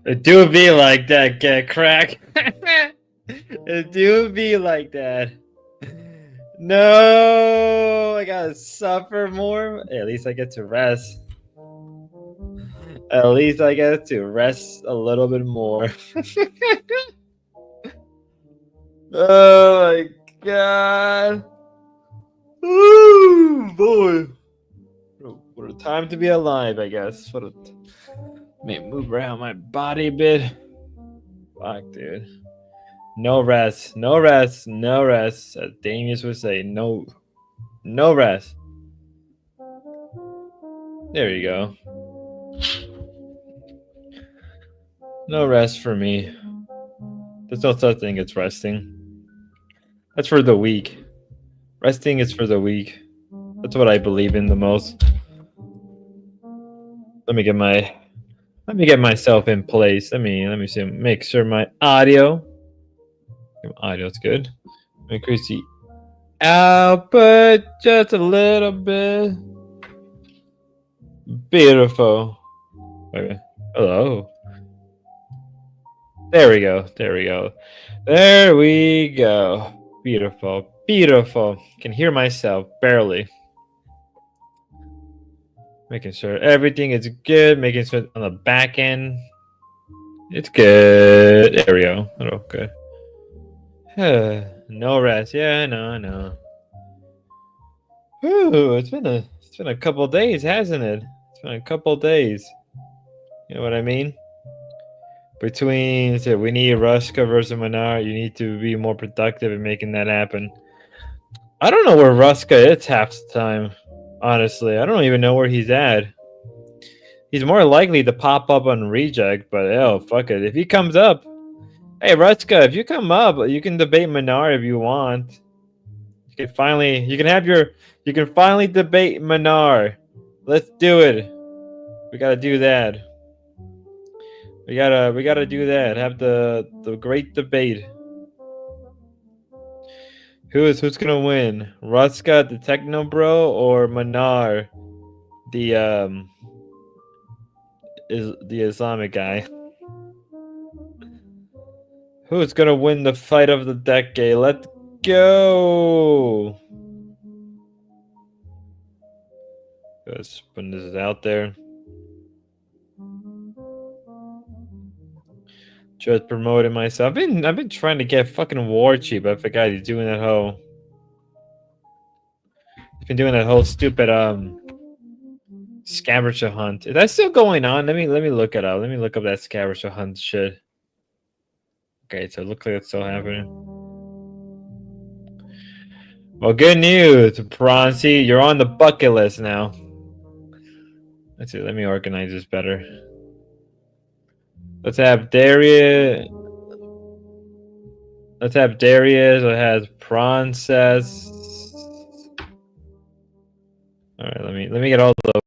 It do be like that, get crack. It do be like that. No, I gotta suffer more. At least I get to rest. At least I get to rest a little bit more. Oh my god. Ooh, boy. What a time to be alive, I guess. Let me move around my body a bit. Fuck, dude. No rest. No rest. No rest. As Damius would say, no rest. There you go. No rest for me. There's no such thing as resting. That's for the weak. Resting is for the weak. That's what I believe in the most. Let me get myself in place. Let me see. Make sure my audio's good. Increase the output just a little bit. Beautiful. Okay. Hello. There we go. There we go. There we go. Beautiful. Beautiful. Can hear myself barely. Making sure everything is good. Making sure on the back end it's good. There we go. Oh, good. No rest. Yeah, no. Ooh, it's been a couple days, hasn't it? It's been a couple days. You know what I mean? Between we need Ruska versus Menard, you need to be more productive in making that happen. I don't know where Ruska is half the time. Honestly, I don't even know where he's at. He's more likely to pop up on reject, but oh fuck it. If he comes up, hey Ruska, if you come up, you can debate Menard if you want. You can finally debate Menard. Let's do it. We gotta do that. We gotta do that. Have the great debate. Who's gonna win? Ruska, the techno bro, or Menard, the is the Islamic guy? Who's gonna win the fight of the decade? Let's go. Just putting this out there. Just promoting myself. I've been trying to get fucking War Cheap. I forgot he's doing that whole. He's been doing that whole stupid scavenger hunt. Is that still going on? Let me look it up. Let me look up that scavenger hunt shit. Okay, so it looks like it's still happening. Well, good news, Bronzy. You're on the bucket list now. Let's see. Let me organize this better. Let's have Darius. Let's have Darius. It has Princess. All right. Let me get all the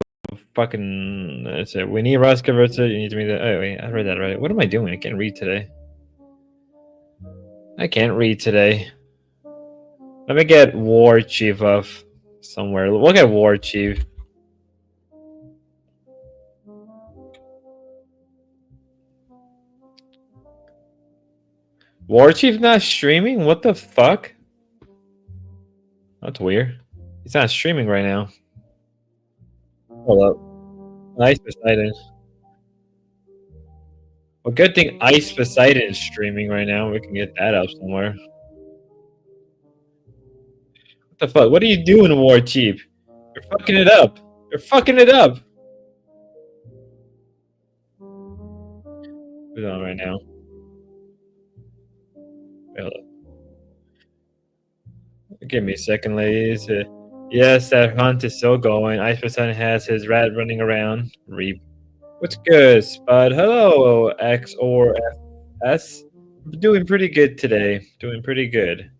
fucking. That's it. We need Ruska versus. You need to meet that. Oh wait, I read that right. What am I doing? I can't read today. I can't read today. Let me get War Chief up somewhere. We'll get War Chief. War Chief not streaming? What the fuck? That's weird. He's not streaming right now. Hold up. Ice Poseidon. Well, good thing Ice Poseidon is streaming right now. We can get that up somewhere. What the fuck? What are you doing, War Chief? You're fucking it up. You're fucking it up. Who's on right now? Wait, hold up. Give me a second, ladies. Yes, that hunt is still going. Iceperson has his rat running around. Reap. What's good, Spud? Hello, X or FS. Doing pretty good today. Doing pretty good.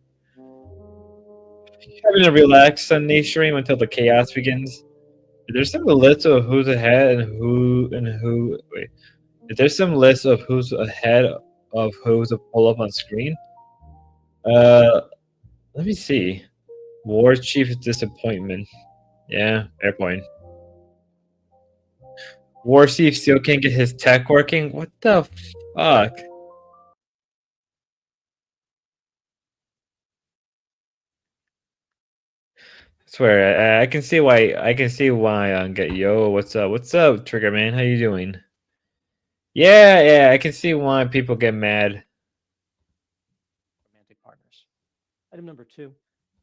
Having a relaxed Sunday stream until the chaos begins. There's some list of who's ahead and who. Wait, there's some list of who's ahead of who's to pull up on screen. Uh, let me see. War Chief's disappointment. Yeah, fair point. War Chief still can't get his tech working. What the fuck? I swear, I can see why. I can see why. Get yo. What's up? What's up, Trigger Man? How you doing? Yeah, yeah. I can see why people get mad. Romantic partners. Item number 2.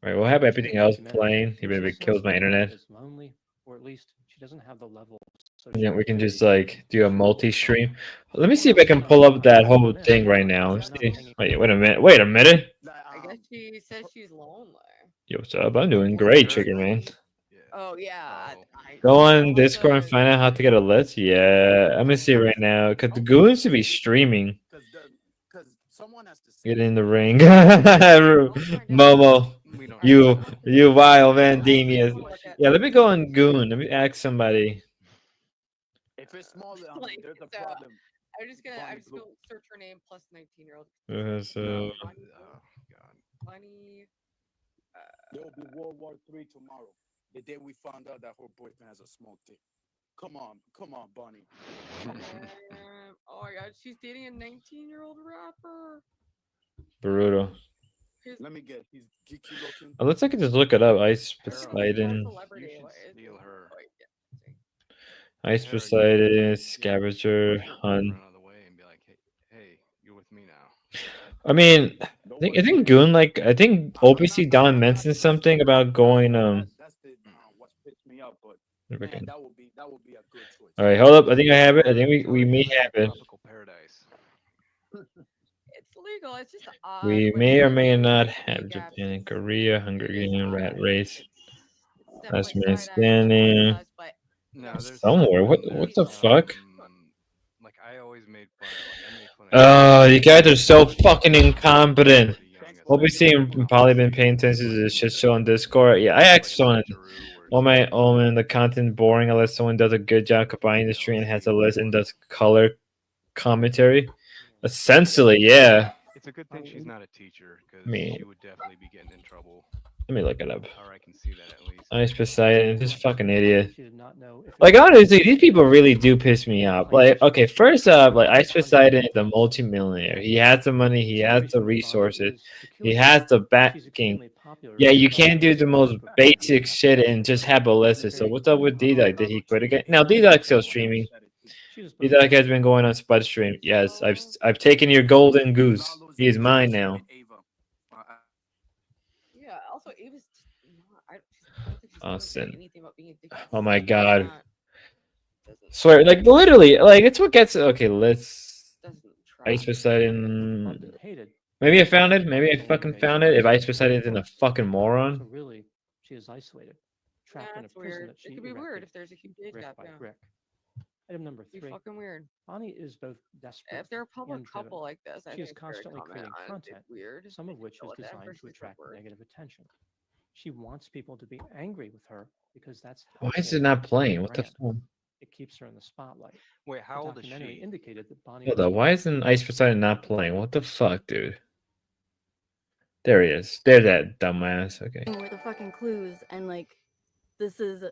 Right. We'll have everything else playing, even if it kills my internet. Is lonely, or at least she doesn't have the level. Yeah, we can just like do a multi-stream. Let me see if I can pull up that whole thing right now. Let's see. Wait a minute. Wait a minute. I guess she says she's lonely. Yo, what's up? I'm doing great, Trigger Man. Oh yeah. Go on Discord and find out how to get a list. Yeah, I'm gonna see right now because the goons should be streaming. Get in the ring, Momo. You vile man, Demius. Yeah, let me go on Goon. Let me ask somebody. If it's small, Like, there's a so, problem. I'm just gonna search her name plus 19-year-old. So, Bunny. There will be World War III tomorrow. The day we found out that her boyfriend has a small dick. Come on, Bunny. Oh my god, she's dating a 19-year-old rapper. brutal. Let me get. He's geeky looking. Oh, let's I can just look it up. Ice Poseidon. Poseidon. Steal her. Ice Poseidon. Scavenger. Hunt. Run out of the way and be like, hey, you're with me now. I mean, I think Goon like I think OPC Don mentioned something about going That's the what pissed me up, but man, man, that would be a good choice. all right, hold up. I think I have it. I think we may have it. Tropical paradise. It's legal. It's just odd. We when may or they may do not pay have gaps. Japan and Korea, Hunger It is Games, Rat odd. Race. It's Last definitely Man side-eye, Standing. us, but No, there's Somewhere. What something the that, fuck? Like I always made fun of. Like I made fun of. Oh, you guys are so fucking incompetent. Pretty young as OPC and probably been paying attention to the shit show on Discord. Yeah, I asked someone. Oh my, oh man, the content boring unless someone does a good job combining the stream and has a list and does color commentary. Essentially, yeah. It's a good thing she's not a teacher because Me. she would definitely be getting in trouble. Let me look it up. Or I can see that at least. Ice Poseidon, this fucking idiot. She did not know if Like honestly, these people really do piss me off. Like, okay, first up, like Ice Poseidon is a multimillionaire. He has the money, he has the resources, he has the backing. Yeah, you can't do the most basic shit and just have a list. So what's up with D-Duck? Did he quit again? Now D-Duck's still streaming. D-Duck has been going on Spud stream. Yes, I've taken your golden goose. He is mine now. yeah. Also, Ava's. I don't think she's Austin. anything about being addicted. Oh my god. Doesn't Swear, like literally, like it's what gets okay, let's doesn't try. Ice Poseidon. Maybe I found it. Maybe I fucking found it. If Ice Poseidon isn't a fucking So moron. really, she is isolated, trapped in a That's prison weird. that she It could be weird erected if there's a huge age brick gap. by Yeah. brick. Item number Be 3. fucking weird. Bonnie is both desperate. If they're a public and driven. couple like this, I She is think it's fair to constantly comment creating on it. content, It's weird. some of which is Whatever, designed to she's attract awkward. negative attention. She wants people to be angry with her because that's Why is helpful it not to her playing? What the brand. fuck? It keeps her in the spotlight. Wait, how The old is documentary she? indicated that Bonnie Hold was up, why isn't Ice Poseidon not playing? What the fuck, dude? There he is. There's that dumbass. Okay. Where the fucking clues and like this is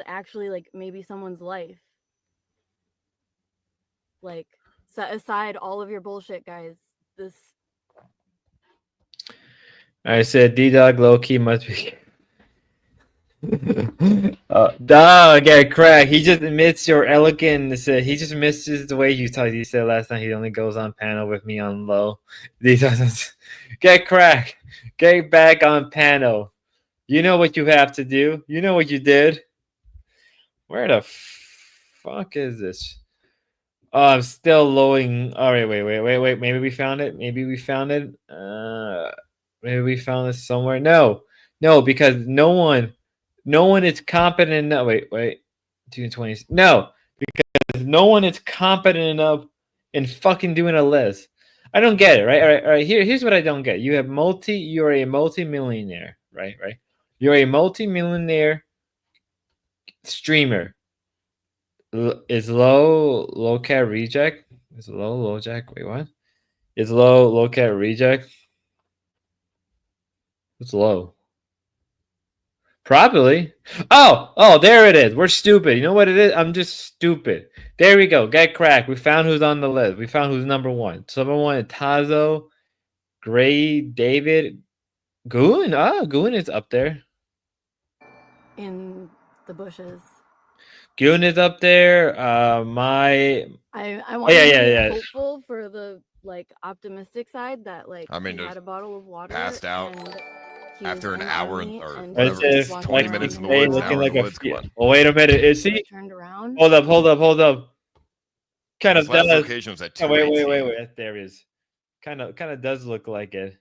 actually like maybe someone's life. Like set aside all of your bullshit, guys. This I said D-Dog low key must be. Dog, get crack. He just admits your elegance. He just misses the way you talk. He said last night he only goes on panel with me on low. He doesn't. Get crack. Get back on panel. You know what you have to do. You know what you did. Where the fuck is this? Oh, I'm still loading. All right, wait. Maybe we found it. Maybe we found it. Maybe we found it somewhere. No. No, because no one is competent enough. Wait. 220. No, because no one is competent enough in fucking doing a list. I don't get it, right? All right. Here's what I don't get. You're a multi-millionaire, right? You're a multi-millionaire streamer. Is low cat reject? Is low jack? Wait, what? Is low cat reject? What's low? Probably. Oh, there it is. We're stupid. You know what it is? I'm just stupid. There we go. Get cracked. We found who's on the list. We found who's number one. So number one is Tazo, Gray, David, Goon. Goon is up there. In the bushes. Goon is up there. I want to be hopeful for the like optimistic side that like I mean, he had a bottle of water passed out and he after was an hour unarmed or and whatever, just walking 20 around minutes in the and woods, an looking hour like in the a woods. Come on. Oh, wait a minute. Is he? turned around. Hold up. Kind This of last does. location was at Oh, 218. wait. There he is. Kind of does look like it.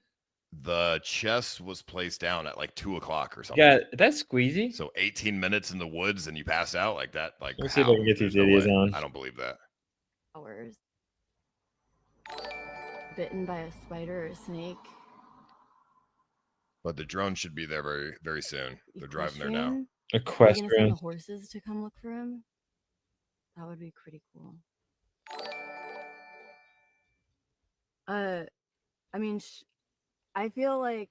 The chest was placed down at like 2 o'clock or something. Yeah, that's squeezy. So 18 minutes in the woods and you passed out like that. Like, Let's see if I can get There's these idiots way. on. I don't believe that. Hours. Bitten by a spider or a snake. But the drone should be there very, very soon. They're driving there now. Equestrian? Are they gonna send Equestrian. the horses to come look for him? That would be pretty cool. I mean, I feel like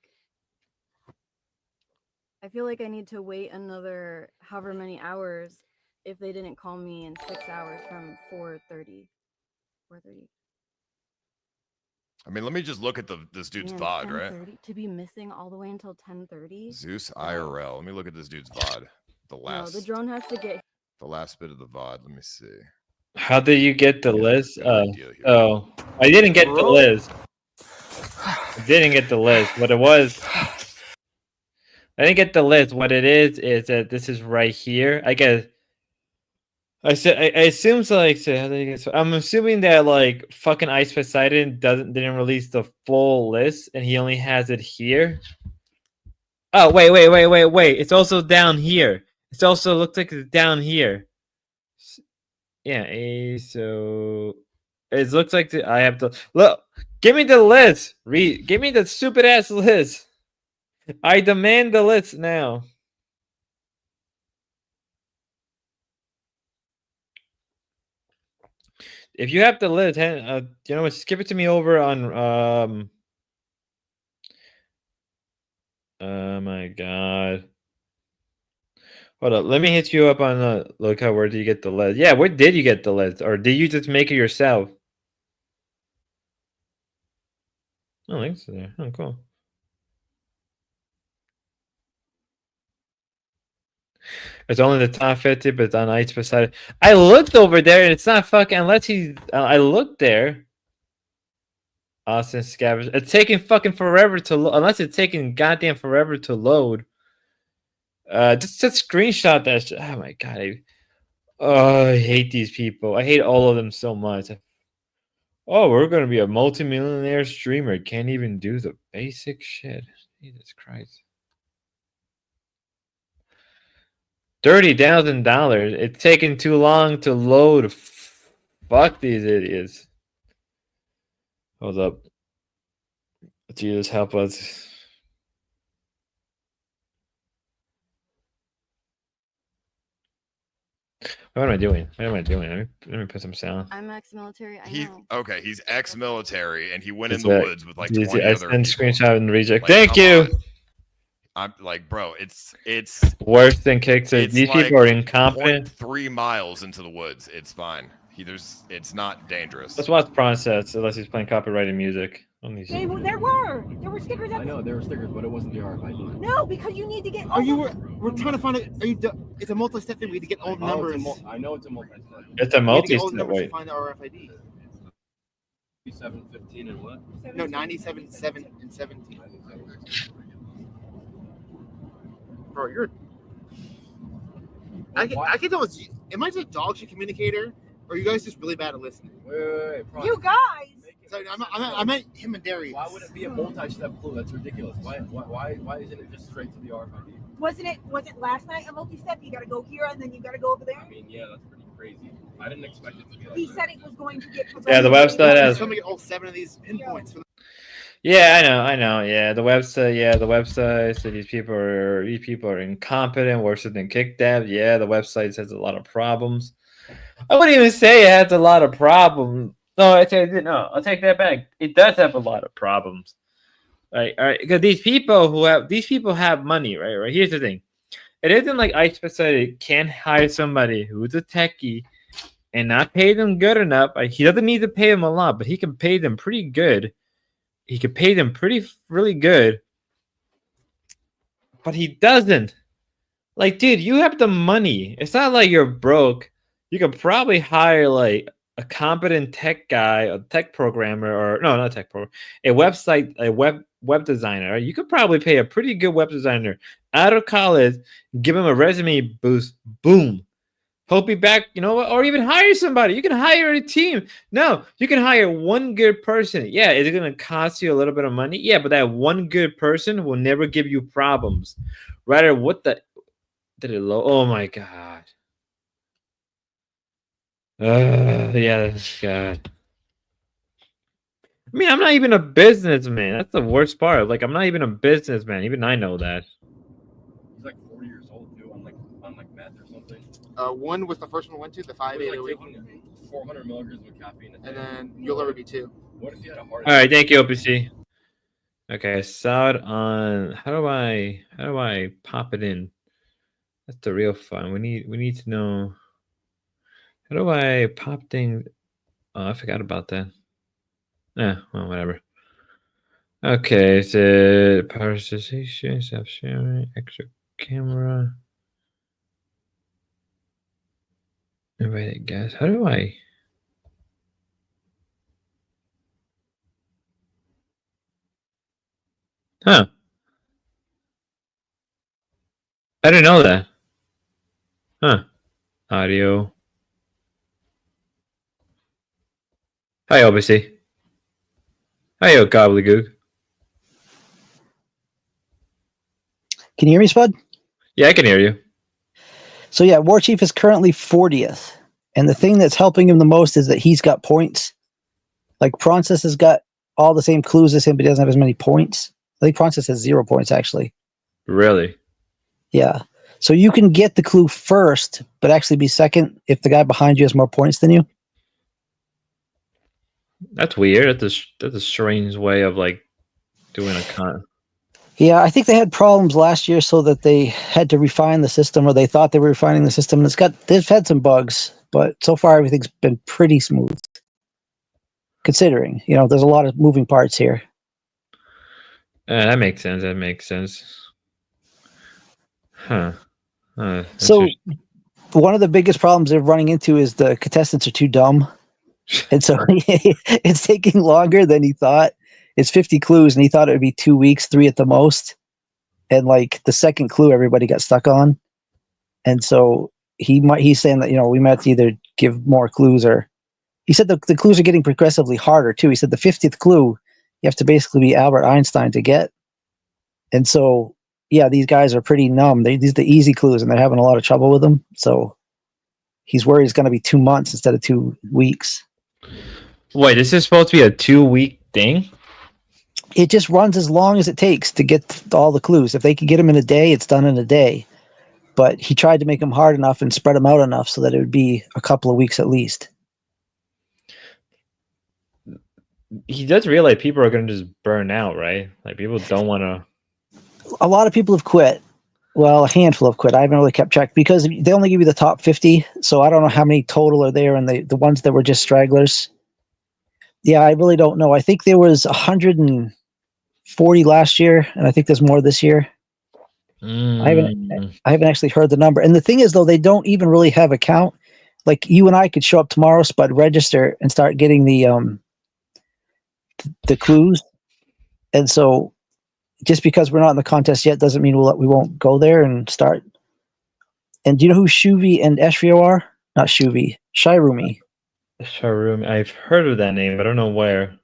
I need to wait another however many hours if they didn't call me in 6 hours from 4:30. 4:30. I mean, let me just look at this dude's Man, VOD, right? 10:30? To be missing all the way until 10:30? Zeus IRL. Let me look at this dude's VOD. No, the drone has to get. The last bit of the VOD. Let me see. How did you get the list? got an idea here. Oh, I didn't get the list. What it was, I didn't get the list. What it is that this is right here. I guess. I assume so. Like, so how did I get? So I'm assuming that like fucking Ice Poseidon didn't release the full list, and he only has it here. Oh wait! It's also down here. It also looks like it's down here. Yeah. So it looks like I have to look. Give me the list. Give me the stupid ass list. I demand the list now. If you have the list, you know what? Skip it to me over on. Oh my god. Hold up. Let me hit you up on look how where did you get the list? Yeah, where did you get the list, or did you just make it yourself? Oh, links there. Oh, cool. It's only the top 50, but it's on Ice beside it. I looked over there, and it's not fucking unless he. I looked there. Austin Scavenger. It's taking fucking forever to load. Unless it's taking goddamn forever to load. Just screenshot that shit. Oh my god. I hate these people. I hate all of them so much. Oh, we're gonna be a multimillionaire streamer. Can't even do the basic shit. Jesus Christ. $30,000. It's taking too long to load. Fuck these idiots. Hold up. Jesus help us. What am I doing? Let me put some sound. I'm ex-military. I know. Okay, he's ex-military, and he went in It's the woods with like 20 I other sent people. screenshot and reject. Like, Thank come you. on. I'm like, bro, it's worse than kicks. it's These like people are incompetent. 0.3 miles into the woods. It's fine. It's not dangerous. Let's watch Process, unless he's playing copyrighted music. There were stickers. I know there were stickers, but it wasn't the RFID. No, because you need to get. We're trying to find it. It's a multi-step thing. We need to get all the numbers. I know it's a multi-step. It's a multi-step. To Wait. find the RFID. 715 and what? No, 97, 7, and 17. Bro, you're. I can tell am I just a dog shit communicator, or are you guys just really bad at listening? Wait. You guys. So I meant him and Darius. Why would it be a multi-step clue? That's ridiculous. Why isn't it just straight to the RFID? Was it last night a multi-step? You got to go here and then you got to go over there. I mean, yeah, that's pretty crazy. I didn't expect it to be like He that. said it was going to get. Yeah, the website has. Somebody get all 7 of these pinpoints. For Yeah, I know. Yeah, the website. So these people are incompetent, worse than kick dev. Yeah, the website has a lot of problems. I wouldn't even say it has a lot of problems. No, I'll take that back. It does have a lot of problems. Right, all right, because these people have money, right? Right. Here's the thing. It isn't like I specifically can't hire somebody who's a techie and not pay them good enough. He doesn't need to pay them a lot, but he can pay them pretty good. He could pay them really good, but he doesn't. Like, dude, you have the money. It's not like you're broke. You could probably hire like a competent tech guy, a tech programmer, or no, not tech programmer, a web designer. Right? You could probably pay a pretty good web designer out of college, give him a resume boost, boom. He'll be back, you know what? Or even hire somebody. You can hire a team. No, you can hire one good person. Yeah, is it going to cost you a little bit of money? Yeah, but that one good person will never give you problems. Rather, oh my God. Yeah, God. I mean, I'm not even a businessman. That's the worst part. Like, I'm not even a businessman. Even I know that. He's like 40 years old too, on meth or something. One was the first one I went to, the 5 8 like taking 400 milligrams of caffeine a day. and then you'll already be 2. What if you had a heart All right, thank you, OPC. Okay, I saw it on. How do I pop it in? That's the real fun. We need to know. How do I pop things? Oh, I forgot about that. Yeah, well, whatever. Okay, so prioritization, self-sharing, extra camera. Invited guys. How do I? Huh. I didn't know that. Huh. Audio. Hi, OBC. Hi, gobbledygook. Can you hear me, Spud? Yeah, I can hear you. So yeah, War Chief is currently 40th. And the thing that's helping him the most is that he's got points. Like Pronces has got all the same clues as him, but he doesn't have as many points. I think Pronces has 0 points, actually. Really? Yeah. So you can get the clue first, but actually be second if the guy behind you has more points than you. That's weird. That's a strange way of like doing a con. Yeah, I think they had problems last year so that they had to refine the system, or they thought they were refining the system. And they've had some bugs, but so far everything's been pretty smooth. Considering, there's a lot of moving parts here. That makes sense. Huh. So one of the biggest problems they're running into is the contestants are too dumb. And so it's taking longer than he thought. It's 50 clues, and he thought it would be 2 weeks, 3 at the most. And like the second clue, everybody got stuck on. And so he's saying that, we might have to either give more clues, or he said the clues are getting progressively harder too. He said the 50th clue, you have to basically be Albert Einstein to get. And so, yeah, these guys are pretty numb. These are the easy clues, and they're having a lot of trouble with them. So he's worried it's going to be 2 months instead of 2 weeks. Wait, this is supposed to be a 2-week thing? It just runs as long as it takes to get all the clues. If they could get them in a day, it's done in a day. But he tried to make them hard enough and spread them out enough so that it would be a couple of weeks at least. He does realize people are going to just burn out, right? Like, people don't want to. A lot of people have quit. Well, a handful have quit. I haven't really kept track because they only give you the top 50. So I don't know how many total are there, and the ones that were just stragglers. Yeah, I really don't know. I think there was 140 last year, and I think there's more this year. I haven't actually heard the number. And the thing is, though, they don't even really have a count. Like, you and I could show up tomorrow, Spud, register, and start getting the clues. And so just because we're not in the contest yet doesn't mean we won't go there and start. And do you know who Shuvi and Eshrio are? Not Shuvi, Shirumi. Shirumi. I've heard of that name, but I don't know where.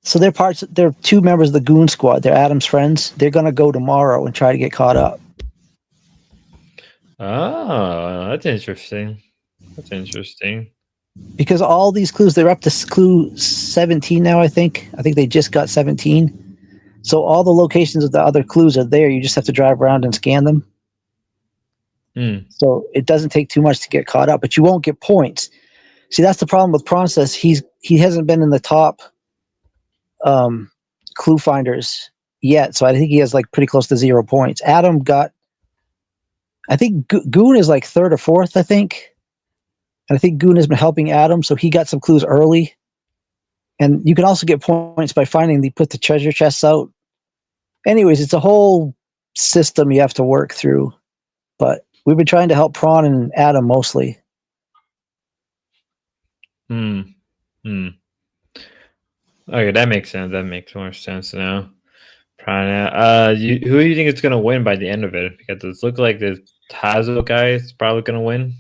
So they're two members of the Goon Squad. They're Adam's friends. They're gonna go tomorrow and try to get caught up. Oh, that's interesting. That's interesting. Because all these clues, they're up to clue 17 now, I think. I think they just got 17. So all the locations of the other clues are there. You just have to drive around and scan them. So it doesn't take too much to get caught up, but you won't get points. See, that's the problem with Process. He hasn't been in the top clue finders yet, so I think he has like pretty close to 0 points. Adam got, I think Goon is like third or fourth, I think. And I think Goon has been helping Adam, so he got some clues early. And you can also get points by put the treasure chests out. Anyways, it's a whole system you have to work through. But we've been trying to help Prawn and Adam mostly. Okay, that makes sense. That makes more sense now. Who do you think is going to win by the end of it? Because it looks like the Tazo guy is probably going to win.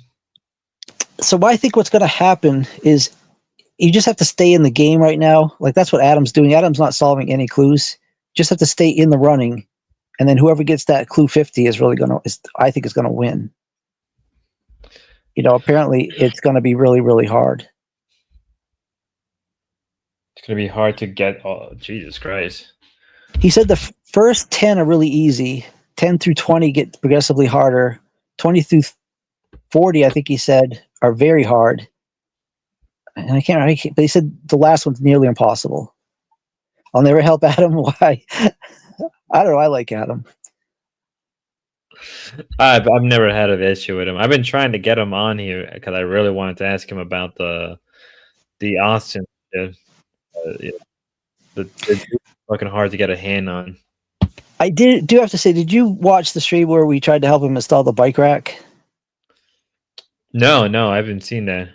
So I think what's going to happen is you just have to stay in the game right now. Like that's what Adam's doing. Adam's not solving any clues. Just have to stay in the running, and then whoever gets that clue 50 is really I think is going to win. You know, apparently it's going to be really, really hard. It's going to be hard to get. Oh, Jesus Christ. He said the first 10 are really easy. 10 through 20 get progressively harder. 20 through 40, I think he said, are very hard. And I can't remember, but he said the last one's nearly impossible. I'll never help Adam. Why? I don't know. I like Adam. I've never had an issue with him. I've been trying to get him on here because I really wanted to ask him about the Austin shit. It's fucking hard to get a hand on. I do have to say, did you watch the stream where we tried to help him install the bike rack? No, I haven't seen that.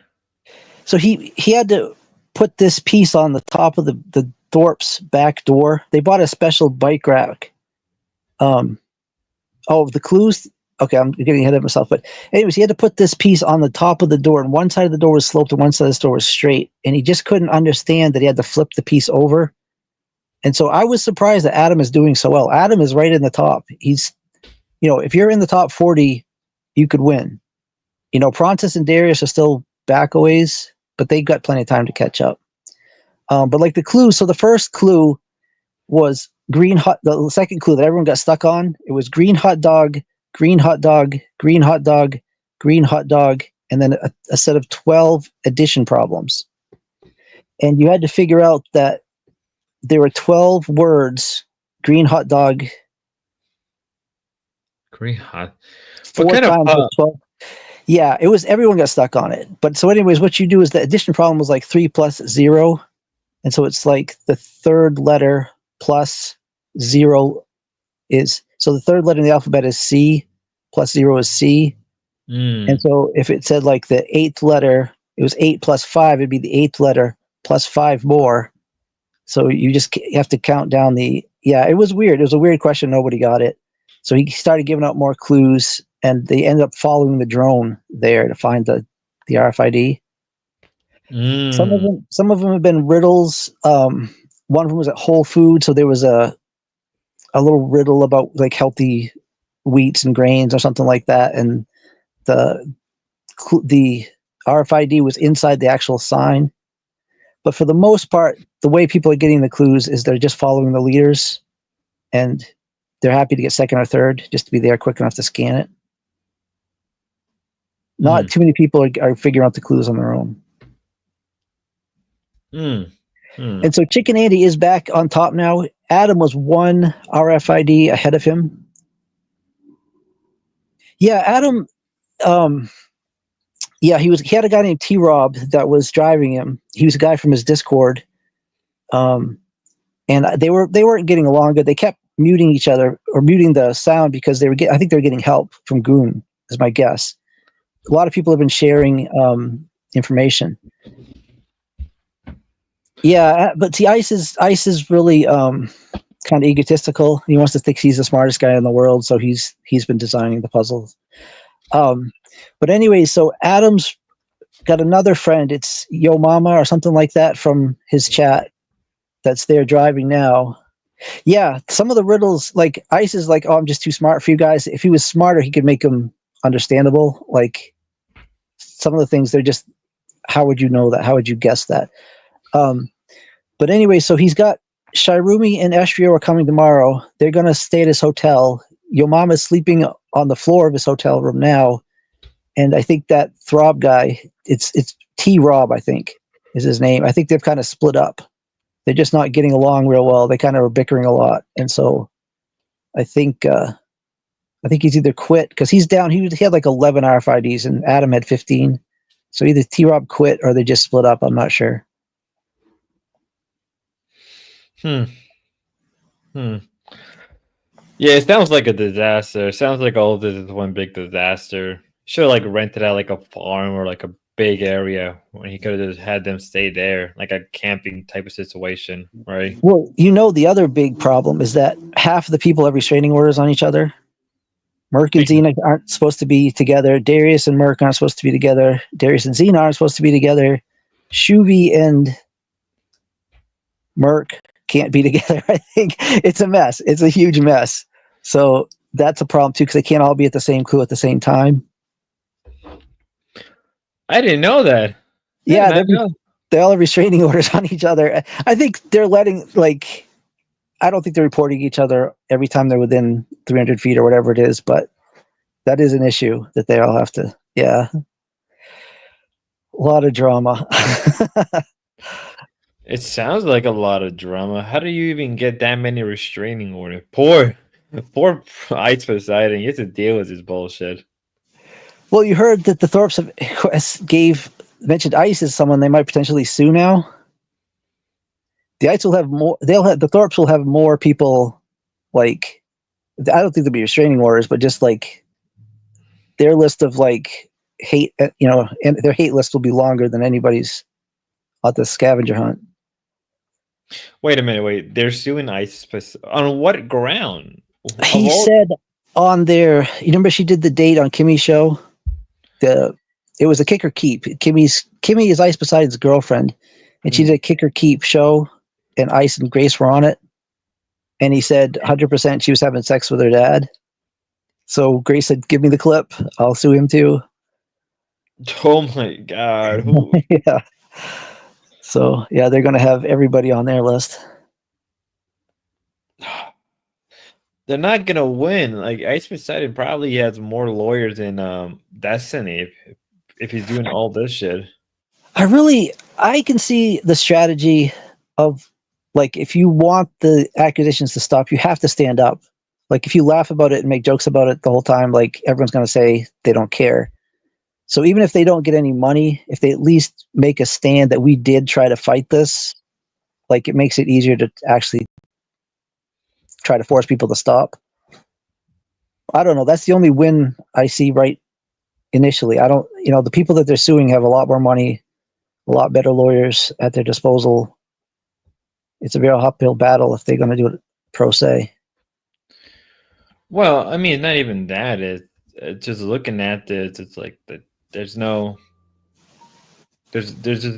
So he had to put this piece on the top of the Thorpe's back door. They bought a special bike rack. The clues. Okay, I'm getting ahead of myself. But anyways, he had to put this piece on the top of the door, and one side of the door was sloped and one side of the door was straight. And he just couldn't understand that he had to flip the piece over. And so I was surprised that Adam is doing so well. Adam is right in the top. He's, if you're in the top 40, you could win. Prontus and Darius are still back a ways, but they got plenty of time to catch up. But like the clues, so the first clue was the second clue that everyone got stuck on, it was green hot dog, green hot dog, green hot dog, green hot dog, and then a set of 12 addition problems. And you had to figure out that there were 12 words, green hot dog. Green hot. What kind of 12? Yeah, it was, everyone got stuck on it. But so anyways, what you do is the addition problem was like 3 plus 0. And so it's like the third letter plus 0 is, so the third letter in the alphabet is C, plus 0 is C. And so if it said like the 8th letter, it was 8 plus 5, it'd be the 8th letter plus 5 more. So you have to count down it was weird. It was a weird question. Nobody got it. So he started giving out more clues, and they ended up following the drone there to find the RFID. Some of them have been riddles. One of them was at Whole Foods, so there was a little riddle about like healthy wheats and grains or something like that, and the RFID was inside the actual sign. But for the most part, the way people are getting the clues is they're just following the leaders, and they're happy to get second or third just to be there quick enough to scan it. Not too many people are figuring out the clues on their own. And so Chicken Andy is back on top now. Adam was 1 RFID ahead of him. Yeah, Adam. He had a guy named T-Rob that was driving him. He was a guy from his Discord. And they weren't getting along good. They kept muting each other or muting the sound because I think they were getting help from Goon, is my guess. A lot of people have been sharing information. Yeah, but see, Ice is really kind of egotistical. He wants to think he's the smartest guy in the world, so he's been designing the puzzles. But anyway, so Adam's got another friend. It's Yo Mama or something like that from his chat that's there driving now. Yeah, some of the riddles, like Ice is like, oh, I'm just too smart for you guys. If he was smarter, he could make them understandable. Like some of the things, they're just, how would you know that? How would you guess that? But anyway, so he's got Shirumi and Estrio are coming tomorrow. They're going to stay at his hotel. Your mom is sleeping on the floor of his hotel room now. And I think that Throb guy, it's T Rob, I think is his name. I think they've kind of split up. They're just not getting along real well. They kind of are bickering a lot. And so I think he's either quit because he's down. He had like 11 RFIDs and Adam had 15. So either T Rob quit or they just split up. I'm not sure. Yeah, it sounds like a disaster. It sounds like all of this is one big disaster. Should have like rented out like a farm or like a big area when he could have just had them stay there, like a camping type of situation, right? Well, the other big problem is that half of the people have restraining orders on each other. Merc and Xena aren't supposed to be together. Darius and Merc aren't supposed to be together. Darius and Xena aren't supposed to be together. Shuvi and Merc can't be together. I think it's a mess. It's a huge mess. So that's a problem too, because they can't all be at the same crew at the same time. I didn't know that. Yeah, they all have restraining orders on each other. I think they're letting, like, I don't think they're reporting each other every time they're within 300 feet or whatever it is, but that is an issue that they all have to, yeah. A lot of drama. It sounds like a lot of drama. How do you even get that many restraining orders? Poor Ice Poseidon. He has to deal with this bullshit. Well, you heard that the Thorpes mentioned Ice as someone they might potentially sue now. The Ice will have more. The Thorpes will have more people. Like, I don't think there'll be restraining orders, but just like their list of like hate, and their hate list will be longer than anybody's at the scavenger hunt. Wait a minute. They're suing Ice on what ground? He said on their. You remember she did the date on Kimmy's show. It was a kick or keep. Kimmy is Ice Poseidon's girlfriend, and she did a kick or keep show, and Ice and Grace were on it. And he said 100% she was having sex with her dad. So Grace said, "Give me the clip. I'll sue him too." Oh my god! Yeah. So yeah, they're gonna have everybody on their list. They're not gonna win. Like Ice Poseidon probably has more lawyers than Destiny if he's doing all this shit. I can see the strategy of, like, if you want the accusations to stop, you have to stand up. Like, if you laugh about it and make jokes about it the whole time, like, everyone's gonna say they don't care. So even if they don't get any money, if they at least make a stand that we did try to fight this, like, it makes it easier to actually try to force people to stop. I don't know. That's the only win I see right initially. I don't, the people that they're suing have a lot more money, a lot better lawyers at their disposal. It's a very uphill battle if they're going to do it pro se. Well, I mean, not even that. It's just looking at this. It's like there's just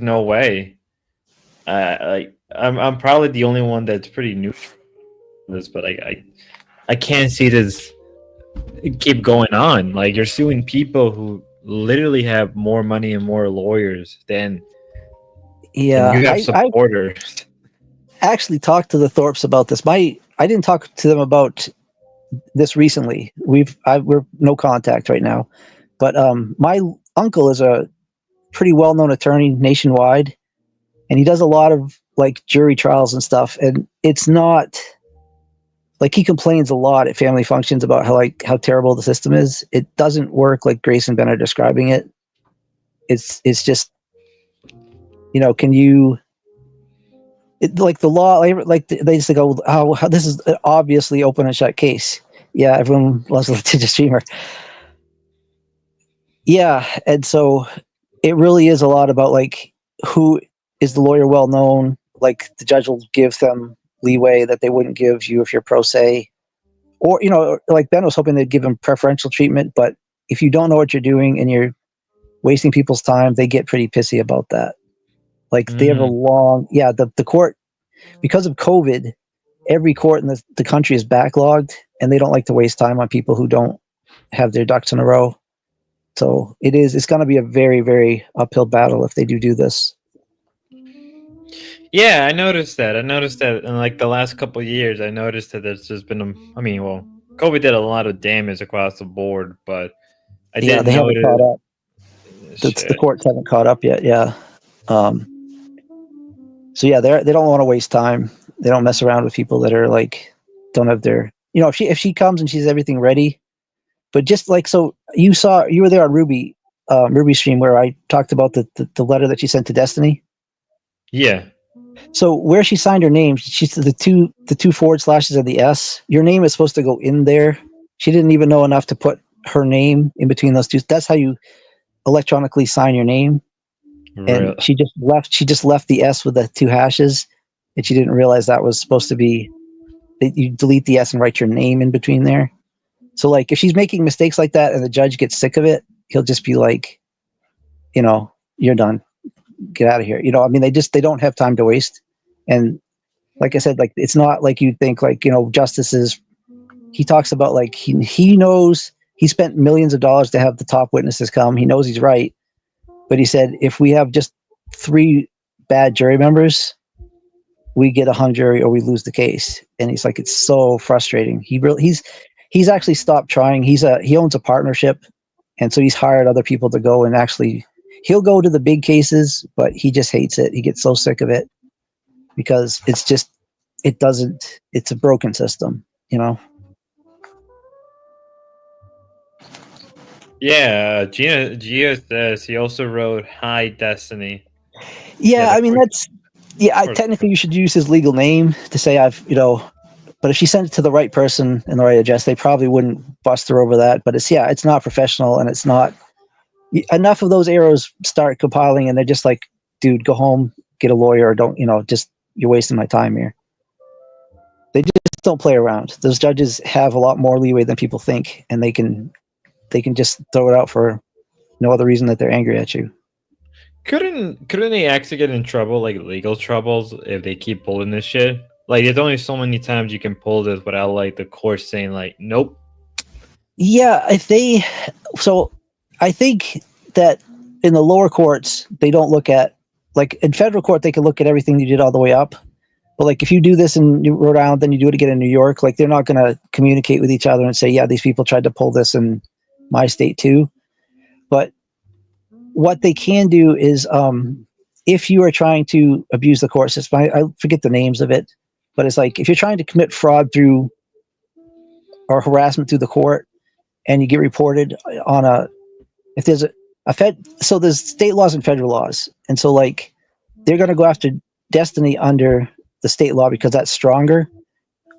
no way. I'm probably the only one that's pretty new to this, but I can't see this keep going on. Like, you're suing people who literally have more money and more lawyers than you have supporters. I actually talked to the Thorpes about this. I didn't talk to them about this recently. We're no contact right now, but my uncle is a pretty well-known attorney nationwide, and he does a lot of like jury trials and stuff. And it's not like, he complains a lot at family functions about how terrible the system is. It doesn't work like Grace and Ben are describing it. It's just, can you? Like the law, like they just go, how this is an obviously open and shut case. Yeah, everyone loves a litigious streamer. Yeah, and so it really is a lot about, like, who is the lawyer well known. Like, the judge will give them leeway that they wouldn't give you if you're pro se, or like Ben was hoping they'd give him preferential treatment. But if you don't know what you're doing and you're wasting people's time, they get pretty pissy about that. Like, they have a long, the court, because of COVID, every court in the country is backlogged, and they don't like to waste time on people who don't have their ducks in a row. So it's going to be a very, very uphill battle if they do this. Yeah, I noticed that. I noticed that in like the last couple of years. I noticed that there's just been COVID did a lot of damage across the board, but I Yeah, didn't they haven't notice. caught up. The Shit. courts haven't caught up yet. Yeah. So yeah, they don't want to waste time. They don't mess around with people that are like don't have their. If she comes and she's everything ready, but just like so, you were there on Ruby's stream where I talked about the letter that she sent to Destiny. Yeah. So where she signed her name, she's the two forward slashes of the S. Your name is supposed to go in there. She didn't even know enough to put her name in between those two. That's how you electronically sign your name. And she just left the S with the two hashes, and she didn't realize that was supposed to be that you delete the S and write your name in between there. So like if she's making mistakes like that and the judge gets sick of it, he'll just be like, you're done. Get out of here. They don't have time to waste. And like I said, like it's not like you think like, justices, he talks about like he knows he spent millions of dollars to have the top witnesses come. He knows he's right. But he said, if we have just 3 bad jury members, we get a hung jury or we lose the case. And he's like, it's so frustrating. He's actually stopped trying. He owns a partnership. And so he's hired other people to go and he'll go to the big cases, but he just hates it. He gets so sick of it because it's a broken system, Yeah, Gia says he also wrote "Hi Destiny." Yeah, I mean technically you should use his legal name to say but if she sent it to the right person and the right address, they probably wouldn't bust her over that. But it's not professional, and it's not enough of those arrows start compiling, and they're just like, dude, go home, get a lawyer, or don't just you're wasting my time here. They just don't play around. Those judges have a lot more leeway than people think, and they can just throw it out for no other reason that they're angry at you. Couldn't they actually get in trouble, like legal troubles, if they keep pulling this shit? Like, there's only so many times you can pull this without like the court saying like, nope. Yeah, I think that in the lower courts they don't look at, like in federal court they can look at everything you did all the way up. But like if you do this in Rhode Island, then you do it again in New York, like they're not going to communicate with each other and say, yeah, these people tried to pull this in my state too. But what they can do is, if you are trying to abuse the court system, I forget the names of it, but it's like if you're trying to commit fraud through or harassment through the court, and you get reported if there's so there's state laws and federal laws, and so like they're going to go after Destiny under the state law because that's stronger.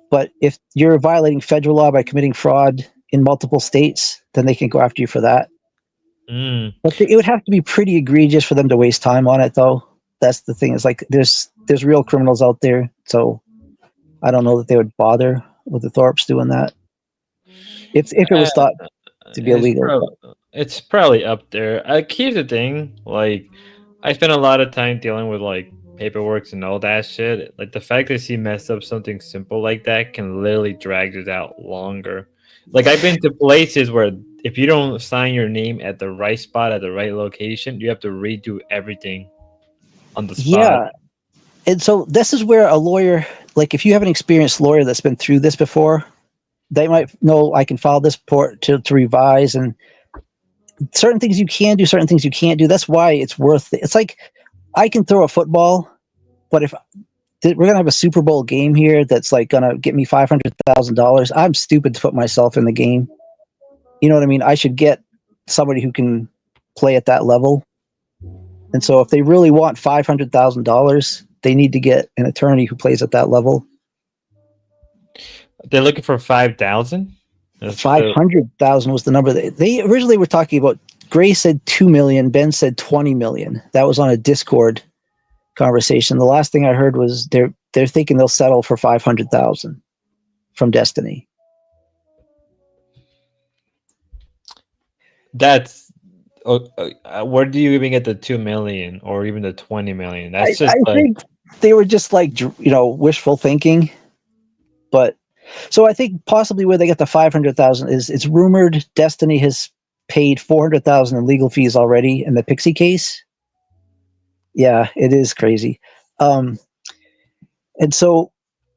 But if you're violating federal law by committing fraud in multiple states, then they can go after you for that. But it would have to be pretty egregious for them to waste time on it, though. That's the thing. Is like there's real criminals out there, so I don't know that they would bother with the Thorpes doing that if it was thought to be illegal. It's probably up there. Here's the thing: like, I spent a lot of time dealing with like paperwork and all that shit. Like the fact that she messed up something simple like that can literally drag it out longer. Like I've been to places where if you don't sign your name at the right spot at the right location, you have to redo everything on the spot. Yeah. And so this is where a lawyer, like if you have an experienced lawyer that's been through this before, they might know I can file this report to revise, and certain things you can do, certain things you can't do. That's why it's worth it. It's like I can throw a football, but if we're going to have a Super Bowl game here that's like going to get me $500,000, I'm stupid to put myself in the game. You know what I mean? I should get somebody who can play at that level. And so if they really want $500,000, they need to get an attorney who plays at that level. They're looking for 5,000? 500,000 was the number. They originally were talking about. Gray said 2 million. Ben said 20 million. That was on a Discord conversation. The last thing I heard was they're thinking they'll settle for 500,000 from Destiny. That's where do you even get the 2 million or even the 20 million? That's just I think they were just like, wishful thinking. But so I think possibly where they get the 500,000 is it's rumored Destiny has paid 400,000 in legal fees already in the Pixie case. Yeah, it is crazy. And so,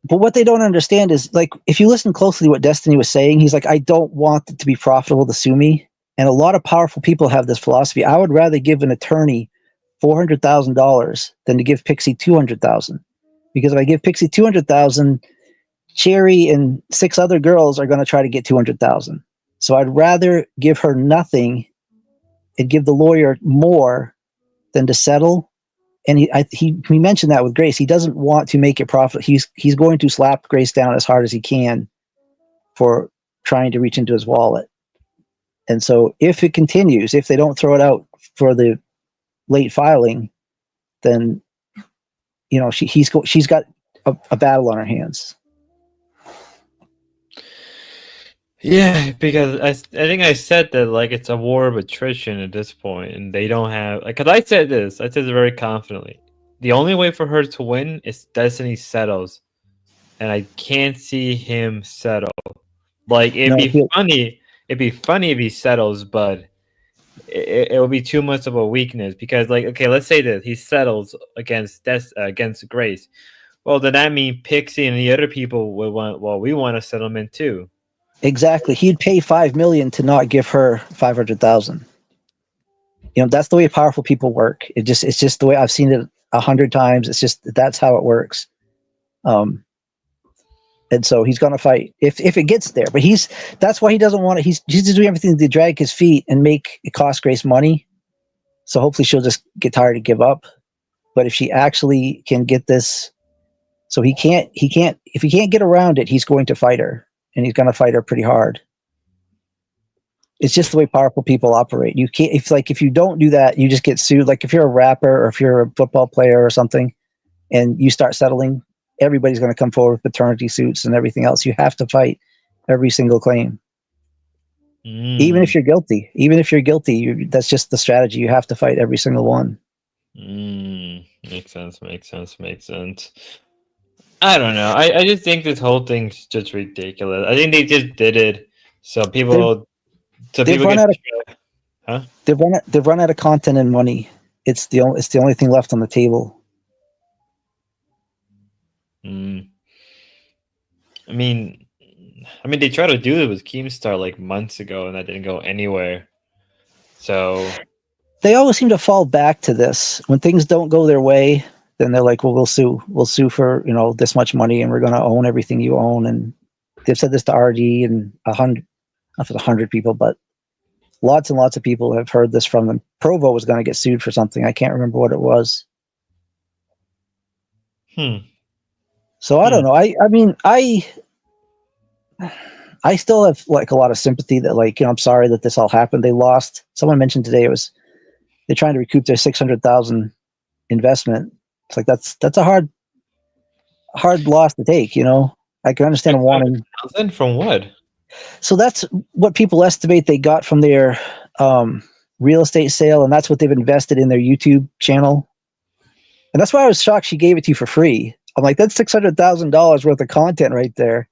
but what they don't understand is, like, if you listen closely to what Destiny was saying, he's like, I don't want it to be profitable to sue me. And a lot of powerful people have this philosophy. I would rather give an attorney $400,000 than to give Pixie 200,000, because if I give Pixie 200,000, Cherry and 6 other girls are going to try to get 200,000. So I'd rather give her nothing and give the lawyer more than to settle. And he mentioned that with Grace. He doesn't want to make it profit. He's going to slap Grace down as hard as he can for trying to reach into his wallet. And so if it continues, if they don't throw it out for the late filing, then she's got a battle on her hands. Yeah, because I think I said that, like, it's a war of attrition at this point, and they don't have, like, because I said this very confidently. The only way for her to win is Destiny settles, and I can't see him settle. Like, it'd be funny if he settles, but it will be too much of a weakness, because, like, okay, let's say that he settles against Grace. Well, then that means Pixie and the other people will want. Well, we want a settlement too. Exactly. He'd pay $5 million to not give her 500,000. That's the way powerful people work. It's just the way I've seen it 100 times. It's just, that's how it works. And so he's going to fight if it gets there, but that's why he doesn't want it. He's just doing everything to drag his feet and make it cost Grace money. So hopefully she'll just get tired and give up. But if she actually can get this, so if he can't get around it, he's going to fight her. And he's going to fight her pretty hard. It's just the way powerful people operate. You can't, if you don't do that, you just get sued. Like if you're a rapper or if you're a football player or something, and you start settling, everybody's going to come forward with paternity suits and everything else. You have to fight every single claim, even if you're guilty. That's just the strategy. You have to fight every single one. Makes sense. I don't know. I just think this whole thing's just ridiculous. I think they just did it so people. They've run out of content and money. It's the only thing left on the table. I mean, they tried to do it with Keemstar like months ago, and that didn't go anywhere. So they always seem to fall back to this when things don't go their way. Then they're like, well, we'll sue for, this much money, and we're going to own everything you own. And they've said this to RD and 100 people, but lots and lots of people have heard this from them. Provo was going to get sued for something. I can't remember what it was. So I don't know. I still have like a lot of sympathy that, like, I'm sorry that this all happened. They lost. Someone mentioned today they're trying to recoup their 600,000 investment. It's like that's a hard loss to take. I can understand wanting. From what? So that's what people estimate they got from their real estate sale, and that's what they've invested in their YouTube channel. And that's why I was shocked she gave it to you for free. I'm like, that's $600,000 worth of content right there.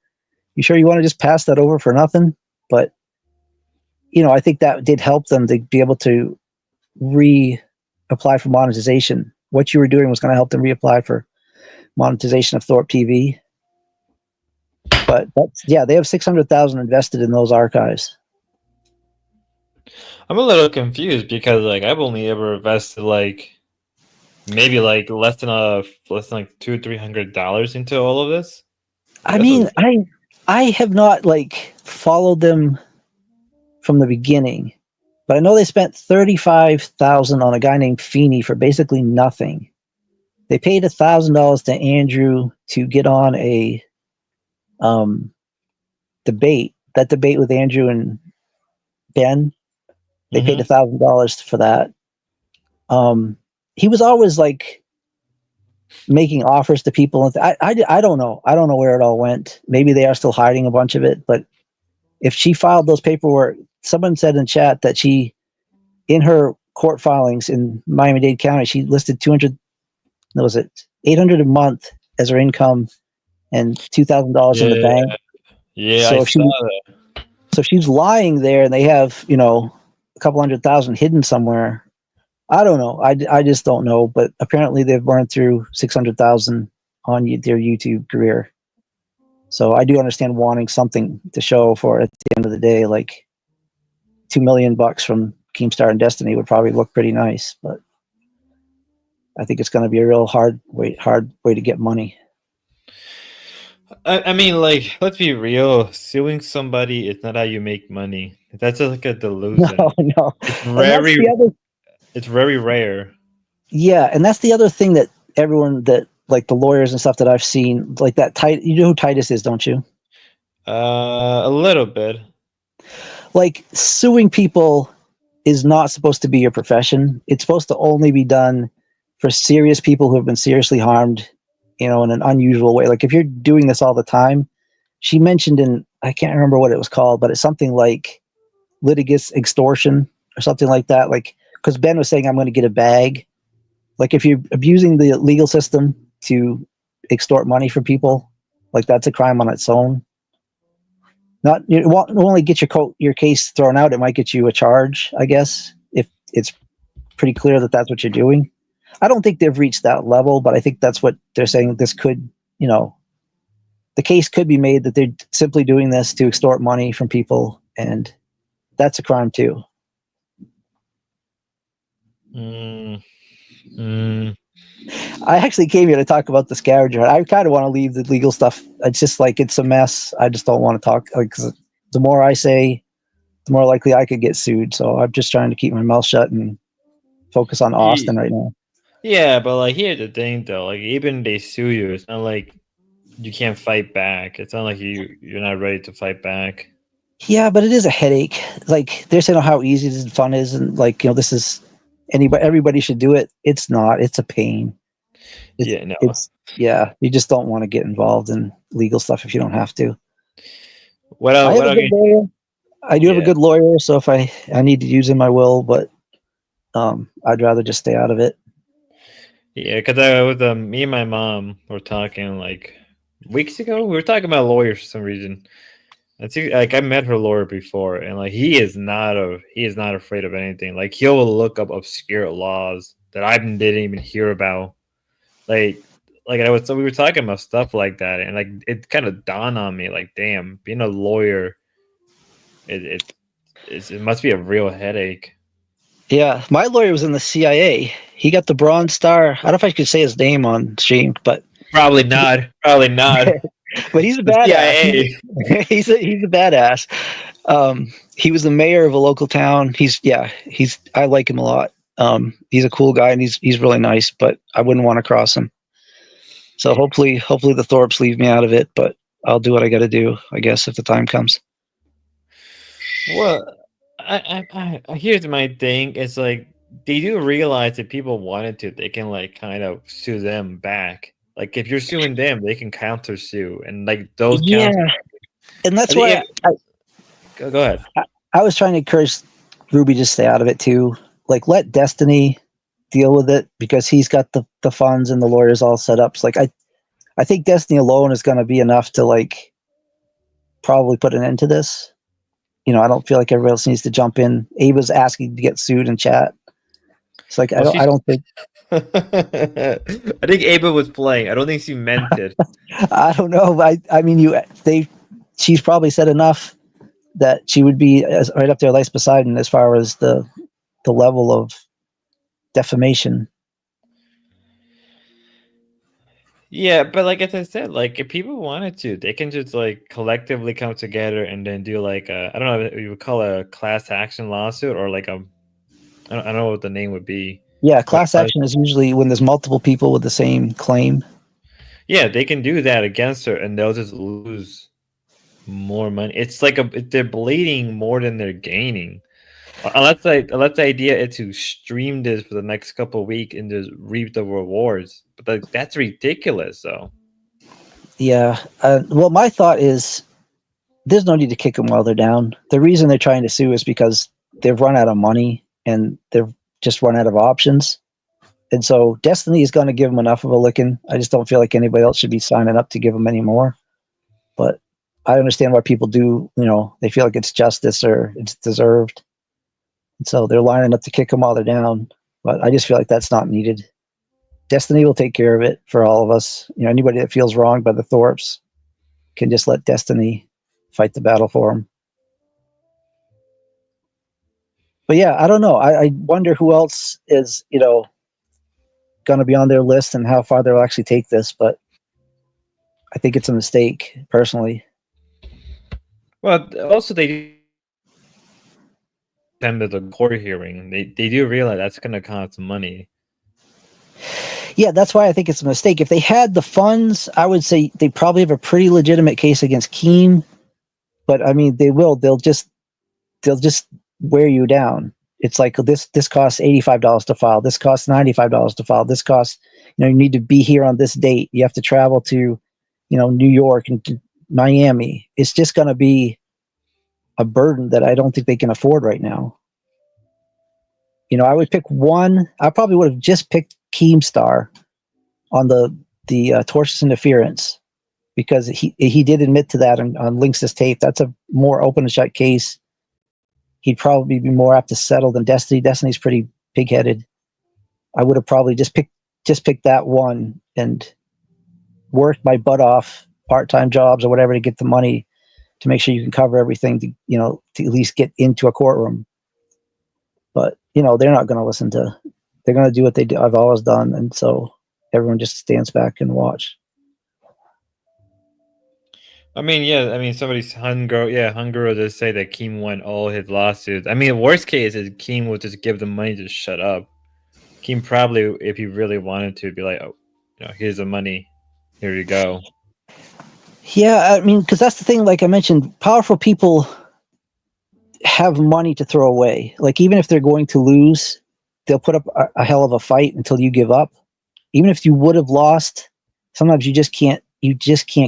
You sure you want to just pass that over for nothing? But I think that did help them to be able to reapply for monetization. What you were doing was going to help them reapply for monetization of Thorpe TV. But they have 600,000 invested in those archives. I'm a little confused because, like, I've only ever invested maybe less than $200-300 into all of this. I have not followed them from the beginning, but I know they spent $35,000 on a guy named Feeney for basically nothing. They paid $1,000 to Andrew to get on a debate. That debate with Andrew and Ben. They paid $1,000 for that. He was always making offers to people. I don't know. I don't know where it all went. Maybe they are still hiding a bunch of it. But if she filed those paperwork, someone said in chat that she, in her court filings in Miami-Dade County, she listed was it 800 a month as her income and $2,000 in the Yeah, bank. yeah, So I if she, saw that. so if she's lying there and they have, a couple 100,000 hidden somewhere, I don't know. I just don't know. But apparently they've burned through 600,000 on their YouTube career. So I do understand wanting something to show for at the end of the day, like $2 million from Keemstar and Destiny would probably look pretty nice, but I think it's going to be a real hard way to get money. I mean, like, let's be real. Suing somebody is not how you make money. That's just like a delusion. No. It's And that's very, the other, it's very rare. yeah, and that's the other thing that everyone that like the lawyers and stuff that I've seen, like that you know who Titus is, don't you? A little bit. Like suing people is not supposed to be your profession. It's supposed to only be done for serious people who have been seriously harmed, in an unusual way. Like if you're doing this all the time, she mentioned I can't remember what it was called, but it's something like litigious extortion or something like that. Like, because Ben was saying, I'm going to get a bag. Like if you're abusing the legal system to extort money from people, like that's a crime on its own. It won't only get your case thrown out, it might get you a charge, I guess, if it's pretty clear that that's what you're doing. I don't think they've reached that level, but I think that's what they're saying. This could, the case could be made that they're simply doing this to extort money from people, and that's a crime too. I actually came here to talk about the Scavenger. I kind of want to leave the legal stuff. It's just like it's a mess. I just don't want to talk. Like, 'cause the more I say, the more likely I could get sued. So I'm just trying to keep my mouth shut and focus on Austin right now. Yeah, but like here's the thing though. Like even if they sue you, it's not like you can't fight back. It's not like you're not ready to fight back. Yeah, but it is a headache. Like they're saying how easy this and fun is, and like this is everybody should do it. It's not. It's a pain. You just don't want to get involved in legal stuff if you don't have to. I have a good lawyer. I do have a good lawyer, so if I need to use him, I will. But I'd rather just stay out of it. Yeah, because me and my mom were talking like weeks ago. We were talking about lawyers for some reason. I think like I met her lawyer before, and like he is not afraid of anything. Like he'll look up obscure laws that I didn't even hear about. We were talking about stuff like that, and like it kind of dawned on me, like, damn, being a lawyer, it must be a real headache. Yeah, my lawyer was in the CIA. He got the Bronze Star. I don't know if I could say his name on stream, but probably not. But he's a badass. He's a badass. He was the mayor of a local town. I like him a lot. He's a cool guy and he's really nice, but I wouldn't want to cross him. So hopefully the Thorpes leave me out of it, but I'll do what I got to do, I guess, if the time comes. Well, I here's my thing. It's like they do realize that people wanted to, they can like kind of sue them back. Like if you're suing them, they can counter sue, and like those. And that's why go ahead. I was trying to encourage Ruby to stay out of it too. Like let Destiny deal with it because he's got the funds and the lawyers all set up. So like I think Destiny alone is going to be enough to like probably put an end to this. I don't feel like everybody else needs to jump in. Ava's asking to get sued in chat. It's like I don't think. I think Ava was playing. I don't think she meant it. I don't know. I mean, she's probably said enough that she would be right up there, like Poseidon, as far as the level of defamation. Yeah, but like as I said, like if people wanted to, they can just like collectively come together and then do like I don't know if you would call it a class action lawsuit or like I don't know what the name would be. Yeah, class action is usually when there's multiple people with the same claim. Yeah, they can do that against her, and they'll just lose more money. It's like they're bleeding more than they're gaining. Unless the idea is to stream this for the next couple of weeks and just reap the rewards, but that's ridiculous, though. Yeah. Well, my thought is there's no need to kick them while they're down. The reason they're trying to sue is because they've run out of money and they've just run out of options. And so Destiny is going to give them enough of a licking. I just don't feel like anybody else should be signing up to give them any more. But I understand why people do, they feel like it's justice or it's deserved. And so they're lining up to kick them while they're down. But I just feel like that's not needed. Destiny will take care of it for all of us. Anybody that feels wronged by the Thorpes can just let Destiny fight the battle for them. But yeah, I don't know. I wonder who else is, going to be on their list and how far they'll actually take this. But I think it's a mistake, personally. Well, also they attended the court hearing. They do realize that's going to cost money. Yeah, that's why I think it's a mistake. If they had the funds, I would say they probably have a pretty legitimate case against Keem. But I mean, they'll just wear you down. It's like this costs $85 to file. This costs $95 to file. This costs, you need to be here on this date. You have to travel to, New York and to Miami. It's just going to be a burden that I don't think they can afford right now. I would pick one. I probably would have just picked Keemstar on the tortious interference, because he did admit to that on Lynx's tape. That's a more open and shut case. He'd probably be more apt to settle than Destiny. Destiny's pretty pig-headed. I would have probably just picked that one and worked my butt off, part-time jobs or whatever, to get the money to make sure you can cover everything to at least get into a courtroom. But they're not going to listen to. They're going to do what I've always done, and so everyone just stands back and watch. I mean, somebody's Hunger will just say that Keem won all his lawsuits. I mean, the worst case is Keem will just give them money to shut up. Keem probably, if he really wanted to, be like, oh, here's the money, here you go. Yeah, I mean, because that's the thing. Like I mentioned, powerful people have money to throw away. Like, even if they're going to lose, they'll put up a hell of a fight until you give up. Even if you would have lost, sometimes you just can't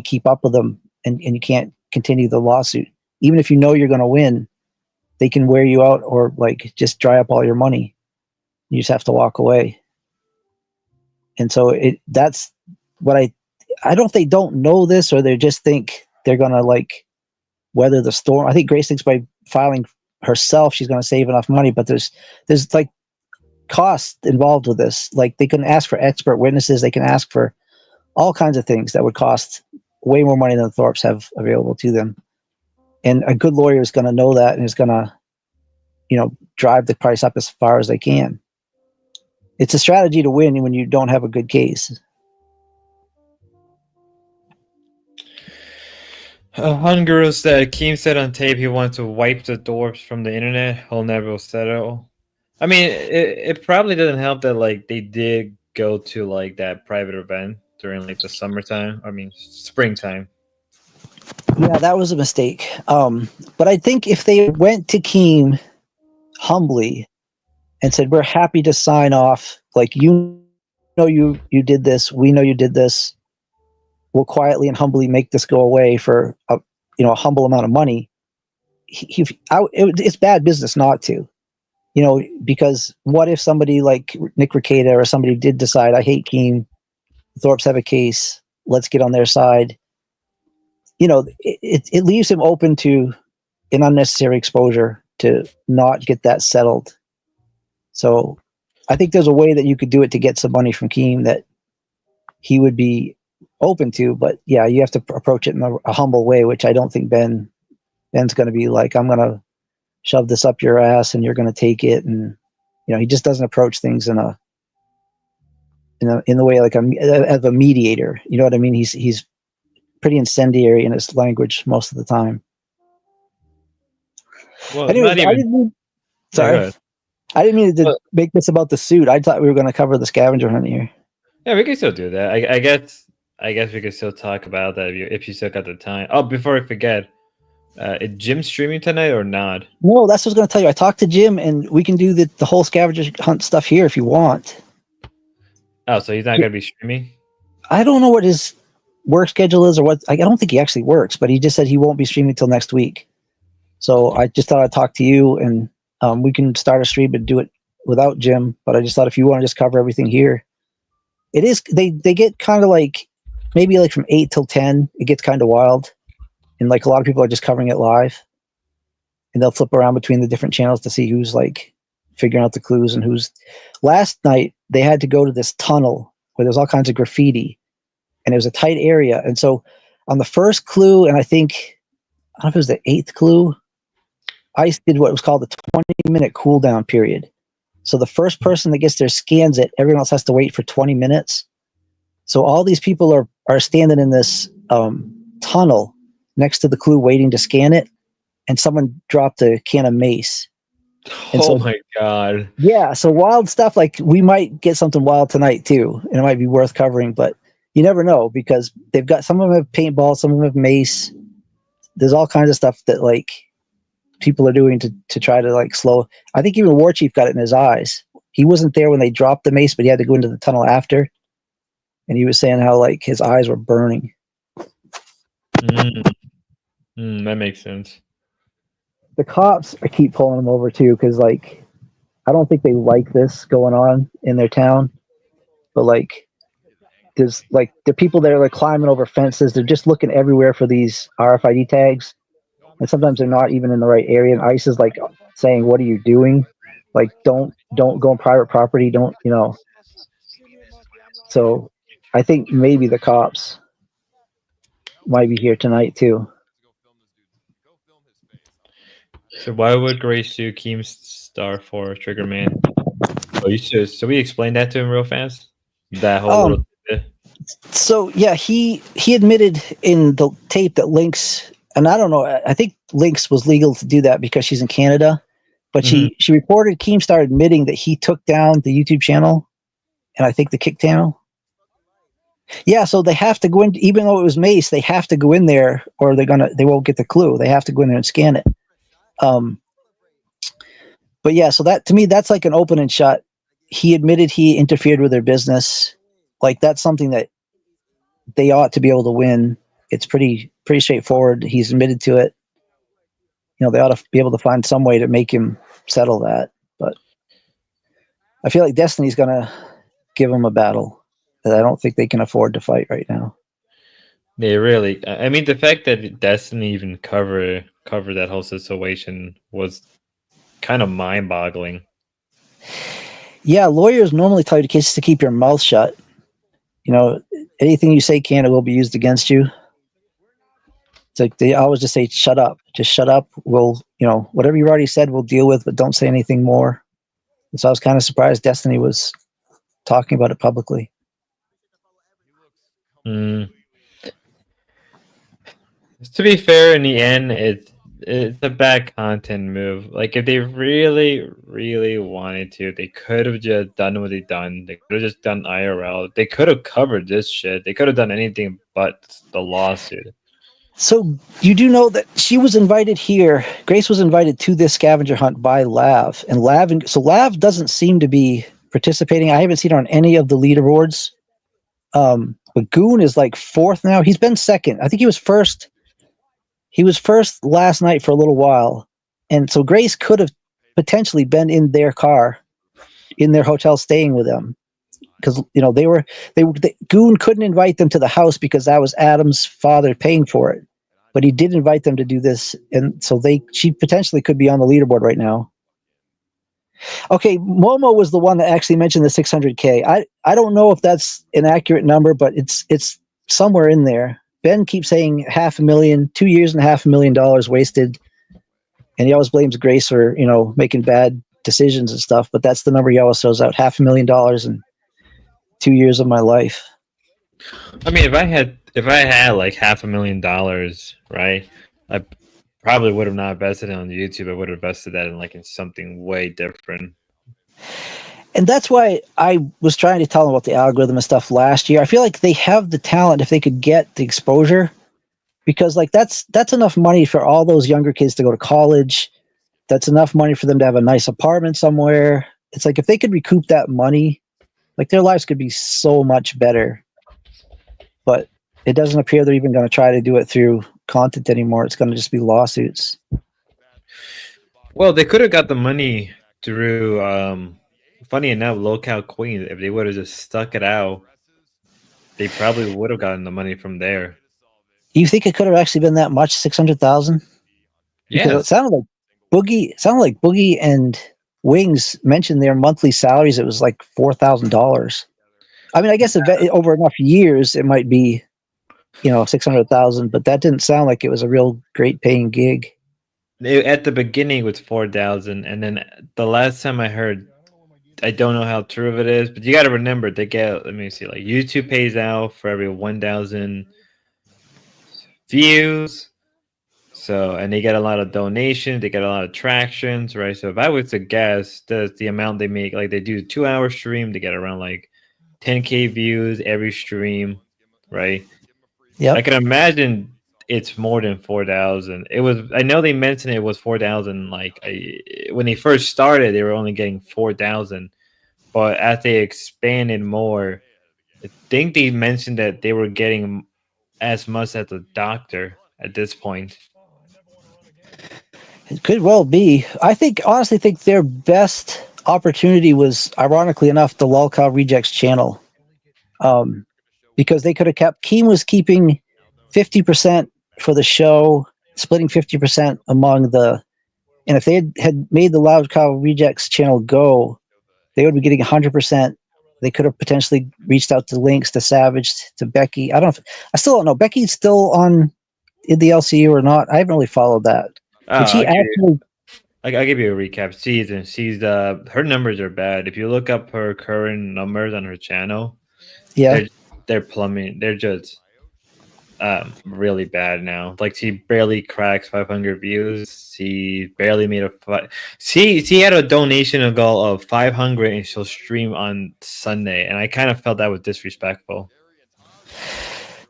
keep up with them, and you can't continue the lawsuit. Even if you're going to win, they can wear you out or like just dry up all your money. You just have to walk away. And so that's what I don't, they don't know this, or they just think they're going to like weather the storm. I think Grace thinks by filing herself, she's going to save enough money, but there's like cost involved with this. Like, they can ask for expert witnesses. They can ask for all kinds of things that would cost way more money than the Thorpes have available to them. And a good lawyer is going to know that and is going to, drive the price up as far as they can. It's a strategy to win when you don't have a good case. Hunger said, Keem said on tape he wants to wipe the Thorpes from the internet. He'll never settle. I mean, it probably doesn't help that like they did go to like that private event during like the springtime. Yeah, that was a mistake. But I think if they went to Keem humbly and said, we're happy to sign off, like, you did this, we know you did this, we'll quietly and humbly make this go away for a humble amount of money, it's bad business not to. Because what if somebody like Nick Rekieta or somebody did decide, I hate Keem, the Thorpes have a case, let's get on their side. It leaves him open to an unnecessary exposure to not get that settled. So I think there's a way that you could do it to get some money from Keem that he would be open to. But yeah, you have to approach it in a humble way, which I don't think Ben's going to be like, I'm going to shove this up your ass and you're going to take it. And, he just doesn't approach things in the way like as a mediator. You know what I mean? He's pretty incendiary in his language most of the time. Well, anyways, I didn't mean to make this about the suit. I thought we were going to cover the scavenger hunt here. Yeah, we can still do that. I guess we could still talk about that if you still got the time. Oh, before I forget, is Jim streaming tonight or not? No, that's what I was going to tell you. I talked to Jim, and we can do the whole scavenger hunt stuff here if you want. Oh, so he's not going to be streaming? I don't know what his work schedule is or what. I don't think he actually works, but he just said he won't be streaming till next week. So I just thought I'd talk to you, and we can start a stream and do it without Jim, but I just thought if you want to just cover everything here, it is. They get kind of like maybe like from 8 till 10. It gets kind of wild, and like a lot of people are just covering it live, and they'll flip around between the different channels to see who's like figuring out the clues and who's. Last night they had to go to this tunnel where there's all kinds of graffiti, and it was a tight area, and so on the first clue, and I don't know if it was the 8th clue, ICE did what was called the 20-minute cooldown period. So the first person that gets there scans it. Everyone else has to wait for 20 minutes. So all these people are standing in this tunnel next to the clue waiting to scan it, and someone dropped a can of mace. And Oh my god. Yeah, so wild stuff. Like we might get something wild tonight too, and it might be worth covering, but you never know because they've got some of them have paintball, some of them have mace. There's all kinds of stuff that like people are doing to try to like slow. I think even War Chief got it in his eyes. He wasn't there when they dropped the mace, but he had to go into the tunnel after, and he was saying how like his eyes were burning. That makes sense. The cops keep pulling them over too because like I don't think they like this going on in their town, but like there's like the people that are like climbing over fences. They're just looking everywhere for these RFID tags, and sometimes they're not even in the right area. And ICE is like saying, "What are you doing? Like, don't go on private property. Don't, you know." So, I think maybe the cops might be here tonight too. So why would Grace do Keemstar for Trigger Man? Oh, you should. So we explained that to him real fast. That whole little. So yeah, he admitted in the tape that Lynx, and I don't know, I think Lynx was legal to do that because she's in Canada, but she reported Keemstar admitting that he took down the YouTube channel, and I think the Kick channel. Yeah, so they have to go in, even though it was Mace, they have to go in there, or they won't get the clue. They have to go in there and scan it. But yeah, so that to me, that's like an open and shut. He admitted he interfered with their business. Like that's something that they ought to be able to win. It's pretty straightforward. He's admitted to it. You know, they ought to be able to find some way to make him settle that. But I feel like Destiny's gonna give him a battle that I don't think they can afford to fight right now. They really. I mean, the fact that Destiny even covered that whole situation was kind of mind-boggling. Yeah, lawyers normally tell you cases to keep your mouth shut. You know, anything you say can or will be used against you. It's like they always just say, "Shut up, just shut up." We'll, you know, whatever you already said, we'll deal with, but don't say anything more. And so I was kind of surprised Destiny was talking about it publicly. To be fair, in the end, it's a bad content move. Like if they really, really wanted to, they could have just done what they done. They could have just done IRL. They could have covered this shit. They could have done anything but the lawsuit. So you do know that she was invited here. Grace was invited to this scavenger hunt by Lav, and Lav doesn't seem to be participating. I haven't seen her on any of the leaderboards. But Goon is like 4th now. He's been 2nd. I think he was 1st. He was 1st last night for a little while, and so Grace could have potentially been in their car, in their hotel, staying with them, because you know Goon couldn't invite them to the house because that was Adam's father paying for it, but he did invite them to do this, and so she potentially could be on the leaderboard right now. Okay, Momo was the one that actually mentioned the 600K. I don't know if that's an accurate number, but it's somewhere in there. Ben keeps saying 500,000, 2 years and $500,000 wasted, and he always blames Grace for, you know, making bad decisions and stuff. But that's the number he always throws out: $500,000 in 2 years of my life. I mean, if I had like $500,000, right, I probably would have not invested it on YouTube. I would have invested that in something way different. And that's why I was trying to tell them about the algorithm and stuff last year. I feel like they have the talent if they could get the exposure, because like that's enough money for all those younger kids to go to college. That's enough money for them to have a nice apartment somewhere. It's like if they could recoup that money, like their lives could be so much better. But it doesn't appear they're even going to try to do it through content anymore. It's going to just be lawsuits. Well, they could have got the money through funny enough, Local Queens, if they would have just stuck it out, they probably would have gotten the money from there. You think it could have actually been that much, 600,000? Because Yes. it sounded like Boogie and Wings mentioned their monthly salaries. It was like $4,000. I mean, I guess over enough years, it might be, 600,000. But that didn't sound like it was a real great paying gig. At the beginning, it was 4,000, and then the last time I heard, I don't know how true it is, but you got to remember they get. Let me see, like YouTube pays out for every 1,000 views. So, and they get a lot of donations, they get a lot of tractions, right? So, if I was to guess, the amount they make, like they do a 2-hour stream, they get around like 10K views every stream, right? Yeah, I can imagine it's more than 4,000. It was. I know they mentioned it was 4,000. Like when they first started, they were only getting 4,000, but as they expanded more, I think they mentioned that they were getting as much as a doctor at this point. it could well be. Honestly think their best opportunity was, ironically enough, the Lolcow Rejects channel. Because they could have Keem was keeping 50% for the show, splitting 50% among and if they had made the Loud Cow Rejects channel go, they would be getting 100%. They could have potentially reached out to Lynx, to Savage, to Becky. I still don't know. Becky's still in the LCU or not? I haven't really followed that. Did she actually? I'll give you a recap. She's her numbers are bad. If you look up her current numbers on her channel, Yeah, they're plumbing. They're just really bad now. Like she barely cracks 500 views. She barely made she had a donation goal of 500 and she'll stream on Sunday, and I kind of felt that was disrespectful.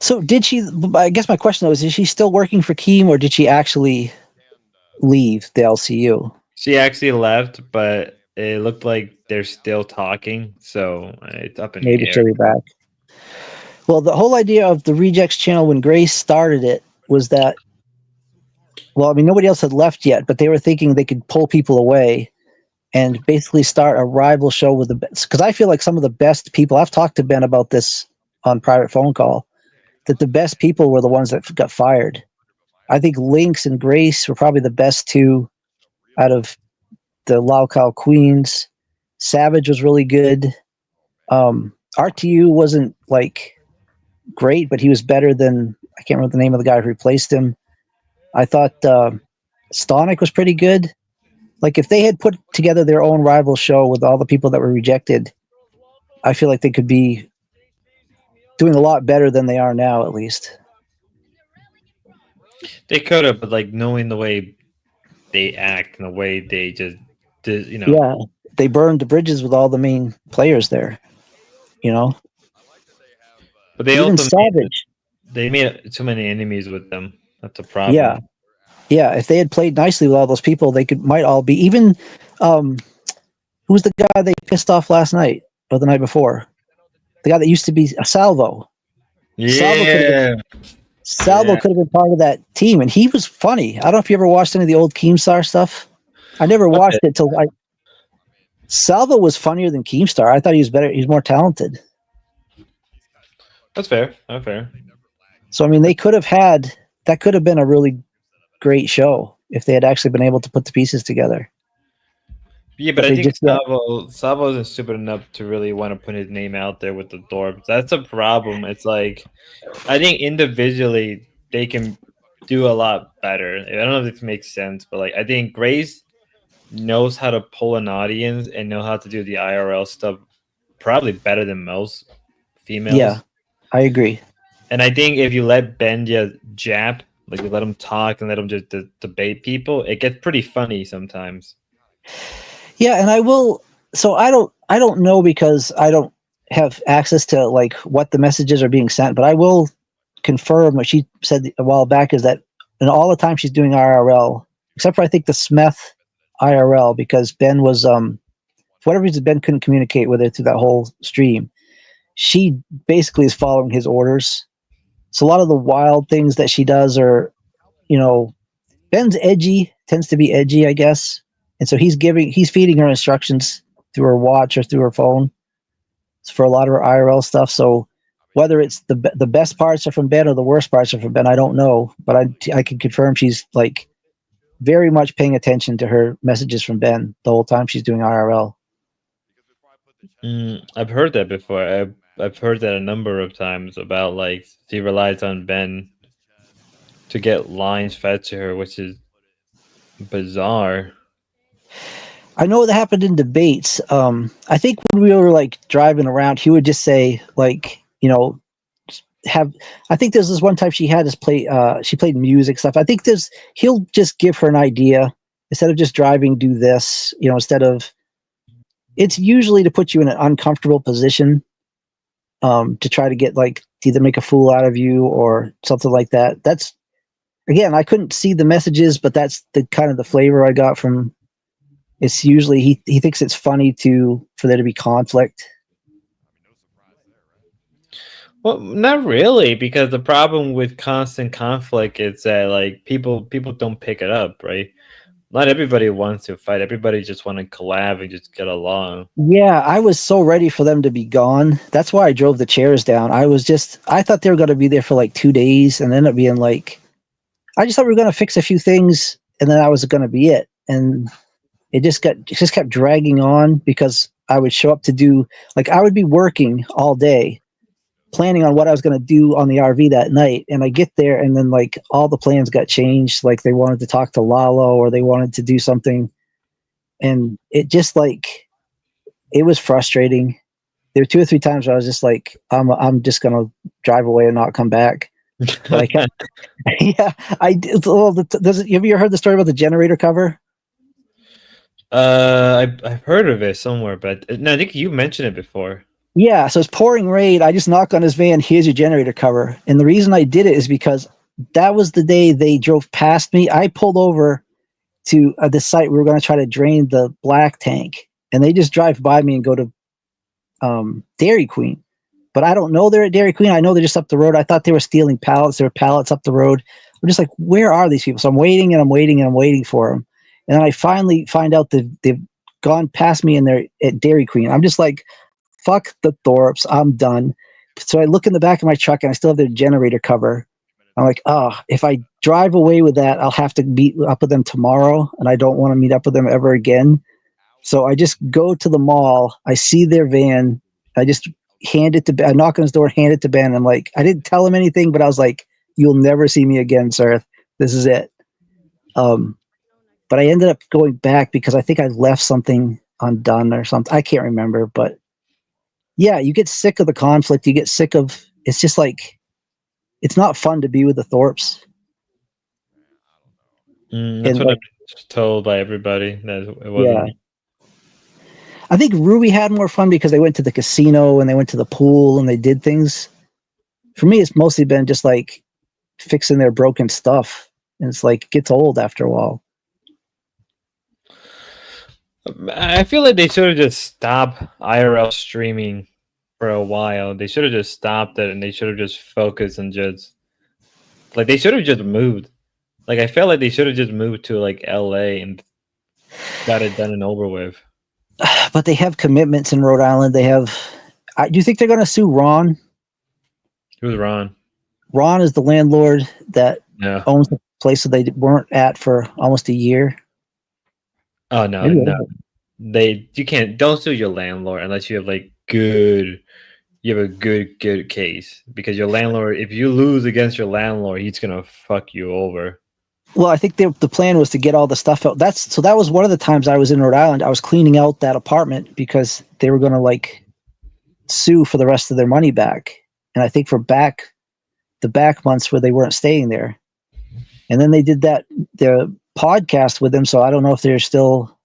So did she? I guess my question though is she still working for Keem, or did she actually leave the LCU? She actually left, but it looked like they're still talking, so it's up in the air. She'll be back. Well, the whole idea of the Rejects channel when Grace started it was that, well, I mean, nobody else had left yet, but they were thinking they could pull people away and basically start a rival show with the best. Because I feel like some of the best people, I've talked to Ben about this on private phone call, that the best people were the ones that got fired. I think Lynx and Grace were probably the best two out of the Laucal Queens. Savage was really good. RTU wasn't like great, but he was better than, I can't remember the name of the guy who replaced him. I thought Stonic was pretty good. Like if they had put together their own rival show with all the people that were rejected, I feel like they could be doing a lot better than they are now, at least. They could have, but like knowing the way they act and the way they just did, Yeah, they burned the bridges with all the main players there, But they even also Savage. They made too many enemies with them. That's a problem. Yeah. If they had played nicely with all those people, they might all be. Even who's the guy they pissed off last night or the night before? The guy that used to be a Salvo. Yeah. Salvo could have been part of that team, and he was funny. I don't know if you ever watched any of the old Keemstar stuff. I never watched it till Salvo was funnier than Keemstar. I thought he was better. He's more talented. That's fair. That's fair. So I mean, that could have been a really great show if they had actually been able to put the pieces together. Yeah, but I think Salvo isn't stupid enough to really want to put his name out there with the Dorbs. That's a problem. It's like, I think individually they can do a lot better. I don't know if this makes sense, but like I think Grace knows how to pull an audience and know how to do the IRL stuff probably better than most females. Yeah, I agree. And I think if you let Ben just jab, like you let him talk and let him just debate people, it gets pretty funny sometimes. Yeah, and I will. So I don't know because I don't have access to like what the messages are being sent, but I will confirm what she said a while back is that in all the time she's doing IRL, except for I think the Smith IRL, because Ben was for whatever reason Ben couldn't communicate with her through that whole stream. She basically is following his orders. So a lot of the wild things that she does are, Ben's tends to be edgy, I guess. And so he's feeding her instructions through her watch or through her phone for a lot of her IRL stuff. So whether it's the best parts are from Ben or the worst parts are from Ben, I don't know. But I can confirm she's like very much paying attention to her messages from Ben the whole time she's doing IRL. I've heard that before. I've heard that a number of times about like she relies on Ben to get lines fed to her, which is bizarre. I know that happened in debates. I think when we were like driving around, he would just say like, you know, I think there's this one time she had us play, she played music stuff. I think he'll just give her an idea instead of just driving, do this, you know, it's usually to put you in an uncomfortable position, to try to get like, to either make a fool out of you or something like that. That's, again, I couldn't see the messages, but that's the kind of the flavor I got from. It's usually he thinks it's funny for there to be conflict. Well, not really, because the problem with constant conflict is that like people don't pick it up, right? Not everybody wants to fight. Everybody just want to collab and just get along. Yeah, I was so ready for them to be gone. That's why I drove the chairs down. I thought they were going to be there for like 2 days and ended up being like, I just thought we were going to fix a few things and then that was going to be it. And it just kept dragging on because I would show up to do, like, I would be working all day planning on what I was going to do on the RV that night. And I get there and then like all the plans got changed. Like they wanted to talk to Lalo or they wanted to do something. And it just like, it was frustrating. There were 2 or 3 times where I was just like, I'm just going to drive away and not come back. But I kept, yeah, I did. Have you ever heard the story about the generator cover? I've heard of it somewhere, but no, I think you mentioned it before. Yeah, so it's pouring rain. I just knock on his van. Here's your generator cover. And the reason I did it is because that was the day they drove past me. I pulled over to the site. We were going to try to drain the black tank, and they just drive by me and go to Dairy Queen. But I don't know they're at Dairy Queen. I know they're just up the road. I thought they were stealing pallets. There were pallets up the road. I'm just like, where are these people? So I'm waiting and I'm waiting and I'm waiting for them. And then I finally find out that they've gone past me and they're at Dairy Queen. I'm just like, fuck the Thorpes. I'm done. So I look in the back of my truck and I still have their generator cover. I'm like, oh, if I drive away with that, I'll have to meet up with them tomorrow. And I don't want to meet up with them ever again. So I just go to the mall. I see their van. I just hand it to Ben. I knock on his door, hand it to Ben. I'm like, I didn't tell him anything, but I was like, you'll never see me again, sir. This is it. But I ended up going back because I think I left something undone or something. I can't remember, but yeah, you get sick of the conflict. You get sick of, it's just like, it's not fun to be with the Thorpes. That's what like, I'm told by everybody. That it wasn't. Yeah. I think Ruby had more fun because they went to the casino and they went to the pool and they did things. For me, it's mostly been just like fixing their broken stuff. And it's like, it gets old after a while. I feel like they should have just stopped IRL streaming for a while. They should have just stopped it and they should have just focused and just like they should have just moved. Like I felt like they should have just moved to like LA and got it done and over with. But they have commitments in Rhode Island. They have. Do you think they're going to sue Ron? Who's Ron? Ron is the landlord that No. owns the place that they weren't at for almost a year. Oh no, no. You can't. Don't sue your landlord unless you have like good. You have a good case because your landlord. If you lose against your landlord, he's gonna fuck you over. Well, I think the plan was to get all the stuff out. That was one of the times I was in Rhode Island. I was cleaning out that apartment because they were going to like sue for the rest of their money back. And I think for the back months where they weren't staying there. And then they did the podcast with them. So I don't know if they're still,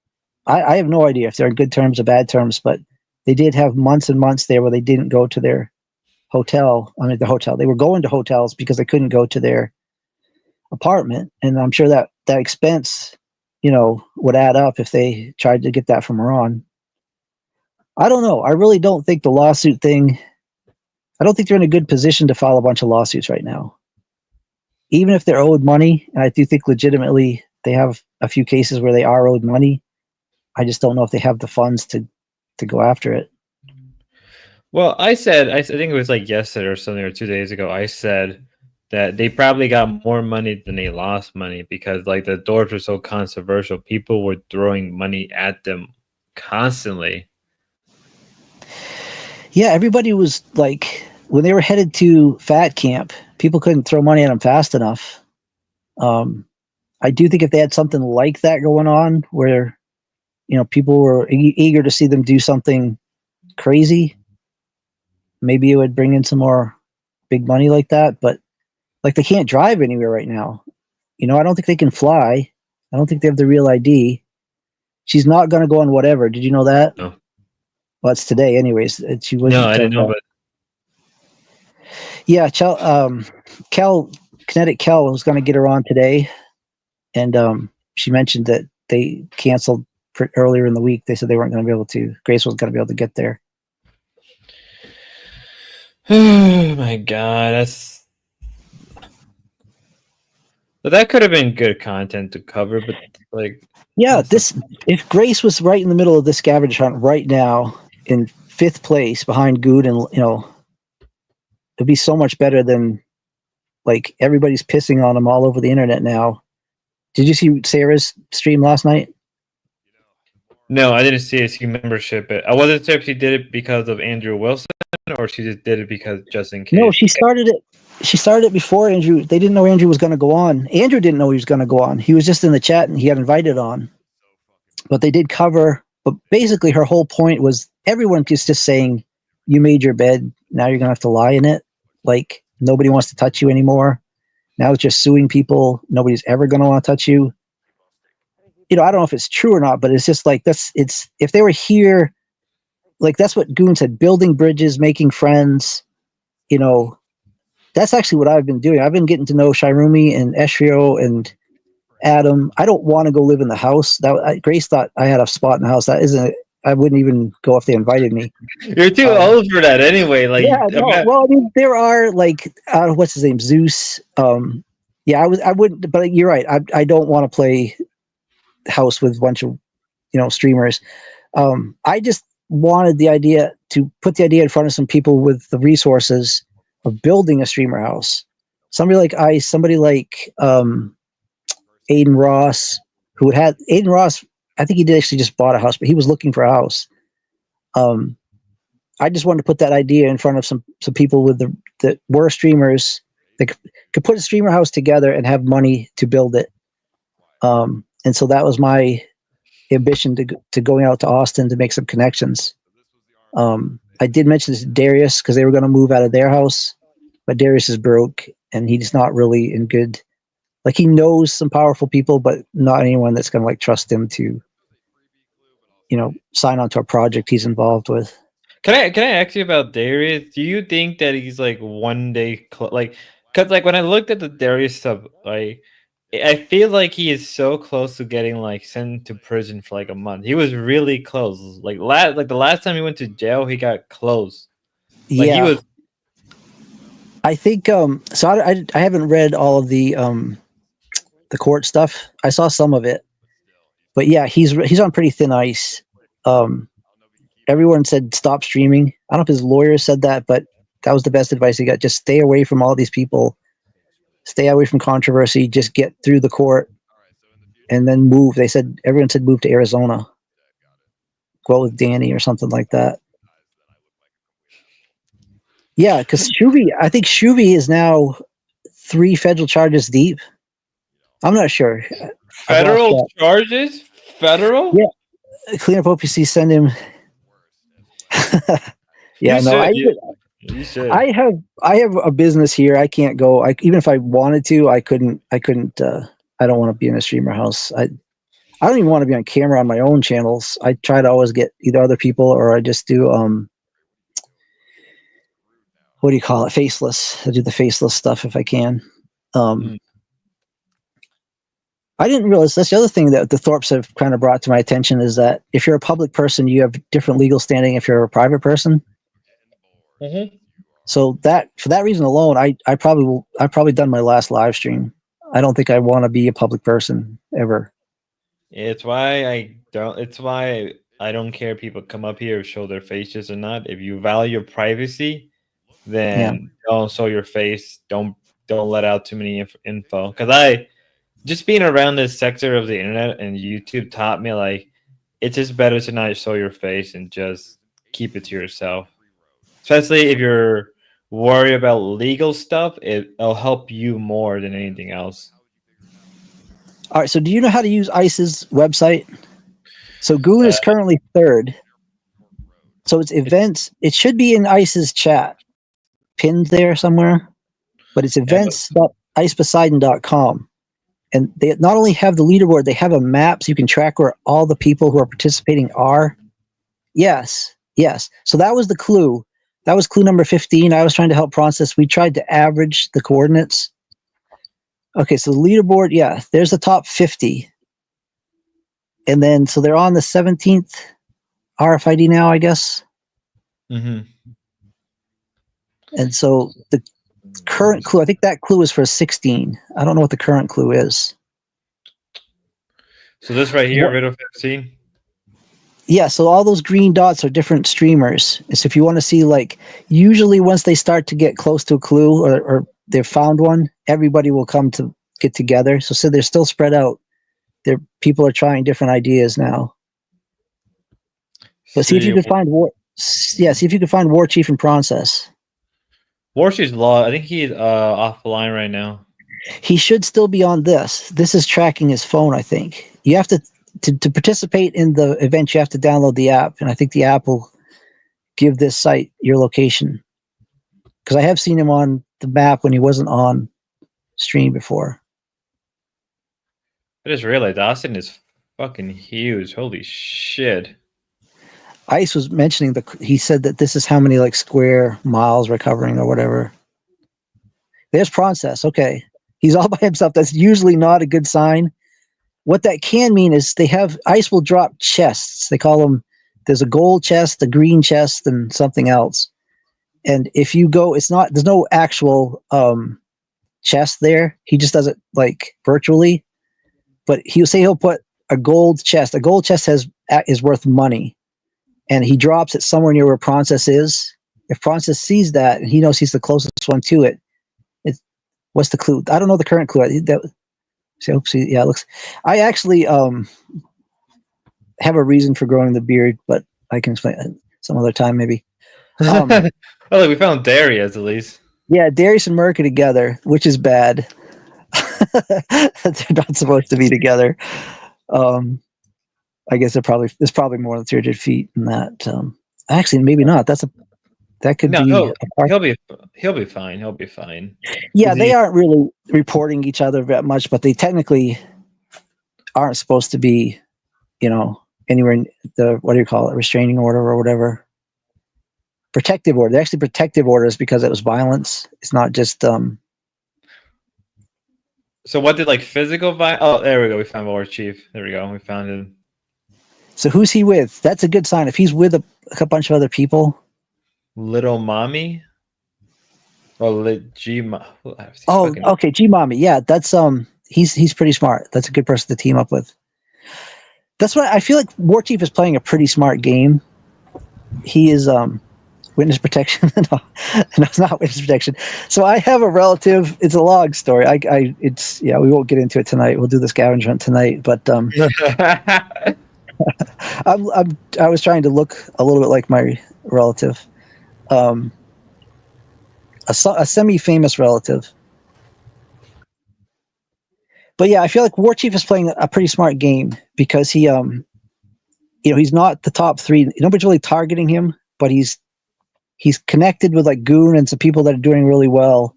I have no idea if they're in good terms or bad terms, but they did have months and months there where they didn't go to their hotel. I mean, the hotel, they were going to hotels because they couldn't go to their apartment. And I'm sure that expense, would add up if they tried to get that from Ron. I don't know. I really don't think the lawsuit thing, I don't think they're in a good position to file a bunch of lawsuits right now. Even if they're owed money, and I do think legitimately they have a few cases where they are owed money, I just don't know if they have the funds to to go after it. Well, I think it was like yesterday or something or 2 days ago. I said that they probably got more money than they lost money because like the doors were so controversial. People were throwing money at them constantly. Yeah, everybody was like, when they were headed to Fat Camp, people couldn't throw money at them fast enough. I do think if they had something like that going on, where people were eager to see them do something crazy, maybe it would bring in some more big money like that. But like they can't drive anywhere right now. I don't think they can fly. I don't think they have the real ID. She's not going to go on whatever. Did you know that? No. Well, it's today, anyways. She wasn't. No, I didn't know, but yeah, Kinetic Kel was going to get her on today, and she mentioned that they canceled earlier in the week. They said they weren't going to be able to. Grace wasn't going to be able to get there. oh my god, but that could have been good content to cover, but like yeah, if Grace was right in the middle of this scavenger hunt right now in 5th place behind Good, and it'd be so much better than like everybody's pissing on him all over the internet now. Did you see Sarah's stream last night? No, I didn't see a membership. I wasn't sure if she did it because of Andrew Wilson or she just did it because just in case. No, she started it. She started it before Andrew. They didn't know Andrew was going to go on. Andrew didn't know he was going to go on. He was just in the chat and he got invited on. But they did cover. But basically, her whole point was everyone is just saying, "You made your bed. Now you're going to have to lie in it." Like nobody wants to touch you anymore. Now it's just suing people. Nobody's ever going to want to touch you. I don't know if it's true or not, but it's just like if they were here, like that's what Goon said, building bridges, making friends, that's actually what I've been doing. I've been getting to know Shirumi and Eshrio and Adam. I don't want to go live in the house. Grace thought I had a spot in the house. That isn't, I wouldn't even go if they invited me. You're too old for that anyway. Like, yeah, no, well, I mean, there are like, what's his name? Zeus. Yeah, I wouldn't, but you're right. I don't want to play house with a bunch of, streamers. I just wanted the idea to put the idea in front of some people with the resources of building a streamer house. Somebody like Ice, somebody like Aiden Ross, Aiden Ross, I think he did actually just bought a house, but he was looking for a house. I just wanted to put that idea in front of some people with that were streamers that could put a streamer house together and have money to build it. And so that was my ambition to going out to Austin to make some connections. I did mention this to Darius because they were going to move out of their house, but Darius is broke and he's not really in good. Like he knows some powerful people, but not anyone that's going to like trust him to, sign on to a project he's involved with. Can I ask you about Darius? Do you think that he's like one day because like when I looked at the Darius stuff, like I feel like he is so close to getting like sent to prison for like a month. He was really close. Like the last time he went to jail, he got close. Like yeah, he was. I think so. I haven't read all of the court stuff. I saw some of it, but yeah, he's on pretty thin ice. Everyone said stop streaming. I don't know if his lawyer said that, but that was the best advice he got. Just stay away from all these people. Stay away from controversy. Just get through the court, and then move. Everyone said move to Arizona. Go out with Danny or something like that. Yeah, because I think Shuvi is now 3 federal charges deep. I'm not sure. Federal charges? Federal? Yeah. Cleanup OPC send him. Yeah, You should. I have a business here. I can't go. Even if I wanted to, I couldn't. I don't want to be in a streamer house. I don't even want to be on camera on my own channels. I try to always get either other people or I just do what do you call it? Faceless. I do the faceless stuff if I can. I didn't realize that's the other thing that the Thorpes have kind of brought to my attention is that if you're a public person, you have different legal standing if you're a private person. Mm-hmm. So for that reason alone, I've probably done my last live stream. I don't think I want to be a public person ever. It's why I don't care if people come up here show their faces or not. If you value your privacy, then don't show your face. Don't let out too many info. Because I just being around this sector of the internet and YouTube taught me like it's just better to not show your face and just keep it to yourself. Especially if you're worried about legal stuff, it'll help you more than anything else. All right. So do you know how to use ICE's website? So Goon is currently 3rd. So it's events. It should be in ICE's chat, pinned there somewhere. But it's events.iceposeidon.com. And they not only have the leaderboard, they have a map so you can track where all the people who are participating are. Yes. So that was the clue. That was clue number 15. I was trying to help process. We tried to average the coordinates. Okay, so the leaderboard, there's the top 50. And then, so they're on the 17th RFID now, I guess. Mm-hmm. And so the current clue, I think that clue is for 16. I don't know what the current clue is. So this right here, riddle 15? Yeah, so all those green dots are different streamers. So if you want to see, like, usually once they start to get close to a clue or they've found one, everybody will come to get together. So they're still spread out. People are trying different ideas now. But see if you can find see if you can find War Chief in process. War Chief's law. I think he's offline right now. He should still be on this. This is tracking his phone, I think. You have to participate in the event, you have to download the app, and I think the app will give this site your location. Because I have seen him on the map when he wasn't on stream before. I just realized Austin is fucking huge. Holy shit. Ice was mentioning he said that this is how many like square miles we're covering or whatever. There's process. Okay. He's all by himself. That's usually not a good sign. What that can mean is Ice will drop chests. They call them, there's a gold chest, a green chest, and something else. And if you go, there's no actual chest there. He just does it like virtually. But he'll put a gold chest. A gold chest is worth money. And he drops it somewhere near where Process is. If Process sees that and he knows he's the closest one to it, what's the clue? I don't know the current clue. It looks. I actually have a reason for growing the beard, but I can explain it some other time maybe. Well, we found Darius at least. Yeah, Darius and Merc are together, which is bad. They're not supposed to be together. I guess there's probably more than 300 feet in that. Actually, maybe not. That could be. No, he'll be fine. He'll be fine. Yeah, they aren't really reporting each other that much, but they technically aren't supposed to be, anywhere in the, what do you call it, restraining order or whatever. Protective order. They're actually protective orders because it was violence. It's not just. So what did physical violence? Oh, there we go. We found War Chief. There we go. We found him. So who's he with? That's a good sign. If he's with a bunch of other people. Little Mommy? Or G Mommy? Oh, okay, G Mommy. Yeah, that's he's pretty smart. That's a good person to team up with. That's why I feel like War Chief is playing a pretty smart game. He is witness protection. No, it's not witness protection. So I have a relative. It's a long story. We won't get into it tonight. We'll do the scavenger hunt tonight. But I was trying to look a little bit like my relative, a semi-famous relative. But yeah, I feel like War Chief is playing a pretty smart game because he, he's not the top 3. Nobody's really targeting him, but he's connected with Goon and some people that are doing really well,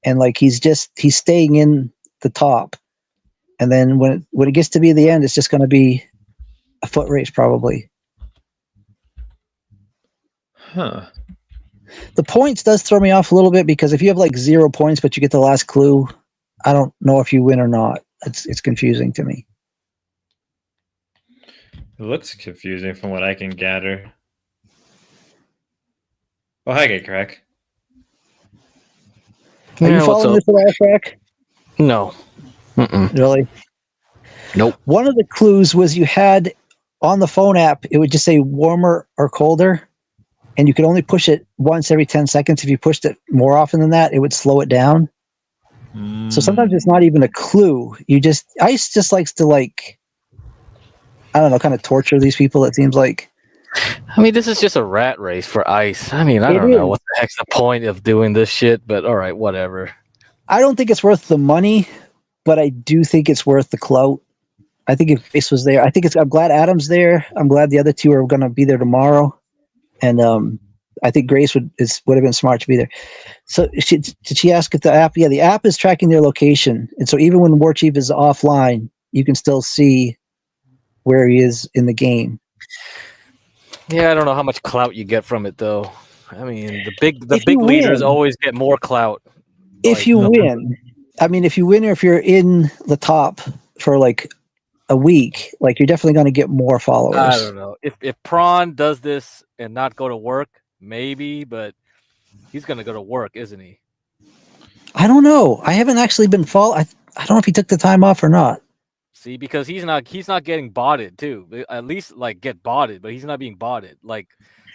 and he's staying in the top. And then when it gets to be the end, it's just going to be a foot race probably. Huh. The points does throw me off a little bit because if you have 0 points but you get the last clue, I don't know if you win or not. It's confusing to me. It looks confusing from what I can gather. Oh, hi, Gay Crack. Are you following this at all, Crack? No. Mm-mm. Really? Nope. One of the clues was you had on the phone app, it would just say warmer or colder, and you could only push it once every 10 seconds. If you pushed it more often than that, it would slow it down. So sometimes it's not even a clue. ICE just likes to, like, I don't know, kind of torture these people, it seems like. I mean, this is just a rat race for ICE. I mean, I It don't know is. what the heck's the point of doing this shit, but all right, whatever. I don't think it's worth the money, but I do think it's worth the clout. I think if Grace was there, I'm glad Adam's there. I'm glad the other two are going to be there tomorrow. And I think Grace would have been smart to be there. So did she ask if the app? Yeah, the app is tracking their location. And so even when War Chief is offline, you can still see where he is in the game. Yeah, I don't know how much clout you get from it, though. I mean, the big If you leaders win- always get more clout. If you win, or if you're in the top for like a week, like you're definitely going to get more followers. I don't know. If Prawn does this and not go to work, maybe, but he's going to go to work, isn't he? I don't know. I haven't actually been I don't know if he took the time off or not. See, because he's not getting botted too. At least like get botted, but he's not being botted. Like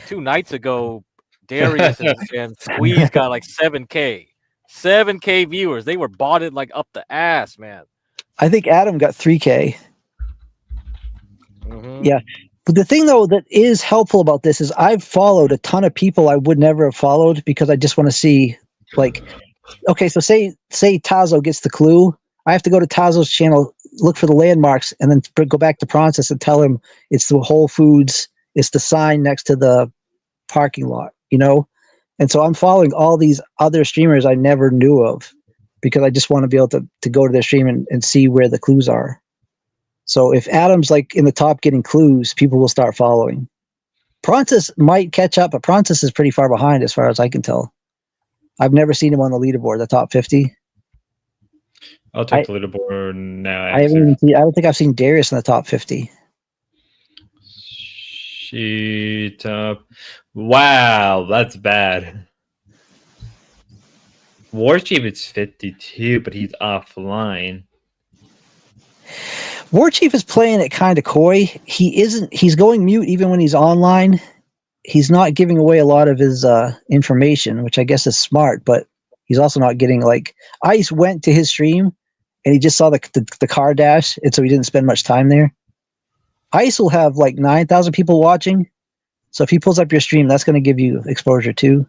2 nights ago, Darius and Squeeze got like 7K viewers. They were botted like up the ass, man. I think Adam got 3K. Mm-hmm. Yeah. But the thing, though, that is helpful about this is I've followed a ton of people I would never have followed because I just want to see, like, okay, so say Tazo gets the clue. I have to go to Tazo's channel, look for the landmarks, and then go back to Pronsis and tell him it's the Whole Foods, it's the sign next to the parking lot, you know? And so I'm following all these other streamers I never knew of because I just want to be able to go to their stream and see where the clues are. So if Adam's like in the top getting clues, people will start following. Pronsis might catch up, but Pronsis is pretty far behind as far as I can tell. I've never seen him on the leaderboard, the top 50. I'll take the leaderboard now. I don't think I've seen Darius in the top 50. She top. Wow, that's bad. Warchief is 52, but he's offline. Warchief is playing it kind of coy. He's going mute even when he's online. He's not giving away a lot of his information, which I guess is smart, but he's also not getting, like, ICE went to his stream and he just saw the car dash, and so he didn't spend much time there. ICE will have like 9,000 people watching. So if he pulls up your stream, that's going to give you exposure too.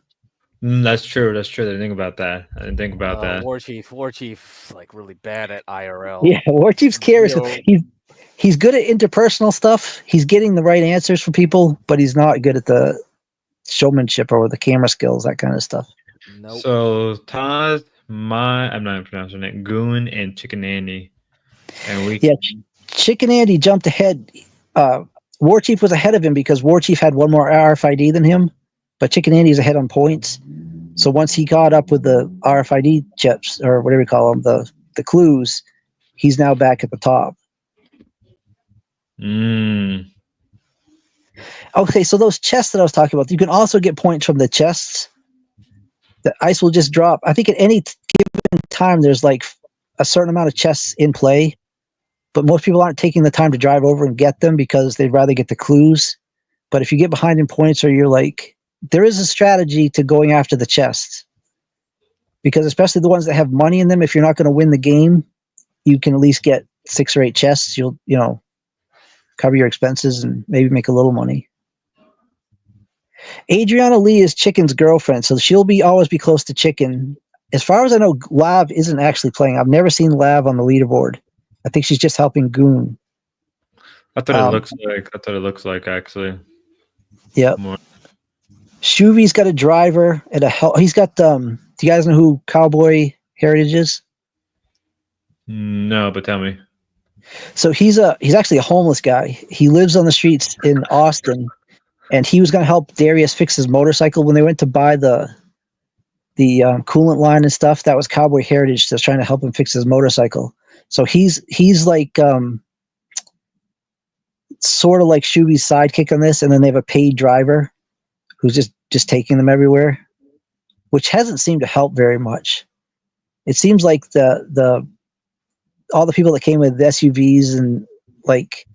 That's true. I didn't think about that. Warchief's like really bad at IRL. Yeah, Warchief's cares. He's good at interpersonal stuff. He's getting the right answers from people, but he's not good at the showmanship or the camera skills, that kind of stuff. Nope. So Taz, I'm not pronouncing it, Goon, and Chicken Andy. And Chicken Andy jumped ahead. Warchief was ahead of him because Warchief had one more RFID than him, but Chicken Andy's ahead on points. So once he got up with the RFID chips, or whatever you call them, the clues, he's now back at the top. Okay, so those chests that I was talking about, you can also get points from the chests. The ICE will just drop. I think at any given time, there's like a certain amount of chests in play, but most people aren't taking the time to drive over and get them because they'd rather get the clues. But if you get behind in points, or you're like, there is a strategy to going after the chests, because especially the ones that have money in them, if you're not going to win the game, you can at least get 6 or 8 chests. You'll, cover your expenses and maybe make a little money. Adriana Lee is Chicken's girlfriend, so she'll always be close to Chicken. As far as I know, Lav isn't actually playing. I've never seen Lav on the leaderboard. I think she's just helping Goon. I thought it looks like actually. Yep. Shuvi's got a driver and he's got do you guys know who Cowboy Heritage is? No, but tell me. So he's actually a homeless guy. He lives on the streets in Austin, and he was going to help Darius fix his motorcycle when they went to buy the coolant line and stuff. That was Cowboy Heritage that's trying to help him fix his motorcycle. So he's like sort of like Shuvi's sidekick on this, and then they have a paid driver who's just taking them everywhere, which hasn't seemed to help very much. It seems like all the people that came with SUVs and like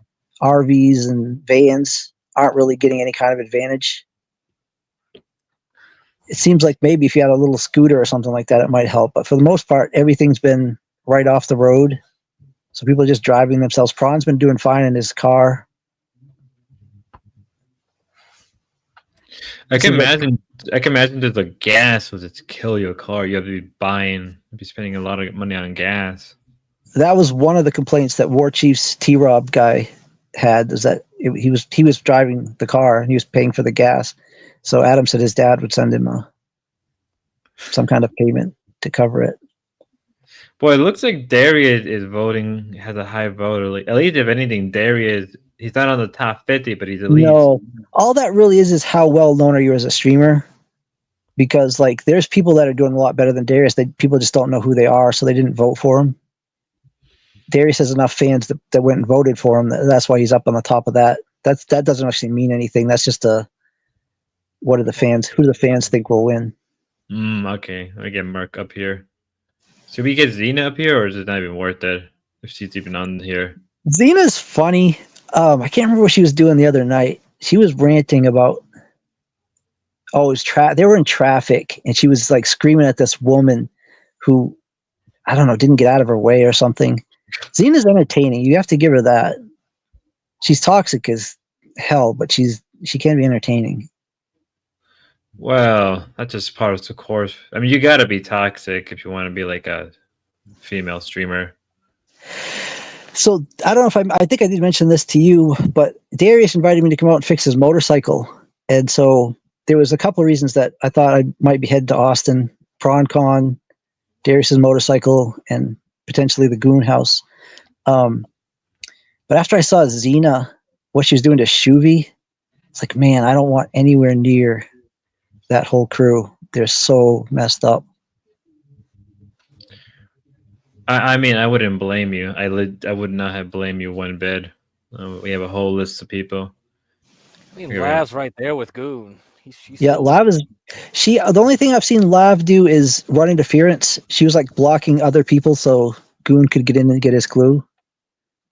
RVs and vans aren't really getting any kind of advantage. It seems like maybe if you had a little scooter or something like that, it might help. But for the most part, everything's been right off the road. So people are just driving themselves. Prawn's been doing fine in his car. I can imagine that the gas would just kill your car. You have to be spending a lot of money on gas. That was one of the complaints that War Chief's T-Rob guy had, is that he was driving the car and he was paying for the gas. So Adam said his dad would send him some kind of payment to cover it. Boy, it looks like Darius is voting, has a high vote. Like, at least if anything, Darius, he's not on the top 50, but he's at least. No, all that really is how well known are you as a streamer? Because like there's people that are doing a lot better than Darius. People just don't know who they are, so they didn't vote for him. Darius has enough fans that went and voted for him. That's why he's up on the top of that. That doesn't actually mean anything. That's just who do the fans think will win? Okay. Let me get Mark up here. Should we get Xena up here, or is it not even worth it if she's even on here? Xena's funny. I can't remember what she was doing the other night. She was ranting about, it was they were in traffic, and she was like screaming at this woman who, I don't know, didn't get out of her way or something. Xena's entertaining. You have to give her that. She's toxic as hell, but she can be entertaining. Well, that's just part of the course. I mean, you gotta be toxic if you want to be like a female streamer. So I don't know if I think I did mention this to you, but Darius invited me to come out and fix his motorcycle. And so there was a couple of reasons that I thought I might be headed to Austin. PrawnCon, Darius's motorcycle, and potentially the Goon House. But after I saw Xena, what she was doing to Shuvi, it's like, man, I don't want anywhere near that whole crew. They're so messed up. I mean, I wouldn't blame you. I would not have blamed you one bit. We have a whole list of people. I mean, Lav's right there with Goon. Yeah, Lav is. The only thing I've seen Lav do is run interference. She was like blocking other people so Goon could get in and get his clue.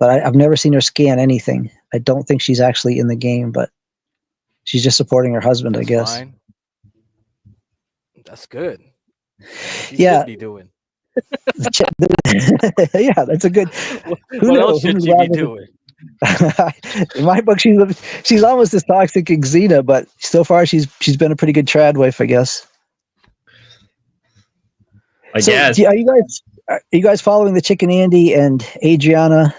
But I've never seen her scan anything. I don't think she's actually in the game, but she's just supporting her husband, I guess. Fine. That's good. She Yeah. should be doing. Yeah, that's a good. What else should she be doing? In my book, she's almost as toxic as Xena, but so far she's been a pretty good trad wife, I guess. I guess. Are you guys following the Chicken Andy and Adriana?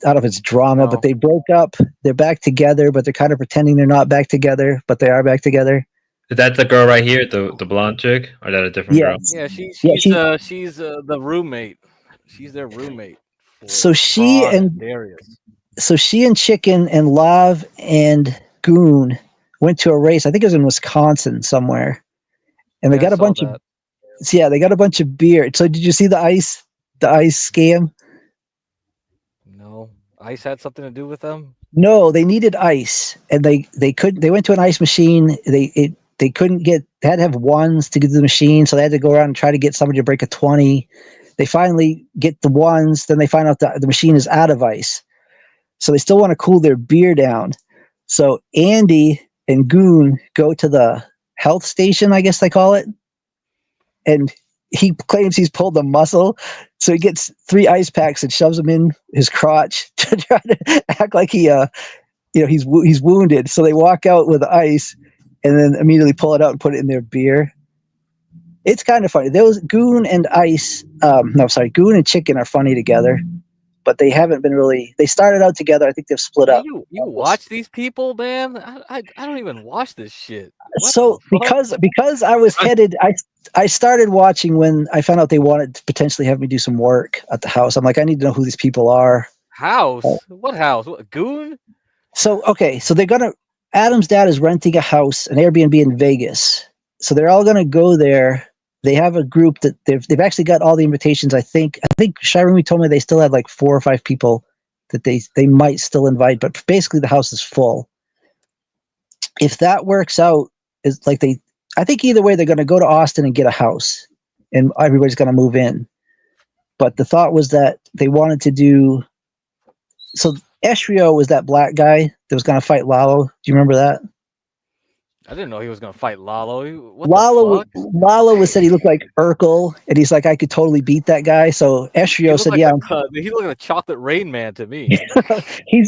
I don't know if it's drama, but they broke up. They're back together, but they're kind of pretending they're not back together, but they are back together. Is that the girl right here, the blonde chick, or is that a different girl? Yeah, she's the roommate. She's their roommate. So she and Darius. So she and Chicken and Lav and Goon went to a race. I think it was in Wisconsin somewhere, and they got a bunch of. Yeah, they got a bunch of beer. So did you see the ice scam? No, ice had something to do with them. No, they needed ice, and they went to an ice machine. They couldn't get. They had to have ones to get to the machine, so they had to go around and try to get somebody to break a 20. They finally get the ones. Then they find out that the machine is out of ice, so they still want to cool their beer down. So Andy and Goon go to the health station, I guess they call it, and he claims he's pulled a muscle, so he gets 3 ice packs and shoves them in his crotch to try to act like he's wounded. So they walk out with ice and then immediately pull it out and put it in their beer. It's kind of funny. Those Goon and Goon and Chicken are funny together, but they haven't been really. They started out together. I think they've split up. You watch these people, man? I don't even watch this shit. So because I was headed, I started watching when I found out they wanted to potentially have me do some work at the house. I'm like, I need to know who these people are. House? What house? What, Goon? So they're gonna. Adam's dad is renting a house, an Airbnb in Vegas. So they're all gonna go there. They have a group that they've actually got all the invitations. I think Shirumi told me they still have like 4 or 5 people that they might still invite, but basically the house is full. If that works out, is like I think either way they're going to go to Austin and get a house, and everybody's going to move in. But the thought was that they wanted to do so. Eshrio was that black guy that was going to fight Lalo. Do you remember that? I didn't know he was gonna fight Lalo. What Lalo, the fuck? Lalo was said he looked like Urkel, and he's like, I could totally beat that guy. So He Eshrio looked said, like yeah, he looked like a chocolate rain man to me. he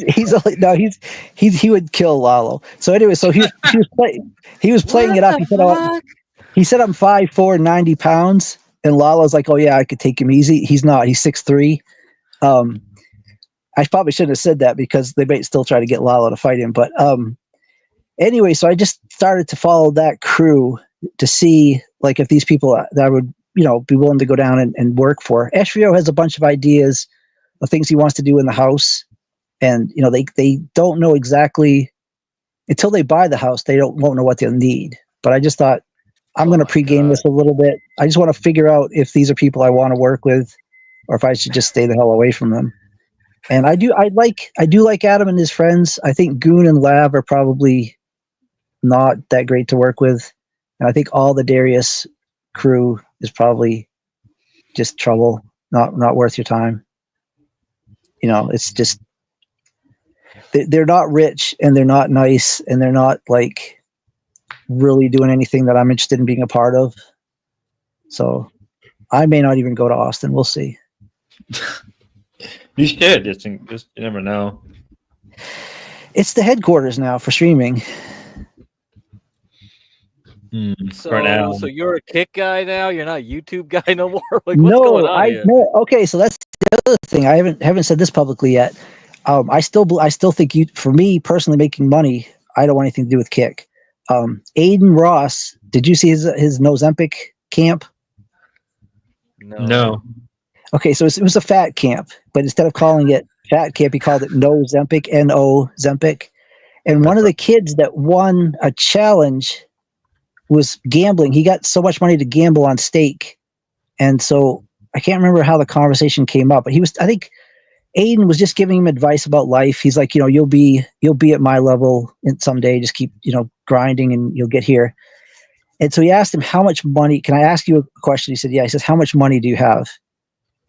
would kill Lalo. So anyway, so he was playing it up. He said I'm 5'4", 90 pounds, and Lalo's like, oh yeah, I could take him easy. He's not. He's 6'3". I probably shouldn't have said that because they might still try to get Lalo to fight him. But anyway, so I just started to follow that crew to see like if these people that I would be willing to go down and work for. Eshrio has a bunch of ideas of things he wants to do in the house, and they don't know exactly until they buy the house. They won't know what they'll need. But I just thought I'm going to pregame this a little bit. I just want to figure out if these are people I want to work with, or if I should just stay the hell away from them. And I do like Adam and his friends. I think Goon and Lav are probably not that great to work with, and I think all the Darius crew is probably just trouble, not worth your time. It's just they're not rich, and they're not nice, and they're not like really doing anything that I'm interested in being a part of. So I may not even go to Austin. We'll see. You should just you never know. It's the headquarters now for streaming. So you're a Kick guy now. You're not a YouTube guy no more. Like, what's going on here? No. Okay, so that's the other thing. I haven't said this publicly yet. I still think for me personally, making money, I don't want anything to do with Kick. Aiden Ross, did you see his Nozempic camp? No. Okay, so it was a fat camp, but instead of calling it fat camp, he called it No Zempic, N-O Zempic. And one of the kids that won a challenge was gambling. He got so much money to gamble on stake. And so I can't remember how the conversation came up, but I think Aiden was just giving him advice about life. He's like, you'll be at my level someday. Just keep, grinding and you'll get here. And so he asked him, how much money, can I ask you a question? He said, yeah. He says, how much money do you have?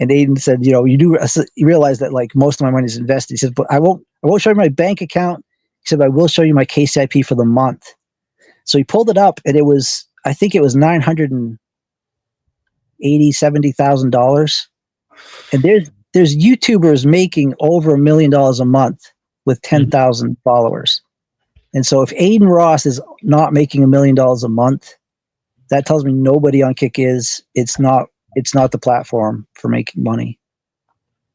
And Aiden said, you realize that like most of my money is invested. He said, but I won't show you my bank account. He said, but I will show you my KCIP for the month. So he pulled it up, and I think it was $970,000. And there's YouTubers making over $1 million a month with 10,000 followers. And so if Aiden Ross is not making $1 million a month, that tells me nobody on Kick is. It's not the platform for making money.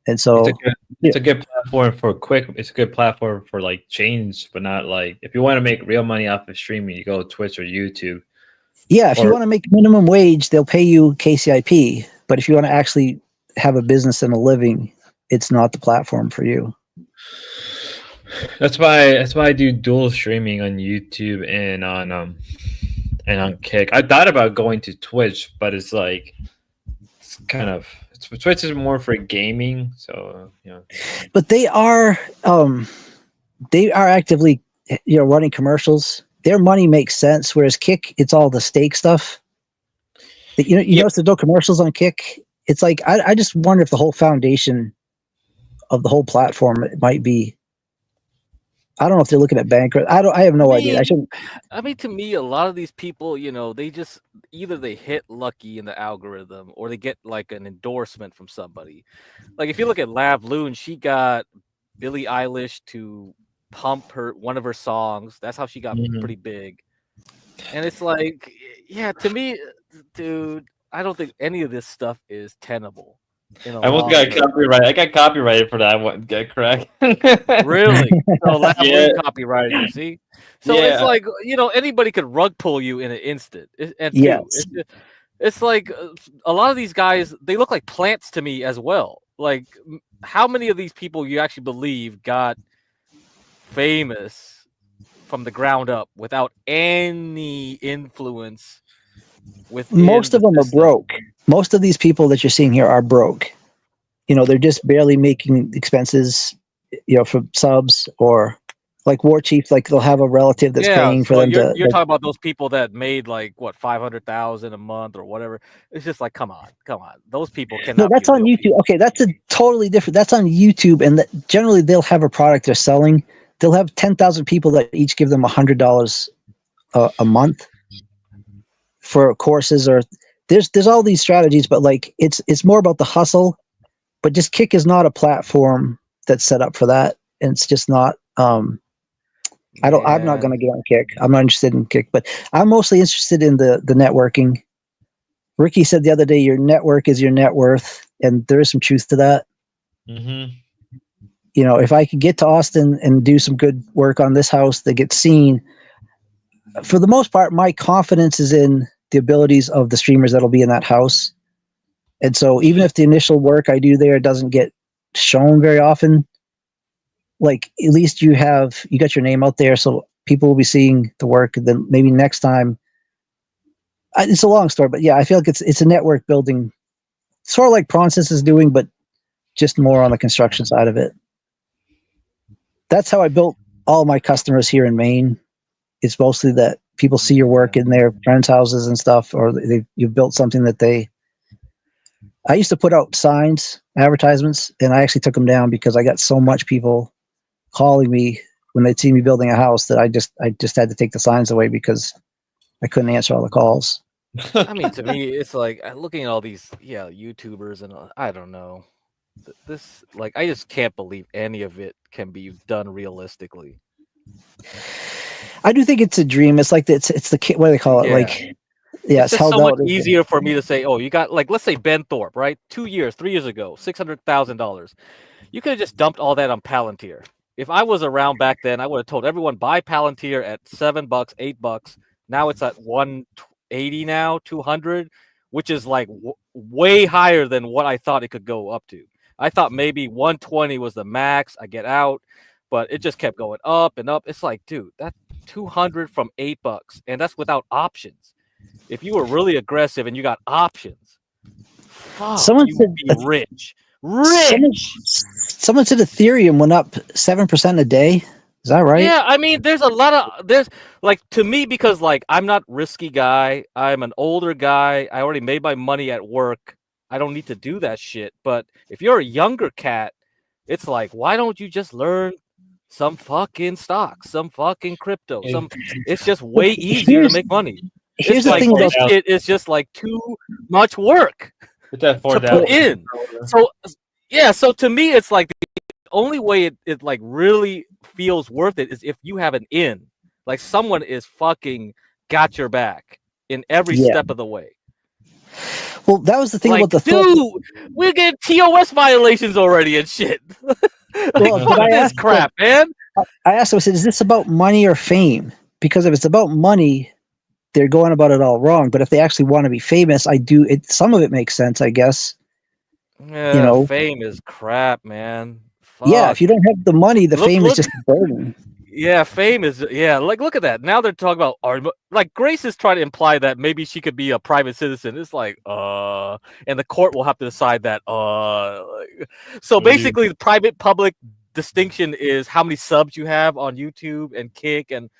And so it's a good platform for it's a good platform for like change, but not like if you want to make real money off of streaming, you go to Twitch or YouTube. Yeah, if you want to make minimum wage, they'll pay you KCIP. But if you want to actually have a business and a living, it's not the platform for you. That's why I do dual streaming on YouTube and on Kick. I thought about going to Twitch, but it's like Twitch is more for gaming, so But they are actively running commercials. Their money makes sense, whereas Kick, it's all the stake stuff. Notice there's no commercials on Kick. It's like I just wonder if the whole foundation of the whole platform might be. I don't know if they're looking at bankrupt. I have no idea. I mean, to me, a lot of these people, they just either they hit lucky in the algorithm or they get like an endorsement from somebody. Like if you look at Lav Loon, she got Billie Eilish to pump one of her songs. That's how she got pretty big. And it's like, yeah, to me, dude, I don't think any of this stuff is tenable. I almost got copyrighted. I got copyrighted for that one. Get correct. Really? So copyrighted you, see? So it's like, anybody could rug pull you in an instant. It's like a lot of these guys, they look like plants to me as well. Like, how many of these people you actually believe got famous from the ground up without any influence? Most of them are broke. Most of these people that you're seeing here are broke. They're just barely making expenses, for subs, or like War Chief, like they'll have a relative that's paying for so them you're to. you're Like, talking about those people that made like what 500,000 a month or whatever. It's just like, come on. Those people no, cannot that's be on real YouTube. people. Okay, that's a totally different. That's on YouTube, and generally they'll have a product they're selling. They'll have 10,000 people that each give them $100 a month for courses, or there's all these strategies, but like it's more about the hustle. But just Kick is not a platform that's set up for that, and it's just not. I'm not going to get on Kick. I'm not interested in Kick, but I'm mostly interested in the networking. Ricky said the other day, your network is your net worth, and there is some truth to that. Mm-hmm. You know, if I could get to Austin and do some good work on this house that gets seen, for the most part, my confidence is in the abilities of the streamers that'll be in that house. And so even if the initial work I do there doesn't get shown very often, like at least you got your name out there, so people will be seeing the work. And then maybe next time, it's a long story, but yeah, I feel like it's a network building, sort of like Pronsys is doing, but just more on the construction side of it. That's how I built all my customers here in Maine. It's mostly that people see your work in their friends' houses and stuff, or you've built something that they. I used to put out signs, advertisements, and I actually took them down because I got so much people calling me when they'd see me building a house that I just had to take the signs away because I couldn't answer all the calls. I mean, to me, it's like looking at all these YouTubers and I don't know. This like I just can't believe any of it can be done realistically. I do think it's a dream. It's like it's the what do they call it? Yeah. Like It's just held so much out. easier for me to say, oh, you got like let's say Ben Thorpe, right? 3 years ago, $600,000. You could have just dumped all that on Palantir. If I was around back then, I would have told everyone buy Palantir at $7, $8. Now it's at 180 now, 200, which is like way higher than what I thought it could go up to. I thought maybe 120 was the max. I get out, but it just kept going up and up. It's like, dude, that's 200 from $8, and that's without options. If you were really aggressive and you got options, Someone you said would be rich. Rich. Someone said Ethereum went up 7% a day. Is that right? Yeah, I mean, there's like to me because like I'm not risky guy. I'm an older guy. I already made my money at work. I don't need to do that shit. But if you're a younger cat, it's like, why don't you just learn some fucking stocks, some fucking crypto? It's just way easier to make money. Here's It's like the thing this shit is just like too much work to put in. So to me, it's like the only way it like really feels worth it is if you have an in, like someone is fucking got your back in every step of the way. Well, that was the thing like, about the dude, we're getting TOS violations already and shit. Fuck this crap, man. I asked him, I said, is this about money or fame? Because if it's about money, they're going about it all wrong. But if they actually want to be famous, some of it makes sense, I guess. Yeah, fame is crap, man. Fuck. Yeah, if you don't have the money, the fame is just a burden. Yeah, fame is like look at that. Now they're talking about like Grace is trying to imply that maybe she could be a private citizen. It's like and the court will have to decide that so basically the private public distinction is how many subs you have on YouTube and Kick. And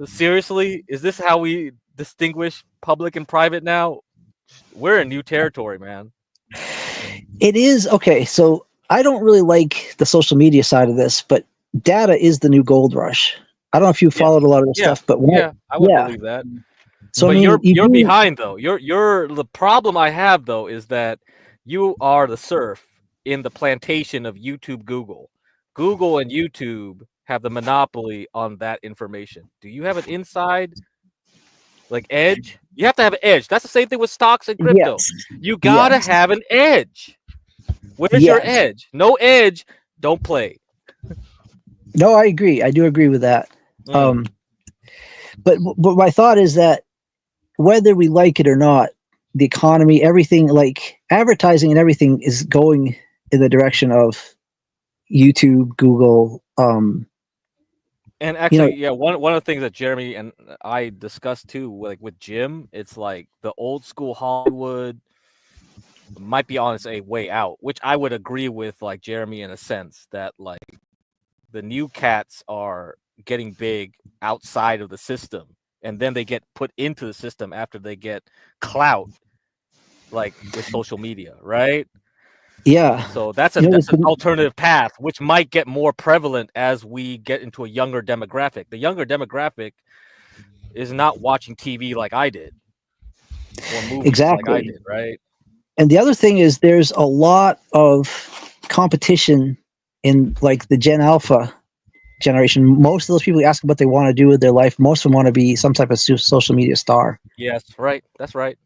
seriously, is this how we distinguish public and private now? We're in new territory, man. It is okay. So I don't really like the social media side of this, but data is the new gold rush. I don't know if you followed a lot of this stuff, but I would believe that. So but I mean, you're behind though. You're the problem I have though is that you are the serf in the plantation of YouTube Google. Google and YouTube have the monopoly on that information. Do you have an inside like edge? You have to have an edge. That's the same thing with stocks and crypto. You gotta have an edge. Where's your edge? No edge, don't play. No, I agree. I do agree with that. But my thought is that whether we like it or not, the economy, everything, like advertising and everything is going in the direction of YouTube, Google. And actually, one of the things that Jeremy and I discussed too, like with Jim, it's like the old school Hollywood might be on its way out, which I would agree with, like Jeremy, in a sense that like the new cats are getting big outside of the system, and then they get put into the system after they get clout, like with social media, right? Yeah. So that's You know, that's there's an been- alternative path, which might get more prevalent as we get into a younger demographic. The younger demographic is not watching TV like I did, or movies like I Exactly. did, right? And the other thing is there's a lot of competition in like the Gen Alpha generation. Most of those people you ask what they want to do with their life, most of them want to be some type of social media star. Yes, right. That's right.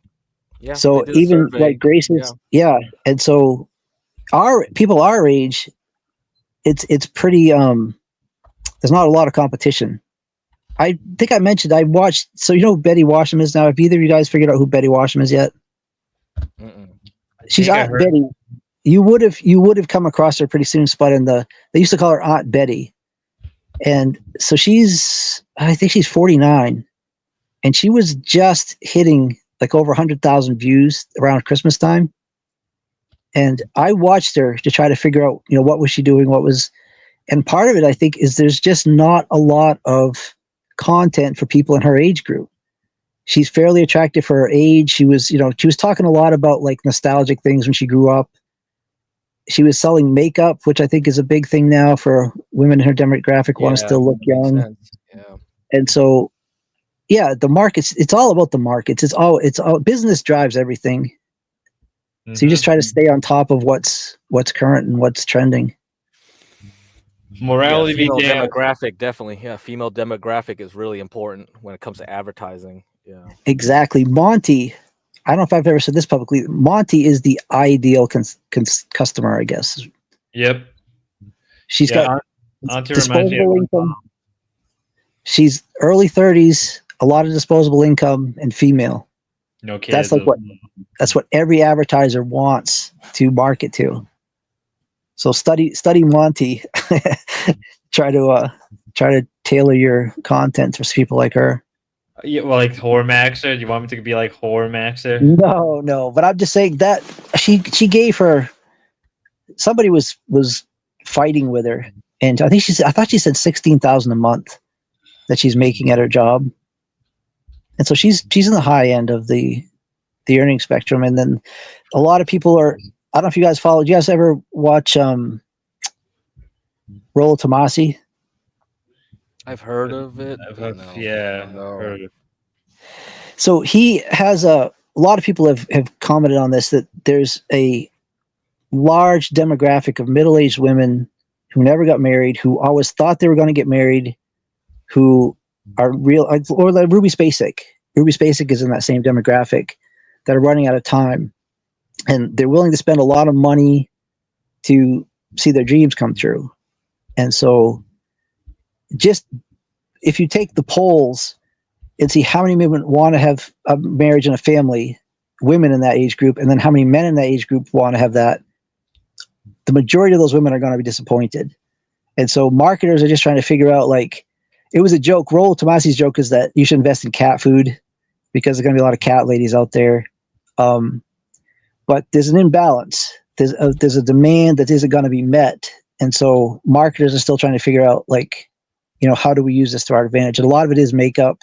Yeah. they So did a even survey. like Grace's, yeah. And so people our age, it's pretty there's not a lot of competition. I think I mentioned I watched, so you know who Betty Washam is now? Have either of you guys figured out who Betty Washam is yet? Mm-mm. She's think I Aunt heard- Betty. You would have come across her pretty soon, Spud. They used to call her Aunt Betty. And so I think she's 49, and she was just hitting like over 100,000 views around Christmas time. And I watched her to try to figure out, what was she doing? And part of it, I think, is there's just not a lot of content for people in her age group. She's fairly attractive for her age. She was talking a lot about like nostalgic things when she grew up. She was selling makeup, which I think is a big thing now for women in her demographic, want to still look makes young. sense. Yeah. And so, yeah, the markets, it's all about the markets. It's all business drives everything. So you just try to stay on top of what's current and what's trending. Morality female be damned. demographic, definitely. Yeah, female demographic is really important when it comes to advertising. Yeah. Exactly. Monty, I don't know if I've ever said this publicly. Monty is the ideal customer, I guess. Yep. She's got Auntie reminds me of disposable income. She's early 30s, a lot of disposable income, and female. no kids. That's what every advertiser wants to market to. So study Monty. try to tailor your content for people like her. Yeah, well, like Horror Maxer. Do you want me to be like Horror Maxer? No, but I'm just saying that she gave her, somebody was fighting with her, and I thought she said 16,000 a month that she's making at her job, and so she's in the high end of the earning spectrum. And then a lot of people are, I don't know if you guys follow. Do you guys ever watch Rollo Tomasi? I've heard of it. Heard of it. So he has a lot of people have commented on this, that there's a large demographic of middle-aged women who never got married, who always thought they were going to get married, who are real, or like Ruby Spacek. Ruby Spacek is in that same demographic, that are running out of time, and they're willing to spend a lot of money to see their dreams come true. And so just if you take the polls and see how many women want to have a marriage and a family, women in that age group, and then how many men in that age group want to have that, the majority of those women are going to be disappointed. And so marketers are just trying to figure out, like, it was a joke. Rollo Tomasi's joke is that you should invest in cat food because there's going to be a lot of cat ladies out there. But there's an imbalance. There's a demand that isn't going to be met. And so marketers are still trying to figure out, like, how do we use this to our advantage? And a lot of it is makeup.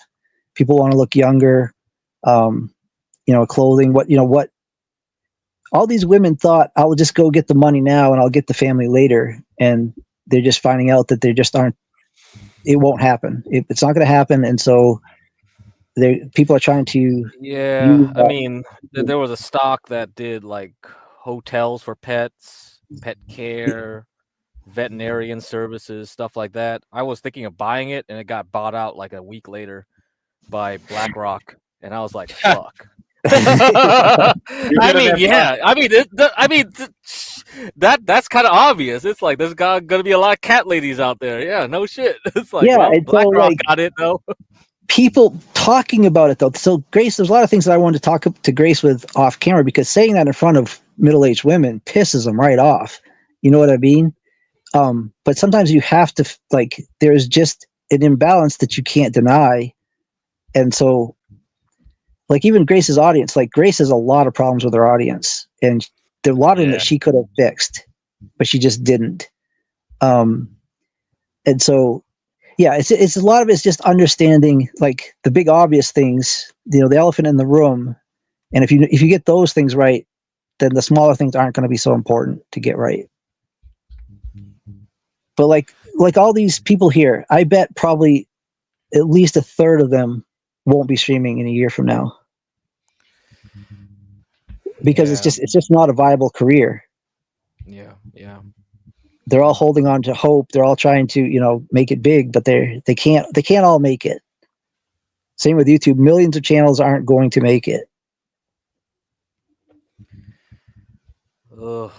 People want to look younger, clothing, what all these women thought, I'll just go get the money now and I'll get the family later. And they're just finding out that it won't happen. It's not going to happen. And so people are trying to. Yeah. I mean, there was a stock that did like hotels for pets, pet care, veterinarian services, stuff like that. I was thinking of buying it, and it got bought out like a week later by BlackRock, and I was like, "Fuck." I mean, yeah. That's kind of obvious. It's like there's gonna be a lot of cat ladies out there. Yeah, no shit. It's like, Yeah, well, and so, BlackRock like, got it though. People talking about it though. So Grace, there's a lot of things that I wanted to talk to Grace with off camera, because saying that in front of middle-aged women pisses them right off. You know what I mean? But sometimes you have to, like, there's just an imbalance that you can't deny. And so, like, even Grace's audience, like, Grace has a lot of problems with her audience, and there are a lot of them that she could have fixed, but she just didn't. And so Yeah, it's a lot of it's just understanding like the big obvious things, the elephant in the room, and if you get those things right, then the smaller things aren't going to be so important to get right. But like all these people here, I bet probably at least a third of them won't be streaming in a year from now because it's just not a viable career. Yeah. They're all holding on to hope. They're all trying to, make it big, but they can't all make it. Same with YouTube. Millions of channels aren't going to make it. Ugh.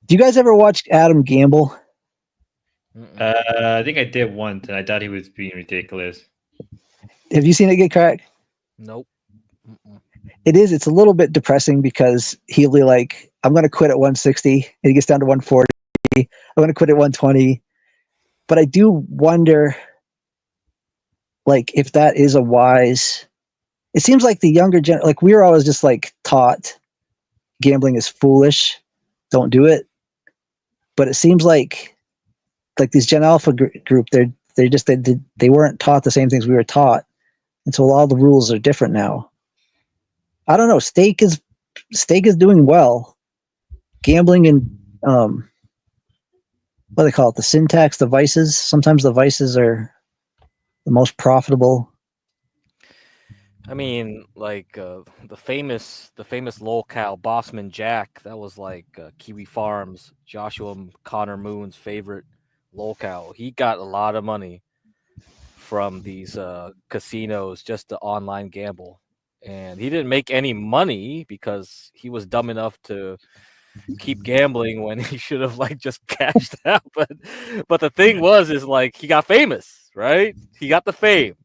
Do you guys ever watch Adam gamble? I think I did once, and I thought he was being ridiculous. Have you seen it get cracked? Nope. It's a little bit depressing because he'll be like, I'm going to quit at 160, and he gets down to 140. I'm going to quit at 120. But I do wonder, like, if that is a wise. It seems like the younger gen, like we were always just like taught, gambling is foolish, don't do it. But it seems like these Gen Alpha group, they weren't taught the same things we were taught, and so all the rules are different now. I don't know. Stake is doing well. Gambling and what do they call it? The syntax, the vices. Sometimes the vices are the most profitable. I mean, like the famous lolcow Bossman Jack. That was like Kiwi Farms, Joshua Connor Moon's favorite lolcow. He got a lot of money from these casinos just to online gamble. And he didn't make any money because he was dumb enough to keep gambling when he should have like just cashed out. But the thing is like he got famous, right? He got the fame.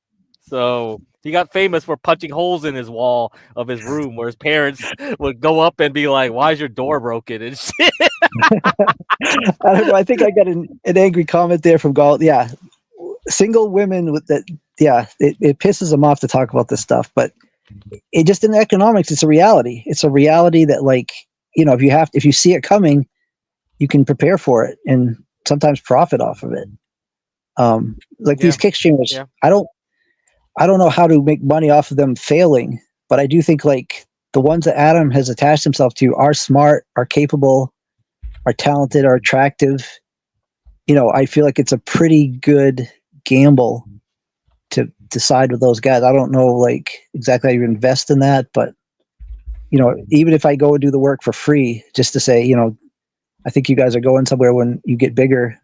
So he got famous for punching holes in his wall of his room where his parents would go up and be like, "Why is your door broken?" and shit. I don't know. I think I got an angry comment there from Galt. Yeah. Single women with that. Yeah. It pisses them off to talk about this stuff, but it just in economics, it's a reality. It's a reality that if you see it coming, you can prepare for it and sometimes profit off of it. These kick streamers, I don't know how to make money off of them failing, but I do think like the ones that Adam has attached himself to are smart, are capable, are talented, are attractive. I feel like it's a pretty good gamble to decide with those guys. I don't know like exactly how you invest in that, but even if I go and do the work for free, just to say, I think you guys are going somewhere when you get bigger,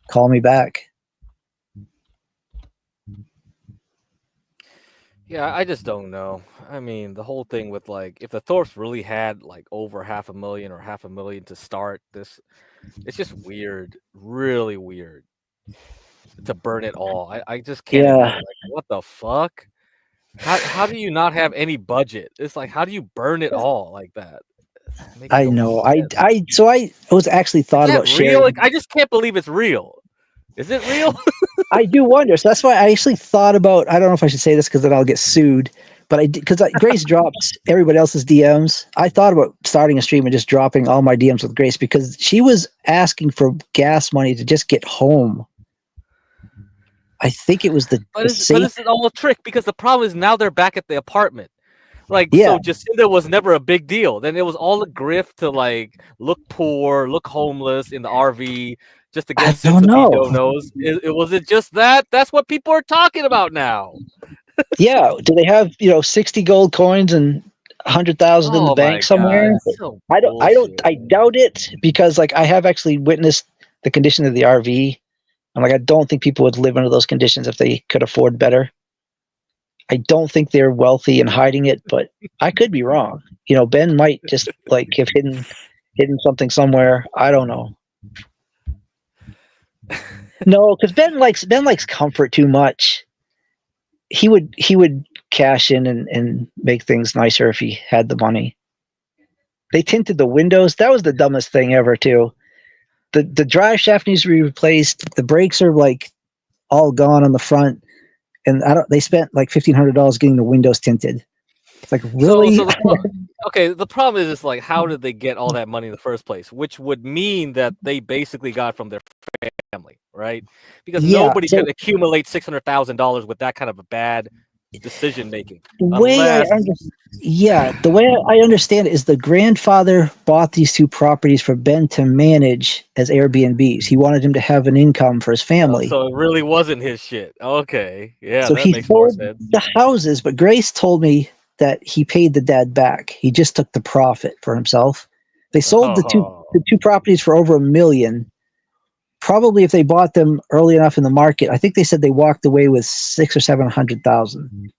call me back. Yeah, I just don't know. I mean, the whole thing with like, if the Thorpes really had like over $500,000 or $500,000 to start this, it's just weird, really weird to burn it all. I just can't imagine. Like, what the fuck? How do you not have any budget? It's like, how do you burn it all like that? I know. So I was actually thought about sharing. Like, I just can't believe it's real. Is it real? I do wonder. So that's why I actually thought about. I don't know if I should say this because then I'll get sued. But because Grace drops everybody else's DMs. I thought about starting a stream and just dropping all my DMs with Grace because she was asking for gas money to just get home. I think it was but this is all a trick because the problem is now they're back at the apartment. So Jacinda was never a big deal. Then it was all a grift to like look poor, look homeless in the RV just to get sympathy donos. Was it just that? That's what people are talking about now. Yeah. Do they have 60 gold coins and 100,000 in the bank somewhere? So I doubt it because like I have actually witnessed the condition of the RV. I'm like, I don't think people would live under those conditions if they could afford better. I don't think they're wealthy and hiding it, but I could be wrong. Ben might just like have hidden something somewhere. I don't know. No, because Ben likes comfort too much. He would cash in and make things nicer if he had the money. They tinted the windows. That was the dumbest thing ever too. The drive shaft needs to be replaced. The brakes are like all gone on the front, and they spent like $1,500 getting the windows tinted. It's like really. Okay, the problem is, like, how did they get all that money in the first place? Which would mean that they basically got from their family, right? Because Yeah, nobody so can accumulate $600,000 with that kind of a bad decision making, the way unless. the way I understand it is the grandfather bought these two properties for Ben to manage as Airbnbs. He wanted him to have an income for his family. So it really wasn't his shit. Okay, yeah, So that he makes more sold sense. the houses, but Grace told me that he paid the dad back. He just took the profit for himself. They sold the two properties for over $1 million. Probably if they bought them early enough in the market, I think they said they walked away with 600,000 or 700,000.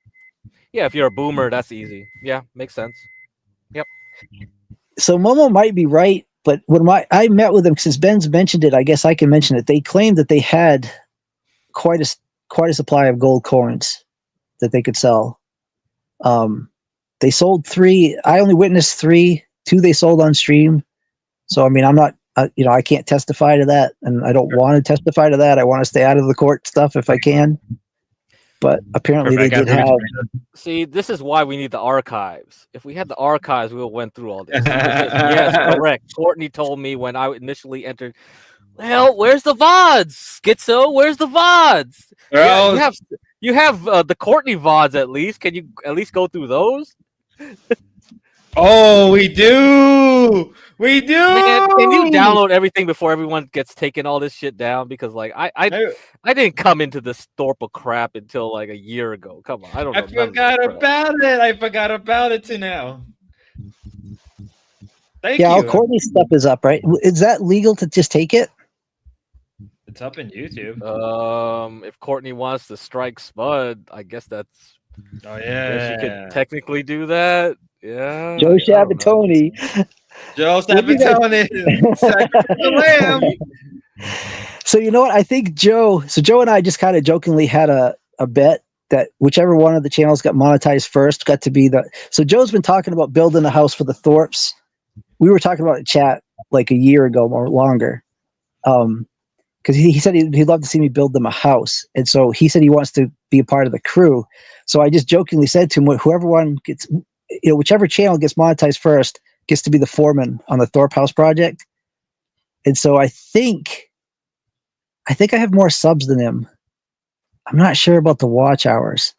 Yeah, if you're a boomer, that's easy. Yeah, makes sense. Yep. So Momo might be right, but when I met with them, since Ben's mentioned it, I guess I can mention it. They claimed that they had quite a supply of gold coins that they could sell. They sold 3. I only witnessed 3. 2 they sold on stream. So I mean, I'm not, I can't testify to that, and I don't want to testify to that. I want to stay out of the court stuff if I can. But apparently they did have. See, this is why we need the archives. If we had the archives, we would have went through all this. Yes, correct. Courtney told me when I initially entered. Well, where's the VODs? Schizo, where's the VODs? Yeah, you have the Courtney VODs at least. Can you at least go through those? Oh, we do. We do. Man, can you download everything before everyone gets taking all this shit down? Because like I didn't come into this Thorpe crap until like a year ago. Come on, I don't know. I forgot about it. I forgot about it too now. Thank you. All Courtney's stuff is up, right? Is that legal to just take it? It's up in YouTube. If Courtney wants to strike Spud, I guess that's. Oh yeah. She could technically do that. Yeah. Joe Sabatoni. Joe Sabatoni. Sacrifice the lamb. So you know what? I think Joe and I just kind of jokingly had a bet that whichever one of the channels got monetized first got to be the. So Joe's been talking about building a house for the Thorpes. We were talking about it in chat like a year ago or longer. Because he said he'd love to see me build them a house. And so he said he wants to be a part of the crew. So I just jokingly said to him, whoever one gets, whichever channel gets monetized first gets to be the foreman on the Thorpe House project. And so I think I have more subs than him. I'm not sure about the watch hours,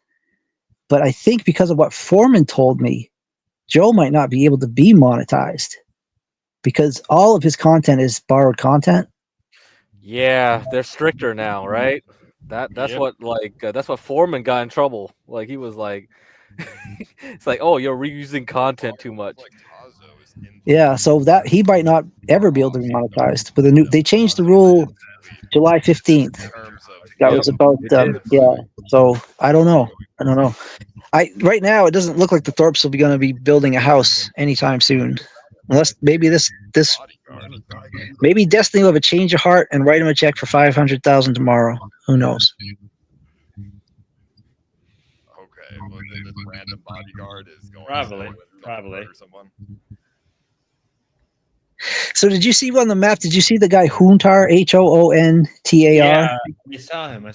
but I think because of what Foreman told me, Joe might not be able to be monetized because all of his content is borrowed content. Yeah, they're stricter now, right? That's what that's what Foreman got in trouble. Like he was like, it's like, oh, you're reusing content too much. Yeah, so that he might not ever be able to be monetized. But they changed the rule July 15th. That was about So I don't know. Right now it doesn't look like the Thorpes will be going to be building a house anytime soon, unless maybe maybe Destiny will have a change of heart and write him a check for $500,000 tomorrow. Who knows? Okay, well then this random bodyguard is going probably. Someone. So did you see on the map? Did you see the guy Hoontar? Hoontar? Yeah, I saw him. I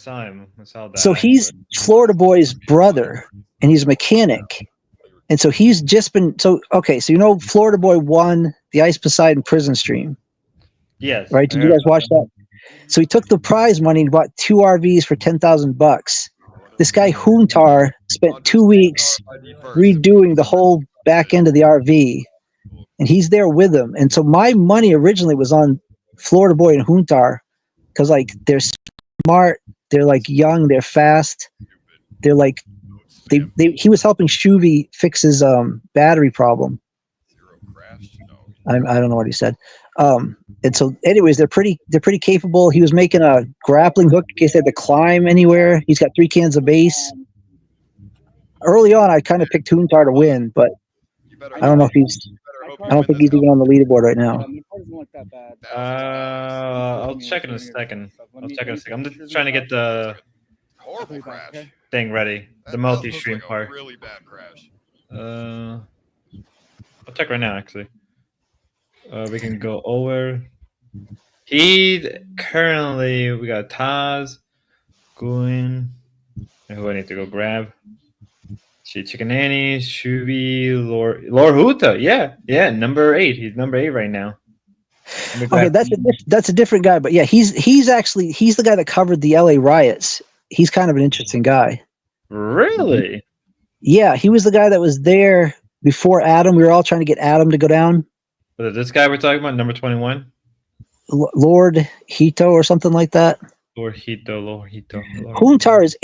saw that. So he's Florida Boy's brother, and he's a mechanic. And so he's just been so Florida Boy won the Ice Poseidon prison stream. Yes. Right? Did you guys watch that? So he took the prize money and bought 2 RVs for $10,000. This guy Hoontar spent 2 weeks redoing the whole back end of the RV. And he's there with him. And so my money originally was on Florida Boy and Hoontar because like they're smart, they're like young, they're fast, they're like he was helping Shuvi fix his battery problem. I don't know what he said. And so anyways, they're pretty capable. He was making a grappling hook in case they had to climb anywhere. He's got 3 cans of base. Early on I kind of picked Hoontar to win, but I don't know if I don't think he's even on the leaderboard right now. I'll check in a second. I'm just trying to get the horrible crash thing ready. The multi-stream part. Really bad crash. I'll check right now actually. We can go over. We got Taz going. Who I need to go grab. Chicken Annie, Shubi, Lord Huta. Yeah, number 8. He's number 8 right now. Okay, that's a different guy, but yeah, he's the guy that covered the LA riots. He's kind of an interesting guy. Really? Yeah, he was the guy that was there before Adam. We were all trying to get Adam to go down. Was it this guy we're talking about, number 21? Lord Hito or something like that. Lord Hito. Huntar is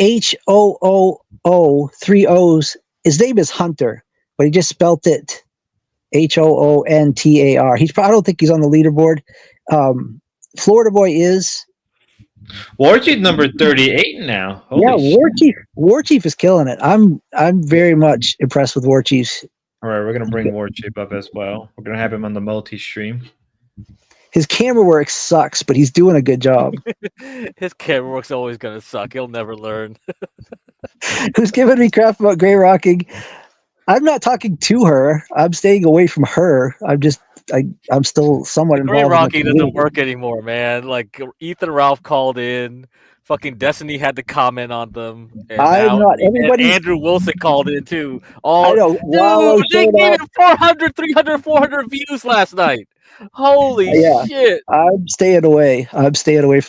Hooo, 3 O's. His name is Hunter, but he just spelt it Hoontar. I don't think he's on the leaderboard. Florida Boy is. Warchief number 38 now. Holy shit. Warchief is killing it. I'm very much impressed with Warchief. All right, we're gonna bring Warchief up as well. We're gonna have him on the multi-stream. His camera work sucks, but he's doing a good job. His camera work's always gonna suck. He'll never learn. Who's giving me crap about Grey Rocking? I'm not talking to her. I'm staying away from her. I'm still somewhat involved. Grey Rocking doesn't work anymore, man. Like Ethan Ralph called in. Fucking Destiny had to comment on them. And Andrew Wilson called in too. I know. Dude, they gave it 400, 300, 400 views last night. Holy shit! I'm staying away. From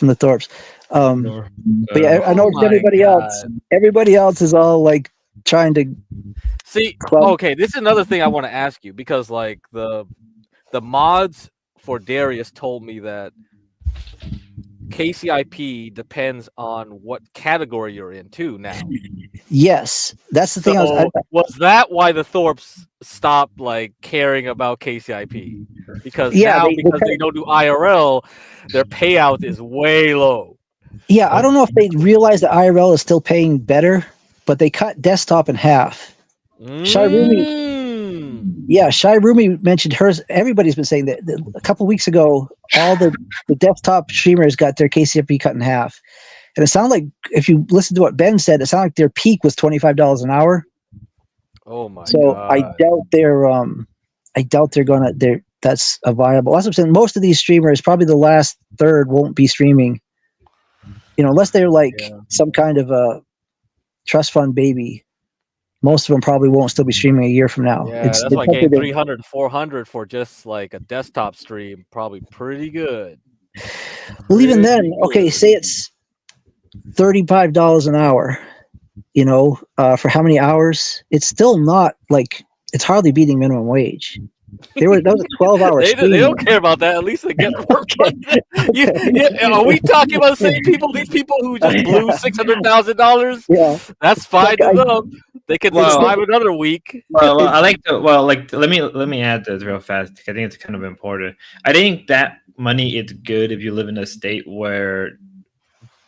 the Thorpes. But yeah, I know everybody else. Everybody else is all like trying to see. Okay, this is another thing I want to ask you because like the mods for Darius told me that KCIP depends on what category you're in too now. Yes, that's the thing. Was that why the Thorpes stopped like caring about KCIP? Because because they don't do IRL, their payout is way low. Yeah, I don't know if they realize that IRL is still paying better, but they cut desktop in half. Shai Rumi mentioned hers. Everybody's been saying that a couple weeks ago, all the desktop streamers got their KCIP cut in half. And it sounded like, if you listen to what Ben said, it sounded like their peak was $25 an hour. Oh my! So God. I doubt that's a viable. That's what I'm saying. Most of these streamers, probably the last third, won't be streaming. Unless they're like some kind of a trust fund baby. Most of them probably won't still be streaming a year from now. Yeah, that's why getting 300, 400 for just like a desktop stream, probably pretty good. Well, even then, okay, say it's $35 an hour, for how many hours? It's still not like, it's hardly beating minimum wage. That was a 12-hour stream. They don't care about that. At least they get work. Are we talking about the same people? These people who just blew $600,000? Yeah, that's fine to them. They can survive another week. Let me add this real fast. I think it's kind of important. I think that money is good if you live in a state where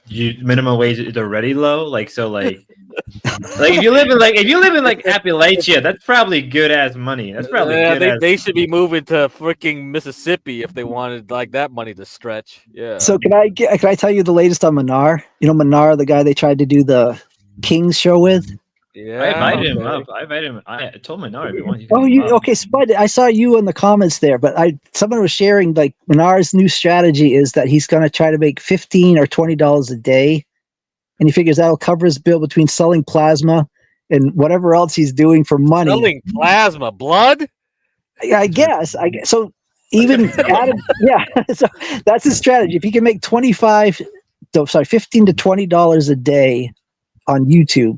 minimum wage is already low. Like if you live in Appalachia, that's probably good ass money. That's probably they should be moving to freaking Mississippi if they wanted like that money to stretch. Yeah. So can I tell you the latest on Manar? Manar, the guy they tried to do the Kings show with. Yeah, I invited him up. I told Manar if you want. Okay, Spud. I saw you in the comments there, but someone was sharing like Manar's new strategy is that he's going to try to make $15 or $20 a day, and he figures that'll cover his bill between selling plasma and whatever else he's doing for money. Selling plasma, blood? I guess. So even Adam, so that's his strategy. If he can make $15 to $20 a day on YouTube,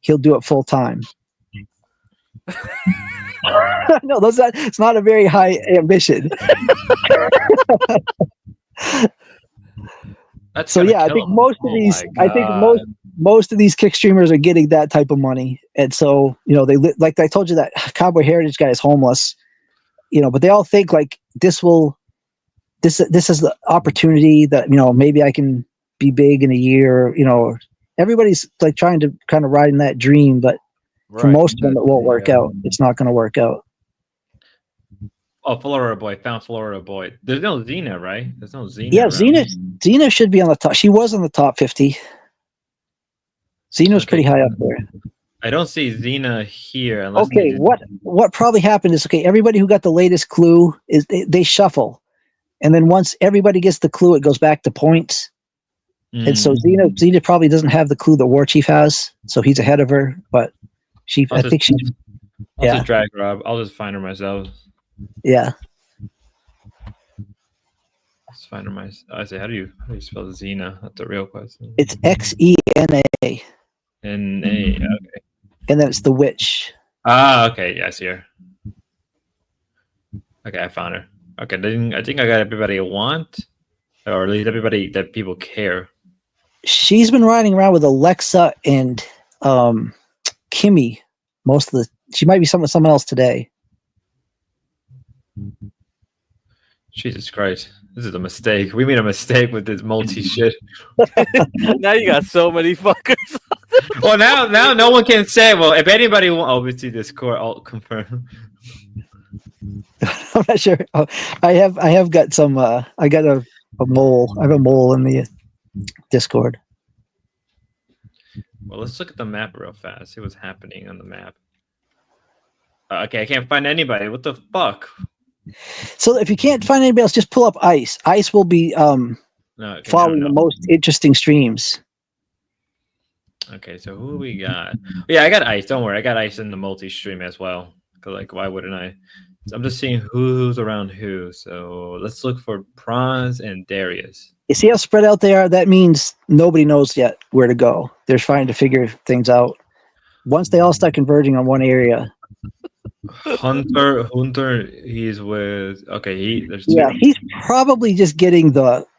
he'll do it full time. No, it's not a very high ambition. I think most of these, most of these kick streamers are getting that type of money, and so they like I told you that Cowboy Heritage guy is homeless, but they all think like this is the opportunity that maybe I can be big in a year, everybody's like trying to kind of ride in that dream, but for most of them it won't work out. It's not going to work out. Oh, Florida Boy found Florida Boy. There's no Xena, right? There's no Xena. Yeah, Xena should be on the top. She was on the top 50. Xena's pretty high up there. I don't see Xena here. Okay, what probably happened is everybody who got the latest clue is they shuffle, and then once everybody gets the clue, it goes back to points. And so Xena probably doesn't have the clue that War Chief has, so he's ahead of her, but I think she. I'll Yeah. just drag her up. I'll just find her myself. Yeah. Just find her myself. I say, how do you spell Xena? That's a real question. It's Xena. N-A. Okay. And then it's the witch. Ah, okay. Yeah, I see her. Okay, I found her. Okay, then I think I got everybody I want, or at least everybody that people care. She's been riding around with Alexa and Kimmy most of the. She might be someone else today. Jesus Christ, this is a mistake. We made a mistake with this multi shit. Now you got so many fuckers. Well, now no one can say. Well, if anybody wants, obviously Discord, I'll confirm. I'm not sure. Oh, I have got some. I got a mole. I have a mole in the Discord. Well, let's look at the map real fast. See what's happening on the map. Okay, I can't find anybody. What the fuck? So if you can't find anybody else, just pull up Ice. Ice will be following the most interesting streams. Okay, so who we got? Yeah, I got Ice. Don't worry, I got Ice in the multi-stream as well. 'Cause, like, why wouldn't I? So I'm just seeing who's around who. So let's look for Prawns and Darius. You see how spread out they are? That means nobody knows yet where to go. They're trying to figure things out. Once they all start converging on one area. Hunter, he's with. Okay, there's two. Yeah, he's probably just getting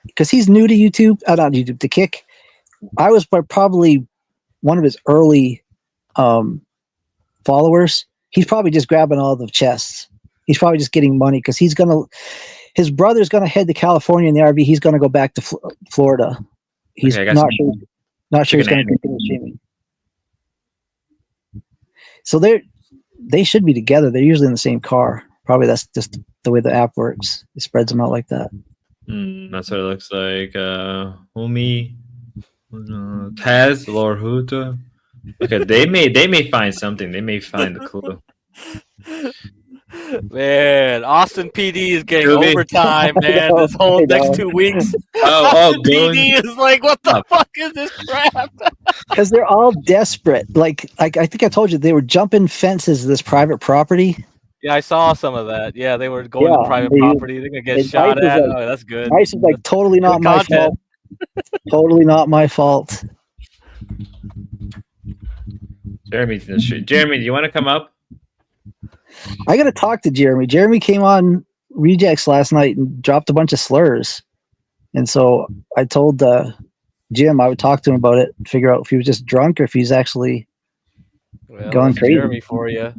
because he's new to YouTube. Not YouTube, to Kick. I was probably one of his early followers. He's probably just grabbing all the chests. He's probably just getting money because his brother's gonna head to California in the RV. He's gonna go back to Florida. He's not sure he's gonna continue streaming. So they should be together. They're usually in the same car. Probably that's just the way the app works. It spreads them out like that. That's what it looks like. Homie, Taz, Lord Huta. Okay, they may find something. They may find the clue. Man, Austin PD is getting overtime, man. This whole next 2 weeks. Austin PD is like, what the fuck is this crap? Because they're all desperate. Like I think I told you, they were jumping fences to this private property. Yeah, I saw some of that. Yeah, they were going to private property. They're gonna get shot at. Oh, that's good. Ice is like totally not my fault. Totally not my fault. Jeremy's in the street. Jeremy, do you want to come up? I got to talk to Jeremy. Jeremy came on Rejects last night and dropped a bunch of slurs. And so I told Jim I would talk to him about it and figure out if he was just drunk or if he's actually going crazy. Jeremy for you.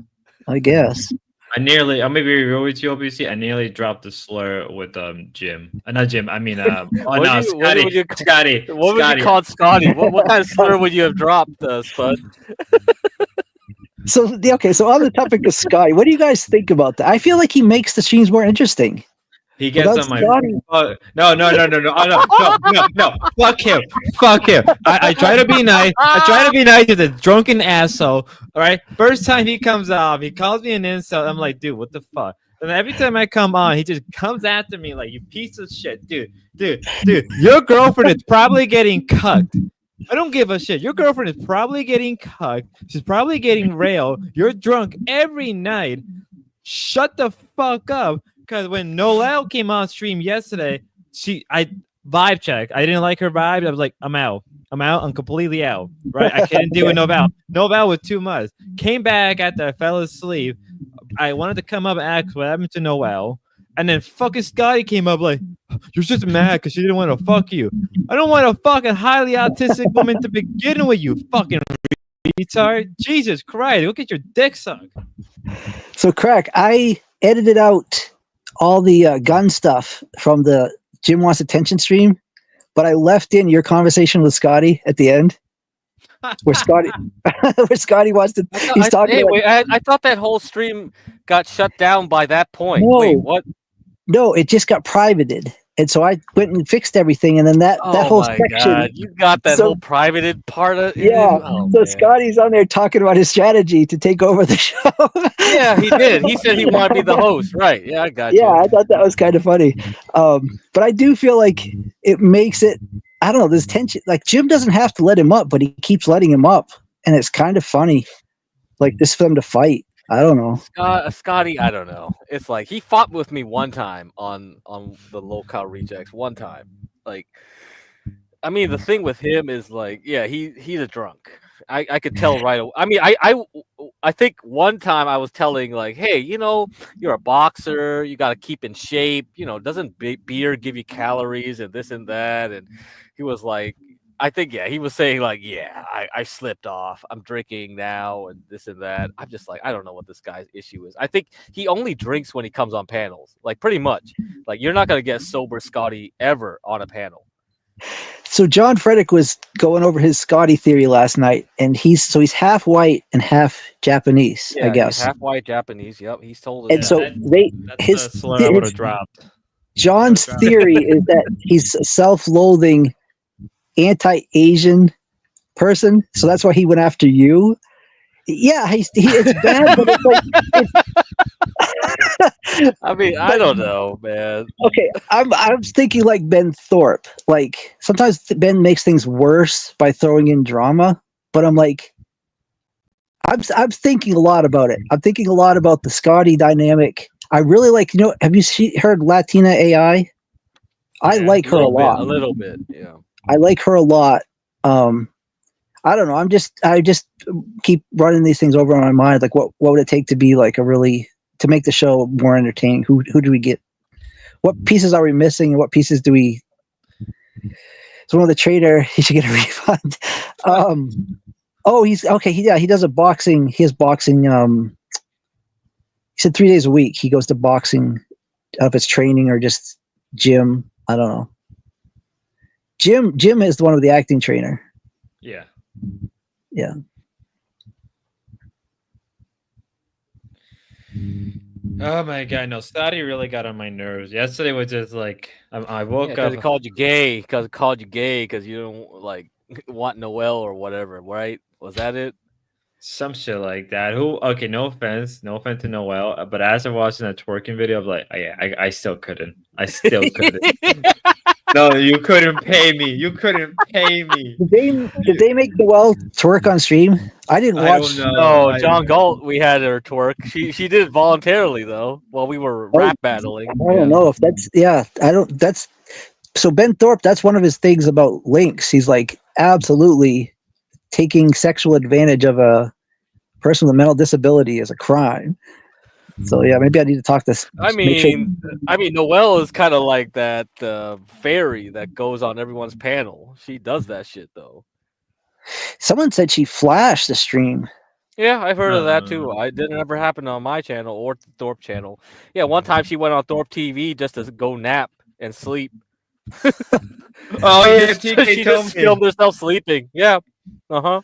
I guess. I'm maybe real with you, obviously. I nearly dropped the slur with Jim. Not Jim. I mean, Scotty. Scotty. What would you call Scotty? What kind of slur would you have dropped, Spud? So on the topic of Scotty, what do you guys think about that? I feel like he makes the streams more interesting. He gets on my. No. Fuck him. I try to be nice. I try to be nice to the drunken asshole. All right. First time he comes off, he calls me an insult. I'm like, dude, what the fuck? And every time I come on, he just comes after me like, you piece of shit, dude. Your girlfriend is probably getting cucked. I don't give a shit. Your girlfriend is probably getting cucked. She's probably getting railed. You're drunk every night. Shut the fuck up. Because when Noelle came on stream yesterday, I vibe checked. I didn't like her vibe. I was like, I'm out. I'm completely out. Right? I couldn't do it. Noelle was too much. Came back after I fell asleep. I wanted to come up and ask what happened to Noelle. And then fucking Scotty came up like, you're just mad because she didn't want to fuck you. I don't want a fucking highly autistic woman to begin with, you fucking retard. Jesus Christ, look at your dick suck. So, Crack, I edited out all the gun stuff from the Jim Wants Attention stream, but I left in your conversation with Scotty at the end. Where Scotty wants to. He's talking. I thought that whole stream got shut down by that point. No. Wait, what? No, it just got privated, and so I went and fixed everything, and then that whole section. God. You got that whole privated part of it. Yeah. So Scotty's on there talking about his strategy to take over the show. Yeah, he did. He said he wanted to be the host, right? Yeah, I got you. Yeah, I thought that was kind of funny, but I do feel like it makes it. I don't know. There's tension. Like Jim doesn't have to let him up, but he keeps letting him up, and it's kind of funny. Like this for them to fight. I don't know. Scotty, I don't know. It's like he fought with me one time on the low-cal rejects. One time, like, I mean, the thing with him is like, yeah, he's a drunk. I could tell right away. I mean, I think one time I was telling like, hey, you're a boxer, you got to keep in shape. Doesn't beer give you calories and this and that? And he was like, I think, yeah, he was saying like, yeah, I slipped off. I'm drinking now and this and that. I'm just like, I don't know what this guy's issue is. I think he only drinks when he comes on panels, like pretty much. Like you're not gonna get sober Scotty ever on a panel. So John Frederick was going over his Scotty theory last night, and he's half white and half Japanese, Yeah, I guess. He's half white Japanese. Yep, he's told us. And so That's the slur I would have dropped. John's theory is that he's a self-loathing, anti-Asian person, so that's why he went after you. Yeah, it's bad, but it's like. I mean, I don't know, man. Okay, I'm thinking like Ben Thorpe. Like sometimes Ben makes things worse by throwing in drama, but I'm like, I'm thinking a lot about it. I'm thinking a lot about the Scotty dynamic. I really like. Have you heard Latina AI? I like her a lot. A little bit, yeah. I like her a lot. I don't know. I just keep running these things over in my mind. Like, what would it take to be like to make the show more entertaining? Who do we get? What pieces are we missing? And what pieces do we? So one of the trader, he should get a refund. He's okay. He does a boxing. He has boxing. He said 3 days a week he goes to boxing. If it's training or just gym, I don't know. Jim is the one with the acting trainer. Yeah. Yeah. Oh my god, no, Scotty really got on my nerves. Yesterday was just like I woke up. He called you gay. Because you don't like want Noel or whatever, right? Was that it? Some shit like that. Okay, no offense to Noel, but as I watched that twerking video, I'm like, I still couldn't. No, you couldn't pay me. Did they make Noel twerk on stream? I didn't watch. No, John Galt. We had her twerk. She did it voluntarily though, while we were rap battling. I don't know if that's. Yeah, I don't. That's so Ben Thorpe. That's one of his things about links. He's like absolutely taking sexual advantage of a person with a mental disability is a crime. So yeah, maybe I need to talk this. I mean, Noelle is kind of like that fairy that goes on everyone's panel. She does that shit though. Someone said she flashed the stream. Yeah, I've heard of that too. It didn't ever happen on my channel or the Thorpe channel. Yeah, one time she went on Thorpe TV just to go nap and sleep. Oh yeah, she just filmed herself sleeping. Yeah. I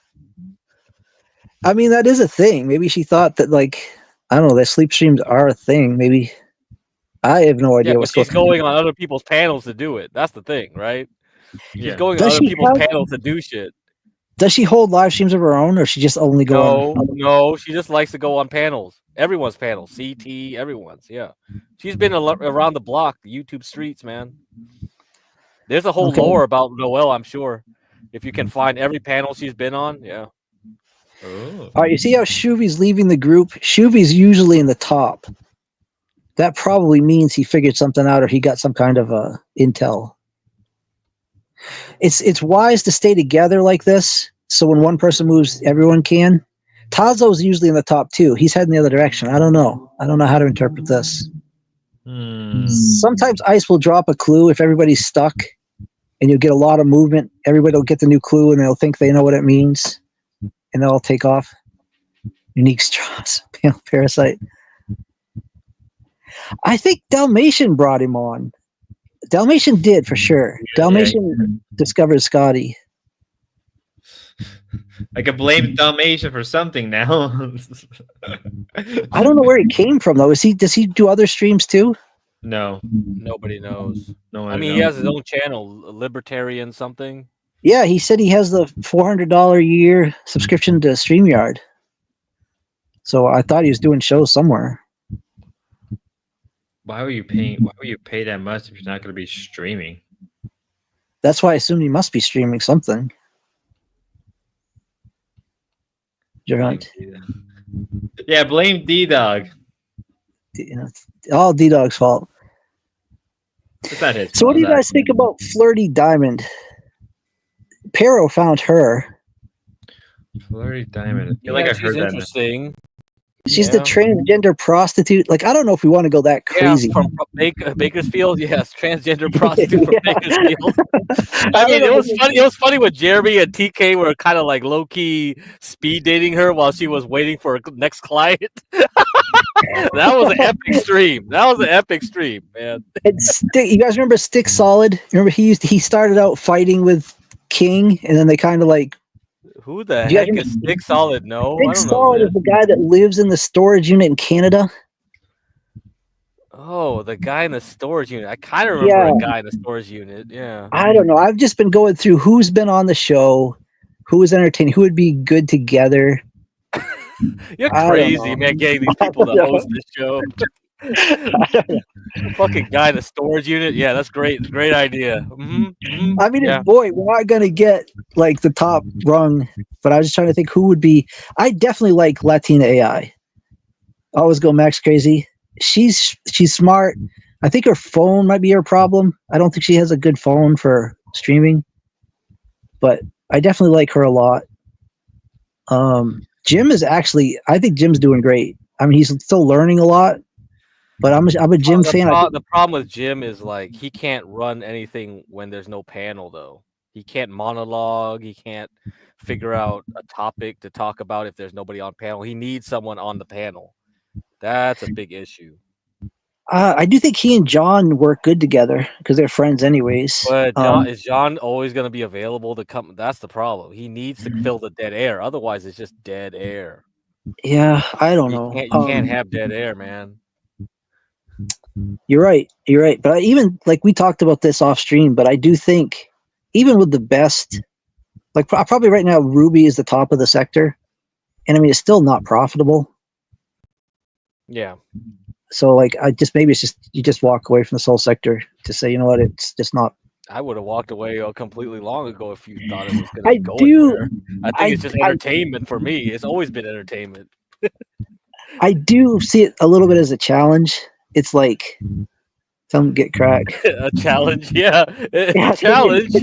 mean, that is a thing. Maybe she thought that, like, I don't know, that sleep streams are a thing. Maybe I have no idea what's she's going on other people's panels to do it. That's the thing, right? She's going on other people's panels to do shit. Does she hold live streams of her own, or she just only go on? No, she just likes to go on panels. Everyone's panels, CT, everyone's. Yeah, she's been around the block, the YouTube streets, man. There's a whole lore about Noelle, I'm sure. If you can find every panel she's been on, yeah. All right, you see how Shuvi's leaving the group? Shuvi's usually in the top. That probably means he figured something out, or he got some kind of intel. It's wise to stay together like this, so when one person moves, everyone can. Tazo's usually in the top too. He's heading the other direction. I don't know how to interpret this. Sometimes Ice will drop a clue if everybody's stuck, and you'll get a lot of movement. Everybody will get the new clue, and they'll think they know what it means, and they'll all take off. Unique straws, parasite. I think Dalmatian brought him on. Dalmatian did for sure. Dalmatian discovered Scotty. I could blame Dalmatian for something now. I don't know where he came from though. Does he do other streams too? No. Nobody knows. No, I mean, he has his own channel, Libertarian something. Yeah, he said he has the $400 a year subscription to StreamYard. So I thought he was doing shows somewhere. Why were you pay that much if you're not going to be streaming? That's why I assumed he must be streaming something. You're right. Yeah, blame D-Dog. You know, it's all D-Dog's fault. It's not his So what fault, do you guys actually. think about Flirty Diamond? Pero found her. Flirty Diamond. I feel Yeah, like I she's heard that. interesting. She's the Yeah. transgender prostitute. Like, I don't know if we want to go that crazy. Yeah, from Bakersfield. Yes, transgender prostitute from Yeah. Bakersfield. I I mean, don't it know was if funny. It was funny when Jeremy and TK were kind of like low key speed dating her while she was waiting for her next client. That was an epic stream. That was an epic stream, man. And Stick, you guys remember Stick Solid? Remember he started out fighting with King, and then they kind of like. Who the Do you guys heck is remember- Stick Solid? No, I Stick don't know Solid is that. the guy that lives in the storage unit in Canada. Oh, the guy in the storage unit. I kind of remember Yeah. a guy in the storage unit. Yeah. I don't know. I've just been going through who's been on the show, who was entertaining, who would be good together. You're I don't crazy, know. man, getting these people to I don't host this show. Fucking guy in the storage unit. Yeah, that's great. Great idea. I mean, Yeah. boy, we're not gonna get like the top rung, but I was just trying to think who would be. I definitely like Latina AI. Always go Max Crazy. She's smart. I think her phone might be her problem. I don't think she has a good phone for streaming, but I definitely like her a lot. Jim is actually. I think Jim's doing great. I mean, he's still learning a lot, but I'm a Jim fan. The problem with Jim is like he can't run anything when there's no panel, though. He can't monologue. He can't figure out a topic to talk about if there's nobody on panel. He needs someone on the panel. That's a big issue. I do think he and John work good together because they're friends, anyways. But is John always going to be available to come? That's the problem. He needs to fill the dead air. Otherwise, it's just dead air. Yeah, I don't know. You can't have dead air, man. You're right. You're right. But even like we talked about this off stream, but I do think even with the best, like probably right now, Ruby is the top of the sector, and I mean it's still not profitable. Yeah. So like I just maybe it's just you just walk away from the soul sector to say, you know what, it's just not. I would have walked away completely long ago if you thought it was going I to go do. anywhere. I think it's just entertainment for me. It's always been entertainment. I do see it a little bit as a challenge. It's like some get cracked. A challenge, yeah. It's Yeah, a challenge.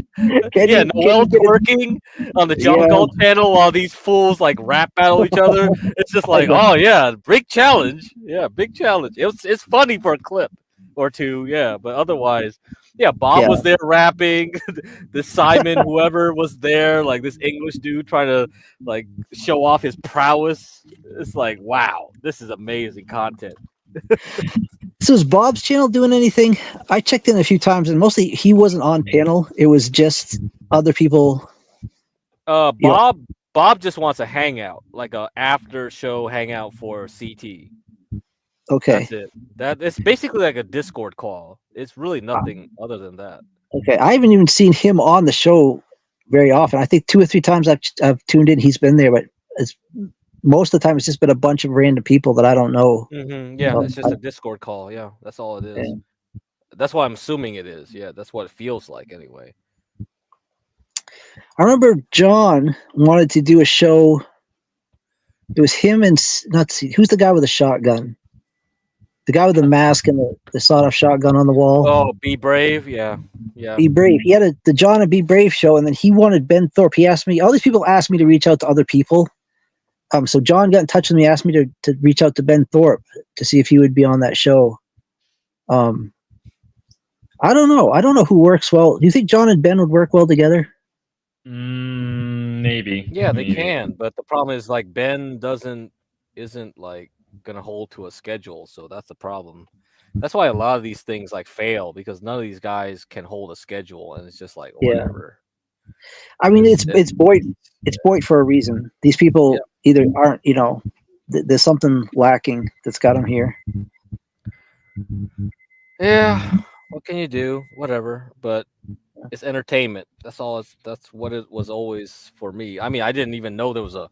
Yeah, Noel twerking on the John Gold channel while these fools like rap battle each other. It's just like, oh yeah, big challenge. Yeah, big challenge. It's funny for a clip or two, yeah, but otherwise, yeah, Bob was there rapping. This Simon, whoever was there, like this English dude trying to like show off his prowess. It's like, wow, this is amazing content. So is Bob's channel doing anything? I checked in a few times, and mostly he wasn't on panel. It was just other people. Bob just wants a hangout, like a after show hangout for CT. Okay. That's it. It's basically like a Discord call. It's really nothing other than that. Okay, I haven't even seen him on the show very often. I think 2 or 3 times I've tuned in. He's been there, but most of the time it's just been a bunch of random people that I don't know. Yeah, it's just a Discord call. Yeah, that's all it is. Yeah. That's what I'm assuming it is. Yeah, that's what it feels like anyway. I remember John wanted to do a show. It was him and who's the guy with the shotgun? The guy with the mask and the sawed-off shotgun on the wall. Oh, Be Brave, yeah. Be Brave. He had the John and Be Brave show, and then he wanted Ben Thorpe. He asked me. All these people asked me to reach out to other people. So John got in touch with me, asked me to reach out to Ben Thorpe to see if he would be on that show. I don't know. I don't know who works well. Do you think John and Ben would work well together? Maybe. Yeah, they can, but the problem is like Ben isn't like gonna hold to a schedule, so that's the problem. That's why a lot of these things like fail because none of these guys can hold a schedule, and it's just like whatever. I mean, it's Boyd for a reason. These people either aren't, there's something lacking that's got them here. Yeah, what can you do? Whatever, but it's entertainment. That's all. That's what it was always for me. I mean, I didn't even know there was a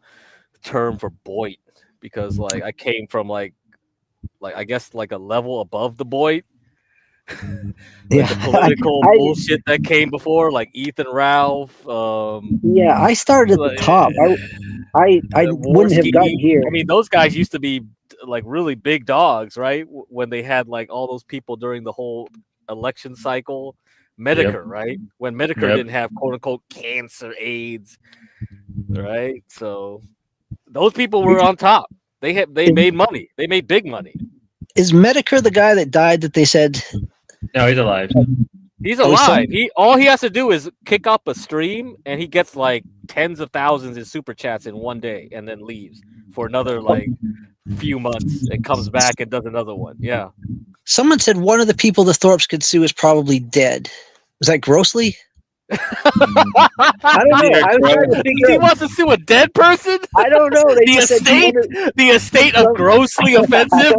term for Boyd because like I came from like I guess like a level above the Boyd. Like the political bullshit that came before, like Ethan Ralph. Yeah, I started at the like, top. I wouldn't have gotten Worski. here. I mean, those guys used to be like really big dogs, right? When they had like all those people during the whole election cycle. Medicare, right? When Medicare didn't have quote unquote cancer, AIDS, right? So those people were on top. They made money. They made big money. Is Medicare the guy that died that they said? No, he's alive. He's alive. All he has to do is kick up a stream, and he gets like tens of thousands in super chats in one day, and then leaves for another like few months, and comes back and does another one. Yeah. Someone said one of the people the Thorpes could sue is probably dead. Was that Grossly? I don't know. I was trying to figure He wants to sue a dead person? I don't know. They just said the estate of grossly offensive?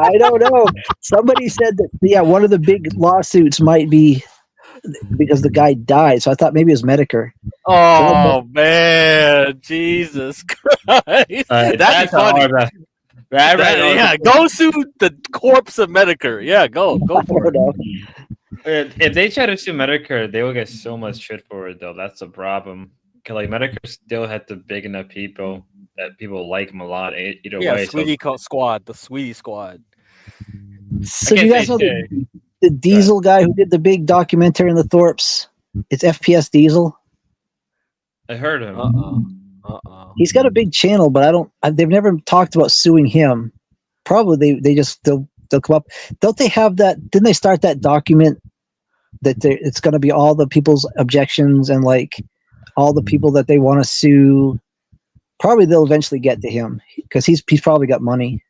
I don't know. Somebody said that, one of the big lawsuits might be because the guy died. So I thought maybe it was Medicare. Oh, man. Jesus Christ. That'd be funny. Yeah, go sue the corpse of Medicare. Yeah, go for it. If they try to sue Medicare, they will get so much shit for it, though. That's the problem. Because like Medicare still had the big enough people that people like them a lot. Either way, Sweetie Squad, the Sweetie Squad. So you guys know the Diesel guy who did the big documentary on the Thorpes? It's FPS Diesel. I heard him. He's got a big channel, but they've never talked about suing him. Probably they'll come up. Don't they have that? Didn't they start that document that it's going to be all the people's objections and like all the people that they want to sue? Probably they'll eventually get to him because he's probably got money.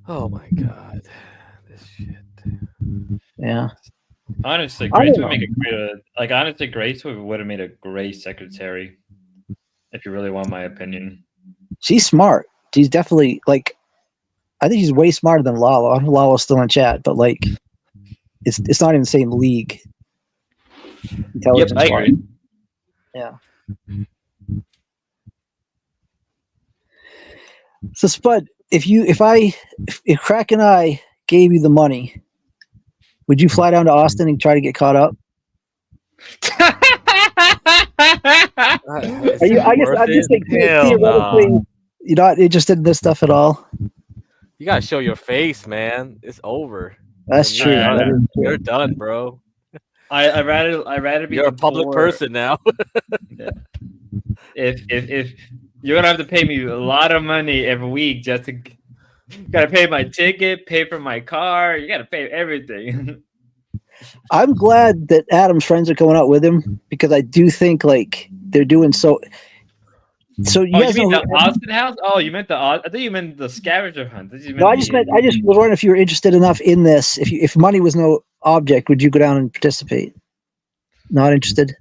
Oh my God, this shit. Yeah. Honestly, Grace would make a great. Honestly, Grace would have made a great secretary. If you really want my opinion, she's smart. She's definitely like. I think she's way smarter than Lalo. I don't know if Lalo's still in chat, but like, it's not in the same league. Yep, I agree. Yeah. So Spud, if Crack and I gave you the money, would you fly down to Austin and try to get caught up? I'm just like theoretically, you're not interested in this stuff at all. You gotta show your face, man. It's over. That's true. You're done, bro. I'd rather be. You're a public person now. Yeah. If you're gonna have to pay me a lot of money every week just to gotta pay my ticket, pay for my car. You gotta pay everything. I'm glad that Adam's friends are going out with him because I do think like they're doing so. So you guys mean know the Austin house? Oh, you meant I thought you meant the scavenger hunt. I just was wondering if you were interested enough in this. If money was no object, would you go down and participate? Not interested.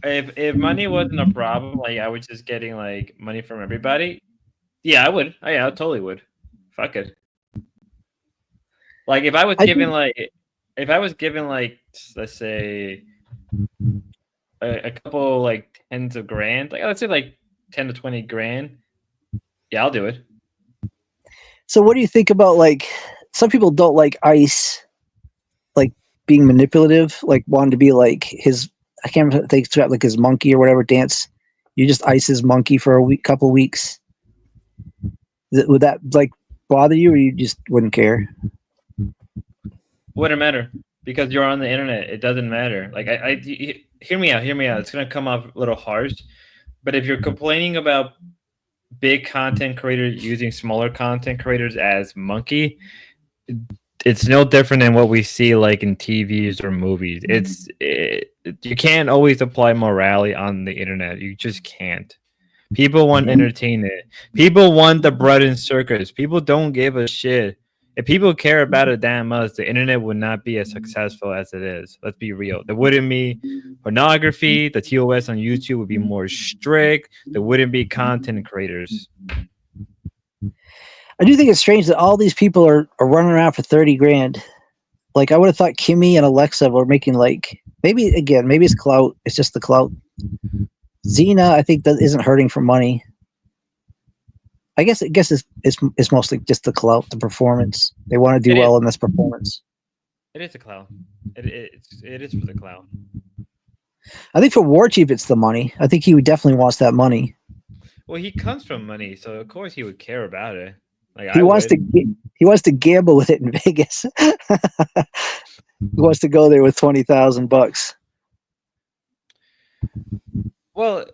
If money wasn't a problem, like I was just getting like money from everybody, yeah, I would. Oh, yeah, I totally would. Fuck it. Like if I was given like let's say a couple like tens of grand, like let's say like 10 to 20 grand, yeah, I'll do it. So what do you think about like some people don't like ICE like being manipulative, like wanting to be like his I can't remember if they got like his monkey or whatever dance. You just ice his monkey for a couple weeks. Would that like bother you, or you just wouldn't care? Wouldn't matter because you're on the internet. It doesn't matter. Like hear me out. It's gonna come off a little harsh, but if you're complaining about big content creators using smaller content creators as monkey, it's no different than what we see like in TVs or movies. You can't always apply morality on the internet. You just can't. People want entertainment. People want the bread and circus. People don't give a shit. If people care about it that much, the internet would not be as successful as it is. Let's be real. There wouldn't be pornography. The TOS on YouTube would be more strict. There wouldn't be content creators. I do think it's strange that all these people are running around for 30 grand. Like I would have thought Kimmy and Alexa were making like maybe it's clout. It's just the clout. Xena, I think that isn't hurting for money. I guess it's mostly just the clout, the performance. They want to do well in this performance. It is a clown. It is for the clown. I think for War Chief, it's the money. I think he would definitely wants that money. Well, he comes from money, so of course he would care about it. Like He wants to gamble with it in Vegas. He wants to go there with $20,000. Well,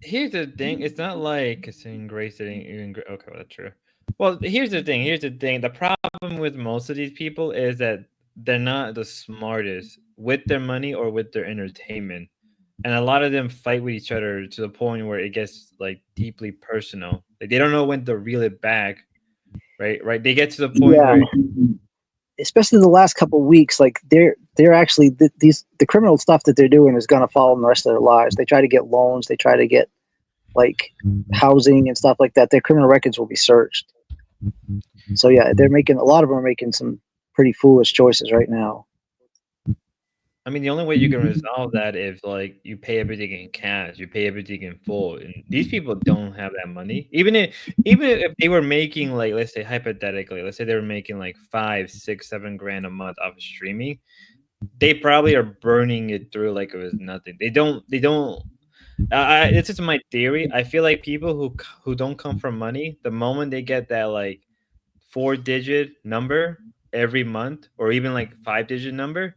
here's the thing. It's not like saying grace sitting even. Okay, well, that's true. Well, here's the thing. The problem with most of these people is that they're not the smartest with their money or with their entertainment, and a lot of them fight with each other to the point where it gets like deeply personal. Like they don't know when to reel it back. Right. They get to the point where, especially the last couple of weeks, like they're actually the criminal stuff that they're doing is going to follow them the rest of their lives. They try to get loans, they try to get like housing and stuff like that. Their criminal records will be searched. So yeah, a lot of them are making some pretty foolish choices right now. I mean, the only way you can resolve that is like you pay everything in cash, you pay everything in full, and these people don't have that money. Even if they were making, like, let's say hypothetically, let's say they were making like 5, 6, 7 grand a month off of streaming, they probably are burning it through like it was nothing. They don't. It's just my theory. I feel like people who don't come from money, the moment they get that like 4-digit number every month, or even like 5-digit number,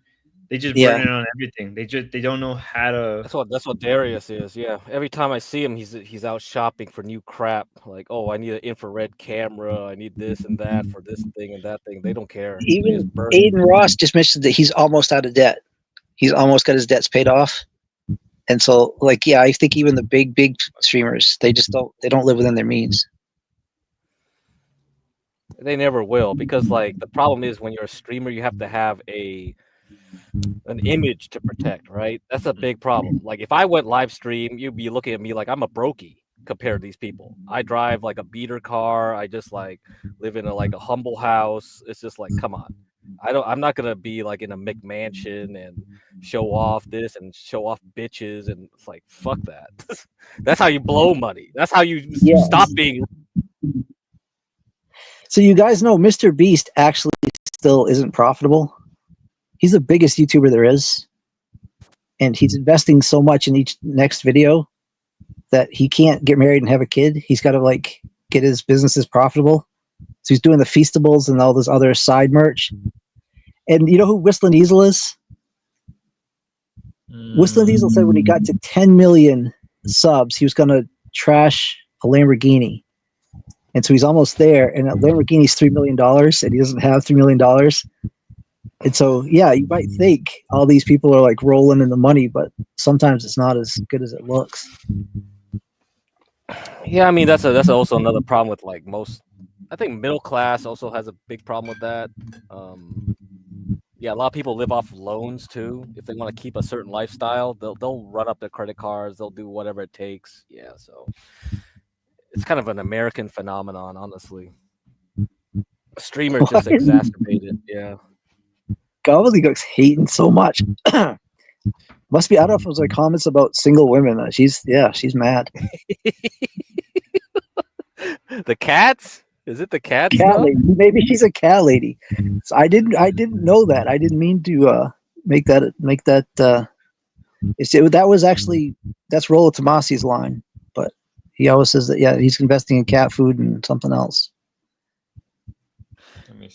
they just burn it on everything. They don't know how to. That's what Darius is. Yeah. Every time I see him, he's out shopping for new crap. Like, oh, I need an infrared camera. I need this and that for this thing and that thing. They don't care. Even Aiden Ross just mentioned that he's almost out of debt. He's almost got his debts paid off. And so, like, yeah, I think even the big streamers, they don't live within their means. They never will, because like the problem is when you're a streamer, you have to have an image to protect, right? That's a big problem. Like if I went live stream, you'd be looking at me like I'm a brokey compared to these people. I drive like a beater car. I just like live in a humble house. It's just like, come on. I'm not gonna be like in a McMansion and show off this and show off bitches, and it's like, fuck that. That's how you blow money. That's how you stop being. So you guys know Mr. Beast actually still isn't profitable. He's the biggest YouTuber there is, and he's investing so much in each next video that he can't get married and have a kid. He's got to like get his businesses profitable. So he's doing the Feastables and all this other side merch. And you know who Whistling Diesel is? Whistling Diesel said when he got to 10 million subs, he was going to trash a Lamborghini. And so he's almost there. And a Lamborghini's $3 million, and he doesn't have $3 million. And so, yeah, you might think all these people are like rolling in the money, but sometimes it's not as good as it looks. Yeah, I mean that's also another problem with like most. I think middle class also has a big problem with that. Yeah, a lot of people live off loans too. If they want to keep a certain lifestyle, they'll run up their credit cards. They'll do whatever it takes. Yeah, so it's kind of an American phenomenon, honestly. Streamers just exacerbate it. Yeah. Gobbledygook's hating so much. Must be, I don't know if it was like comments about single women. She's mad. The cats? Is it the cats? Cat lady. Maybe she's a cat lady. So I didn't know that. I didn't mean to make that. That was actually, that's Rollo Tomasi's line, but he always says that he's investing in cat food and something else.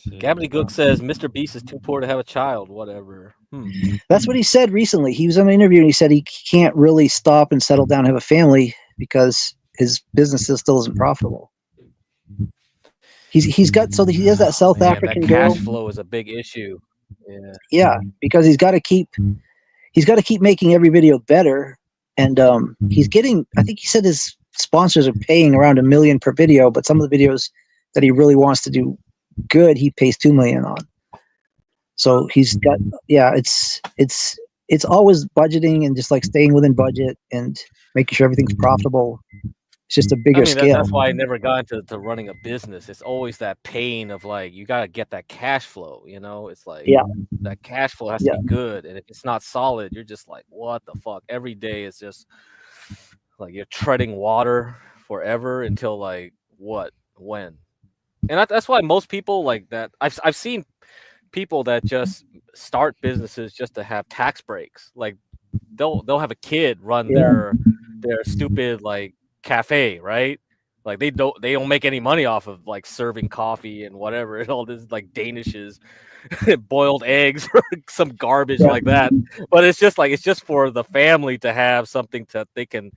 Gobbledygook says Mr. Beast is too poor to have a child. Whatever. That's what he said recently. He was on an interview and he said he can't really stop and settle down and have a family because his business still isn't profitable. He has that South African that girl. Cash flow is a big issue. Yeah, because he's got to keep making every video better, and he's getting. I think he said his sponsors are paying around $1 million per video, but some of the videos that he really wants to do good, he pays $2 million on. So he's got. Yeah, it's always budgeting and just like staying within budget and making sure everything's profitable. It's just a bigger scale. That's why I never got into running a business. It's always that pain of like you gotta get that cash flow. You know, it's like that cash flow has to be good, and if it's not solid, you're just like, what the fuck? Every day it's just like you're treading water forever until like what, when, and that's why most people like that. I've seen people that just start businesses just to have tax breaks. Like they'll have a kid run their stupid like cafe, right? Like they don't make any money off of like serving coffee and whatever and all this like Danishes, boiled eggs or some garbage like that. But it's just for the family to have something that they can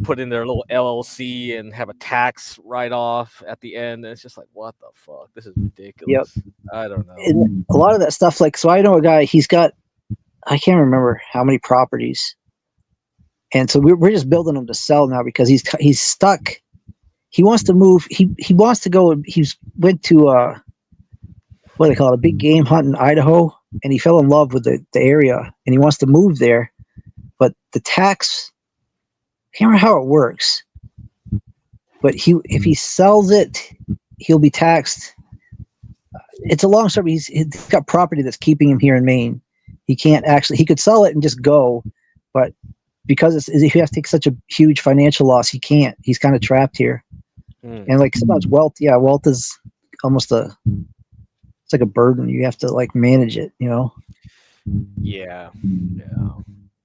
put in their little LLC and have a tax write off at the end. And it's just like, what the fuck? This is ridiculous. I don't know. And a lot of that stuff, like, so I know a guy, he's got, I can't remember how many properties. And so we're just building them to sell now because he's stuck. He wants to move. He wants to go. He's went to what do they call it, a big game hunt in Idaho, and he fell in love with the area, and he wants to move there. But the tax, I can't remember how it works. But if he sells it, he'll be taxed. It's a long story. He's got property that's keeping him here in Maine. He can't actually. He could sell it and just go, but because he has to take such a huge financial loss, he can't. He's kind of trapped here. And like sometimes wealth is almost it's like a burden. You have to like manage it, you know? Yeah.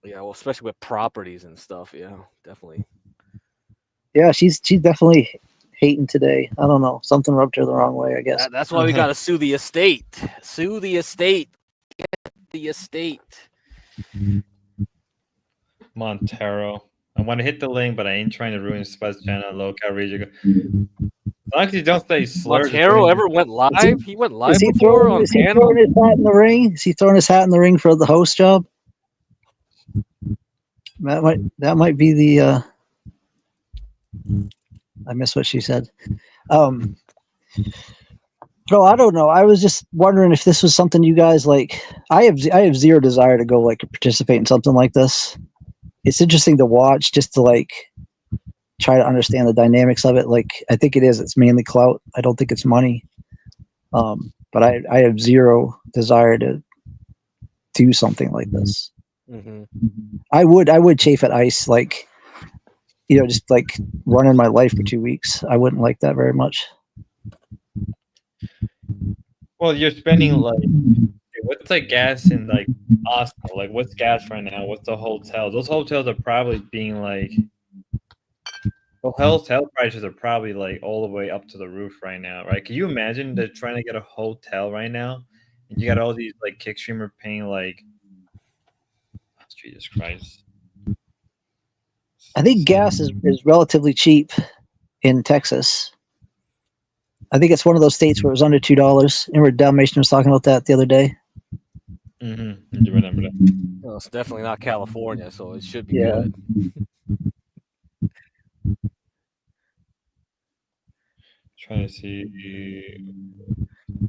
Well, especially with properties and stuff. Yeah, definitely. Yeah, she's definitely hating today. I don't know. Something rubbed her the wrong way, I guess. That's why we got to sue the estate. Sue the estate. Get the estate. Montero. I want to hit the link, but I ain't trying to ruin Spud's channel. Local region. As long as you don't say slurs. Montero ever went live? He went live Is he before throwing on his hat in the ring? Is he throwing his hat in the ring for the host job? That might be the. I missed what she said. No, I don't know. I was just wondering if this was something you guys like. I have zero desire to go like participate in something like this. It's interesting to watch just to like try to understand the dynamics of it. Like I think it is. It's mainly clout. I don't think it's money. But I have zero desire to do something like this. Mm-hmm. I would chafe at ice, like, you know, just like running my life for 2 weeks. I wouldn't like that very much. Well, you're spending like, what's like gas in like Austin? Like, what's gas right now? What's the hotel? Those hotels are probably being like, the hotel prices are probably like all the way up to the roof right now, right? Can you imagine they're trying to get a hotel right now, and you got all these like kick streamer paying like, oh, Jesus Christ. I think gas is relatively cheap in Texas. I think it's one of those states where it was under $2. Remember Dalmatian was talking about that the other day? Mm-hmm. You remember that? Well, it's definitely not California, so it should be Yeah. good. Trying to see.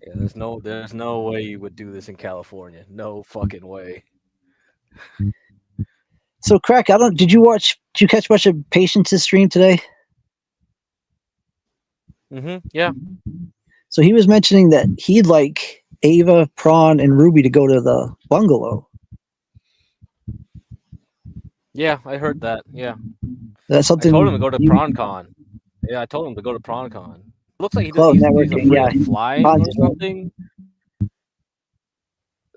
Yeah, there's no way you would do this in California. No fucking way. So, Crack, did you catch much of Patience's stream today? Mm-hmm. Yeah. So he was mentioning that he'd like Ava, Prawn, and Ruby to go to the bungalow. Yeah, I heard that. Yeah. That's something. I told him to go to PronCon. Yeah, I told him to go to PronCon. Looks like he's Cloud afraid networking, of flying or Content. something.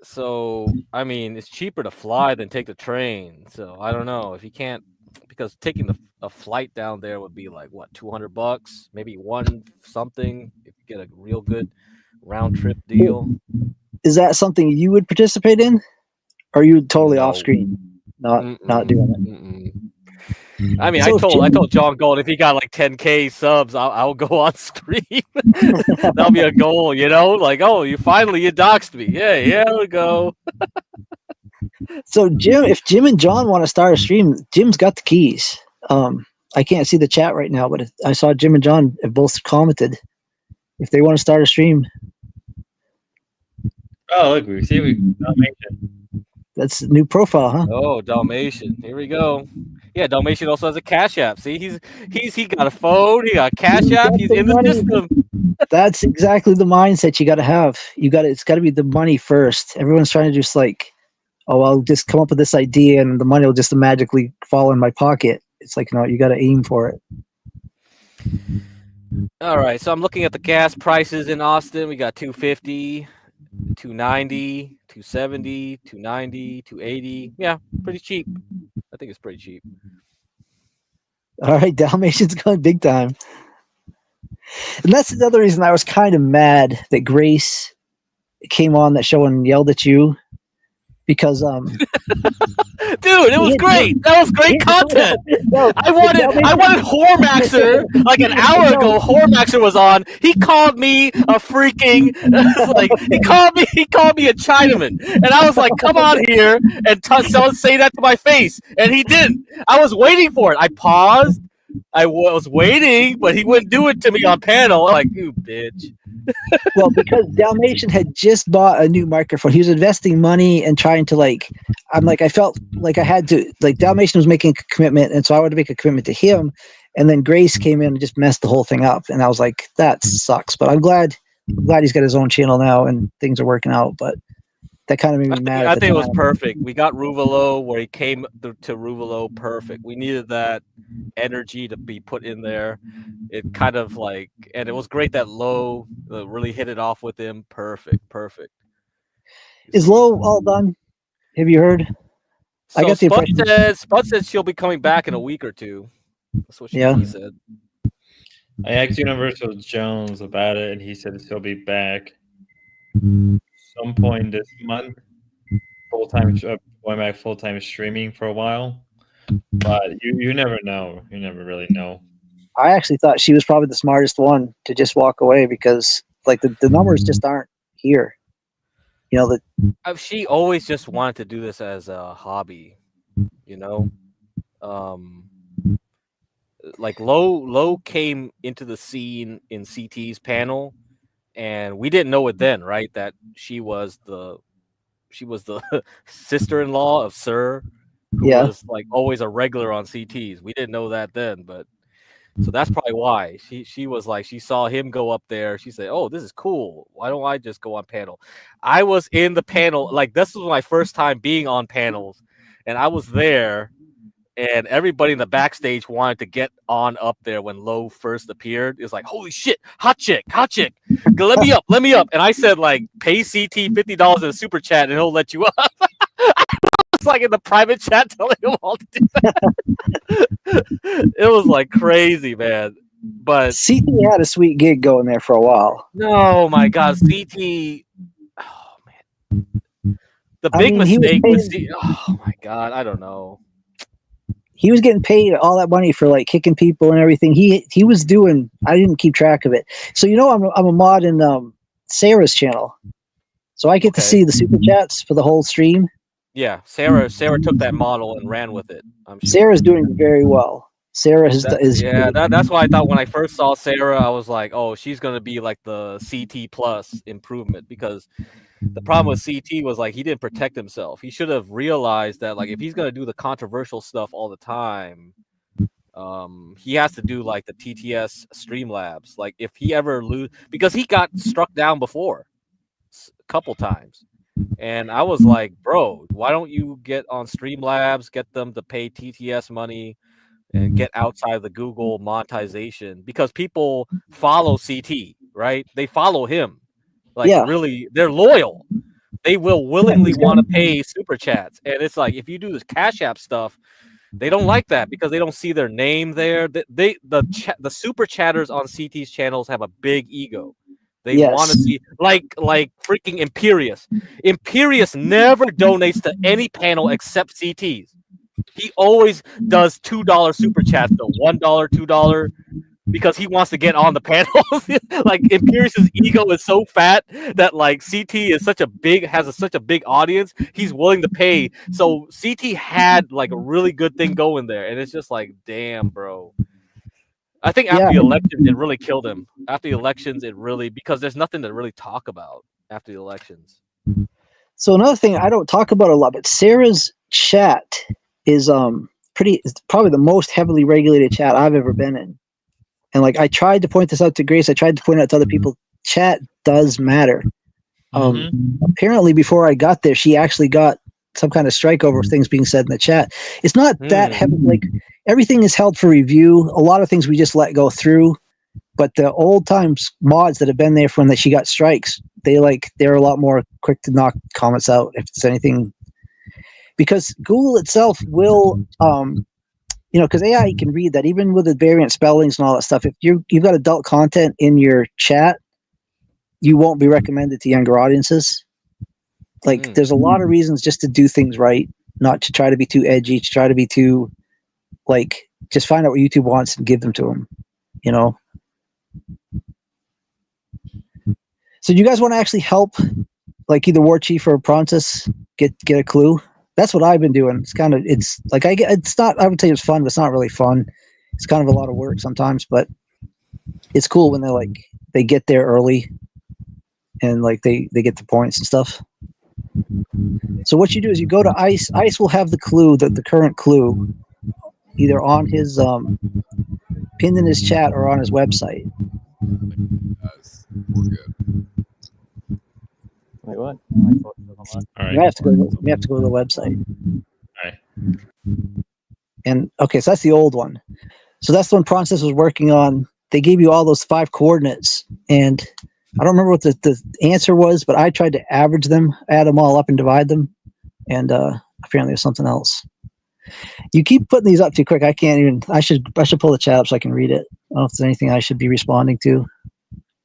So, I mean, it's cheaper to fly than take the train. So, I don't know if you can't, because taking a flight down there would be like what, $200, maybe one something if you get a real good round trip deal. Is that something you would participate in? Or are you totally off screen, not doing it? I mean, So I told John Gold if he got like 10K subs, I'll go on stream. That'll be a goal, you know? Like, oh, you doxed me. Yeah, we go. So if Jim and John want to start a stream, Jim's got the keys. I can't see the chat right now, but I saw Jim and John have both commented if they want to start a stream. Oh, look, we see Dalmatian. That's a new profile, huh? Oh, Dalmatian. Here we go. Yeah, Dalmatian also has a Cash App. See, he got a phone, he got a Cash App, he's in the system. That's exactly the mindset you got to have. It's got to be the money first. Everyone's trying to just like, oh, I'll just come up with this idea and the money will just magically fall in my pocket. It's like, no, you got to aim for it. All right, so I'm looking at the gas prices in Austin. We got 250, 290, 270, 290, 280. Yeah, pretty cheap. I think it's pretty cheap. All right, Dalmatian's going big time. And that's another reason I was kind of mad that Grace came on that show and yelled at you. Because Dude, it was great. That was great content. I wanted Hormaxer like an hour ago. Hormaxer was on. He called me a freaking he called me a Chinaman, and I was like, "Come on here and say that to my face," and he didn't. I was waiting for it. I paused. I was waiting, but he wouldn't do it to me on panel. I'm like, you bitch. Well, because Dalmatian had just bought a new microphone. He was investing money and trying to I felt like I had to, Dalmatian was making a commitment, and so I wanted to make a commitment to him. And then Grace came in and just messed the whole thing up. And I was like, that sucks. But I'm glad he's got his own channel now and things are working out. But that kind of made me mad. I think it was perfect. We got Ruvalo where he came to Ruvalo perfect. We needed that energy to be put in there. It kind of and it was great that Lowe really hit it off with him. Perfect. Is Lowe all done? Have you heard? So I got the impression. Spud said she'll be coming back in a week or two. That's what he said. I asked Universal Jones about it, and he said he'll be back some point this month. Going back full-time streaming for a while. But you never know. You never really know. I actually thought she was probably the smartest one to just walk away because the numbers just aren't here. She always just wanted to do this as a hobby, Lowe came into the scene in CT's panel, and we didn't know it then, right? That she was the sister-in-law of Sir, who was always a regular on CTs. We didn't know that then, but so that's probably why she was she saw him go up there. She said, "Oh, this is cool. Why don't I just go on panel?" I was in the panel. This was my first time being on panels, and I was there, and everybody in the backstage wanted to get on up there when Lowe first appeared. It was like, "Holy shit, hot chick, let me up." And I said, pay CT $50 in a super chat, and he'll let you up. It's in the private chat telling him all to do that. It was crazy, man. But CT had a sweet gig going there for a while. No, my God, CT. Oh man, the big mistake was. Oh my God, I don't know. He was getting paid all that money for kicking people and everything. He was doing. I didn't keep track of it. So I'm a mod in Sarah's channel, so I get to see the super chats for the whole stream. Yeah, Sarah took that model and ran with it. I'm sure. Sarah's doing very well. Sarah is. That's why I thought when I first saw Sarah, I was like, oh, she's gonna be the CT plus improvement, because the problem with CT was he didn't protect himself. He should have realized that if he's gonna do the controversial stuff all the time, he has to do the TTS Streamlabs. If he ever because he got struck down before a couple times. And I was like, bro, why don't you get on Streamlabs, get them to pay TTS money, and get outside the Google monetization? Because people follow CT, right? They follow him. Really, they're loyal. They will willingly want to pay super chats. And it's if you do this Cash App stuff, they don't like that because they don't see their name there. The super chatters on CT's channels have a big ego. They want to see like freaking Imperious. Imperious never donates to any panel except CT's. He always does $2 super chats, the $1, $2, because he wants to get on the panels. Imperious's ego is so fat that CT is such a big audience. He's willing to pay. So CT had a really good thing going there, and it's just damn, bro. I think after the elections, it really killed him. After the elections, because there's nothing to really talk about after the elections. So another thing I don't talk about a lot, but Sarah's chat is it's probably the most heavily regulated chat I've ever been in. And I tried to point this out to Grace. I tried to point it out to other people. Chat does matter. Apparently, before I got there, she actually got some kind of strike over things being said in the chat. It's not that heavy. Everything is held for review. A lot of things we just let go through. But the old times mods that have been there from when she got strikes, they're a lot more quick to knock comments out if there's anything, because Google itself will, because AI can read that even with the variant spellings and all that stuff. If you've got adult content in your chat, you won't be recommended to younger audiences. Like, there's a lot of reasons just to do things right, not to try to be too edgy, to try to be too, just find out what YouTube wants and give them to them, So do you guys want to actually help, like either War Chief or Prontus get a clue? That's what I've been doing. It's not, I would say it's fun, but it's not really fun. It's kind of a lot of work sometimes, but it's cool when they get there early and they get the points and stuff. So what you do is you go to ICE. ICE will have the clue, the current clue, either on his pinned in his chat or on his website. We're good. Wait, what? All right. We have to go to the website. All right. And okay, so that's the old one. So that's the one Prontus was working on. They gave you all those 5 coordinates, and I don't remember what the answer was, but I tried to average them, add them all up, and divide them. And apparently, there's something else. You keep putting these up too quick. I can't even. I should pull the chat up so I can read it. I don't know if there's anything I should be responding to.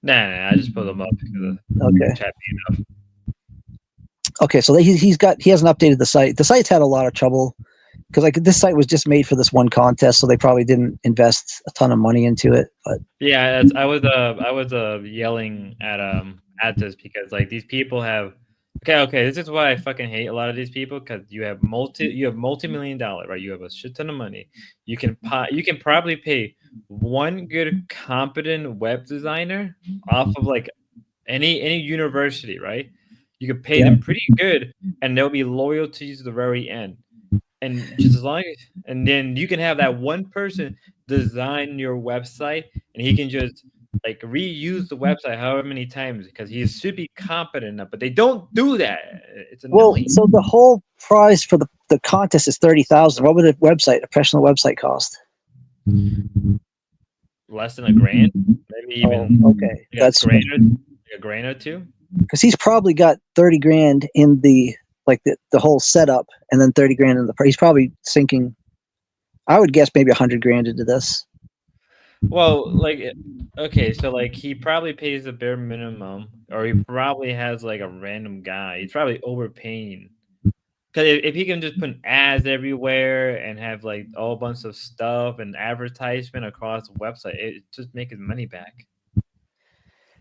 Nah, I just pulled them up because Okay. chat being up. Okay, so he hasn't updated the site. The site's had a lot of trouble because this site was just made for this one contest, so they probably didn't invest a ton of money into it. But yeah, I was yelling at this because these people have okay. This is why I fucking hate a lot of these people, because you have multi-million-dollar, right? You have a shit ton of money. You can probably pay one good competent web designer off of any university, right? You could pay them pretty good, and they'll be loyal to you to the very end. And just as long as, and then you can have that one person design your website, and he can just reuse the website however many times because he is super competent enough. But they don't do that. It's annoying. Well, so the whole prize for the contest is $30,000. What would a professional website cost? Less than $1,000, maybe even. Okay, that's a grand or two. Because he's probably got $30,000 in the whole setup, and then $30,000 in the price. He's probably sinking, I would guess, maybe $100,000 into this. Well, okay, so he probably pays the bare minimum, or he probably has a random guy. He's probably overpaying. Because if he can just put ads everywhere and have a whole bunch of stuff and advertisement across the website, it just make his money back.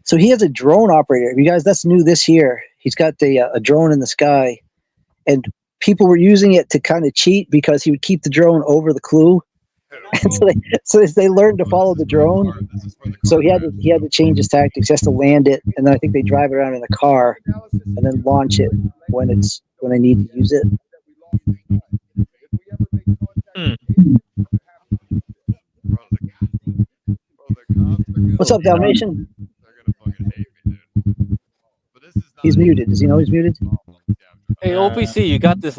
So he has a drone operator. You guys, that's new this year. He's got a drone in the sky, and people were using it to kind of cheat because he would keep the drone over the clue. And so they learned to follow the drone. So he had to change his tactics. He has to land it, and then I think they drive it around in the car and then launch it when they need to use it. What's up, Dalmatian? He's muted. Does he know he's muted? Hey, OPC, you got this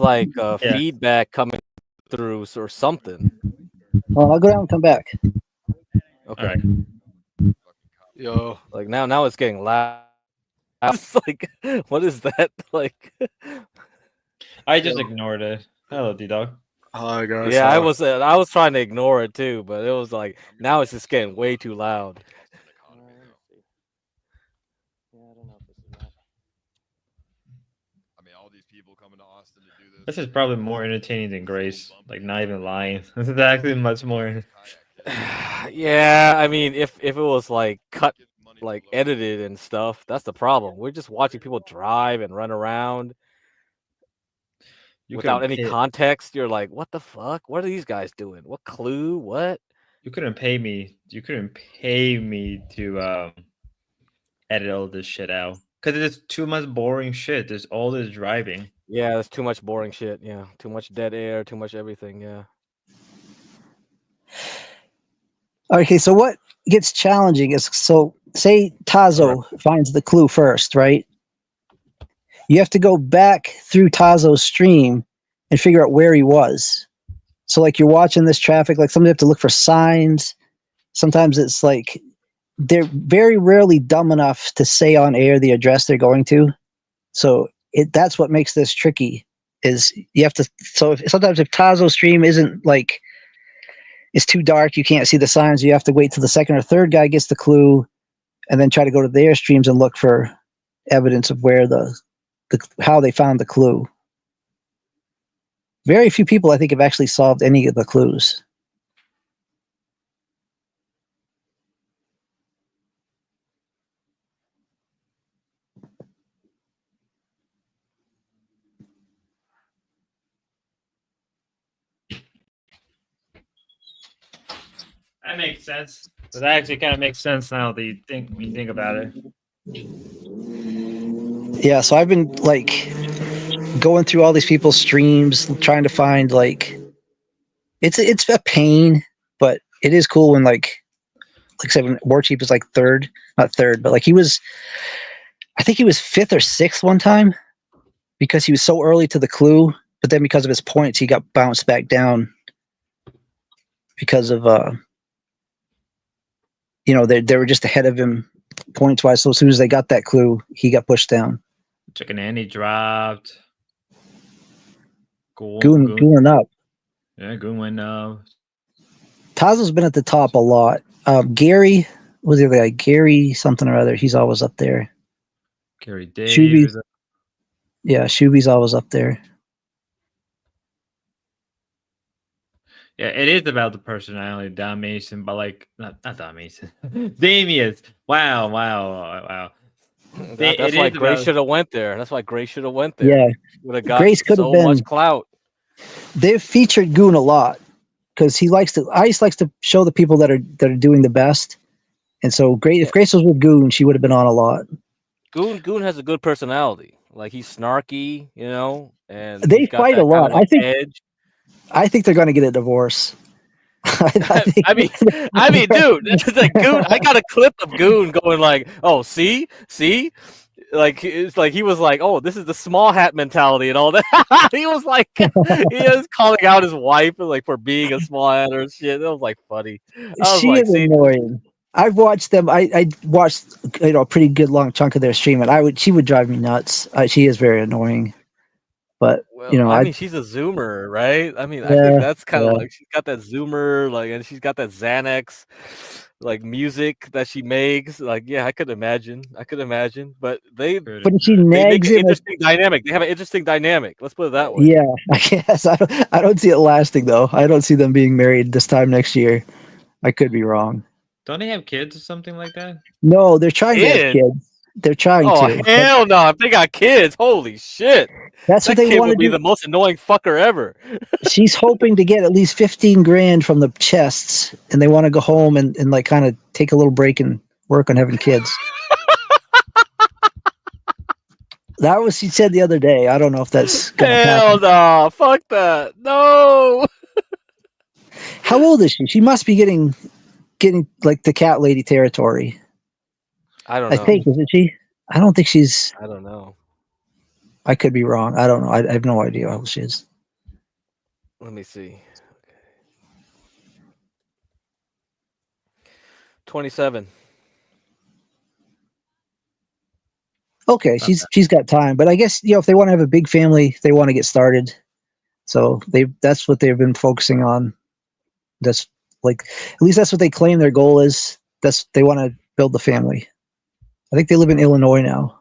feedback coming through or something. I'll go down and come back. Okay. Right. Yo, now it's getting loud. It's what is that? I just ignored it. Hello, D-Dog. Hi guys. Yeah, I was trying to ignore it too, but it was now it's just getting way too loud. This is probably more entertaining than Grace. Not even lying. This is actually much more. Yeah, I mean, if it was cut, edited and stuff, that's the problem. We're just watching people drive and run around without any context. You're like, what the fuck? What are these guys doing? What clue? What? You couldn't pay me. You couldn't pay me to edit all this shit out because it's too much boring shit. There's all this driving. Yeah, there's too much boring shit. Yeah, too much dead air, too much everything. Yeah. Okay, so what gets challenging is, say Tazo finds the clue first, right? You have to go back through Tazo's stream and figure out where he was. So you're watching this traffic, sometimes you have to look for signs. Sometimes it's they're very rarely dumb enough to say on air the address they're going to. So that's what makes this tricky. Is you have to. So sometimes if Tazo's stream isn't like it's too dark, you can't see the signs. You have to wait till the second or third guy gets the clue, and then try to go to their streams and look for evidence of where the how they found the clue. Very few people, I think, have actually solved any of the clues. That makes sense. But that actually kind of makes sense now that when you think about it. Yeah, so I've been like going through all these people's streams, trying to find like it's a pain, but it is cool when like I said, when Warcheap is like not third, but like I think he was 5th or 6th one time because he was so early to the clue, but then because of his points, he got bounced back down because of they were just ahead of him points wise. So as soon as they got that clue, he got pushed down. Chicken Andy dropped. Goon up. Yeah, Goon went up. Tazo's been at the top a lot. Gary, was the other guy? Gary something or other. He's always up there. Gary Dave. Shuby's always up there. Yeah, it is about the personality, Don Mason, but like not Don Mason. Damius. Wow. That's why Grace should have went there. Yeah, would have got Grace could so have been much clout. They've featured Goon a lot because Ice likes to show the people that are doing the best. And so if Grace was with Goon, she would have been on a lot. Goon has a good personality. Like he's snarky, and they fight a lot. Kind of edge. I think they're going to get a divorce. I mean, dude, it's like Goon. I got a clip of Goon going like, "Oh, see," like it's like he was like, "Oh, this is the small hat mentality and all that." He was like, he was calling out his wife like for being a small hat or shit. That was like funny. She is annoying. I've watched them. I watched a pretty good long chunk of their stream, and she would drive me nuts. She is very annoying. But I mean, she's a Zoomer, right? I mean, I think that's kind of like she's got that Zoomer, like, and she's got that Xanax, like music that she makes. Like, yeah, I could imagine. But they make an interesting dynamic. They have an interesting dynamic. Let's put it that way. Yeah, I guess I don't see it lasting though. I don't see them being married this time next year. I could be wrong. Don't they have kids or something like that? No, they're trying to have kids. They're trying to. Oh hell no! If they got kids, holy shit! That's what they want to be do. The most annoying fucker ever. She's hoping to get at least 15 grand from the chests, and they want to go home and like kind of take a little break and work on having kids. That was she said the other day. I don't know if that's gonna happen. No! Fuck that! No. How old is she? She must be getting like the cat lady territory. I don't know. I think, isn't she? I don't think she's. I don't know. I could be wrong. I don't know. I have no idea how old she is. Let me see. 27. Okay, she's got time, but I guess if they want to have a big family, they want to get started. So that's what they've been focusing on. That's like at least that's what they claim their goal is. They want to build the family. I think they live in Illinois now.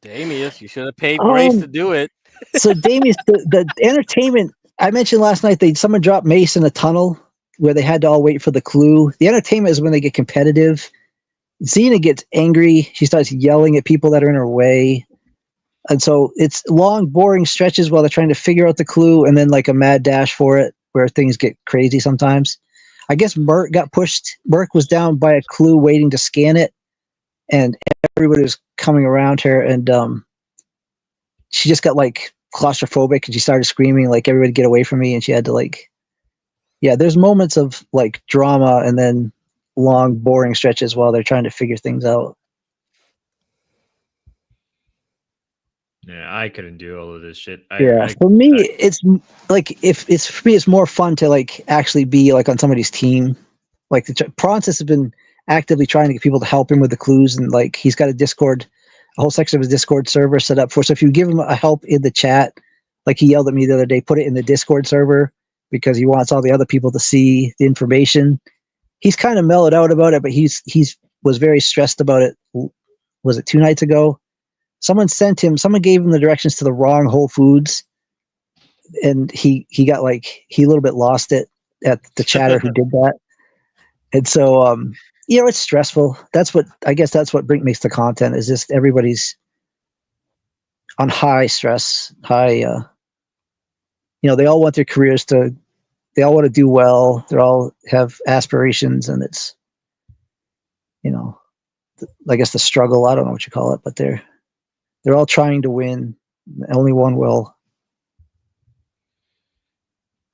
Damius, you should have paid Grace to do it. So Damius, the entertainment I mentioned last night, someone dropped Mace in a tunnel where they had to all wait for the clue. The entertainment is when they get competitive. Xena gets angry. She starts yelling at people that are in her way. And so it's long, boring stretches while they're trying to figure out the clue and then like a mad dash for it where things get crazy sometimes. I guess Merc got pushed. Merc was down by a clue waiting to scan it. And everybody was coming around her. And she just got like claustrophobic and she started screaming like, everybody get away from me. And she had to there's moments of like drama and then long, boring stretches while they're trying to figure things out. Yeah, I couldn't do all of this shit. For me, it's like for me, it's more fun to like actually be like on somebody's team. Like Pronsis has been actively trying to get people to help him with the clues, and like he's got a whole section of his Discord server set up for. So if you give him a help in the chat, like he yelled at me the other day, put it in the Discord server because he wants all the other people to see the information. He's kind of mellowed out about it, but he's was very stressed about it. Was it 2 nights ago? Someone gave him the directions to the wrong Whole Foods, and he got he a little bit lost it at the chatter who did that. And so it's stressful. That's what makes the content is just everybody's on high stress, high they all want their careers they all want to do well. They all have aspirations, and it's I guess the struggle, I don't know what you call it, but they're all trying to win. Only one will.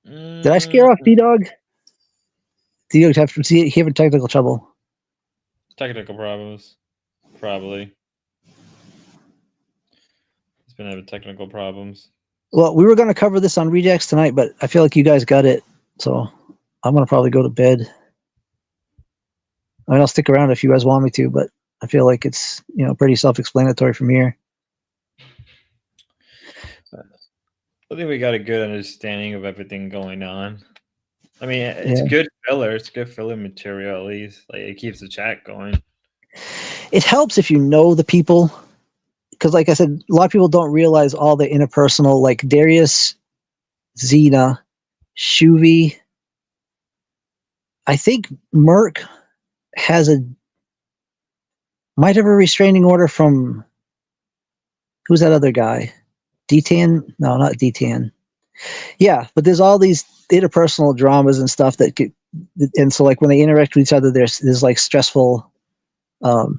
Did I scare off B-Dog? Do you have having technical trouble? Technical problems. Probably. He's been having technical problems. Well, we were going to cover this on Rejects tonight, but I feel like you guys got it, so I'm going to probably go to bed. I mean, I'll stick around if you guys want me to, but I feel like it's pretty self-explanatory from here. I think we got a good understanding of everything going on. I mean, it's good filler. It's good filler material, at least. Like, it keeps the chat going. It helps if you know the people, because, like I said, a lot of people don't realize all the interpersonal, like Darius, Xena, Shuvi. I think Merc might have a restraining order from who's that other guy? Detan? No, not Detan. Yeah, but there's all these interpersonal dramas and stuff and so like when they interact with each other, there's like stressful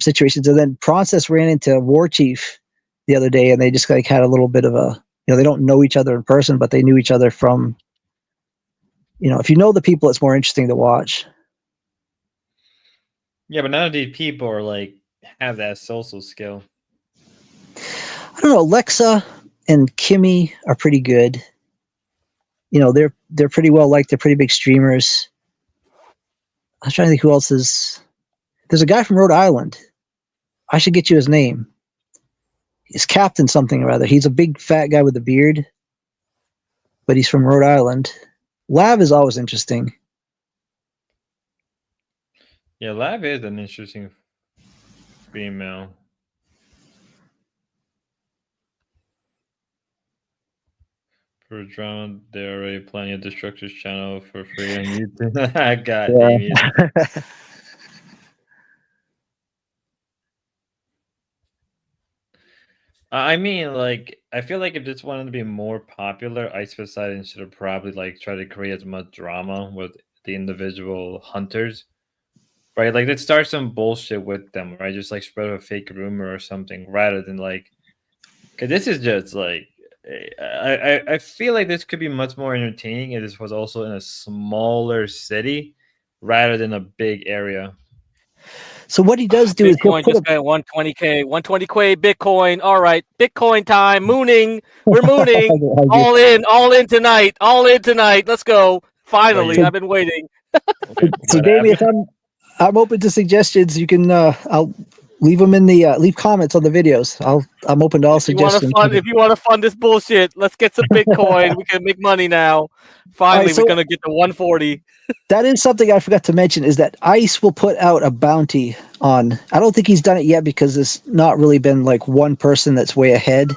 situations. And then Process ran into War Chief the other day, and they just like had a little bit of a they don't know each other in person, but they knew each other from if you know the people, it's more interesting to watch. Yeah, but none of these people are have that social skill. I don't know. Alexa and Kimmy are pretty good. They're pretty well liked. They're pretty big streamers. I was trying to think who else is. There's a guy from Rhode Island. I should get you his name. He's Captain something or other. He's a big fat guy with a beard, but he's from Rhode Island. Lav is always interesting. Yeah, Lav is an interesting female. For drama, they're already planning a Destructor's channel for free on YouTube. God damn it. I mean, I feel like if this wanted to be more popular, Ice Poseidon should have probably tried to create as much drama with the individual hunters, right? Like, let's start some bullshit with them, right? Just spread a fake rumor or something, rather than because this is just I feel like this could be much more entertaining if this was also in a smaller city rather than a big area. So what he does do Bitcoin is he'll just got 120K, 120K Bitcoin. All right, Bitcoin time. Mooning, we're mooning. all in tonight. All in tonight. Let's go. Finally, I've been waiting. So Damien, I'm open to suggestions. You can I'll leave them in the leave comments on the videos. I'm open to all suggestions. If you want to fund this bullshit, let's get some Bitcoin. We can make money now. Finally, we're gonna get to 140. That is something I forgot to mention, is that Ice will put out a bounty on. I don't think he's done it yet because there's not really been one person that's way ahead.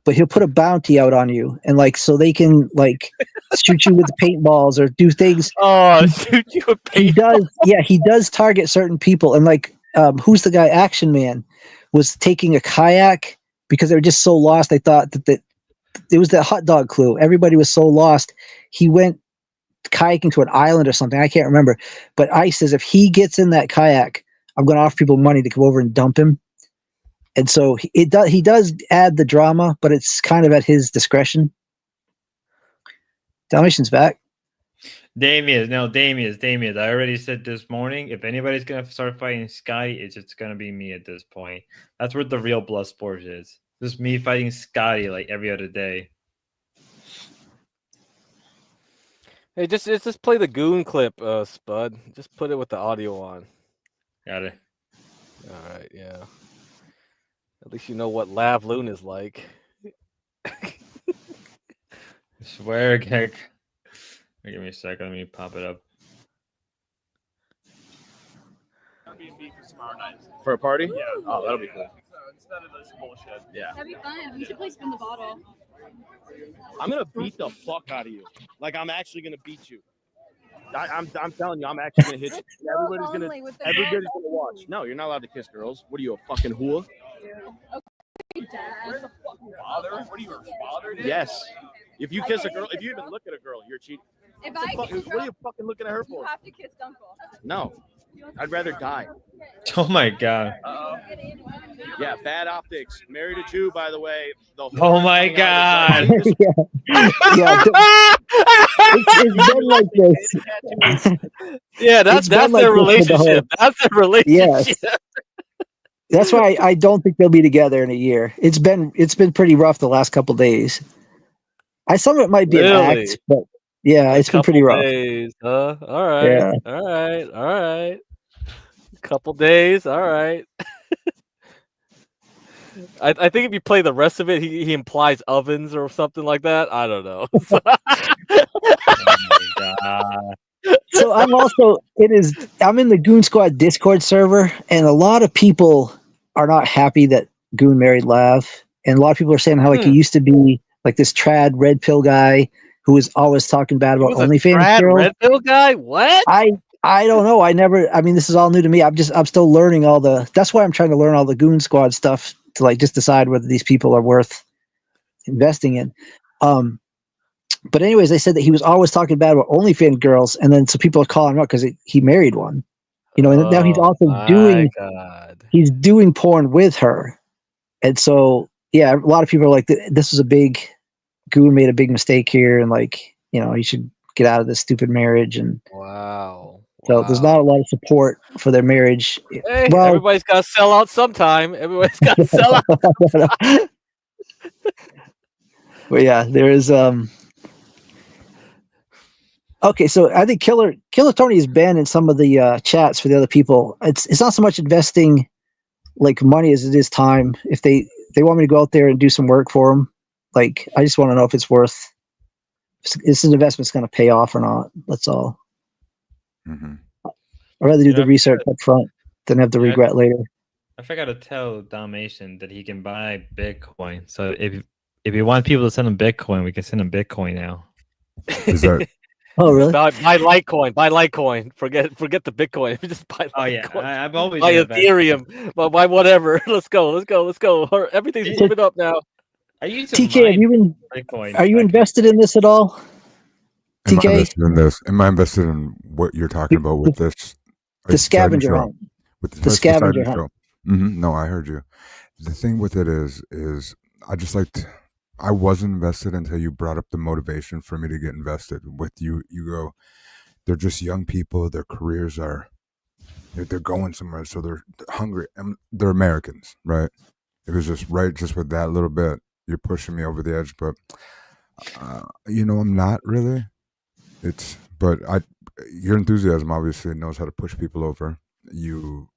But he'll put a bounty out on you, and so they can shoot you with paintballs or do things. Oh, shoot you with paintballs. He does, yeah. He does target certain people, and who's the guy? Action Man was taking a kayak because they were just so lost. They thought that it was that hot dog clue. Everybody was so lost. He went kayaking to an island or something. I can't remember. But Ice says if he gets in that kayak, I'm going to offer people money to come over and dump him. And so he does add the drama, but it's kind of at his discretion. Dalmatian's back. Damien. I already said this morning, if anybody's going to start fighting Sky, it's just going to be me at this point. That's where the real blood sport is. Just me fighting Scotty like every other day. Hey, just play the goon clip, Spud. Just put it with the audio on. Got it. All right, yeah. At least you know what Lav Loon is like. I swear, Gek. Give me a second. Let me pop it up. Airbnb for tomorrow night. For a party? Yeah. Oh, that'll be cool. Instead of this bullshit. Yeah. That'd be fun. We should play spin the bottle. I'm gonna beat the fuck out of you. Like I'm actually gonna beat you. I'm telling you, I'm actually gonna hit you. Everybody's gonna watch. No, you're not allowed to kiss girls. What are you, a fucking whore? Okay, Dad. Father? What are you, a father? Yes. If you kiss a girl, if you even look at a girl, you're cheating. If I kiss a What are girl, you fucking looking at her you for? have to kiss Dunkel. No. I'd rather die. Oh my god. Yeah, bad optics. Married a Jew, by the way. Oh my god. It's been like this. Yeah, that's been like their this with the relationship. That's their relationship. Yes. That's why I don't think they'll be together in a year. It's been pretty rough the last couple days. Some of it might be an act, but yeah, it's been pretty rough. Days, huh? All right. Yeah. All right. All right. Couple days. All right. I think if you play the rest of it, he implies ovens or something like that. I don't know. So I'm in the Goon Squad Discord server, and a lot of people are not happy that Goon married Lav, and a lot of people are saying how he used to be like this trad red pill guy who was always talking bad about OnlyFans girls. Red pill guy? What? I don't know. I mean, this is all new to me. I'm still learning that's why I'm trying to learn all the Goon Squad stuff to like just decide whether these people are worth investing in. But anyways, they said that he was always talking bad about OnlyFans girls, and then some people are calling him out because he married one. And now he's also doing porn with her. And so, yeah, a lot of people are like, this is Goon made a big mistake here, and he should get out of this stupid marriage. And so there's not a lot of support for their marriage. Hey, everybody's got to sell out sometime. Everybody's got to sell out. But yeah, there is okay, so I think Killer Tony has been in some of the chats for the other people. It's not so much investing like money as it is time. If they want me to go out there and do some work for them, like I just want to know if this investment's going to pay off or not. That's all. Mm-hmm. I'd rather do the research up front than have the regret later. I forgot to tell Dalmatian that he can buy Bitcoin. So if you want people to send him Bitcoin, we can send him Bitcoin now. Is that? Oh really? Buy Litecoin. Buy Litecoin. Forget the Bitcoin. Just buy Litecoin. Oh yeah, I've always buy Ethereum. Buy whatever. Let's go. Everything's moving up now. I use TK, are you invested in this at all? Am I TK? invested in this? Am I invested in what you're talking about with this? The scavenger hunt. With the scavenger hunt. No, I heard you. The thing with it is I wasn't invested until you brought up the motivation for me to get invested. With you go, they're just young people. Their careers they're going somewhere, so they're hungry. And they're Americans, right? It was just with that little bit. You're pushing me over the edge, but I'm not really. But your enthusiasm obviously knows how to push people over. You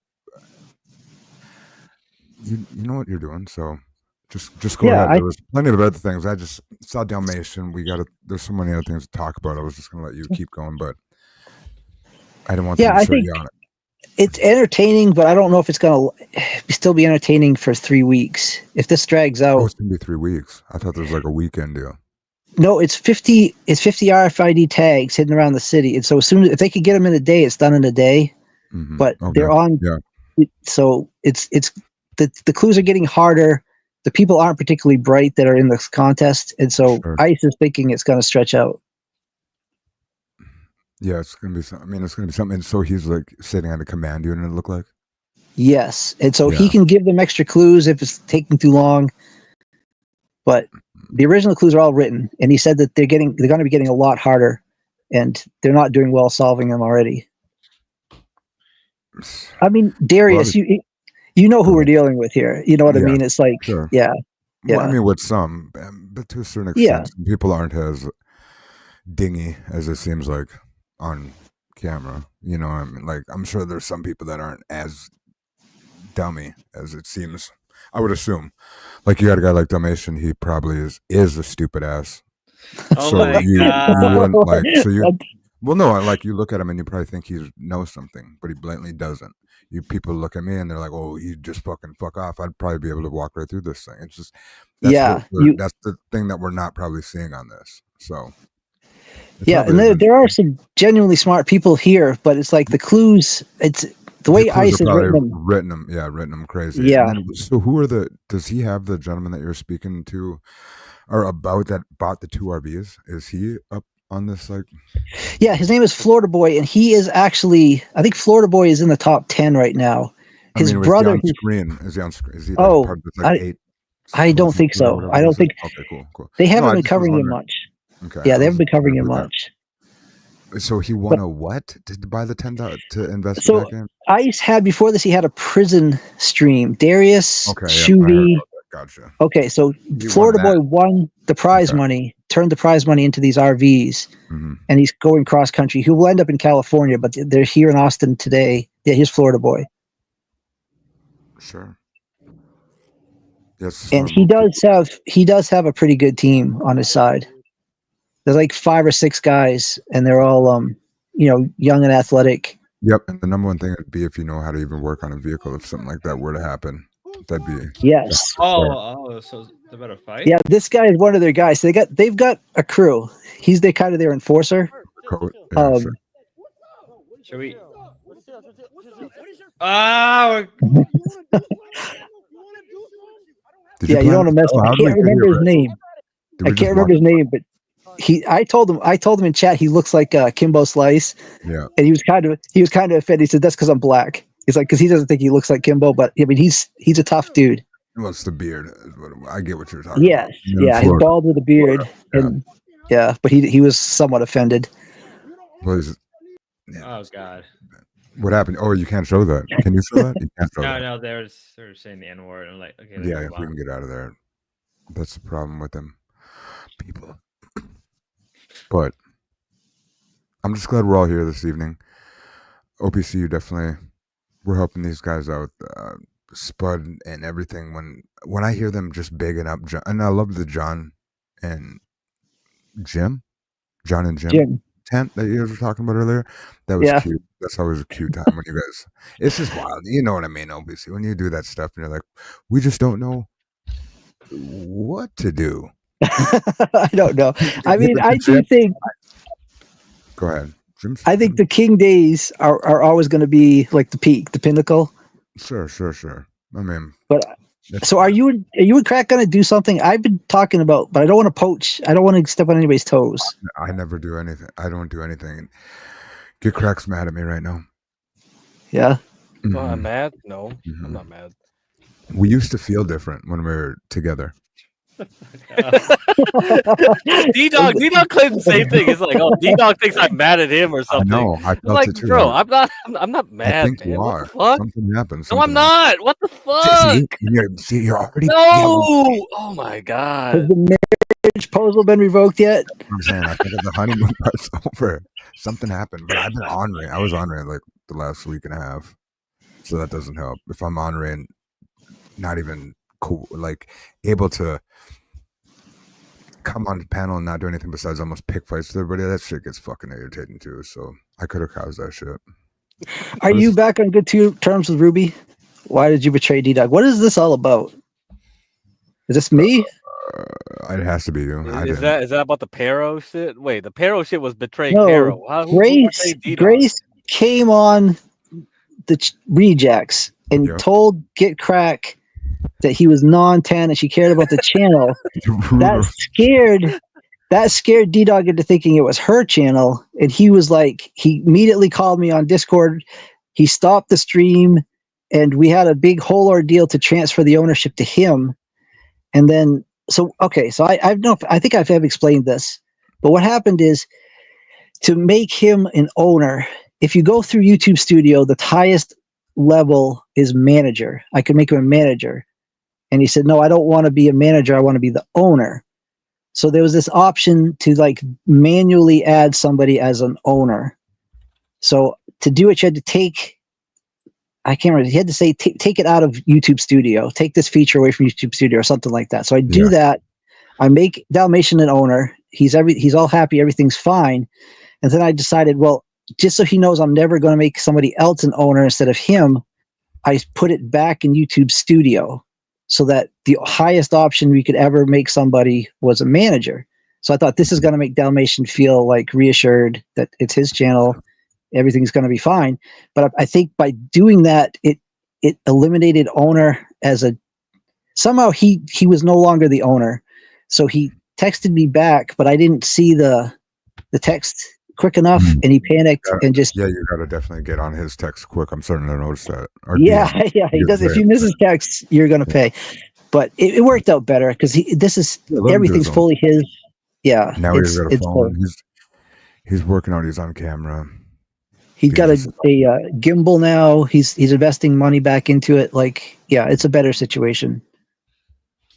know what you're doing, so just go ahead. There was plenty of other things. I just saw Dalmatian. There's so many other things to talk about. I was just gonna let you keep going, but I didn't want to insert you on it. It's entertaining, but I don't know if it's going to still be entertaining for 3 weeks. If this drags out, it's going to be 3 weeks. I thought there was like a weekend deal. No, it's 50 RFID tags hidden around the city, and so if they could get them in a day, it's done in a day. Mm-hmm. But they're on. Yeah. So it's the clues are getting harder. The people aren't particularly bright that are in this contest, and so ICE is thinking it's going to stretch out. Yeah, it's gonna be something. And so he's like sitting on a command unit. It look like. Yes, and so he can give them extra clues if it's taking too long. But the original clues are all written, and he said that they're going to be getting a lot harder, and they're not doing well solving them already. I mean, Darius, you know who we're dealing with here. You know what I mean? It's like, yeah. Well, I Yeah. mean, with some, but to a certain Yeah. extent, some people aren't as dingy as it seems like on camera. You know what I mean? Like, I'm sure there's some people that aren't as dummy as it seems. I would assume. Like, you got a guy like Dalmatian, he probably is a stupid ass. Oh So my you god. wouldn't like, so you, well, no, like you look at him and you probably think he knows something, but he blatantly doesn't. You people look at me and they're like, "Oh, he just fucking fuck off." I'd probably be able to walk right through this thing. It's just Yeah, that's the thing that we're not probably seeing on this. So yeah, and there are some genuinely smart people here, but it's like the clues. It's the way ICE has written them crazy. Yeah. And then, so who are does he have the gentleman that you're speaking to or about that bought the 2 RVs? Is he up on this? Like, Yeah, his name is Florida Boy, and he is actually, I think Florida Boy is in the top 10 right now. His brother. Is he on screen? Is he on screen? Is he like Oh, part of this, like, 8? I don't think so. I don't think. Okay, cool. They haven't been covering him much. Okay. Yeah, they haven't been covering him much. So he won a what to buy the $10 to invest So back in? ICE had before this. He had a prison stream. Darius, Okay, Shuvi. Gotcha. Okay, so Florida Boy won the prize money, turned the prize money into these RVs, and he's going cross country. He will end up in California, but they're here in Austin today. Yeah, here's Florida Boy. Sure. Yes, and he does have a pretty good team on his side. There's like 5 or 6 guys, and they're all young and athletic. Yep, and the number one thing would be if you know how to even work on a vehicle. If something like that were to happen, that'd be yes. So they're about to fight. Yeah, this guy is one of their guys. They've got a crew. He's kind of their enforcer. Should we? Ah. Yeah, you don't want to mess. I can't remember his name. I can't remember his name, but I told him in chat he looks like Kimbo Slice. Yeah. And he was kind of offended. He said that's because I'm black. He's like, because he doesn't think he looks like Kimbo, but I mean he's a tough dude. Well, it's the beard. I get what you're talking about. Yes, yeah, he's bald with a beard, but he was somewhat offended. Well, Oh god. What happened? Oh, you can't show that. Can you show that? You can't show that. No, they're saying the N word. I'm like, okay. Yeah, if we can get out of there. That's the problem with them people. But I'm just glad we're all here this evening. OPCU definitely, we're helping these guys out. Spud and everything. When I hear them just bigging up John, and I love the John and Jim tent that you guys were talking about earlier. That was cute. That's always a cute time when you guys. It's just wild. You know what I mean? OPC, when you do that stuff and you're like, we just don't know what to do. I don't know. I mean, I do think. Go ahead. I think the King days are always going to be like the peak, the pinnacle. Sure. I mean, but so are you and Crack going to do something? I've been talking about, but I don't want to poach. I don't want to step on anybody's toes. I never do anything. I don't do anything. Get Crack's mad at me right now. Yeah. Oh, I'm mad? No, I'm not mad. We used to feel different when we were together. D-Dog claims the same thing. It's like, oh, D-Dog thinks I'm mad at him or something. No, I felt like, it too. bro, I'm not mad. I think man. you What are. the fuck? Something happened. No, I'm not. What the fuck? See, you're already. No. Oh my god. Has the marriage proposal been revoked yet? I'm saying I think the honeymoon part's over. Something happened, but I've been honoring. I was honoring like the last week and a half, so that doesn't help. If I'm honoring, not even cool, like able to come on the panel and not do anything besides almost pick fights with everybody, that shit gets fucking irritating too. So I could have caused that shit. Are you back on good terms with Ruby? Why did you betray D-Dog? What is this all about? Is this me? It has to be you. Is that about the Pero shit? Wait, the Pero shit was betraying No, Pero. Grace came on the rejects and told Get Crack that he was non-10 and she cared about the channel. That scared D-Dog into thinking it was her channel, and he was like, he immediately called me on Discord. He stopped the stream, and we had a big whole ordeal to transfer the ownership to him. And then, I think I've explained this, but what happened is, to make him an owner, if you go through YouTube Studio, the highest level is manager. I could make him a manager. And he said, no, I don't want to be a manager. I want to be the owner. So there was this option to like manually add somebody as an owner. So to do it, you had to take, I can't remember, he had to say, take it out of YouTube Studio, take this feature away from YouTube Studio or something like that. So I do that. I make Dalmatian an owner. He's all happy. Everything's fine. And then I decided, well, just so he knows I'm never going to make somebody else an owner instead of him, I put it back in YouTube Studio so that the highest option we could ever make somebody was a manager. So I thought this is going to make Dalmatian feel like reassured that it's his channel. Everything's going to be fine. But I think by doing that, it eliminated owner as a, somehow he was no longer the owner. So he texted me back, but I didn't see the text quick enough, and he panicked and just. Yeah, you got to definitely get on his text quick. I'm starting to notice that. Or Yeah, he does. If you miss his text, you're going to pay. But it worked out better because everything's fully his. Yeah. Now he's got a phone. He's working out. He's on camera. He's got a gimbal now. He's investing money back into it. Like, yeah, it's a better situation.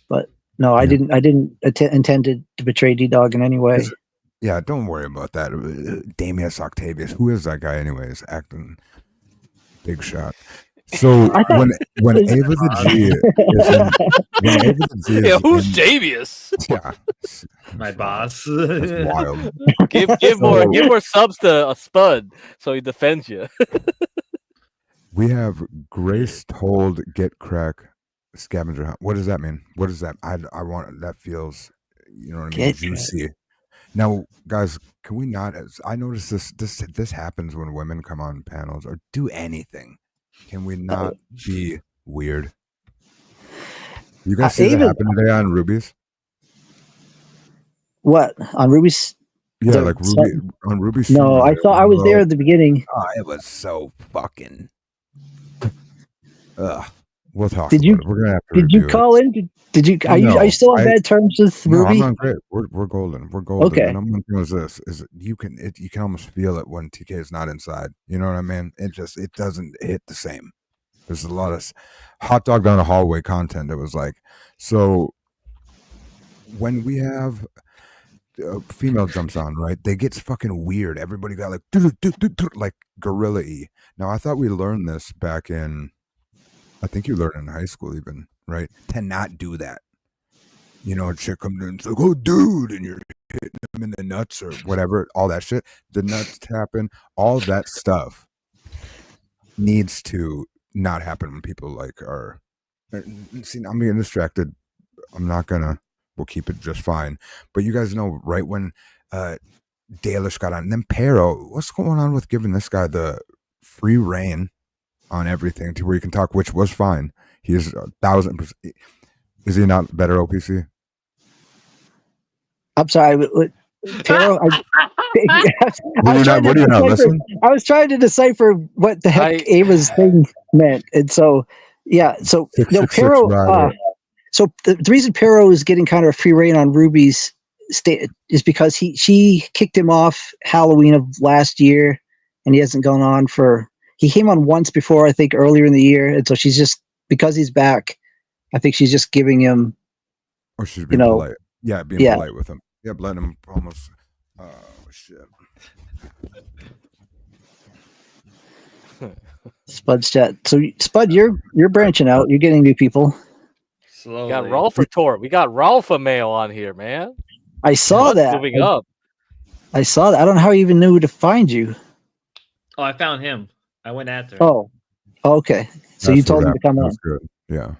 But no, I didn't intend to betray D-Dog in any way. Yeah, don't worry about that. Damius Octavius, who is that guy anyways? Acting big shot. So when Ava the G is yeah, who's Damius? Yeah, my boss. That's wild. Give more subs to a Spud so he defends you. We have Grace told Get Crack Scavenger Hunt. What does that mean? What does that? I want that feels, you know what I mean, juicy. Now, guys, can we not? I notice this happens when women come on panels or do anything. Can we not be weird? You guys see that happen today on Ruby's? What on Ruby's? Yeah, like Ruby on Ruby's. No, I was there at the beginning. Oh, it was so fucking. Ugh. We'll talk. Did you? It. We're gonna have to. Did you call in? Did you? Are you still on bad terms with Ruby? No, I'm not great. We're golden. We're golden. Okay. And one thing was this: is you can almost feel it when TK is not inside. You know what I mean? It doesn't hit the same. There's a lot of hot dog down the hallway content. It was like, so when we have a female jumps on, right? They get fucking weird. Everybody got like gorilla-y. Now I thought we learned this back in. I think you learned in high school even, right? To not do that. You know, a chick comes in and it's like, oh, dude, and you're hitting them in the nuts or whatever, all that shit. The nuts tapping, all that stuff needs to not happen when people like are. See, I'm getting distracted. I'm not gonna. We'll keep it just fine. But you guys know, right when Dalish got on, and then Pero, what's going on with giving this guy the free reign on everything to where you can talk, which was fine. He is 1,000%. Is he not better OPC? I'm sorry, Pero. I was trying to decipher what the heck Ava's thing meant, and so yeah. So no, Pero. So the reason Pero is getting kind of a free reign on Ruby's is because she kicked him off Halloween of last year, and he hasn't gone on for. He came on once before, I think, earlier in the year, and so she's just because he's back. I think she's just giving him. Or she's being polite. Yeah, being polite with him. Yeah, letting him almost. Oh shit. Spud's chat. So Spud, you're branching out. You're getting new people. Slowly. We got Rolfa Tor. We got Rolfa Mail on here, man. I saw that. Moving up. I saw that. I don't know how he even knew to find you. Oh, I found him. I went after him. Oh, okay. So you told him to come on. That's good. Yeah.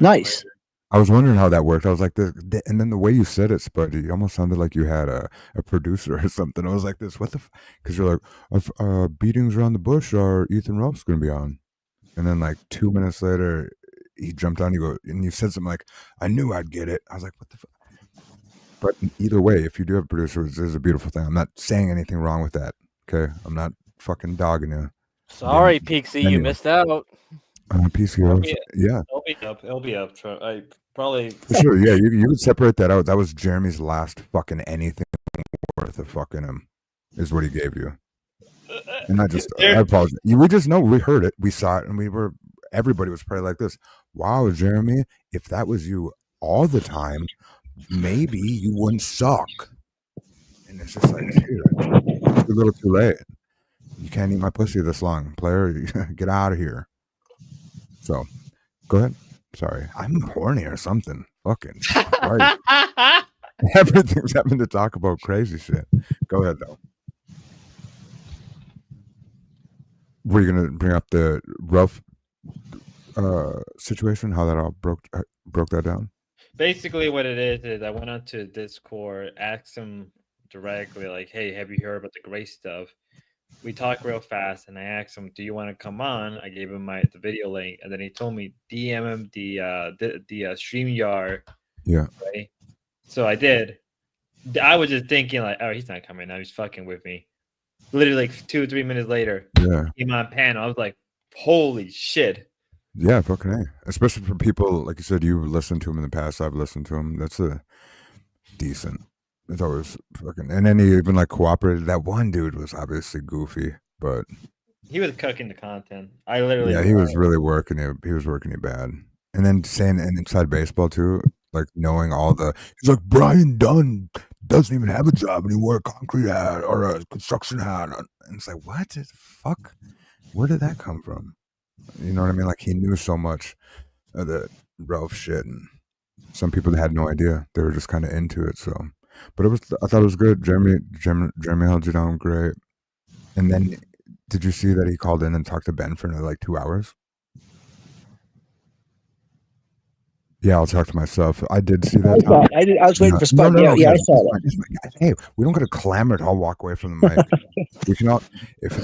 Nice. I was wondering how that worked. I was like, and then the way you said it, Spud, you almost sounded like you had a producer or something. I was like, this, what the? Because you're like, beatings around the bush are Ethan Ralph's going to be on, and then like 2 minutes later, he jumped on. You go, and you said something like, I knew I'd get it. I was like, what the? But either way, if you do have a producer, this is a beautiful thing. I'm not saying anything wrong with that. Okay, I'm not fucking dogging you. Sorry, Peaksy, you missed out. PC, yeah. It'll be up. I probably for sure. Yeah, you would separate that out. That was Jeremy's last fucking anything worth of fucking him, is what he gave you. And I apologize. We just know we heard it, we saw it, and we were everybody was probably like this. Wow, Jeremy, if that was you all the time, maybe you wouldn't suck. And it's just like, dude, too little, too late. You can't eat my pussy this long, player. Get out of here. So, go ahead. Sorry, I'm horny or something. Fucking Christ. Everything's having to talk about crazy shit. Go ahead though. Were you gonna bring up the rough situation? How that all broke that down? Basically, what it is I went onto Discord, asked him directly, like, "Hey, have you heard about the Grace stuff?" We talked real fast, and I asked him, "Do you want to come on?" I gave him the video link, and then he told me DM him the StreamYard. Yeah. Right. So I did. I was just thinking like, "Oh, he's not coming now. He's fucking with me." Literally, like 2 or 3 minutes later, Yeah. came on panel. I was like, "Holy shit!" Yeah, fucking A. Especially for people like you said, you've listened to him in the past. I've listened to him. That's a decent. It's always fucking. And then he even like cooperated. That one dude was obviously goofy, but he was cooking the content. I literally. Yeah, he was really working it. He was working it bad. And then saying and inside baseball too, like knowing all the. He's like Brian Dunn doesn't even have a job and he wore a concrete hat or a construction hat. And it's like, what the fuck? Where did that come from? You know what I mean? Like he knew so much of the Ralph shit, and some people had no idea. They were just kind of into it. So, but I thought it was good. Jeremy held you down great. And then, did you see that he called in and talked to Ben for like 2 hours? Yeah, I'll talk to myself. I did see that. I was waiting for Spud. Yeah, I saw that. Hey, we don't got to clamor it. I'll walk away from the mic. We cannot. If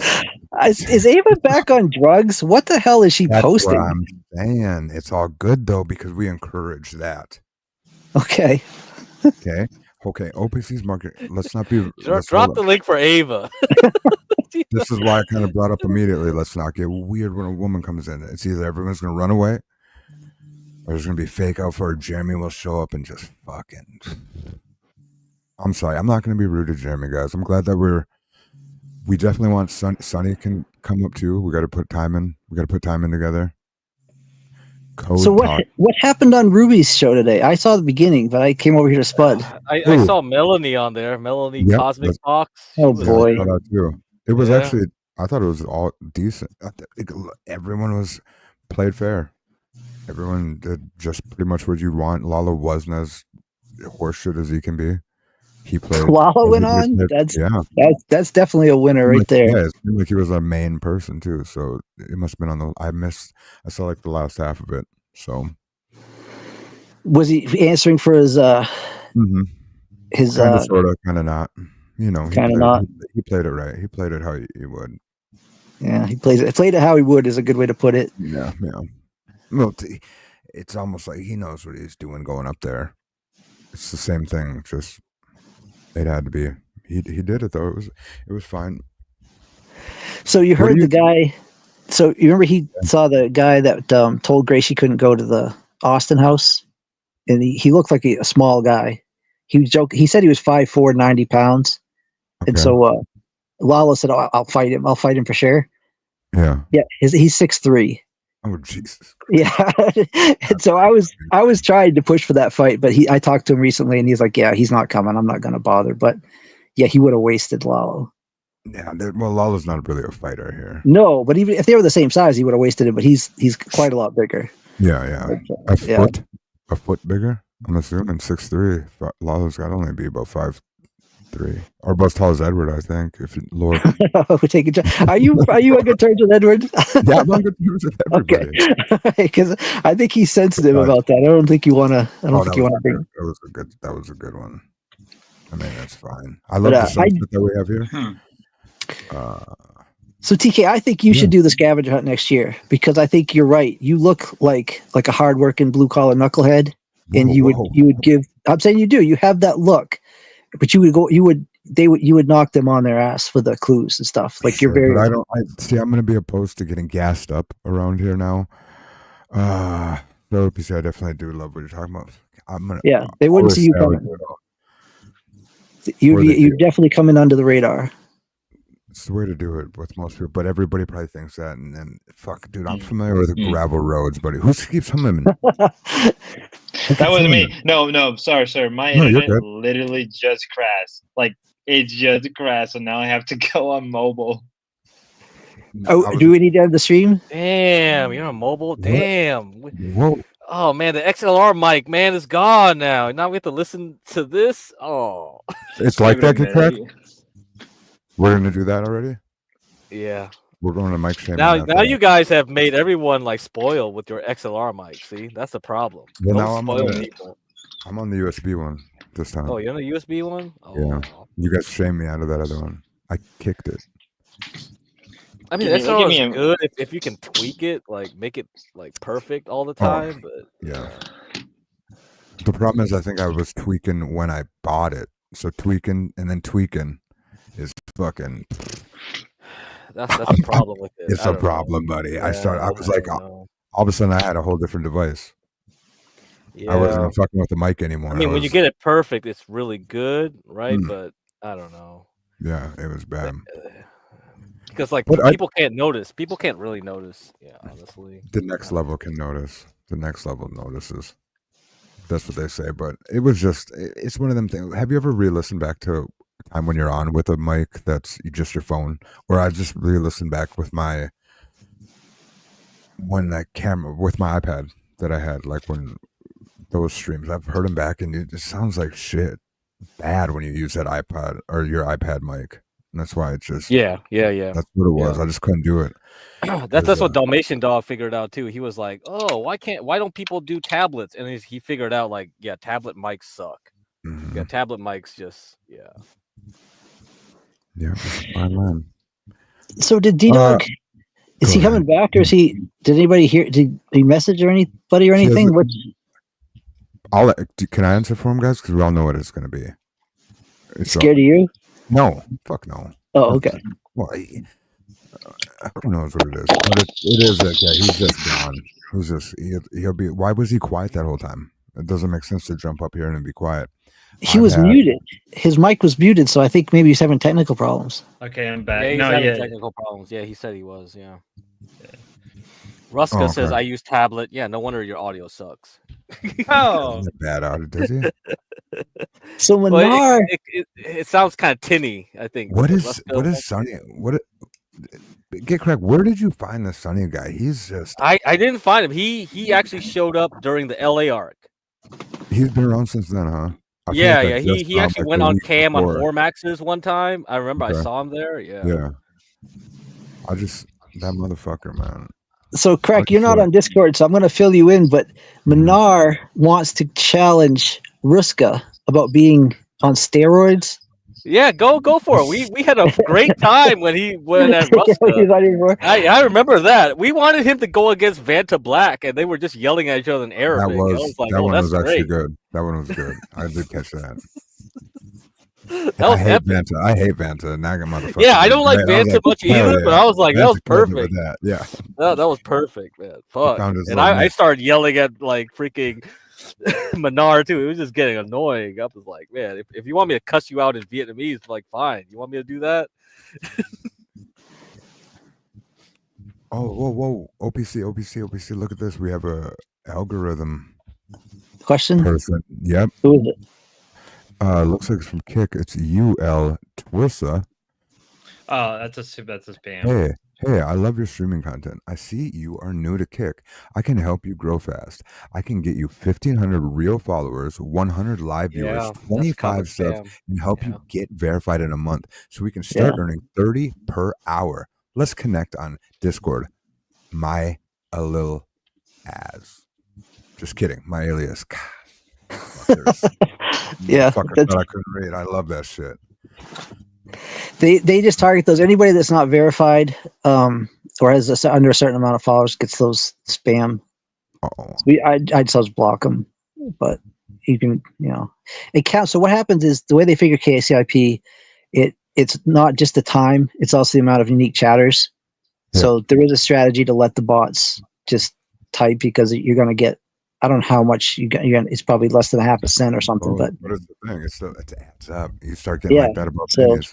is Ava back on drugs? What the hell is she posting? What I'm saying. It's all good though because we encourage that. Okay. Okay. OPC's market. Let's not be. Drop the link for Ava. This is why I kind of brought up immediately. Let's not get weird when a woman comes in. It's either everyone's going to run away, or there's going to be fake out for Jeremy will show up and just fucking. I'm sorry. I'm not going to be rude to Jeremy, guys. I'm glad that we definitely want Sonny can come up too. We got to put time in. We got to put time in together. So what happened on Ruby's show today? I saw the beginning, but I came over here to Spud. I saw Melanie on there. Melanie Cosmic Fox. Oh boy. I thought too. It was actually. I thought it was all decent. Everyone was played fair. Everyone did just pretty much what you'd want. Lalo wasn't as horseshit as he can be. He played. Lalo went on. That's definitely a winner right there. Yeah, it seemed like he was our main person too. So it must have been on the. I saw like the last half of it. So was he answering for his? His kind of, sort of, kind of not. You know, kind of not. He played it right. He played it how he would. Yeah, he played it how he would is a good way to put it. Yeah. Well, it's almost like he knows what he's doing going up there. It's the same thing. Just it had to be. He did it though. It was fine. So you heard the guy. So you remember he saw the guy that told Grace she couldn't go to the Austin house, and he looked like a small guy. He was joking. He said he was 5'4", 90 pounds, and so Lalo said, oh, "I'll fight him. I'll fight him for sure." Yeah. He's 6'3". Oh Jesus. Yeah, and so I was trying to push for that fight, but I talked to him recently, and he's like, "Yeah, he's not coming. I'm not going to bother." But yeah, he would have wasted Lalo. Yeah, well, Lalo's not really a fighter here. No, but even if they were the same size, he would have wasted him. But he's quite a lot bigger. Yeah. A foot bigger. I'm assuming 6'3". Lalo's got to only be about 5'3", or about as tall as Edward, I think. If Lord, are you on good terms with Edward? Yeah, I'm on good terms with everybody. Okay, because I think he's sensitive about that. I don't think you want to. I don't think you want to bring. That was a good one. I mean, that's fine. I love the sunset that we have here. So TK, I think you should do the scavenger hunt next year because I think you're right. You look like a hardworking blue collar knucklehead, and you would give. I'm saying you do. You have that look, but you would knock them on their ass with the clues and stuff. Like you're very. But I'm going to be opposed to getting gassed up around here now. OPC, I definitely do love what you're talking about. They wouldn't see you coming. You'd definitely come in under the radar. It's the way to do it with most people, but everybody probably thinks that. And then, fuck, dude, I'm familiar with gravel roads, buddy. Who keeps swimming? That wasn't me. No, sorry, sir. My No, you're internet good. literally just crashed. Like it just crashed, so now I have to go on mobile. Oh, do we need to end the stream? Damn, you're on mobile. Damn. Whoa. Oh man, the XLR mic, man, is gone now. Now we have to listen to this. Oh, It's like that, Kid Crack? We're gonna do that already. yeah. We're going to mic shaming. Now you guys have made everyone like spoiled with your XLR mic. See, that's the problem. Well, Don't now spoil people. I'm on the USB one this time. Oh, you're on the USB one? Oh. Yeah. You guys shamed me out of that other one. I kicked it. I mean, XLR is good if you can tweak it, like make it like perfect all the time. But yeah. The problem is, I think I was tweaking when I bought it. So tweaking and then tweaking is fucking. That's the problem with it. It's a problem, buddy. Yeah, I was like, all of a sudden, I had a whole different device. Yeah. I wasn't fucking with the mic anymore. I mean, when you get it perfect, it's really good, right? But I don't know. Yeah, it was bad. Because like people can't notice. People can't really notice. Yeah, honestly. The next level can notice. The next level notices. That's what they say. But it was just, it's one of them things. Have you ever re-listened back to a time when you're on with a mic that's just your phone? Or I just re-listened back with my camera, with my iPad that I had, like when those streams, I've heard them back and it sounds like shit bad when you use that iPad or your iPad mic. And that's why it's just yeah. That's what it was. I just couldn't do it. That's what Dalmatian Dog figured out too. He was like, "Oh, why don't people do tablets?" And he figured out like, yeah, tablet mics suck. Mm-hmm. Yeah, tablet mics just Yeah, it's a fine line. So did D-Dog, is he coming back or is he? Did anybody hear? Did he message or anybody or anything? Can I answer for him, guys? Because we all know what it's going to be. Scared of you? No, fuck no. Oh, okay. Well, who knows what it is? But it is that guy. He's just gone. Who's this? He'll be. Why was he quiet that whole time? It doesn't make sense to jump up here and be quiet. He was muted. His mic was muted, so I think maybe he's having technical problems. Okay, I'm back. Yeah, he's having technical problems. Yeah, he said he was. Yeah. Ruska says I use tablet. Yeah, no wonder your audio sucks. Oh, bad audio, does he? So Manar, it sounds kind of tinny. I think. What is Sonny? Get correct. Where did you find the Sonny guy? He's just. I didn't find him. He actually showed up during the LA arc. He's been around since then, huh? Yeah. He actually went on cam on Formax's one time. I remember I saw him there. Yeah. Yeah. That motherfucker, man. So, Crack, you're not on Discord, so I'm going to fill you in. But Manar wants to challenge Ruska about being on steroids. Yeah, go for it. We had a great time when he went at Ruska. I remember that. We wanted him to go against Vanta Black, and they were just yelling at each other in Arabic. That one was actually good. That one was good. I did catch that. I hate Vanta. Naga motherfucker. Yeah, I don't like Vanta much either, but I was like, that was perfect. Yeah. That was perfect, man. Fuck. And I started yelling at like freaking Manar too. It was just getting annoying. I was like, man, if you want me to cuss you out in Vietnamese, like fine. You want me to do that? Whoa. OPC. Look at this. We have a algorithm question. Person. Yep. Who is it? Looks like it's from Kick. It's UL Twissa. Oh, that's a spam. Hey, I love your streaming content. I see you are new to Kick. I can help you grow fast. I can get you 1,500 real followers, 100 live viewers, 25 subs, and help you get verified in a month so we can start earning 30 per hour. Let's connect on Discord. My a little as. Just kidding. My alias. Yeah, I couldn't read. I love that shit. They just target those. Anybody that's not verified or has under a certain amount of followers gets those spam. I'd just block them, but you can, it counts. So what happens is the way they figure KCIP, it's not just the time; it's also the amount of unique chatters. Yeah. So there is a strategy to let the bots just type because you're going to get. I don't know how much you get. It's probably less than 0.5% or something. But what is the thing? It adds up. You start getting like that about pennies.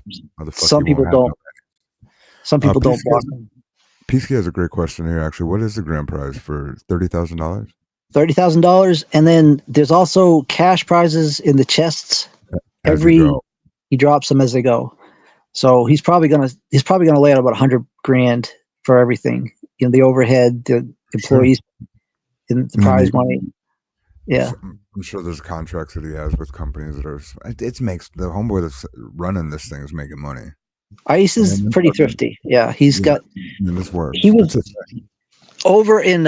Some people don't. Some people don't block PCK them. PCK has a great question here. Actually, what is the grand prize for $30,000? $30,000, and then there's also cash prizes in the chests. As you go. He drops them as they go. So he's probably gonna lay out about $100,000 for everything. You know, the overhead, the employees, and the prize money. Yeah, I'm sure there's contracts that he has with companies that are. It makes the homeboy that's running this thing is making money. Ice is pretty thrifty. Yeah, he's got. And this works. He was over in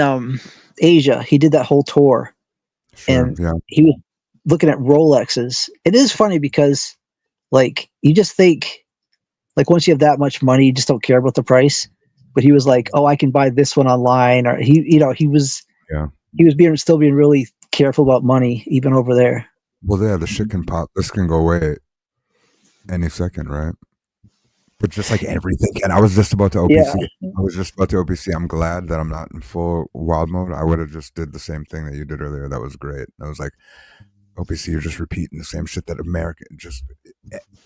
Asia. He did that whole tour, and he was looking at Rolexes. It is funny because, like, you just think, like, once you have that much money, you just don't care about the price. But he was like, "Oh, I can buy this one online," or he was still being really careful about money even over there. Well, yeah, the shit can pop. This can go away any second, right? But just like everything can. I was just about to OPC. I'm glad that I'm not in full wild mode. I would have just did the same thing that you did earlier. That was great. I was like, OPC, you're just repeating the same shit that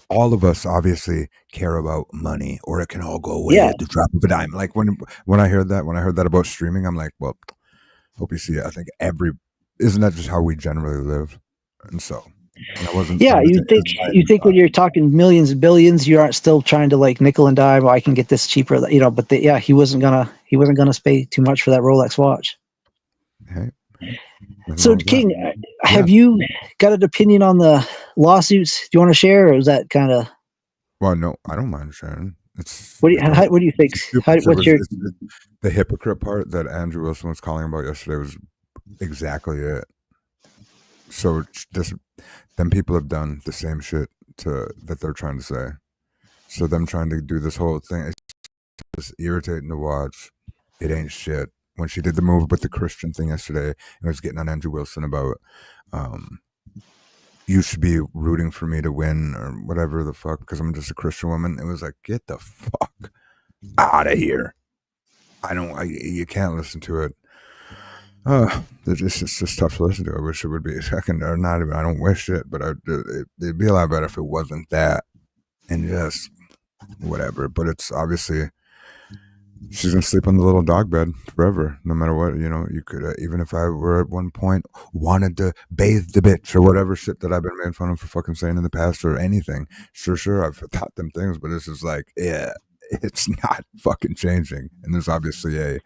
all of us obviously care about money, or it can all go away at the drop of a dime. Like when I heard that about streaming, I'm like, well, OPC, I think isn't that just how we generally live? And so I wasn't. Yeah, you think when you're talking millions and billions, you aren't still trying to like nickel and dime. Oh, I can get this cheaper, But he wasn't gonna pay too much for that Rolex watch. Hey. So, King, have you got an opinion on the lawsuits? Do you want to share, or is that kind of? Well, no, I don't mind sharing. What do you think? The hypocrite part that Andrew Wilson was calling about yesterday was exactly it. So them people have done the same shit that they're trying to say. So them trying to do this whole thing, it's just irritating to watch. It ain't shit. When she did the move with the Christian thing yesterday, and was getting on Andrew Wilson about, you should be rooting for me to win or whatever the fuck because I'm just a Christian woman. It was like, get the fuck out of here. You can't listen to it. It's just tough to listen to. I wish it would be a second or not even. I don't wish it, but it'd be a lot better if it wasn't that and just whatever. But it's obviously she's gonna sleep on the little dog bed forever, no matter what. You know, you could even if I were at one point wanted to bathe the bitch or whatever shit that I've been made fun of for fucking saying in the past or anything. Sure, I've thought them things, but it's just like, yeah, it's not fucking changing. And there's obviously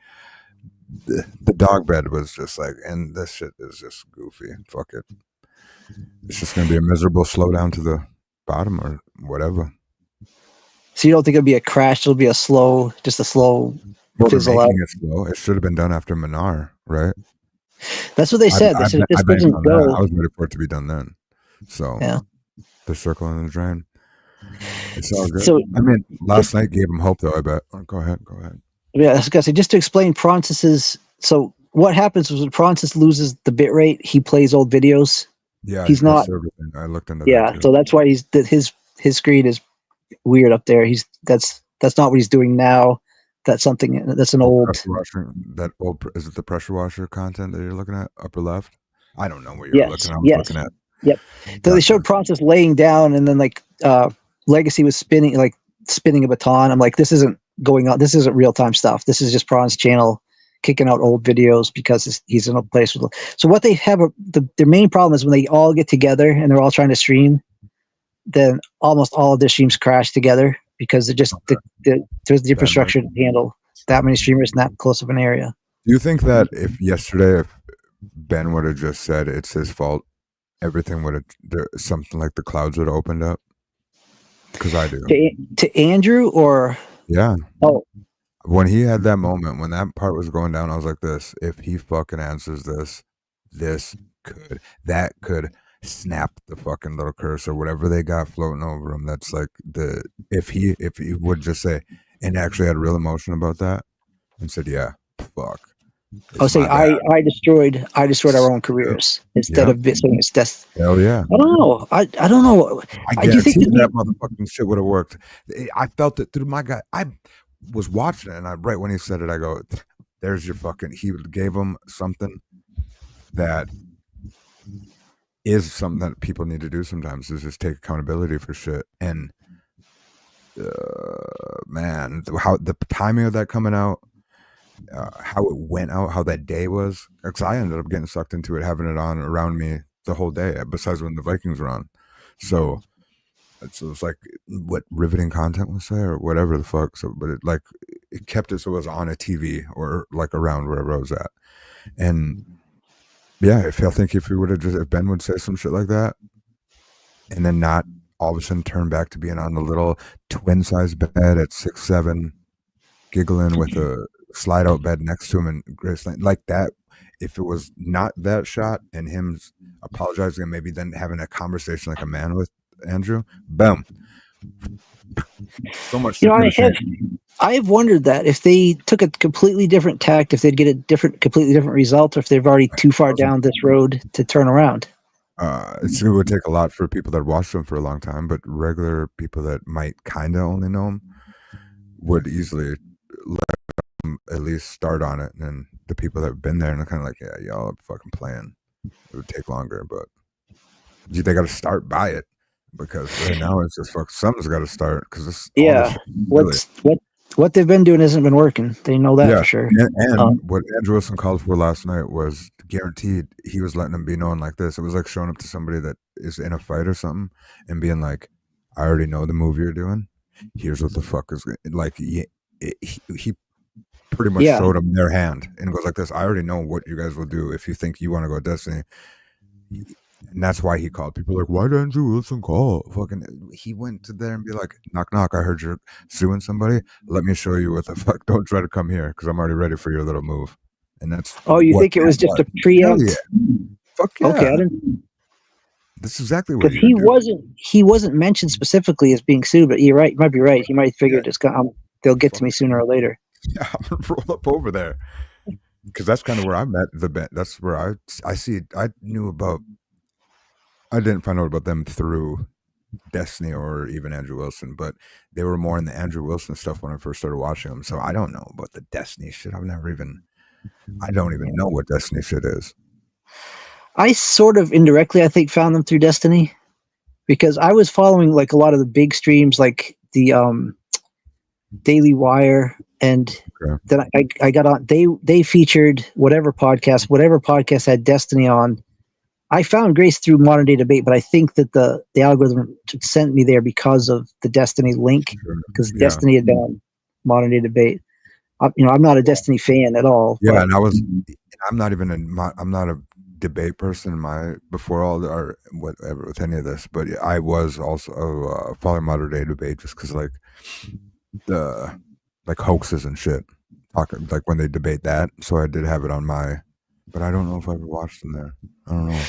the dog bed was just like, and this shit is just goofy. Fuck it. It's just gonna be a miserable slow down to the bottom or whatever. So you don't think it'll be a crash? It'll be a slow fizzle out. It slow. It should have been done after Minar, right? That's what they said. They said this doesn't go. I was ready for it to be done then. So they're circling the drain. It's all good. So, I mean, last night gave him hope, though. I bet. Go ahead. Yeah, I was gonna say, just to explain Proncis's. So what happens is when Proncis loses the bit rate, he plays old videos. Yeah, he's not. I looked into that. Yeah, so that's why his screen is weird up there. That's not what he's doing now. That's an old. That old is it the pressure washer content that you're looking at upper left? I don't know what you're looking at. I was looking at. Yep. So they showed Proncis laying down, and then like Legacy was spinning a baton. I'm like, this isn't going on. This isn't real time stuff. This is just Pron's channel kicking out old videos because he's in a place with. So what they have their main problem is when they all get together and they're all trying to stream, then almost all of their streams crash together because they're just there's the infrastructure to handle that many streamers in that close of an area. Do you think that if Ben would have just said it's his fault, everything would have something like the clouds would have opened up? Because I do. To Andrew or when he had that moment when that part was going down, I was like, this. If he fucking answers this could snap the fucking little curse or whatever they got floating over him. That's like if he would just say and actually had real emotion about that and said, yeah, fuck. I was saying I destroyed our own careers instead of saying it's death. Hell yeah. I don't know. I don't know. I guarantee that motherfucking shit would have worked. I felt it through my guy. I was watching it and right when he said it, I go, there's your fucking, he gave him something that is something that people need to do sometimes is just take accountability for shit. And man, how the timing of that coming out, how it went out, how that day was. Because I ended up getting sucked into it, having it on around me the whole day. Besides when the Vikings were on, so it's like what riveting content was there or whatever the fuck. So, but it kept it so it was on a TV or like around wherever I was at, and yeah, I think if Ben would say some shit like that, and then not all of a sudden turn back to being on the little twin size bed at 6'7", giggling with a slide out bed next to him and Graceland like that. If it was not that shot and him apologizing and maybe then having a conversation like a man with Andrew, boom. So much. I've wondered that if they took a completely different tact, if they'd get a completely different result, or if they've already too far down this road to turn around. It would take a lot for people that watched them for a long time, but regular people that might kind of only know them would easily let them at least start on it. And the people that have been there and they're kind of like, yeah, y'all are fucking playing. It would take longer, but they got to start by it because right now it's just something's got to start because this. What they've been doing hasn't been working. They know that for sure. And what Andrew Wilson called for last night was guaranteed he was letting them be known like this. It was like showing up to somebody that is in a fight or something and being like, I already know the move you're doing. Here's what the fuck is like. He pretty much showed them their hand and goes like this. I already know what you guys will do if you think you want to go Destiny. And that's why he called. People are like, why did Andrew Wilson call? He went to there and be like, knock, knock. I heard you're suing somebody. Let me show you what the fuck. Don't try to come here because I'm already ready for your little move. And that's. Oh, you think it was just a preempt? Yeah. Fuck yeah. Okay, I didn't. That's exactly what he wasn't mentioned specifically as being sued, but you're right. You might be right. He might figure they'll get to me sooner or later. Yeah, I'm gonna roll up over there because that's kind of where I met the band. That's where I see. I knew about. I didn't find out about them through Destiny or even Andrew Wilson, but they were more in the Andrew Wilson stuff when I first started watching them. So I don't know about the Destiny shit. I don't even know what Destiny shit is. I sort of indirectly, I think, found them through Destiny because I was following like a lot of the big streams, like the Daily Wire, and then I got on. They featured whatever podcast had Destiny on. I found Grace through Modern Day Debate, but I think that the algorithm sent me there because of the Destiny link, because Destiny had been on Modern Day Debate. I'm not a Destiny fan at all. Yeah, and I'm not a debate person before all or whatever with any of this, but I was also following Modern Day Debate just because like the hoaxes and shit, talking like when they debate that. So I did have it on but I don't know if I ever watched them there. I don't know.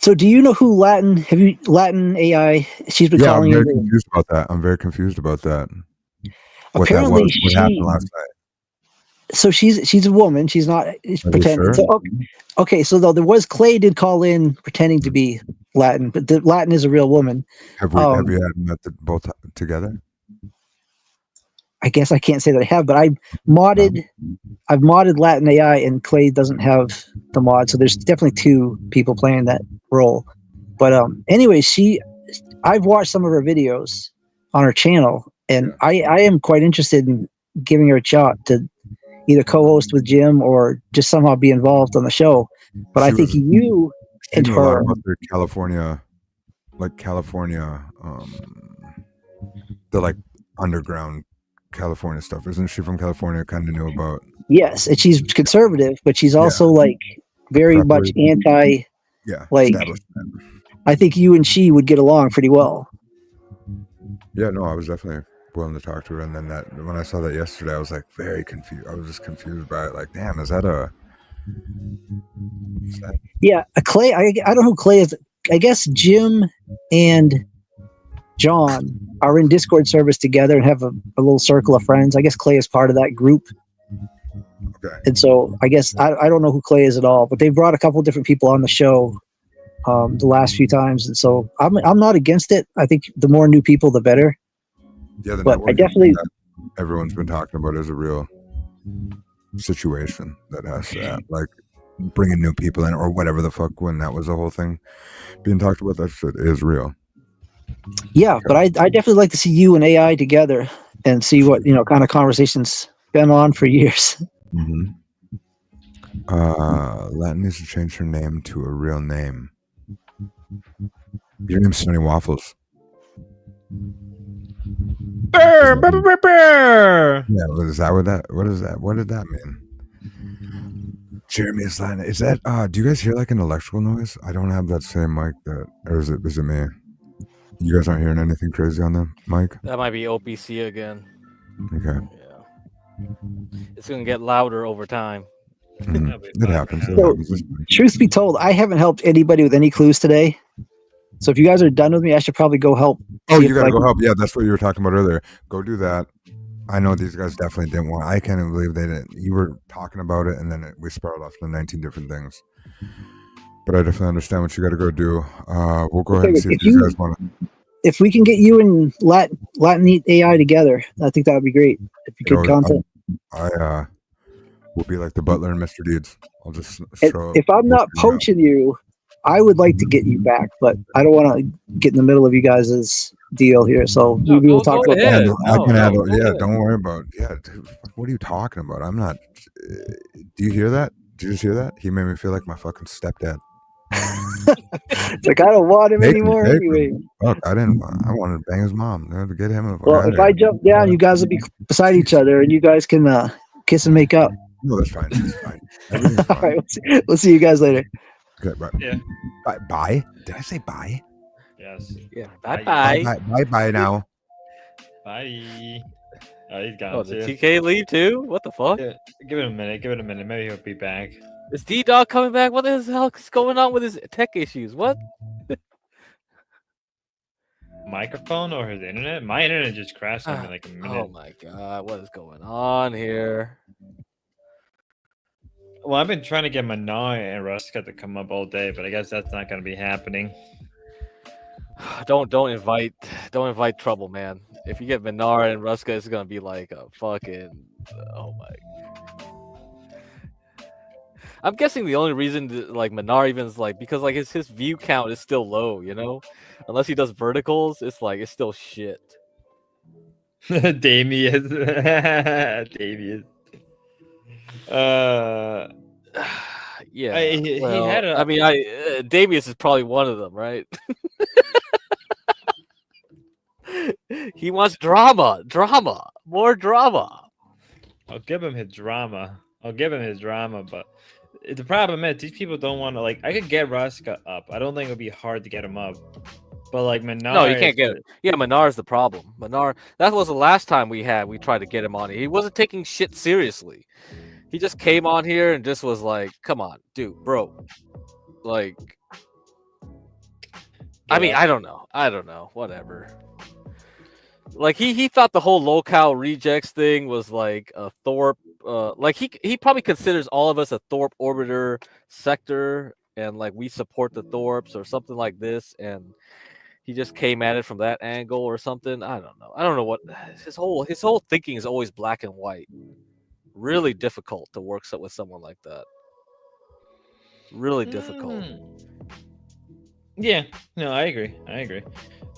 So do you know who Latin AI? She's been calling I'm very confused about that. I'm very confused about that. Apparently, what happened last night? So she's a woman. She's not pretending. Sure? So, okay. So though there was Clay did call in pretending to be Latin, but the Latin is a real woman. Have you had met both together? I guess I can't say that I have, but I've modded Latin AI, and Clay doesn't have the mod, so there's definitely two people playing that role. But anyway, I've watched some of her videos on her channel, and I am quite interested in giving her a shot to either co-host with Jim or just somehow be involved on the show. But I think you and her a lot about their California, the like underground California stuff. Isn't she from California? Kind of knew about. Yes, and she's conservative, but she's also like very much anti. Yeah, like I think you and she would get along pretty well. Yeah, no, I was definitely willing to talk to her, and then when I saw that yesterday, I was like very confused. I was just confused by it. Like, damn, is that? Yeah, Clay. I don't know who Clay is. I guess Jim and John are in Discord service together and have a little circle of friends. I guess Clay is part of that group. Okay. And so I guess I don't know who Clay is at all, but they've brought a couple different people on the show the last few times, and so I'm not against it. I think the more new people, the better. Yeah, but I definitely everyone's been talking about is a real situation that has to like bringing new people in or whatever the fuck when that was the whole thing being talked about. That shit is real. Yeah, but I definitely like to see you and AI together and see what kind of conversations been on for years. Mm-hmm. Latin needs to change her name to a real name. Your name's Sonny Waffles. Burr, burr, burr, burr, burr. Yeah, what is that? What did that mean? Jeremy is Latin. Is that do you guys hear like an electrical noise? I don't have that same mic or is it me? You guys aren't hearing anything crazy on the mic? That might be OPC again. Okay. Yeah. It's gonna get louder over time. It happens. So, truth be told, I haven't helped anybody with any clues today. So if you guys are done with me, I should probably go help. Oh, you gotta go help. Yeah, that's what you were talking about earlier. Go do that. I know these guys definitely didn't want. I can't even believe they didn't. You were talking about it, and then we spiraled off to 19 different things. But I definitely understand what you got to go do. We'll go ahead and see if these guys want to. If we can get you and Latin AI together, I think that would be great. If you could content. I will be like the butler and Mr. Deeds. I'll just show. If I'm not poaching you, I would like to get you back, but I don't want to get in the middle of you guys' deal here. So we will talk about that. I can handle. Yeah, don't worry about. Yeah, dude, what are you talking about? I'm not. Do you hear that? Did you just hear that? He made me feel like my fucking stepdad. It's like I don't want him anymore anyway. Fuck, I wanted to bang his mom. To get him. Well, if I jump down, you guys will be beside each other, and you guys can kiss and make up. No, that's fine. That's fine. All right, we'll see you guys later. Okay, bye. Yeah. Bye. Did I say bye? Yes. Yeah. Bye. Bye now. Bye. Oh, he's gone. Oh, did TK leave too? What the fuck? Yeah, give it a minute. Give it a minute. Maybe he'll be back. Is D-Dog coming back? What the hell is going on with his tech issues? What? Microphone or his internet? My internet just crashed on me like a minute. Oh my god, what is going on here? Well, I've been trying to get Manar and Ruska to come up all day, but I guess that's not going to be happening. Don't invite trouble, man. If you get Manar and Ruska, it's gonna be like a fucking oh my. I'm guessing the only reason that, like Manar even is like because like his view count is still low, you know, unless he does verticals, it's like it's still shit. Damius. Damius. Yeah. He had a. I mean, Damius is probably one of them, right? He wants drama, more drama. I'll give him his drama, but the problem is these people don't want to like. I could get Ruska up. I don't think it would be hard to get him up. But like Manar, no, you can't get it. Yeah, Manar's the problem. Manar, that was the last time we tried to get him on. He wasn't taking shit seriously. He just came on here and just was like, "Come on, dude, bro." Like, I mean, I don't know. Whatever. Like he thought the whole locale rejects thing was like a Thorpe. Like he probably considers all of us a Thorpe orbiter sector, and like we support the Thorpes or something like this, and he just came at it from that angle or something. I don't know what his whole thinking is always black and white. Really difficult to work with someone like that. Really difficult. Yeah, no, I agree.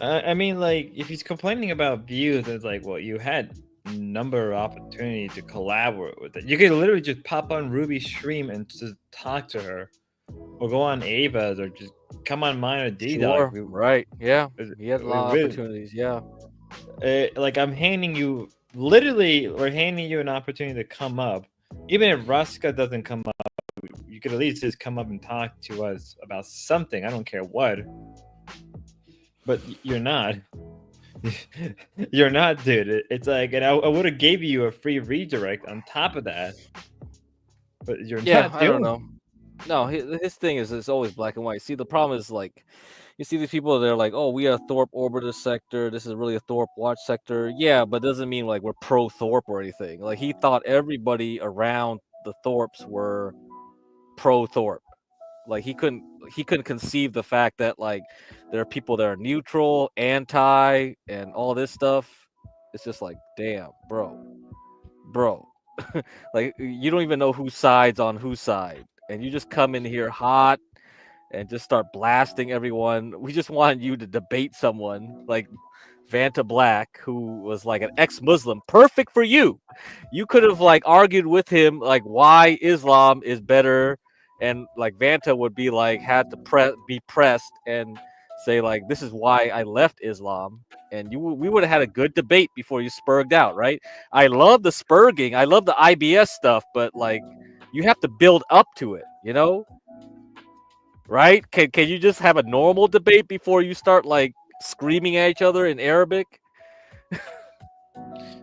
I mean, like, if he's complaining about views, it's like, well, you had a number of opportunities to collaborate with it. You could literally just pop on Ruby's stream and just talk to her, or go on Ava's, or just come on mine or D-Dog. Sure. Right? Yeah, he had a lot of opportunities. Yeah. Like I'm handing you, literally, we're handing you an opportunity to come up. Even if Ruska doesn't come up, you could at least just come up and talk to us about something. I don't care what. But you're not. You're not, dude. It's like, and I would have gave you a free redirect on top of that. But you're not doing. I don't know. No, his thing is it's always black and white. See, the problem is like, you see these people, they're like, oh, we are Thorpe orbiter sector. This is really a Thorpe watch sector. Yeah, but doesn't mean like we're pro Thorpe or anything. Like he thought everybody around the Thorpes were pro Thorpe. Like he couldn't conceive the fact that like there are people that are neutral, anti, and all this stuff. It's just like, damn, bro. Like you don't even know whose side's on whose side, and you just come in here hot and just start blasting everyone. We just wanted you to debate someone like Vanta Black, who was like an ex-Muslim, perfect for you. You could have like argued with him like why Islam is better, and like Vanta would be like had to be pressed and say like this is why I left Islam, and we would have had a good debate before you spurged out, right? I love the spurging, I love the IBS stuff, but like you have to build up to it, you know? Right? Can you just have a normal debate before you start like screaming at each other in Arabic?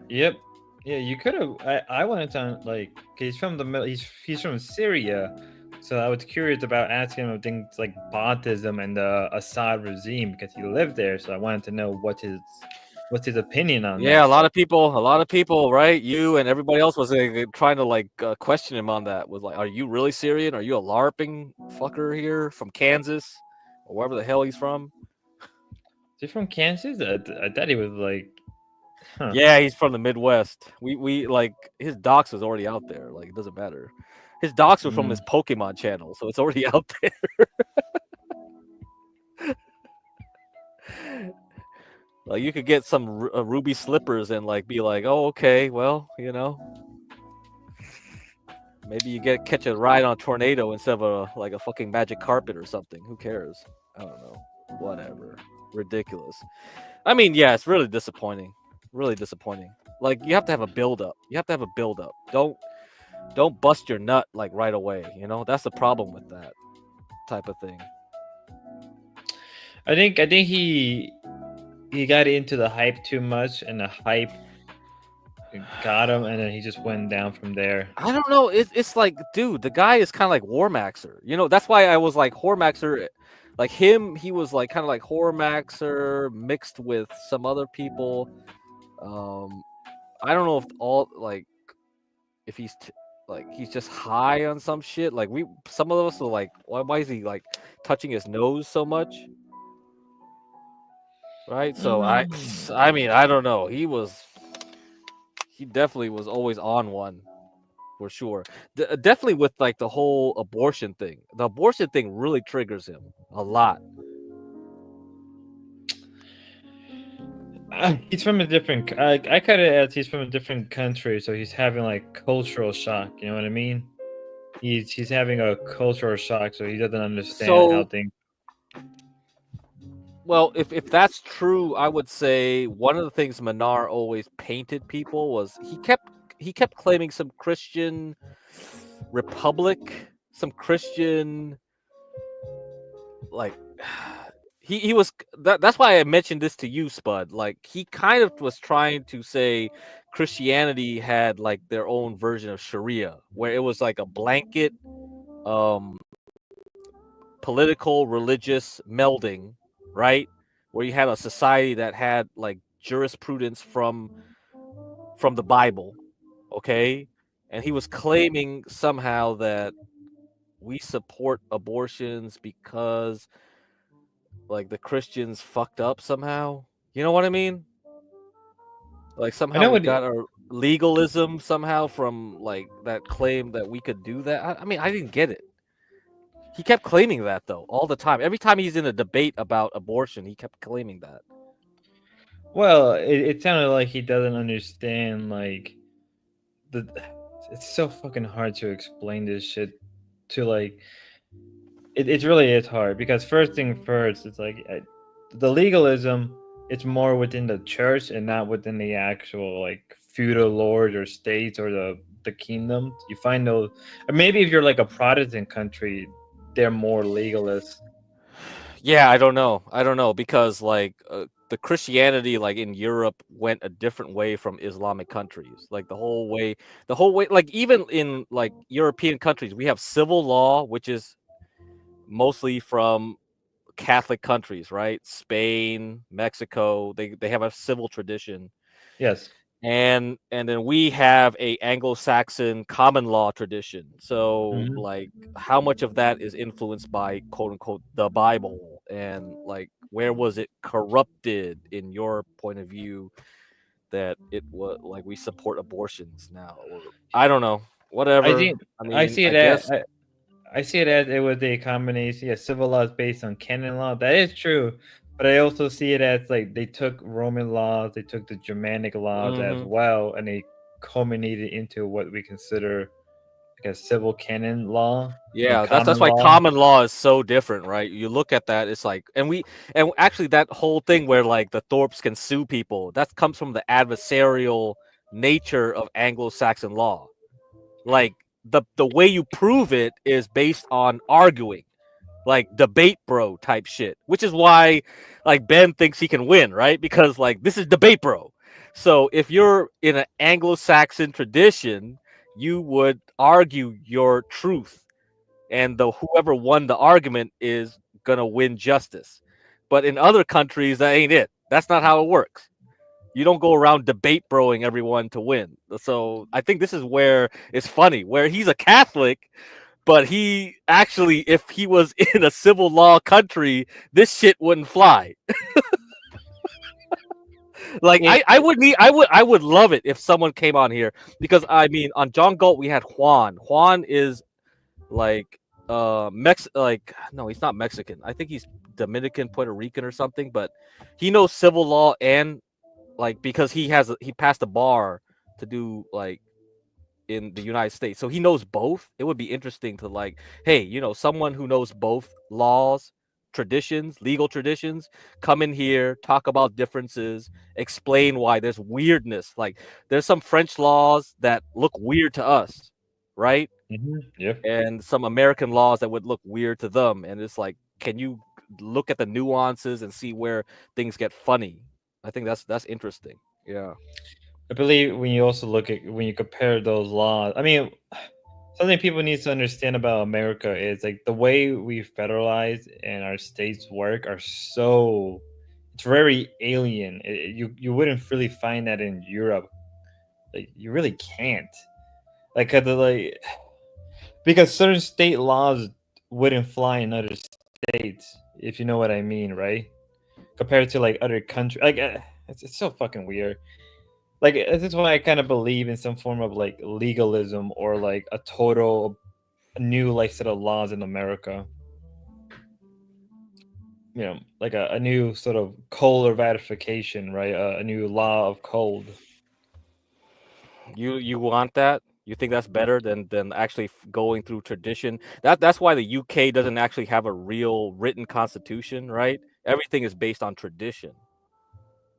Yep. Yeah, you could have. I wanted to like. He's from the he's from Syria, so I was curious about asking him things like Baathism and the Assad regime because he lived there. So I wanted to know what's his opinion on Yeah, that a lot stuff. of people, right? You and everybody else was trying to like question him on that. Was like, are you really Syrian? Are you a LARPing fucker here from Kansas or wherever the hell he's from? Is he from Kansas? I thought he was like. Huh. Yeah, he's from the Midwest. We like his docs was already out there. Like it doesn't matter. His docs were from his Pokemon channel, so it's already out there. Like you could get some ruby slippers and like be like, oh, okay, well, you know, maybe you catch a ride on a tornado instead of like a fucking magic carpet or something. Who cares? I don't know. Whatever. Ridiculous. I mean, yeah, it's really disappointing. Really disappointing. Like you have to have a build up. You have to have a build up. Don't bust your nut like right away. You know, that's the problem with that type of thing. I think he got into the hype too much, and the hype got him, and then he just went down from there. I don't know. It's like, dude, the guy is kind of like Hormaxer. You know, that's why I was like Hormaxer. Like him, he was like kind of like Hormaxer mixed with some other people. I don't know if all like if he's like he's just high on some shit. Like some of us are like, why is he like touching his nose so much? Right. So I mean, I don't know. He definitely was always on one for sure. Definitely with like the whole abortion thing. The abortion thing really triggers him a lot. He's from a different. I kind of as he's from a different country, so he's having like cultural shock. You know what I mean? He's having a cultural shock, so he doesn't understand how things. Well, if that's true, I would say one of the things Manar always painted people was he kept claiming some Christian republic, some Christian like he was that's why I mentioned this to you, Spud. Like he kind of was trying to say Christianity had like their own version of Sharia, where it was like a blanket political religious melding, right? Where you had a society that had like jurisprudence from the Bible, okay? And he was claiming somehow that we support abortions because like the Christians fucked up somehow. You know what I mean? Like somehow we got our legalism somehow from like that claim that we could do that. I mean, I didn't get it. He kept claiming that though all the time. Every time he's in a debate about abortion, he kept claiming that. Well, it sounded like he doesn't understand like it's so fucking hard to explain this shit to like it really is hard because first thing first, it's like the legalism, it's more within the church and not within the actual like feudal lords or states or the kingdom. You find those, or maybe if you're like a Protestant country, they're more legalist. Yeah, I don't know because like the Christianity like in Europe went a different way from Islamic countries. Like the whole way like even in like European countries we have civil law, which is mostly from Catholic countries, right? Spain, Mexico, they have a civil tradition. Yes. And then we have a Anglo-Saxon common law tradition. So like how much of that is influenced by quote unquote the Bible, and like where was it corrupted in your point of view that it was like we support abortions now, or I don't know, whatever. I see that. I see it as it was a combination. Yeah, civil law is based on canon law. That is true, but I also see it as like they took Roman laws, they took the Germanic laws as well, and they culminated into what we consider like a civil canon law. Yeah, that's common why law. common law is so different, right? You look at that, it's like, and actually that whole thing where like the Thorpes can sue people, that comes from the adversarial nature of Anglo-Saxon law. Like the way you prove it is based on arguing, like debate bro type shit, which is why like Ben thinks he can win, right? Because like this is debate bro. So if you're in an Anglo-Saxon tradition, you would argue your truth, and whoever won the argument is gonna win justice. But in other countries, that ain't it. That's not how it works. You don't go around debate broing everyone to win. So I think this is where it's funny, where he's a Catholic, but he actually, if he was in a civil law country, this shit wouldn't fly. Like I would love it if someone came on here, because I mean on John Galt we had Juan. Juan is like no, he's not Mexican. I think he's Dominican, Puerto Rican or something, but he knows civil law, and like because he passed a bar to do like in the United States. So he knows both. It would be interesting to like, hey, someone who knows both laws, traditions, legal traditions, come in here, talk about differences, explain why there's weirdness. Like there's some French laws that look weird to us, right? Yep. And some American laws that would look weird to them. And it's like, can you look at the nuances and see where things get funny? I think that's interesting. Yeah. I believe when you compare those laws, I mean, something people need to understand about America is like the way we federalize and our states work are so it's very alien. You wouldn't really find that in Europe. Like you really can't. Like because certain state laws wouldn't fly in other states, if you know what I mean, right? Compared to like other countries, like it's so fucking weird. Like this is why I kind of believe in some form of like legalism or like a total new like set of laws in America. Like a new sort of code of ratification, right? A new law of code. You want that? You think that's better than actually going through tradition? That's why the UK doesn't actually have a real written constitution, right? Everything is based on tradition.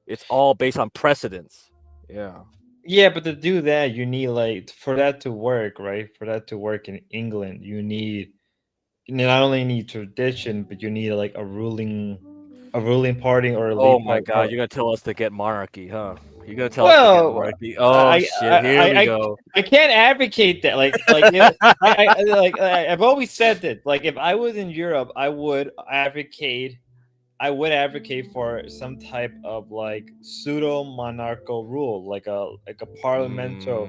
It's all based on precedence. Yeah. Yeah, but to do that, you need like for that to work, right? For that to work in England, you not only need tradition, but you need like a ruling party or a Oh lead my party. God, you're gonna tell us to get monarchy, huh? You're gonna tell us to get monarchy. Oh shit, here we go. I can't advocate that. Like I've always said that. Like if I was in Europe, I would advocate for some type of like pseudo monarchical rule, like a parliamentary.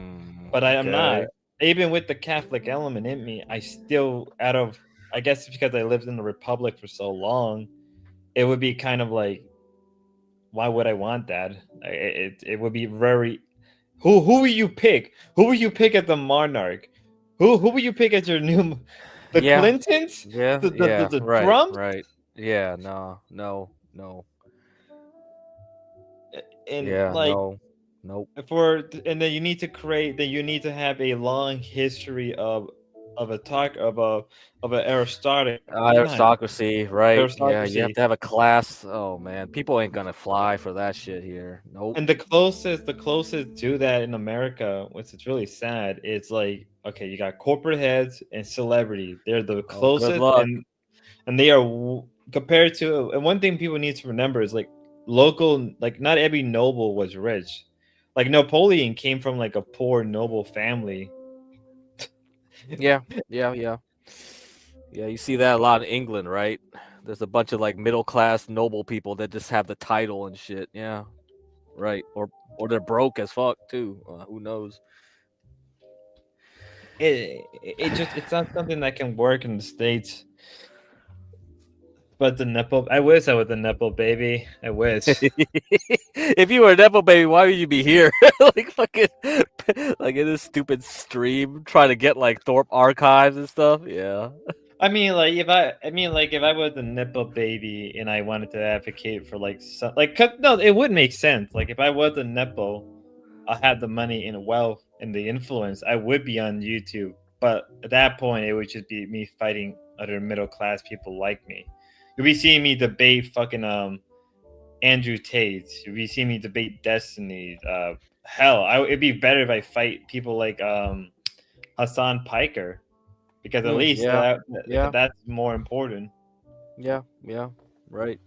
But I'm not. Even with the Catholic element in me, I still I guess it's because I lived in the Republic for so long, it would be kind of like, why would I want that? It would be very. Who will you pick? Who will you pick as the monarch? Who will you pick as your new? The Clintons? Yeah, the right, Trump? right. Yeah, no. And yeah, like, no, nope. And then you need to have a long history of an aristocracy, right? Aristocracy. Yeah, you have to have a class. Oh man, people ain't gonna fly for that shit here. Nope. And the closest to that in America, which is really sad, it's like, okay, you got corporate heads and celebrity. They're the closest, and they are compared to. And one thing people need to remember is like local, like not every noble was rich. Like Napoleon came from like a poor noble family. Yeah. You see that a lot in England, right? There's a bunch of like middle class noble people that just have the title and shit. Yeah, right. Or they're broke as fuck too. Who knows? It's not something that can work in the States. But the nipple, I wish I was a nipple baby. I wish. If you were a Nepo baby, why would you be here? Like fucking, like in this stupid stream, trying to get like Thorpe archives and stuff. Yeah. I mean, like if I was a nipple baby and I wanted to advocate for like some, like no, it would make sense. Like if I was a nipple, I had the money and wealth and the influence, I would be on YouTube. But at that point, it would just be me fighting other middle class people like me. You'll be seeing me debate fucking Andrew Tate. You'll be seeing me debate Destiny. Hell, it'd be better if I fight people like Hassan Piker. Because at least that's more important. Yeah, right.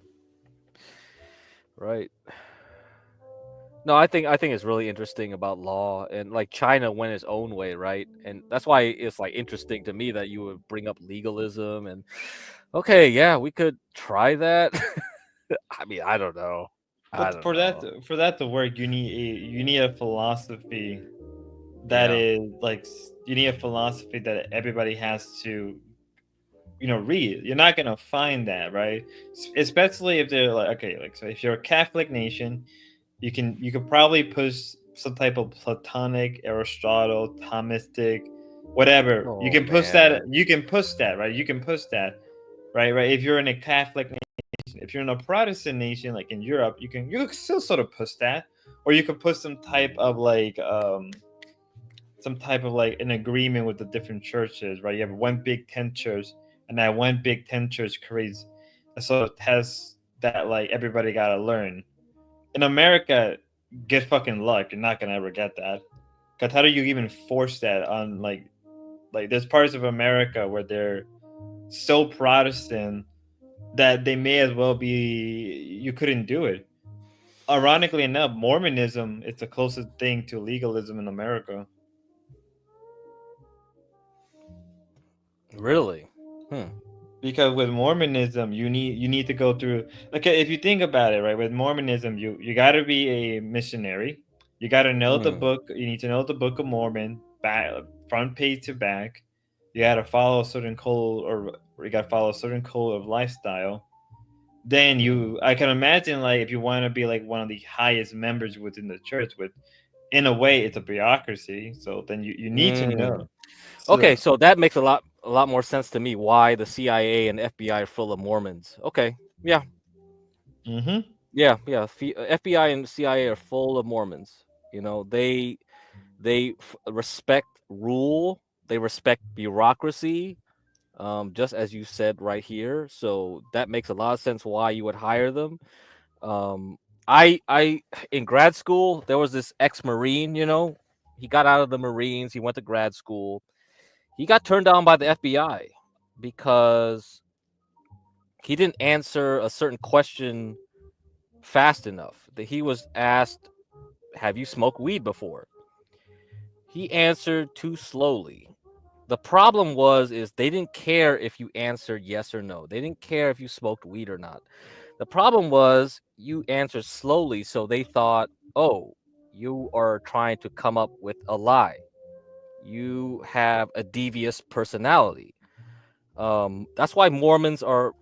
No, I think it's really interesting about law, and like China went its own way, right? And that's why it's like interesting to me that you would bring up legalism and okay, yeah, we could try that. I mean, I don't know. But for that to work, you need a philosophy that is like, you need a philosophy that everybody has to, read. You're not gonna find that, right? Especially if they're like, okay, like, so if you're a Catholic nation, you could probably push some type of Platonic, Aristotle, Thomistic, whatever. You can push that. You can push that, right? You can push that, right? If you're in a Catholic nation, if you're in a Protestant nation, like in Europe, you can still sort of push that, or you could put some type of like an agreement with the different churches, right? You have one Big Ten church, and that one Big Ten church creates a sort of test that like everybody gotta learn. In America, get fucking luck. You're not gonna ever get that. Cause how do you even force that on like there's parts of America where they're so Protestant that they may as well be, you couldn't do it. Ironically enough, Mormonism is the closest thing to legalism in America. Really? Because with Mormonism, you need to go through. Okay, if you think about it, right? With Mormonism, you got to be a missionary. You got to know the book. You need to know the Book of Mormon, front page to back. You got to follow a certain code, or you got to follow a certain code of lifestyle. Then I can imagine, like, if you want to be like one of the highest members within the church, in a way, it's a bureaucracy. So then you need to know. Okay, so that makes a lot more sense to me. Why the CIA and FBI are full of Mormons? Okay, yeah. Mm-hmm. Yeah. FBI and CIA are full of Mormons. They respect rule. They respect bureaucracy. Just as you said right here. So that makes a lot of sense why you would hire them. I in grad school there was this ex-Marine. He got out of the Marines. He went to grad school. He got turned down by the FBI because he didn't answer a certain question fast enough. That he was asked, "Have you smoked weed before?" He answered too slowly. The problem is they didn't care if you answered yes or no. They didn't care if you smoked weed or not. The problem was you answered slowly, so they thought, "Oh, you are trying to come up with a lie. You have a devious personality." That's why Mormons are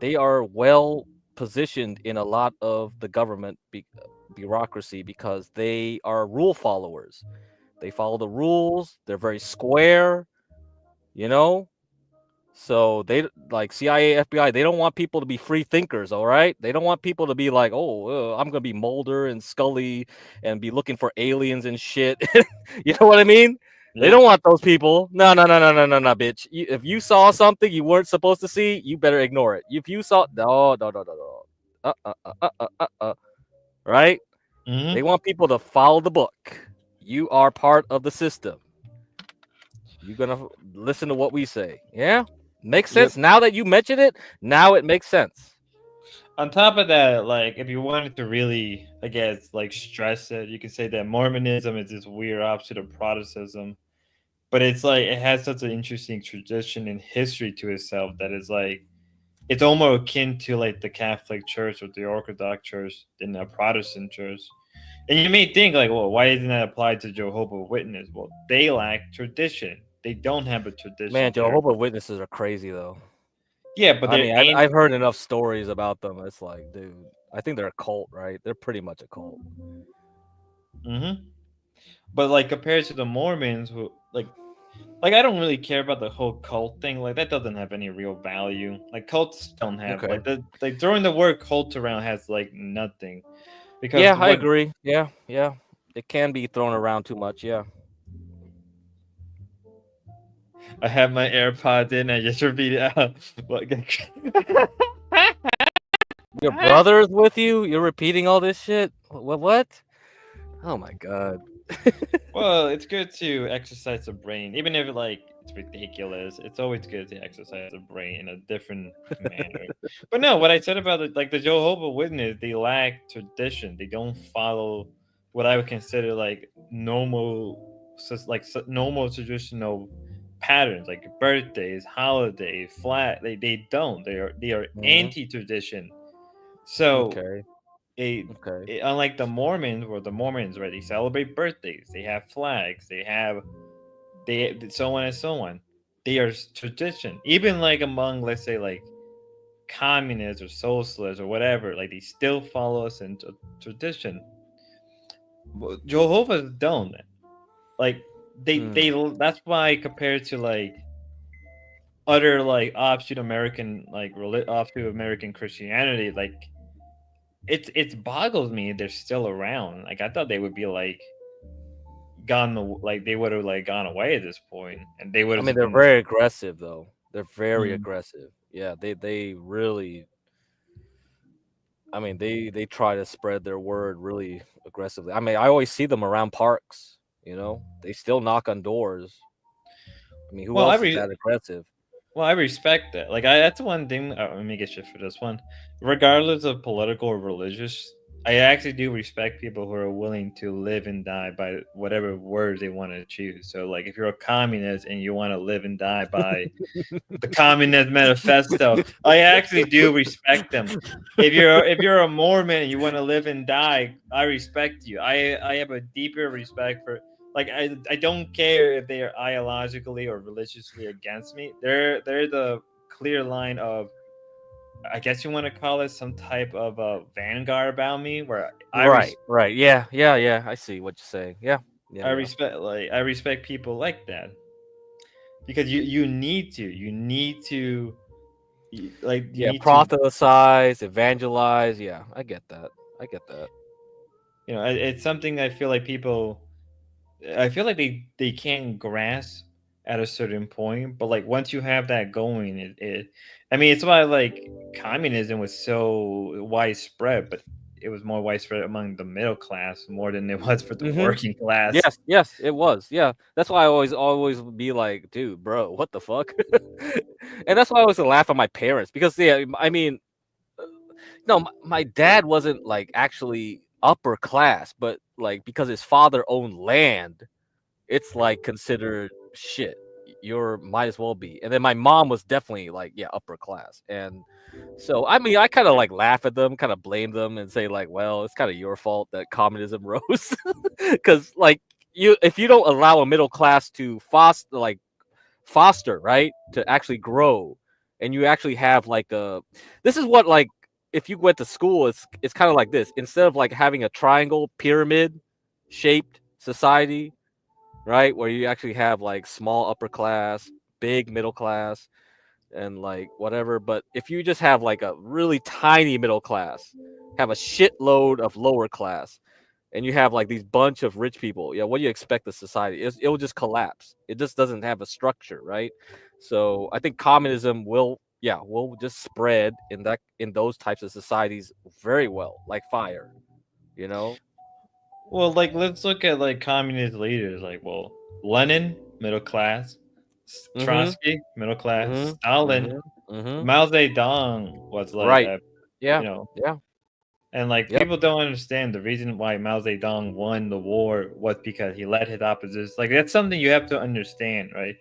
they are well positioned in a lot of the government bureaucracy because they are rule followers. They follow the rules. They're very square, So they like CIA, FBI. They don't want people to be free thinkers. All right. They don't want people to be like, "Oh, I'm gonna be Mulder and Scully and be looking for aliens and shit." You know what I mean? They don't want those people. No, bitch. If you saw something you weren't supposed to see, you better ignore it. If you saw no. Right? Mm-hmm. They want people to follow the book. You are part of the system. You're gonna listen to what we say. Yeah, makes sense. Now that you mention it, now it makes sense. On top of that, like, if you wanted to really, I guess, like, stress it, you could say that Mormonism is this weird opposite of Protestantism, but it's like it has such an interesting tradition and history to itself that is like it's almost akin to like the Catholic Church or the Orthodox Church than the Protestant Church. And you may think like, well, why isn't that applied to Jehovah's Witness? Well, they lack tradition. They don't have a tradition. Man, Jehovah's Witnesses are crazy though. Yeah, but I they're mean, I've heard enough stories about them. It's like, dude, I think they're a cult, right? They're pretty much a cult. Mm-hmm. But like compared to the Mormons, who like I don't really care about the whole cult thing. Like that doesn't have any real value. Like cults don't have Okay. like throwing the word cult around has like nothing. Because Yeah, I what agree. Yeah, yeah. It can be thrown around too much. Yeah. I have my AirPods in, I just repeat it out. Your brother's with you? You're repeating all this shit? What? Oh my god. Well, it's good to exercise the brain, even if like it's ridiculous. It's always good to exercise the brain in a different manner. But no, what I said about it, like the Jehovah Witness, they lack tradition. They don't follow what I would consider like normal traditional patterns, like birthdays, holidays, flag. They don't. They are anti-tradition. So Okay. unlike the Mormons, where the Mormons, right, they celebrate birthdays, they have flags, they so on and so on. They are tradition. Even like among, let's say, like communists or socialists or whatever, like they still follow us in tradition. Jehovah's don't. Like they that's why compared to like other like offshoot American offshoot American Christianity, like it boggles me they're still around. Like I thought they would be like they would have like gone away at this point, and they would I have mean, just they're been. very aggressive though. They're very Mm. aggressive. Yeah, they really. I mean, they try to spread their word really aggressively. I mean, I always see them around parks. You know, they still knock on doors. I mean, who Well, else is that aggressive? Well, I respect that. Like, that's one thing. Let me get shit for this one. Regardless of political or religious, I actually do respect people who are willing to live and die by whatever words they want to choose. So, like, if you're a communist and you want to live and die by the Communist Manifesto, I actually do respect them. If you're a Mormon and you want to live and die, I respect you. I have a deeper respect for. Like I don't care if they are ideologically or religiously against me. There's a clear line of, I guess you want to call it some type of vanguard about me, where Right. Yeah. I see what you're saying. Yeah. I respect people like that, because you need to proselytize, evangelize. Yeah, I get that. You know, it's something I feel like they can't grasp at a certain point, but like once you have that going, I mean, it's why like communism was so widespread, but it was more widespread among the middle class more than it was for the working class. Yes, it was. Yeah, that's why I always be like, dude, bro, what the fuck? And that's why I always laugh at my parents, because yeah, I mean, no, my dad wasn't like actually upper class, but like because his father owned land, it's like considered shit. You're might as well be. And then my mom was definitely like, yeah, upper class. And so I mean, I kind of like laugh at them, kind of blame them, and say like, well, it's kind of your fault that communism rose, because like if you don't allow a middle class to foster, right, to actually grow, and you actually have like this is what, like, if you went to school, it's kind of like this. Instead of like having a triangle pyramid shaped society, right, where you actually have like small upper class, big middle class, and like whatever, but if you just have like a really tiny middle class, have a shitload of lower class, and you have like these bunch of rich people, yeah, what do you expect the society? It will just collapse. It just doesn't have a structure, right? So I think communism will just spread in those types of societies very well, like fire, you know. Well, like let's look at like communist leaders, like Lenin, middle class, Trotsky, middle class, Stalin, Mao Zedong was like you know, and like people don't understand the reason why Mao Zedong won the war was because he led his opposition. Like that's something you have to understand, right?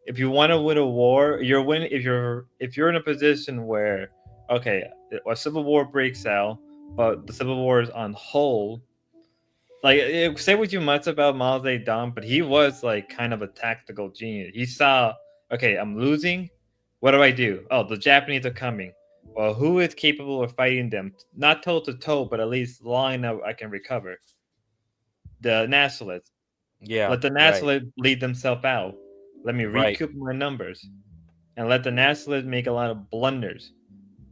If you want to win a war, if you're in a position where a civil war breaks out, but the civil war is on hold. Like, say what you must about Mao Zedong, but he was like kind of a tactical genius. He saw, okay, I'm losing, What do? Oh, the Japanese are coming. Well, who is capable of fighting them? Not toe to toe, but at least long enough I can recover. The nationalists. Yeah, Let the right, nationalists lead themselves out. Let me right. recoup my numbers. And let the nationalists make a lot of blunders.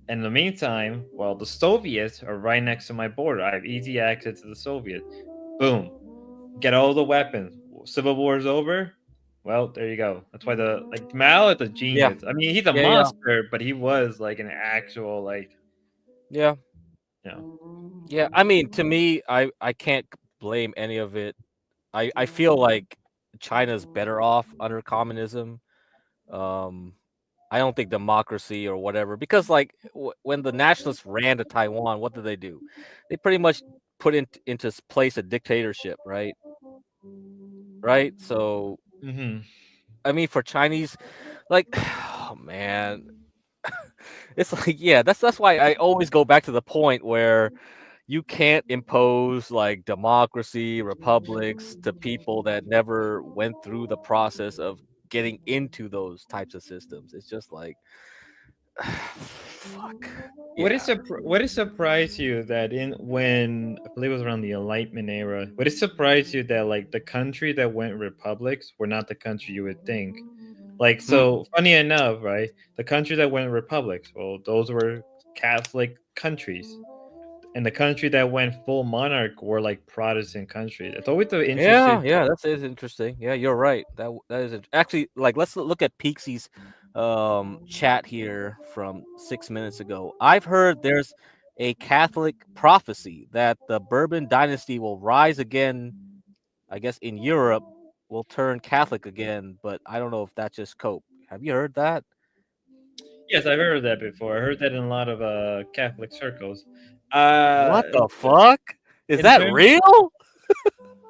In the meantime, well, the Soviets are right next to my border. I have easy access to the Soviets. Boom. Get all the weapons. Civil War is over. Well, there you go. That's why Mao is a Yeah, genius. I mean, he's a yeah, yeah, monster, but he was like an actual yeah, you know. yeah. I mean, to me, I can't blame any of it. I feel like China's better off under communism. Um, I don't think democracy or whatever, because like when the nationalists ran to Taiwan, what did they do? They pretty much put into place a dictatorship, right? Right. So Mm-hmm. I mean, for Chinese, like, oh man, it's like, yeah, that's why I always go back to the point where you can't impose like democracy, republics to people that never went through the process of getting into those types of systems. It's just like, fuck. What Yeah. is what is surprised you that when I believe it was around the Enlightenment era, what is surprised you that like the country that went republics were not the country you would think? Like, so funny enough, right? The country that went republics, well, those were Catholic countries. And the country that went full monarch were like Protestant countries. It's always the Yeah, interesting. yeah, that is interesting. Yeah, you're right. That is actually, like, let's look at Peaksy's chat here from 6 minutes ago. I've heard there's a Catholic prophecy that the Bourbon dynasty will rise again. I guess in Europe will turn Catholic again, but I don't know if that's just cope. Have you heard that? Yes, I've heard that before. I heard that in a lot of Catholic circles. What In, the fuck? Is in that terms, real?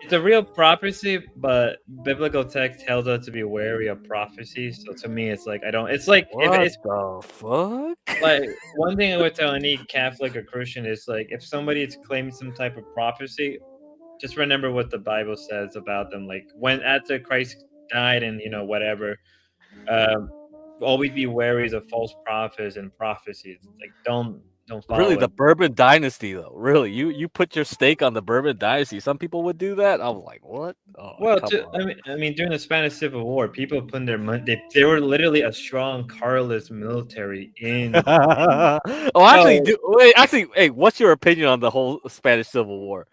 it's a real prophecy, but biblical text tells us to be wary of prophecy. So to me, it's like I don't. It's like if What it's the fuck? like one thing I would tell any Catholic or Christian is like if somebody is claiming some type of prophecy, just remember what the Bible says about them. Like when after Christ died and whatever, um, always be wary of false prophets and prophecies. Like don't Really, follow the it. Bourbon Dynasty, though. Really, you put your stake on the Bourbon Dynasty. Some people would do that. I was like, what? Oh, Well, come on. I mean, during the Spanish Civil War, people put their money. They were literally a strong Carlist military in. Oh, actually, So, wait. Actually, hey, what's your opinion on the whole Spanish Civil War?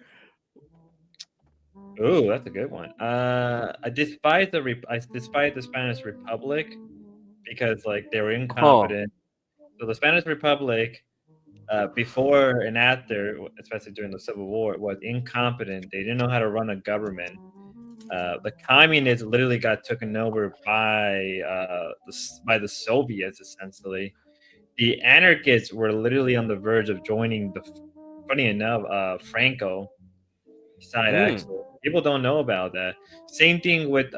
oh, that's a good one. I despise the Spanish Republic because like they were Huh. incompetent. So the Spanish Republic, before and after, especially during the Civil War, was incompetent. They didn't know how to run a government. The communists literally got taken over by the Soviets, essentially. The anarchists were literally on the verge of joining funny enough, Franco side. Hmm. Actually, people don't know about that. Same thing with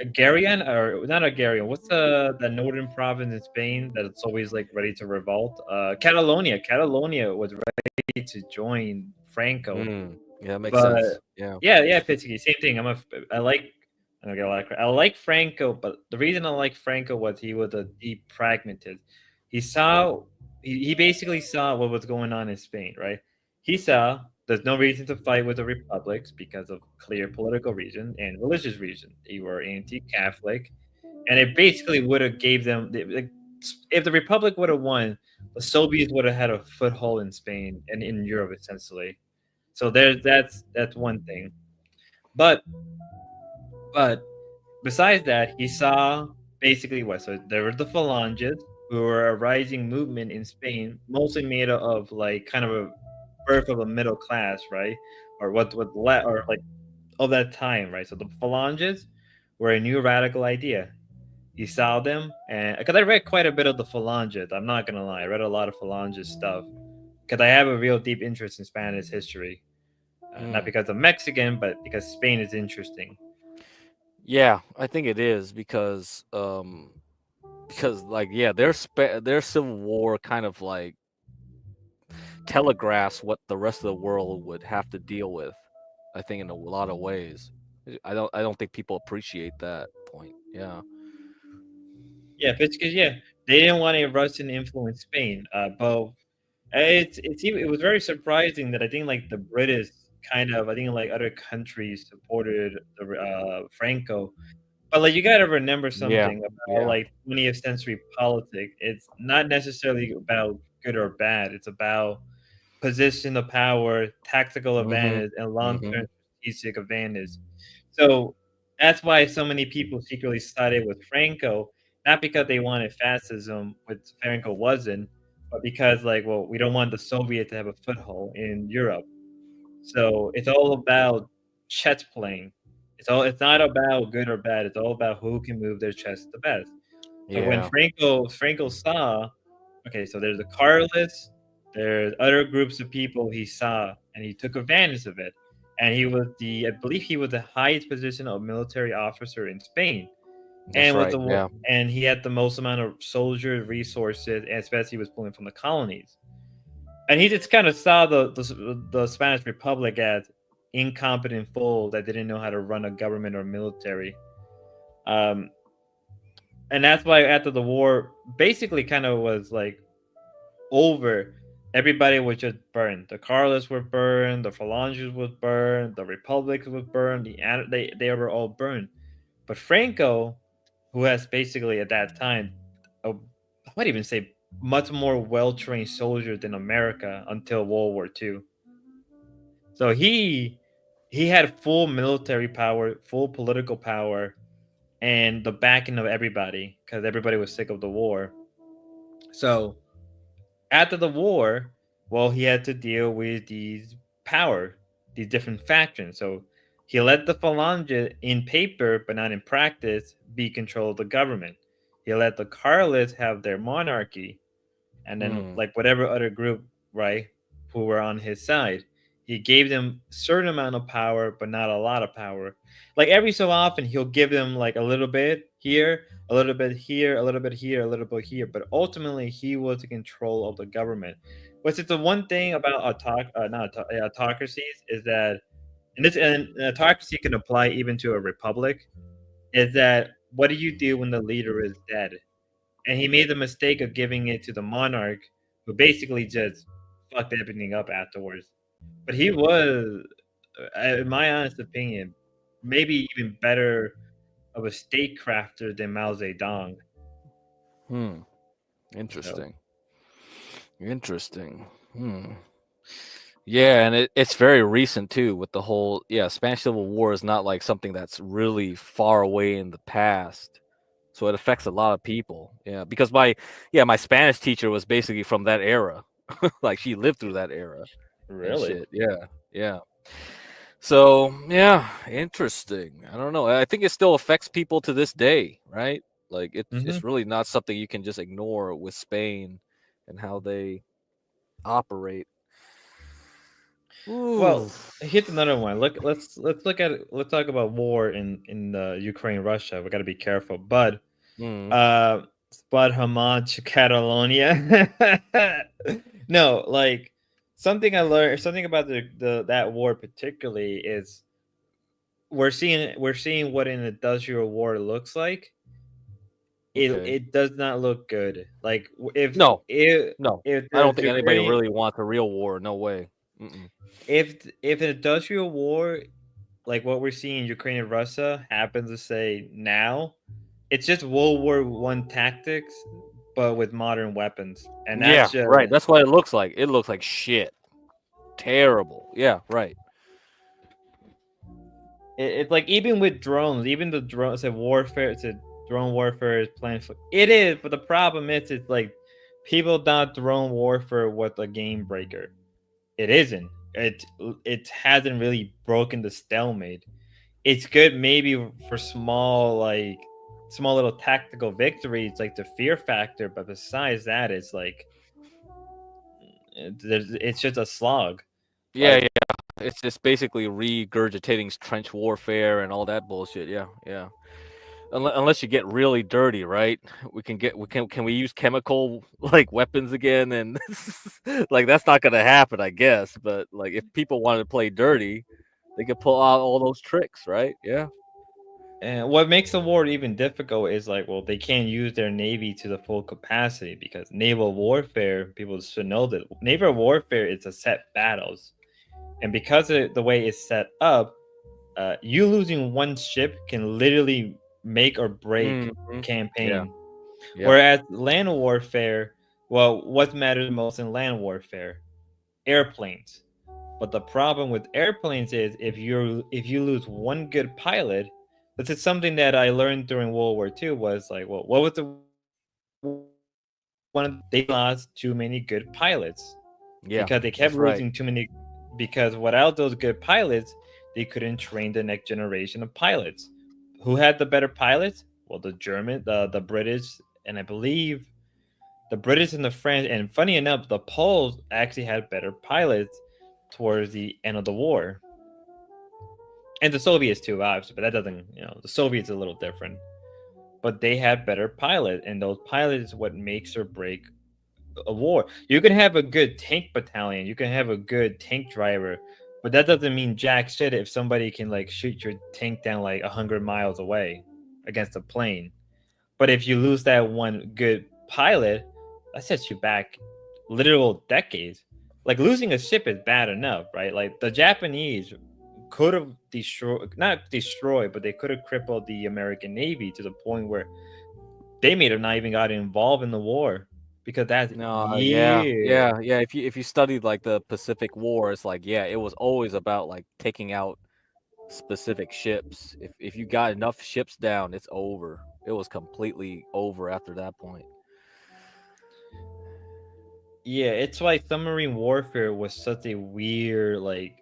Agarian, or not Agarian. What's the northern province in Spain that it's always like ready to revolt? Catalonia. Catalonia was ready to join Franco. Hmm. Yeah, that makes But sense. Yeah. yeah, Pitsky, same thing. I don't get a lot of credit. I like Franco, but the reason I like Franco was he was a deep pragmatist. He saw he basically saw what was going on in Spain, right? He saw there's no reason to fight with the republics because of clear political reason and religious reason. They were anti-Catholic, and it basically would have gave them like, if the republic would have won, the Soviets would have had a foothold in Spain and in Europe essentially. So that's one thing. But besides that, he saw basically what. So there were the Phalanges, who were a rising movement in Spain, mostly made up of like kind of a birth of a middle class, right? Or or like of that time, right? So the Phalanges were a new radical idea. He saw them, and because I read quite a bit of the Phalanges, I'm not gonna lie, I read a lot of Phalanges stuff because I have a real deep interest in Spanish history. Not because I'm Mexican, but because Spain is interesting. Yeah, I think it is because like, yeah, their Civil War kind of like telegraphs what the rest of the world would have to deal with. I think in a lot of ways. I don't think people appreciate that point. Yeah. Yeah, because they didn't want a Russian influence Spain. But it was very surprising that I think like the British I think like other countries supported the Franco. But like you got to remember Yeah, something about yeah. like 20th century politics. It's not necessarily about good or bad. It's about position of power, tactical Mm-hmm. advantage, and long-term Mm-hmm. strategic advantage. So that's why so many people secretly sided with Franco, not because they wanted fascism, which Franco wasn't, but because like, well, we don't want the Soviet to have a foothold in Europe. So it's all about chess playing. It's not about good or bad. It's all about who can move their chess the best. So when Yeah. Franco saw, okay, so there's the Carlists, there's other groups of people he saw, and he took advantage of it. And I believe he was the highest position of military officer in Spain, That's right. Yeah. and he had the most amount of soldier resources, and especially he was pulling from the colonies. And he just kind of saw the Spanish Republic as incompetent fools that didn't know how to run a government or military. Um, and that's why after the war, basically, kind of was like over. Everybody was just burned. The Carlists were burned. The Phalanges was burned. The Republic was burned. They were all burned. But Franco, who has basically at that time, I might even say much more well trained soldiers than America until World War II. So he had full military power, full political power, and the backing of everybody because everybody was sick of the war. So after the war, well, he had to deal with these different factions. So he let the Falange in paper, but not in practice, be control of the government. He let the Carlists have their monarchy, and then Mm. like whatever other group, right, who were on his side, he gave them certain amount of power, but not a lot of power. Like every so often, he'll give them like a little bit here, a little bit here, a little bit here, a little bit here. But ultimately, he was in control of the government. Which is the one thing about autocracies is that, and autocracy can apply even to a republic. Is that what do you do when the leader is dead? And he made the mistake of giving it to the monarch, who basically just fucked everything up afterwards. But he was, in my honest opinion, maybe even better of a statecrafter than Mao Zedong. Interesting. Interesting. Yeah, and it's very recent too with the whole Spanish Civil War is not like something that's really far away in the past. So it affects a lot of people. Yeah, because my Spanish teacher was basically from that era. Like she lived through that era. And Really? shit. Yeah. Yeah. So, yeah, interesting. I don't know. I think it still affects people to this day, right? Like it's really not something you can just ignore with Spain and how they operate. Well, here's another one. Let's look at it. Let's talk about war in Ukraine, Russia. We got to be careful. But Spud Hamas Catalonia. No, like something I learned, something about the that war particularly is we're seeing what an industrial war looks like. It does not look good. Like if No, if I don't think anybody Ukraine, really wants a real war. No way. if an industrial war like what we're seeing in Ukraine and Russia happens to say now, it's just World War One tactics, but with modern weapons, and Yeah, that's just right. That's what it looks like. It looks like shit. Terrible. Yeah, right. it's like even with drones, even the drones, it's a drone warfare is playing for it is, but the problem is it's like people thought drone warfare was a game breaker. It isn't. It hasn't really broken the stalemate. It's good maybe for small little tactical victories like the fear factor, but besides that, it's like it's just a slog. Yeah, Like, yeah. It's just basically regurgitating trench warfare and all that bullshit. Yeah, yeah. Unless you get really dirty, right? Can we use chemical like weapons again? And like that's not gonna happen, I guess. But like if people wanted to play dirty, they could pull out all those tricks, right? Yeah. And what makes the war even difficult is like, well, they can't use their navy to the full capacity because naval warfare, people should know that naval warfare is a set battles. And because of the way it's set up, you losing one ship can literally make or break Mhm. campaign. Yep. Whereas land warfare, well, what matters most in land warfare? Airplanes. But the problem with airplanes is if you lose one good pilot, this is something that I learned during World War II was like, well, what was the one they lost too many good pilots Yeah, because they kept that's right. losing too many because without those good pilots, they couldn't train the next generation of pilots. Who had the better pilots? Well, the German, the British, and I believe the British and the French, and funny enough, the Poles actually had better pilots towards the end of the war. And the Soviets too, obviously, but that doesn't, the Soviets are a little different. But they had better pilots, and those pilots is what makes or break a war. You can have a good tank battalion, you can have a good tank driver, but that doesn't mean jack shit if somebody can like shoot your tank down like 100 miles away against a plane. But if you lose that one good pilot, that sets you back literal decades. Like losing a ship is bad enough, right? Like the Japanese could have not destroyed, but they could have crippled the American Navy to the point where they may have not even got involved in the war because that's No, years. yeah. If you studied like the Pacific War, it's like it was always about like taking out specific ships. If you got enough ships down, it's over. It was completely over after that point. Yeah, it's why submarine warfare was such a weird like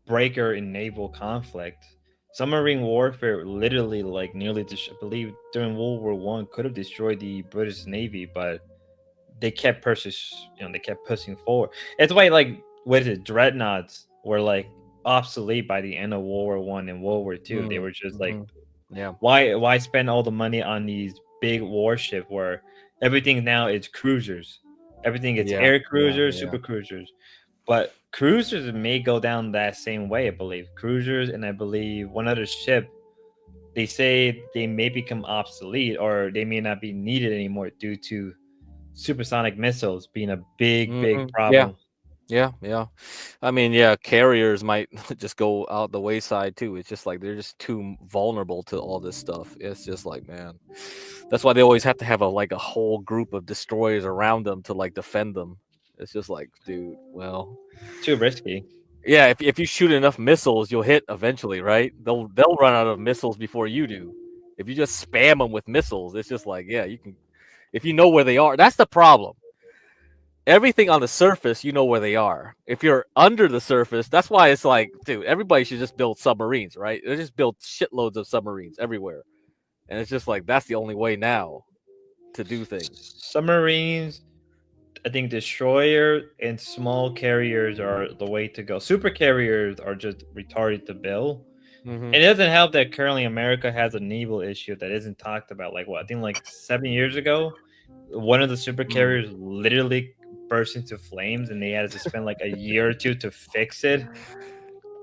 breaker in naval conflict. Submarine warfare literally like nearly I believe during World War One could have destroyed the British Navy, but they kept pushing forward. It's why like what is it, dreadnoughts were like obsolete by the end of World War One and World War Two. They were just like, Yeah. why spend all the money on these big warship where everything now is cruisers, everything is air cruisers, super cruisers. But cruisers may go down that same way, I believe. Cruisers and I believe one other ship, they say they may become obsolete or they may not be needed anymore due to supersonic missiles being a big problem. Yeah. I mean, carriers might just go out the wayside too. It's just like they're just too vulnerable to all this stuff. It's just like, man, that's why they always have to have a whole group of destroyers around them to like defend them. It's just like, dude, well, too risky. Yeah, if you shoot enough missiles, you'll hit eventually, right? They'll run out of missiles before you do. If you just spam them with missiles, it's just like, you can, if you know where they are. That's the problem. Everything on the surface, you know where they are. If you're under the surface, that's why it's like, dude, everybody should just build submarines, right? They just build shitloads of submarines everywhere. And it's just like, that's the only way now to do things. Submarines, I think destroyer and small carriers are the way to go. Super carriers are just retarded to build. Mhm. It doesn't help that currently America has a naval issue that isn't talked about. Like what I think like 7 years ago, one of the super carriers literally burst into flames, and they had to spend like a year or two to fix it.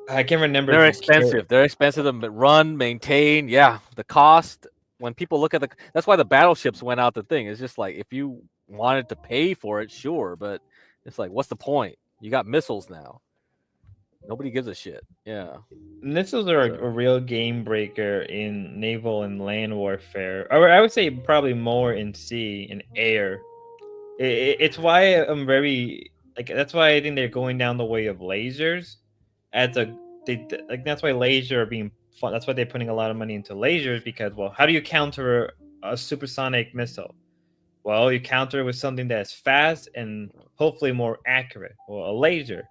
I can't remember. They're expensive. They're expensive to run, maintain. Yeah, the cost. When people look at that's why the battleships went out the thing. It's just like if you wanted to pay for it, sure, but it's like, what's the point? You got missiles now. Nobody gives a shit. Yeah. Missiles are a real game breaker in naval and land warfare. Or I would say probably more in sea and air. It's why I'm very like. That's why I think they're going down the way of lasers. That's why lasers are being fun. That's why they're putting a lot of money into lasers because, well, how do you counter a supersonic missile? Well, you counter it with something that's fast and hopefully more accurate. Well, a laser.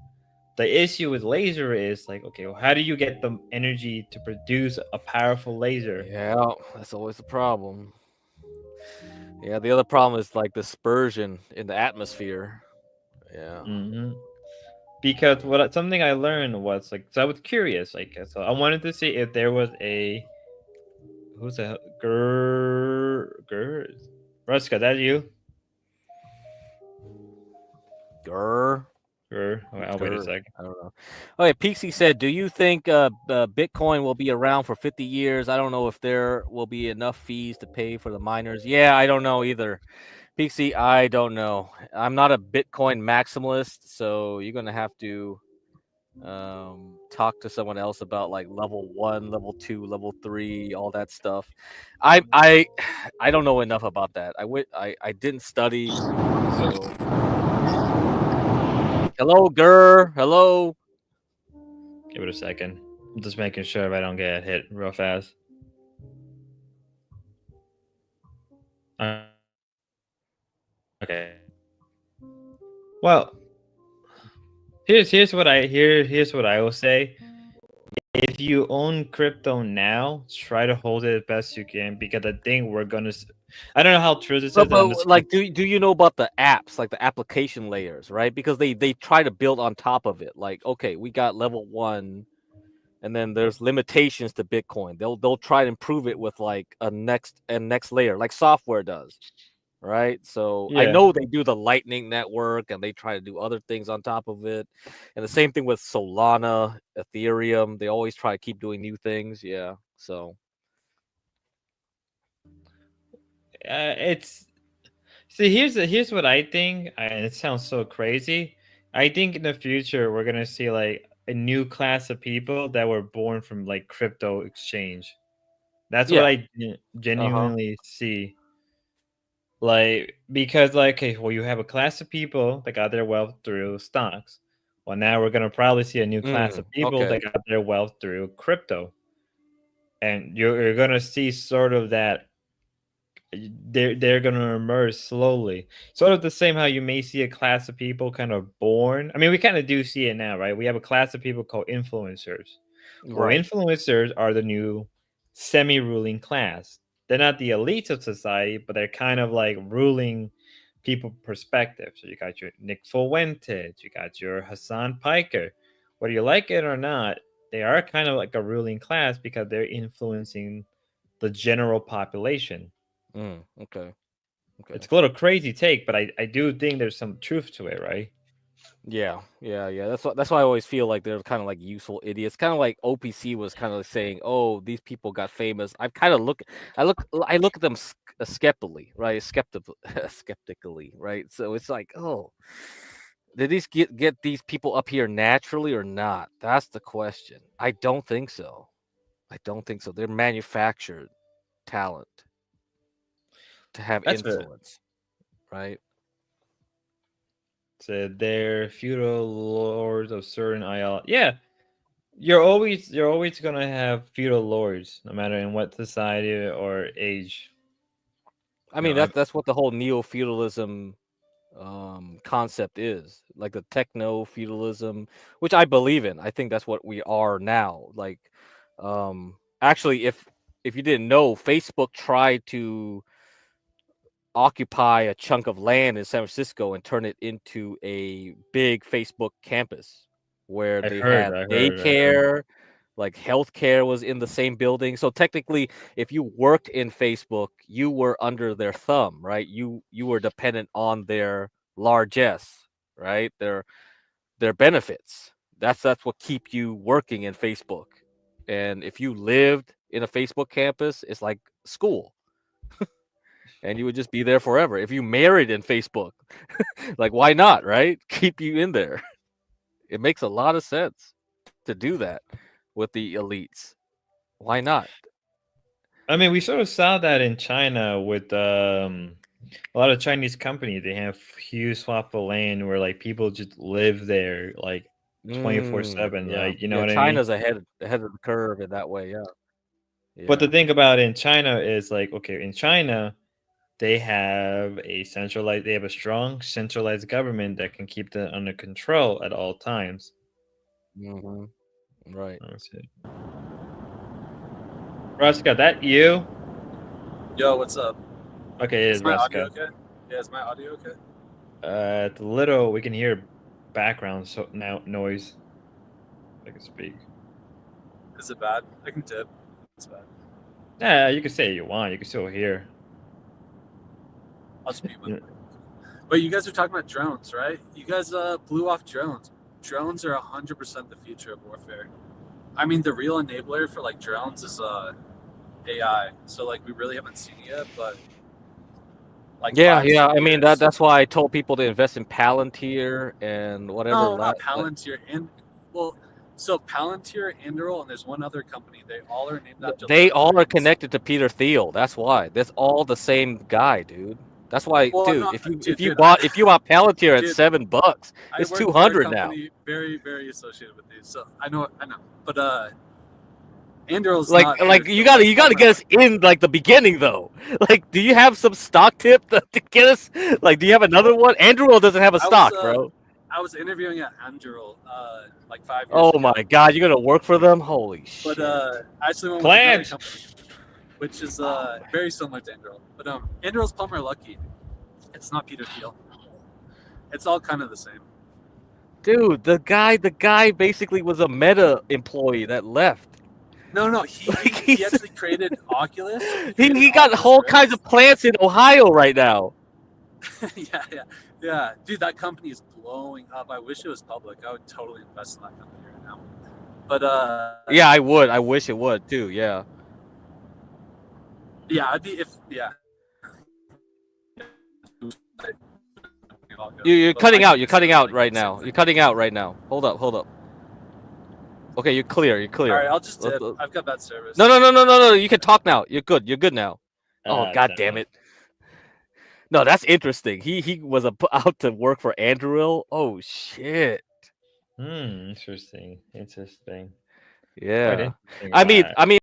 The issue with laser is like, okay, well, how do you get the energy to produce a powerful laser? Yeah, that's always the problem. Yeah, the other problem is like dispersion in the atmosphere. Yeah. Mm-hmm. Because something I learned was like, so I was curious, like, so I wanted to see if there was who's that? Ruska, that you? Grr. I'll wait a second. I don't know. Okay, Pixie said, "Do you think Bitcoin will be around for 50 years? I don't know if there will be enough fees to pay for the miners." Yeah, I don't know either. Pixie, I don't know. I'm not a Bitcoin maximalist, so you're gonna have to talk to someone else about like level 1, level 2, level 3, all that stuff. I don't know enough about that. I didn't study, so. Hello, Gur. Hello. Give it a second. I'm just making sure if I don't get hit real fast. Okay. Well, here's what I will say. If you own crypto now, try to hold it as best you can, because I think we're gonna. I don't know how true this is. I'm But just like, do you know about the apps, like the application layers, right? Because they try to build on top of it. Like, okay, we got level 1, and then there's limitations to Bitcoin. They'll try to improve it with like a next layer, like software does, right? So I Yeah. know they do the Lightning Network, and they try to do other things on top of it, and the same thing with Solana, Ethereum. They always try to keep doing new things. Yeah, so. It's see here's what I think, and it sounds so crazy. I think in the future we're gonna see like a new class of people that were born from like crypto exchange. That's what Yeah. I genuinely see. Like, because like, okay, well, you have a class of people that got their wealth through stocks. Well, now we're gonna probably see a new class of people Okay. that got their wealth through crypto, and you're gonna see sort of that they're gonna emerge slowly, sort of the same how you may see a class of people kind of born. I mean, we kind of do see it now, right? We have a class of people called influencers. Well, Right. influencers are the new semi-ruling class. They're not the elites of society, but they're kind of like ruling people perspective. So you got your Nick Fuentes, you got your Hassan Piker. Whether you like it or not, they are kind of like a ruling class because they're influencing the general population. Okay. It's a little crazy take, but I do think there's some truth to it, right? Yeah. That's why I always feel like they're kind of like useful idiots. Kind of like OPC was kind of saying, "Oh, these people got famous." I look at them skeptically, right? Skeptically, right? So it's like, oh, did these get these people up here naturally or not? That's the question. I don't think so. They're manufactured talent to have That's what influence, right? said. They're feudal lords of certain isle. Yeah, you're always gonna have feudal lords, no matter in what society or age. I mean, that's what the whole neo-feudalism concept is, like the techno feudalism, which I believe in. I think that's what we are now. Like, actually, if you didn't know, Facebook tried to occupy a chunk of land in San Francisco and turn it into a big Facebook campus where I they heard. had I heard. daycare, like healthcare was in the same building. So technically, if you worked in Facebook, you were under their thumb, right? You were dependent on their largesse, right? Their benefits. That's what keep you working in Facebook. And if you lived in a Facebook campus, it's like school. And you would just be there forever. If you married in Facebook, like why not, right? Keep you in there. It makes a lot of sense to do that with the elites. Why not? I mean, we sort of saw that in China with a lot of Chinese companies. They have huge swath of land where like people just live there like 24/7. Yeah. Like, you know Yeah, what I mean? China's ahead of the curve in that way, yeah. But the Yeah. thing about in China is like, okay, in China, they have a strong centralized government that can keep them under control at all times. Right. Let's see. Ruska, that you? Yo, what's up? Okay, it is Is my audio Ruska. okay? Yeah, is my audio okay? It's a little. We can hear background noise. I can speak. Is it bad? I can dip. It's bad. Yeah, you can say what you want. You can still hear. I'll just mute my mic. But you guys are talking about drones, right? You guys blew off drones. Drones are 100% the future of warfare. I mean, the real enabler for like drones is AI. So like we really haven't seen it yet, but like Yeah, 5 to yeah. 10 I mean years. that's why I told people to invest in Palantir and whatever. No, not Palantir and so Palantir, Anduril, and there's one other company. They all are named after. They all are connected to Peter Thiel. That's why. That's all the same guy, dude. That's why, Well, dude. no, If you dude, bought Palantir at dude, $7, I it's work for a 200 now. company very, very associated with these, so I know. But Anduril's Like not like Peter you Thiel, gotta that's you gotta Palmer. get us in like the beginning though. Like, do you have some stock tip to get us? Like, do you have another one? Andrew doesn't have a stock, bro. I was interviewing at Anduril like 5 years Oh ago. my god, you're gonna work for them? Holy shit! But I actually went with Pledge. another company, which is very similar to Anduril. But Anduril's Palmer Lucky. It's not Peter Thiel. It's all kind of the same. Dude, the guy basically was a Meta employee that left. No, he actually created Oculus. He got whole kinds of plants in Ohio right now. Yeah. Dude, that company is blowing up. I wish it was public. I would totally invest in that company right now. But Yeah, I would. I wish it would too. Yeah. yeah, I'd be if yeah. You're cutting out. You're cutting out right now. You're cutting out right now. Hold up. Okay, you're clear. You're clear. All right, I'll just dip. I've got bad service. No. You can talk now. You're good. You're good now. Oh, god damn it. No, that's interesting. He was out to work for Anduril. Oh shit. Interesting. Yeah. I mean,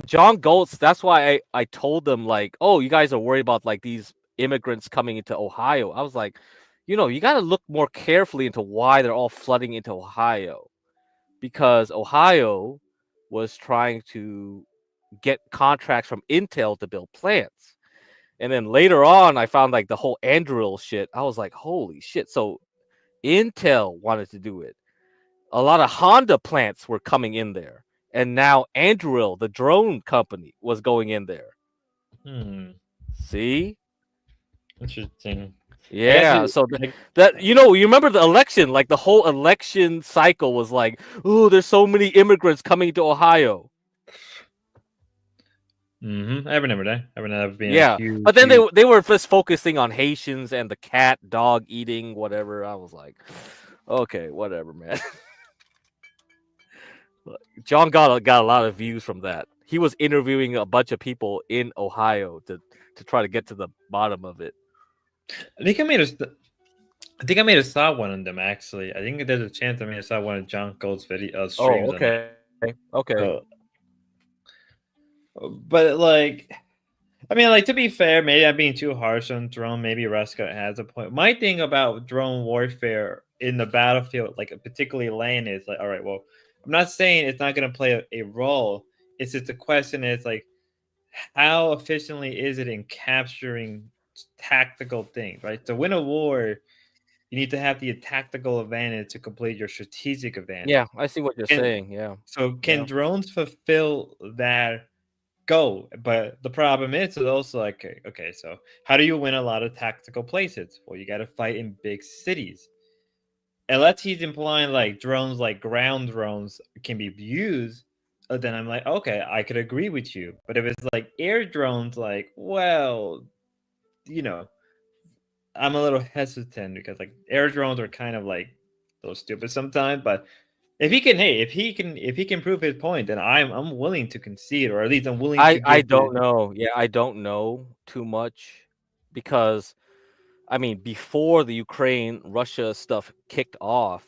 John Goltz. That's why I told them like, oh, you guys are worried about like these immigrants coming into Ohio. I was like, you got to look more carefully into why they're all flooding into Ohio, because Ohio was trying to get contracts from Intel to build plants. And then later on, I found like the whole Anduril shit. I was like, holy shit. So Intel wanted to do it. A lot of Honda plants were coming in there. And now Anduril, the drone company, was going in there. See? Interesting. Yeah, so that you remember the election, like the whole election cycle was like, oh, there's so many immigrants coming to Ohio. I remember that. I remember that being Yeah, a huge, but then they were just focusing on Haitians and the cat dog eating whatever. I was like, okay, whatever, man. John got a lot of views from that. He was interviewing a bunch of people in Ohio to try to get to the bottom of it. I think I made a saw one of them actually. I think there's a chance I saw one of John Gold's video streams. Oh, okay. Okay. But like, I mean, like, to be fair, maybe I'm being too harsh on drone. Maybe Ruska has a point. My thing about drone warfare in the battlefield, like particularly land, is like, all right, well, I'm not saying it's not going to play a role. It's just the question is like, how efficiently is it in capturing tactical things, right? To win a war, you need to have the tactical advantage to complete your strategic advantage. Yeah, I see what you're saying. Yeah. So can drones fulfill that goal? But the problem is also like, okay, so how do you win a lot of tactical places? Well, you got to fight in big cities. Unless he's implying like drones, like ground drones, can be used, then I'm like, okay, I could agree with you. But if it's like air drones, like, well, I'm a little hesitant because like air drones are kind of like a little stupid sometimes. But if he can prove his point, then I'm willing to concede, or at least I'm willing to. I don't know. Yeah, I don't know too much because, I mean, before the Ukraine-Russia stuff kicked off,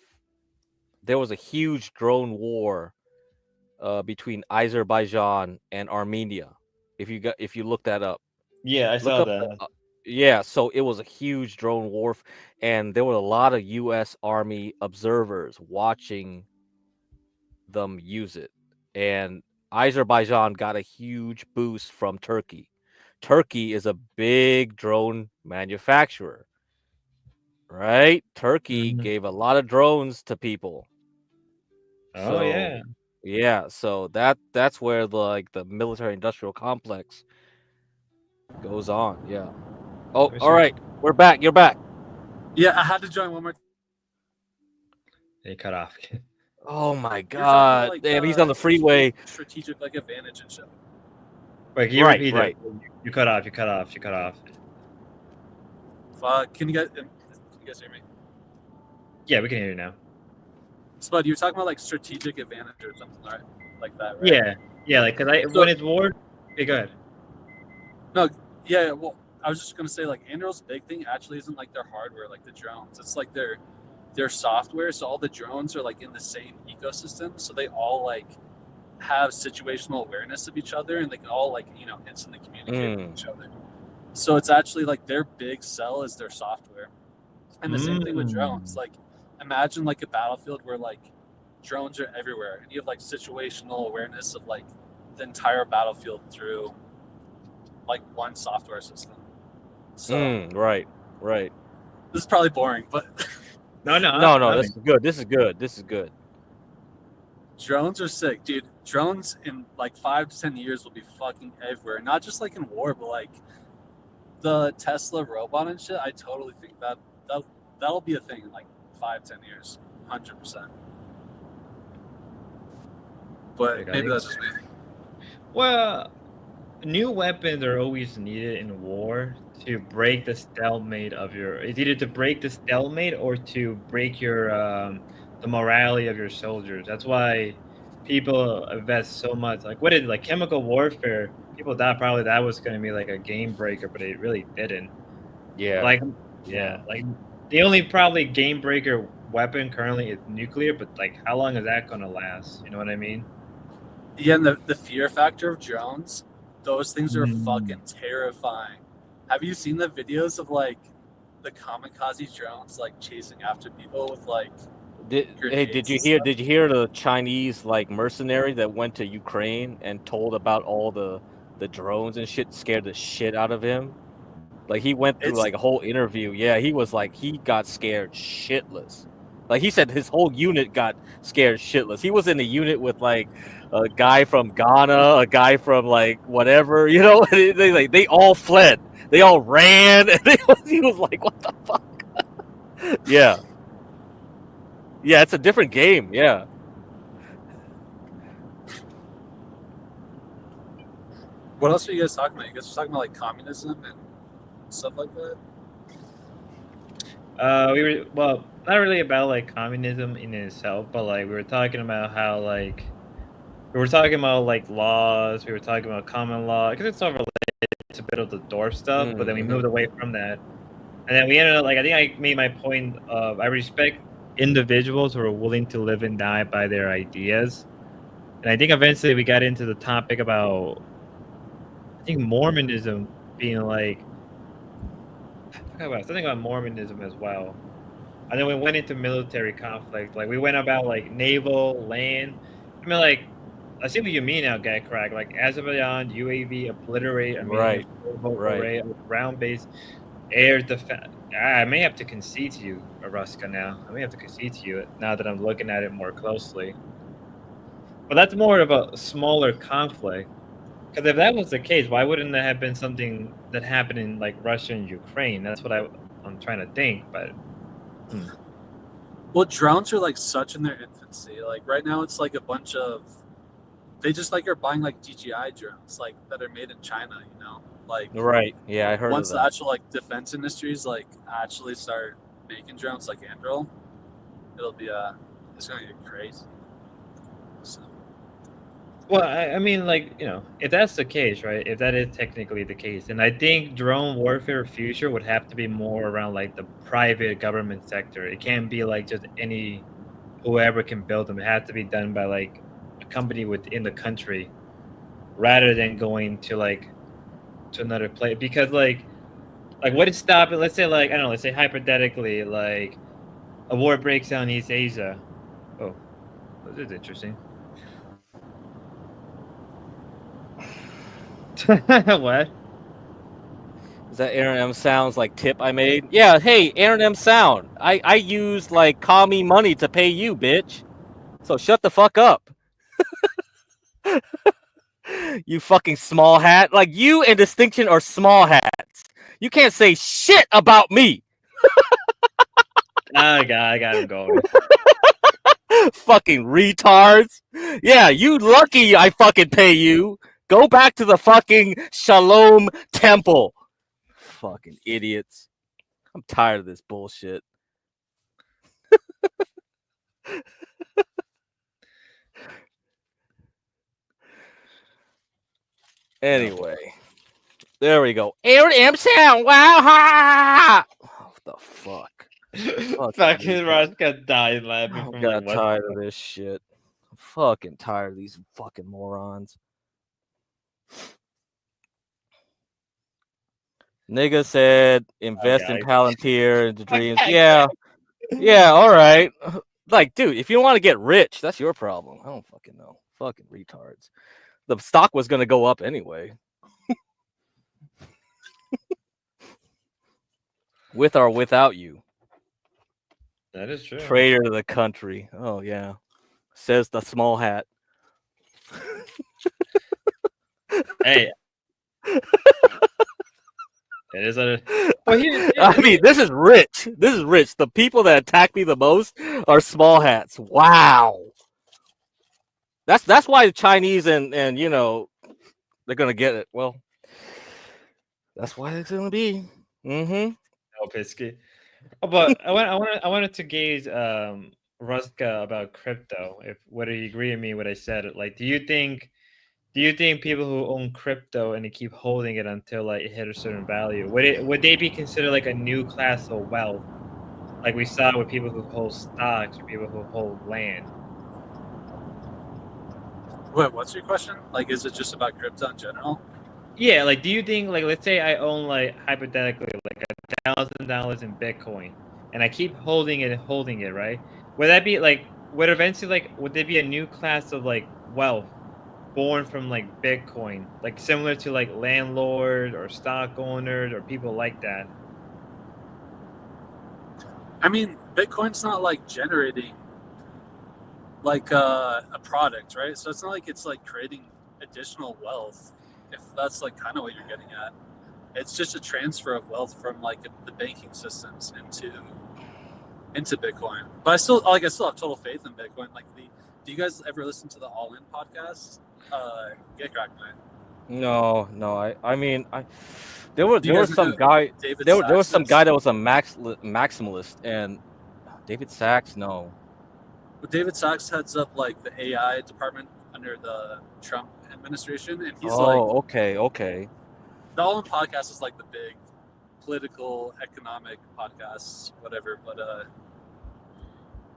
there was a huge drone war between Azerbaijan and Armenia. If you look that up. Yeah, I saw that. Yeah, so it was a huge drone war, and there were a lot of U.S. Army observers watching them use it. And Azerbaijan got a huge boost from Turkey. Turkey is a big drone manufacturer, right? Turkey gave a lot of drones to people. Oh, yeah. Yeah, so that's where the military industrial complex goes on. Yeah. Oh, all right. We're back. You're back. Yeah, I had to join one more. They cut off. Oh my You're talking god! about, like, Damn, he's on the freeway. Strategic like advantage and shit. Wait, can you Right, repeat right. it? You cut off. You cut off. You cut off. Fuck, can you guys hear me? Yeah, we can hear you now. Spud, you were talking about like strategic advantage or something, right? Like that, right? Yeah, yeah. Like, cause when it's war. Hey, go ahead. No, yeah. Well, I was just gonna say like Anduril's big thing actually isn't like their hardware, like the drones. It's like their software. So all the drones are like in the same ecosystem. So they all like have situational awareness of each other, and they can all like instantly communicate with each other. So it's actually like their big sell is their software. And the same thing with drones. Like imagine like a battlefield where like drones are everywhere, and you have like situational awareness of like the entire battlefield through like one software system. So Right. this is probably boring, but No. This is good. This is good. drones are sick, dude. Drones in like 5 to 10 years will be fucking everywhere. Not just like in war, but like the Tesla robot and shit. I totally think that'll be a thing in like 5-10 years, 100%. But maybe that's just me. Well, new weapons are always needed in war to break the stalemate of your. It's either to break the stalemate or to break your the morality of your soldiers. That's why people invest so much. Like what is it, like chemical warfare? People thought probably that was going to be like a game breaker, but it really didn't. Yeah. Like the only probably game breaker weapon currently is nuclear, but like how long is that going to last? You know what I mean? Yeah, and the fear factor of drones, those things are fucking terrifying. Have you seen the videos of like the kamikaze drones like chasing after people with like Did you hear the Chinese like mercenary that went to Ukraine and told about all the drones and shit, scared the shit out of him? Like he went through like a whole interview. Yeah, he was like he got scared shitless. Like he said his whole unit got scared shitless. He was in a unit with like a guy from Ghana, a guy from like whatever, they all fled. They all ran. And he was like, what the fuck? Yeah. Yeah, it's a different game. Yeah. What else are you guys talking about? You guys are talking about like communism and stuff like that? We were not really about like communism in itself, but like we were talking about how like we were talking about like laws. We were talking about common law because it's all related to a bit of the door stuff. But then we moved away from that, and then we ended up like I think I made my point of I respect individuals who are willing to live and die by their ideas, and I think eventually we got into the topic about I think Mormonism being like. I forgot about something about Mormonism as well. And then we went into military conflict. Like we went about like naval, land. I mean, like I see what you mean now, Guy Crack. Like Azerbaijan, UAV, obliterate. I mean, Right. array, ground base, air defense. I may have to concede to you, Aruska. Now I may have to concede to you now that I'm looking at it more closely. But that's more of a smaller conflict. Because if that was the case, why wouldn't there have been something that happened in like Russia and Ukraine? That's what I'm trying to think. But Well, drones are like such in their infancy. Like right now, it's like a bunch of they just like are buying like DJI drones like that are made in China. Like Right. Yeah, I heard once of the that. actual like defense industries like actually start making drones like Anduril, it'll be it's gonna get crazy. So. well, I mean, like if that's the case, right? If that is technically the case, then I think drone warfare future would have to be more around like the private government sector. It can't be like just whoever can build them. It has to be done by like a company within the country, rather than going to like to another place. Because like what is stopping? Let's say like I don't know. Let's say hypothetically like a war breaks out in East Asia. Oh, this is interesting. What? Is that Aaron M Sound's like tip I made? Yeah, hey, Aaron M Sound. I used like call me money to pay you, bitch. So shut the fuck up. You fucking small hat. Like you and Distinction are small hats. You can't say shit about me. I got him going. Fucking retards. Yeah, you lucky I fucking pay you. Go back to the fucking Shalom temple. Fucking idiots. I'm tired of this bullshit. Anyway, there we go. Aaron M. Sound. Wow. Ha! What the fuck? Fucking Ruska died laughing I'm from got like, what tired the of this shit. I'm fucking tired of these fucking morons. Nigga said invest in guys. Palantir and dreams. Yeah. Yeah, all right. Like, dude, if you want to get rich, that's your problem. I don't fucking know. Fucking retards. The stock was gonna go up anyway. With or without you. That is true. Traitor to the country. Oh yeah. Says the small hat. Hey. It is a. Well, I mean, this is rich. This is rich. The people that attack me the most are small hats. Wow. That's why the Chinese and you know they're gonna get it. Well, that's why it's gonna be. Mm-hmm. Oh, Pisky. Oh, but I wanted to gauge Ruska about crypto. If whether you agree with me what I said. Like, do you think people who own crypto and they keep holding it until like it hit a certain value, would they be considered like a new class of wealth, like we saw with people who hold stocks or people who hold land? Wait, what's your question? Like, is it just about crypto in general? Yeah, like, do you think, like, let's say I own, like, hypothetically, like $1,000 in Bitcoin, and I keep holding it, right? Would that be like, would eventually, like, would there be a new class of like wealth born from like Bitcoin, like similar to like landlord or stock owners or people like that? I mean, Bitcoin's not like generating like a product, right? So it's not like it's like creating additional wealth, if that's like kind of what you're getting at. It's just a transfer of wealth from like the banking systems into Bitcoin. But I still have total faith in Bitcoin. Like, do you guys ever listen to the All In podcast? Get cracked, man. No. I mean, there was some guy. There was some guy that was a maximalist, and David Sachs. No. But David Sachs heads up like the AI department under the Trump administration, and he's okay. The All In podcast is like the big political, economic podcast, whatever. But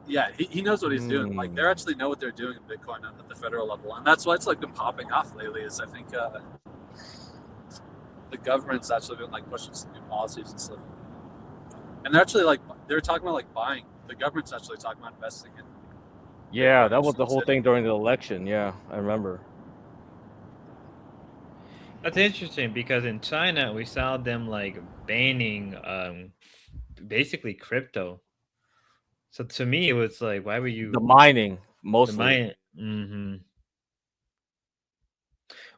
yeah, he knows what he's doing. Like, they actually know what they're doing in Bitcoin at the federal level, and that's why it's like been popping off lately. Is I think the government's actually been like pushing some new policies and stuff, and they're actually like they're talking about like buying. The government's actually talking about investing in. Yeah, that was the whole thing during the election. Yeah, I remember. That's interesting because in China we saw them like banning basically crypto. So to me it was like, why were you the mining mostly?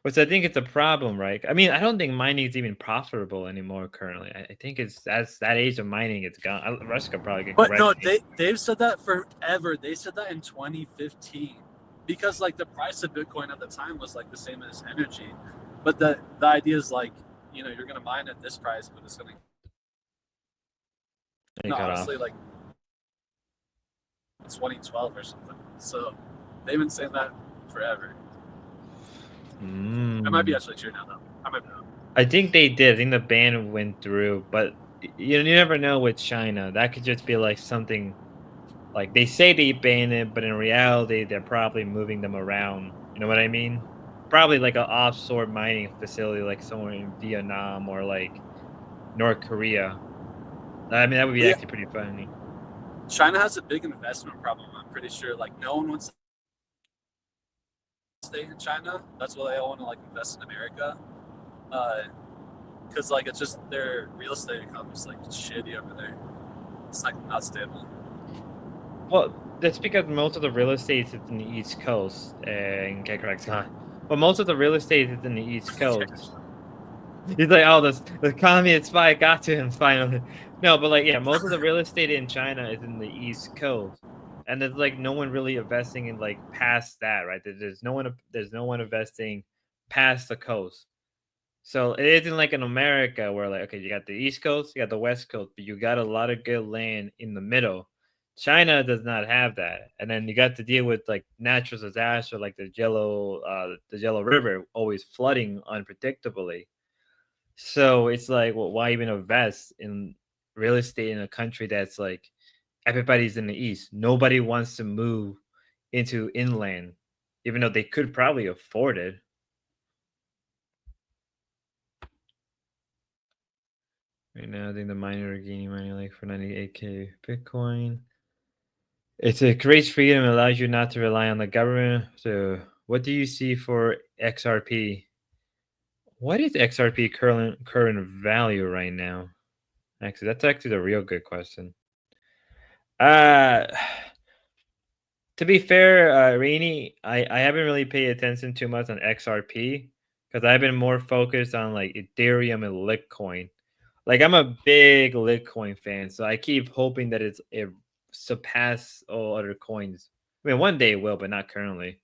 Which I think it's a problem, right? I mean, I don't think mining is even profitable anymore currently. I think it's that age of mining, it's gone. Ruska probably can correct no, me. they've said that forever. They said that in 2015 because like the price of Bitcoin at the time was like the same as energy, but the idea is like, you know, you're gonna mine at this price, but it's gonna honestly like 2012 or something. So they've been saying that forever. It might be actually true now, though. I might be wrong. I think they did. I think the ban went through, but you never know with China. That could just be like something, like they say they ban it, but in reality, they're probably moving them around. You know what I mean? Probably like an offshore mining facility, like somewhere in Vietnam or like North Korea. I mean, that would be actually pretty funny. China has a big investment problem. I'm pretty sure. Like, no one wants to stay in China. That's why they all want to like invest in America, because like it's just their real estate economy is like shitty over there. It's like not stable. Well, that's because most of the real estate is in the East Coast, and get correct, huh? But most of the real estate is in the East Coast. He's like, oh, the communist spy got to him finally. No, but like, yeah, most of the real estate in China is in the East Coast, and there's like no one really investing in like past that, right? There's no one investing past the coast. So it isn't like in America where like, okay, you got the East Coast, you got the West Coast, but you got a lot of good land in the middle. China does not have that, and then you got to deal with like natural disaster, like the Yellow River always flooding unpredictably. So it's like, well, why even invest in real estate in a country that's like everybody's in the East? Nobody wants to move into inland, even though they could probably afford it. Right now, I think the miner are gaining money like for 98k Bitcoin. It's a great freedom, allows you not to rely on the government. So, what do you see for XRP? What is XRP current value right now? Actually, that's actually the real good question. To be fair, Rainy, I haven't really paid attention too much on XRP because I've been more focused on like Ethereum and Litecoin. Like I'm a big Litecoin fan, so I keep hoping that it surpass all other coins. I mean, one day it will, but not currently.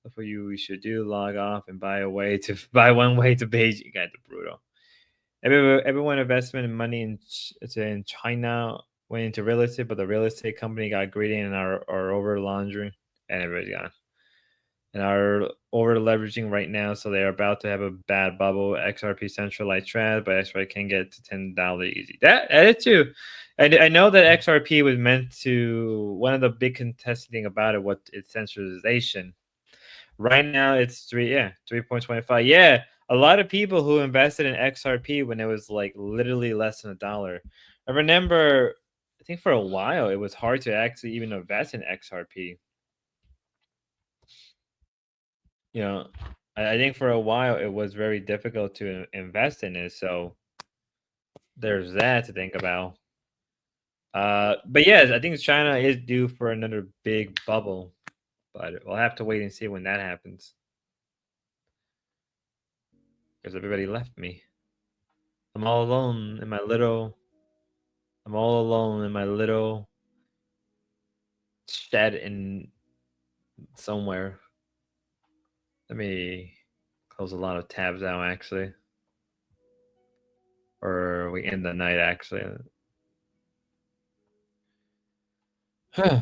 That's what we should do: log off and buy one way to Beijing. Got the brutal. Everyone investment in money in China went into real estate, but the real estate company got greedy and are over laundering, and everybody's gone. And are over leveraging right now, so they're about to have a bad bubble. XRP centralized trad, but XRP can get to $10 easy. That is too. I know that XRP was meant to. One of the big contesting about it, what its centralization. Right now, it's 3.25. Yeah, a lot of people who invested in XRP when it was like literally less than $1. I remember, I think for a while it was hard to actually even invest in XRP. You know, I think for a while it was very difficult to invest in it. So there's that to think about. But yes, I think China is due for another big bubble, but we'll have to wait and see when that happens. Because everybody left me. I'm all alone in my little. I'm all alone in my little shed in somewhere. Let me close a lot of tabs out, actually. Or we end the night, actually. Huh.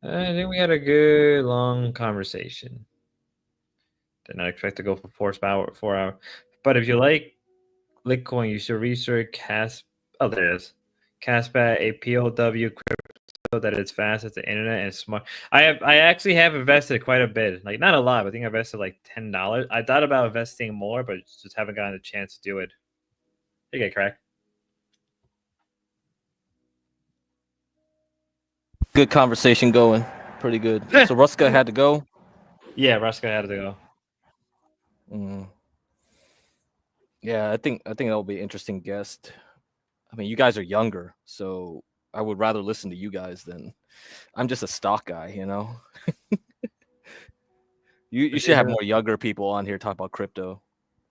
I think we had a good long conversation. Did not expect to go for 4 hours. But if you like Litecoin, you should research Oh, there it is. Caspat, a POW crypto that is fast as the internet and smart. I actually have invested quite a bit. Like not a lot, but I think I invested like $10. I thought about investing more, but just haven't gotten a chance to do it. You get cracked. Good conversation going. Pretty good. So Ruska had to go. Yeah, Ruska had to go. Yeah, I think that'll be an interesting guest. I mean, you guys are younger, so I would rather listen to you guys than I'm just a stock guy, you know. you should have more younger people on here talk about crypto.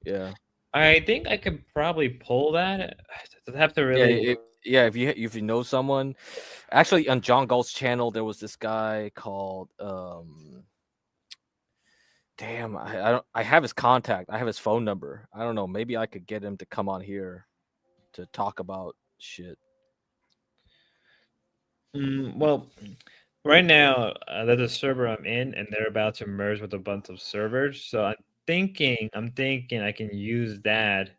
Yeah. I think I could probably pull that. Does it have to really? If you know someone, actually on John Galt's channel there was this guy called damn, I have his contact. I have his phone number. I don't know. Maybe I could get him to come on here to talk about shit. Well, right now there's a server I'm in, and they're about to merge with a bunch of servers. So I'm thinking I can use that.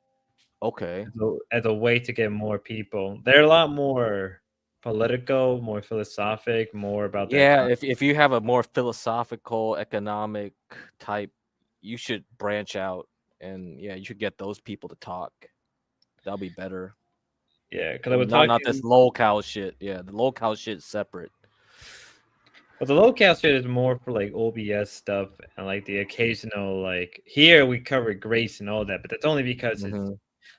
Okay. As a way to get more people. They're a lot more political, more philosophic, more about that. Yeah, if you have a more philosophical, economic type, you should branch out, and you should get those people to talk. That'll be better. Yeah, because I was not this locale shit. Yeah, the locale shit is separate. But the locale shit is more for like OBS stuff and like the occasional like here we cover Grace and all that, but that's only because it's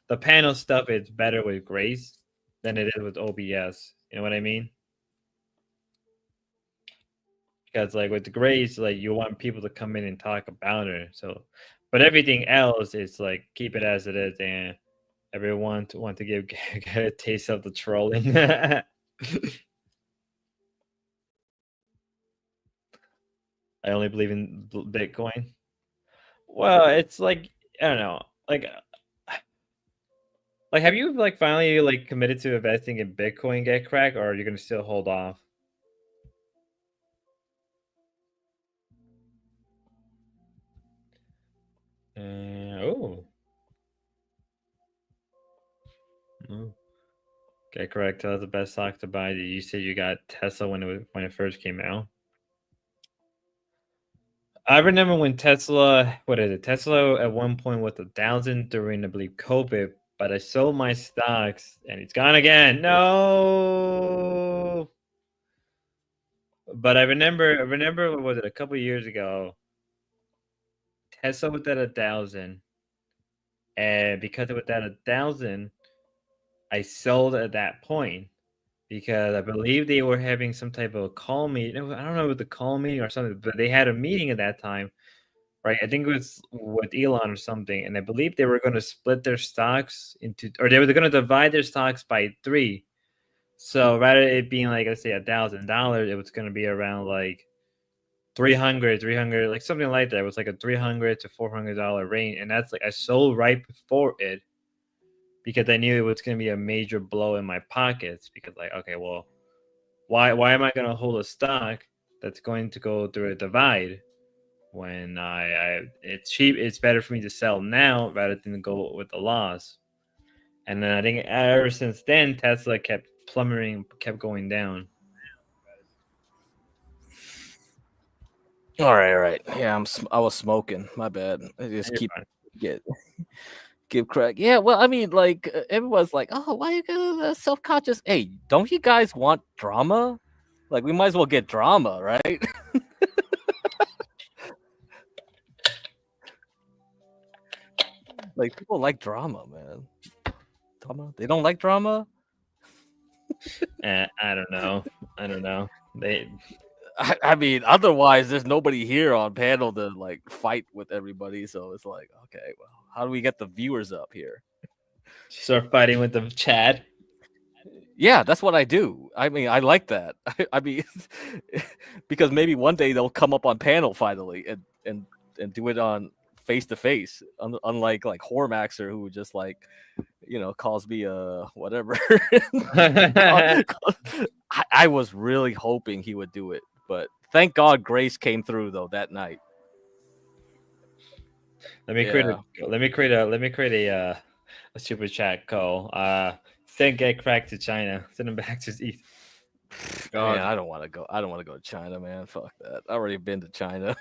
the panel stuff is better with Grace than it is with OBS. You know what I mean? Because like with the Grace, like you want people to come in and talk about her. So, But everything else is like keep it as it is, and everyone want to get a taste of the trolling. I only believe in Bitcoin. Well, it's like I don't know, like have you like finally like committed to investing in Bitcoin get cracked, or are you gonna still hold off? Oh. Okay, correct. Tell us the best stock to buy. You said you got Tesla when it first came out. I remember when Tesla, what is it? Tesla at one point was 1,000 during, I believe, COVID, but I sold my stocks and it's gone again. No. But I remember, what was it? A couple years ago, Tesla was at 1,000, and because it was at 1,000, I sold at that point because I believe they were having some type of call meeting. I don't know if it was a call meeting or something, but they had a meeting at that time, right? I think it was with Elon or something, and I believe they were going to split their stocks into, or they were going to divide their stocks by 3. So rather it being like, let's say $1,000, it was going to be around like 300, like something like that. It was like a $300 to $400 range, and that's like I sold right before it because I knew it was going to be a major blow in my pockets. Because like, okay, well, why am I going to hold a stock that's going to go through a divide when it's cheap? It's better for me to sell now rather than go with the loss. And then I think ever since then, Tesla kept plummeting, kept going down. All right. Yeah, I was smoking. My bad. I just give crack. Yeah, well, I mean, like everyone's like, "Oh, why are you guys self-conscious?" Hey, don't you guys want drama? Like, we might as well get drama, right? Like, people like drama, man. Drama? They don't like drama? I don't know. I mean, otherwise, there's nobody here on panel to like fight with everybody. So it's like, okay, well, how do we get the viewers up here? Start fighting with the chat. Yeah, that's what I do. I mean, I like that. I mean, because maybe one day they'll come up on panel finally and do it on face to face, unlike like Hormaxer, who just like, calls me whatever. I was really hoping he would do it, but thank God Grace came through though that night. Let me create a super chat call. Send get cracked to China. Send him back to East. Man, I don't want to go. I don't want to go to China, man. Fuck that. I already been to China.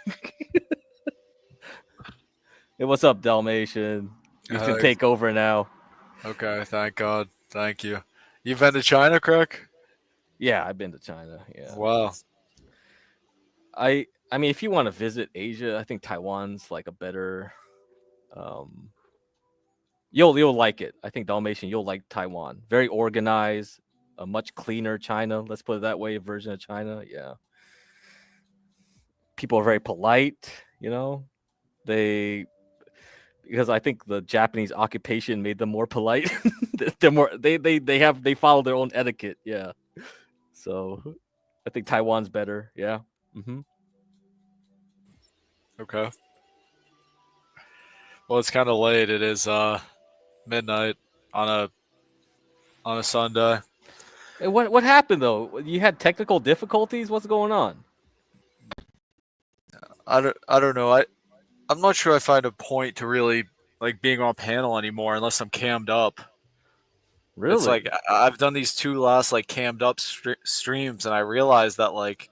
Hey, what's up, Dalmatian? You can take over now. Okay, thank God. Thank you. You've been to China, Craig? Yeah, I've been to China. Yeah. Wow. I mean, if you want to visit Asia, I think Taiwan's like a better. You'll like it. I think Dalmatian, you'll like Taiwan. Very organized, a much cleaner China. Let's put it that way. A version of China. Yeah. People are very polite. Because I think the Japanese occupation made them more polite. They're more. They follow their own etiquette. Yeah. So, I think Taiwan's better. Yeah. Mm-hmm. Okay. Well, it's kind of late. It is midnight on a Sunday. Hey, what happened though? You had technical difficulties. What's going on? I don't know. I'm not sure I find a point to really like being on panel anymore unless I'm cammed up. Really? It's like I've done these 2 last like cammed up streams, and I realized that like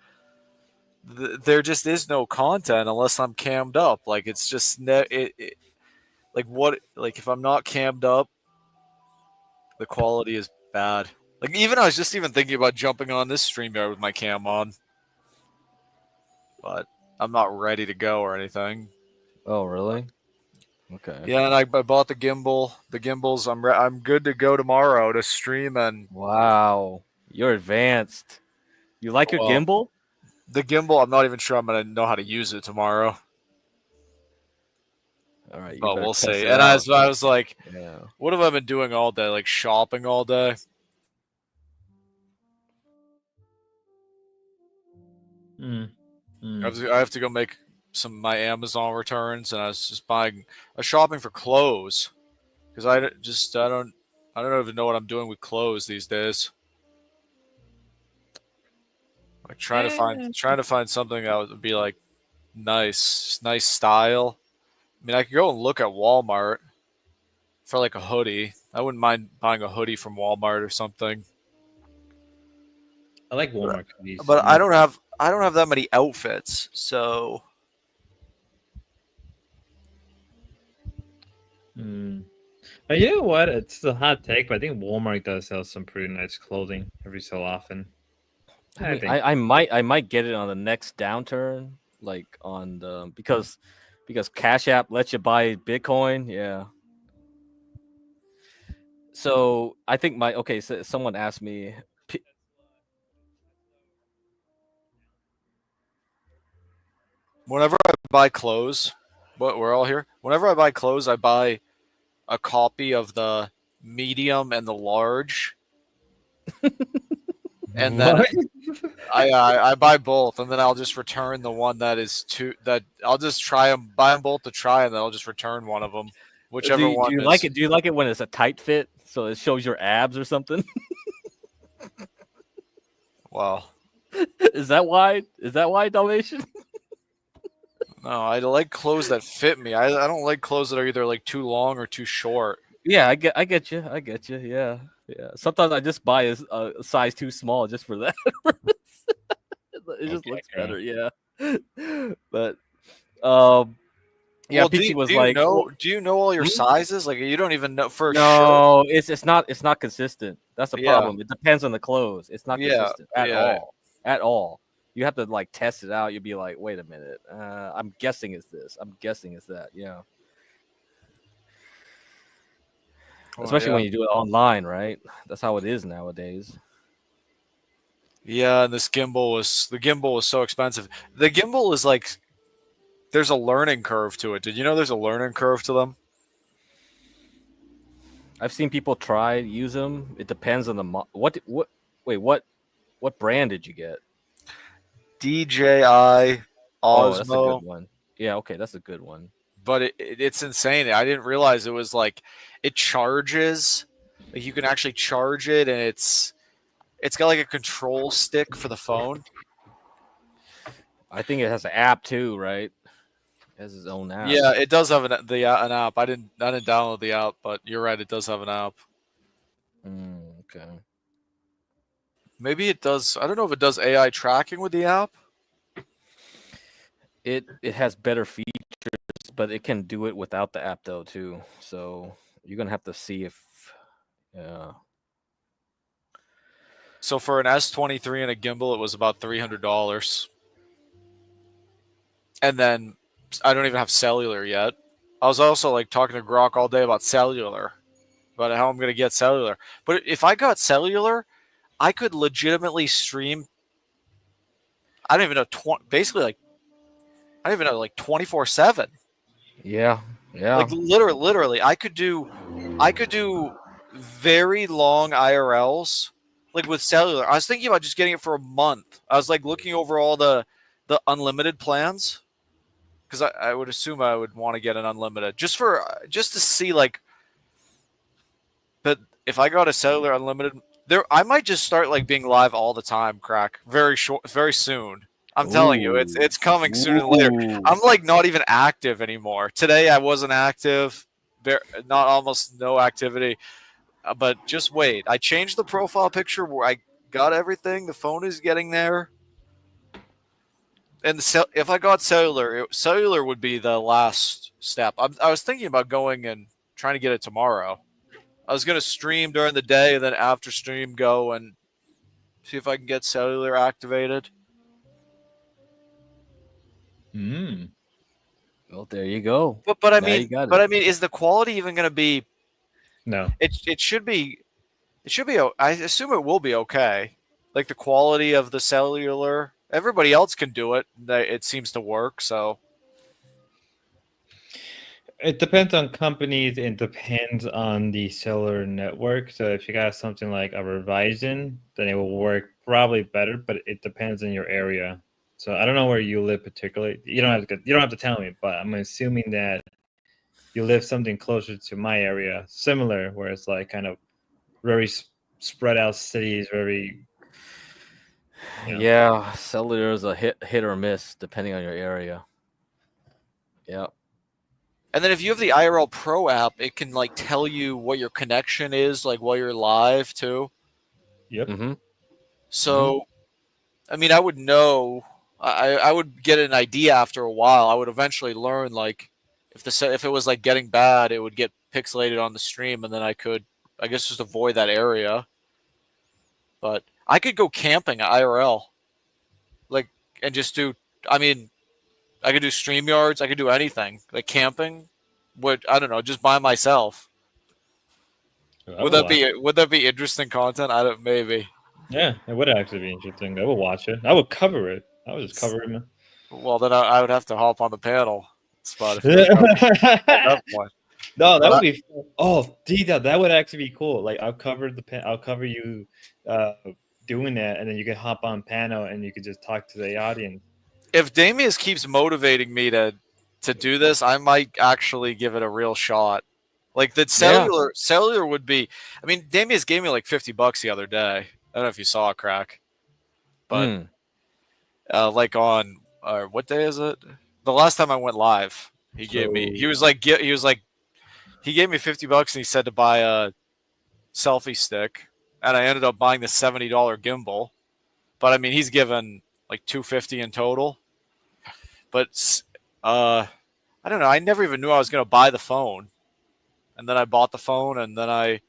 there just is no content unless I'm cammed up. Like it's just like what, like if I'm not cammed up, the quality is bad. Like even I was just even thinking about jumping on this StreamYard with my cam on, but I'm not ready to go or anything. Oh, really? Okay. Yeah, and I bought the gimbal. The gimbals. I'm good to go tomorrow to stream. And wow, you're advanced. You like your gimbal? The gimbal. I'm not even sure I'm gonna know how to use it tomorrow. All right, you But better we'll test see. it And out. I was like, Yeah. what have I been doing all day? Like shopping all day. I have to go make some of my Amazon returns, and I was just shopping for clothes because I don't even know what I'm doing with clothes these days. Like trying to find something that would be like nice style. I mean, I could go and look at Walmart for like a hoodie. I wouldn't mind buying a hoodie from Walmart or something. I like Walmart hoodies. But I don't have that many outfits, so You know what? It's a hot take, but I think Walmart does sell some pretty nice clothing every so often. I mean, think. I might get it on the next downturn, like on the because Cash App lets you buy Bitcoin. Yeah. So I think so someone asked me. Whenever I buy clothes, we're all here. Whenever I buy clothes, I buy a copy of the medium and the large, and then I buy both, and then I'll just return the one that is I'll just buy them both to try, and then I'll just return one of them, whichever one. Do you like it? Do you like it when it's a tight fit, so it shows your abs or something? Wow. Is that why? Dalmatian? No, I like clothes that fit me. I don't like clothes that are either like too long or too short. Yeah, I get you. Yeah. Sometimes I just buy a size too small just for that. It just looks better. Yeah. But yeah, Well, PC was like, do you know all your sizes? Like you don't even know for sure. No, it's not consistent. That's the Yeah. problem. It depends on the clothes. It's not Yeah, consistent at yeah. all. At all. You have to like test it out. You'll be like, wait a minute. I'm guessing it's this. I'm guessing it's that. Yeah. Especially when you do it online, right? That's how it is nowadays. Yeah, and the gimbal was so expensive. The gimbal is like there's a learning curve to it. Did you know there's a learning curve to them? I've seen people try to use them. It depends on the what brand did you get? DJI Osmo. Oh, that's a good one. Yeah, okay, that's a good one. But it's insane. I didn't realize it was like it charges. Like you can actually charge it, and it's got like a control stick for the phone. I think it has an app too, right? It has its own app. Yeah, it does have an app. I didn't download the app, but you're right. It does have an app. Okay. Maybe it does. I don't know if it does AI tracking with the app. It has better features, but it can do it without the app though too. So you're gonna have to see if. So for an S23 and a gimbal, it was about $300. And then I don't even have cellular yet. I was also like talking to Grok all day about cellular, about how I'm going to get cellular. But if I got cellular, I could legitimately stream. I don't even know. Basically, like I don't even know, like 24/7. Yeah. Like literally, I could do very long IRLs. Like with cellular, I was thinking about just getting it for a month. I was like looking over all the unlimited plans because I would assume I would want to get an unlimited just to see like. But if I got a cellular unlimited, I might just start like being live all the time. Crack very soon. I'm telling you, it's coming sooner than later. I'm like not even active anymore. Today I wasn't active. Not almost no activity. But just wait. I changed the profile picture where I got everything. The phone is getting there. And if I got cellular would be the last step. I was thinking about going and trying to get it tomorrow. I was going to stream during the day and then after stream go and see if I can get cellular activated. Well, there you go. But I mean, is the quality even going to be? No. It should be. It should be. I assume it will be okay. Like the quality of the cellular. Everybody else can do it. It seems to work. So. It depends on companies. It depends on the cellular network. So if you got something like a Verizon, then it will work probably better. But it depends on your area. So I don't know where you live particularly. You don't have to tell me, but I'm assuming that you live something closer to my area, similar, where it's like kind of very spread out cities, very. Yeah, cellular is a hit or miss depending on your area. Yeah. And then if you have the IRL Pro app, it can like tell you what your connection is, like while you're live too. Yep. Mm-hmm. So, I mean, I would know. I would get an idea after a while. I would eventually learn like if it was like getting bad, it would get pixelated on the stream, and then I could, I guess, just avoid that area. But I could go camping at IRL, like, and just do. I mean, I could do StreamYards. I could do anything like camping. I don't know, just by myself. Would that be interesting content? I don't maybe. Yeah, it would actually be interesting. I would watch it. I would cover it. I would just cover it, man. Well, then I would have to hop on the panel spot. At that point. No, that would be. Oh, Dita, that would actually be cool. Like I'll cover you doing that, and then you can hop on panel and you could just talk to the audience. If Damius keeps motivating me to do this, I might actually give it a real shot. Like the cellular would be. I mean, Damius gave me like $50 the other day. I don't know if you saw it, Crack, but like on what day is it? The last time I went live, he gave me. He gave me $50 and he said to buy a selfie stick, and I ended up buying the $70 gimbal. But I mean, he's given like $250 in total. But I don't know. I never even knew I was gonna buy the phone, and then I bought the phone, and then I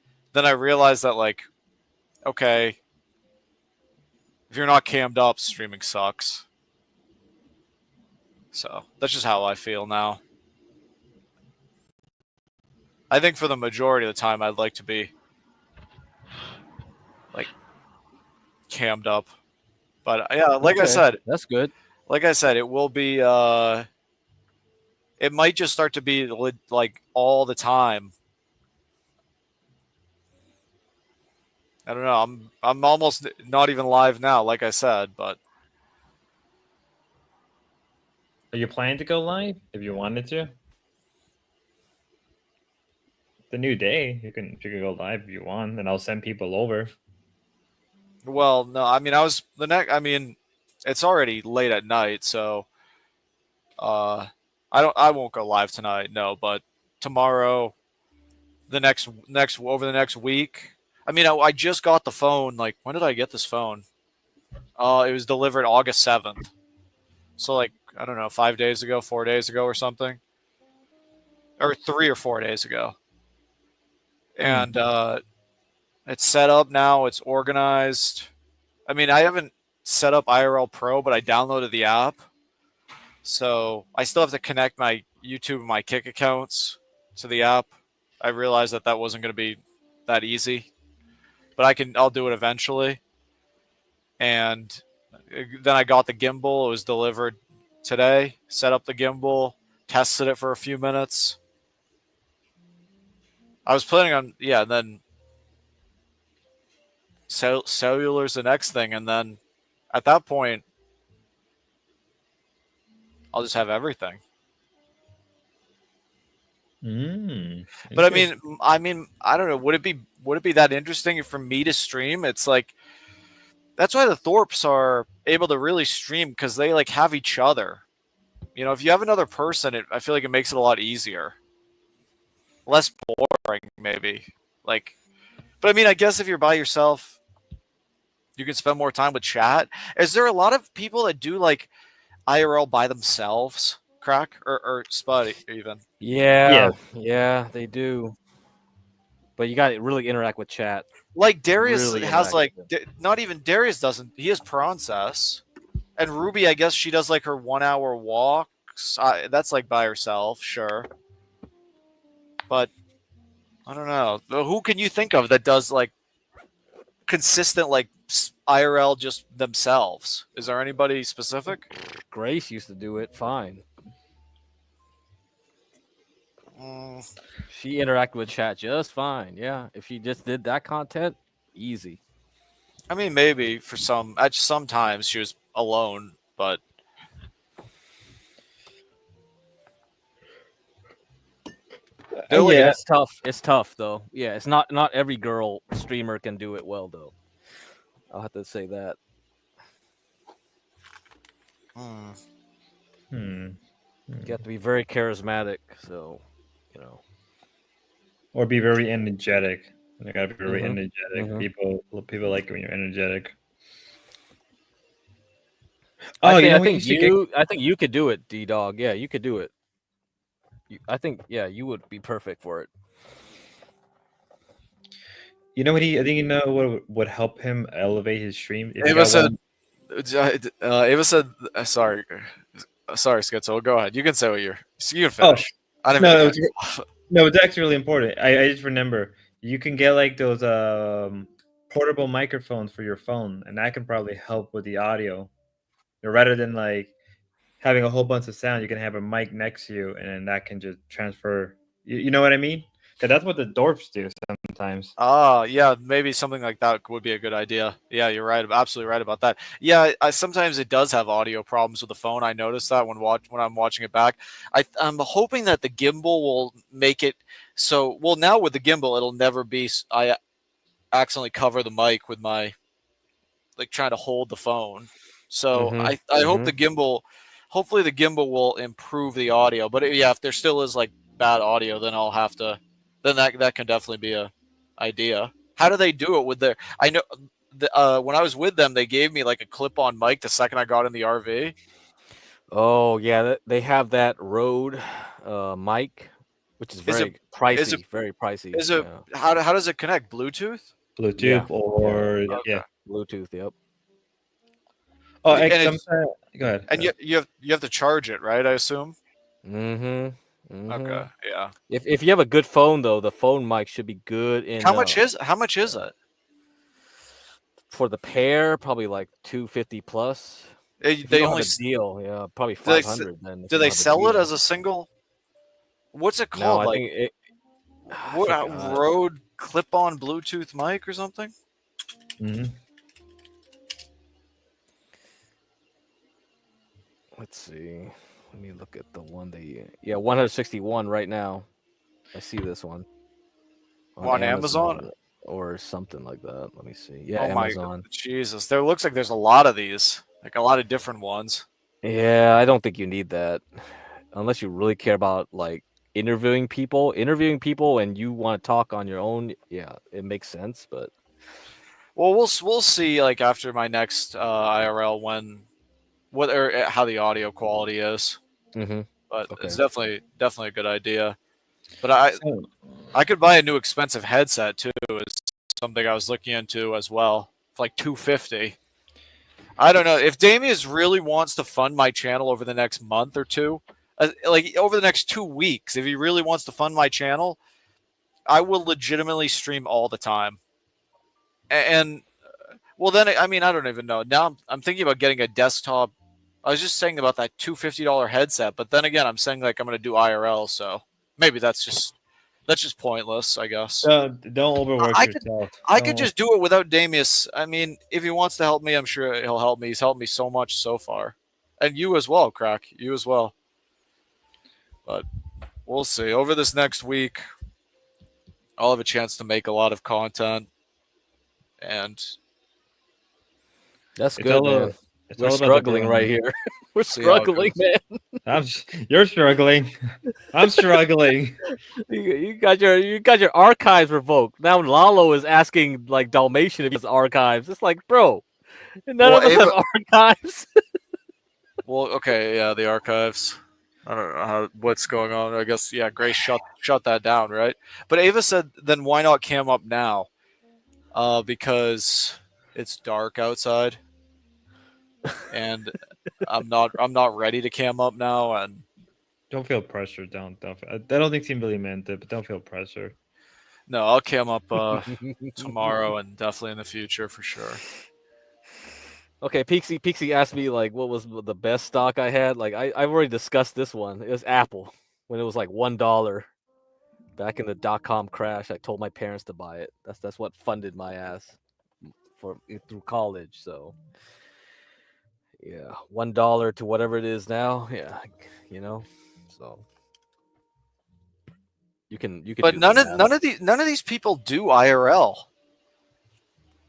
realized that like, okay, if you're not cammed up, streaming sucks. So that's just how I feel now. I think for the majority of the time, I'd like to be like cammed up. But yeah, like I said, that's good. Like I said, it will be. It might just start to be like all the time. I don't know. I'm almost not even live now, like I said, but. Are you planning to go live if you wanted to? The new day, you can go live if you want, and I'll send people over. Well, no, I mean I mean, it's already late at night, so I won't go live tonight, no, but tomorrow, over the next week. I mean, I just got the phone. Like, when did I get this phone? It was delivered August 7th. So like, I don't know, 4 days ago or something, or 3 or 4 days ago. And it's set up now. It's organized. I mean, I haven't set up IRL Pro, but I downloaded the app. So I still have to connect my YouTube and my Kick accounts to the app. I realized that wasn't going to be that easy, but I'll do it eventually. And then I got the gimbal. It was delivered today. Set up the gimbal, tested it for a few minutes. I was planning on, then cellular's the next thing, and then at that point, I'll just have everything. But I mean, I don't know. Would it be that interesting for me to stream? It's like that's why the Thorpes are able to really stream, because they like have each other. You know, if you have another person, I feel like it makes it a lot easier. Less boring, maybe. Like, but I mean, I guess if you're by yourself, you can spend more time with chat. Is there a lot of people that do like IRL by themselves, Crack or Spuddy even? Yeah, they do. But you got to really interact with chat. Like Darius has like not even Darius doesn't. He has Process, and Ruby. I guess she does like her 1 hour walks. That's like by herself, sure. But I don't know. Who can you think of that does like consistent like IRL just themselves? Is there anybody specific? Grace used to do it fine. She interacted with chat just fine. Yeah, if she just did that content, easy. I mean, maybe for sometimes she was alone, but Yeah, it's tough. It's tough though. Yeah, it's not every girl streamer can do it well though. I'll have to say that. You have to be very charismatic, so Or be very energetic. You gotta be very Mhm, energetic. mhm. People like it when you're energetic. I Oh, think, you know I what think used to get- you I think you could do it, D Dog. Yeah, you could do it. I think you would be perfect for it. You know what I think you know what would help him elevate his stream? If you Ava got said. one- Ava said. Sorry, Schizo. Go ahead. You can say what you can Oh, finish. I didn't mean no, to cut you off. no, it's actually really important. I just remember you can get like those portable microphones for your phone, and that can probably help with the audio. Rather than like having a whole bunch of sound, you can have a mic next to you, and then that can just transfer. You know what I mean? Because that's what the dorps do sometimes. Yeah, maybe something like that would be a good idea. Yeah, you're right, absolutely right about that. Yeah, sometimes it does have audio problems with the phone. I noticed that when I'm watching it back. I'm hoping that the gimbal will make it so. Well, now with the gimbal, it'll never be. I accidentally cover the mic with my trying to hold the phone. So I hope the gimbal. Hopefully, the gimbal will improve the audio. But yeah, if there still is like bad audio, then I'll have to. Then that can definitely be a idea. How do they do it with their? I know when I was with them, they gave me like a clip-on mic the second I got in the RV. Oh yeah, they have that Rode mic, which is Is it very pricey. is it Very pricey. Is it yeah. how does it connect? Bluetooth? Bluetooth or Okay. yeah. Bluetooth. Yep. Oh, And sometimes go ahead. And you have to charge it, right? I assume. Mm-hmm. Okay. Yeah. If you have a good phone though, the phone mic should be good. How much is it? For the pair? Probably like $250 plus. If you They don't only have a deal, yeah, probably do they, $500. Then if do you they don't have a sell it deal. as a single? What's it No, called? I like think it. what forgot. Rode clip-on Bluetooth mic or something? Let's see. Let me look at the one they. Yeah, 161 right now. I see this one On Amazon? or something like that. Let me see. Yeah, Oh my Amazon. Jesus! There looks like there's a lot of these, like a lot of different ones. Yeah, I don't think you need that unless you really care about like interviewing people, and you want to talk on your own. Yeah, it makes sense, but Well, we'll see like after my next IRL how the audio quality is. But it's definitely a good idea. But I could buy a new expensive headset too. Is something I was looking into as well. For like $250. I don't know if Damius really wants to fund my channel over the next month or two, like over the next 2 weeks. If he really wants to fund my channel, I will legitimately stream all the time. And well, then I mean I don't even know. Now I'm thinking about getting a desktop. I was just saying about that $250 headset, but then again, I'm saying like I'm going to do IRL, so maybe that's just pointless, I guess. Don't overwork yourself. I could just do it without Damius. I mean, if he wants to help me, I'm sure he'll help me. He's helped me so much so far, and you as well, Crack. You as well. But we'll see. Over this next week, I'll have a chance to make a lot of content, and that's good, man. We're struggling right here. We're See how it struggling, goes. man. You're struggling. I'm struggling. You got your archives revoked. Now Lalo is asking like Dalmatian if he has archives. It's like, bro, none of us have archives. Well, okay, yeah, the archives. I don't know what's going on. I guess Grace shut that down, right? But Ava said, then why not cam up now? Because it's dark outside, and I'm not ready to cam up now, and don't feel pressure. Don't. I don't think he really meant it, but don't feel pressure. No, I'll cam up tomorrow and definitely in the future for sure. Okay, Pixie asked me like what was the best stock I had. Like I've already discussed this one. It was Apple when it was like $1. Back in the .com crash, I told my parents to buy it. That's what funded my ass through college. So yeah, $1 to whatever it is now. Yeah, so you can. But do none the of math. none of these people do IRL.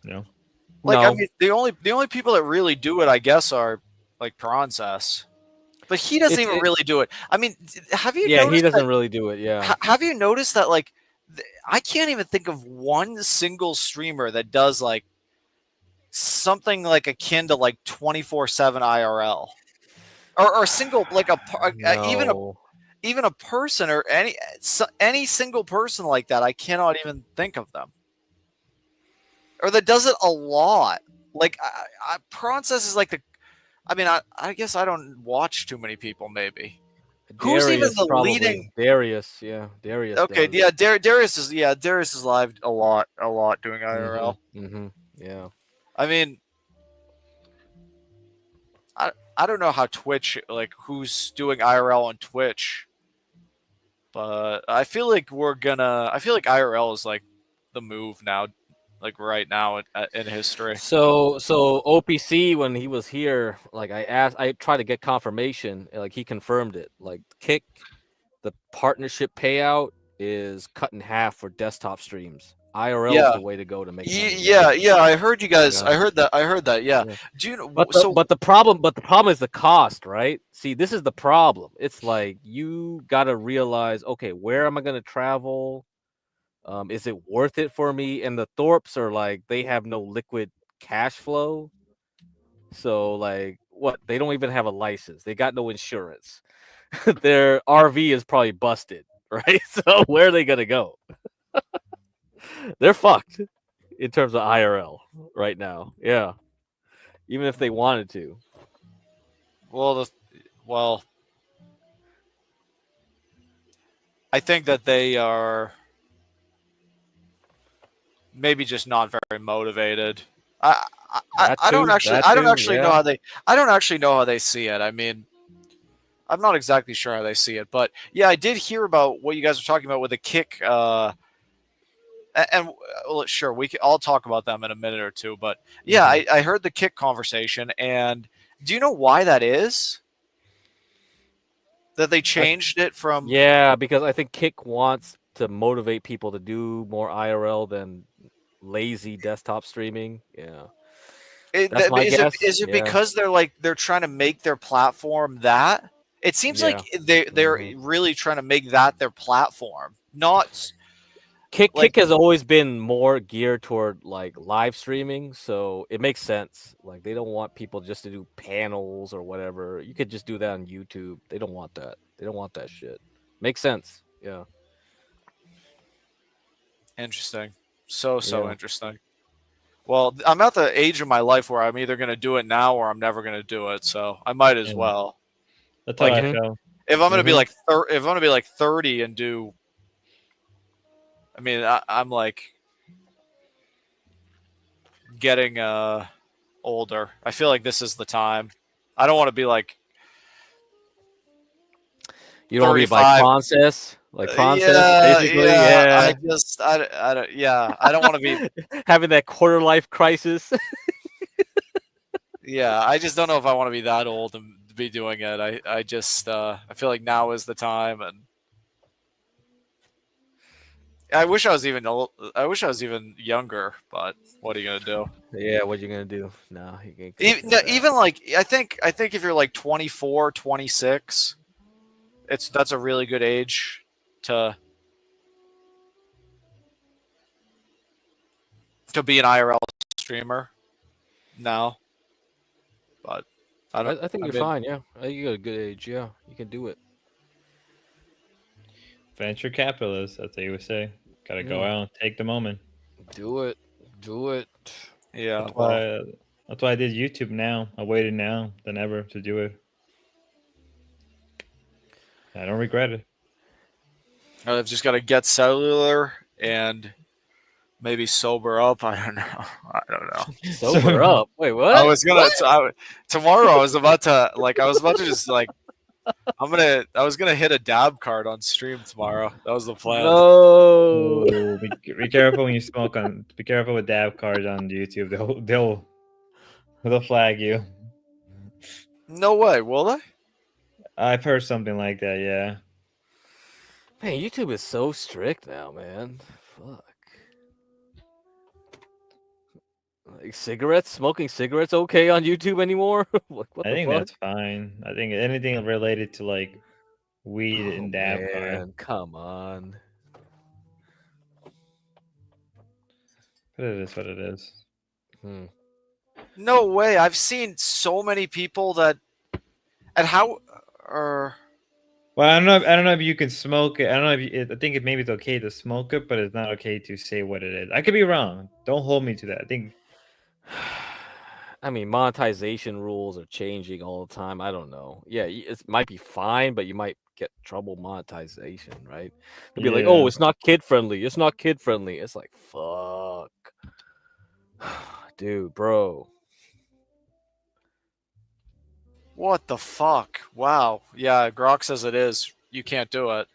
No. Like I No. mean, the only people that really do it, I guess, are like Princess. But he doesn't even really do it. I mean, have you Yeah, noticed he doesn't that, really do it. Yeah. have you noticed that like I can't even think of one single streamer that does like something like akin to like 24/7 IRL. Or a single like No. even a person or any single person like that, I cannot even think of them. Or that does it a lot. Like Princess is like the. I mean, I guess I don't watch too many people. Maybe. Who's even the leading? Darius, yeah, Darius. Okay, does. yeah, Darius is live a lot doing IRL. Yeah. I mean, I don't know how Twitch, like who's doing IRL on Twitch, but I feel like IRL is like the move now, like right now in history. So OPC, when he was here, like I tried to get confirmation, like he confirmed it. Like Kick, the partnership payout is cut in half for desktop streams. IRL is the way to go to make money. Yeah, I heard you guys. I heard that. Yeah. Do you know? But the problem is the cost, right? See, this is the problem. It's like you got to realize, okay, where am I going to travel? Is it worth it for me? And the Thorpes are like, they have no liquid cash flow. So like, what? They don't even have a license. They got no insurance. Their RV is probably busted, right? So where are they going to go? They're fucked in terms of IRL right now. Yeah. Even if they wanted to. Well, I think that they are maybe just not very motivated. I don't actually know how they see it. I mean, I'm not exactly sure how they see it, but yeah, I did hear about what you guys were talking about with the Kick. And well, sure, I'll talk about them in a minute or two. But yeah, I heard the Kick conversation, and do you know why that is? That they changed it from? Yeah, because I think Kick wants to motivate people to do more IRL than lazy desktop streaming. Yeah. That's my guess. Is it because they're trying to make their platform that? It seems like they're really trying to make that their platform, not. Kick has always been more geared toward like live streaming, so it makes sense. Like they don't want people just to do panels or whatever. You could just do that on YouTube. They don't want that. They don't want that shit. Makes sense. Yeah. Interesting. So interesting. Well, I'm at the age of my life where I'm either going to do it now or I'm never going to do it. So I might as well. That's how I feel. If I'm going to be like, if I'm going to be like 30 and do. I mean, I'm like getting older. I feel like this is the time. I don't want to be like. You don't want to be like Princess? Like Princess, basically? Yeah. I don't want to be. Having that quarter life crisis. Yeah, I just don't know if I want to be that old and be doing it. I just, I feel like now is the time, and. I wish I was even younger, but what are you gonna do? Yeah, what are you gonna do? No, you can't. Even like I think if you're like 24, 26, that's a really good age to be an IRL streamer now. But I think you're fine. Yeah, you got a good age. Yeah, you can do it. Venture capitalist, that's what you would say. Gotta go out and take the moment. Do it. Yeah. That's why I did YouTube now. I waited now than ever to do it. I don't regret it. I've just got to get cellular and maybe sober up. I don't know. Sober up? Wait, what? I was gonna tomorrow. I was about to just like I was gonna hit a dab card on stream tomorrow. That was the plan. No. Oh, be careful when you smoke on. Be careful with dab cards on YouTube. They'll flag you. No way, will they? I've heard something like that. Yeah. Man, YouTube is so strict now, man. Fuck. Like smoking cigarettes okay on YouTube anymore? Like, what I the think fuck? that's fine. I think anything related to like weed and dab card. Man, come on. But it is what it is. No way. I've seen so many people that, and how, Well, I don't know if you can smoke it. I don't know if I think maybe it's okay to smoke it, but it's not okay to say what it is. I could be wrong. Don't hold me to that. I think. I mean, monetization rules are changing all the time. I don't know. Yeah, it might be fine, but you might get trouble monetization, right? They'll be like, Yeah. "Oh, it's not kid friendly. It's not kid friendly." It's like, fuck, dude, bro. what the fuck? Wow. Yeah, Grok says it is. You can't do it.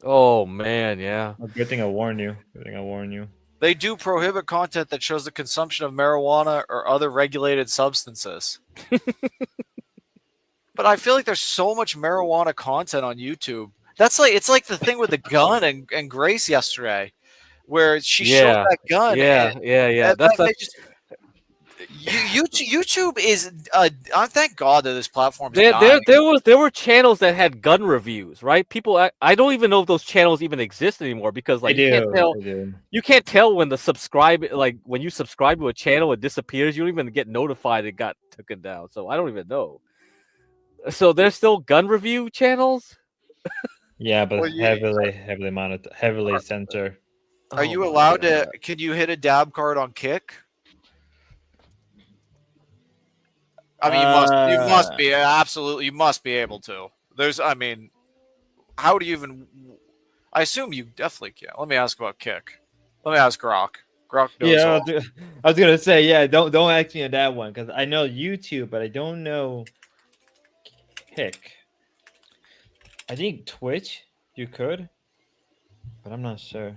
Oh man, yeah. Good thing I warned you. Good thing I warned you. They do prohibit content that shows the consumption of marijuana or other regulated substances. But I feel like there's so much marijuana content on YouTube. That's like it's like the thing with the gun and Grace yesterday, where she showed that gun. Yeah. That's YouTube is. I thank God that this platform is there were channels that had gun reviews, right? People, I don't even know if those channels even exist anymore because like They you can't do, tell. they do. You can't tell when when you subscribe to a channel, it disappears. You don't even get notified it got taken down. So I don't even know. So there's still gun review channels. Yeah, but Well, yeah. heavily censor. Are you allowed to? Can you hit a dab card on Kick? I mean, you must be absolutely. You must be able to. I mean, how do you even? I assume you definitely can. Let me ask about Kick. Let me ask Grok. Grok knows. Yeah, all. I was gonna say, yeah. Don't ask me on that one because I know YouTube, but I don't know Kick. I think Twitch you could, but I'm not sure.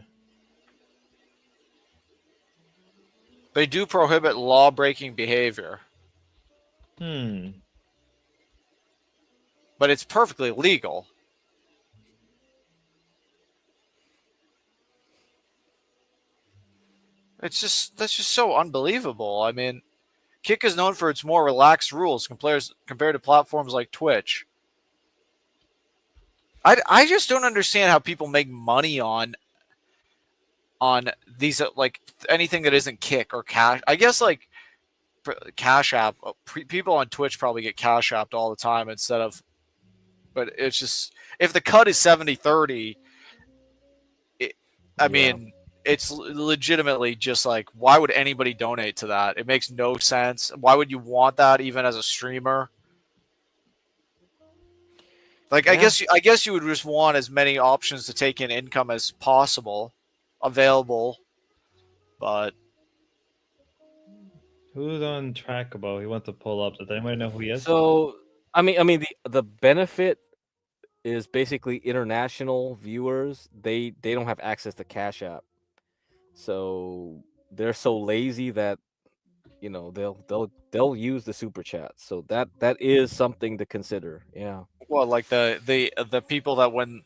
They do prohibit law-breaking behavior. But it's perfectly legal. That's just so unbelievable. I mean, Kick is known for its more relaxed rules compared to platforms like Twitch. I just don't understand how people make money on these like anything that isn't Kick or Cash. I guess like Cash App. People on Twitch probably get Cash Apped all the time instead of. But it's just if the cut is 70-30, I mean, it's legitimately just like why would anybody donate to that? It makes no sense. Why would you want that even as a streamer? Like I guess you would just want as many options to take in income as possible available, but. Who's on Trackable? He wants to pull up. Does anybody know who he is? So I mean the benefit is basically international viewers. They don't have access to Cash App, so they're so lazy that they'll use the super chat. So that is something to consider. Yeah. Well, like the people that when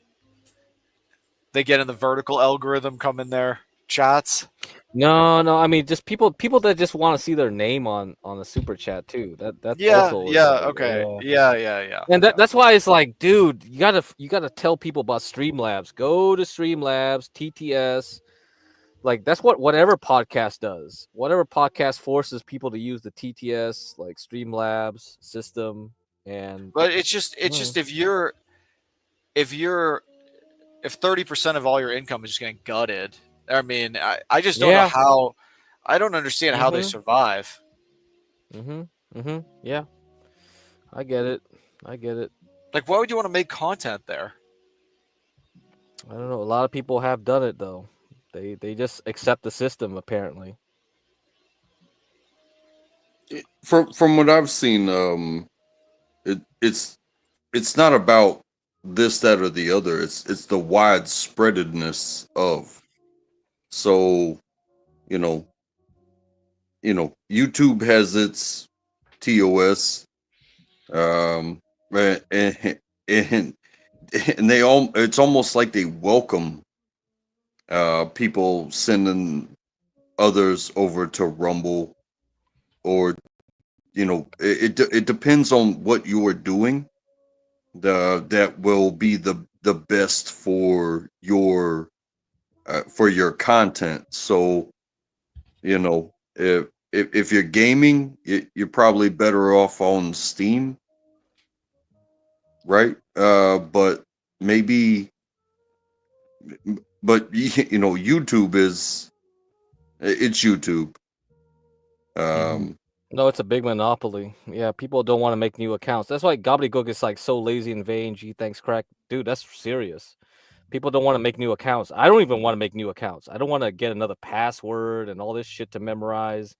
they get in the vertical algorithm come in their chats. No. I mean, just people that just want to see their name on the super chat too. That's also okay. Yeah. And that's why it's like, dude, you gotta tell people about Streamlabs. Go to Streamlabs, TTS. Like that's whatever podcast does. Whatever podcast forces people to use the TTS, like Streamlabs system, and. But it's just if 30% of all your income is just getting gutted. I mean, I just don't know how. I don't understand how they survive. Yeah, I get it. Like, why would you want to make content there? I don't know. A lot of people have done it though. They just accept the system apparently. From what I've seen, it's it's not about this, that, or the other. It's the widespreadedness of. So, you know, YouTube has its TOS, um, and and, and they all. It's almost like they welcome people sending others over to Rumble, or it depends on what you are doing. That will be the best for your content. So, if you're gaming, you're probably better off on Steam, right? But maybe, but YouTube it's YouTube. No, it's a big monopoly. Yeah, people don't want to make new accounts. That's why Gobbledygook is like so lazy and vain. Gee, thanks, crack. Dude, that's serious. People don't want to make new accounts. I don't even want to make new accounts. I don't want to get another password and all this shit to memorize.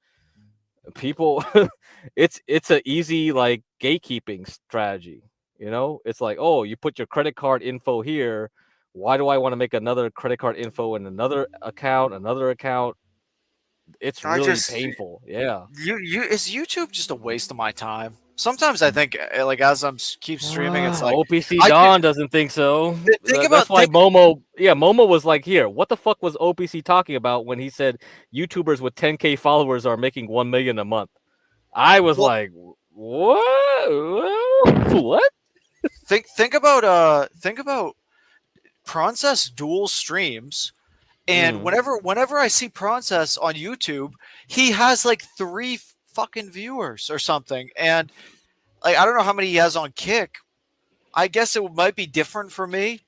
People, it's an easy like gatekeeping strategy. It's like, oh, you put your credit card info here. Why do I want to make another credit card info in another account? It's really painful. Yeah. Is YouTube just a waste of my time? Sometimes I think, like, as I'm keep streaming, it's like OPC Don doesn't think so. That's why Momo was like, here, what the fuck was OPC talking about when he said YouTubers with 10K followers are making 1 million a month? I was like, what? Think about Princess dual streams. And whenever I see Princess on YouTube, he has like 3 fucking viewers or something. And like, I don't know how many he has on Kick. I guess it might be different for me.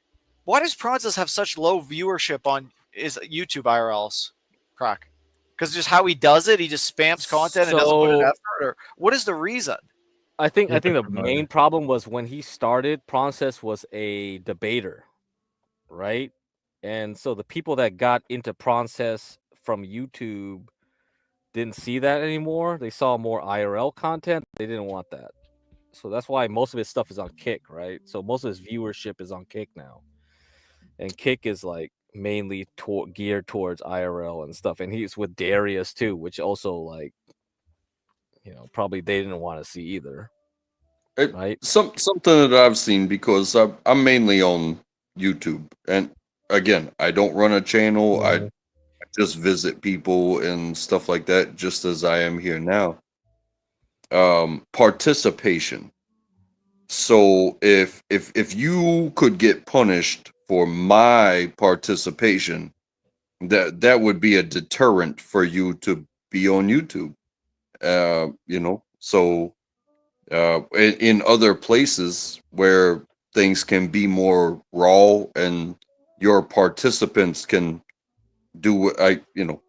Why does Princess have such low viewership on his YouTube IRLs? Crack. Because just how he does it, he just spams content and doesn't put an effort. Or what is the reason? I think the main problem was when he started, Princess was a debater, right? And so the people that got into Princess from YouTube didn't see that anymore. They saw more IRL content. They didn't want that. So that's why most of his stuff is on Kick, right? So most of his viewership is on Kick now. And Kick is like mainly geared towards IRL and stuff. And he's with Darius too, which also like, probably they didn't want to see either. Right? Something that I've seen, because I'm mainly on YouTube, and again, I don't run a channel. I just visit people and stuff like that, just as I am here now. Participation. So if you could get punished for my participation, that would be a deterrent for you to be on YouTube. So in other places where things can be more raw and your participants can do what I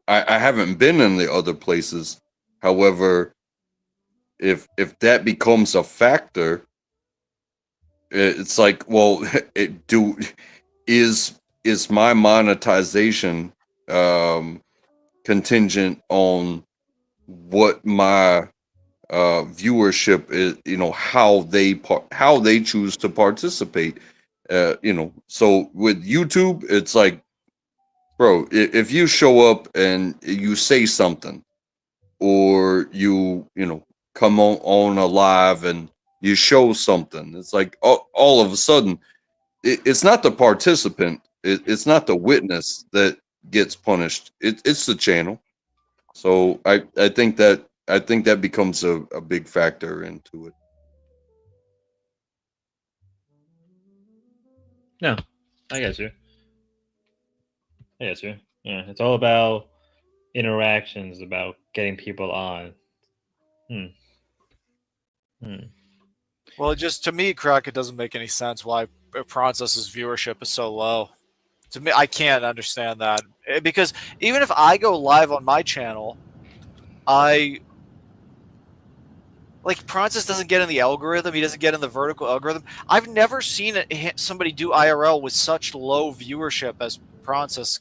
haven't been in the other places. However, if that becomes a factor, it's like, well, is my monetization contingent on what my viewership is, how they choose to participate. So with YouTube, it's like, bro, if you show up and you say something, or you come on a live and you show something, it's like all of a sudden it's not the participant, it's not the witness that gets punished, it's the channel. So I think that becomes a big factor into it. No, I get you. Yeah, it's all about interactions, about getting people on. Well, just to me, Crack, it doesn't make any sense why Princess's viewership is so low. To me, I can't understand that, because even if I go live on my channel, Princess doesn't get in the algorithm. He doesn't get in the vertical algorithm. I've never seen somebody do IRL with such low viewership as Princess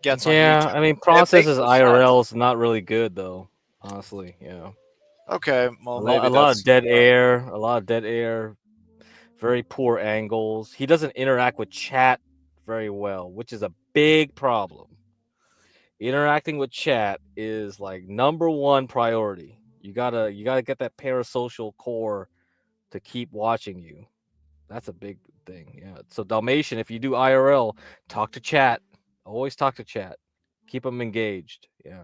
gets on YouTube. Yeah, I mean, Princess's IRL is not really good, though. Honestly, yeah. Okay, well, a lot of dead air. very poor angles. He doesn't interact with chat very well, which is a big problem. Interacting with chat is like number one priority. You gotta get that parasocial core to keep watching you. That's a big thing. Yeah. So Dalmatian, if you do IRL, talk to chat. Always talk to chat. Keep them engaged. Yeah.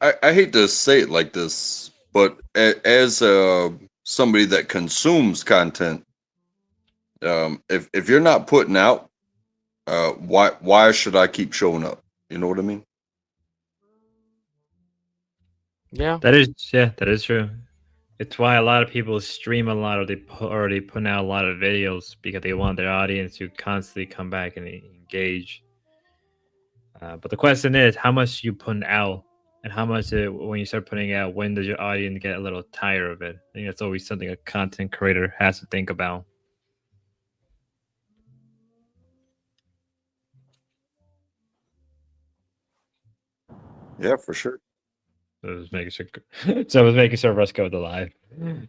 I hate to say it like this, but as somebody that consumes content, if you're not putting out, why should I keep showing up? You know what I mean? Yeah. That is true. It's why a lot of people stream a lot, or they already put out a lot of videos because they want their audience to constantly come back and engage. But the question is, how much you putting out, and how much when you start putting out, when does your audience get a little tired of it? I think that's always something a content creator has to think about. Yeah, for sure. So I was making sure. So I was making sure Russ covered the live.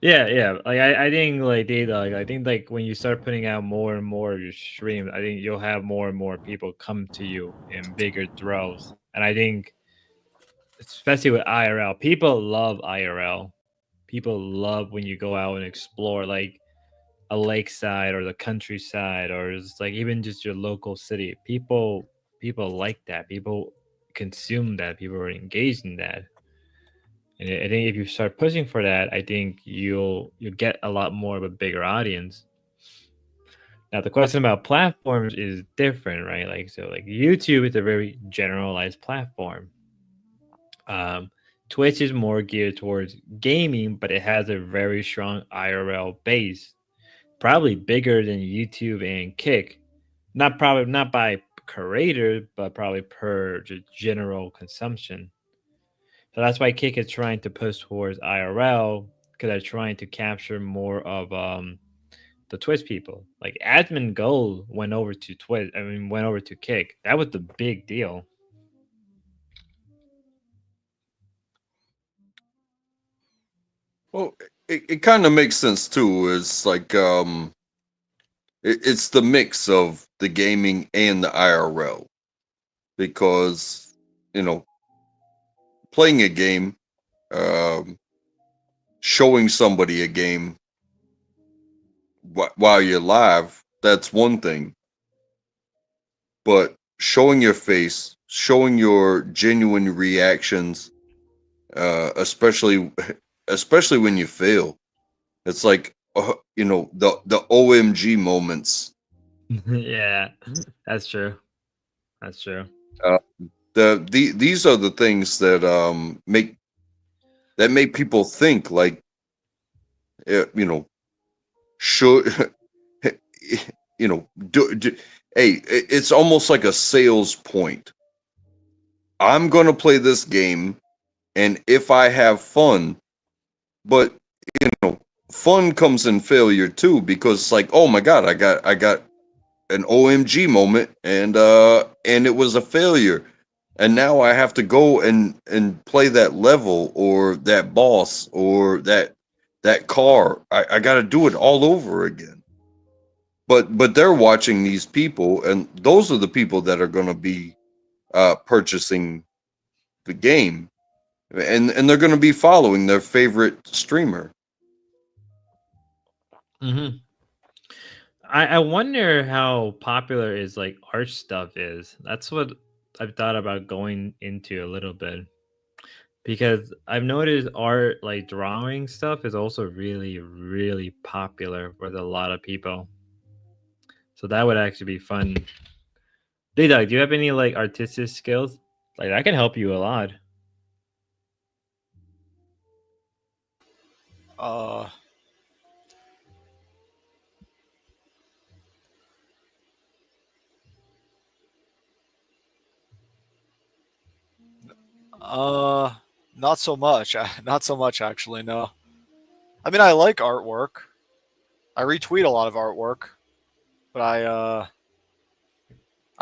Yeah. Like I think like I think like when you start putting out more and more of your streams, I think you'll have more and more people come to you in bigger droves. And I think, especially with IRL, people love IRL. People love when you go out and explore like a lakeside or the countryside, or it's like even just your local city. People like that. People consume that. People are engaged in that. And I think if you start pushing for that, I think you'll get a lot more of a bigger audience. Now the question about platforms is different, right? Like YouTube is a very generalized platform. Twitch is more geared towards gaming, but it has a very strong IRL base, probably bigger than YouTube and Kick. Not by creator, but probably per general consumption. So that's why Kick is trying to push towards IRL, because they're trying to capture more of the Twitch people. Like Admin Gold went over to Twitch. I mean, went over to Kick. That was the big deal. Well, it kind of makes sense too. It's like it's the mix of the gaming and the IRL, because playing a game, um, showing somebody a game while you're live, that's one thing. But showing your face, showing your genuine reactions, especially when you fail, it's like the OMG moments. Yeah, that's true. That's true. These are the things that make people think like, should hey, it's almost like a sales point. I'm gonna play this game, and if I have fun, but fun comes in failure too, because it's like, oh my god, I got an OMG moment, and it was a failure, and now I have to go and play that level or that boss or that car. I got to do it all over again. But they're watching these people, and those are the people that are going to be purchasing the game, and they're going to be following their favorite streamer. Mm-hmm. I wonder how popular is like art stuff is. That's what I've thought about going into a little bit, because I've noticed art, like drawing stuff, is also really, really popular with a lot of people. So that would actually be fun. D-Dog, do you have any like artistic skills? Like that can help you a lot. Not so much. Not so much, actually. No. I mean, I like artwork. I retweet a lot of artwork, but I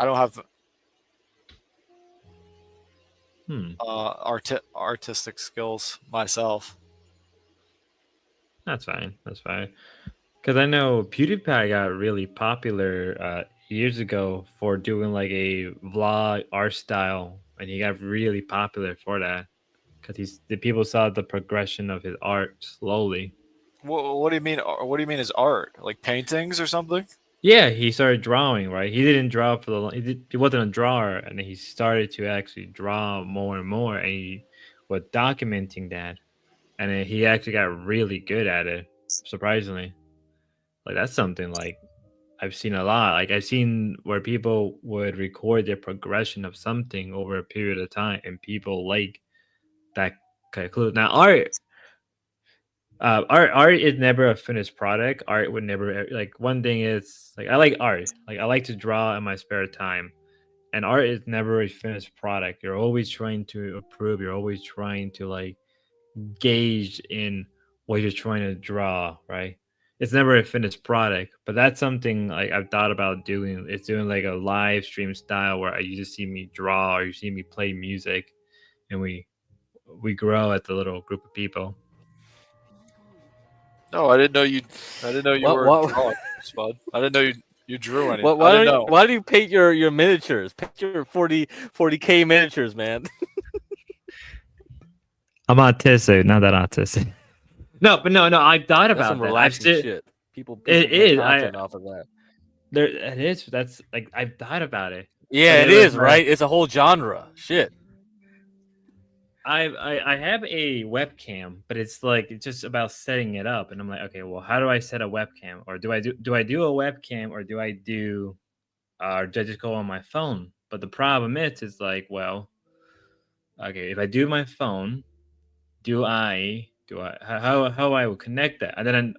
don't have artistic skills myself. That's fine. That's fine. Because I know PewDiePie got really popular years ago for doing like a vlog art style, and he got really popular for that because the people saw the progression of his art slowly. What do you mean? What do you mean is art? Like paintings or something? Yeah, he started drawing, right? He didn't draw for he wasn't a drawer, and then he started to actually draw more and more, and he was documenting that, and then he actually got really good at it, surprisingly. Like that's something like I've seen a lot. Like I've seen where people would record their progression of something over a period of time, and people like that conclude. Now, art is never a finished product. Art would never like. One thing is like I like art. Like I like to draw in my spare time, and art is never a finished product. You're always trying to improve. You're always trying to like gauge in what you're trying to draw, right? It's never a finished product, but that's something like I've thought about doing. It's doing like a live stream style where you just see me draw or you see me play music, and we grow as a little group of people. No, I didn't know you. I didn't know you What- were what- drawing, Spud. I didn't know you drew anything. Why do you paint your miniatures? Paint your 40K miniatures, man. I'm autistic, not that autistic. No, but no. I thought That's about some that. relaxing shit. People It make is. content off of that. There, it is. That's like I've thought about it. Yeah, Like, it was is, right? It's a whole genre. Shit. I have a webcam, but it's like it's just about setting it up, and I'm like, okay, well, how do I set a webcam, or do I do a webcam, or do I do, just go on my phone? But the problem is like, well, okay, if I do my phone, how I would connect that? And then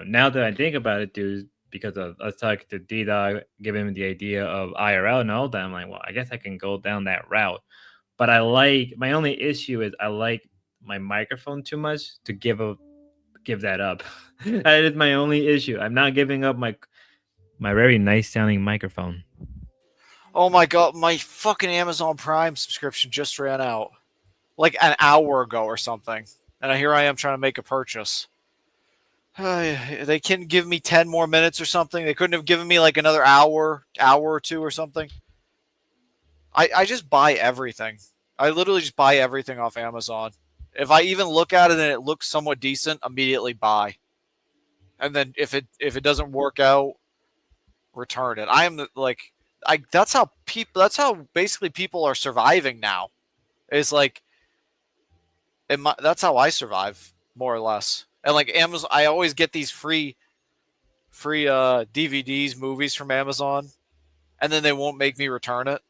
now that I think about it, dude, because of us talking to D-Dog, giving him the idea of IRL and all that, I'm like, well, I guess I can go down that route. But my only issue is I like my microphone too much to give that up. That is my only issue. I'm not giving up my very nice sounding microphone. Oh my god, my fucking Amazon Prime subscription just ran out, like an hour ago or something, and here I am trying to make a purchase. They can give me 10 more minutes or something. They couldn't have given me like another hour or two or something. I just buy everything. I literally just buy everything off Amazon. If I even look at it and it looks somewhat decent, immediately buy. And then if it doesn't work out, return it. That's how basically people are surviving now. It's like that's how I survive, more or less. And like Amazon, I always get these free DVDs, movies from Amazon, and then they won't make me return it.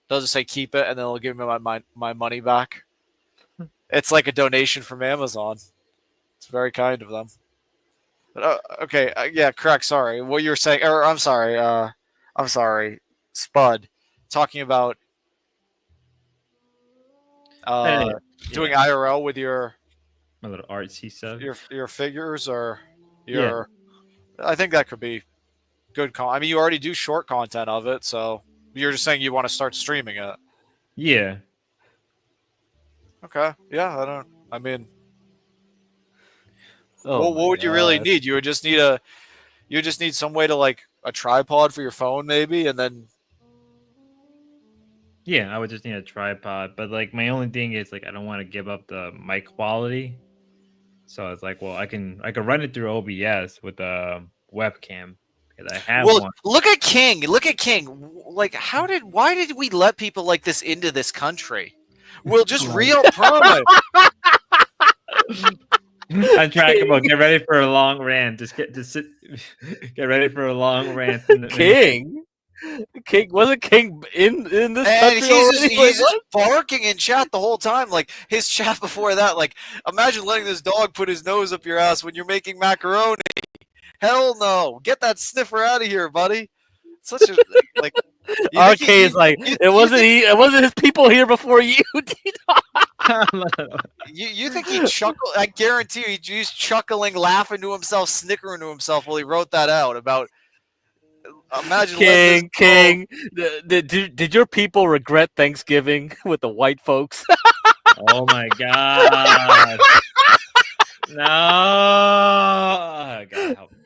They'll just say keep it, and then they'll give me my money back. It's like a donation from Amazon. It's very kind of them. But, okay, yeah, correct. Sorry, what you were saying, or I'm sorry, Spud, talking about doing IRL with my little artsy stuff, your figures, or your. Yeah. I think that could be good. I mean, you already do short content of it, so you're just saying you want to start streaming it. Yeah. Okay. Yeah. I mean, Oh what would you really need? You would just need some way to like a tripod for your phone, maybe, and then. Yeah, I would just need a tripod, but like my only thing is like I don't want to give up the mic quality. So it's like, well, I can run it through OBS with a webcam because I have one. Look at King. Like, why did we let people like this into this country? We'll just re-up promo. Untrackable. Get ready for a long rant. Get ready for a long rant. King wasn't King in this and country he's just barking in chat the whole time. Like his chat before that. Like, imagine letting this dog put his nose up your ass when you're making macaroni. Hell no! Get that sniffer out of here, buddy. Such a like. Okay, it's like it wasn't his people here before you. You think he chuckled? I guarantee you, he's chuckling, laughing to himself, snickering to himself while he wrote that out about. Imagine King. Did your people regret Thanksgiving with the white folks? Oh my god! No. Oh, God help me.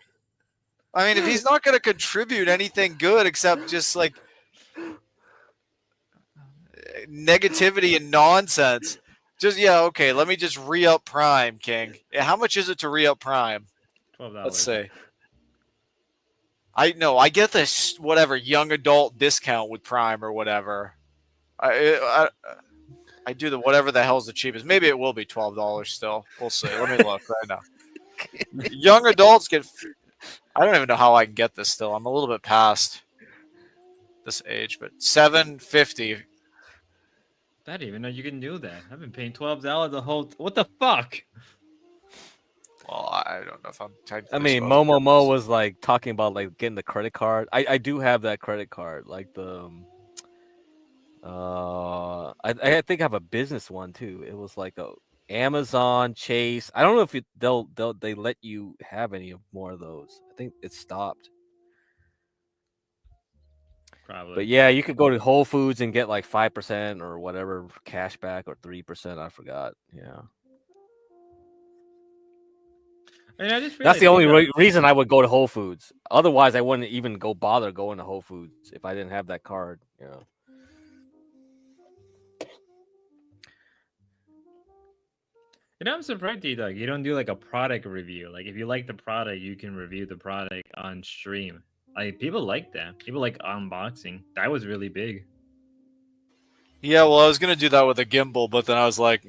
I mean, if he's not going to contribute anything good except just like negativity and nonsense, just okay. Let me just re-up Prime, King. Yeah, how much is it to re-up Prime? $12. Let's see. I get this whatever young adult discount with Prime or whatever. I do the whatever the hell's the cheapest. Maybe it will be $12 still. We'll see. Let me look right now. Young adults get. I don't even know how I can get this still. I'm a little bit past this age, but $7.50. I didn't even know you can do that. I've been paying $12 the whole. What the fuck? Well, I don't know if I'm technically. I mean, supposed to get Momo was like talking about like getting the credit card. I do have that credit card, like the I think I have a business one too. It was like a Amazon, Chase. I don't know if they let you have any more of those. I think it stopped. Probably. But yeah, you could go to Whole Foods and get like 5% or whatever cash back or 3%. I forgot. Yeah. I mean, I just That's the realized only people- reason I would go to Whole Foods. Otherwise, I wouldn't even go bother going to Whole Foods if I didn't have that card. You know. You know, I'm surprised you like you don't do like a product review. Like if you like the product, you can review the product on stream. Like people like that. People like unboxing. That was really big. Yeah, well, I was gonna do that with a gimbal, but then I was like,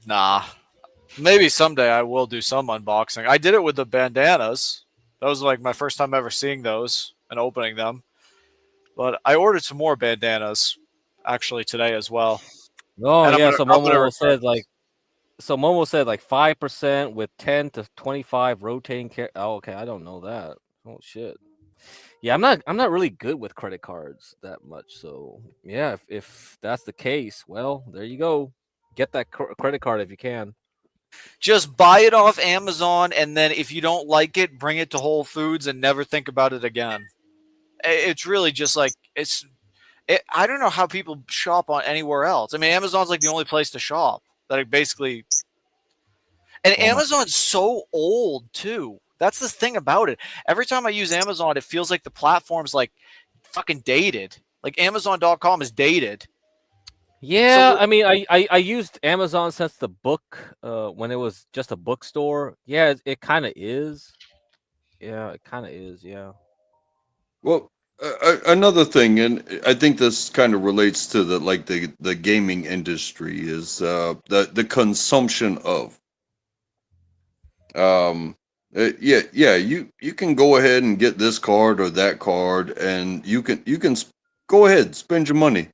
nah. Maybe someday I will do some unboxing. I did it with the bandanas. That was like my first time ever seeing those and opening them. But I ordered some more bandanas actually today as well. Oh And yeah, so I'm gonna Momo said record like, 5% with 10 to 25 rotating. Oh, okay, I don't know that. Oh shit. Yeah, I'm not really good with credit cards that much. So yeah, if that's the case, well, there you go. Get that credit card if you can. just buy it off Amazon, and then if you don't like it, bring it to Whole Foods and never think about it again. It's really just like I don't know how people shop on anywhere else. I mean, Amazon's like the only place to shop. That it basically, and Amazon's so old too. That's the thing about it. Every time I use Amazon, it feels like the platform's like fucking dated. Like Amazon.com is dated. Yeah, So- I mean, I used Amazon since the book, when it was just a bookstore. Yeah, it kind of is. Yeah, it kind of is. Yeah. Well, another thing, and I think this kind of relates to the gaming industry is the consumption of. Yeah, you can go ahead and get this card or that card, and you can go ahead, spend your money.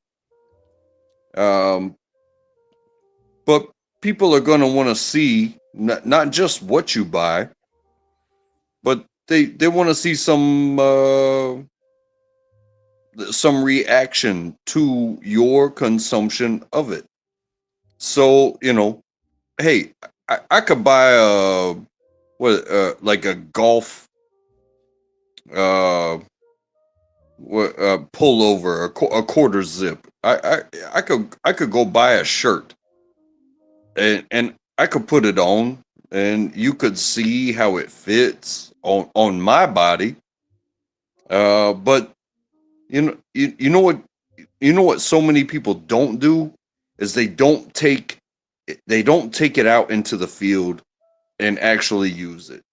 But people are going to want to see not just what you buy, but they want to see some reaction to your consumption of it. So, hey, I could buy like a golf pullover, a quarter zip. I could go buy a shirt and I could put it on and you could see how it fits on my body. But you know what so many people don't do is they don't take it out into the field and actually use it.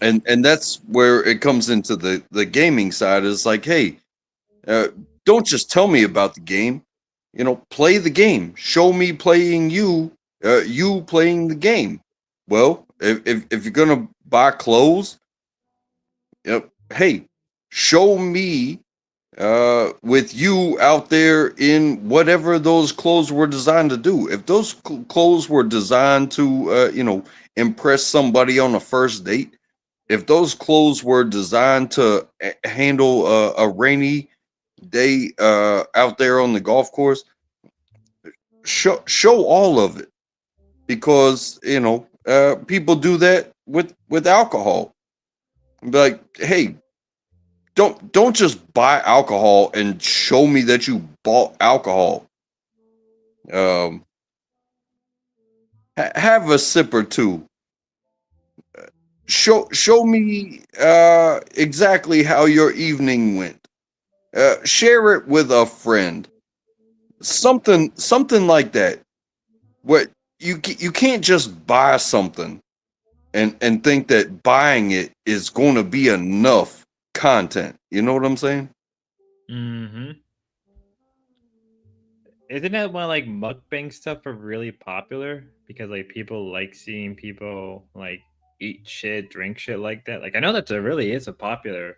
And that's where it comes into the gaming side is like, hey, don't just tell me about the game, play the game, show me playing you playing the game. Well, if you're gonna buy clothes, hey, show me with you out there in whatever those clothes were designed to do. If those clothes were designed to impress somebody on a first date, if those clothes were designed to handle a rainy day out there on the golf course, show all of it, because people do that with alcohol. Be like, hey, don't just buy alcohol and show me that you bought alcohol. Have a sip or two show me exactly how your evening went. Share it with a friend. Something like that. What you can't just buy something and think that buying it is going to be enough content. You know what I'm saying? Mm-hmm. Isn't that why like mukbang stuff are really popular? Because like people like seeing people like eat shit, drink shit like that. Like I know that there really is a popular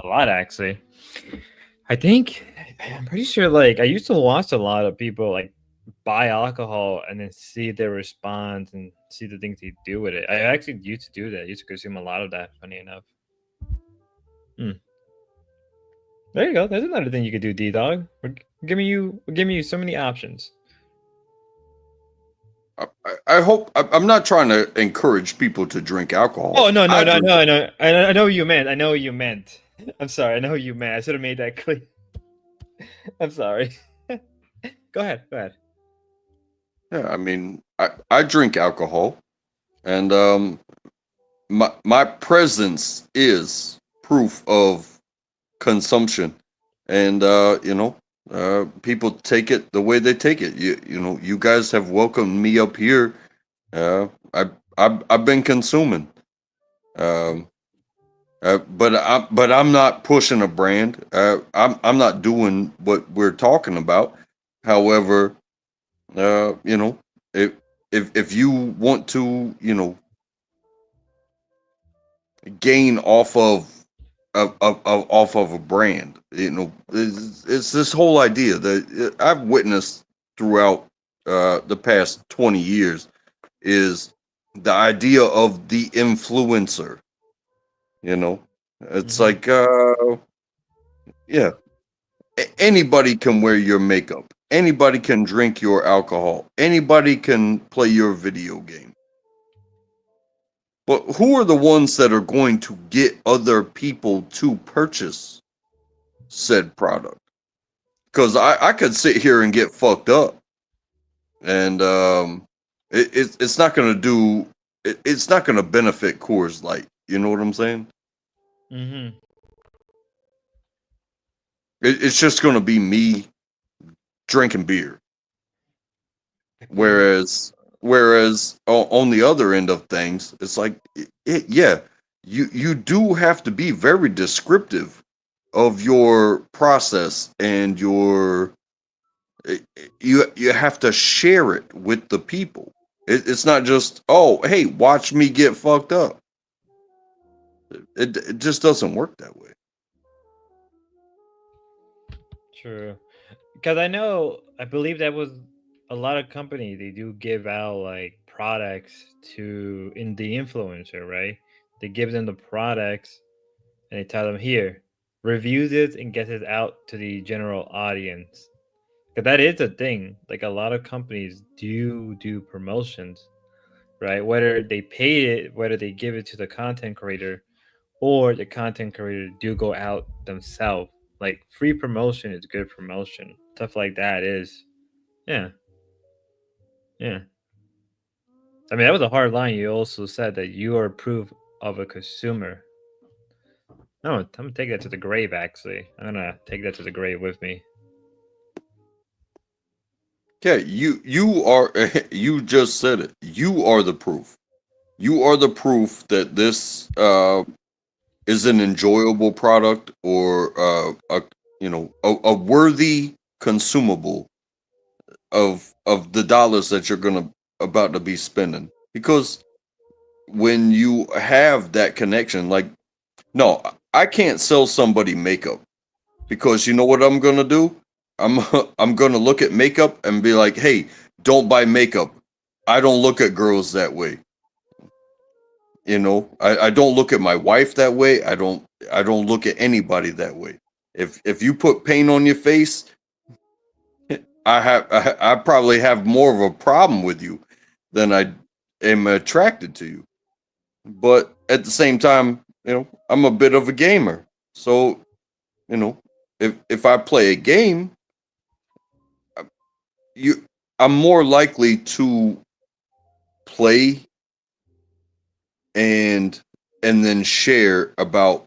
a lot actually. I think I'm pretty sure like I used to watch a lot of people like buy alcohol and then see their response and see the things they do with it. I actually used to do that. I used to consume a lot of that, funny enough. There you go. That's another thing you could do, D Dog. We're giving you so many options. I hope I'm not trying to encourage people to drink alcohol. Oh no I no no drink no no! I know what you meant. I know what you meant. I'm sorry. I know what you meant. I should have made that clear. I'm sorry. Go ahead. Go ahead. Yeah, I mean, I drink alcohol, and my presence is proof of consumption, and people take it the way they take it. You know, you guys have welcomed me up here. I've been consuming, but I'm not pushing a brand. I'm not doing what we're talking about. However, if if you want to, gain off of a brand, it's this whole idea that I've witnessed throughout the past 20 years is the idea of the influencer. It's like yeah, anybody can wear your makeup, anybody can drink your alcohol, anybody can play your video game. But who are the ones that are going to get other people to purchase said product? Because I could sit here and get fucked up, and it's not going to do. It's not going to benefit Coors Light. You know what I'm saying? Mm-hmm. It's just going to be me drinking beer. Whereas on the other end of things, it's like yeah, you do have to be very descriptive of your process and you have to share it with the people. It's not just, oh, hey, watch me get fucked up. It just doesn't work that way. True. Because I believe that was a lot of companies. They do give out like products to in the influencer, right? They give them the products and they tell them here, review this and get it out to the general audience. Because that is a thing. Like a lot of companies do promotions, right? Whether they pay it, whether they give it to the content creator, or the content creator do go out themselves. Like free promotion is good promotion. Stuff like that is, yeah, yeah. I mean, that was a hard line. You also said that you are proof of a consumer. No, I'm gonna take that to the grave. Actually, I'm gonna take that to the grave with me. Yeah, you are you just said it. You are the proof. You are the proof that this is an enjoyable product or a worthy consumable of the dollars that you're gonna about to be spending. Because when you have that connection, like, no, I can't sell somebody makeup because you know what I'm gonna do? I'm I'm gonna look at makeup and be like, hey, don't buy makeup. I don't look at girls that way. I don't look at my wife that way. I don't look at anybody that way. If you put paint on your face, I probably have more of a problem with you than I am attracted to you. But at the same time, I'm a bit of a gamer. So, if I play a game, you I'm more likely to play and then share about,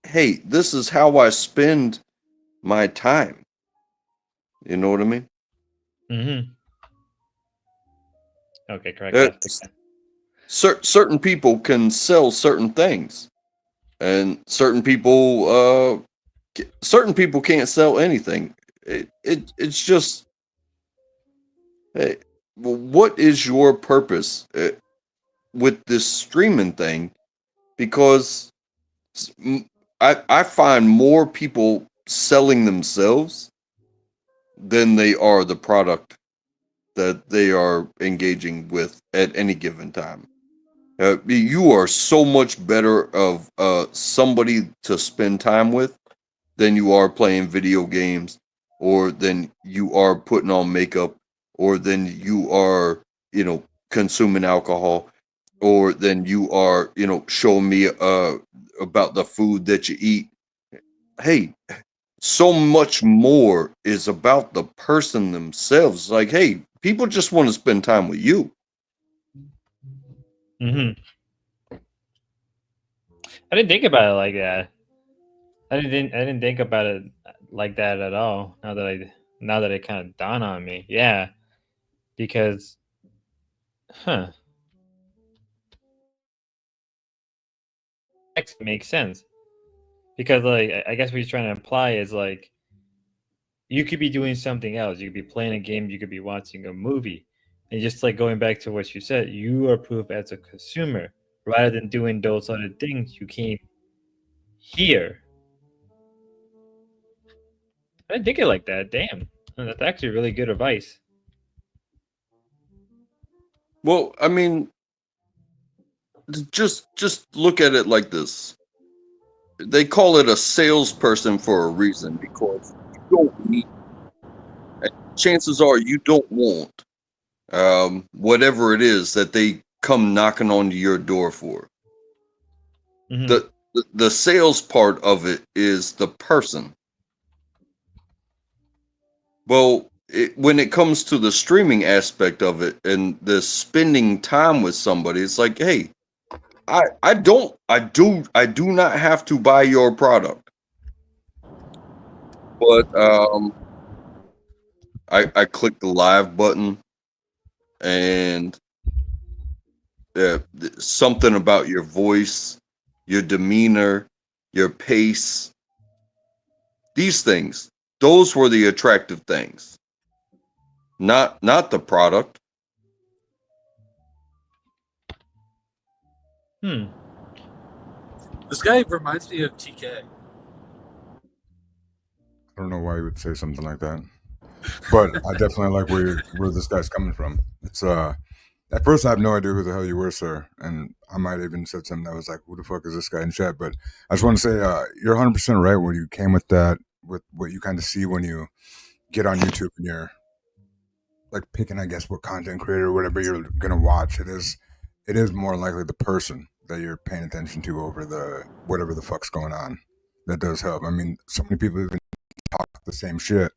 hey, this is how I spend my time. You know what I mean? Mm-hmm. Okay, correct. Certain people can sell certain things, and certain people can't sell anything. It's just, hey, well, what is your purpose with this streaming thing? Because I find more people selling themselves than they are the product that they are engaging with at any given time. You are so much better of somebody to spend time with than you are playing video games, or than you are putting on makeup, or than you are, consuming alcohol, or than you are, showing me about the food that you eat. Hey, so much more is about the person themselves. Like, hey, people just want to spend time with you. Mm-hmm. I didn't think about it like that. I didn't think about it like that at all. Now that it kind of dawned on me, yeah, because, actually makes sense. Because, like, I guess what he's trying to imply is, like, you could be doing something else. You could be playing a game. You could be watching a movie. And just like going back to what you said, you are proof as a consumer. Rather than doing those other things, you came here. I didn't think it like that. Damn. That's actually really good advice. Well, I mean, just look at it like this. They call it a salesperson for a reason, because you don't need. Chances are you don't want whatever it is that they come knocking on your door for. Mm-hmm. The sales part of it is the person. Well, when it comes to the streaming aspect of it and the spending time with somebody, it's like, hey, I do not have to buy your product, but I click the live button, and something about your voice, your demeanor, your pace, these things, those were the attractive things, not the product. This guy reminds me of TK. I don't know why you would say something like that, but I definitely like where this guy's coming from. It's at first I have no idea who the hell you were, sir, and I might even said something that was like, "Who the fuck is this guy in chat?" But I just want to say you're 100% right when you came with that, with what you kind of see when you get on YouTube and you're like picking, I guess, what content creator or whatever you're gonna watch. It is more likely the person that you're paying attention to over the whatever the fuck's going on. That does help. I mean, so many people even talk the same shit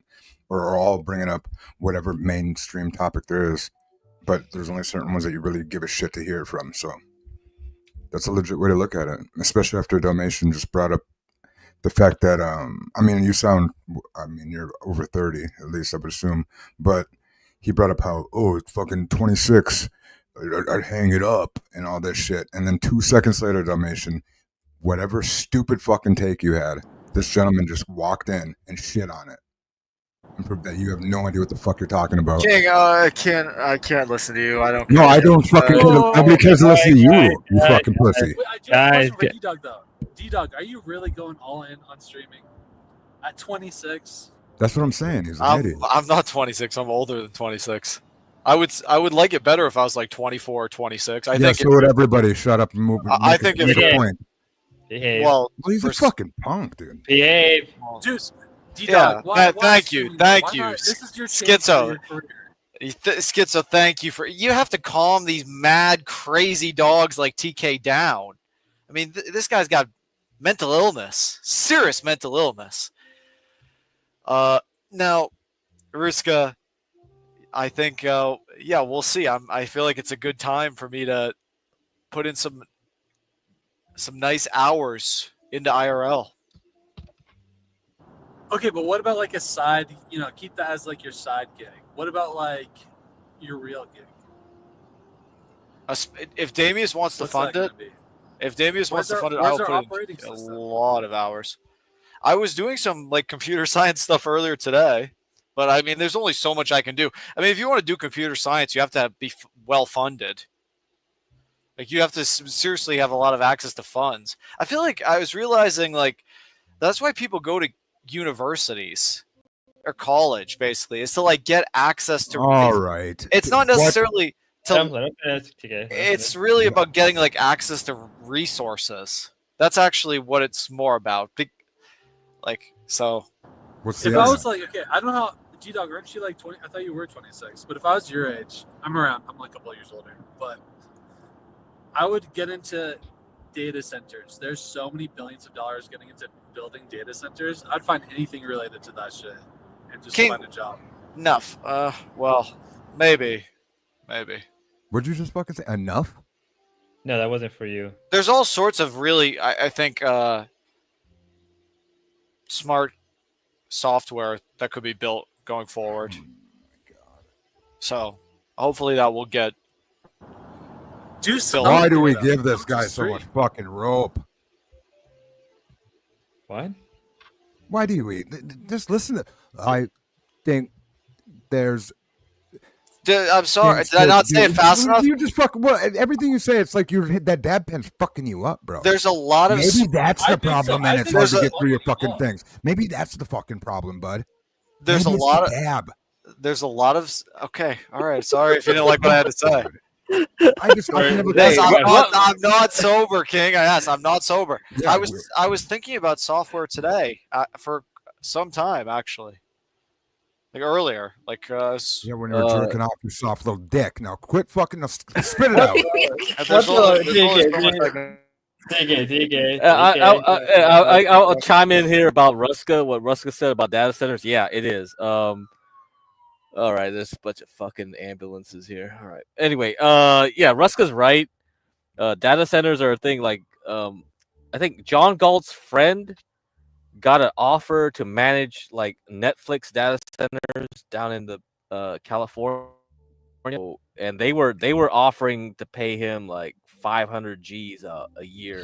or are all bringing up whatever mainstream topic there is, but there's only certain ones that you really give a shit to hear it from. So that's a legit way to look at it, especially after Dalmatian just brought up the fact that I mean, you're over 30 at least, I would assume, but he brought up how, oh, it's fucking 26, I'd hang it up and all this shit, and then 2 seconds later, Dalmatian, whatever stupid fucking take you had, this gentleman just walked in and shit on it and proved that you have no idea what the fuck you're talking about. King, I can't listen to you. I don't. No, care. I don't fucking care. Nobody cares to listen to you, you fucking pussy. Wait, I do have a question for D-Dog, though. D-Dog, are you really going all in on streaming at 26? That's what I'm saying. He's an idiot. I'm not 26. I'm older than 26. I would like it better if I was like 24 or 26. I think so would everybody. Shut up and move. I think make a point. Behave. Well, he's a fucking punk, dude. Behave. Juice. D-Dog, thank you. This is your chance Schizo. for your career. Schizo, thank you for. You have to calm these mad, crazy dogs like TK down. I mean, this guy's got mental illness, serious mental illness. Now, Ruska, I think, we'll see. I feel like it's a good time for me to put in some some nice hours into IRL. Okay, but what about like a side? You know, keep that as like your side gig. What about like your real gig? If Damius wants to What's fund that it, gonna be? if Damius wants to fund it, Where's I'll our put operating in a system? lot of hours. I was doing some like computer science stuff earlier today, but I mean, there's only so much I can do. I mean, if you want to do computer science, you have to be well funded. Like you have to seriously have a lot of access to funds. I feel like I was realizing like that's why people go to universities or college basically is to like get access to. All right. It's not What? necessarily to. Let him finish, TK, let him It's finish. really about getting like access to resources. That's actually what it's more about. Like so. What's If I was like, okay, I don't know how G-Dog, aren't you like 20? I thought you were 26. But if I was your age, I'm like a couple of years older. But I would get into data centers. There's so many billions of dollars getting into building data centers. I'd find anything related to that shit and just find a job. Enough. Well, maybe. Would you just fucking say enough? No, that wasn't for you. There's all sorts of really, I think, smart software that could be built going forward. So hopefully that will get. Why do we give this guy so much fucking rope? What? Why do we just listen to? I think there's. I'm sorry. Did I not say it fast enough? You just fucking everything you say. It's like that dab pen's fucking you up, bro. There's a lot of. Maybe that's the problem, and it's hard to get through your fucking look. things. Maybe that's the fucking problem, bud. There's Maybe a it's lot the of. dab. There's a lot of. Okay, all right. Sorry if you didn't like what I had to say. I'm not sober, King. Yes, I'm not sober. Yeah, I was thinking about software today for some time actually. Like earlier, like when you were jerking off your soft little dick. Now quit fucking spit it out. I'll chime in here about Ruska. What Ruska said about data centers. Yeah, it is. All right, there's a bunch of fucking ambulances here. All right. Anyway, yeah, Ruska's right. Data centers are a thing. Like, I think John Galt's friend got an offer to manage like Netflix data centers down in the California, and they were offering to pay him like 500 G's a year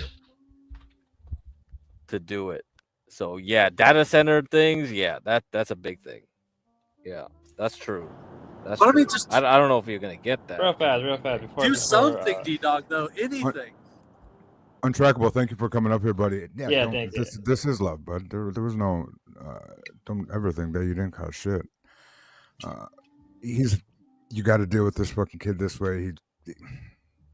to do it. So yeah, data center things. Yeah, that's a big thing. Yeah, that's true. That's But I true. mean, just I don't know if you're gonna get that. Real fast. do something, D-Dog, though. Anything. Untrackable, thank you for coming up here, buddy. Yeah, don't- thank you. this is love, bud. There was no. Don't ever think that you didn't cause shit. You got to deal with this fucking kid this way.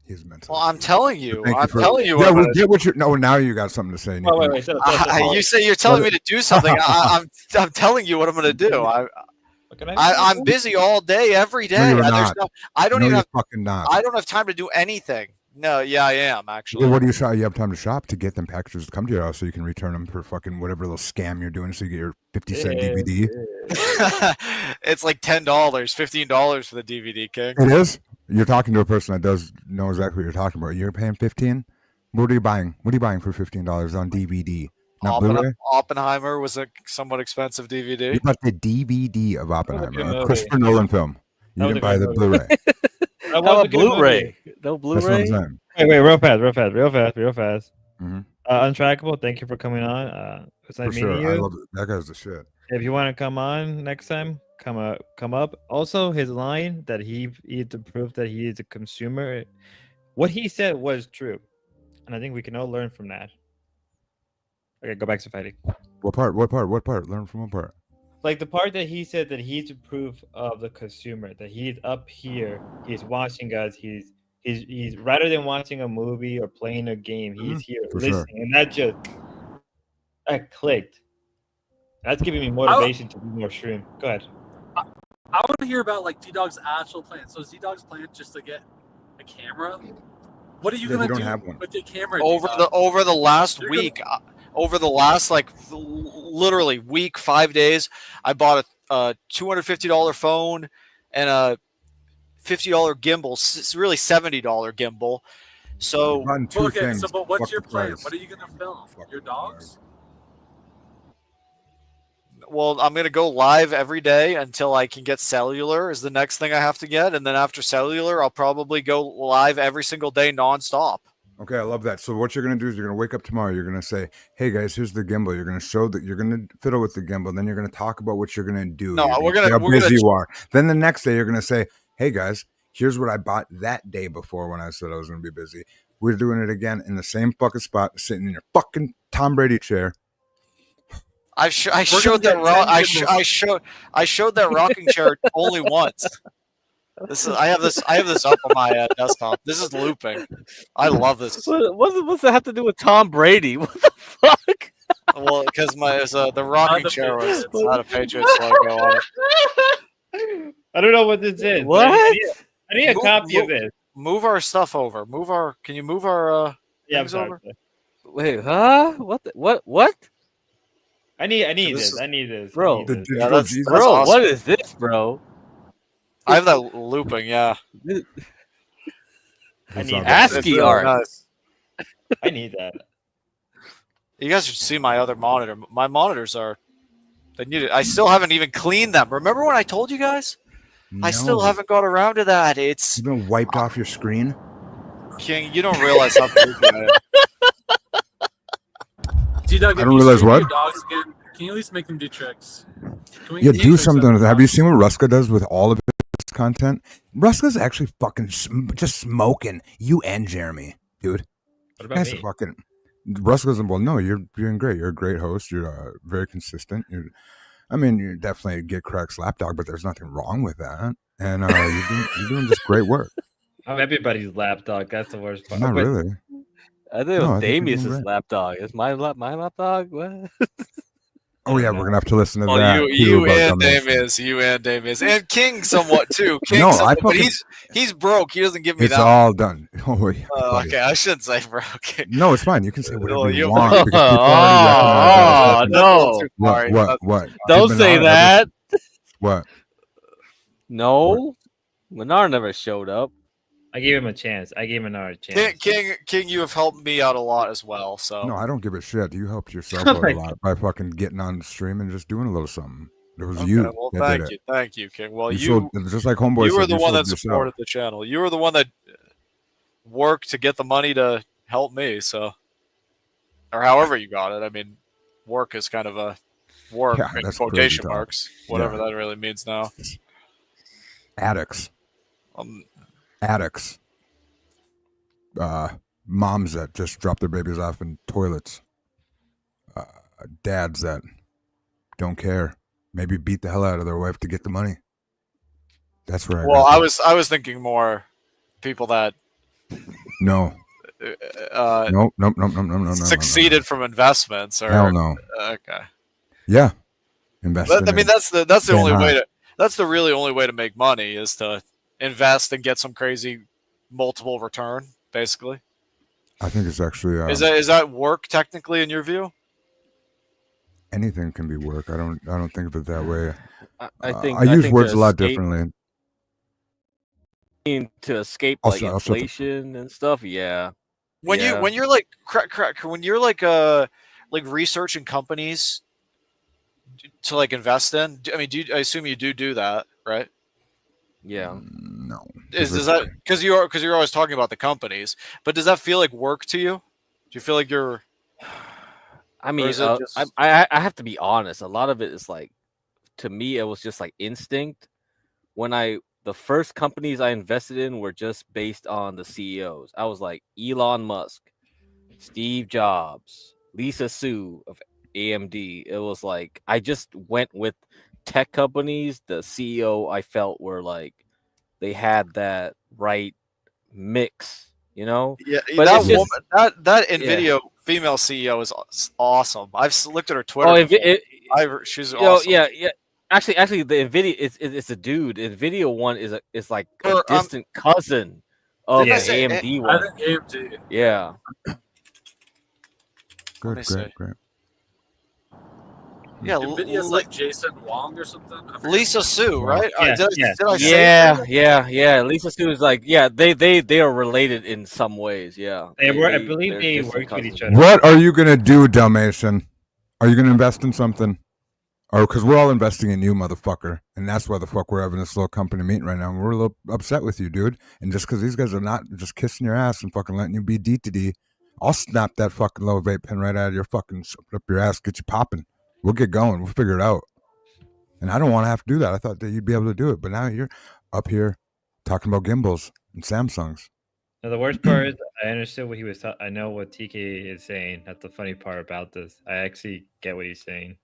He's mental. Well, I'm telling you. Thank I'm for- telling you. Yeah, what we I'm get what you. No, now you got something to say. Wait, wait, wait, shut up. you say you're telling me to do something. I'm telling you what I'm going to do. I'm busy all day, every day. No, you're There's not. I don't No, even you're have. fucking not. I don't have time to do anything. No, yeah, I am actually. Well, what do you shop? You have time to shop to get them packages to come to your house so you can return them for fucking whatever little scam you're doing, so you get your 50-cent DVD. It's like $10, $15 for the DVD, King. It is. You're talking to a person that does know exactly what you're talking about. You're paying 15. What are you buying? What are you buying for $15 on DVD? Not Blu-ray. Oppenheimer was a somewhat expensive DVD. You bought the DVD of Oppenheimer, movie. a Christopher Nolan film. You That was didn't a buy good the movie. Blu-ray. That How was a about good Blu-ray? movie. No That's what I'm Blu-ray. saying. Wait, real fast. Mhm. Untrackable, thank you for coming on. It's For nice sure. meeting I you. love it. That guy's the shit. If you want to come on next time, come up. Also, his line that he needs to prove that he is a consumer, what he said was true, and I think we can all learn from that. Okay, go back to fighting. What part? Learn from what part? Like the part that he said that he's a proof of the consumer, that he's up here, he's watching us, he's rather than watching a movie or playing a game, he's here For listening, sure. and that clicked. That's giving me motivation to do more stream. Go ahead. I want to hear about like D-Dog's actual plan. So is D-Dog's plan just to get a camera? What are you Yeah, we gonna don't do have one. with the camera? Over the last You're week, over the last like literally week, 5 days, I bought a $250 phone and a $50 gimbal, really $70 gimbal, So Run two Okay, things. so but what's Fuck your the plan? price. What are you gonna film? Your dogs? well, I'm gonna go live every day until I can get cellular. Is the next thing I have to get, and then after cellular, I'll probably go live every single day nonstop. Okay, I love that. So what you're gonna do is you're gonna wake up tomorrow. You're gonna say, "Hey guys, here's the gimbal." You're gonna show that you're gonna fiddle with the gimbal. Then you're gonna talk about what you're gonna do. No, You're we're say gonna how we're gonna busy you are. Then the next day you're gonna say, "Hey guys, here's what I bought that day before when I said I was gonna be busy." We're doing it again in the same fucking spot, sitting in your fucking Tom Brady chair. I showed that I showed that rocking chair only once. I have this up on my desktop. This is looping. I love this. What's that have to do with Tom Brady? What the fuck? Well, because the rocking chair was had a Patriots logo on it. I don't know what this is. but What? I need a copy of this. Move our stuff over. Can you move our Yeah, I'm things sorry. over? Wait, huh? What? I need This this. is- I need this. Bro. I need this. Yeah, that's Bro, awesome. what is this, bro? I have that looping. Yeah. I need that. ASCII It's really art. nice. I need that. You guys should see my other monitor. My monitors are. They need it. I still haven't even cleaned them. Remember when I told you guys? I still No. haven't got around to that. It's You've been wiped off your screen. King. You don't realize how big I am. D-Dog, I if don't you realize stream what? your dogs again, can you at least make them do tricks? Can we Yeah, get do tricks something every with that. Have time? you seen what Ruska does with all of his content? Ruska's actually fucking just smoking. You and Jeremy, dude. What about Guys me? fucking Ruska's well. No, you're doing great. You're a great host. You're very consistent. You definitely get correct slapdog, but there's nothing wrong with that. And you're doing just great work. I'm everybody's lapdog. That's the worst part. Not But really. I think it No, was I think you're Damius' doing great. lapdog. Is my lapdog? What? Oh yeah, we're gonna have to listen to Oh, that. you too, about and dumbass. Damius, and King somewhat too. King No, I somewhat, but fucking- he's broke. He doesn't give me It's that. all done. Oh yeah. buddy. Okay, I shouldn't say broke. Okay. No, it's fine. You can say whatever Oh, you you- want because people already recognize that. no. What? Don't Did say Menard that. What? No. Menard never showed up. I gave him a chance. I gave him another chance. King, you have helped me out a lot as well. So No, I don't give a shit. You helped yourself Oh out my a lot by fucking getting on stream and just doing a little something. It was Okay, you well, that did it. thank you, King. Well, You sold- just like Homeboy you were said, the you one sold that yourself. supported the channel. You were the one that worked to get the money to help me. So, or however you got it. I mean, work is kind of a work Yeah, in that's quotation crazy talk. marks, whatever Yeah. that really means now. Addicts. Um, Addicts. Moms that just drop their babies off in toilets. Dads that don't care. Maybe beat the hell out of their wife to get the money. That's where well, I got I was thinking more people that no. No. succeeded from investments or Hell no. Okay. Yeah. Invest. I mean, that's the staying only way high. to that's the really only way to make money is to invest and get some crazy multiple return. Basically, I think it's actually is that work technically in your view? anything can be work. I don't think of it that way. I think I use think words to a lot escape- differently. To escape I'll like shut the- inflation and stuff. Yeah. When Yeah. you're like when you're like researching companies to like invest in. I mean, I assume you do that, right? Yeah. No. Is that because you're always talking about the companies? But does that feel like work to you? Do you feel like you're? I mean, is it just- I have to be honest. A lot of it is like, to me, it was just like instinct. When the first companies I invested in were just based on the CEOs. I was like Elon Musk, Steve Jobs, Lisa Su of AMD. It was like I just went with tech companies. The CEO I felt were like they had that right mix, you know. Yeah, But that it's just- woman, that Yeah. Nvidia female CEO is awesome. I've looked at her Twitter. Oh, before. She's you know, awesome. yeah. Actually, the Nvidia it's a dude. Nvidia one is like a Or, distant cousin of Didn't the I say AMD I one. think AMD. Yeah. Good, me see. great. Yeah, Nvidia's like Jason Wong or something. I forget Lisa his name. Sue, right? Yeah, Did I say Yeah. Lisa Sue is like, yeah, they are related in some ways. Yeah, I believe they're they distant worked with cousins. each other. What are you gonna do, Dalmatian? Are you gonna invest in something? Or because we're all investing in you, motherfucker, and that's why the fuck we're having this little company meeting right now. And we're a little upset with you, dude. And just because these guys are not just kissing your ass and fucking letting you be D to D, I'll snap that fucking little vape pen right out of your fucking up your ass, get you popping. We'll get going. We'll figure it out. And I don't want to have to do that. I thought that you'd be able to do it, but now you're up here talking about gimbals and Samsungs. Now, the worst part is I understood what he was. I know what TK is saying. That's the funny part about this. I actually get what he's saying.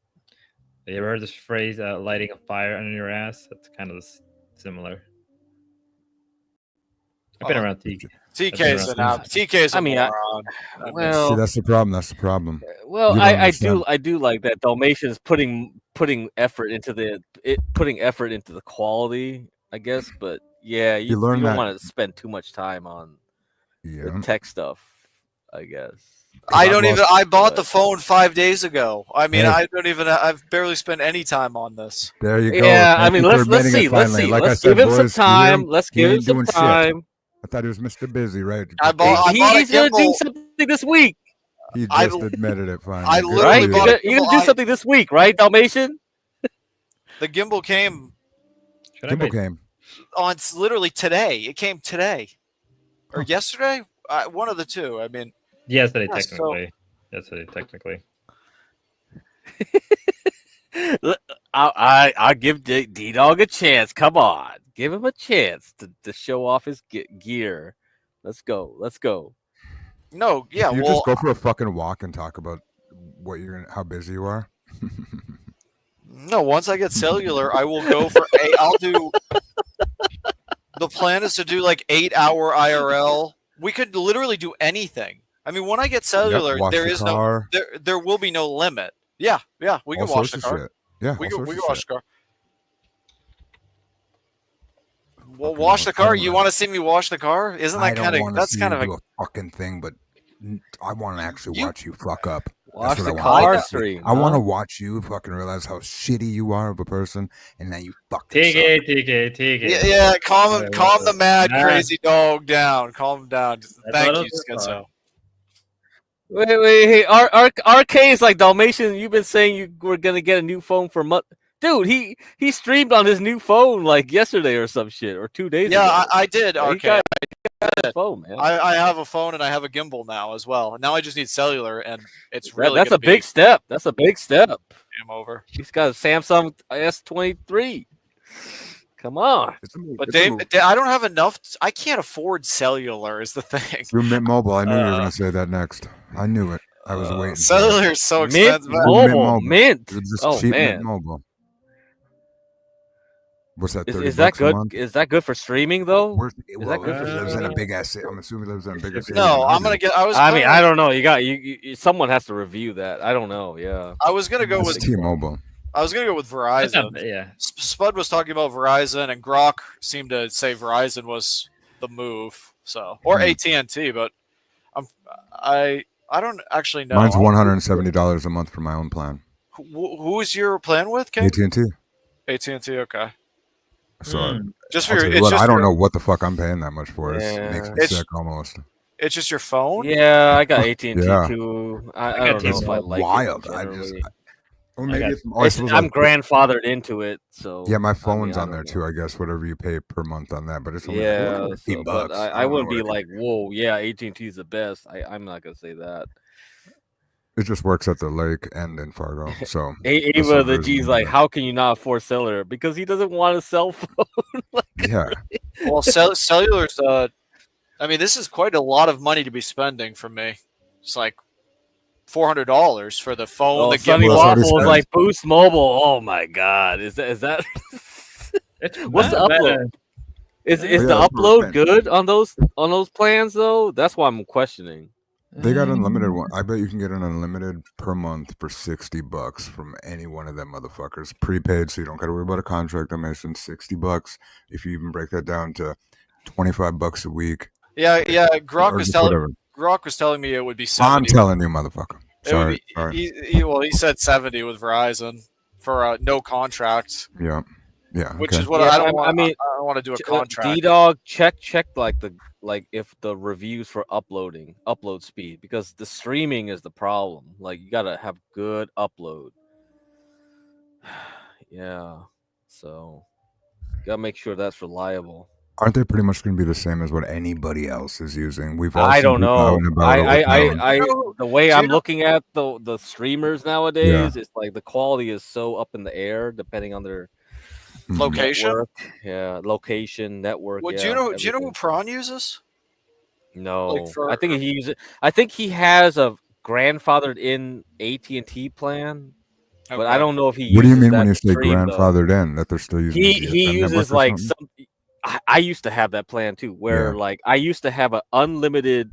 You ever heard this phrase, lighting a fire under your ass? That's kind of similar. I've been around TK. TK's TK's a moron. See, that's the problem. That's the problem. Well, You don't I understand. do like that Dalmatian's putting effort into the quality, I guess. But yeah, you learn don't that- want to spend too much time on the tech stuff, I guess. I bought the phone 5 days ago. I mean, Hey. I've barely spent any time on this. There you go. Yeah, I Thank mean, you for let's admitting see, it let's finally. see. Like I Let's said, give him some boys, you hear time. him? Let's He give him ain't some doing shit. time. I thought he was Mr. Busy, right? I bought a He's gonna do gimbal. something this week, He I- just admitted it finally. I Good for literally you. bought a You're gonna gimbal. do something this week, right, Dalmatian? The gimbal came Gimbal came. on literally today. It came today or yesterday. One of the two. I mean, Yesterday, yeah, so- technically. Yesterday, technically. I'll give D Dog a chance. Come on, give him a chance to show off his gear. Let's go. No, yeah. You Well, just go for a fucking walk and talk about how busy you are. no. Once I get cellular, I will go for I'll do. The plan is to do like 8-hour IRL. We could literally do anything. I mean, when I get cellular, wash there the is car. no there will be no limit. Yeah, we can All wash sorts the of car. shit. Yeah, we all can sorts we of can wash shit. the car. Well, wash the car. You want to see me wash the car? Isn't that kind of that's kind of do a fucking thing, but I want to actually watch you fuck up. Wash That's what the I wanna car see. stream, I want to huh? watch you fucking realize how shitty you are of a person, and then you fucking TK. Yeah, calm the mad Nah. crazy dog down. Calm him down. Thank you, Schizo. Wait. Hey, RK is like Dalmatian. You've been saying you were gonna get a new phone for month. Dude, he streamed on his new phone like yesterday or some shit or 2 days ago. Yeah, I did. Yeah, he RK. got I a phone, man. I have a phone and I have a gimbal now as well. Now I just need cellular, and it's really That's gonna a big step. That's a big step. Game over. He's got a Samsung S23. Come on. But I don't have enough. I can't afford cellular. Is the thing. Through Mint Mobile. I knew you were going to say that next. I knew it. I was waiting. Cellular is so Mint expensive. Mobile. Mint. It was just Oh, cheap man. Mint Mobile. What's that? Is 30 that bucks a good? month? Is that good for streaming though? Where's, Is well, that good if for he lives in streaming? a big ass city. I'm assuming he lives in a bigger city. No, than I'm gonna get. I mean, I don't know. You someone has to review that. I don't know. Yeah. I was gonna go It's with T-Mobile. I was gonna go with Verizon. Yeah. Spud was talking about Verizon, and Grok seemed to say Verizon was the move. So, or AT&T, but I don't actually know. Mine's $170 a month for my own plan. Who's your plan with, King? AT&T. AT&T, okay. So Just I'll for tell your, you it's what, just I don't your- know what the fuck I'm paying that much for. It Yeah. makes me It's- sick almost. It's just your phone. Yeah, I got AT&T Yeah. too. I I got don't know if I T-Mobile. like Wild. it. I just. generally. Or maybe got- it's, oh, I It's, suppose I'm I- grandfathered into it, so Yeah, my I phone's mean, I on there don't too. I guess whatever you pay per month on that, but it's only Yeah, like 15 but bucks. I don't wouldn't know be what it like, whoa, yeah, AT&T is the best. I'm not gonna say that. It just works at the lake and in Fargo. So Ava that's some the reason G's to like, do how can you not afford cellular? Because he doesn't want a cell phone. that. Yeah, Well, cellular's. I mean, this is quite a lot of money to be spending for me. It's like $400 for the phone. Oh, the Sunny gimbal. Well, that's Waffle what is he like Boost Mobile. Oh my God, is that? What's the not bad. upload? Is yeah, the that's what I'm upload saying. good on those plans though? That's why I'm questioning. they got unlimited one. I bet you can get an unlimited per month for $60 from any one of them motherfuckers. Prepaid, so you don't got to worry about a contract. I mentioned $60. If you even break that down to $25 a week, Yeah. or Grok was just telling whatever. Grok was telling me it would be I'm 70. telling you, motherfucker. It would Sorry, be sorry. he said 70 with Verizon for no contract. Yeah, yeah. Which Okay. is what Yeah, I don't want. I mean, I don't want to do a contract. D-Dog, check like if the reviews for upload speed, because the streaming is the problem. Like you gotta have good upload. Yeah, so gotta make sure that's reliable. Aren't they pretty much going to be the same as what anybody else is using? We've all I seen don't people out know. and about it with I them. the way do you I'm know- looking at the streamers nowadays, it's like the quality is so up in the air depending on their Location? network. Yeah, location, network. Well, yeah, do you know who everything. Prawn uses? No, for- I think he uses. I think he has a grandfathered in AT&T plan, but I Okay. don't know if he. What do you uses mean that when you to say stream, though. grandfathered in that they're still using? He the GSM network uses or like something? some. I used to have that plan too, where like I used to have an unlimited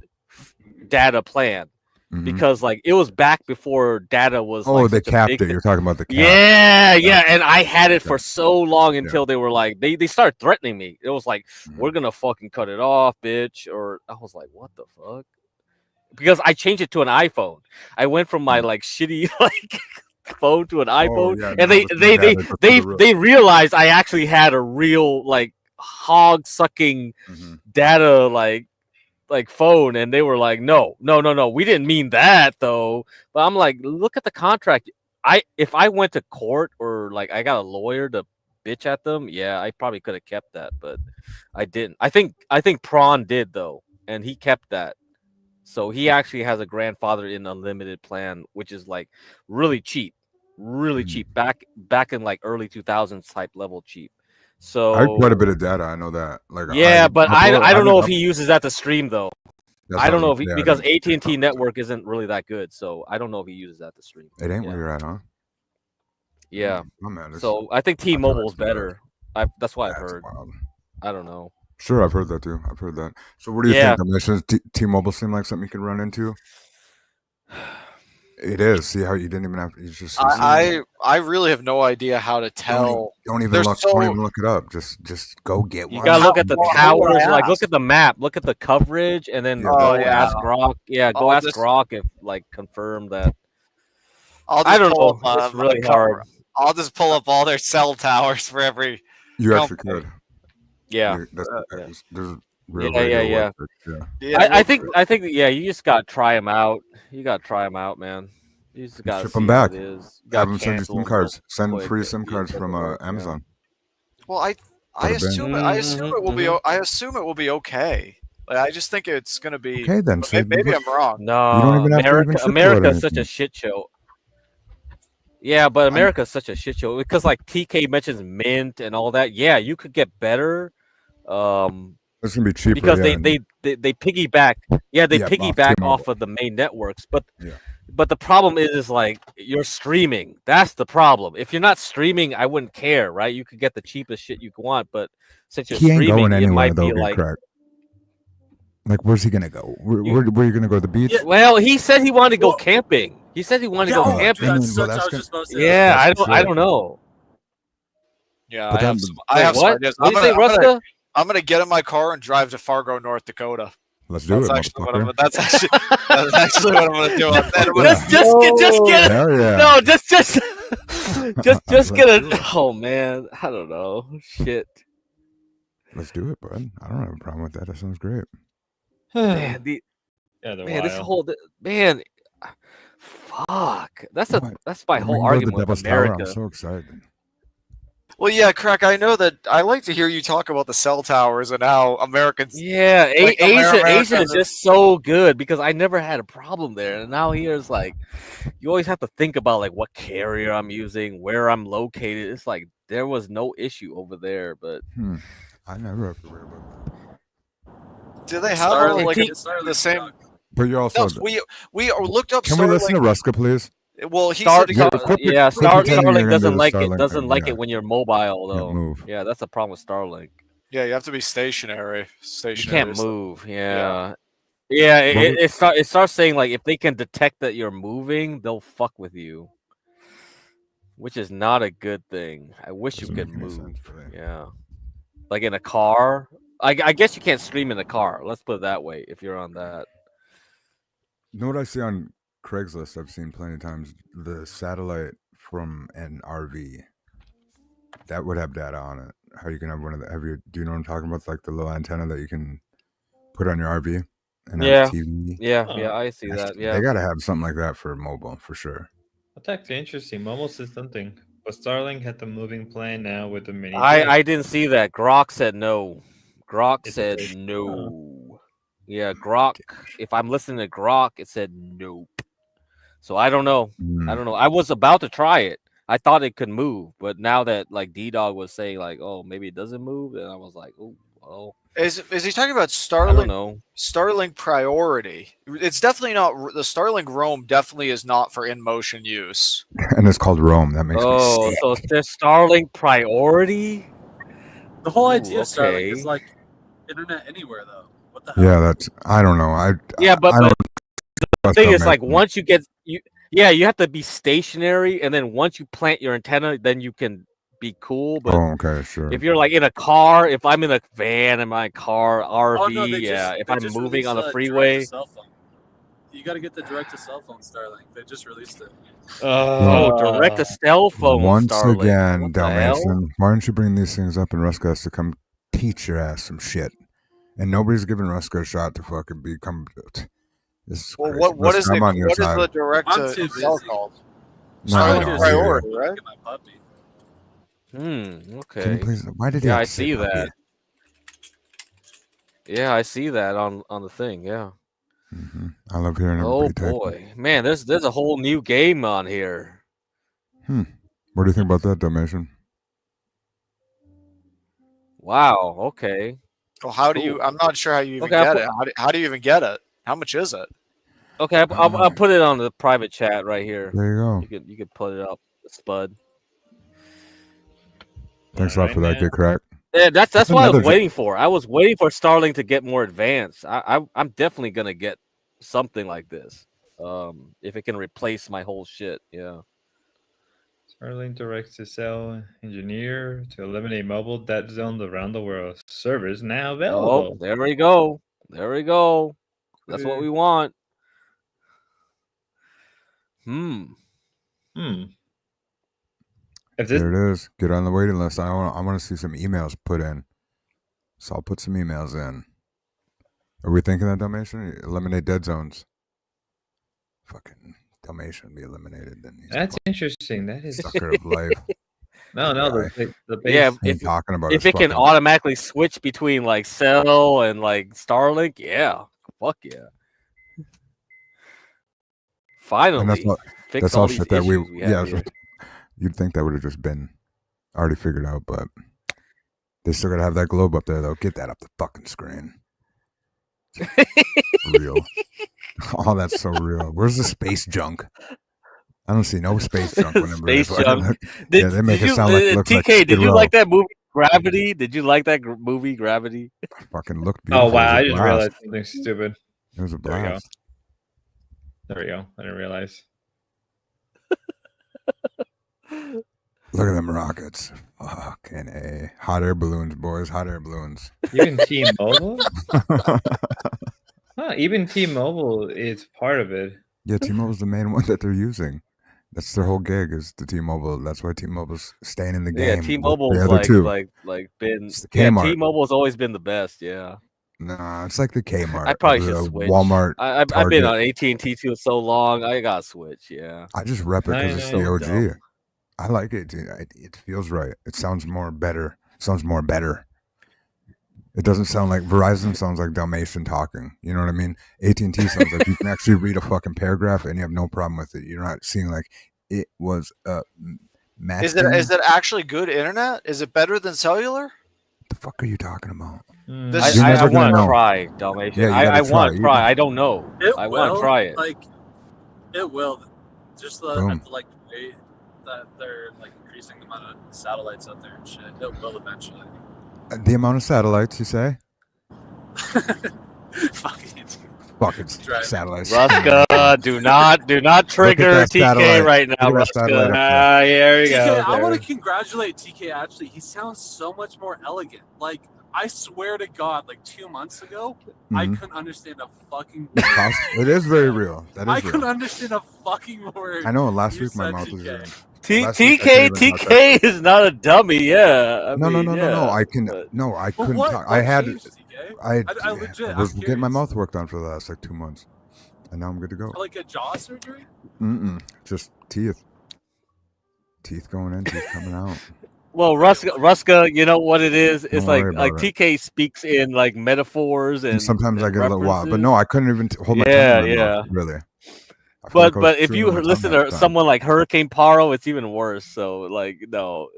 data plan because like it was back before data was. Oh, like, they such a capped big it. thing. You're talking about the cap. Yeah, and I had it for so long until they were like they started threatening me. It was like we're gonna fucking cut it off, bitch. Or I was like, what the fuck? Because I changed it to an iPhone. I went from my like shitty like phone to an iPhone, yeah, and no, it's the data just for the roof. they realized I actually had a real like hog sucking data like phone, and they were like, no, we didn't mean that though. But I'm like, look at the contract. If I went to court or like I got a lawyer to bitch at them, yeah, I probably could have kept that, but I didn't. I think Prawn did though, and he kept that. So he actually has a grandfather in unlimited plan, which is like really cheap, back in like early 2000s type level cheap. So I have quite a bit of data. I know that. Like, yeah, but I don't know if he haven't uses that to stream though. That's I don't what know I'm if saying. because AT&T network isn't really that good, so I don't know if he uses that to stream. It ain't where you're at, huh? Yeah. Oh, man, this- So I think I feel like T-Mobile's it's better. better. That's what I've That's heard. wild. I don't know. Sure, I've heard that too. I've heard that. So, what do you Yeah. think? Does T-Mobile seem like something you could run into? It is. See how you didn't even have. You just. I really have no idea how to tell. Don't even They're look. so- Don't even look it up. Just go get You one. gotta look at the Well, towers, I like look asked. at the map, look at the coverage, and then Yeah, go yeah. ask Grok. Yeah, go I'll ask just- Grok if like confirm that. I'll I just don't pull know. up, It's really a cover- hard. I'll just pull up all their cell towers for every. You actually company. could. Yeah. There's real Yeah, radio yeah. websites, Yeah, I think yeah, you just gotta try them out. You gotta try them out, man. You just gotta Ship see them how back. it is. You Have gotta them send you cancel SIM 'em cards. real Send quick. free SIM It cards doesn't from work, yeah. Amazon. Well, I Bada assume bing. I assume it will be. I assume it will be okay. Like, I just think it's gonna be. Okay, then, so maybe you- I'm wrong. No, You don't even have to even ship it America or is such a anything. shit show. Yeah, but America is such a shit show because like TK mentions Mint and all that. Yeah, you could get better. It's gonna be cheaper because yeah, they piggyback. Yeah, they Yeah, off piggyback T-Mobile. off of the main networks. But Yeah. but the problem is like you're streaming. That's the problem. If you're not streaming, I wouldn't care, right? You could get the cheapest shit you want, but since you're He ain't streaming, going it anywhere might though. be Get like. cracked. Like, where's he gonna go? Where are you gonna go to the beach? Well, he said he wanted to go camping. He said he wanted to go camping. Yeah, I don't know. Yeah, But I have then- some. I have some what? ideas. What do you say, Ruska? I'm gonna get in my car and drive to Fargo, North Dakota. Let's do That's it, actually what motherfucker. that's actually what I'm gonna do. And then when- Just get it. Hell yeah. No, just get it. Oh man, I don't know. Shit. Let's do it, bud. I don't have a problem with that. That sounds great. Man, Yeah, they're man, this wild. whole man, fuck. That's my When whole we go to argument the with Devil's Tower, America. I'm so excited. Well, yeah, Crack. I know that I like to hear you talk about the cell towers and how Americans. Yeah, like Asia America is just so good because I never had a problem there, and now here's like, you always have to think about like what carrier I'm using, where I'm located. It's like there was no issue over there, but I never have to worry about that. Do they have Starlink- like T- the same? But you also. No, we looked up. Can we listen to Ruska, please? Well, he Star, said Star- quit pre- yeah, quit pretending you're Starlink into doesn't the like it. Starlink Doesn't thing, like yeah. it when you're mobile though. move. Yeah, that's the problem with Starlink. Yeah, you have to be stationary. You Stationary. can't so- move. Yeah. Yeah, it starts saying like if they can detect that you're moving, they'll fuck with you, which is not a good thing. I wish Doesn't you could make any move. sense, really. Yeah, like in a car. I guess you can't stream in a car. Let's put it that way. If you're on that, You know what I see on Craigslist, I've seen plenty of times the satellite from an RV that would have data on it. How you can have one of the do you know what I'm talking about? Like the little antenna that you can put on your RV and have Yeah, TV. yeah, I see that. They Yeah, gotta have something like that for mobile for sure. That's actually interesting. Momo said something, but Starlink had the moving plan now with the mini. I didn't see that. Grok said no. Grok It said did? no. Yeah, Grok. If I'm listening to Grok, it said nope. So I don't know. I don't know. I was about to try it. I thought it could move, but now that like D-Dog was saying like, oh, maybe it doesn't move, and I was like, oh, well. Is he talking about I don't Starlink? know. Starlink priority. It's definitely not the Starlink Roam. Definitely is not for in motion use. And it's called Rome. That makes me Oh, sick. so it's their Starlink priority? The whole Ooh, idea of Starlink is okay. like internet anywhere, though. What the hell? Yeah, that's I don't know. Yeah, but I don't the trust thing is, them, like, man. once you get you have to be stationary, and then once you plant your antenna, then you can be cool. But Oh, okay, sure. if you're like in a car, if I'm in a van in my car, RV, Oh no, yeah. If they I'm just moving released on the direct freeway, to cell phone. You got to get the direct to cell phone Starlink. They just released it. direct to cell phone Once Starlink. again, What the hell? Dalmatian, why don't you bring these things up and Ruska has to come teach your ass some shit? And nobody's giving Ruska a shot to fucking become. This is Well, crazy. what is Ruska, I'm it? on your What is side. the direct I'm to too cell busy. called? No, I Starlink know, I hear you. priority, right? Look at my puppy. Can you Okay. please? Why did he Yeah, have I to say see puppy? that. Yeah, I see that on the thing. Yeah. I love hearing Oh everybody type. boy, man, there's a whole new game on here. What do you think about that, Dalmatian? Wow. Okay. Well, how do Cool. you? I'm not sure how you even Okay, I'll get put- it. How do you even get it? How much is it? Okay, I'll put it on the private chat right here. There you go. You could put it up, Spud. Thanks a lot for that, man. Get Crack. Yeah, that's what I was another- waiting for. I was waiting for Starlink to get more advanced. I'm definitely gonna get something like this. If it can replace my whole shit, yeah. Starlink directs to cell engineer to eliminate mobile dead zones around the world. Servers now Oh, available. there we go. There we go. That's what we want. If this, There it is. Get on the waiting list. I want to see some emails put in. So I'll put some emails in. Are we thinking that, Dalmatian? Eliminate dead zones. Fucking Dalmatian be eliminated. Then he's that's interesting. That is sucker of life. no, guy. the base. Yeah, Ain't talking about if his it can fucking- automatically switch between like Cell and like Starlink, yeah, fuck yeah. Finally, And that's all, fix that's all all these shit that we issues we have here. you'd think that would have just been already figured out, but they still gotta have that globe up there though. Get that up the fucking screen. Real. Oh, that's so real. Where's the space junk? I don't see no space junk whenever they Space junk. yeah, they make it sound like it looks TK, like Skid did you Row. like that movie Gravity? Did you like that movie Gravity? Fucking looked beautiful. Oh wow! I It was a just blast. realized something stupid. It was a There we go. blast. There we go. I didn't realize. Look at them rockets. Fucking A. Hot air balloons, boys. Hot air balloons. Even T-Mobile? Huh, even T-Mobile is part of it. Yeah, T-Mobile's the main one that they're using. That's their whole gig is the T-Mobile. That's why T-Mobile's staying in the game. Yeah, with T-Mobile's the other two. like been It's the yeah, Kmart. T-Mobile's always been the best. Yeah, Nah, it's like the Kmart. I probably the should switch. Walmart. I've Target. been on AT&T too so long. I got to switch. Yeah, I just rep it I because it's know. the OG. Dumb. I like it. It feels right. It sounds more better. It doesn't sound like Verizon sounds like Dalmatian talking. You know what I mean? AT&T sounds like you can actually read a fucking paragraph and you have no problem with it. You're not seeing like it was Is it actually good internet? Is it better than cellular? What the fuck are you talking about? This You're I never gonna want to know. try Dalmatian. Yeah, you I gotta want to try. try. I don't know. It I will. want to try it. Like, it will. Just Boom. at the like rate that they're like increasing the amount of satellites out there and shit. It will eventually. The amount of satellites, you say? Fucking Driving. satellites. Ruska, do not trigger that TK satellite. right now, Look at that satellite Ruska. up Yeah, there we TK, go. I there. want to congratulate TK. Actually, he sounds so much more elegant. Like I swear to God, like 2 months ago, I Mhm. couldn't understand a fucking word. It's possible. It is very real. That I is couldn't real. understand a fucking word. I know. Last you week my said, mouth was. TK. Last week I couldn't even talk that TK shit. is not a dummy. Yeah, I No, no, mean, no, no, yeah. no. I can. but- No, I But couldn't what? talk. What I had. changed, TK? I I legit. was I'm getting my curious. mouth worked on for the last like 2 months, and now I'm good to go. Like a jaw surgery? Just teeth. Teeth going in, teeth coming out. Well, Ruska, you know what it is? It's Don't like worry about it. TK speaks in like metaphors And and sometimes I and get a little wild, but references. no, I couldn't even hold my tongue Yeah, in my yeah. mouth. Really. I felt like I was But if chewing you on my tongue listen half to the time. someone like Hurricane Paro, it's even worse. So like no,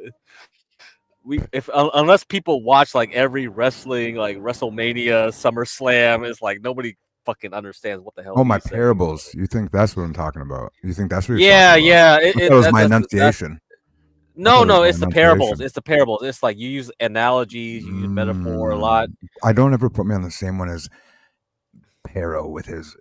unless people watch like every wrestling like WrestleMania, SummerSlam, it's like nobody fucking understands what the hell Oh, my he's saying. parables. You think that's what I'm talking about? You think that's what you're Yeah, talking about? yeah. I thought it was my enunciation. No, I thought it was my it's the parables. enunciation. It's the parables. It's like you use analogies, you use metaphor a lot. I don't ever put me on the same one as Pero with his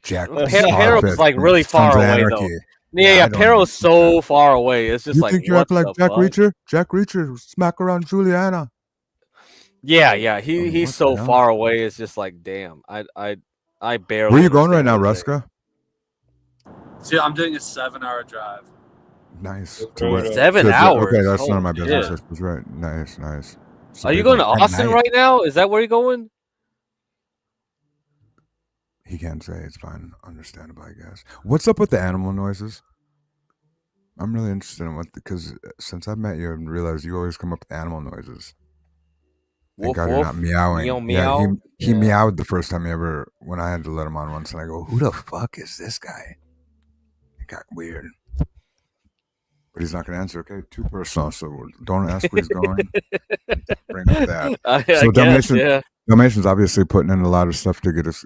Jack Paro's Starfish like from really Sons far of away Anarchy. though. Yeah, I don't Paro's so far away. It's just You like think you what act like the Jack fuck? Reacher? Jack Reacher smack around Juliana. Yeah, I mean, he's what so the hell? far away. It's just like damn. I barely. Where you going right now, understand Ruska? See, I'm doing a 7-hour drive. Nice. To where? 7 Okay, hours. that's none of my Holy business. shit. That's right. Nice, nice. It's a Are you big going to one. At Austin night. right now? Is that where you're going? He can't say. It's fine. Understandable, I guess. What's up with the animal noises? I'm really interested in what, because since I've met you and realized you always come up with animal noises. Thank Woof, God you're woof, not meowing. meow, Yeah, meow. he meowed the first time he ever, when I had to let him on once, and I go, who the fuck is this guy? It got weird. But he's not going to answer. Okay, too personal, so don't ask where he's going. Bring up that. I So guess, yeah. Dalmatian's obviously putting in a lot of stuff to get us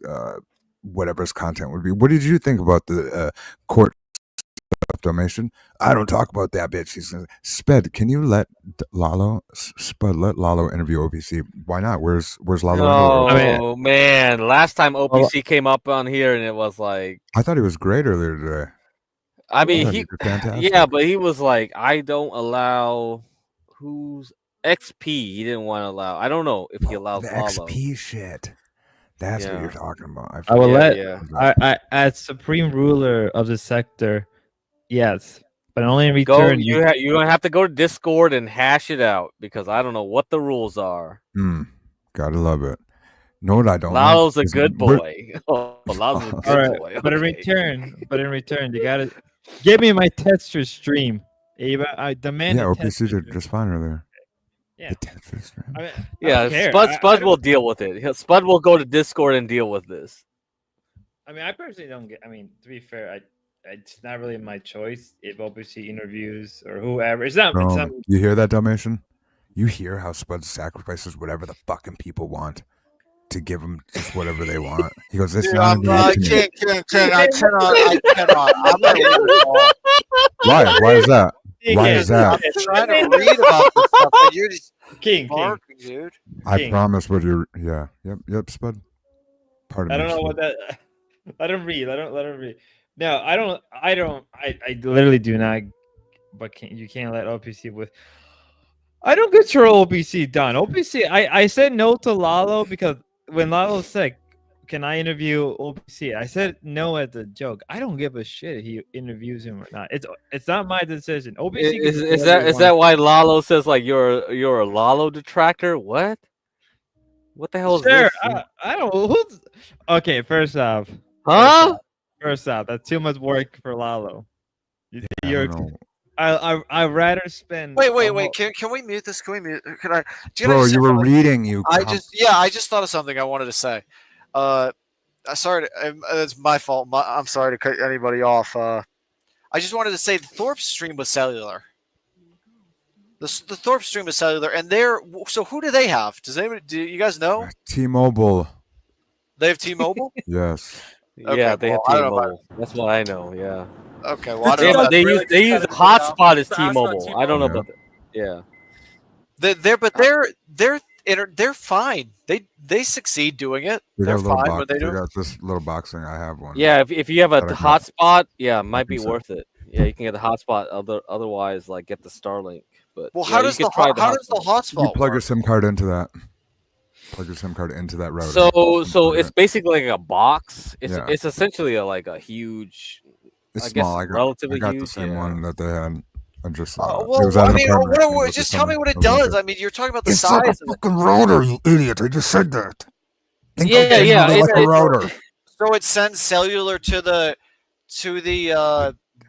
whatever his content would be. What did you think about the court stuff, Dalmatian? I don't talk about that bitch. He's gonna, Sped, can you let let Lalo interview OPC? Why not? Where's Lalo? Oh man, last time OPC came up on here and it was like, I thought he was great earlier today. I mean, thought he did fantastic. yeah, but he was like, I don't allow who's XP. He didn't want to allow. I don't know if he allows The Lalo. XP shit. That's what Yeah. you're talking about. I will let yeah. I as supreme ruler of the sector, yes, but only in Go. return You don't have to go to Discord and hash it out because I don't know what the rules are. Gotta love it. No, what I don't. Lalo's know a is good we're- boy. Oh, Lalo's a good All right, boy. but in Okay. return, you gotta give me my tester stream. I demand Yeah, a OPC tester did stream. just fine earlier. Yeah. The tester stream. I mean, I Yeah, don't care. Spud I will don't- deal with it. Spud will go to Discord and deal with this. I mean, I personally don't get. I mean, to be fair, it's not really my choice if OPC interviews or whoever. It's not. It's No, not. you hear that, Dalmatian? You hear how Spud sacrifices whatever the fucking people want to give them just whatever they want. He goes, "It's Dude, not an I opinion." can't. I cannot. I'm gonna leave it all. Why? Why is that? Why is that? I'm trying to read about this stuff, and you're just barking, dude. I promise what you're. Yeah. Yep. Spud. Pardon I me. don't know Spud. what that. Let him read. Let him read. No, I don't. I literally do not. But you can't let OPC with. I don't control OPC done. OPC. I said no to Lalo because when Lalo said, "Can I interview OPC?" I said no as a joke. I don't give a shit if he interviews him or not. It's not my decision. OPC can do Is whatever that he is that wants. why Lalo says like you're a Lalo detractor? What? What the hell is Sure. this? I don't. Who's okay? First off. Huh? First off, that's too much work for Lalo. I don't know. I'd rather spend. Wait. Can we mute this? Can we mute? Can I? Do Bro, know you were something? reading. You. I just thought of something I wanted to say. Sorry, it's my fault. I'm sorry to cut anybody off. I just wanted to say the Thorpe stream was cellular. The Thorpe stream is cellular, and so who do they have? Do you guys know? T-Mobile. They have T-Mobile. Yes. Yeah, they have I don't know T-Mobile. That's what I know. Yeah. Okay, well, I don't know about They that. use hotspot as Just ask about T-Mobile. I don't know T-Mobile. about that. Yeah. They're fine. They succeed doing it. They They're got a little fine box. when they They do. got this little box thing. I have one. Yeah, if you have a That I got. hotspot, yeah, it might be think so. worth it. Yeah, you can get the hotspot. Otherwise, like get the Starlink. But Well, yeah, how you does could the try hotspot You plug work? your SIM card into that. plug your SIM card into that router. So it's basically like a box. Yeah. It's essentially like a huge. It's I guess small. I relatively got huge. the same one that they had. I just it Well, was at I an mean, apartment. and it was just just tell me some- what it a little does. bit. I mean, you're talking about the It's size like a of it. fucking router, you idiot! I just said that. Think of Yeah, it yeah, like a router. So it sends cellular to the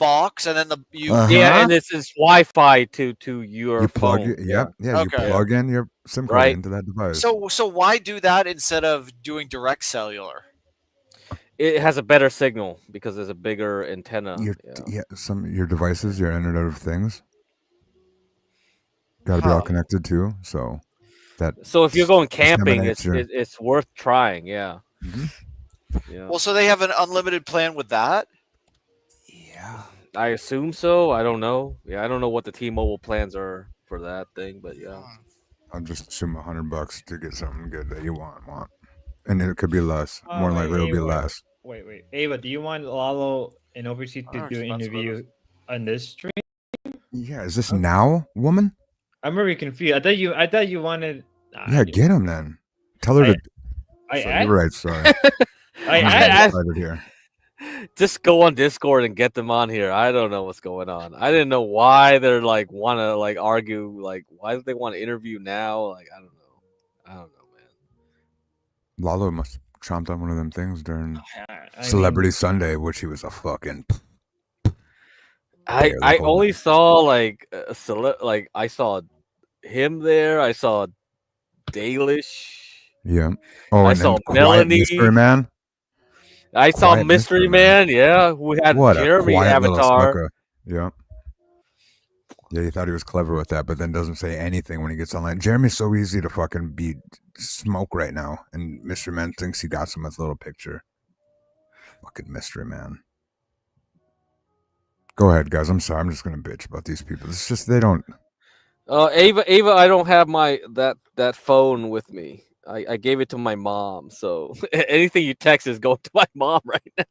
box, and then you. Yeah, and this is Wi-Fi to your You plug phone. it. Yep. Yeah. You Okay. plug in your SIM card Right. into that device. So why do that instead of doing direct cellular? It has a better signal because there's a bigger antenna. Your devices, your Internet of Things, got to be all connected too. So that. So if you're going camping, disseminates your- it's worth trying. Yeah. Mhm. Yeah. Well, so they have an unlimited plan with that. I assume so. I don't know. Yeah, I don't know what the T-Mobile plans are for that thing, but yeah. I'll just assume $100 to get something good that you want, and it could be less. More likely, it'll be less. Wait. Ava, do you want Lalo and OPC to do an interview on this stream? Yeah, is this now, woman? I'm very confused. I thought you wanted. Yeah, get him then. Tell her to. You're right. Sorry. I'm excited here. Just go on Discord and get them on here. I don't know what's going on. I didn't know why they're like want to like argue. Like, why do they want to interview now? Like, I don't know, man. Lalo must have chomped on one of them things during Celebrity Sunday, which he was a fucking. I only saw like I saw him there. I saw Dalish. Yeah. Oh, I and saw then Quiet Melanie. Mystery Man. I saw Quiet Mystery Man. Yeah, who had What a Jeremy quiet little avatar. sucker. Yeah. Yeah, he thought he was clever with that, but then doesn't say anything when he gets online. Jeremy's so easy to fucking beat smoke right now, and Mystery Man thinks he got some with a little picture. Fucking Mystery Man. Go ahead, guys. I'm sorry. I'm just gonna bitch about these people. It's just they don't. Ava, I don't have my that phone with me. I gave it to my mom, so anything you text is going to my mom right now.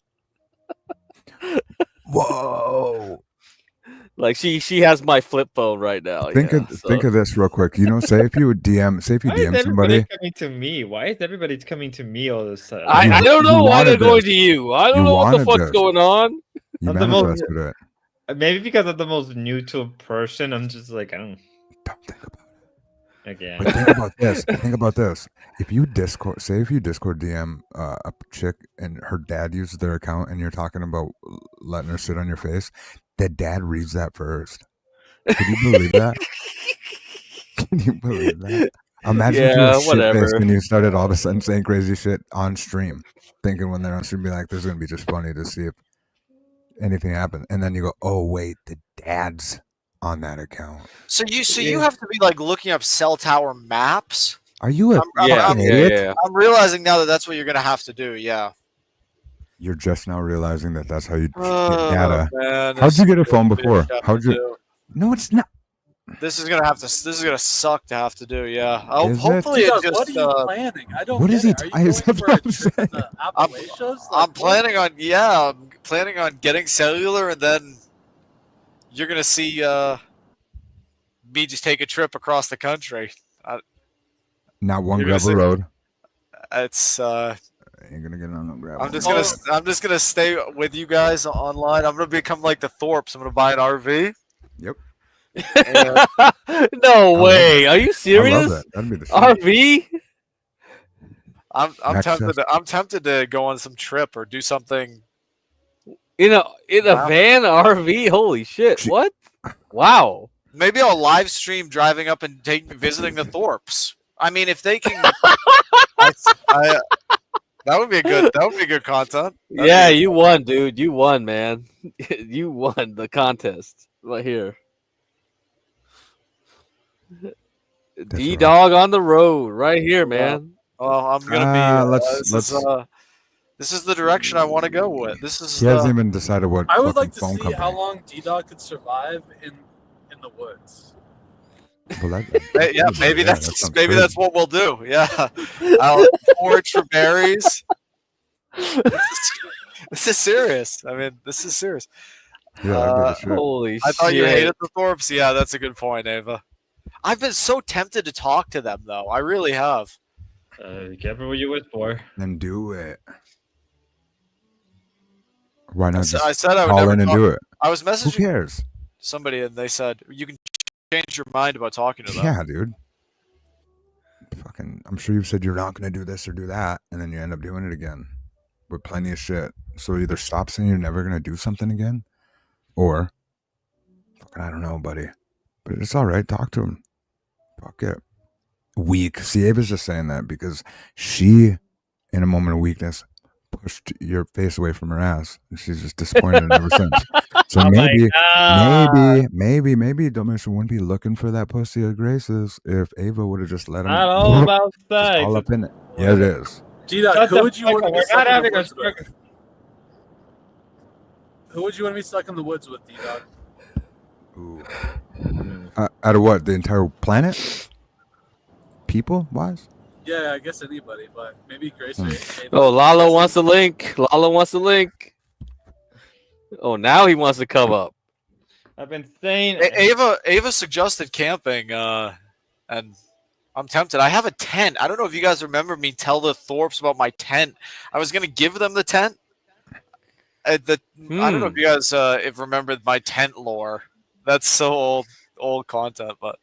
Whoa! Like she has my flip phone right now. Think of this real quick. You know, say if you DM Why is somebody. everybody coming to me? Why is everybody coming to me all of a sudden? I don't know why they're going to you. I don't You know what the wanted fuck's this. going on. You I'm the most- manifested it. Maybe because I'm the most neutral person, I'm just like, I don't think about it. Again. But think about this. Think about this. If you Discord DM a chick and her dad uses their account and you're talking about letting her sit on your face, the dad reads that first. Can you believe that? Can you believe that? Imagine if you were shit-faced and you started all of a sudden saying crazy shit on stream, thinking when they're on stream, be like, "This is gonna be just funny to see if anything happens," and then you go, "Oh wait, the dad's on that account." So you have to be like looking up cell tower maps. Are you a fucking idiot? I'm realizing now that that's what you're gonna have to do. Yeah. You're just now realizing that that's how you get Oh, data. man, How'd this you get a is phone what we before? have to How'd you? do. No, it's not. This is gonna suck to have to do. Yeah. Is it? Hopefully it What just. are you planning? I don't What get is he? it. Are you I is going that for a what I'm trip saying? to Appalachians? I'm planning on I'm planning on getting cellular, and then you're gonna see me just take a trip across the country. Not one You're gonna gravel say- road. It's Ain't gonna get on no gravel. I'm just gonna stay with you guys online. I'm gonna become like the Thorpes. I'm gonna buy an RV. Yep. No way. Are you I serious? love that. That'd be the shit. RV? I'm Access. tempted to go on some trip or do something. In a Wow. van RV? Holy shit! What? Wow. Maybe I'll live stream driving up and visiting the Thorpes. I mean, if they can, that would be good content. That'd Yeah, be- you won, dude. You won, man. You won the contest right here. D Dog on the road right here, man. Oh, I'm gonna be. let's- This is the direction I want to go with. This is. He hasn't even decided what. I would fucking like to phone see company. how long D-Dog could survive in the woods. Well, that- Yeah, maybe that that's sounds maybe crazy. that's what we'll do. Yeah, I'll forage for berries. This is serious. I mean, this is serious. Yeah, that'd be the shit. Holy I thought you shit. hated the Thorpes. Yeah, that's a good point, Ava. I've been so tempted to talk to them, though. I really have. Be careful what you wish for. Then do it. Why not just I said I would call never in and talk. do it? I was Who messaging cares? somebody and they said you can change your mind about talking to them. Yeah, dude. Fucking, I'm sure you've said you're not going to do this or do that, and then you end up doing it again with plenty of shit. So either stop saying you're never going to do something again, or fucking, I don't know, buddy. But it's all right. Talk to him. Fuck it. Weak. See, Ava's just saying that because she, in a moment of weakness, pushed your face away from her ass, and she's just disappointed ever since. So Oh my God. maybe Domitian wouldn't be looking for that pussy of Grace's if Ava would have just let him. Not all about just sex. all up in it. Yeah, it is. D-Dog, Shut who the would you fuck want up. to be We're stuck not in the having a woods circle. with? Who would you want to be stuck in the woods with, D-Dog? Ooh. Out of what? The entire planet? People wise? Yeah, I guess anybody, but maybe Grace or Ava. Oh, Lalo wants the link. Lalo wants the link. Oh, now he wants to come up. I've been saying Ava suggested camping, and I'm tempted. I have a tent. I don't know if you guys remember me tell the Thorpes about my tent. I was gonna give them the tent. I don't know if you guys if remembered my tent lore. That's so old content, but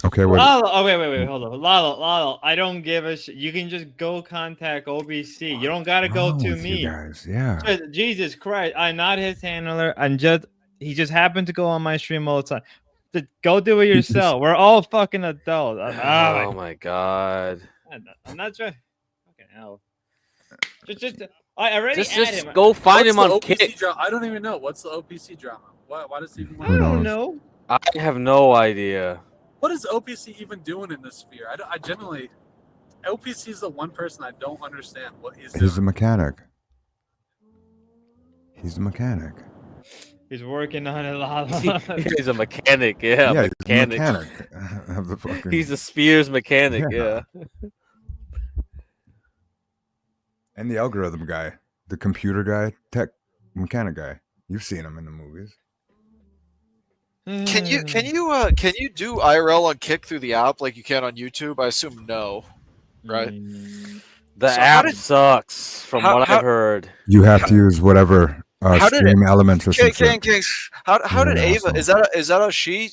okay. Wait. Lalo, oh wait, hold on. Lalo, I don't give a shit. You can just go contact OBC. You don't gotta go Wrong to with me. you guys, yeah. Jesus Christ, I'm not his handler. He just happened to go on my stream all the time. Go do it yourself. We're all fucking adults. Oh my God. I'm not trying. Fucking hell. I already Just added him. go find What's him on the OPC Kick. drama? I don't even know. What's the OPC drama? Why does he even? I don't know. I have no idea. What is OPC even doing in this sphere? I genuinely, OPC is the one person I don't understand what he's doing. He's a mechanic. He's a mechanic. He's working on it, Lalo. He's a mechanic, yeah. Yeah, mechanic. he's a mechanic. Of the fucking... He's a Spears mechanic, yeah. And the algorithm guy, the computer guy, tech mechanic guy. You've seen him in the movies. can you do IRL on Kick through the app like you can on YouTube? I assume no, right? The So app sucks, from what I've heard. You have to use whatever stream elements or something. How did Yeah, Ava? awesome. Is that how she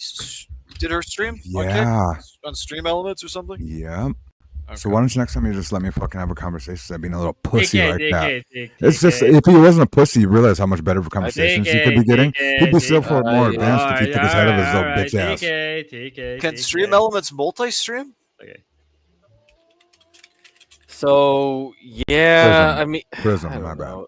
did her stream? On Kick? Yeah. On Stream Elements or something? Yeah. So why don't you next time you just let me fucking have a conversation instead of being a little pussy like that? DK. It's just if he wasn't a pussy, you realize how much better of conversations he could be getting. He'd be so far more advanced if he took his head of his little bitch ass. Can Stream Elements multi-stream? Okay. So yeah, I mean, Prism, I my don't bad. know.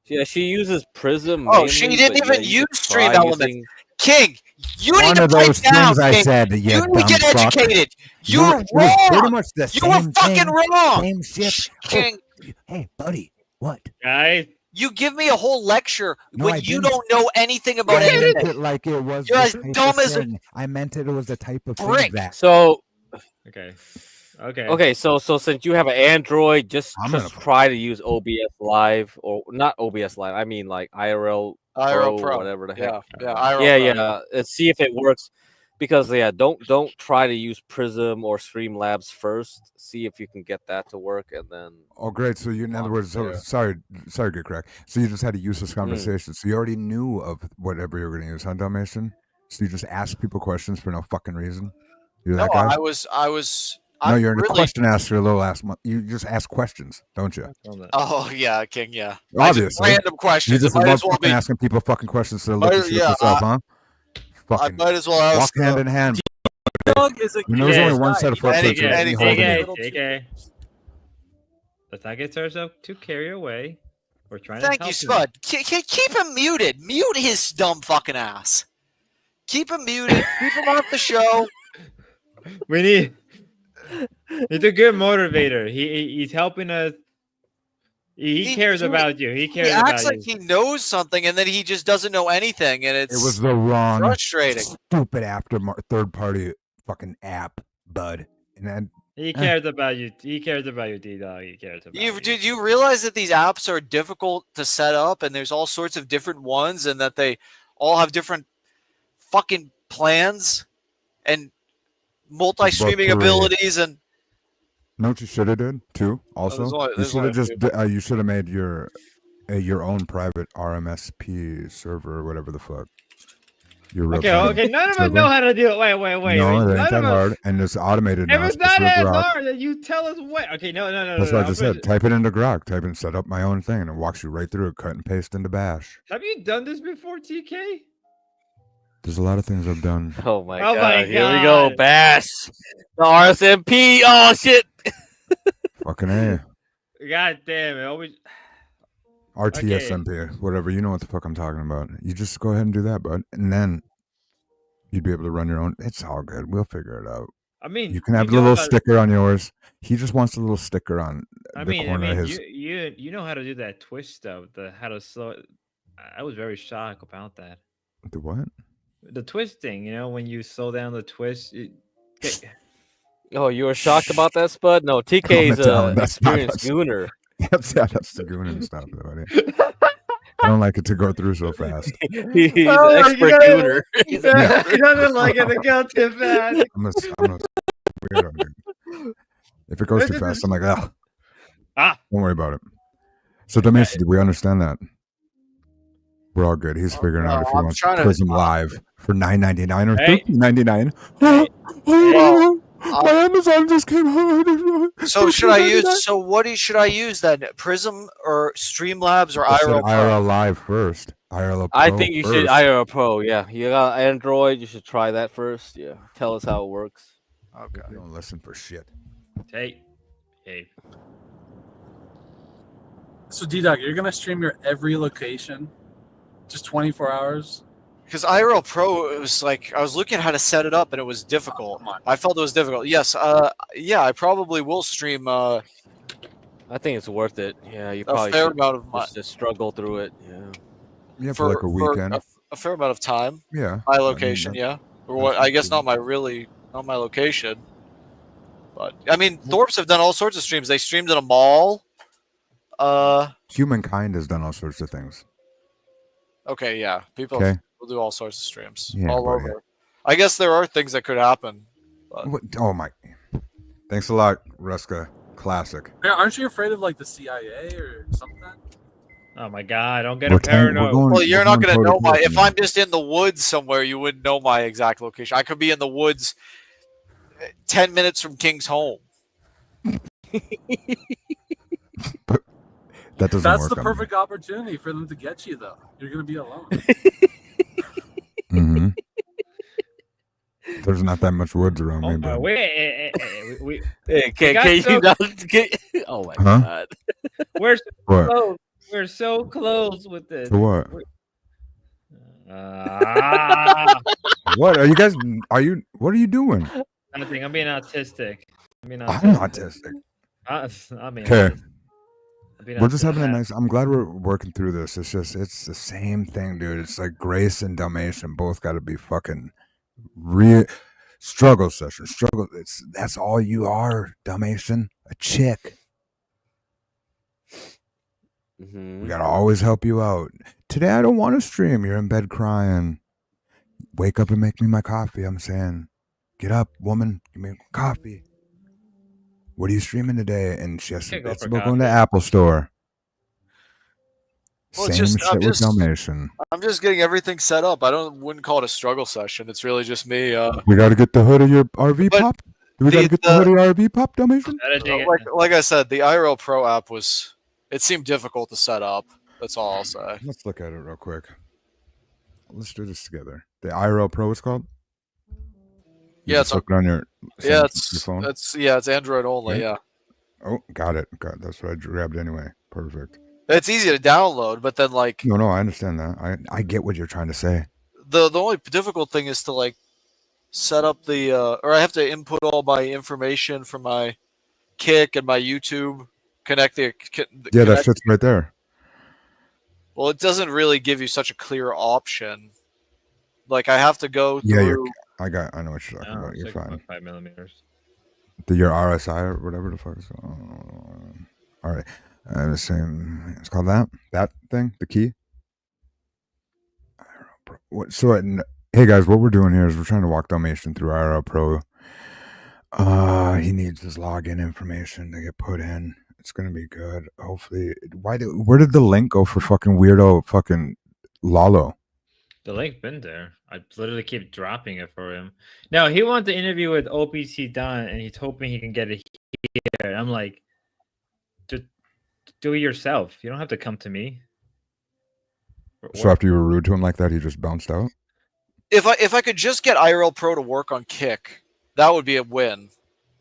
Yeah, she uses Prism. Oh, she mainly, didn't but even yeah, you use could Stream try Elements. using- King, you One need to of pipe those down, things I King. said, you You need to dumb get fuck. educated. You You're were- it was pretty wrong. much the You were same fucking thing, wrong. Same shit. King, Hey, buddy, what? Guys, you give me a whole lecture No, I when you didn't. don't know anything about I meant anything. it like it was. You're the as type of dumb as a thing. I meant it was the type of thing brick. that. So okay. So since you have an Android, just I'm gonna- try to use OBS Live, or not OBS Live. I mean like IRL Pro. whatever the Yeah, heck. yeah, IRL yeah, Pro. yeah. And see if it works. Because don't try to use Prism or Streamlabs first. See if you can get that to work, and then. Oh, great. So you, in other words, so, Yeah. sorry, good crack. So you just had a useless conversation. So you already knew of whatever you were going to use, huh, Dalmatian? So you just ask people questions for no fucking reason. You're No, that guy. I was. No, I'm you're a really. question asker, little ass. You just ask questions, don't you? Oh yeah, King. Yeah. I just Obviously, random questions. You just It might love as well fucking be. asking people fucking questions to look at shit Yeah, yourself, huh? I Fucking might as well walk ask. hand in hand. Dog is a You know, there's only one set of footprints with me holding it. DK. Let's not get ourselves too carried away. We're trying Thank to you, help Spud. Keep him muted. Mute his dumb fucking ass. Keep him muted. Keep him off the show. We need. He's a good motivator. He's helping us. He cares about you. He cares He about acts you. like he knows something, and then he just doesn't know anything, and It it's was the wrong, frustrating. stupid third-party fucking app, bud. And then He cares about you. He cares about you, D-Dog. He cares about you. Did you realize that these apps are difficult to set up, and there's all sorts of different ones, and that they all have different fucking plans and multi-streaming three. abilities, and Know what you should have did too. Also, you there's should only have a just few. you should have made your own private RMSP server or whatever the fuck. Your real Okay, private okay. None of us server. know how to do it. Wait. No, it ain't None that of us. hard, and it's automated now. It's Just not with as Grok. hard that you tell us what. Okay, no. That's what I I'm just gonna- said. Type it into Grok. Type in set up my own thing, and it walks you right through it. Cut and paste into Bash. Have you done this before, TK? There's a lot of things I've done. Oh my Oh god! my Here we go, God. Bash. The RSMP. Oh shit! Fucking A. God damn it! Always. RTSMP, whatever. You know what the fuck I'm talking about. You just go ahead and do that, bud, and then you'd be able to run your own. It's all good. We'll figure it out. I mean, you can have the know little how- sticker on yours. He just wants a little sticker on I the mean, corner of his. you know how to do that twist stuff. How to slow. I was very shocked about that. The what? The twisting. You know, when you slow down the twist. Oh, you were shocked about that, Spud? No, Calm TK's it down. an That's not experienced us. gooner. That's the gooning stuff, buddy. I don't like it to go through so fast. He's an expert gooner. He doesn't like it to go too fast. I'm a weirdo, dude. If it goes too fast, I'm like, ah. Don't worry about it. So, Demetrius, do we understand that? We're all good. He's figuring out if he I'm wants trying to- Prism Live for $9.99 or Hey. $13.99. Well, My Amazon just came out. So should I use? So what should I use then? Prism or Streamlabs or I said IRL Pro? IRL Live first. IRL Pro I think you should first. IRL Pro. Yeah, you got Android. You should try that first. Yeah, tell us how it works. Okay. You don't listen for shit. Hey. So D-Dog, you're gonna stream your every location, just 24 hours. Because IRL Pro, it was like I was looking at how to set it up, and it was difficult. I felt it was difficult. Yes, yeah, I probably will stream. I think it's worth it. Yeah, you A probably fair should amount of just struggle through it. Yeah. Yeah, for like a weekend. a fair amount of time. Yeah. My I mean, location, that- yeah. Or what? I guess not my location. But I mean, Thorpe's have done all sorts of streams. They streamed at a mall. Humankind has done all sorts of things. Okay, yeah. People Okay. will do all sorts of streams Yeah, all buddy. over. I guess there are things that could happen. But What? Oh my! Thanks a lot, Ruska. Classic. Hey, aren't you afraid of like the CIA or something? Oh my God! Don't get We're a paranoid. going- well, you're not going gonna know my. toe-to-toe If now. I'm just in the woods somewhere, you wouldn't know my exact location. I could be in the woods, 10 minutes from King's home. That doesn't That's work. the on perfect opportunity for them to get you, though. You're gonna be alone. Mm-hmm. There's not that much woods around me, Oh, but we Hey, can got you so- not get? Oh my Huh? god! we're so What? close. We're so close with this. to what? Ah, What are you guys? What are you doing? nothing. I'm being autistic. I'm autistic. I mean, Okay. I'm being We're just autistic. having a nice. I'm glad we're working through this. It's the same thing, dude. It's like Grace and Dalmatian both got to be fucking real struggle session. Struggle. That's all you are, Dalmatian. A chick. We gotta always help you out. Today I don't want to stream. You're in bed crying. Wake up and make me my coffee. I'm saying, get up, woman. Give me coffee. What are you streaming today? And she has Can't go it's for about going to coffee. Apple Store. Well, Same it's just- I'm shit with just- Dalmatian. I'm just getting everything set up. Wouldn't call it a struggle session. It's really just me. We got to get the hood of your RV pop. Do we got to get the hood of your RV pop, Dalmatian? like I said, the IRL Pro app it seemed difficult to set up. That's all I'll say. Let's look at it real quick. Let's do this together. The IRL Pro is called. You Yeah, just look it on your Yeah, your phone. it's Android only. Yeah. Yeah, Oh, got it. That's what I grabbed anyway. Perfect. it's easy to download, but then like No, I understand that. I get what you're trying to say. the only difficult thing is to like set up the or I have to input all my information from my Kick and my YouTube. Connect the Yeah, that shit's right there. Well, it doesn't really give you such a clear option. Like I have to go Yeah, through. I know what you're talking about. You're fine. 5 millimeters. Your RSI or whatever the fuck. All right. The same. It's called that thing. The key. Hey guys, what we're doing here is we're trying to walk Dalmatian through IRL Pro. He needs his login information to get put in. It's gonna be good. Hopefully. Where did the link go for fucking weirdo fucking Lalo? The link been there. I literally keep dropping it for him. No, he wanted to interview with OPC Don, and he's hoping he can get it here. And I'm like, just do it yourself. You don't have to come to me. So after you were rude to him like that, he just bounced out? If I could just get IRL Pro to work on Kick, that would be a win,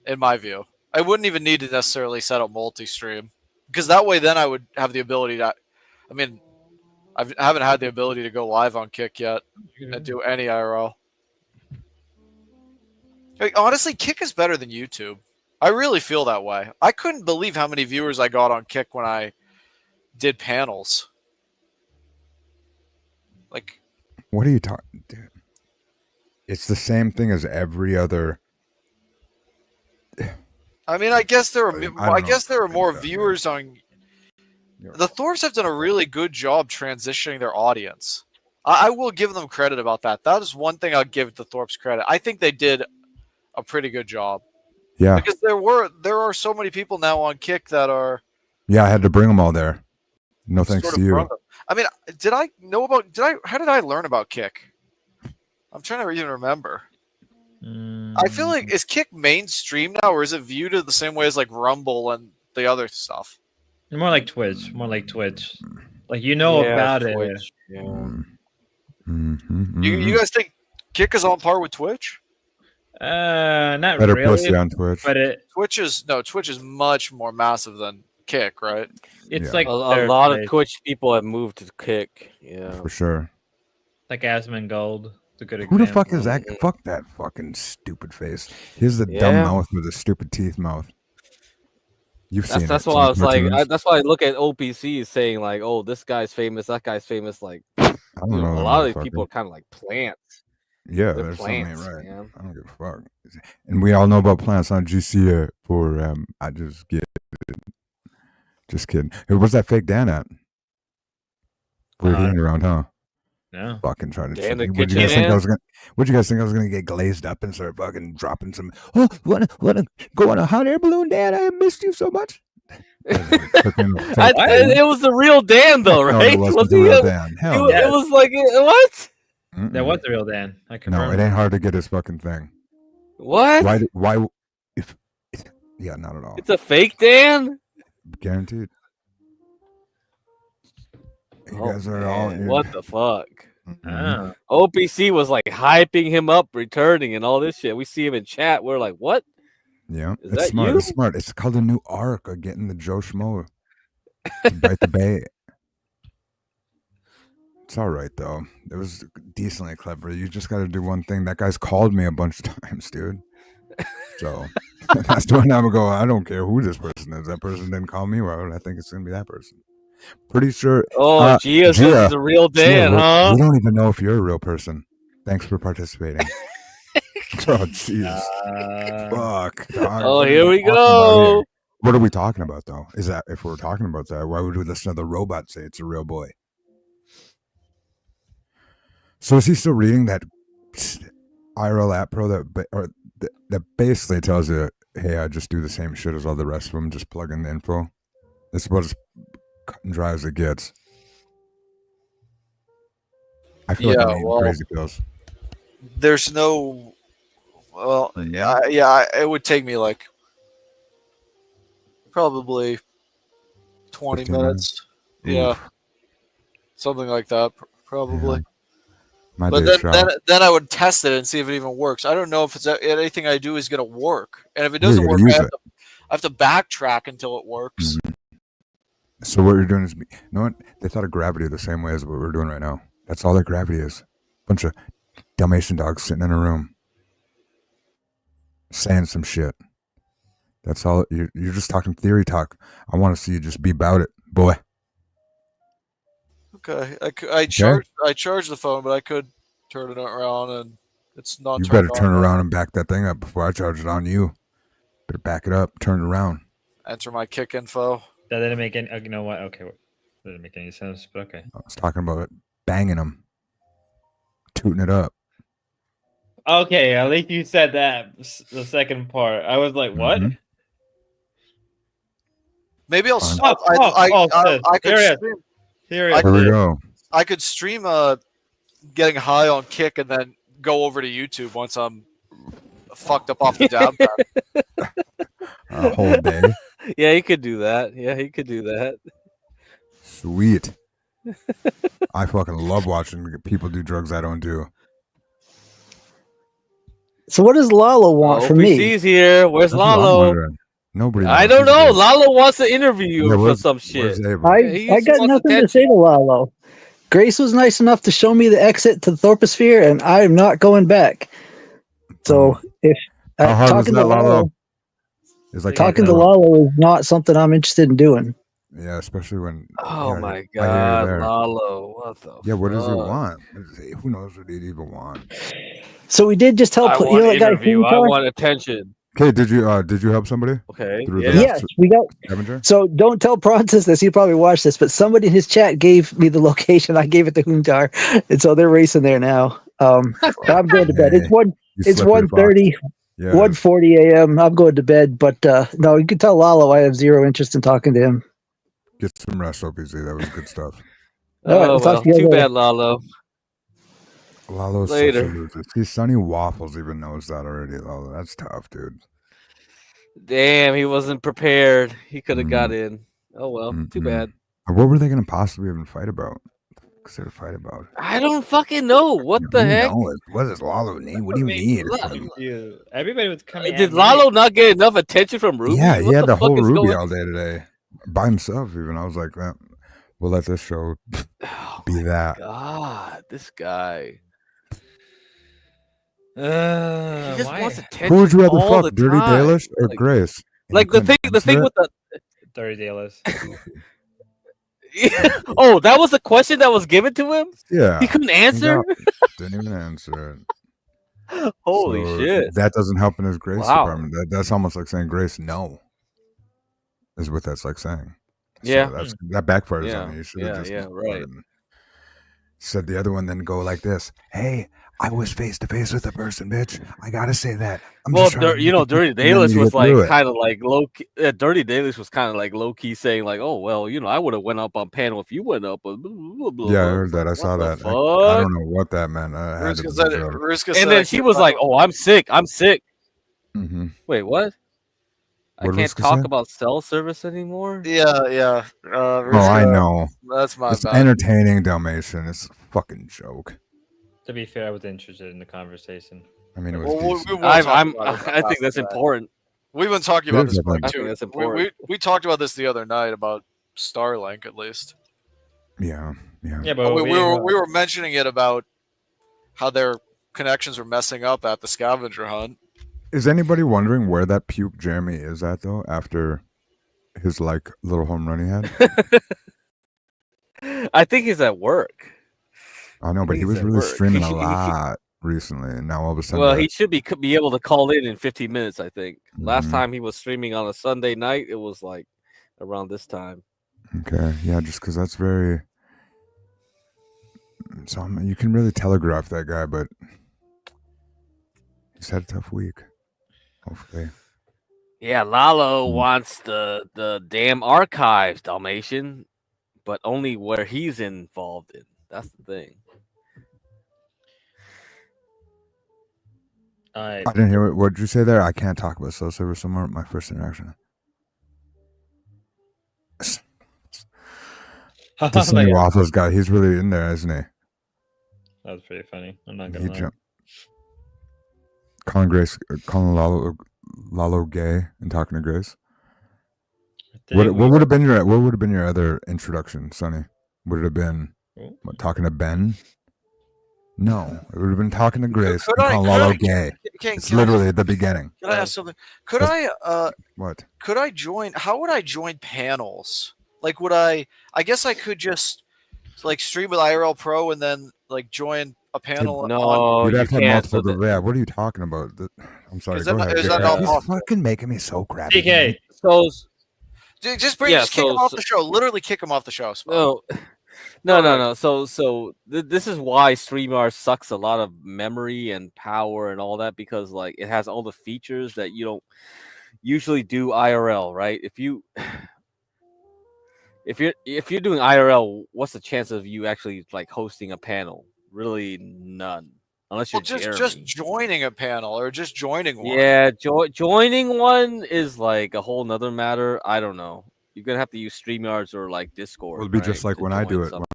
in my view. I wouldn't even need to necessarily set up multi-stream, because that way then I would have the ability to. I mean, I haven't had the ability to go live on Kick yet and do any IRL. Like, honestly, Kick is better than YouTube. I really feel that way. I couldn't believe how many viewers I got on Kick when I did panels. Like, what are you talking, dude? It's the same thing as every other. I mean, I guess there were more viewers on. The Thorps have done a really good job transitioning their audience. I will give them credit about that. That is one thing I'll give the Thorps credit. I think they did a pretty good job. Yeah. Because there are so many people now on Kick that are. Yeah, I had to bring them all there. No thanks sort to of you. from them. I mean, how did I learn about Kick? I'm trying to even remember. I feel like, is Kick mainstream now, or is it viewed the same way as like Rumble and the other stuff? More like Twitch. Like, you know about Twitch, it. Yeah. You guys think Kick is on par with Twitch? Not Better really. pussy on Twitch. But Twitch is much more massive than Kick, right? It's like a lot of Twitch people have moved to Kick. Yeah, For sure. like Asmongold. It's a good Who the example. fuck is that? Fuck that fucking stupid face. Here's the dumb Yeah. mouth with the stupid teeth mouth. You've seen That's it. why I was like, cartoons. that's why I look at OPC saying like, oh, this guy's famous, that guy's famous. Like, I don't know a that lot of these motherfucker. people are kind of like plants. Yeah, They're there's something ain't plants, right. man. I don't give a fuck. And we all know about plants on GC for I just get just kidding. Hey, where's that fake Dan at? Weird he ain't around, huh? No. Fucking trying to Dan the trick me. What'd you kitchen guys think I man? was gonna what'd you guys think I was gonna get glazed up and start fucking dropping some wanna go on a hot air balloon, Dan? I missed you so much. It was the real Dan though, No, right? it wasn't Was the he real a- Dan. Hell it, no. was- it was like what? That was the real Dan. I No, confirm. it ain't hard to get his fucking thing. What? Why if yeah, not at all. It's a fake Dan? Guaranteed. You Oh, guys are all man, what the fuck? Ah. OPC was like hyping him up, returning, and all this shit. We see him in chat. We're like, what? Yeah, Is it's that smart. you? It's smart. It's called a new arc of getting the Joe Schmo to bite the bait. It's all right though. It was decently clever. You just got to do one thing. That guy's called me a bunch of times, dude. So that's when I'm gonna go. I don't care who this person is. That person didn't call me. Why would I think it's gonna be that person? Pretty sure. Oh, Gia says it's the real Dan, huh? We don't even know if you're a real person. Thanks for participating. Oh, jeez. Fuck. dog. Oh, What are here we talking about go. here? What are we talking about, though? Is that if we're talking about that, why would we listen to the robot say it's a real boy? So is he still reading that IRL app pro that basically tells you, hey, I just do the same shit as all the rest of them, just plug in the info? It's about as cut and dry as it gets. I feel like I'm eating crazy pills. There's no. Well, it would take me like probably 20 15 minutes. minutes? Yeah, something like that, probably. My But day's then, shot. then I would test it and see if it even works. I don't know if it's anything I do is going to work, and if it Yeah, you doesn't gotta work, use I it. have to backtrack until it works. So what you're doing is, you know what? They thought of gravity the same way as what we're doing right now. That's all that gravity is. Bunch of Dalmatian dogs sitting in a room saying some shit. That's all. You're just talking theory talk. I want to see you just be about it, boy. Okay, I charged the phone, but I could turn it around, and it's not. You turned better on turn yet. around and back that thing up before I charge it on you. Better back it up, turn it around. Enter my kick info. That didn't make any. You know what? Okay, that didn't make any sense. But okay. I was talking about banging them, tooting it up. Okay, at least you said that. The second part, I was like, "What?" Mhm. Maybe I'll. Shit. I could Here it is. stream. Here it I is. Here we could, go. I could stream getting high on Kick and then go over to YouTube once I'm fucked up off the dab pen. A whole day. Yeah, he could do that. Yeah, he could do that. Sweet. I fucking love watching people do drugs I don't do. So what does Lalo want from me? OPC's here. Where's That's what I'm Lalo? wondering. Nobody I knows. don't know. Lalo wants to interview you Yeah, for where's- some where's shit. Ava? I He got just wants nothing to say to Lalo. Grace was nice enough to show me the exit to the Thorposphere, and I am not going back. So if How hard was talking that, to Lalo? It's like talking to Lalo is not something I'm interested in doing. Yeah, especially when. Oh yeah, my I hear you god, there. Lalo. What the Yeah, what does he fuck? want? Who knows what he'd even want? So we did just help. I You want know that guy interview. I Kumar? want attention. Okay, did you help somebody? Okay, Through yeah. the Yes, we got. Scavenger? So don't tell Prontus this. He probably watched this, but somebody in his chat gave me the location. I gave it to Huntar, and so they're racing there now. But I'm going to bed. It's You It's slippery fox. 1:30, Yeah. 1:40 a.m. I'm going to bed. But no, you can tell Lalo I have zero interest in talking to him. Get some rest, OPC. That was good stuff. All right, Oh we'll talk well, to you guys too later. bad, Lalo. Lalo's Later. such a loser. See, Sonny Waffles even knows that already, Lalo. That's tough, dude. Damn, he wasn't prepared. He could have got in. Oh well, too bad. And what were they going to possibly even fight about? Consider fight about? I don't fucking know. What the heck? What does Lalo need? What do you need? From You, everybody was coming. Did Lalo not get enough attention from Ruby? Yeah, he What had the whole fuck is Ruby going- all day today by himself. Even I was like, "Man, we'll let this show be that." God, this guy. He He just wants attention. Who would you rather all fuck, the Dirty time. Dalish or Like- Grace? And Like you the thing couldn't answer with the. Dirty Dallas. Oh, that was the question that was given to him. Yeah, He couldn't answer. Didn't even answer it. Holy So shit! That doesn't help in his Grace Wow. department. That's almost like saying Grace no. Is what that's like saying. Yeah. So that backfires Yeah, on me. You should have yeah, just right. said the other one, then go like this. Hey, I was face to face with the person, bitch. I gotta say that. I'm Well, just trying to you know, make it- Dirty and then Dalish you was get through like it. kind of like low. Key, Dirty Dalish was kind of like low key saying like, "Oh well, you know, I would have went up on panel if you went up." Blah, blah, blah, Yeah, I blah. heard that. I What saw the that. I fuck? don't know what that meant. I had to Ruska look said, it up. Ruska said And I then she can't was like, talk- "Oh, I'm sick. I'm sick." Mm-hmm. Wait, what? I What did can't Ruska talk say? about cell service anymore. Yeah. Oh, I know. That's my It's bad. entertaining, Dalmatian. It's a fucking joke. To be fair, I was interested in the conversation. I mean, it was. Well, we decent. won't talk about it I think that's after that. important. We've been talking It about is this for important. like I think two. that's We, important. we talked about this the other night about Starlink at least. Yeah. Yeah, but we were mentioning it about how their connections were messing up at the scavenger hunt. Is anybody wondering where that puke Jeremy is at though? After his like little home run he had. I think he's at work. I know, but he He's was at really work. streaming a He- lot recently, and now all of a sudden. Well, he should be able to call in 15 minutes. I think last Mhm. time he was streaming on a Sunday night, it was like around this time. Okay, yeah, just because that's very. So you can really telegraph that guy, but he's had a tough week. Hopefully, Yeah, Lalo wants the damn archives, Dalmatian, but only where he's involved in. That's the thing. I didn't hear what did you say there. I can't talk about cell service somewhere. My first interaction. The Sonny Like- Waffles guy, he's really in there, isn't he? That was pretty funny. I'm not He gonna lie. jumped. Calling Lalo gay and talking to Grace. What would have been your other introduction, Sonny? Would it have been what, talking to Ben? No, it would have been talking to Grace Could and I- calling could Lalo I- gay. can- It's can I- literally at the beginning. Can I ask something? Could That's- I What? could I join? How would I join panels? Like, would I? I guess I could just like stream with IRL Pro and then like join a panel. on, You'd have to have multiple. Yeah, what are you talking about? I'm sorry. Is Go that- ahead. is that Yeah. not He's possible? fucking making me so crappy. DK. So Dude, just kick Yeah, him off so- the show. Literally kick him off the show. Spot. no, No. So this is why StreamYard sucks a lot of memory and power and all that, because like it has all the features that you don't usually do IRL, right? If you're doing IRL, what's the chance of you actually like hosting a panel? Really none, unless you're just Jeremy. joining a panel or just joining one. Yeah, joining one is like a whole nother matter. I don't know. You're gonna have to use StreamYards or like Discord. It'll be right, just like to when I join do it. something.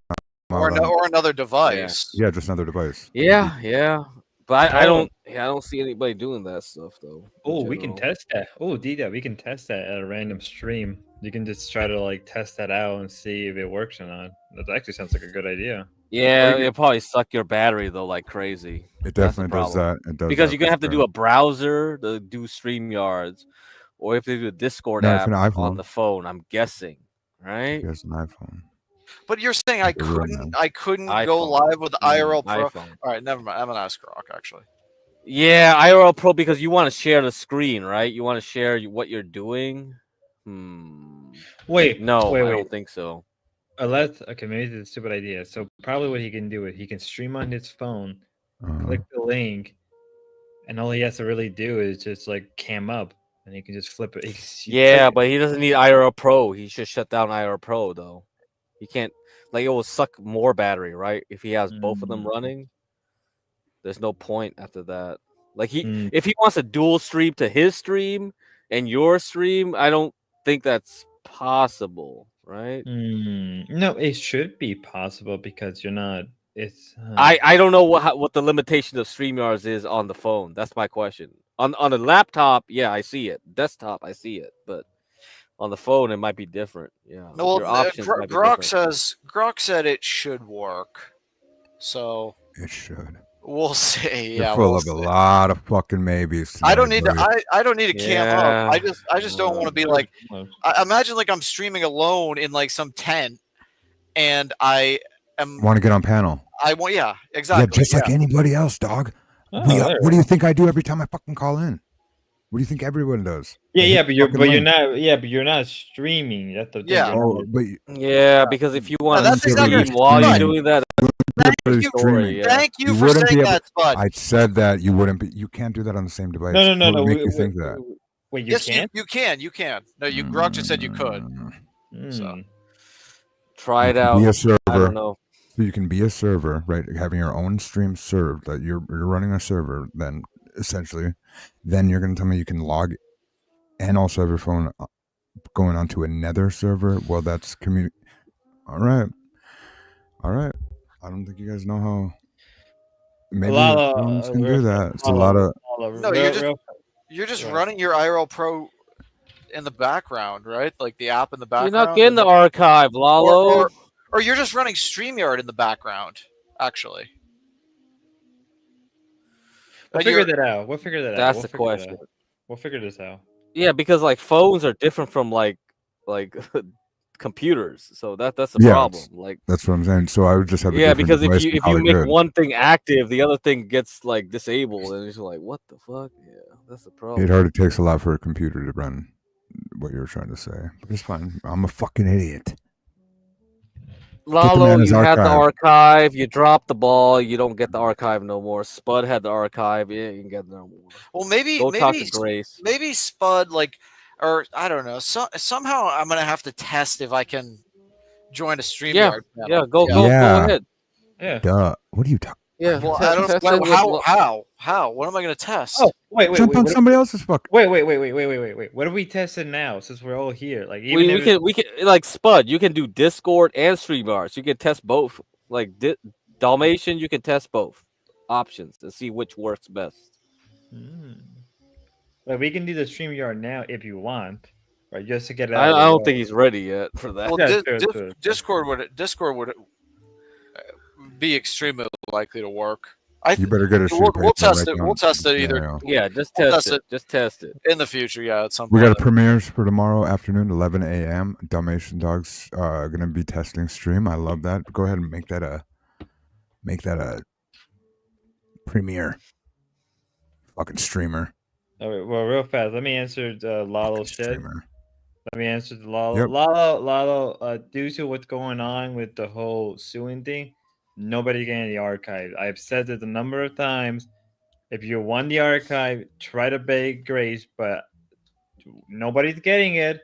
Or another device. Yeah, just another device. Yeah. But I Oh. don't see anybody doing that stuff though. in Oh, we can general. test that. Oh, Dida, we can test that at a random stream. You can just try to like test that out and see if it works or not. That actually sounds like a good idea. Yeah, it'll probably suck your battery though like crazy. It That's the definitely does problem. that. It does because that you're gonna for have to sure. do a browser to do StreamYards, or if they do a Discord No, it's app an on iPhone. the phone. I'm guessing, right? He has an iPhone. But you're saying I couldn't go iPhone. live with IRL Pro. iPhone. All right, never mind. I'm gonna ask Grok actually. Yeah, IRL Pro, because you want to share the screen, right? You want to share what you're doing. Wait, No, wait. I don't think so. Okay, maybe it's a stupid idea. So probably what he can do is he can stream on his phone, click the link, and all he has to really do is just like cam up, and he can just flip it. Yeah, but he doesn't need IRL Pro. He should shut down IRL Pro though. He can't, like, it will suck more battery, right? If he has both of them running, there's no point after that. Like if he wants a dual stream to his stream and your stream, I don't think that's possible, right? No, it should be possible because you're not. It's. I don't know what the limitation of StreamYards is on the phone. That's my question. On a laptop, yeah, I see it. Desktop, I see it, but on the phone, it might be different. Yeah, No, well, your options might be Grok different. Grok said it should work, so it should. We'll see. You're Yeah, full we'll of see. a lot of fucking maybes. I don't tonight, need to. buddy. I don't need to cam up. I just don't want to be like. Well, Imagine like I'm streaming alone in like some tent, and I am. Want to get on panel? I want. Yeah, exactly. Yeah, just like anybody else, dog. What do you think I do every time I fucking call in? What do you think everyone does? Yeah, but you're not streaming. That's the thing. Yeah. Oh, but Yeah, because if you want to that's exactly stream while you're right. doing that, streaming. Thank you for wouldn't saying be able- that, Spud. I said that you wouldn't be. You can't do that on the same device. No. What would make you think that? Wait, you Yes, can't. you can. You can. No, you Grok just said you could. So try it You can out. Be a server. I don't know. So you can be a server, right? Having your own stream served. That you're running a server. Then essentially, then you're going to tell me you can log, and also have your phone going onto another server. Well, that's All right. I don't think you guys know how. Maybe phones can do that. It's a lot of. no, you're just running your IRL Pro in the background, right? Like the app in the background. You're not getting the archive, Lalo. Or you're just running StreamYard in the background, actually. We'll figure that out. That's the question. We'll figure this out. Yeah, because like phones are different from like computers, so that's the Yeah, problem. Like that's what I'm saying. So I would just have. A yeah, different because device if and you call it make good. one thing active, the other thing gets like disabled, and it's like, what the fuck? Yeah, that's the problem. It hardly takes a lot for a computer to run what you were trying to say. But it's fine. I'm a fucking idiot. Lalo, man his you had the archive. archive. You dropped the ball. You don't get the archive no more. Spud had the archive. Yeah, you can get no more. Well, maybe Go talk maybe to Grace. maybe Spud or I don't know. Somehow I'm gonna have to test if I can join a StreamYard. Yeah, channel. yeah, go ahead. Yeah. Duh. What are you talking? Yeah. Well, I don't. test Well, it with how? What am I gonna test? Oh, wait. Jump on somebody else's fuck. Wait. What are we testing now? Since we're all here, like even we can like Spud. You can do Discord and StreamYards. You can test both. Like Dalmatian, you can test both options and see which works best. Like we can do the StreamYard now if you want, right? Just to get it I out. I don't think he's ready yet for that. Well, Yeah, true. Discord would be extremely likely to work. You better get a sheet of We'll paper test right it. down. We'll test it either. Yeah, just We'll test it. Just test it in the future. Yeah, at some We point. got a premieres for tomorrow afternoon, 11 a.m. Dalmatian Dogs gonna be testing stream. I love that. Go ahead and make that a premiere. Fucking streamer. All right, well, real fast. Let me answer Lalo's shit. Let me answer the Lalo. Yep. Lalo, due to what's going on with the whole suing thing, nobody's getting the archive. I've said it a number of times. If you want the archive, try to beg Grace, but nobody's getting it.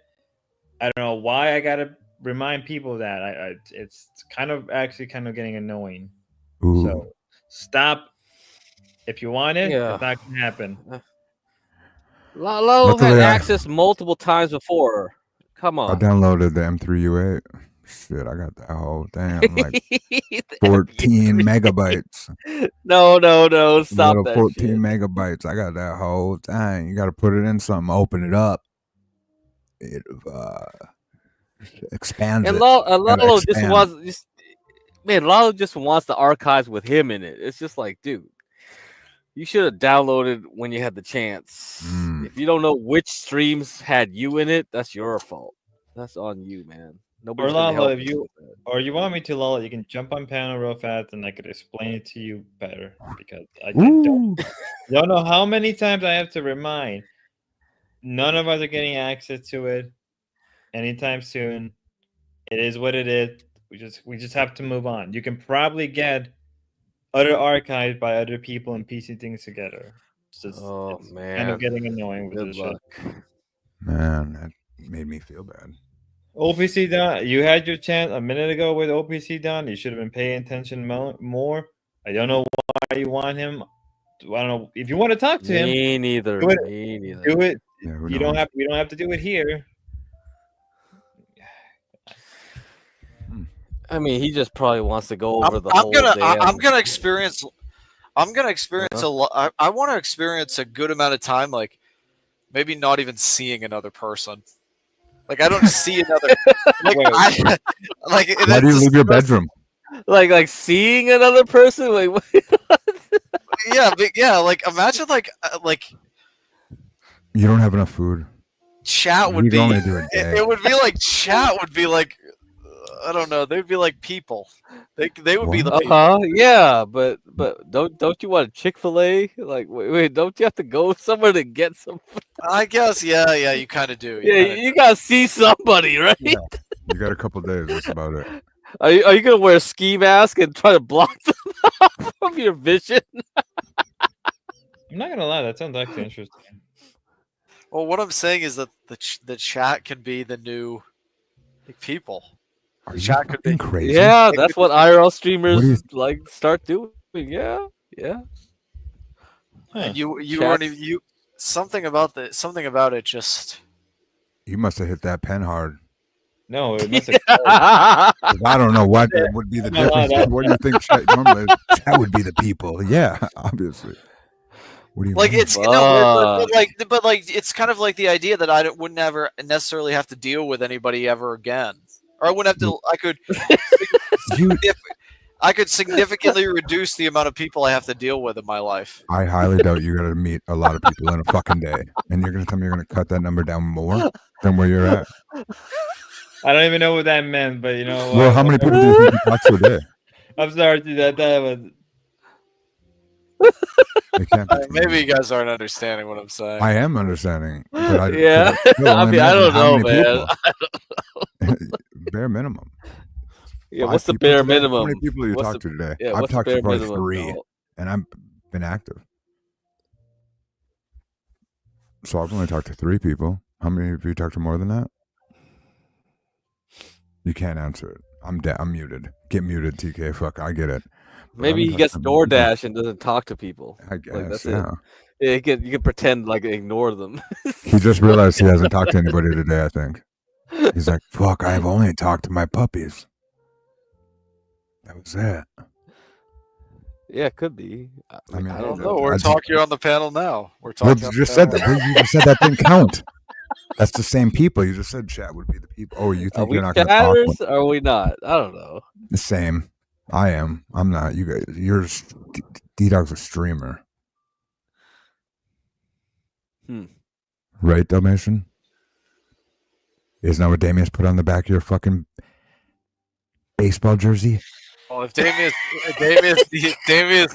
I don't know why I gotta remind people that. It's kind of getting annoying. Ooh. So stop. If you want it, Yeah. it's not gonna happen. Lalo had Luckily, access multiple times before. Come I on. downloaded the M3U8. Shit, I got that whole damn like 14 megabytes. No, stop Little that 14 shit. megabytes. I got that whole thing. You got to put it in something, open it up. It expands And it. Lalo Lalo just wants the archives with him in it. It's just like, dude, you should have downloaded when you had the chance. If you don't know which streams had you in it, that's your fault. That's on you, man. Or Nobody's gonna Lalo, help if you you with that. or you want me to, Lalo, you can jump on panel real fast and I could explain it to you better because I don't know how many times I have to remind. None of us are getting access to it anytime soon. It is what it is. We just have to move on. You can probably get other archives by other people and piecing things together. It's just it's kind of getting annoying with this shit. Man, that made me feel bad. OPC Don, you had your chance a minute ago with OPC Don. You should have been paying attention more. I don't know why you want him. I don't know if you want to talk to him. Me neither. Do it. Me neither. Do it. Yeah, We don't have to do it here. I mean, he just probably wants to go over the I'm whole gonna damn. I'm gonna experience a lot. I want to experience a good amount of time, like maybe not even seeing another person. Like I don't see another. Like Why do you leave your bedroom? Like seeing another person? Like what? yeah. Like imagine like You don't have enough food. chat would You be. can only do a day. It would be like chat would be like. I don't know. They'd be like people. They would be the people. Yeah, but don't you want a Chick-fil-A? Like wait, don't you have to go somewhere to get some? I guess yeah. You kind of do. You gotta see somebody, right? Yeah. You got a couple days. That's about it. Are you gonna wear a ski mask and try to block them from your vision? I'm not gonna lie, that sounds actually interesting. Well, what I'm saying is that the chat can be the new people. Are The chat could be crazy? Yeah, It that's could what be- IRL What do you- streamers like start doing. Yeah. And you Chats. weren't even you something about it just. You must have hit that pen hard. No, it must have. 'Cause I don't know what would be the No, difference. that- What do you think? Normally, that would be the people. Yeah, obviously. What do you Like mean? it's but like it's kind of like the idea that I wouldn't ever necessarily have to deal with anybody ever again, or I wouldn't have to. I could significantly reduce the amount of people I have to deal with in my life. I highly doubt you're gonna meet a lot of people in a fucking day, and you're gonna tell me you're gonna cut that number down more than where you're at. I don't even know what that meant, but you know. Well, how many people do you think you talk to a day? I'm sorry, dude. That was. It can't be Maybe you guys aren't understanding what I'm saying. I am understanding. But I, Yeah. still I only mean, I imagine don't how know, many man. people. Bare minimum. Yeah, 5 what's the people bare today? minimum? How many people you What's talked to today? Yeah, I've what's the talked to bare probably minimum? 3, No. and I've been active. So I've only talked to 3 people. How many have you talked to more than that? You can't answer it. I'm muted. Get muted, TK. Fuck, I get it. But Maybe I've he talked gets to- DoorDash and doesn't talk to people. I guess, Like, that's yeah. it. You can pretend like ignore them. He just realized he hasn't talked to anybody today, I think. He's like, fuck, I've only talked to my puppies. That was it. Yeah, it could be. I mean, I don't know. We're I just- talking on the panel now. We're Well, talking. you just said that. You just said that didn't count. That's the same people. You just said chat would be the people. Oh, you Are think we you're not going to talk? chatters? Or are we not? I don't know. The same. I am. I'm not. You guys. You're. D-Dog's a streamer. Right, Dalmatian? Isn't that what Damien's put on the back of your fucking baseball jersey? Well, if Damius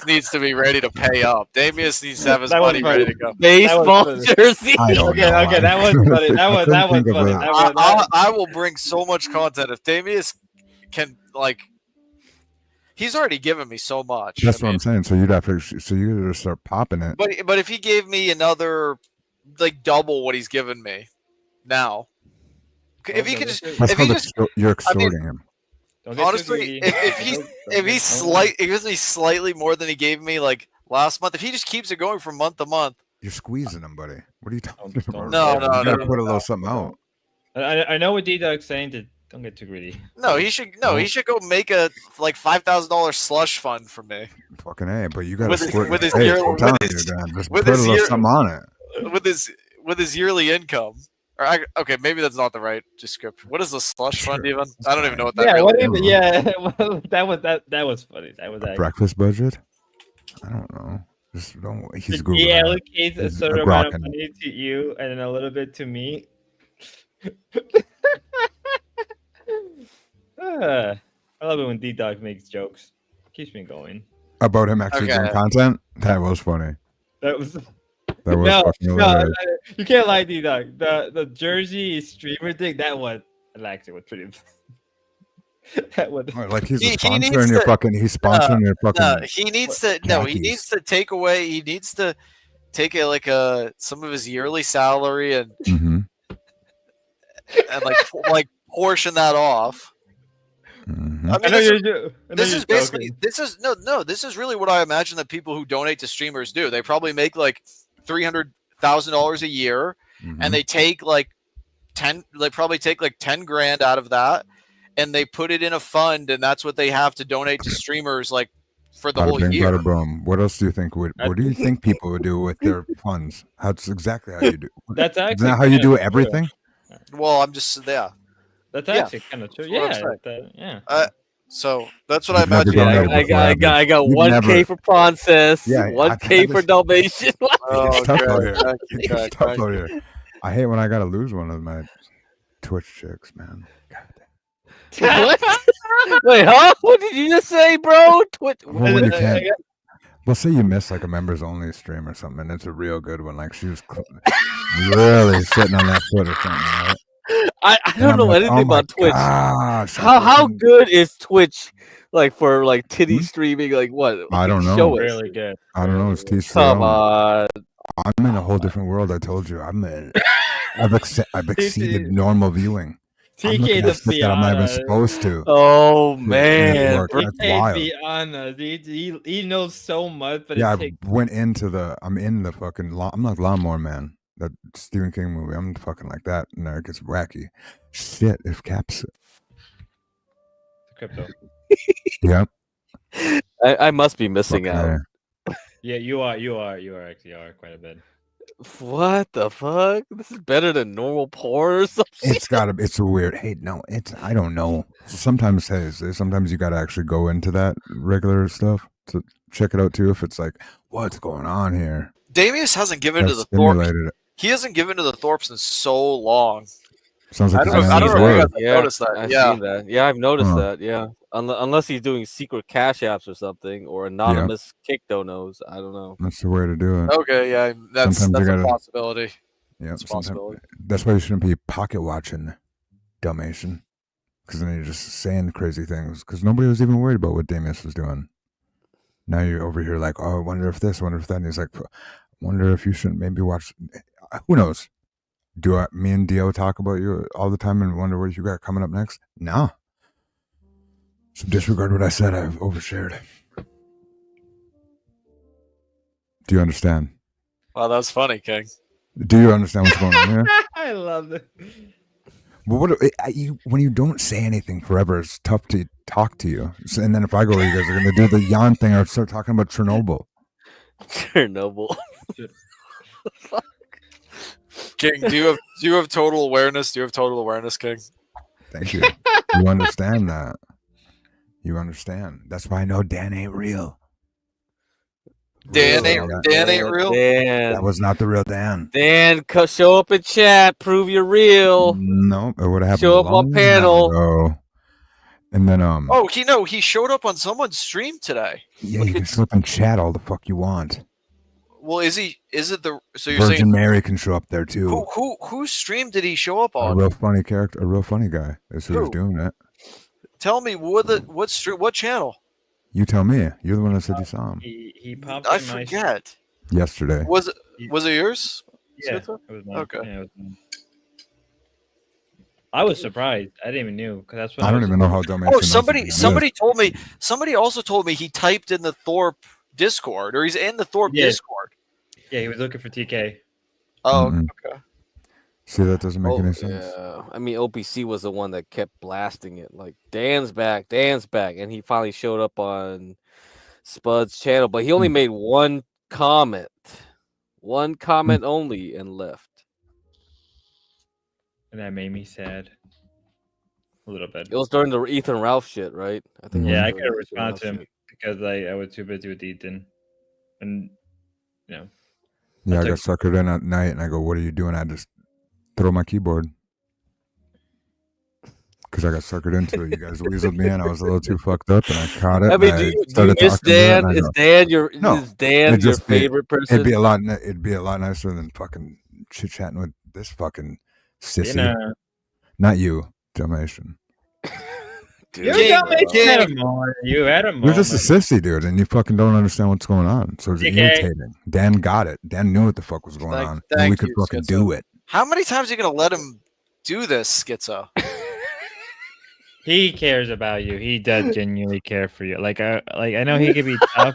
needs to be ready to pay up. Damius needs to have his That was money funny. ready to go. Baseball funny. jersey. I don't Okay, know. okay, that was funny. That was funny. I will bring so much content if Damius can like. He's already given me so much. That's what I'm saying. So you'd have to. So you gotta start popping it. But if he gave me another, like double what he's given me now, if he could just, That's if he called just, you're I extorting mean, him. honestly, if he gives me slightly more than he gave me like last month, if he just keeps it going from month to month, You're squeezing him, buddy. What are you talking about? No, You gotta no. put a little something out. I know what D-Dog's saying. To don't get too greedy. no, he should go make a like $5,000 slush fund for me. Fucking A, but you gotta With his- squirt with your his face. year- I'm with telling his- you, Dan. Just with put a his little year- something on it. with his yearly income. Or okay, maybe that's not the right description. What is the slush fund even? I don't even know what that Yeah, really what is. even? Yeah, well, that was funny. That was actually. Breakfast budget? I don't know. Just don't. He's Googling. He it. allocates a He's certain amount of grokking. money to you and then a little bit to me. I love it when D-Dog makes jokes. Keeps me going. About him actually doing Okay. content? That was funny. That was. That was No, fucking no, hilarious. you can't lie, D-Dog. The Jersey streamer thing, that was actually was pretty. That was Like he's He a sponsor needs and you're to- fucking. He's sponsoring your fucking. No, he needs to. No, he khakis. needs to take away. He needs to take some of his yearly salary and Mhm. like portion that off. Mhm. I I mean, know this, you're is, jo- I know this you're is basically joking. this is no. This is really what I imagine that people who donate to streamers do. They probably make like $300,000 a year, Mhm. and they take like 10. They probably take like 10 grand out of that, and they put it in a fund, and that's what they have to donate to streamers like for the Bada whole bing, year. bada boom. What else do you think would? What do you think people would do with their funds? That's exactly how you do. That's Isn't actually that how you kinda do true. everything? Well, I'm just yeah. That's Yeah, actually kind of true. that's what I'm Yeah, saying. yeah. So that's what I You've never imagine. done Yeah, that I before, have you? got You've 1K never- for Princess, Yeah, 1K for Dalmatian. Oh, It's tough out great. here. Thank you, It's Craig. tough Thank out you. here. I hate when I gotta lose one of my Twitch chicks, man. What? Wait, huh? What did you just say, bro? Twitch. Well, when you can't. Well, say you miss like a members only stream or something, and it's a real good one. Like she was really sitting on that foot or something, right? I And don't I'm know like, anything oh my about Twitch. gosh, How good is Twitch like for like titty streaming? Like what? I don't know. Show us. Really good. I don't know. It's T3. Come on. I'm in a whole different world. I told you. I've exceeded normal viewing. I'm TK looking the at shit that I'm not even Fiana. supposed to. Oh to man, network. bro. That's TK wild. Fiana. He knows so much, but Yeah, it takes. I'm in the fucking. I'm like Lawnmower Man, that Stephen King movie. I'm fucking like that, and it gets wacky. Shit, if Caps. Crypto. Yep. I must be missing out. Yeah, you are actually quite a bit. What the fuck? This is better than normal porn or something. It's a weird. Hey, no, I don't know. Sometimes sometimes you gotta actually go into that regular stuff to check it out too. If it's like, what's going on here? Damius hasn't given to That's the Thorpe. stimulated it. He hasn't given to the Thorpes in so long. Sounds like I he's don't know. on I don't his know if you word. guys have noticed that. I've Yeah. seen that. Yeah, I've noticed Huh. that. Yeah, unless he's doing secret cash apps or something, or anonymous kick donos. I don't know. That's the way to do it. Okay, yeah, that's Sometimes you a gotta- possibility. Yeah, It's a sometimes- possibility. that's why you shouldn't be pocket watching, Dalmatian, because then you're just saying crazy things. Because nobody was even worried about what Damius was doing. Now you're over here like, oh, I wonder if this, I wonder if that. And he's like, wonder if you shouldn't maybe watch. Who knows? Me and Dio talk about you all the time and wonder what you got coming up next? No. So disregard what I said. I've overshared. Do you understand? Wow, that's funny, King. Do you understand what's going on here? I love it. Well, when you don't say anything forever, it's tough to talk to you. So, and then if I go, you guys are going to do the yawn thing or start talking about Chernobyl. Chernobyl. King, do you have total awareness? Do you have total awareness, King? Thank you. You understand that. You understand. That's why I know Dan ain't real. Dan ain't real. Dan, That was not the real Dan. Dan, show up in chat. Prove you're real. No, it would have happened. Show up on long panel. ago. And then Oh, he showed up on someone's stream today. yeah, you can show up and chat all the fuck you want. Well, is it the? So you're Virgin saying Mary can show up there too. whose stream did he show up A on? real funny character, a real funny guy is who's Who? doing it. Tell me what channel? You tell me. You're the one that said you saw him He popped. I in my forget. yesterday. Was it yours? Yeah, it Smitha? was mine. Okay. Yeah, it was mine. I was surprised. I didn't even know because that's what I don't even know how Dalmatian. Oh, somebody told me. Somebody also told me he typed in the Thorpe Discord, or he's in the Thorpe Yeah. Discord. Yeah, he was looking for TK. Oh, Mm-mm. okay. See, that doesn't make any sense. Yeah, I mean, OPC was the one that kept blasting it, like Dan's back, and he finally showed up on Spud's channel, but he only made one comment only, and left. And that made me sad. A little bit. It was during the Ethan Ralph shit, right? I think. it Yeah, was I during couldn't the Ethan respond Ralph to him shit. because I was too busy with Ethan. And Yeah, I got suckered in at night, and I go, "What are you doing?" I just throw my keyboard because I got suckered into it. You guys weaseled me in. I was a little too fucked up, and I caught it. I mean, and do you started miss talking to it, Dan? and I Is go, Dan your No, is Dan it'd your just be- favorite person? It'd be a lot nicer than fucking chit chatting with this fucking sissy. Not you, Dalmatian. You're Adam more. You Adam You're just a sissy, dude, and you fucking don't understand what's going on. So it's TK. irritating. Dan got it. Dan knew what the fuck was going on, and we thank could you, fucking Schizo. do it. How many times are you gonna let him do this, Schizo? He cares about you. He does genuinely care for you. Like I know he can be tough,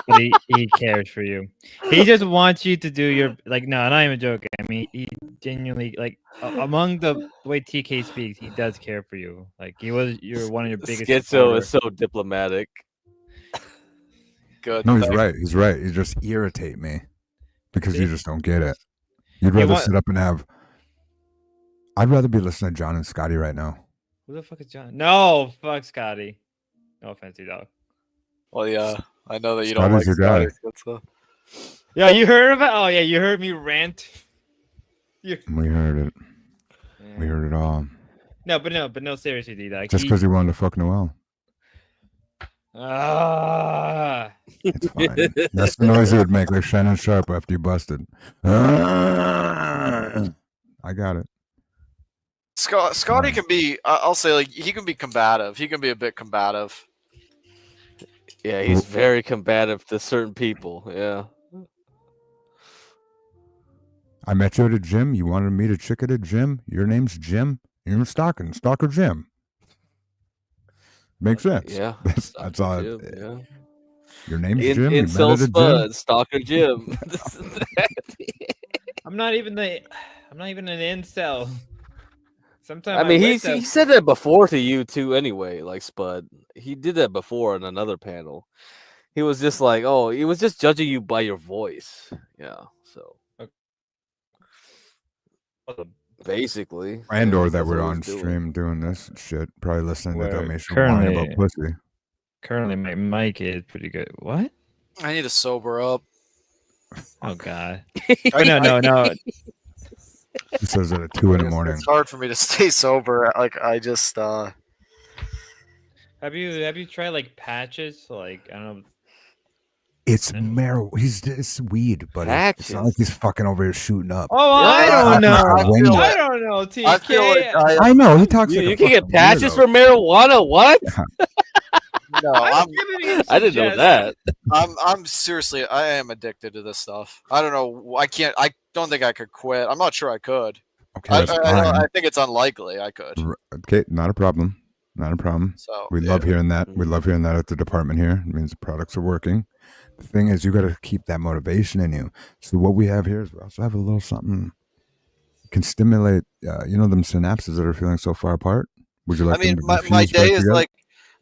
but he cares for you. He just wants you to do your no, I'm not even joking. I mean, he genuinely among the way TK speaks, he does care for you. Like you're one of your biggest. Schizo supporters. is so diplomatic. Good. No, he's right. He's right. You just irritate me because you just don't get it. You'd rather sit up and have. I'd rather be listening to John and Scotty right now. Who the fuck is John? No, fuck Scotty. No offense, dog. Well, yeah, I know that you don't like Scotty's your guy. Scotty. Yeah, you heard of it? Oh yeah, you heard me rant. We heard it. We heard it all. No, but no, seriously, D. Like, Just because he wanted to fuck Noel. It's fine. That's the noise it would make, like Shannon Sharp after you busted. I got it. Scotty can be. I'll say he can be combative. He can be a bit combative. Yeah, he's very combative to certain people. Yeah. I met you at a gym. You wanted to meet a chick at a gym. Your name's Jim. You're Stalker Jim. Makes sense. Yeah. That's all. Jim, yeah. Your name's Jim. You met Incel at a Spud, gym. Stalker Jim. I'm not even an incel. Sometimes I mean, he said that before to you too. Anyway, like Spud, he did that before in another panel. He was just like, oh, he was just judging you by your voice. Yeah. So basically, Andor that that's we're what on he's doing. stream doing this shit, probably listening to Where Dalmatian whine about pussy. Currently, my mic is pretty good. What? I need to sober up. Oh God. Oh, no. He says it at 2 a.m. It's hard for me to stay sober. Like I just. Have you tried like patches? Like I don't know. It's marijuana. It's weed, but it's not like he's fucking over here shooting up. Oh, I don't know. I don't know, TK. I feel like I know he talks. You like can get patches for marijuana. What? No, I didn't know that. I'm seriously. I am addicted to this stuff. I don't know. I can't. I don't think I could quit. I'm not sure I could. Okay, that's fine. I think it's unlikely I could. Okay, not a problem. Not a problem. So we love hearing that. We love hearing that at the department here. It means the products are working. The thing is, you got to keep that motivation in you. So what we have here is we also have a little something can stimulate. Them synapses that are feeling so far apart. Would you like? I mean, them to be my fused day back is together? like.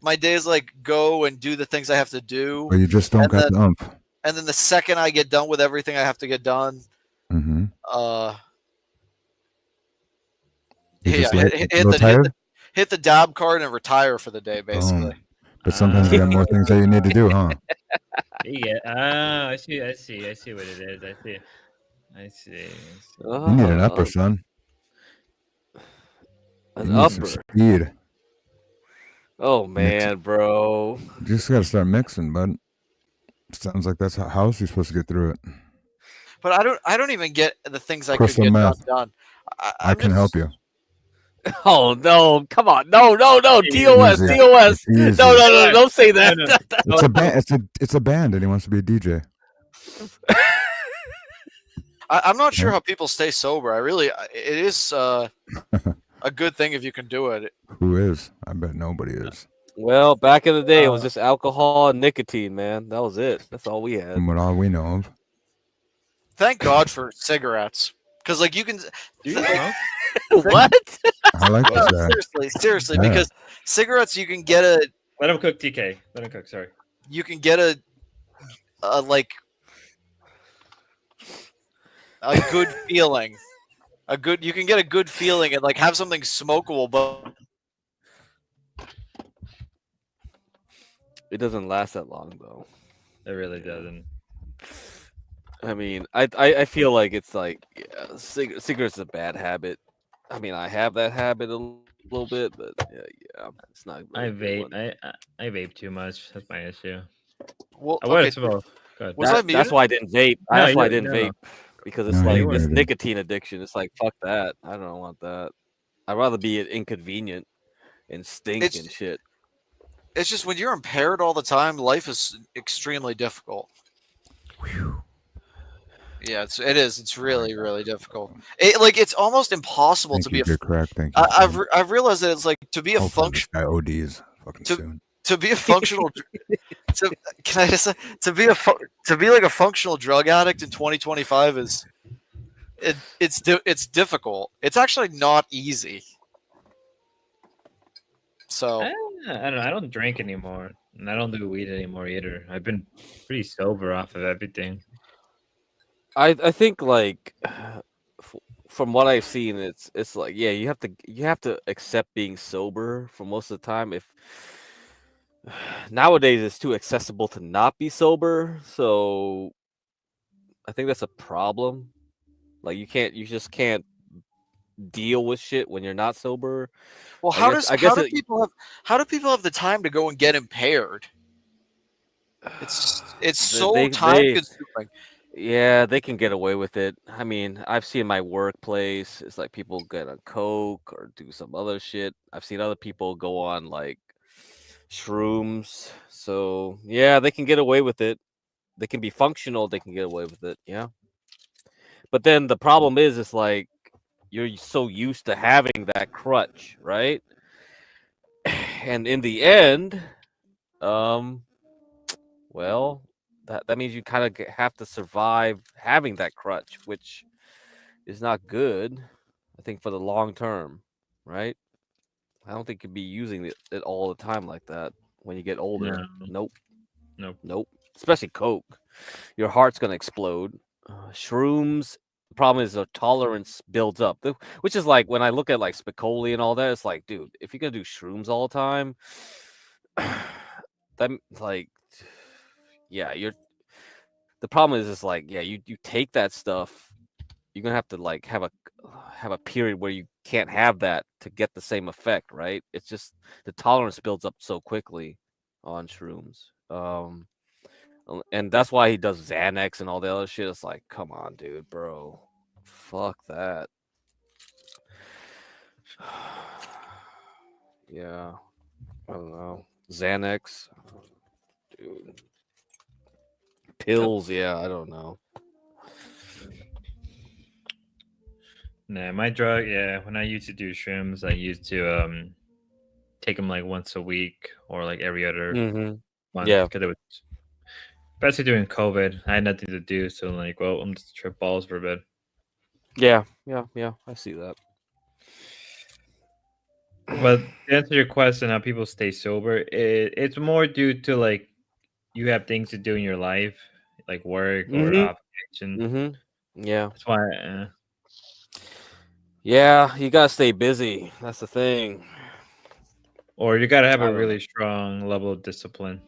My day is like go and do the things I have to do. But you just don't and got then, the umph. And then the second I get done with everything I have to get done, Mm-hmm. hit the dab card and retire for the day, basically. But sometimes you got more things that you need to do, huh? Yeah. I see what it is. I see. You need an upper, son. An You need some upper. speed. Oh Mix it. man, bro. You just gotta start mixing, bud. Sounds like that's how else you're supposed to get through it. But I don't even get the things I could Crystal get meth. done. I I'm can just help you. Oh no! Come on! No! TOS! Easy. TOS! It's easy. No! Don't say that. It's a band. It's a band, and he wants to be a DJ. I'm not sure Yeah. how people stay sober. It is a good thing if you can do it. Who is? I bet nobody is. Well, back in the day, it was just alcohol and nicotine, man. That was it. That's all we had. From what all we know of. Thank God for cigarettes, because like you can. What? I like No, that. seriously, Yeah. because cigarettes you can get a. Let him cook, TK. Let him cook. Sorry. You can get a like a good feeling. You can get a good feeling and like have something smokable, but It doesn't last that long, though. It really doesn't. I mean, I feel like it's like cigarettes is a bad habit. I mean, I have that habit a little bit, but yeah, it's not. I Really a good vape. one. I vape too much. That's my issue. Well, I want okay. to smoke. Good. That's why I didn't vape. No, That's why I you- didn't no. vape because it's No, like you it's didn't. nicotine addiction. It's like fuck that. I don't want that. I'd rather be inconvenient and stink It's- and shit. it's just when you're impaired all the time, life is extremely difficult. Yeah, it is. It's really, really difficult. It's almost impossible Thank to be you, a. Big Crack. Thank you. I've realized that it's like to be a Hopefully function this guy ODs fucking soon. to be a functional. Can I just say to be like a functional drug addict in 2025 is it's difficult. It's actually not easy. So I don't know. I don't drink anymore, and I don't do weed anymore either. I've been pretty sober off of everything. I think like from what I've seen, it's like yeah, you have to accept being sober for most of the time. If nowadays it's too accessible to not be sober, so I think that's a problem. Like you just can't deal with shit when you're not sober. well, I guess it- how do people have the time to go and get impaired? It's so they- time consuming. Yeah, they can get away with it. I mean, I've seen my workplace. It's like people get on coke or do some other shit. I've seen other people go on like shrooms. So yeah, they can get away with it. They can be functional. They can get away with it. Yeah. But then the problem is, it's like you're so used to having that crutch, right? And in the end, well, that means you kind of have to survive having that crutch, which is not good. I think for the long term, right? I don't think you'd be using it all the time like that when you get older. No. Nope. Especially coke, your heart's gonna explode. Shrooms. The problem is the tolerance builds up, which is like when I look at like Spicoli and all that. It's like, dude, if you're gonna do shrooms all the time, that like. Yeah, the problem is it's like, yeah, you take that stuff, you're gonna have to like have a period where you can't have that to get the same effect, right? It's just the tolerance builds up so quickly on shrooms. And that's why he does Xanax and all the other shit. It's like, come on, dude, bro. Fuck that. Yeah. I don't know. Xanax. Dude. Pills, yeah, I don't know. Nah, my drug. Yeah, when I used to do shrooms, I used to take them like once a week or like every other Mhm. month. Yeah. because it was especially during COVID. I had nothing to do, so I'm like, well, I'm just trip balls for a bit. Yeah, I see that. But to answer your question, how people stay sober, it's more due to like you have things to do in your life, like work or Mhm. obligation. Yeah. That's why. Yeah, you gotta stay busy. That's the thing. Or you gotta have I a don't really strong level of discipline.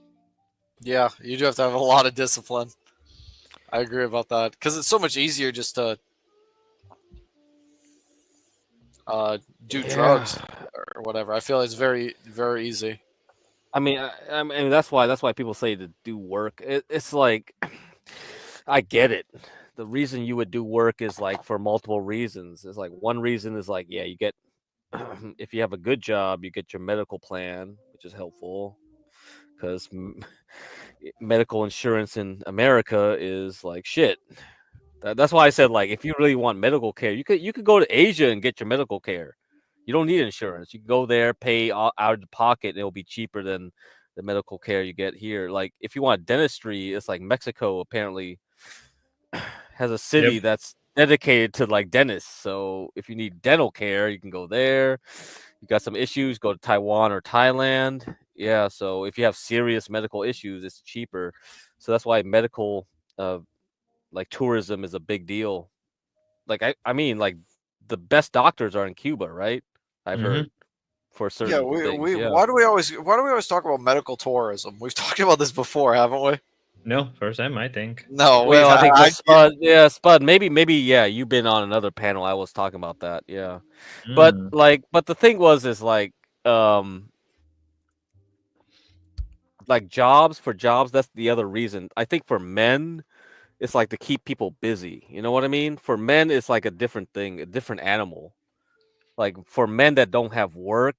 Yeah, you do have to have a lot of discipline. I agree about that because it's so much easier just to do drugs or whatever. I feel it's very, very easy. I mean, I mean that's why people say to do work. It's like I get it. The reason you would do work is like for multiple reasons. It's like one reason is like, yeah, you get if you have a good job, you get your medical plan, which is helpful because medical insurance in America is like shit. That's why I said like if you really want medical care, you could go to Asia and get your medical care. You don't need insurance. You can go there, pay out of the pocket, and it'll be cheaper than the medical care you get here. Like if you want dentistry, it's like Mexico apparently has a city Yep. that's dedicated to like dentists. So if you need dental care, you can go there. You got some issues, go to Taiwan or Thailand. Yeah. So if you have serious medical issues, it's cheaper. So that's why medical, like tourism is a big deal. Like I mean, like the best doctors are in Cuba, right? I've Mhm. heard for Yeah, certain things. we Yeah. why do we always talk about medical tourism? We've talked about this before, haven't we? No, first time I think. No, Well, I think I, Spud, yeah, Spud. Maybe, yeah. You've been on another panel. I was talking about that. Yeah, but Mm. but the thing is um, like jobs for jobs. That's the other reason. I think for men, it's like to keep people busy. You know what I mean? For men, it's like a different thing, a different animal. Like for men that don't have work,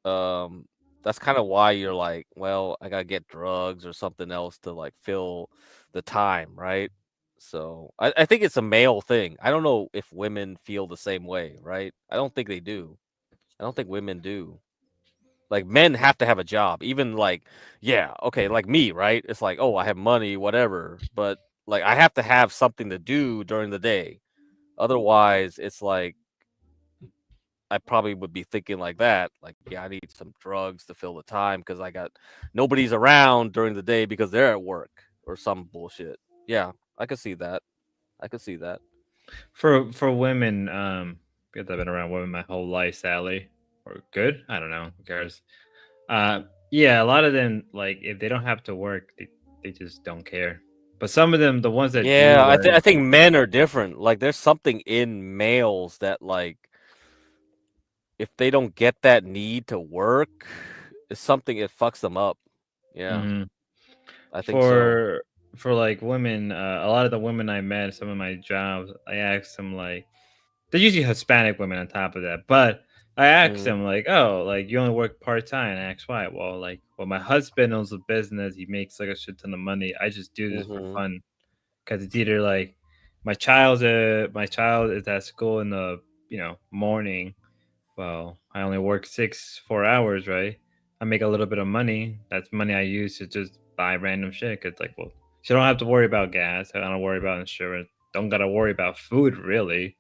um, that's kind of why you're like, well, I gotta get drugs or something else to like fill the time, right? So I think it's a male thing. I don't know if women feel the same way, right? I don't think they do. I don't think women do. Like men have to have a job, even like, yeah, okay, like me, right? It's like, oh, I have money, whatever, but like I have to have something to do during the day. Otherwise, it's like I probably would be thinking like that. Like, yeah, I need some drugs to fill the time because I got nobody's around during the day because they're at work or some bullshit. Yeah, I could see that. I could see that. For women, because I've been around women my whole life, sadly, or good, I don't know. Who cares? Uh, yeah, a lot of them like if they don't have to work, they just don't care. But some of them, the ones that do Yeah, work, I think men are different. Like, there's something in males that like if they don't get that need to work, it's something it fucks them up. Yeah, mhm. I think so. For like women, a lot of the women I met, some of my jobs, I asked them like, they're usually Hispanic women on top of that, but I asked Mm, them like, oh, like you only work part time. I asked why. Well, my husband owns a business. He makes like a shit ton of money. I just do this for mhm. fun because it's either like my child is at school in the morning. Well, I only work 4 hours, right? I make a little bit of money. That's money I use to just buy random shit. Cause like, well, you don't have to worry about gas. I don't worry about insurance. Don't gotta worry about food really.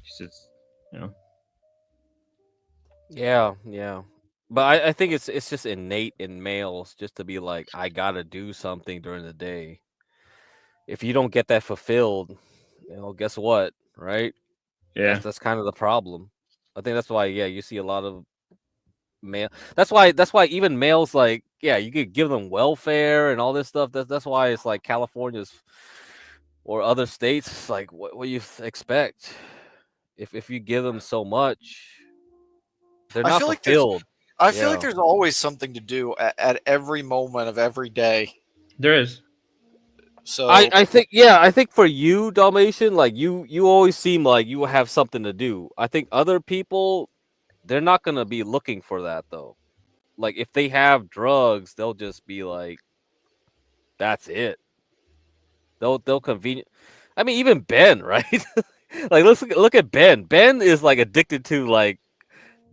It's just, you know. Yeah, yeah. But I think it's just innate in males just to be like, I gotta do something during the day. If you don't get that fulfilled, guess what? Right? Yeah. That's kind of the problem. I think that's why, yeah, you see a lot of male. That's why even males like, yeah, you could give them welfare and all this stuff. That's why it's like California's or other states. It's like, what you expect? If you give them so much, they're I not feel like there's fulfilled. I feel like Yeah. there's always something to do at every moment of every day. There is. So I think, yeah, I think for you, Dalmatian, like you always seem like you have something to do. I think other people, they're not gonna be looking for that though. Like if they have drugs, they'll just be like, that's it. They'll convenient. I mean, even Ben, right? Like let's look at Ben. Ben is like addicted to like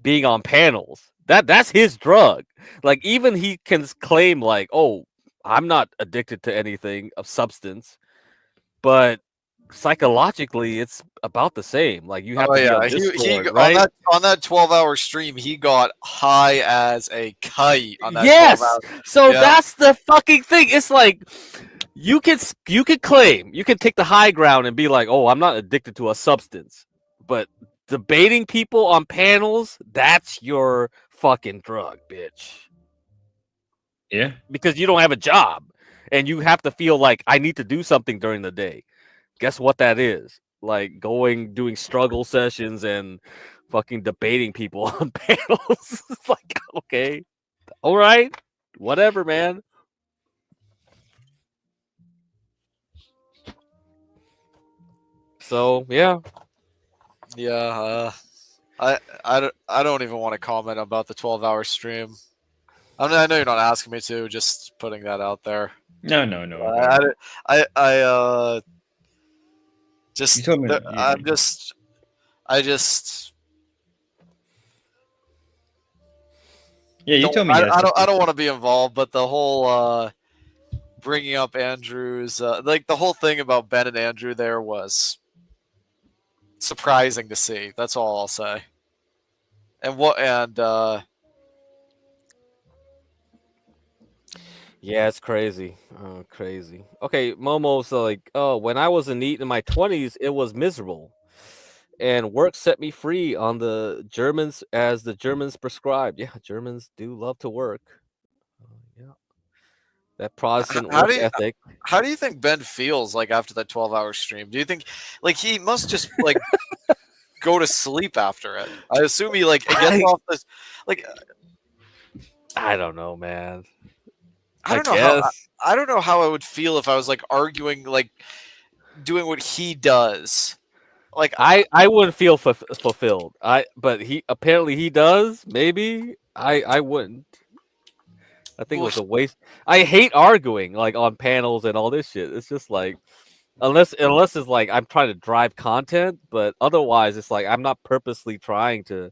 being on panels. That's his drug. Like even he can claim like, oh, I'm not addicted to anything of substance, but psychologically it's about the same. Like you have oh to be yeah, on he Discord, right? on that 12-hour stream, he got high as a kite on that 12 Yes. hours. So Yeah. that's the fucking thing. It's like you could claim, you can take the high ground and be like, "Oh, I'm not addicted to a substance." But debating people on panels, that's your fucking drug, bitch. Yeah. Because you don't have a job and you have to feel like I need to do something during the day. Guess what that is? Like doing struggle sessions and fucking debating people on panels. It's like, okay. All right. Whatever, man. So yeah. Yeah, I don't even want to comment about the 12-hour stream. I know you're not asking me to, just putting that out there. No. Just You told me. I just Yeah, you told me. I don't want to be involved, but the whole bringing up Andrew's like the whole thing about Ben and Andrew there was surprising to see. That's all I'll say. Yeah, it's crazy. Crazy. Okay, Momo's like, oh, when I was in my 20s, it was miserable. And work set me free on the Germans as the Germans prescribed. Yeah, Germans do love to work. Yeah. That Protestant work ethic. How do you think Ben feels like after that 12-hour stream? Do you think like he must just like go to sleep after it? I assume he like gets off this like I don't know, man. I don't know how I would feel if I was like arguing, like doing what he does. Like I wouldn't feel fulfilled. But he apparently he does. Maybe I wouldn't. I think it was a waste. I hate arguing like on panels and all this shit. It's just like unless it's like I'm trying to drive content, but otherwise it's like I'm not purposely trying to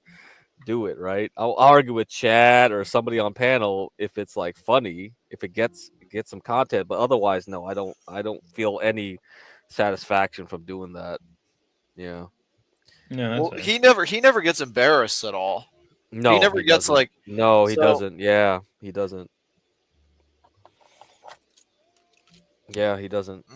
do it, right? I'll argue with Chad or somebody on panel if it's like funny, if it gets some content, but otherwise no, I don't feel any satisfaction from doing that. Yeah. No, well, he never gets embarrassed at all. No, he never gets doesn't. like no, he doesn't. Yeah, he doesn't. Yeah, he doesn't.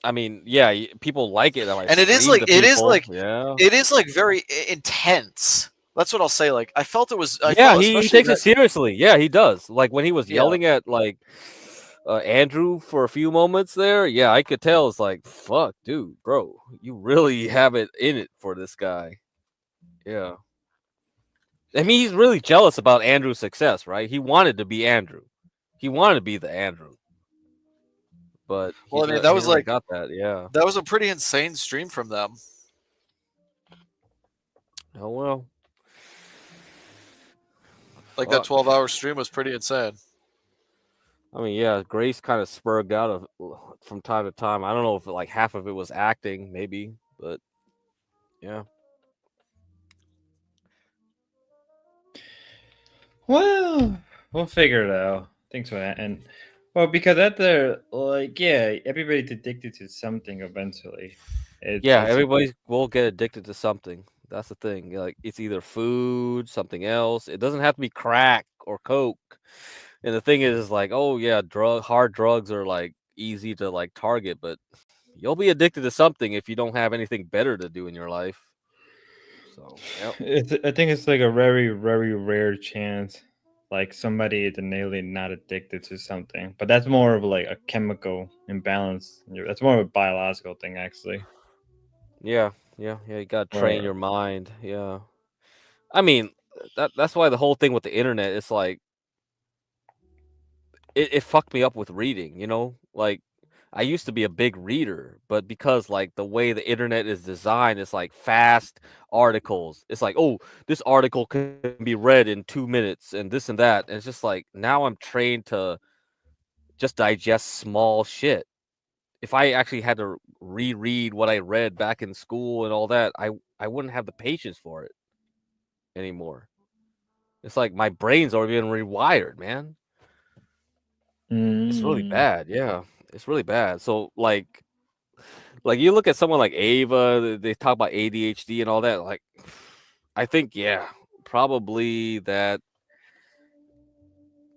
I mean, yeah, people like it. And it is like very intense. That's what I'll say. Like I felt it was. He takes it seriously. Yeah, he does. Like when he was yelling at like Andrew for a few moments there. Yeah, I could tell. It's like, fuck, dude, bro, you really have it in it for this guy. Yeah. I mean, he's really jealous about Andrew's success, right? He wanted to be Andrew. He wanted to be the Andrew. But well, I mean, that was like got that. Yeah, that was a pretty insane stream from them. Oh well, like that 12-hour stream was pretty insane. I mean, yeah, Grace kind of spurred out of from time to time. I don't know if like half of it was acting, maybe, but yeah. Well, we'll figure it out. Thanks for that. And well, because at the like, yeah, everybody's addicted to something eventually. Everybody will get addicted to something. That's the thing. Like it's either food, something else. It doesn't have to be crack or coke. And the thing is like, oh yeah, hard drugs are like easy to like target, but you'll be addicted to something if you don't have anything better to do in your life. So I think it's like a very, very rare chance, like somebody is innately not addicted to something, but that's more of like a chemical imbalance. That's more of a biological thing, actually. Yeah. You gotta train your mind. Yeah. I mean, that's why the whole thing with the internet is like, it fucked me up with reading. You know, like I used to be a big reader, but because like the way the internet is designed, it's like fast articles. It's like, oh, this article can be read in 2 minutes and this and that. And it's just like now I'm trained to just digest small shit. If I actually had to reread what I read back in school and all that, I wouldn't have the patience for it anymore. It's like my brain's already been rewired, man. It's really bad. Yeah, it's really bad. So like you look at someone like Ava, they talk about ADHD and all that. Like, I think probably that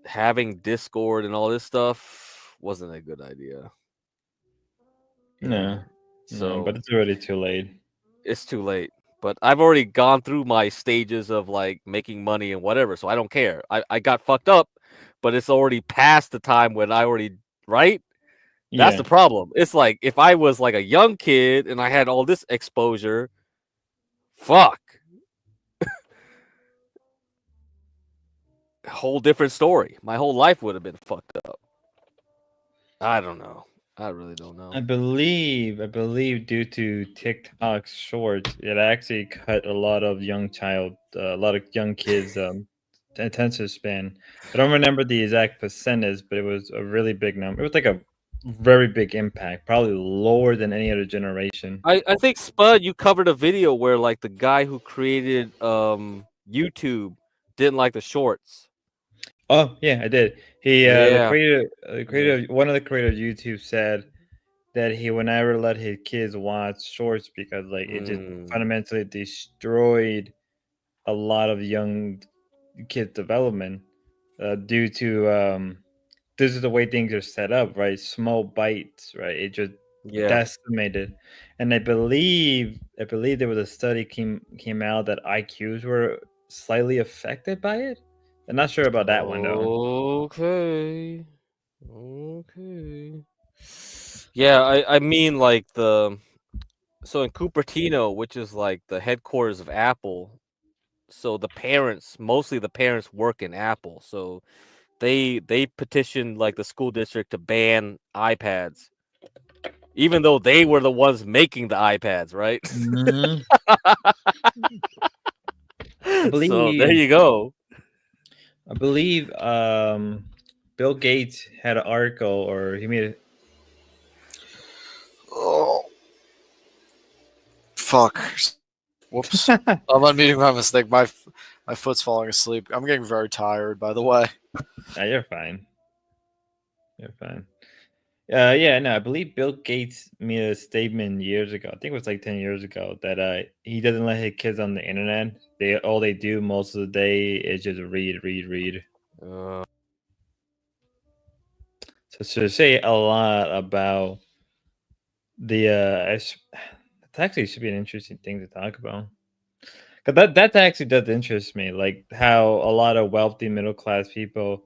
having Discord and all this stuff wasn't a good idea. No, but it's already too late. It's too late. But I've already gone through my stages of like making money and whatever, so I don't care. I got fucked up, but it's already past the time when I already right. That's the problem. It's like if I was like a young kid and I had all this exposure, fuck. whole different story. My whole life would have been fucked up. I don't know. I really don't know. I believe due to TikTok shorts, it actually cut a lot of young kids attention span. I don't remember the exact percentage, but it was a really big number. It was like a very big impact, probably lower than any other generation. I think Spud, you covered a video where like the guy who created YouTube didn't like the shorts. Oh yeah, I did. He Yeah. one of the creators of YouTube said that he would never let his kids watch shorts because like it just fundamentally destroyed a lot of young kids' development due to this is the way things are set up, right? Small bites, right? It just decimated. And I believe there was a study came out that IQs were slightly affected by it. I'm not sure about that one though. Okay. Yeah, I mean like so in Cupertino, which is like the headquarters of Apple, so mostly the parents work in Apple, so they petitioned like the school district to ban iPads, even though they were the ones making the iPads, right? Mm-hmm. So there you go. I believe Bill Gates had an article, or he made it. Oh, fuck! Whoops! I'm unmuting my mistake. My foot's falling asleep. I'm getting very tired. By the way. Yeah, you're fine. You're fine. Yeah, no, I believe Bill Gates made a statement years ago. I think it was like 10 years ago that he doesn't let his kids on the internet. All they do most of the day is just read. So to say a lot about the it actually should be an interesting thing to talk about. Cause that actually does interest me, like how a lot of wealthy middle class people,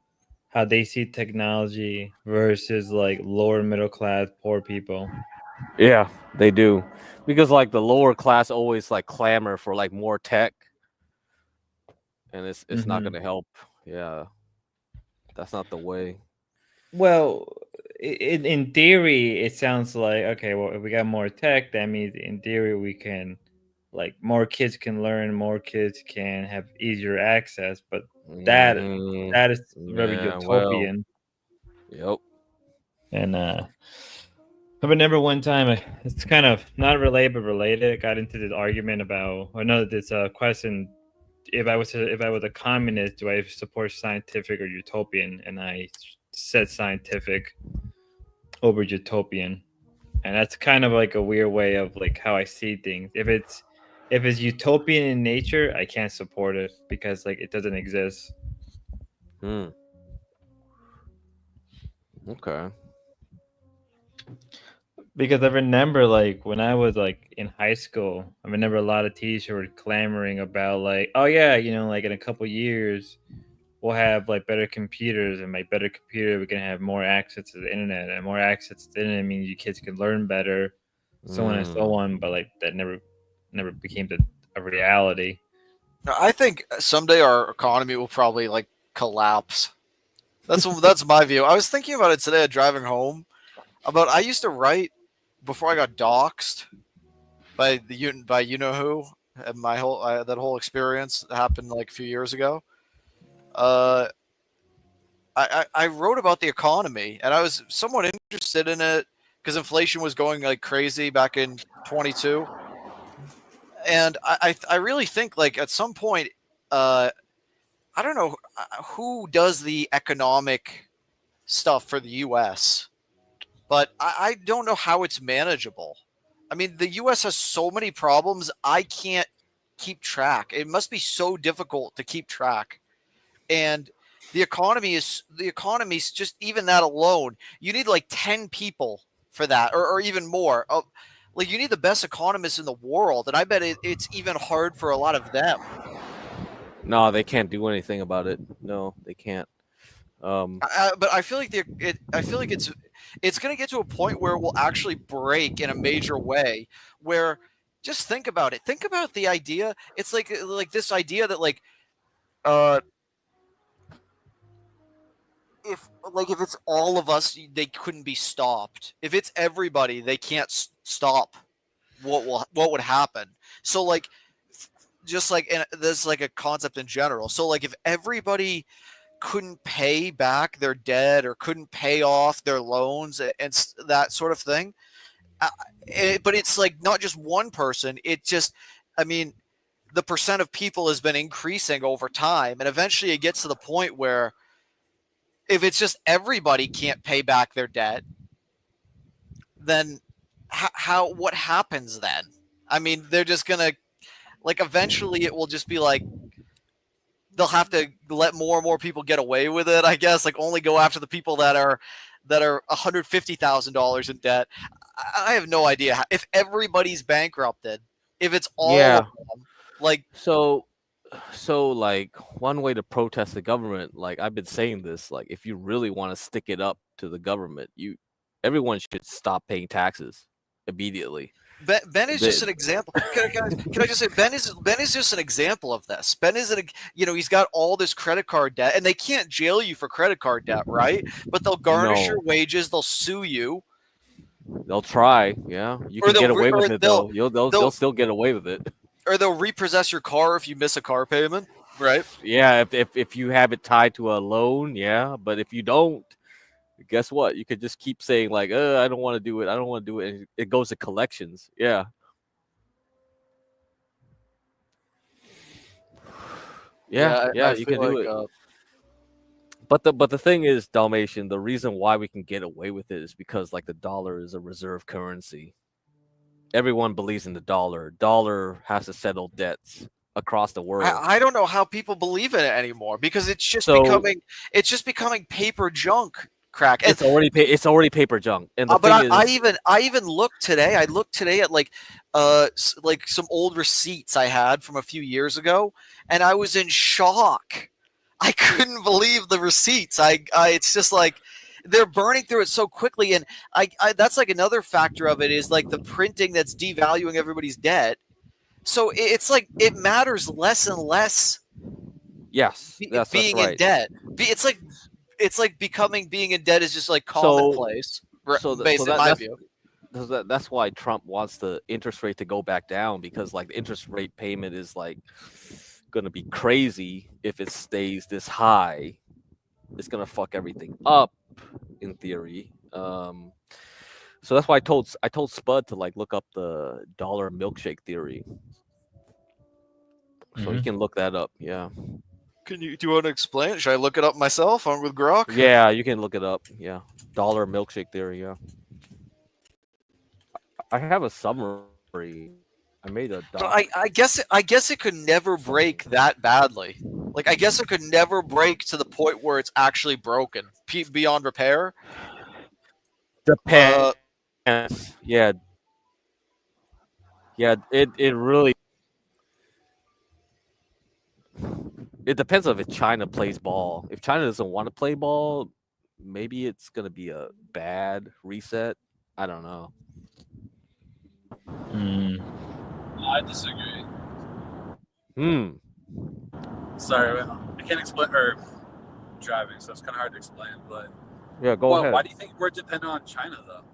how they see technology versus like lower middle class poor people. Yeah, they do, because like the lower class always like clamor for like more tech, and it's not going to help. Yeah, that's not the way. Well, in theory, it sounds like okay. Well, if we got more tech, that means in theory we can, like, more kids can learn, more kids can have easier access. But that is very utopian. Yep. And I remember one time, it's kind of not related but related. I got into this argument about, or no, this question: if I was a communist, do I support scientific or utopian? And I said scientific over utopian, and that's kind of like a weird way of like how I see things. If it's utopian in nature, I can't support it because like it doesn't exist. Okay. Because I remember like when I was like in high school, I remember a lot of teachers were clamoring about like, oh yeah, like in a couple years we'll have like better computers, and by better computer we can have more access to the internet, and more access to the internet means you kids can learn better, so on and so on. But like that never became a reality. I think someday our economy will probably like collapse. That's my view. I was thinking about it today driving home. I used to write before I got doxxed by you know who, and my whole that whole experience happened like a few years ago. I wrote about the economy, and I was somewhat interested in it because inflation was going like crazy back in 22. And I really think like at some point, I don't know who does the economic stuff for the U.S., but I don't know how it's manageable. I mean, the U.S. has so many problems, I can't keep track. It must be so difficult to keep track. And the economy's just, even that alone, you need like 10 people for that, or even more. Like, you need the best economists in the world, and I bet it's even hard for a lot of them. No, they can't do anything about it. No, they can't. But I feel like it's going to get to a point where it will actually break in a major way. Where, just think about it. Think about the idea. It's like this idea that like, if it's all of us, they couldn't be stopped. If it's everybody, they can't stop what would happen. So like, just like, and there's like a concept in general. So like, if everybody couldn't pay back their debt or couldn't pay off their loans and that sort of thing, but it's like not just one person. It just, I mean, the percent of people has been increasing over time, and eventually it gets to the point where if it's just everybody can't pay back their debt, then what happens then? I mean, they're just gonna, like, eventually it will just be like they'll have to let more and more people get away with it, I guess, like only go after the people that are $150,000 in debt. I have no idea if everybody's bankrupted, if it's all of them, like, so like one way to protest the government, like I've been saying this, like if you really want to stick it up to the government, everyone should stop paying taxes immediately. Ben is just an example. Can I just say Ben is just an example of this. Ben is he's got all this credit card debt, and they can't jail you for credit card debt, right? But they'll garnish your wages, they'll sue you. They'll try, yeah. You can get away with it though. They'll still get away with it. Or they'll repossess your car if you miss a car payment, right? Yeah, if you have it tied to a loan, yeah. But if you don't, guess what? You could just keep saying like, I don't want to do it. I don't want to do it. And it goes to collections. Yeah. Yeah, you can do it. But the thing is, Dalmatian, the reason why we can get away with it is because like the dollar is a reserve currency. Everyone believes in the dollar. Dollar has to settle debts across the world. I don't know how people believe in it anymore because it's just becoming paper junk. Crack. It's already paper junk. And the but thing I even looked today. I looked today at like some old receipts I had from a few years ago, and I was in shock. I couldn't believe the receipts. It's just like they're burning through it so quickly, and I that's like another factor of it is like the printing that's devaluing everybody's debt. So it's like it matters less and less. Yes, that's being right. in debt. It's like being in debt is just like commonplace. Based in my view. That's why Trump wants the interest rate to go back down, because like the interest rate payment is like going to be crazy if it stays this high. It's going to fuck everything up in theory. So that's why I told Spud to like look up the dollar milkshake theory. So you can look that up. Yeah. Do you want to explain it? Should I look it up myself on with Grok? Yeah, you can look it up. Yeah. Dollar milkshake theory, yeah. I have a summary. I made a doc. But I guess it could never break that badly. Like I guess it could never break to the point where it's actually broken beyond repair. Depends. Yeah. Yeah, it really it depends on if China plays ball. If China doesn't want to play ball, maybe it's gonna be a bad reset. I don't know. I disagree. Sorry, I can't explain. Or driving, so it's kind of hard to explain. But yeah, go ahead. Why do you think we're dependent on China though?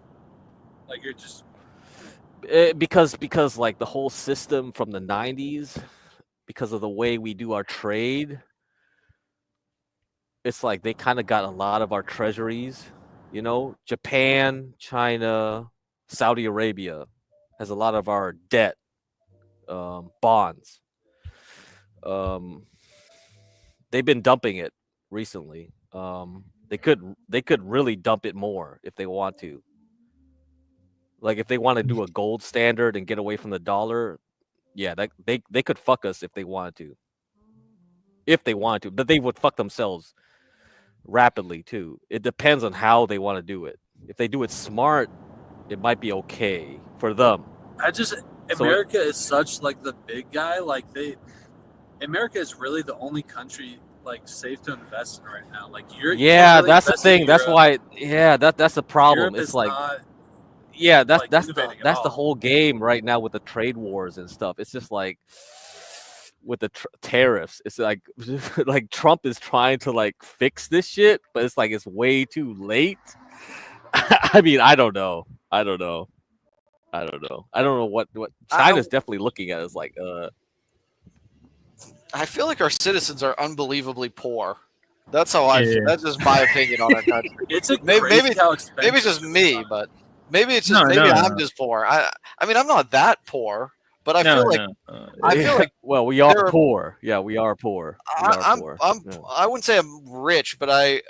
Like you're just because like the whole system from the 90s, because of the way we do our trade, it's like they kind of got a lot of our treasuries. You know, Japan, China, Saudi Arabia has a lot of our debt, bonds. They've been dumping it recently. They could really dump it more if they want to. Like if they want to do a gold standard and get away from the dollar, yeah, they could fuck us if they wanted to. If they want to, but they would fuck themselves rapidly too. It depends on how they want to do it. If they do it smart, it might be okay for them. America is such like the big guy. Like America is really the only country like safe to invest in right now. Like you're yeah, really that's the thing. That's why. Yeah, that's the problem. Europe it's like that's the whole game right now with the trade wars and stuff. It's just like with the tariffs. It's like like Trump is trying to like fix this shit, but it's like it's way too late. I mean, I don't know. I don't know what China's definitely looking at is like I feel like our citizens are unbelievably poor. That's how I feel. Yeah. That's just my opinion on our country. It's a maybe crazy how expensive maybe it's just me, but maybe it's just No, maybe no, I'm no. just poor. I mean I'm not that poor, but I feel like I feel like well, we are poor. Yeah, we are poor. I wouldn't say I'm rich, but I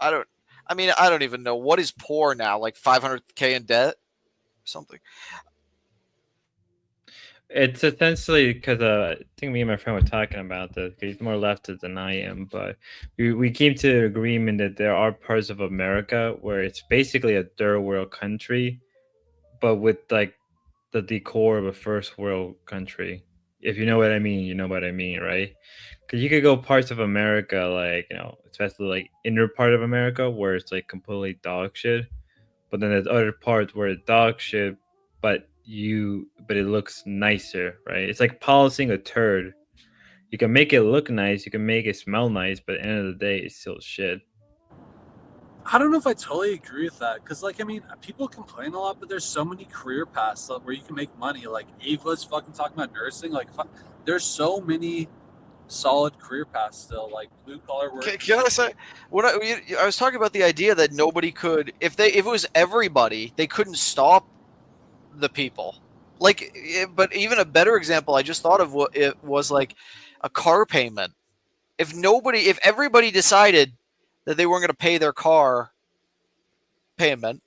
don't. I mean, I don't even know what is poor now. Like 500K in debt, or something. It's essentially because I think me and my friend were talking about this. He's more leftist than I am, but we came to an agreement that there are parts of America where it's basically a third world country, but with like the decor of a first world country. If you know what I mean, you know what I mean, right? Because you could go parts of America, like especially like inner part of America, where it's like completely dog shit. But then there's other parts where it's dog shit, but it looks nicer, right? It's like polishing a turd. You can make it look nice, you can make it smell nice, but at the end of the day, it's still shit. I don't know if I totally agree with that because, like, I mean, people complain a lot, but there's so many career paths where you can make money. Like, Ava's fucking talking about nursing. Like, there's so many solid career paths still, like blue collar work. Can I say what I was talking about the idea that nobody could, if it was everybody, they couldn't stop the people. Like, but even a better example I just thought of what it was like a car payment. If everybody decided that they weren't going to pay their car payment,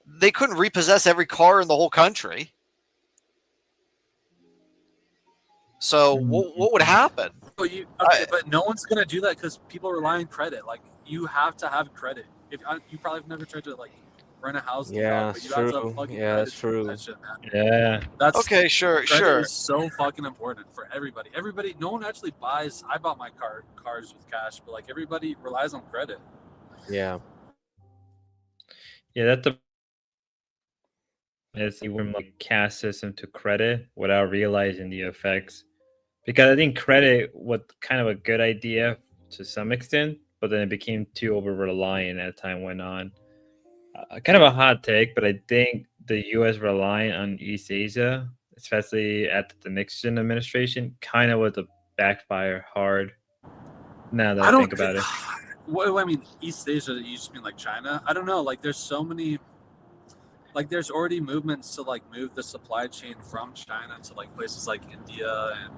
they couldn't repossess every car in the whole country. So what would happen? But no one's gonna do that because people rely on credit. Like, you have to have credit. You probably have never tried to like rent a house. Yeah, but you that's have to true. have fucking Yeah, credit that's to do true. that shit, man. Yeah. That's okay. Sure. Credit is so fucking important for everybody. No one actually buys. I bought my cars with cash, but like everybody relies on credit. Yeah. Yeah, that's is you from like cash system to credit without realizing the effects. Because I think credit was kind of a good idea to some extent, but then it became too over reliant as time went on. Kind of a hot take, but I think the U.S. relying on East Asia, especially at the Nixon administration, kind of was a backfire hard. Now that I think about it. What I mean, East Asia, you just mean like China? I don't know. Like, there's so many. Like, there's already movements to like move the supply chain from China to like places like India and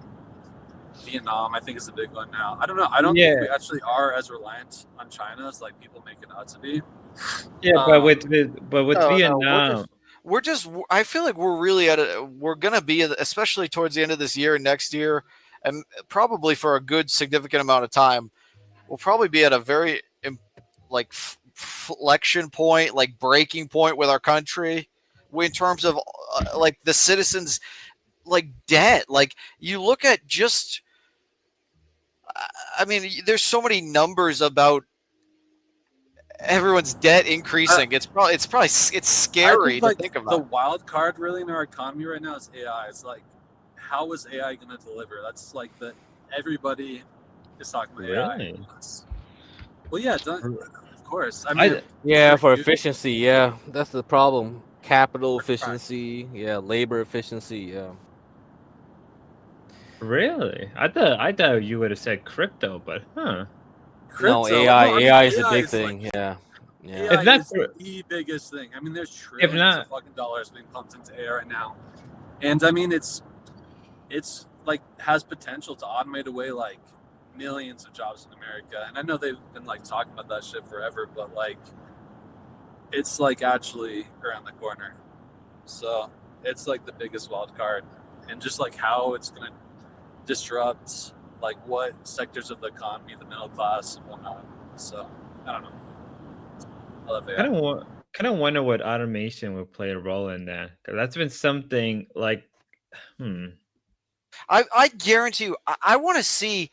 Vietnam. I think is a big one now. I don't know. I don't think we actually are as reliant on China as like people make it out to be. Yeah, but with Vietnam, we're just. I feel like we're really we're gonna be, especially towards the end of this year and next year, and probably for a good significant amount of time, we'll probably be at a very like flexion point, like breaking point with our country, in terms of like the citizens, like debt. Like, you look at just. I mean, there's so many numbers about everyone's debt increasing. It's scary to think about. The wild card really in our economy right now is AI. It's like, how is AI going to deliver? That's like everybody is talking about AI. Well, yeah, of course. I mean, for efficiency. Yeah, that's the problem. Capital efficiency. Yeah, labor efficiency. Yeah. Really? I thought you would have said crypto, but No, AI is the big thing. Like, yeah. AI is the biggest thing. I mean, there's trillions of fucking dollars being pumped into AI right now, and I mean, it's like has potential to automate away like millions of jobs in America. And I know they've been like talking about that shit forever, but like it's like actually around the corner. So it's like the biggest wild card, and just like how it's gonna disrupt like what sectors of the economy, the middle class and whatnot. So I don't know. I love AI. Kind of wonder what automation would play a role in that, because that's been something like I guarantee you, I want to see,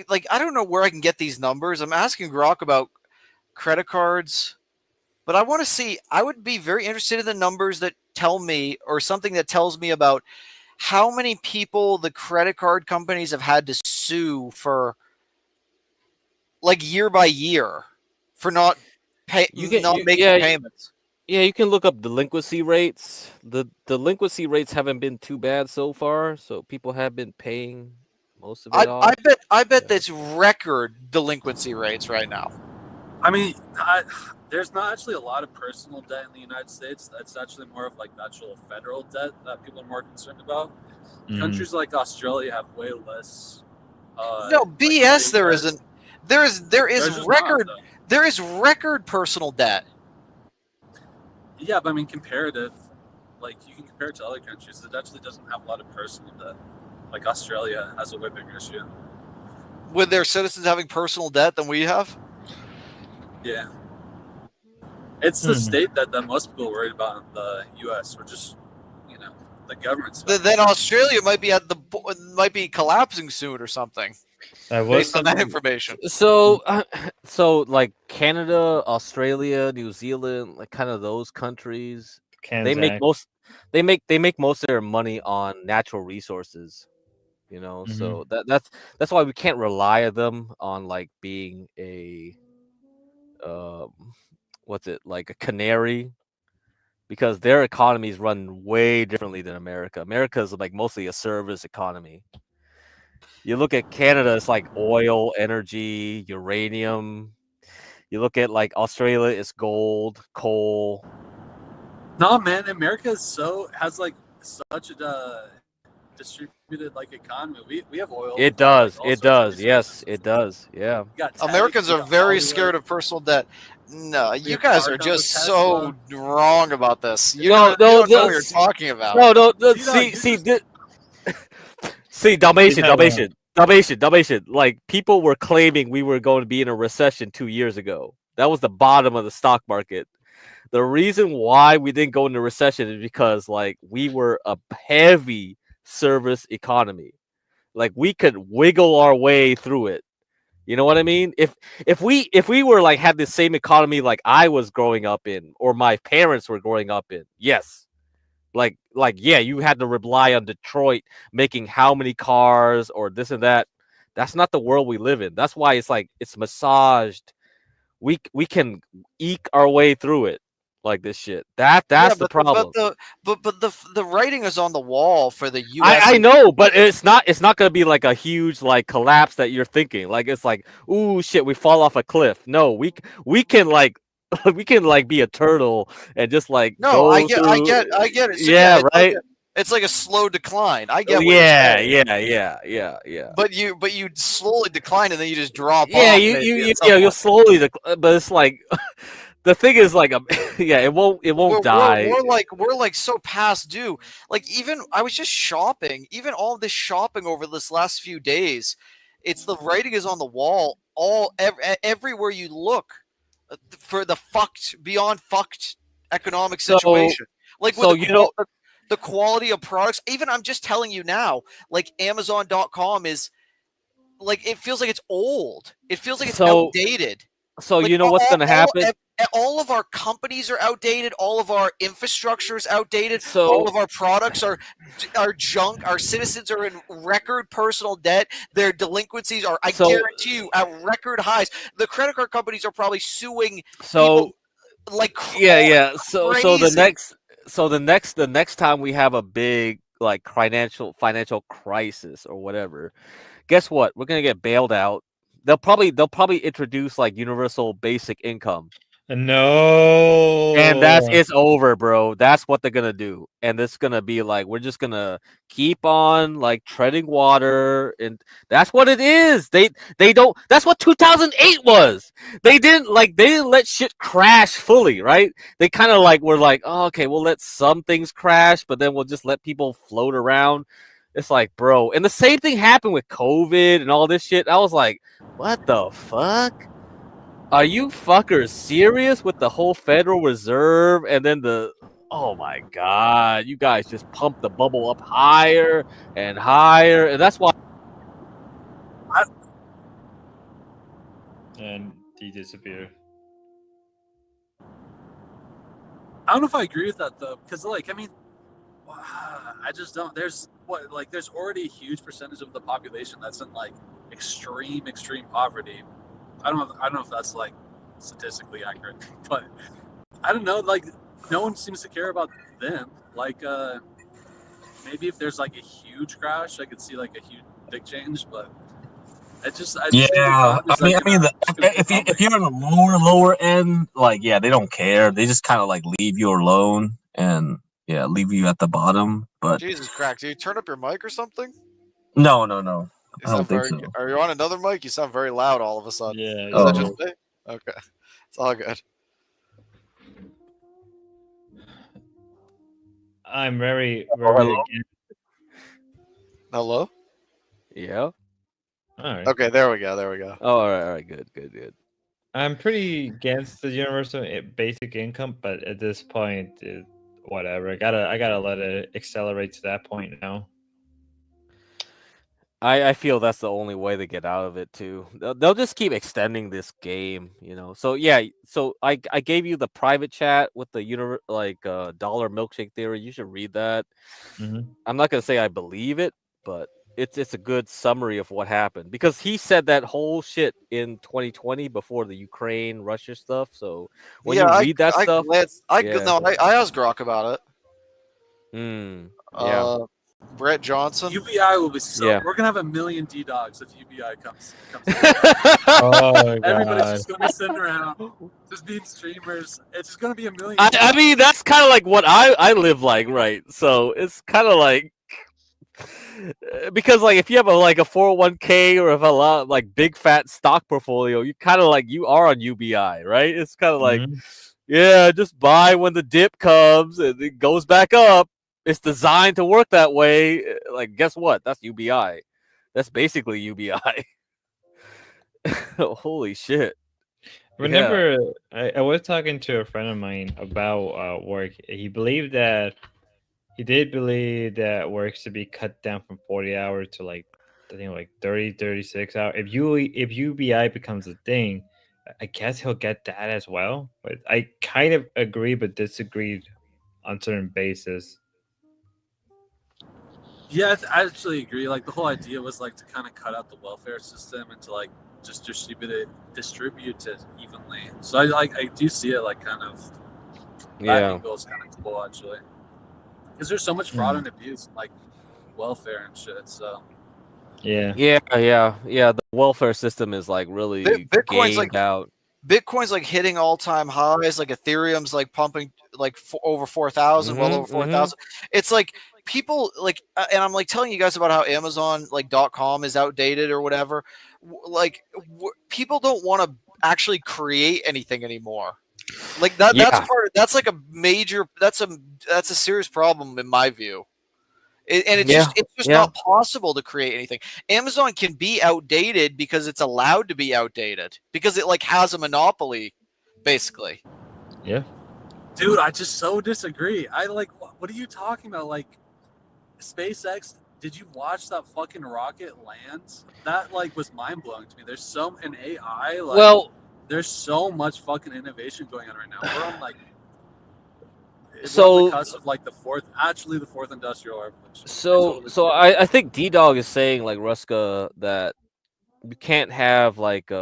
like, I don't know where I can get these numbers. I'm asking Grok about credit cards, but I would be very interested in the numbers that tell me, or something that tells me about how many people the credit card companies have had to sue for, like, year by year, for not making payments. Yeah, you can look up delinquency rates. The delinquency rates haven't been too bad so far, so people have been paying most of it off. I bet that's record delinquency rates right now. I mean, there's not actually a lot of personal debt in the United States. That's actually more of like the actual federal debt that people are more concerned about. Countries like Australia have way less. No BS. There isn't. There is record. Not, there is record personal debt. Yeah, but I mean, comparative. Like, you can compare it to other countries. It actually doesn't have a lot of personal debt. Like, Australia has a way bigger issue. With their citizens having personal debt than we have? Yeah. It's the state that most people are worried about in the U.S. We're just, the government's. Then Australia might be collapsing soon or something. Based on that information. So, like Canada, Australia, New Zealand, like kind of those countries, they make most of their money on natural resources. So that's why we can't rely on them on like being a like a canary, because their economies run way differently than America. America's like mostly a service economy. You look at Canada, it's like oil, energy, uranium. You look at like Australia, it's gold, coal. No, man, America has like such a distributed like economy. We have oil. It does. It does. Yes, it does. Yeah. Americans are very scared of personal debt. No, you guys are just so wrong about this. You don't know what you're talking about. No. See, Dalmatian. Like, people were claiming we were going to be in a recession 2 years ago. That was the bottom of the stock market. The reason why we didn't go into recession is because like we were a heavy service economy. Like, we could wiggle our way through it. You know what I mean? If we were like had the same economy like I was growing up in, or my parents were growing up in, yes. Like yeah, you had to rely on Detroit making how many cars or this and that. That's not the world we live in. That's why it's massaged. We can eke our way through it like this shit. That's the problem. But the writing is on the wall for the U.S. I know, but it's not going to be like a huge like collapse that you're thinking. Like, it's like, ooh shit, we fall off a cliff. No, we can like we can like be a turtle and just like go I get it. So, yeah, right. It's like a slow decline. I get. Yeah. But you slowly decline and then you just drop off. You'll slowly but it's like. The thing is, like, it won't die. We're like so past due. Like, even I was just shopping. Even all this shopping over this last few days, it's the writing is on the wall. Everywhere you look, for the beyond fucked economic situation. Like, with the quality of products. Even I'm just telling you now. Like, Amazon.com is like, it feels like it's old. It feels like it's outdated. So like, you know what's going to happen? All of our companies are outdated. All of our infrastructure is outdated. All of our products are junk. Our citizens are in record personal debt. Their delinquencies are, I guarantee you, at record highs. The credit card companies are probably suing people like crazy. So the next time we have a big like financial crisis or whatever, guess what? We're gonna get bailed out. They'll probably introduce like universal basic income. No. And it's over, bro. That's what they're gonna do. And it's gonna be like, we're just gonna keep on like treading water, and that's what it is. They don't. That's what 2008 was. They didn't let shit crash fully, right? They kind of like were like, oh, okay, we'll let some things crash, but then we'll just let people float around. It's like, bro. And the same thing happened with COVID and all this shit. I was like, what the fuck? Are you fuckers serious with the whole Federal Reserve? And then oh my God, you guys just pump the bubble up higher and higher. And that's why. And he disappeared. I don't know if I agree with that though, because like, I mean, I just don't. There's already a huge percentage of the population that's in like extreme poverty. I don't know if that's like statistically accurate, but I don't know. Like, no one seems to care about them. Like, maybe if there's like a huge crash, I could see like a huge big change, but I just think the Yeah, economy's if you're on the lower end, like they don't care. They just kind of like leave you alone and leave you at the bottom. But Jesus, crack! Do you turn up your mic or something? no, I You don't sound think very. so. Are you on another mic? You sound very loud all of a sudden. Yeah. Is that just me? Okay, it's all good. I'm very hello? against. Hello. Yeah. All right. Okay, there we go. Oh, all right, good. I'm pretty against the universal basic income, but at this point, whatever. I gotta let it accelerate to that point now. I feel that's the only way to get out of it too. They'll just keep extending this game, So yeah, so I gave you the private chat with the dollar milkshake theory. You should read that. Mm-hmm. I'm not gonna say I believe it, but it's a good summary of what happened because he said that whole shit in 2020 before the Ukraine Russia stuff. So when you read that stuff, I asked Grok about it. Yeah. Brett Johnson. UBI will be so. Yeah. We're gonna have 1 million D-dogs if UBI comes. Oh my Everybody's God. just gonna be sitting around, just being streamers. It's just gonna be 1 million. I mean, that's kind of like what I live like, right? So it's kind of like because like if you have a 401k or if a lot like big fat stock portfolio, you kind of like you are on UBI, right? It's kind of like just buy when the dip comes and it goes back up. It's designed to work that way. Like, guess what? That's UBI. That's basically UBI. Holy shit. Whenever I was talking to a friend of mine about work, he did believe that work should be cut down from 40 hours to I think 30, 36 hours. If UBI becomes a thing, I guess he'll get that as well. But I kind of agree but disagreed on certain basis. Yeah, I actually agree. Like the whole idea was like to kind of cut out the welfare system and to like just distribute it evenly. So I do see it like kind of that angle is kind of cool actually, because there's so much fraud and abuse like welfare and shit. So yeah. The welfare system is like really Bitcoin's gamed out. Bitcoin's like hitting all-time highs. Like Ethereum's like pumping like over 4,000, well over 4,000. It's like people like, and I'm like telling you guys about how Amazon like .com is outdated or whatever. Like people don't want to actually create anything anymore. Like that. That's part. That's like a major. That's a serious problem in my view. And it's just not possible to create anything. Amazon can be outdated because it's allowed to be outdated because it like has a monopoly, basically. Yeah. Dude, I just so disagree. I like, what are you talking about? Like, SpaceX, did you watch that fucking rocket land? That like was mind blowing to me. There's an AI, like, there's so much fucking innovation going on right now. We're on like, we're on the cusp of like the fourth industrial revolution. So I think D-Dog is saying like Ruska that we can't have like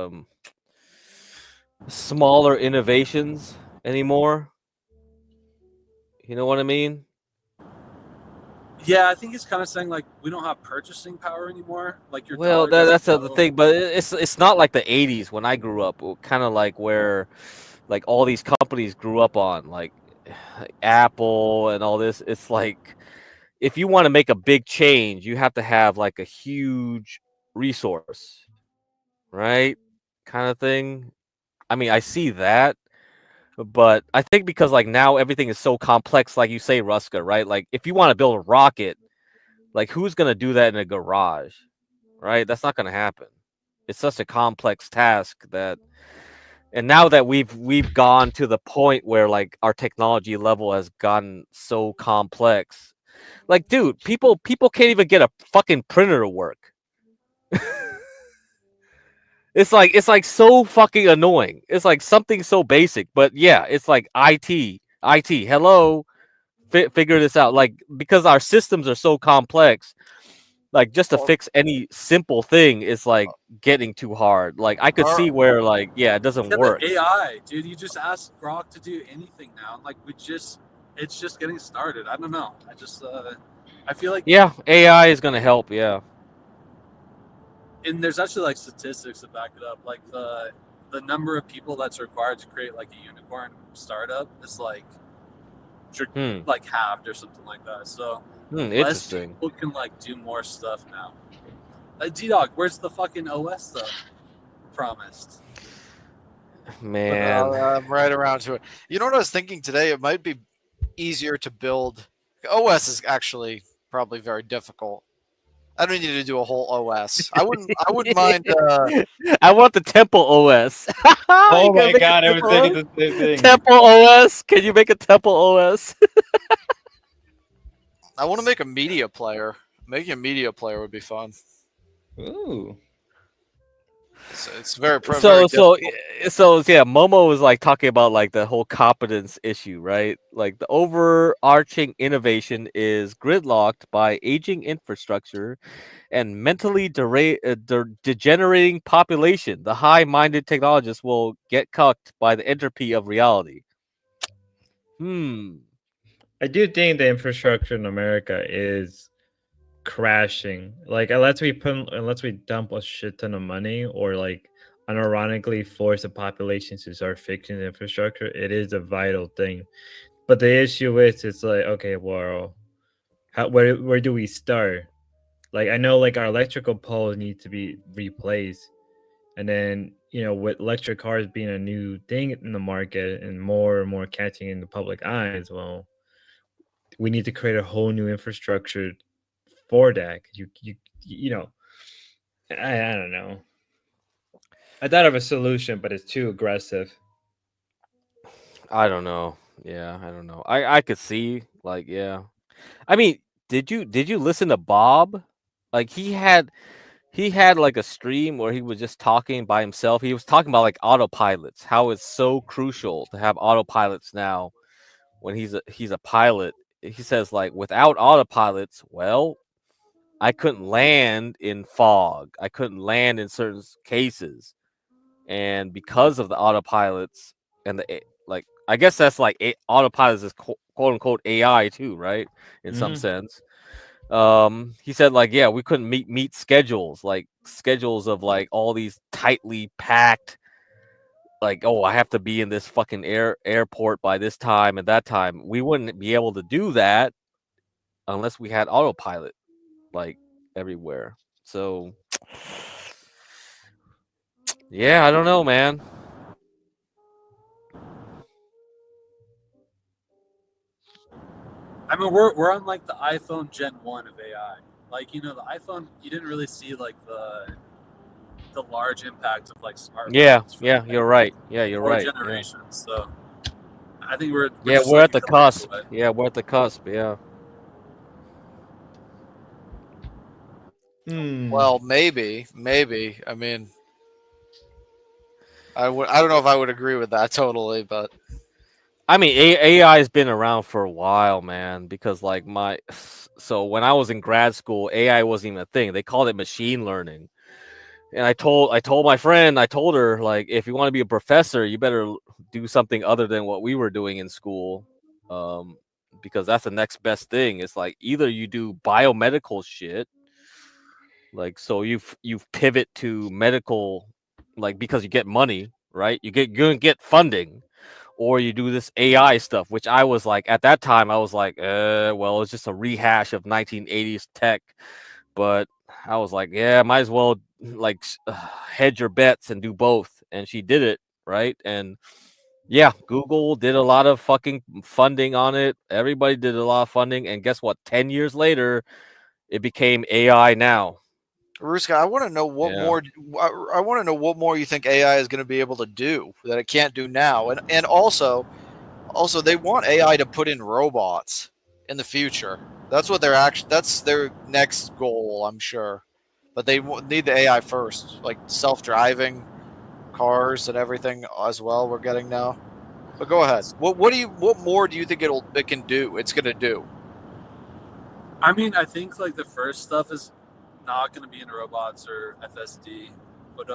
smaller innovations anymore. You know what I mean? Yeah, I think he's kind of saying like we don't have purchasing power anymore. Like your that's the thing, but it's not like the 80s when I grew up. Kind of like where like all these companies grew up on like Apple and all this. It's like if you want to make a big change, you have to have like a huge resource, right? Kind of thing. I mean, I see that, but I think because like now everything is so complex, like you say, Ruska, right? Like if you want to build a rocket, like who's gonna do that in a garage, right? That's not gonna happen. It's such a complex task that, and now that we've gone to the point where like our technology level has gotten so complex, like dude, people can't even get a fucking printer to work. It's like so fucking annoying. It's like something so basic, but yeah, it's like IT. Hello, figure this out. Like because our systems are so complex, like just to fix any simple thing is like getting too hard. Like I could see where like it doesn't Yeah, work. the AI, dude. You just ask Grok to do anything now. Like it's just getting started. I don't know. I feel like Yeah, AI is gonna help. Yeah. and there's actually like statistics to back it up. Like the number of people that's required to create like a unicorn startup is like like halved or something like that. So less Interesting. people can like do more stuff now. D-Dog, where's the fucking OS stuff promised? Man, I'm right around to it. You know what I was thinking today? It might be easier to build. OS is actually probably very difficult. I don't need to do a whole OS. I wouldn't mind. I want the Temple OS. Oh You gotta my make a god, I was Temple thinking OS? the same thing. Temple OS. Can you make a Temple OS? I want to make a media player. Making a media player would be fun. Ooh. It's very very So difficult. yeah, Momo was like talking about like the whole competence issue, right? Like the overarching innovation is gridlocked by aging infrastructure and mentally degenerating population. The high-minded technologists will get cucked by the entropy of reality. I do think the infrastructure in America is crashing. Like unless we dump a shit ton of money or like unironically force the population to start fixing the infrastructure, it is a vital thing. But the issue is it's like, okay, well, where do we start? Like I know like our electrical poles need to be replaced. And then, with electric cars being a new thing in the market and more catching in the public eyes, well, we need to create a whole new infrastructure for that. 'Cause I don't know. I thought of a solution, but it's too aggressive. I don't know. Yeah, I don't know. I could see like I mean, did you listen to Bob? Like he had like a stream where he was just talking by himself. He was talking about like autopilots, how it's so crucial to have autopilots now when he's a pilot. He says like without autopilots, well, I couldn't land in fog. I couldn't land in certain cases. And because of the autopilots and like I guess that's like autopilots is quote unquote AI too, right? In some Mhm. sense. He said like we couldn't meet schedules of like all these tightly packed like I have to be in this fucking airport by this time and that time. We wouldn't be able to do that unless we had autopilot like everywhere. So yeah, I don't know, man. I mean, we're on like the iPhone Gen 1 of AI. Like, the iPhone, you didn't really see like the large impact of like smartphones. Yeah, you're right. Yeah, you're 4 right. Yeah. generations. So I think we're Yeah, just we're like at the a couple years cusp. away. Yeah, we're at the cusp. Yeah. Well, maybe. I mean, I don't know if I would agree with that totally, but I mean, AI has been around for a while, man. Because like so when I was in grad school, AI wasn't even a thing. They called it machine learning. And I told my friend, I told her like, if you want to be a professor, you better do something other than what we were doing in school, because that's the next best thing. It's like either you do biomedical shit, like so you pivot to medical, like because you get money, right? You're gonna get funding, or you do this AI stuff, which I was like at that time I was like, well, it's just a rehash of 1980s tech, but I was like, yeah, might as well like hedge your bets and do both. And she did it, right? And yeah, Google did a lot of fucking funding on it. Everybody did a lot of funding, and guess what? 10 years later, it became AI now. Ruska, I want to know what Yeah. more. I want to know what more you think AI is going to be able to do that it can't do now, and also they want AI to put in robots in the future. That's what that's their next goal, I'm sure. But they need the AI first, like self-driving cars and everything as well. We're getting now. But go ahead. What more do you think it can do? It's gonna do. I mean, I think like the first stuff is not going to be in robots or FSD, but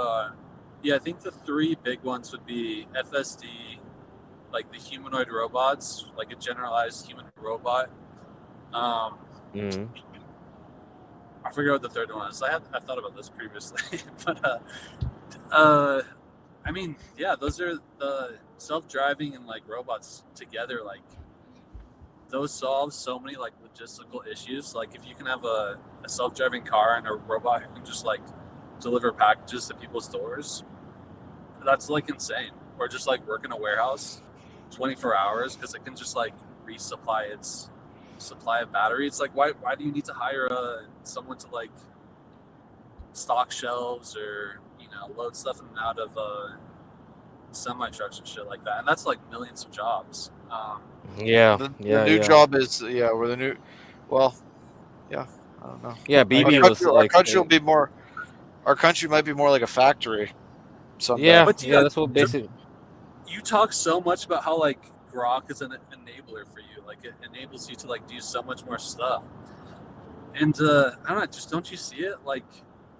yeah, I think the three big ones would be FSD, like the humanoid robots, like a generalized human robot. I forget what the third one is. I thought about this previously, but I mean, yeah, those are the self-driving and like robots together. Like those solve so many like logistical issues. Like if you can have a self-driving car and a robot who can just like deliver packages to people's doors, that's like insane. Or just like work in a warehouse 24 hours because it can just like resupply its supply of battery. It's like why do you need to hire someone to like stock shelves or load stuff in and out of semi trucks and shit like that? And that's like millions of jobs. The new job is we're the new. Well, yeah, I don't know. Yeah, BB was our like country will be more. Our country might be more like a factory. Someday. Yeah, But yeah, that's what basically. You talk so much about how like Grok is an enabler for you. Like it enables you to like do so much more stuff. And I don't know, just don't you see it? Like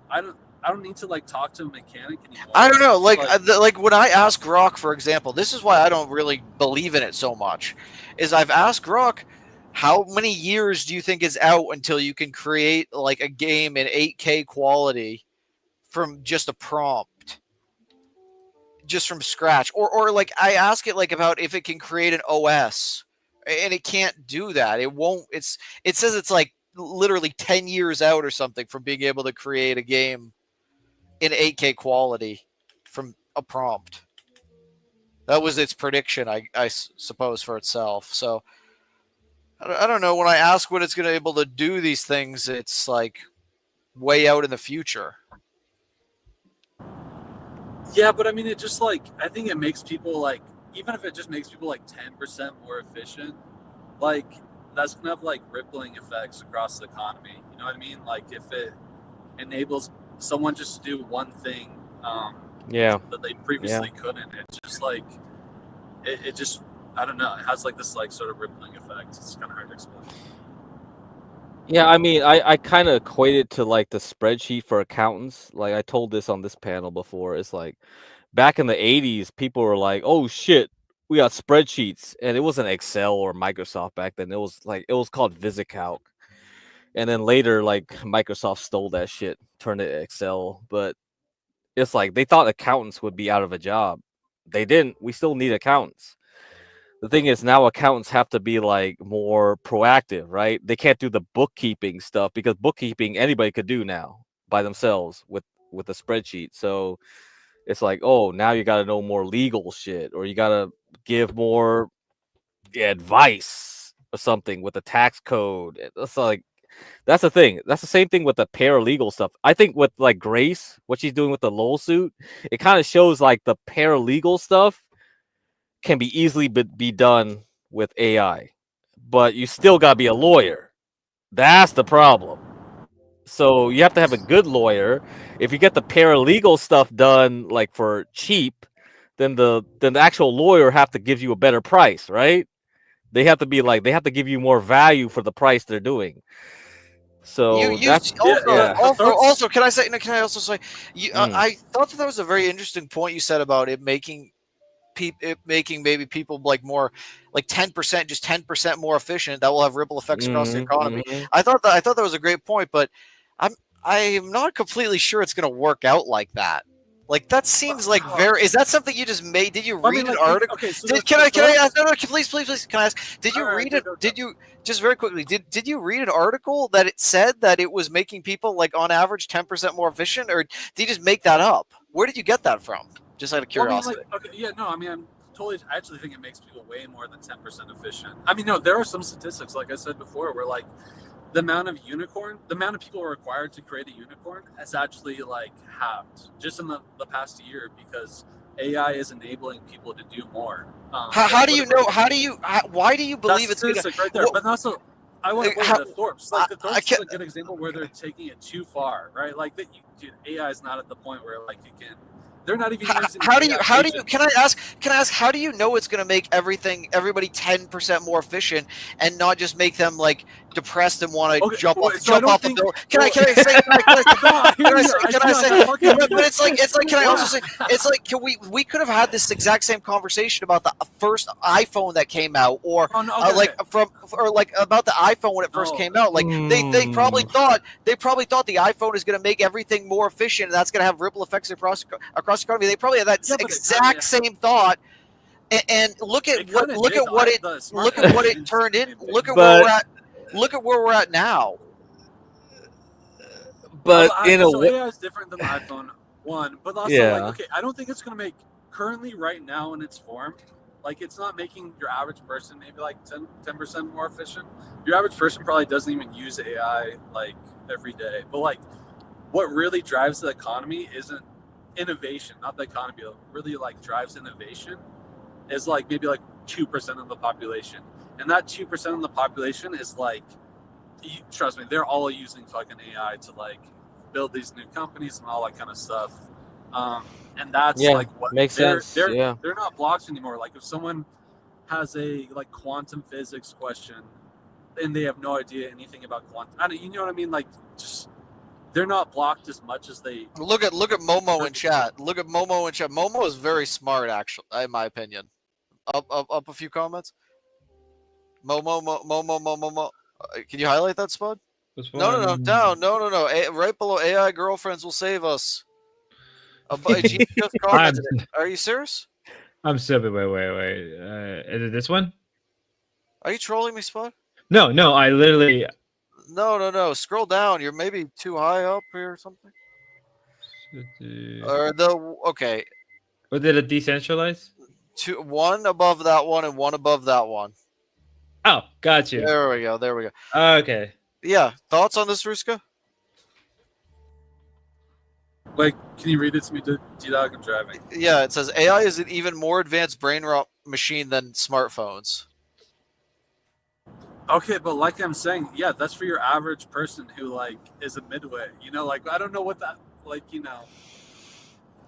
I don't need to like talk to a mechanic anymore. I don't know. Like when I ask Grok, for example, this is why I don't really believe in it so much. Is I've asked Grok, how many years do you think is out until you can create like a game in 8K quality from just a prompt, just from scratch? Or like I ask it like about if it can create an OS, and it can't do that. It won't. It says it's like literally 10 years out or something from being able to create a game in 8K quality from a prompt. That was its prediction, I suppose, for itself. So I don't know. When I ask when it's going to be able to do these things, it's like way out in the future. Yeah, but I mean, it just like I think it makes people like, even if it just makes people like 10% more efficient, like that's gonna have like rippling effects across the economy. You know what I mean? Like if it enables someone just to do one thing that they previously couldn't, it just like it just, I don't know, it has like this like sort of rippling effect. It's kind of hard to explain. Yeah, I mean, I kind of equate it to like the spreadsheet for accountants. Like I told this on this panel before. It's like back in the 80s, people were like, "Oh shit, we got spreadsheets," and it wasn't Excel or Microsoft back then. It was called VisiCalc, and then later, like Microsoft stole that shit, turned it to Excel. But it's like they thought accountants would be out of a job. They didn't. We still need accountants. The thing is now accountants have to be like more proactive, right? They can't do the bookkeeping stuff because bookkeeping anybody could do now by themselves with a spreadsheet. So it's like, oh, now you got to know more legal shit, or you got to give more advice or something with the tax code. It's like that's the thing. That's the same thing with the paralegal stuff. I think with like Grace, what she's doing with the Lowell suit, it kind of shows like the paralegal stuff can be easily be done with AI, but you still got to be a lawyer. That's the problem. So you have to have a good lawyer. If you get the paralegal stuff done like for cheap, then the actual lawyer have to give you a better price, right? They have to be like, they have to give you more value for the price they're doing. So that's also can I also say I thought that was a very interesting point you said about it making maybe people like more like 10%, just 10% more efficient. That will have ripple effects across the economy. I thought that was a great point, but I'm not completely sure it's going to work out like that. Like that seems like very. Is that something you just made? Did you read an article? Okay, so can I ask? No, please. Can I ask? Did you read it? Did you just very quickly? Did you read an article that it said that it was making people like on average 10% more efficient, or did you just make that up? Where did you get that from? Just out of curiosity. I actually think it makes people way more than 10% efficient. I mean, no, there are some statistics, like I said before, where like the amount of people required to create a unicorn has actually like halved just in the past year because AI is enabling people to do more. How do you know? Why do you believe it's going to right there? But also, I want to point to the Thorpes. Like the Thorpes is a good example where they're taking it too far, right? Like, dude, AI is not at the point where like you can. They're not even using. How do you? AI How do you? agents. Can I ask? How do you know it's going to make everybody 10% more efficient and not just make them like depressed and want to Okay, jump well, off so I don't a think- building? Can I say? No, I hear you. Can I say? But it's like Can I also say? It's like we could have had this exact same conversation about the first iPhone that came out, or like about the iPhone when it first came out. Like they probably thought the iPhone is going to make everything more efficient, and that's going to have ripple effects across the economy. They probably had that exact same thought. And look at what it turned in. Look at where we're at. Look at where we're at now. But so AI is different than the iPhone 1, but also like, okay, I don't think it's going to make currently right now in its form. Like, it's not making your average person maybe like 10% more efficient. Your average person probably doesn't even use AI like every day. But like, what really drives the economy isn't innovation, not the economy. What really like drives innovation is like maybe like 2% of the population, and that 2% of the population is like, trust me, they're all using fucking AI to like build these new companies and all that kind of stuff. And that's like what makes sense. They're Yeah. not blocked anymore. Like if someone has a like quantum physics question and they have no idea anything about quantum, you know what I mean? Like, just they're not blocked as much as they look at Momo in chat. Look at Momo in chat. Momo is very smart, actually, in my opinion. Up a few comments. Momo. Can you highlight that, Spud? No, down. No. Right below AI girlfriends will save us. G just commented it. Are you serious? I'm stupid. Wait. Is it this one? Are you trolling me, Spud? No. I literally. No. Scroll down. You're maybe too high up here or something. Or okay. Or did it decentralize? One above that one and one above that one. Oh, got you. There we go. Okay. Yeah. Thoughts on this, Ruska? Like, can you read it to me, D-Dog? I'm driving. Yeah, it says AI is an even more advanced brain rot machine than smartphones. Okay, but like I'm saying, yeah, that's for your average person who like is a midway. You know, like I don't know what that like. You know.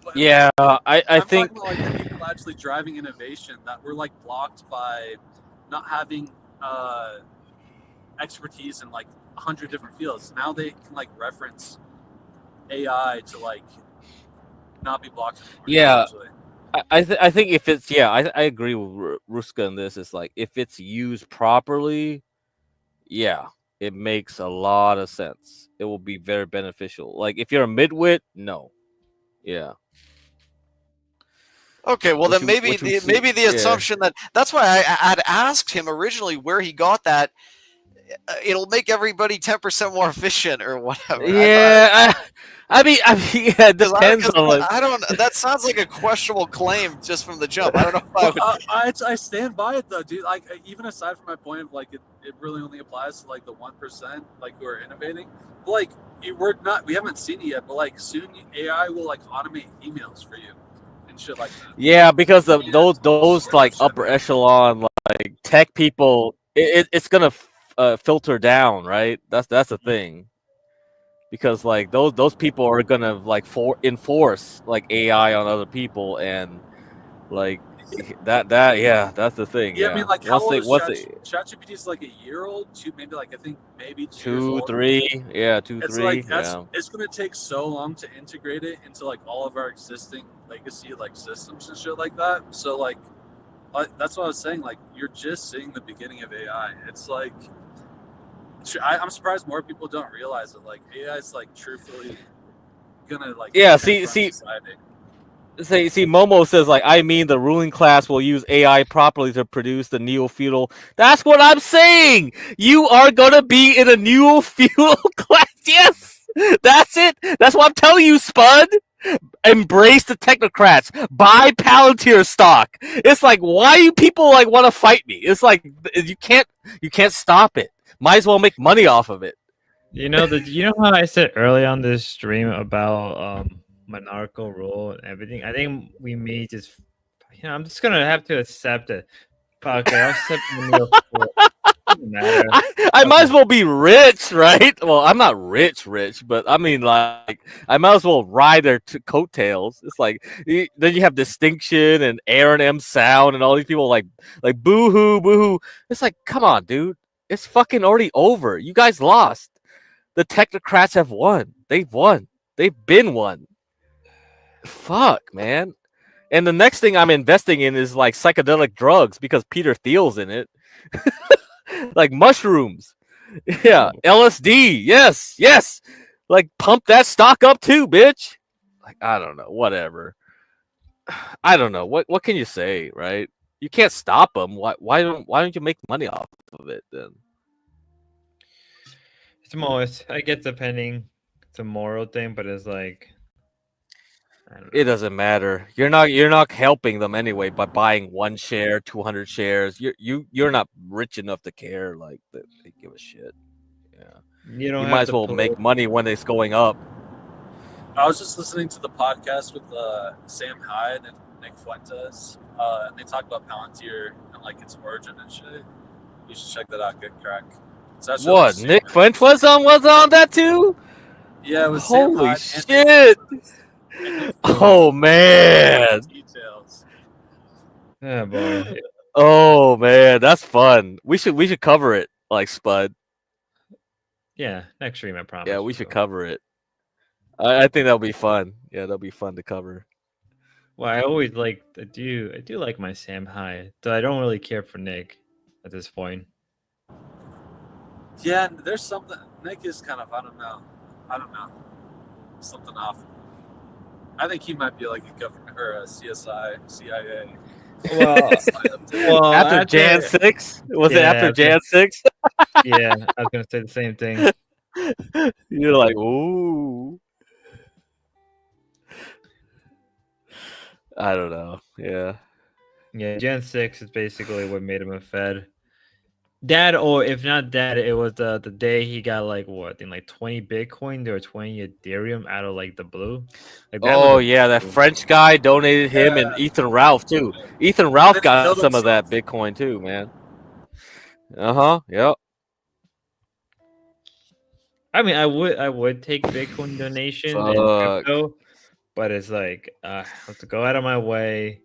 But Yeah, I I'm think talking about, like the people actually driving innovation that were like blocked by not having expertise in like 100 different fields. Now they can like reference AI to like not be blocked anymore. Yeah, essentially. I think if it's I agree with Ruska on this. It's like if it's used properly, yeah, it makes a lot of sense. It will be very beneficial. Like if you're a midwit, no, yeah. Okay, well then maybe what you see- maybe the yeah. assumption that's why I had asked him originally where he got that. It'll make everybody 10% more efficient or whatever. Yeah, I mean, yeah, it depends on like. I don't. That sounds like a questionable claim just from the jump. I don't know if I would. I stand by it though, dude. Like even aside from my point of like it really only applies to like the 1% like who are innovating. But, like we haven't seen it yet, but like soon AI will like automate emails for you and shit like that. Yeah, because of those like upper echelon like tech people, it's gonna filter down, right? That's the thing. Because like those people are gonna like enforce like AI on other people, and like that that's the thing. Yeah, I mean, like, how old is once ChatGPT is like a year old, maybe like I think maybe 2 years 2, old. 3, yeah, 2, It's 3, like yeah. it's gonna take so long to integrate it into like all of our existing legacy like systems and shit like that. So like that's what I was saying. Like you're just seeing the beginning of AI. It's like I'm surprised more people don't realize it. Like AI is like truthfully gonna like See, society. See, Momo says like, I mean, the ruling class will use AI properly to produce the neo-feudal. That's what I'm saying. You are gonna be in a neo-feudal class. Yes, that's it. That's what I'm telling you, Spud. Embrace the technocrats. Buy Palantir stock. It's like, why do people like want to fight me? It's like you can't stop it. Might as well make money off of it. You know how I said early on this stream about monarchical rule and everything. I think we may just, I'm just gonna have to accept it. Okay, I'll accept the Doesn't matter. I might as well be rich, right? Well, I'm not rich, but I mean, like, I might as well ride their coattails. It's like then you have Distinction and Aaron M. Sound and all these people like boo hoo. It's like, come on, dude. It's fucking already over. You guys lost. The technocrats have won. They've won. They've been won. Fuck, man. And the next thing I'm investing in is like psychedelic drugs because Peter Thiel's in it. Like mushrooms. Yeah. LSD. Yes. Like pump that stock up too, bitch. Like, I don't know. Whatever. I don't know. What can you say, right? You can't stop them. Why don't you make money off of it then? It's most, I get depending. It's a moral thing, but it's like, I don't know. It doesn't matter. You're not helping them anyway by buying 1 share, 200 shares. You're not rich enough to care like that they give a shit. Yeah. You don't You have might as to well put- make money when it's going up. I was just listening to the podcast with Sam Hyde and Nick Fuentes, and they talk about Palantir and like its origin and shit. You should check that out. Good crack. So that's really What? interesting. Nick Fuentes was on that too? Yeah, it was Sam Holy Hyde and Nick shit! Fuentes. And Nick Oh man! Details. Oh boy. Oh man, that's fun. We should cover it like Spud. Yeah, next stream, I promise. Yeah, we should cover it. I think that'll be fun. Yeah, that'll be fun to cover. Well, I always like I do like my Sam Hyde, though I don't really care for Nick at this point. Yeah, there's something. Nick is kind of, I don't know. Something off. I think he might be like a government or a CSI, CIA. Well, after Jan 6? Was it after Jan 6? Yeah, I was gonna say the same thing. You're like, ooh. I don't know. Yeah. Yeah, Gen 6 is basically what made him a Fed. That, or if not that, it was the day he got like what, I think like 20 Bitcoin or 20 Ethereum out of like the blue. Like that Oh was a- yeah, that French guy donated him and Ethan Ralph too. Ethan Ralph got some of that Bitcoin too, man. Yep. I mean, I would take Bitcoin donation and Fuck. crypto, but it's like I have to go out of my way.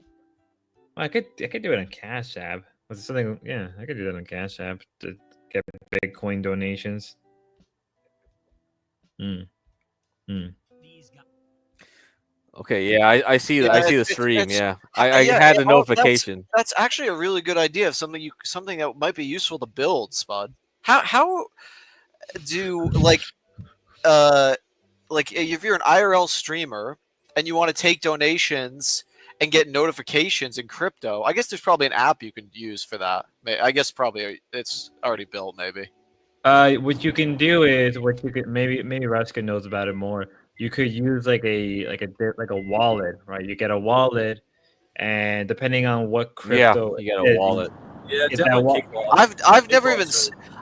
Well, I could do it on Cash App. Was it something? Yeah, I could do that on Cash App to get Bitcoin donations. Okay, yeah, I see the Yeah, I see the it's- stream. it's- Yeah, I yeah, had a oh, notification. That's actually a really good idea of something that might be useful to build, Spud. How do like if you're an IRL streamer and you want to take donations and get notifications in crypto, I guess there's probably an app you can use for that. I guess probably it's already built, maybe. What you can do is maybe Ruska knows about it more. You could use like a wallet, right? You get a wallet, and depending on what crypto, you get a is, wallet. Yeah, it's that definitely wa- Cake Wallet. I've never even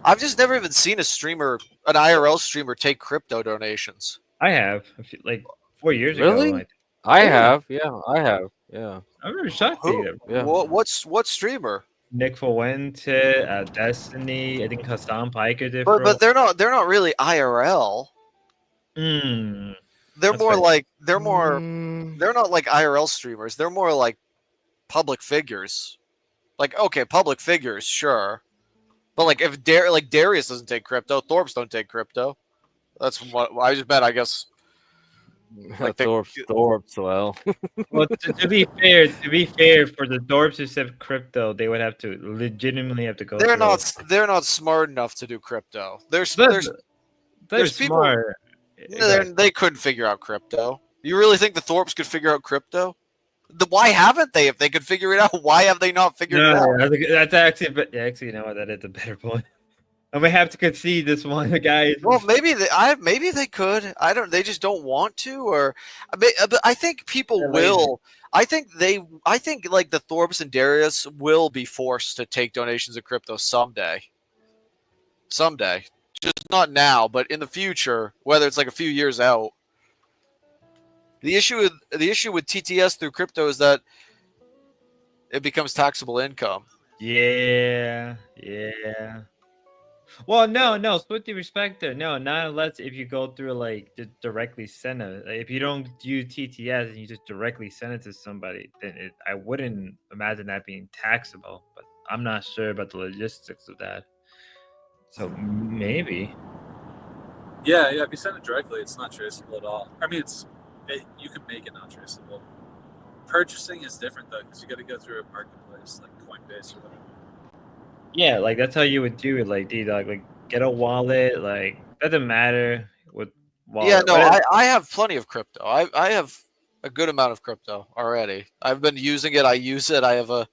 I've just never even seen an IRL streamer take crypto donations. I have like 4 years Really? ago. I Yeah. have. Yeah, I have. Yeah. I remember shocked Who? Yeah. What streamer? Nick Fuente, Destiny. I think Hassan Piker did. for But they're not really IRL. Mm, They're that's more fair. like they're not like IRL streamers. They're more like public figures. Like, okay, public figures, sure. But like if Darius doesn't take crypto, Thorpe's don't take crypto. That's what I just meant, I guess. Like Thorpe's well. Well, to be fair, for the Dorps who said crypto, they would have to legitimately have to go. They're through- not smart enough to do crypto. They're There's people smart. they couldn't figure out crypto. You really think the Thorpes could figure out crypto? Why haven't they? If they could figure it out, why have they not figured it out? No, that's actually, you know what? That is a better point. I may have to concede this one, guys. Well, maybe they could. I don't. They just don't want to, or but I think people They're lazy. will. I think like the Thorpes and Darius will be forced to take donations of crypto someday. Someday, just not now, but in the future, whether it's like a few years out. The issue with TTS through crypto is that it becomes taxable income. Yeah. Well, no, split the respect there. No, not unless if you go through like just directly send it. Like, if you don't use TTS and you just directly send it to somebody, then I wouldn't imagine that being taxable. But I'm not sure about the logistics of that. So maybe. Yeah, if you send it directly, it's not traceable at all. I mean, you can make it not traceable. Purchasing is different though, because you got to go through a marketplace like Coinbase or whatever. Yeah, like that's how you would do it. Like D-Dog, like get a wallet. Like doesn't matter what wallet. Yeah, no, I have plenty of crypto. I have a good amount of crypto already. I've been using it. I use it. I have a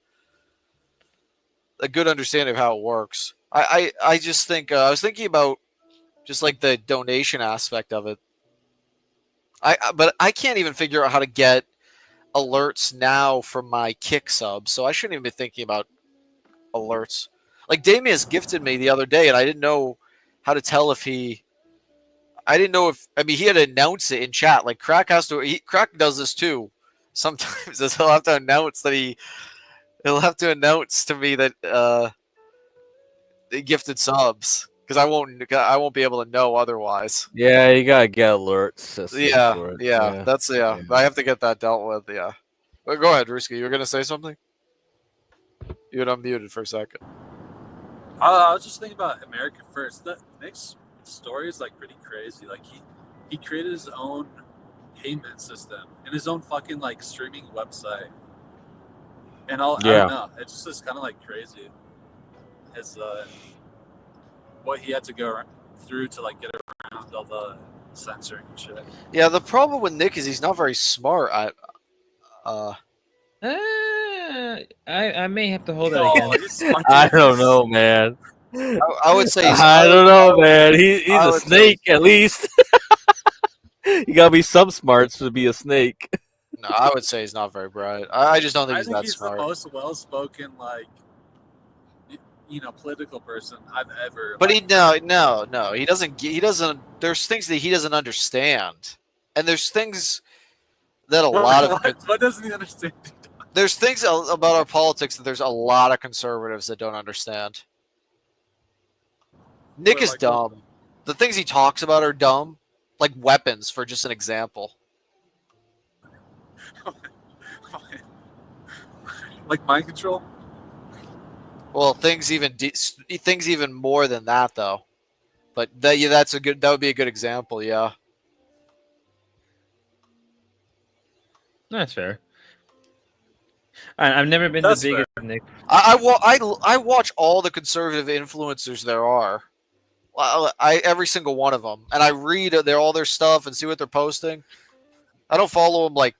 good understanding of how it works. I just think I was thinking about just like the donation aspect of it. But I can't even figure out how to get alerts now from my Kick sub, so I shouldn't even be thinking about alerts. Like Damius gifted me the other day, and I didn't know how to tell if he. I didn't know if he had to announce it in chat. Like Crack has to. Crack does this too. Sometimes he'll have to announce that he'll have to announce to me that he gifted subs because I won't be able to know otherwise. Yeah, you gotta get alerts. System Yeah, for it. yeah, that's I have to get that dealt with. Yeah, but go ahead, Ruski. You were gonna say something. You had unmuted for a second. I was just thinking about America First. Nick's story is like pretty crazy. Like he created his own payment system and his own fucking like streaming website. And I don't know. It just is kind of like crazy. His what he had to go through to like get around all the censoring and shit. Yeah, the problem with Nick is he's not very smart. I may have to hold that against. I don't know, man. I would say I don't know, man. He's a snake at least. You gotta be some smarts to be a snake. No, I would say he's not very bright. I just don't think he's that smart. The most well-spoken, like, political person I've ever. But no, he doesn't. He doesn't. There's things that he doesn't understand, and there's things that a lot of. What doesn't he understand? There's things about our politics that there's a lot of conservatives that don't understand. Nick is dumb. The things he talks about are dumb, like weapons, for just an example. Like mind control? Well, things even more than that, though. But that would be a good example, yeah. That's fair. I've never been the biggest Nick. I watch all the conservative influencers there are. Every single one of them, and I read all their stuff and see what they're posting. I don't follow them like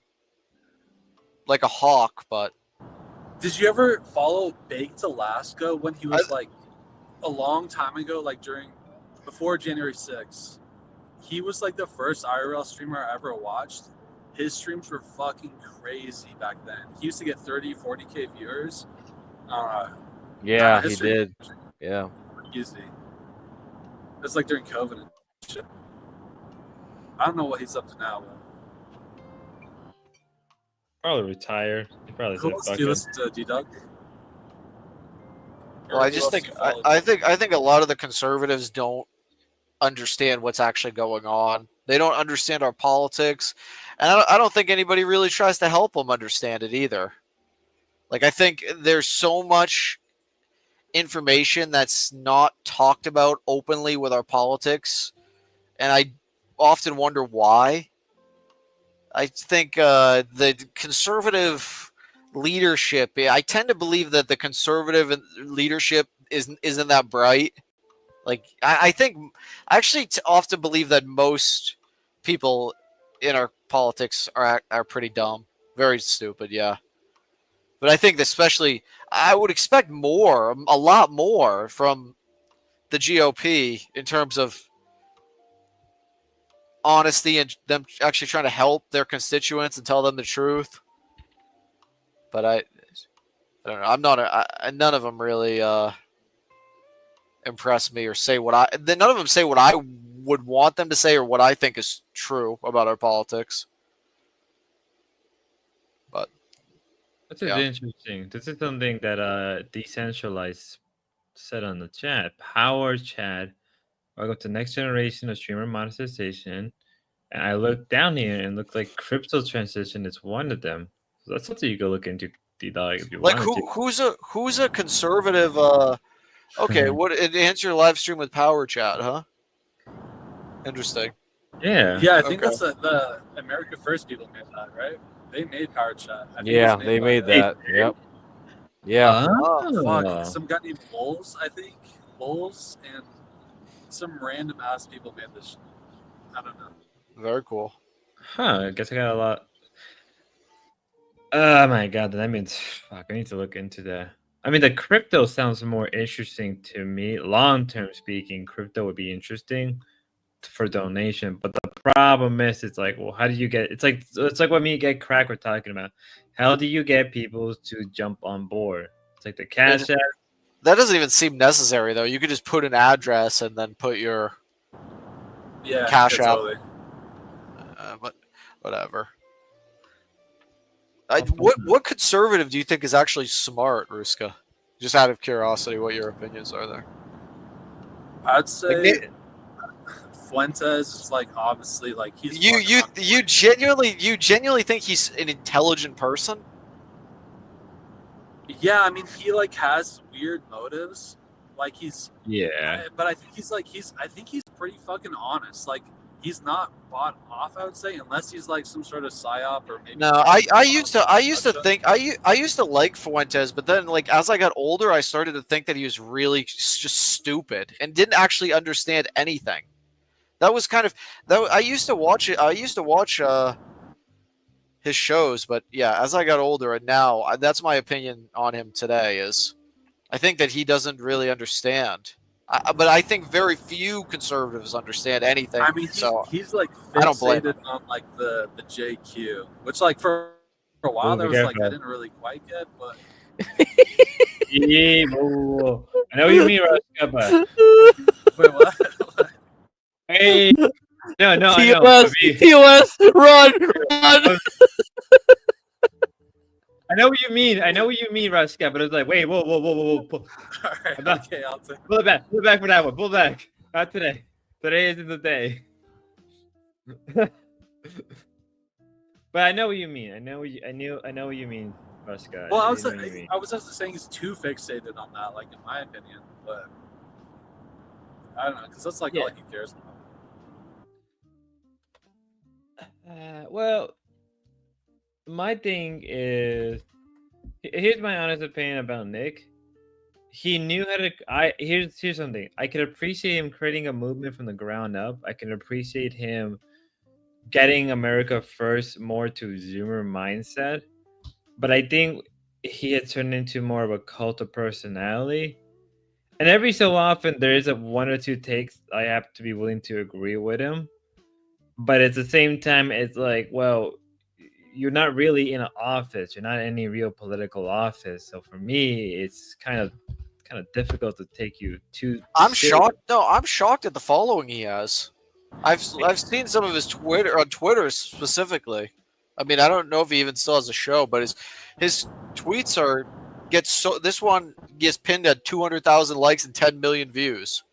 a hawk, but. Did you ever follow Baked Alaska when he was like a long time ago, like before January 6th? He was like the first IRL streamer I ever watched. His streams were fucking crazy back then. He used to get 30, 40K viewers. Yeah, he did. Yeah. Easy. It's like during COVID and shit. I don't know what he's up to now, but. Probably retire. He probably Who else do you listen to, D-Dog? Well, I just think I think a lot of the conservatives don't understand what's actually going on. They don't understand our politics, and I don't think anybody really tries to help them understand it either. Like I think there's so much information that's not talked about openly with our politics, and I often wonder why. I think the conservative leadership. I tend to believe that the conservative leadership isn't that bright. Like I think I actually often believe that most people in our politics are pretty dumb, very stupid. Yeah, but I think especially I would expect a lot more from the GOP in terms of honesty and them actually trying to help their constituents and tell them the truth. But I don't know. I'm not. None of them really impress me or say what none of them say what I would want them to say or what I think is true about our politics. But This is interesting. This is something that decentralized said on the chat. Power chat. Welcome to next generation of streamer monetization. And I look down here and look like crypto transition is one of them. So that's something you can look into, D-Dog, if you Like wanted to. who's a conservative? Okay, what enhance your live stream with power chat, huh? Interesting. Yeah. Yeah, I think Okay. that's the America First people made that, right? They made power chat. I think it Yeah, was they by made the- that. Yep. Yeah. Oh, fuck. Some guy named Moles, I think. Moles and some random ass people made this. I don't know. Very cool. Huh, I guess I got a lot. Oh my god, that means fuck, I need to look into that. I mean, the crypto sounds more interesting to me. Long term speaking, crypto would be interesting for donation, but the problem is, it's like, well, how do you get? It's like what me and Get Crack were talking about. How do you get people to jump on board? It's like the Cash App. That doesn't even seem necessary though. You could just put an address and then put your Cash App. Totally. But whatever. What conservative do you think is actually smart, Ruska? Just out of curiosity, what your opinions are there? I'd say Fuentes is like obviously like he's You genuinely think he's an intelligent person? Yeah, I mean he like has weird motives. Like he's but I think he's pretty fucking honest. Like he's not bought off, I would say, unless he's like some sort of psyop or maybe. No, I used to think I used to like Fuentes, but then like as I got older, I started to think that he was really just stupid and didn't actually understand anything. That was kind of I used to watch it. I used to watch his shows, but yeah, as I got older and now that's my opinion on him today. Is I think that he doesn't really understand. But I think very few conservatives understand anything. I mean, he's like I don't blame fixated on like the JQ, which like for a while there was like I didn't really quite get, but Yeah, whoa. I know what you mean, Ruska, wait, what? Hey, no, I know. TOS, run. I know what you mean. Ruska, but it's like, wait, whoa. All right, okay, I'll take. Pull it back for that one. Pull back. Not today. Today isn't the day. But I know what you mean. I know what you mean, Ruska. Well, I was just saying he's too fixated on that, like in my opinion, but I don't know, because that's like all he cares about. Well, my thing is, here's my honest opinion about Nick. He knew how to. Here's something. I can appreciate him creating a movement from the ground up. I can appreciate him getting America First more to Zoomer mindset. But I think he had turned into more of a cult of personality. And every so often, there is one or two takes I have to be willing to agree with him. But at the same time, it's like, well, you're not really in an office. You're not in any real political office. So for me, it's kind of difficult to take you too. I'm shocked. No, I'm shocked at the following he has. I've seen some of his Twitter on Twitter specifically. I mean, I don't know if he even still has a show, but his tweets this one gets pinned at 200,000 likes and 10 million views.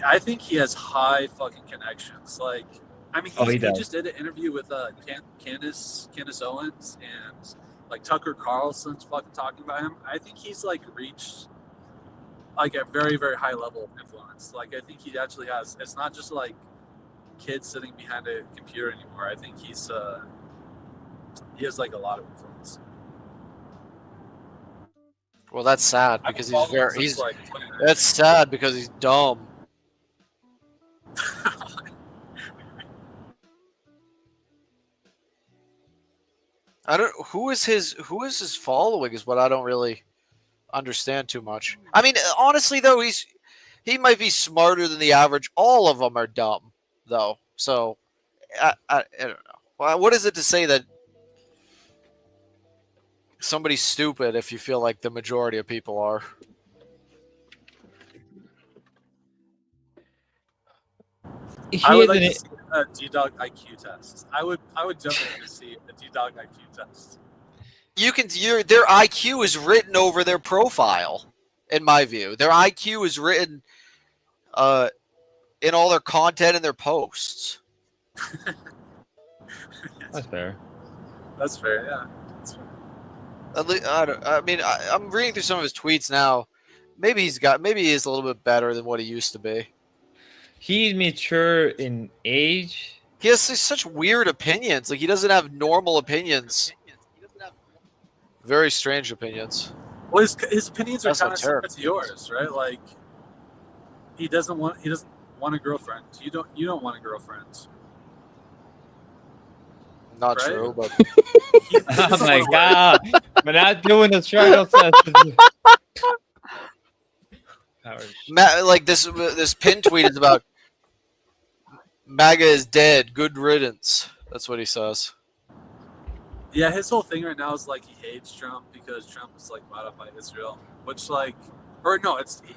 I think he has high fucking connections. Like, I mean, he just did an interview with Candace Owens, and like Tucker Carlson's fucking talking about him. I think he's like reached like a very, very high level of influence. Like, I think he actually has. It's not just like kids sitting behind a computer anymore. I think he has like a lot of influence. Well, that's sad because that's sad because he's dumb. Who is his following is what I don't really understand too much. I mean, honestly though, he might be smarter than the average. All of them are dumb though. So I don't know. Well, what is it to say that somebody's stupid if you feel like the majority of people are? I would like to see a D-Dog IQ test. I would definitely see a D-Dog IQ test. their IQ is written over their profile. In my view, their IQ is written in all their content and their posts. That's fair. That's fair. Yeah. That's fair. I'm reading through some of his tweets now. Maybe he is a little bit better than what he used to be. He's mature in age. He has such weird opinions. Like, he doesn't have normal opinions. Very strange opinions. Well, his opinions are That's kind of similar terrible. to yours, right? Like, he doesn't want a girlfriend. You don't want a girlfriend. Not Right? true, but Oh my god! We're not doing the struggle test. like this pin tweet is about MAGA is dead. Good riddance. That's what he says. Yeah, his whole thing right now is like he hates Trump because Trump is like bought up by Israel, which he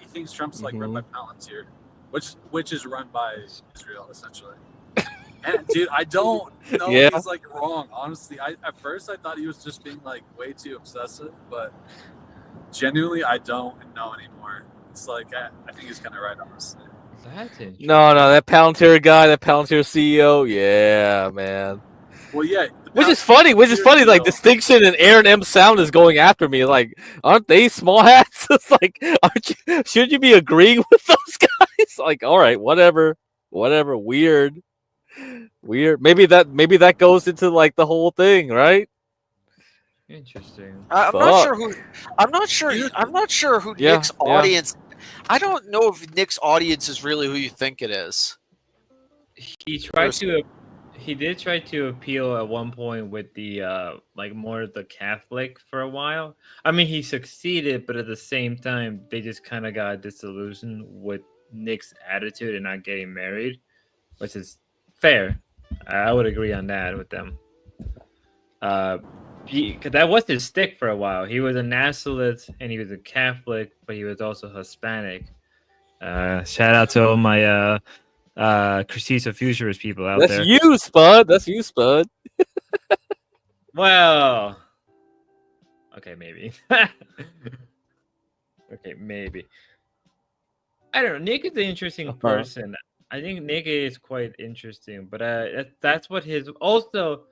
thinks Trump's like run by Palantir, which is run by Israel essentially. And dude, I don't know if he's like wrong. Honestly, at first I thought he was just being like way too obsessive, but genuinely I don't know anymore. It's like I think he's kind of right, honestly. That's interesting. No, that Palantir guy, that Palantir CEO, yeah, man. Well, yeah. Which is funny. Like, Distinction and Aaron M. Sound is going after me. Like, aren't they small hats? It's like, shouldn't you be agreeing with those guys? Like, all right, whatever, weird. Maybe that goes into like the whole thing, right? Interesting. I'm not sure who Yeah, Nick's yeah. audience. I don't know if Nick's audience is really who you think it is. He did try to appeal at one point with the like more the Catholic for a while. I mean, he succeeded, but at the same time, they just kind of got disillusioned with Nick's attitude and not getting married, which is fair. I would agree on that with them. Cause that was his stick for a while. He was a nationalist and he was a Catholic, but he was also Hispanic. Shout out to all my Schizo Futurist people out there. That's you, Spud. Well, okay, maybe. Okay, maybe. I don't know. Nick is an interesting person. I think Nick is quite interesting, but that's what his. Also,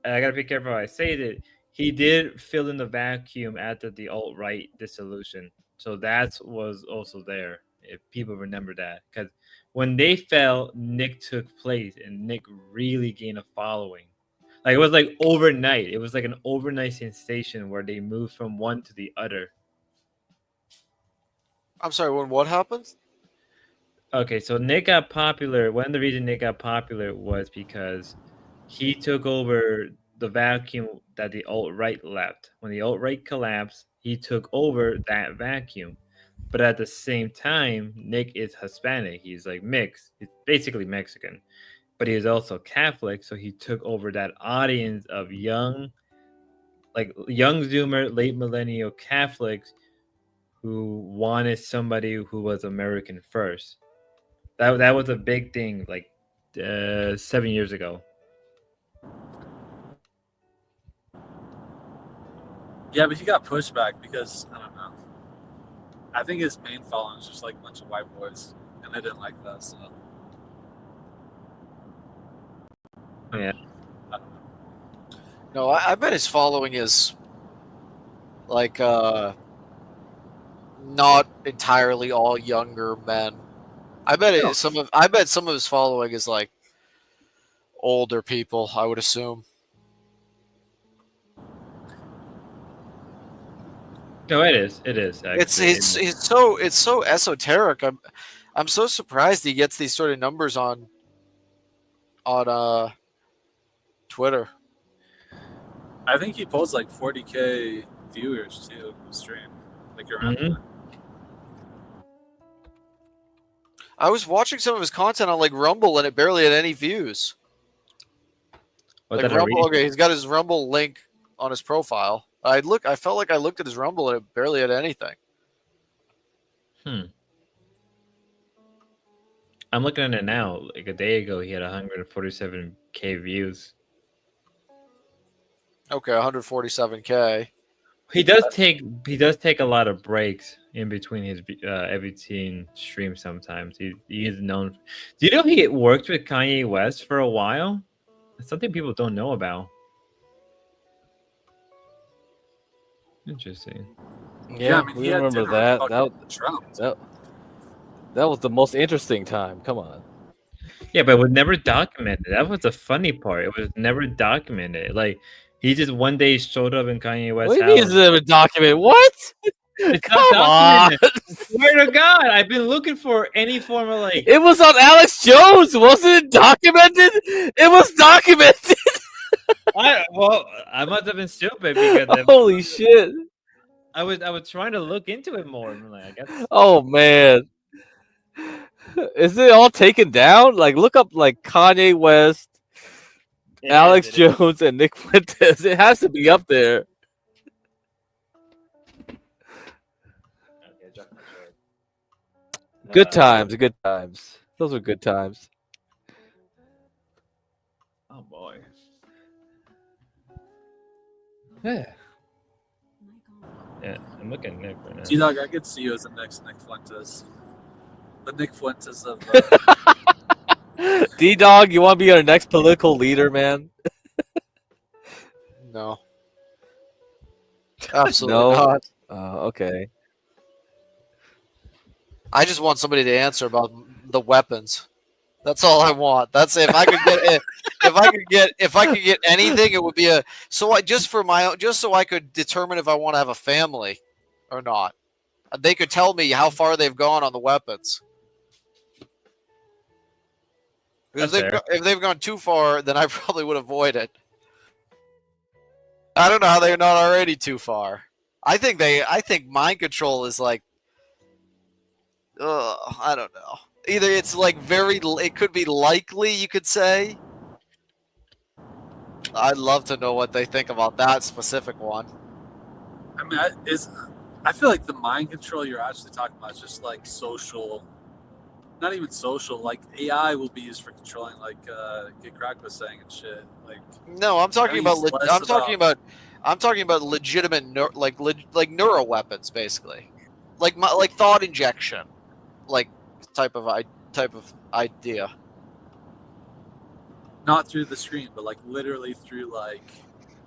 I gotta be careful how I say it. He did fill in the vacuum after the alt-right dissolution, so that was also there. If people remember that, because when they fell, Nick took place, and Nick really gained a following. Like, it was like overnight. It was like an overnight sensation where they moved from one to the other. I'm sorry, when what happened? Okay, so Nick got popular. One of the reasons Nick got popular was because he took over the vacuum that the alt-right left. When the alt-right collapsed, he took over that vacuum. But at the same time, Nick is Hispanic. He's like mixed. He's basically Mexican. But he is also Catholic, so he took over that audience of young Zoomer, late millennial Catholics who wanted somebody who was American first. That was a big thing, like 7 years ago. Yeah, but he got pushback because I don't know. I think his main following is just like a bunch of white boys, and they didn't like that. So yeah. No, I bet his following is like not entirely all younger men. I bet some of his following is like older people. I would assume. No, it is. It is. Actually. It's so esoteric. I'm so surprised he gets these sort of numbers on Twitter. I think he pulls like 40K viewers too on the stream, like around. Mm-hmm. I was watching some of his content on like Rumble, and it barely had any views. Was Like that a Rumble, reason? okay, he's got his Rumble link on his profile. I felt like I looked at his Rumble, and it barely had anything. I'm looking at it now. Like a day ago, he had 147K views. Okay, 147K. He does take a lot of breaks in between his every teen stream. Sometimes he is known. Do you know he worked with Kanye West for a while? That's something people don't know about. Interesting. Yeah, I mean, we he had remember dinner that. with fucking Trump. That was the most interesting time. Come on. Yeah, but it was never documented. That was the funny part. It was never documented. Like he just one day showed up in Kanye What West's do you mean house. it's never documented? What? It's Come not on. documented. Swear to God, I've been looking for any form of like. It was on Alex Jones, wasn't it documented? It was documented. I must have been stupid because Holy shit. I was trying to look into it more. I'm like, I guess. Oh man. Is it all taken down? Like look up like Kanye West, Alex Jones, and Nick Fuentes. It has to be up there. Good times, good times. Those were good times. Oh boy. Yeah. Yeah, I'm looking at Nick right now. G-Dog, I could see you as the next Nick Fuentes. The Nick Fuentes of... D-Dog, you want to be our next political leader, man? No. Absolutely No? not. Okay. I just want somebody to answer about the weapons. That's all I want. That's if I could get if I could get anything, it would be so I could determine if I want to have a family or not. They could tell me how far they've gone on the weapons. If they've gone too far, then I probably would avoid it. I don't know how they're not already too far. I think mind control is like, I don't know. Either it's like it could be likely, you could say. I'd love to know what they think about that specific one. I mean, I feel like the mind control you're actually talking about is just like social, not even social. Like AI will be used for controlling, like Get Crack was saying and shit. Like no, I'm talking about legitimate neuro weapons, basically, like thought injection, like type of idea. Not through the screen, but like literally through like.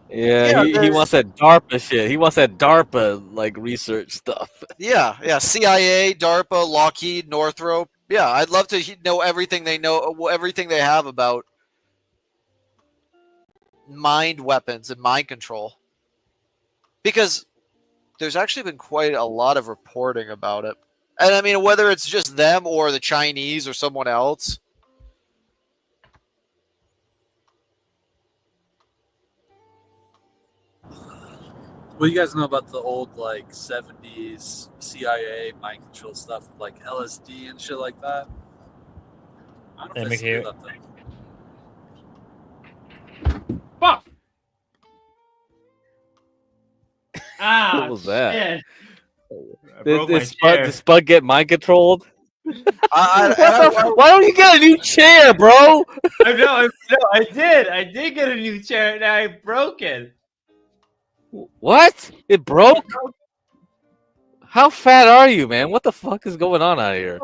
Yeah, he wants that DARPA shit. He wants that DARPA like research stuff. Yeah. CIA, DARPA, Lockheed, Northrop. Yeah, I'd love to know everything they have about mind weapons and mind control. Because there's actually been quite a lot of reporting about it. And I mean, whether it's just them or the Chinese or someone else. What do you guys know about the old like 70s CIA mind control stuff, like LSD and shit like that? I don't know if they still do that thing. Fuck! Ah, What was that? shit. Did Spud get mind controlled? Why don't you get a new chair, bro? I did get a new chair. Now I broke it. What? It broke? How fat are you, man? What the fuck is going on out here?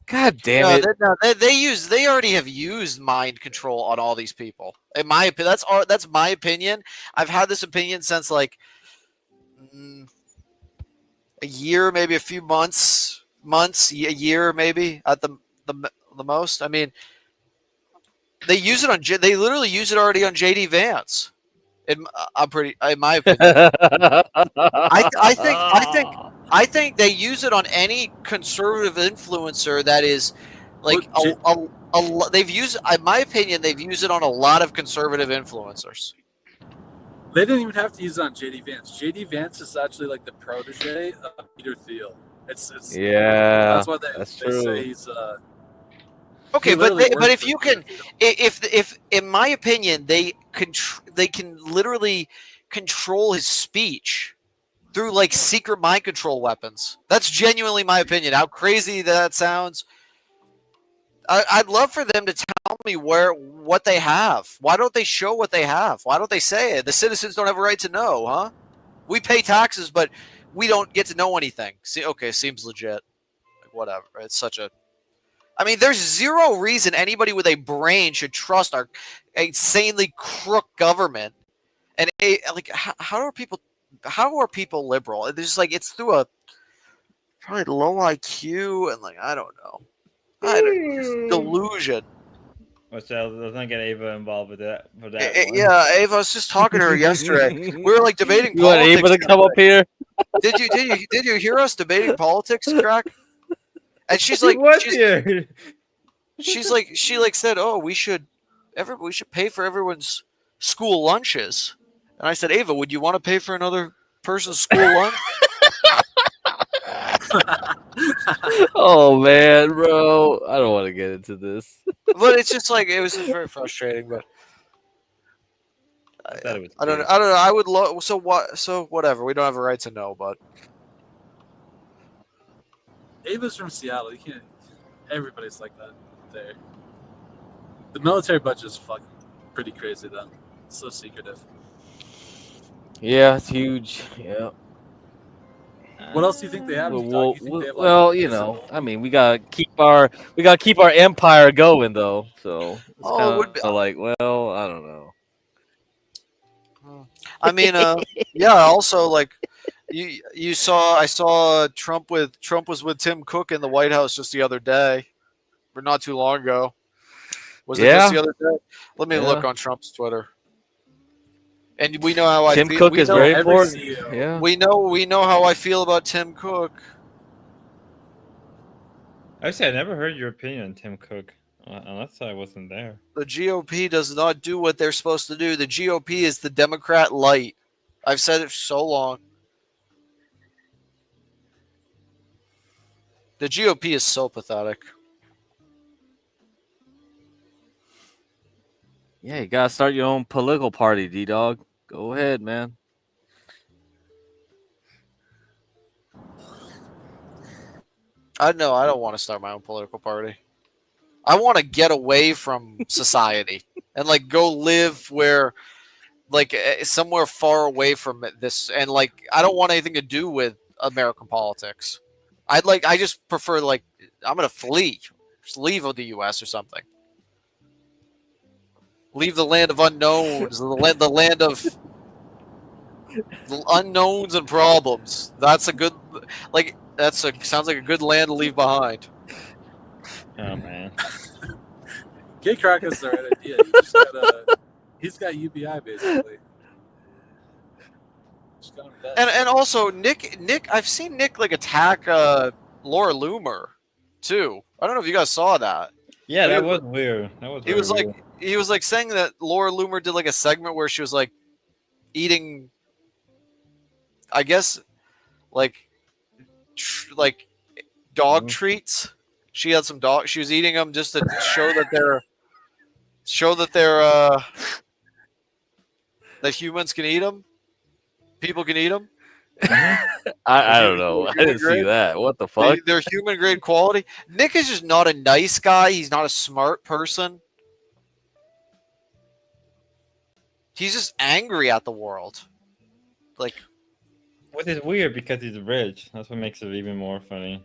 God damn it! They already have used mind control on all these people. In my opinion, that's my opinion. I've had this opinion since like a year, maybe a few months, a year, maybe at the most. I mean, they use it on. They literally use it already on JD Vance. In my opinion, I think they use it on any conservative influencer that is like they've used. In my opinion, they've used it on a lot of conservative influencers. They didn't even have to use it on JD Vance. JD Vance is actually like the protege of Peter Thiel. It's yeah. That's why they true. say he's Okay, but if you can, if in my opinion they can literally control his speech through like secret mind control weapons. That's genuinely my opinion. How crazy that sounds. I'd love for them to tell me what they have. Why don't they show what they have? Why don't they say it? The citizens don't have a right to know, huh? We pay taxes, but we don't get to know anything. See, okay, seems legit. Like, whatever. It's such a. I mean, there's zero reason anybody with a brain should trust our insanely crook government. And like, how are people? How are people liberal? It's just like it's through a probably low IQ and like I don't know. Just delusion. Let's not get Ava involved with that. Yeah, Ava, I was just talking to her yesterday. We were like debating You want politics. Ava to come up here? Did you hear us debating politics, Crack? And she's like, she said, oh, we should pay for everyone's school lunches. And I said, Ava, would you want to pay for another person's school lunch? Oh man, bro, I don't want to get into this. But it's just like it was just very frustrating. But I don't know. I would love. So what? So whatever. We don't have a right to know, but Ava's from Seattle. You can't. Everybody's like that there. The military budget is fucking pretty crazy though. It's so secretive. Yeah, it's huge. Yeah. What else do you think they have? Well, you know, I mean, we gotta keep our empire going though. So it's kind of like, well, I don't know. I mean, yeah. Also, like, I saw Trump was with Tim Cook in the White House just the other day, or not too long ago. Was it just the other day? Let me look on Trump's Twitter. And we know how Tim Cook is very important. Yeah. We know how I feel about Tim Cook. Actually, I never heard your opinion on Tim Cook, unless I wasn't there. The GOP does not do what they're supposed to do. The GOP is the Democrat light. I've said it for so long. The GOP is so pathetic. Yeah, you gotta start your own political party, D-Dog. Go ahead, man. I don't want to start my own political party. I want to get away from society and like go live where, like, somewhere far away from this, and like I don't want anything to do with American politics. I just prefer like I'm gonna flee, just leave the U.S. or something. Leave the land of unknowns, the land of unknowns and problems. That's a good, like, sounds like a good land to leave behind. Oh man, Gay Crack is the right idea. He's got UBI basically. And also Nick, I've seen Nick like attack Laura Loomer too. I don't know if you guys saw that. Yeah, that was weird. He was like saying that Laura Loomer did like a segment where she was like eating, I guess, like dog treats. She had some dog. She was eating them just to show that that humans can eat them. People can eat them. I don't know. I didn't see that. What the fuck? They're human grade quality. Nick is just not a nice guy. He's not a smart person. He's just angry at the world. Like, which is weird because he's rich. That's what makes it even more funny.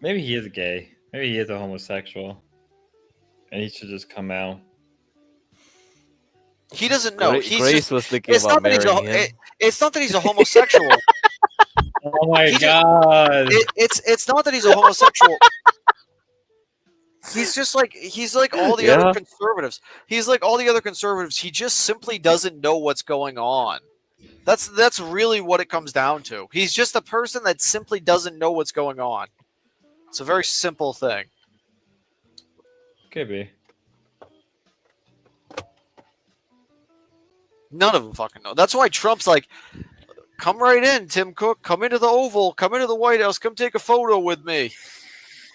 Maybe he is gay. Maybe he is a homosexual, and he should just come out. He doesn't know. Grace was thinking about marrying him. It's not that he's a homosexual. Oh my god! It's not that he's a homosexual. He's like all the other conservatives. He's like all the other conservatives. He just simply doesn't know what's going on. That's really what it comes down to. He's just a person that simply doesn't know what's going on. It's a very simple thing. Could be. None of them fucking know. That's why Trump's like, come right in, Tim Cook. Come into the Oval. Come into the White House. Come take a photo with me.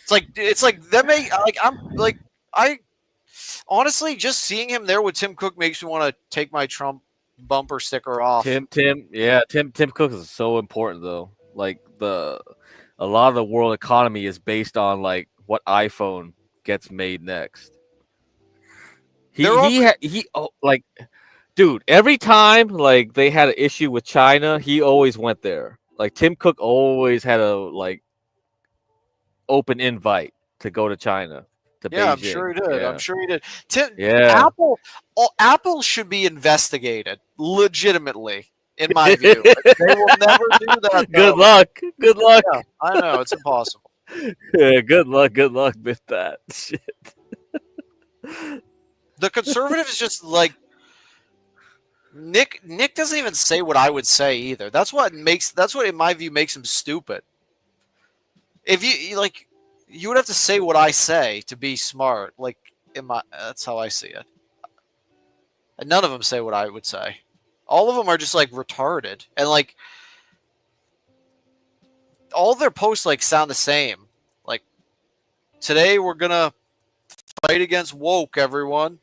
It's like that may like I'm like I honestly just seeing him there with Tim Cook makes me want to take my Trump bumper sticker off. Tim Cook is so important though. Like a lot of the world economy is based on like what iPhone gets made next. They're all- Like, dude, every time like they had an issue with China, he always went there. Like Tim Cook always had a like open invite to go to China, to Yeah, Beijing. I'm sure he did. Yeah. I'm sure he did. Yeah. Apple should be investigated legitimately, in my view. They will never do that. Good though. luck. Good luck. Yeah, I know it's impossible. Yeah, good luck. Good luck with that shit. The conservatives just like Nick. Nick doesn't even say what I would say either. That's what in my view makes him stupid. If you like, you would have to say what I say to be smart. Like that's how I see it. And none of them say what I would say. All of them are just like retarded, and like all of their posts like sound the same. Like today we're gonna fight against woke, everyone.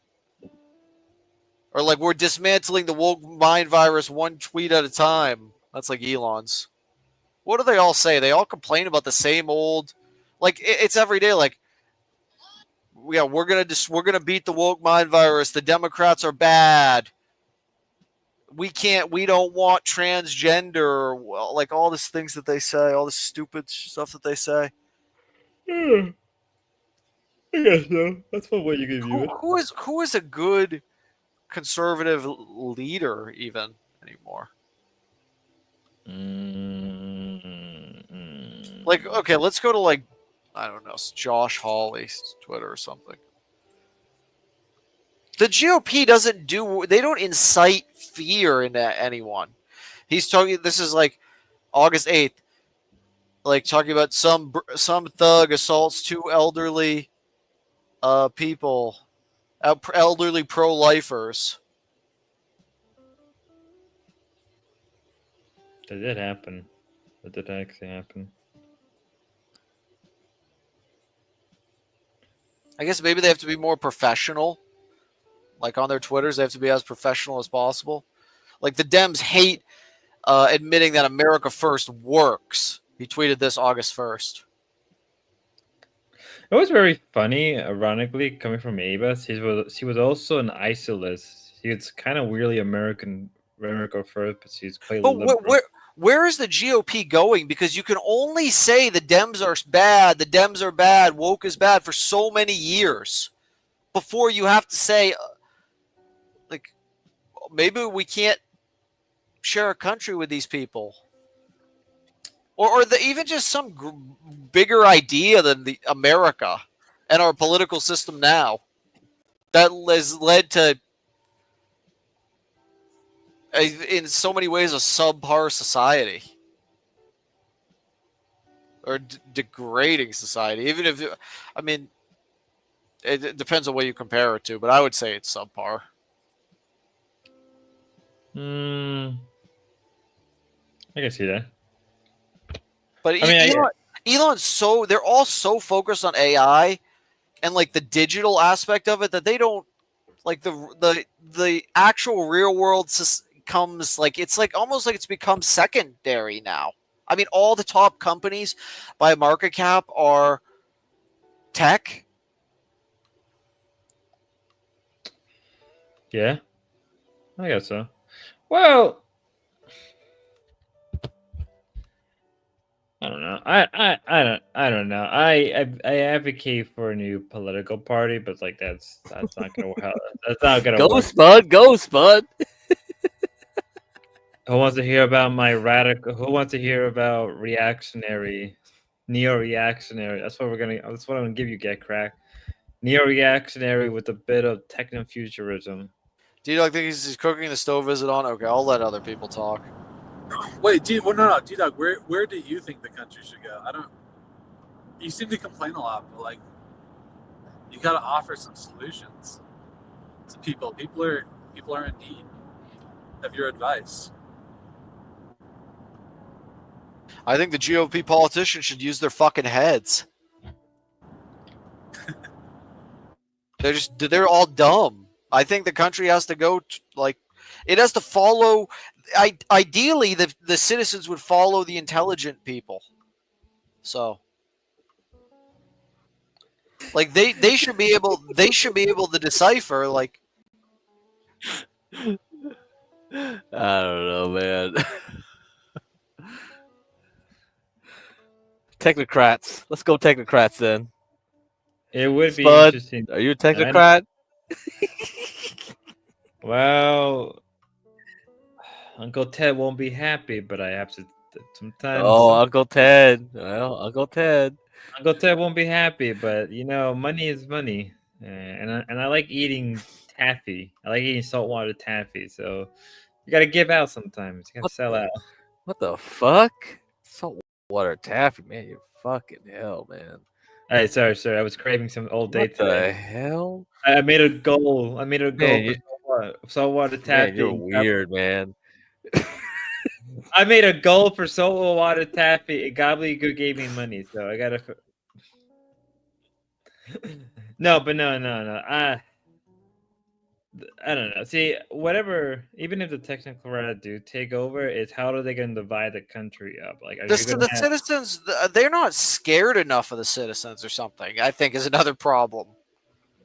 Or like we're dismantling the woke mind virus one tweet at a time. That's like Elon's. What do they all say? They all complain about the same old, like it's every day. Like, yeah, we're gonna beat the woke mind virus. The Democrats are bad. We don't want transgender. Well, like all these things that they say, all this stupid stuff that they say. I guess so. That's one way you can view it. Who is a good conservative leader even anymore? Like, okay, let's go to like, I don't know, Josh Hawley's Twitter or something. The GOP they don't incite fear into anyone. He's talking, this is like August 8th, like talking about some thug assaults two elderly people, elderly pro-lifers. That did happen. That did actually happen. I guess maybe they have to be more professional. Like on their Twitters, they have to be as professional as possible. Like the Dems hate admitting that America First works. He tweeted this August 1st. It was very funny, ironically, coming from Abas. He was also an isolist. He was kind of weirdly America First, but he's quite liberal. Where is the GOP going? Because you can only say the Dems are bad, the Dems are bad, woke is bad for so many years before you have to say, like, maybe we can't share a country with these people. Or even just some bigger idea than the America and our political system now that has led to, in so many ways, a subpar society or degrading society. Even if, I mean, it depends on what you compare it to, but I would say it's subpar. I can see that. But Elon's they're all so focused on AI and like the digital aspect of it that they don't like the actual real world comes like it's like almost like it's become secondary now. I mean, all the top companies by market cap are tech. Yeah, I guess so. Well, I don't know. I don't know. I advocate for a new political party, but like that's not gonna work. That's not gonna Go work. Spud, go Spud. Who wants to hear about my radical? Who wants to hear about reactionary, neo-reactionary? That's what I'm gonna give you, Get Crack. Neo-reactionary with a bit of techno-futurism. Do you think he's cooking the stove? Is it on? Okay, I'll let other people talk. Wait, no, D-Dog, where do you think the country should go? I don't. You seem to complain a lot, but like, you got to offer some solutions to people. People are in need of your advice. I think the GOP politicians should use their fucking heads. They're all dumb. I think the country has to go it has to follow. Ideally, the citizens would follow the intelligent people. So, Like they should be able to decipher like I don't know, man. Technocrats. Let's go technocrats then. It would be Spud, interesting. are you a I- technocrat? Well, Uncle Ted won't be happy, but I have to sometimes. Oh, Uncle Ted. Well, Uncle Ted. Uncle Ted won't be happy, but money is money, and I like eating taffy. I like eating saltwater taffy. So you got to give out sometimes. You got to sell out. What the fuck? Saltwater taffy, man. You fucking hell, man. Hey, sorry. I was craving some old day What today. the hell? I made a goal. I made a goal Man, for saltwater taffy. Man, you're weird, man. I made a goal for saltwater taffy. And Gobbledygook gave me money, so I gotta. No. I don't know. See, whatever. Even if the technical right do take over, it's how are they going to divide the country up? Like, are you the gonna have... citizens. They're not scared enough of the citizens or something. I think is another problem.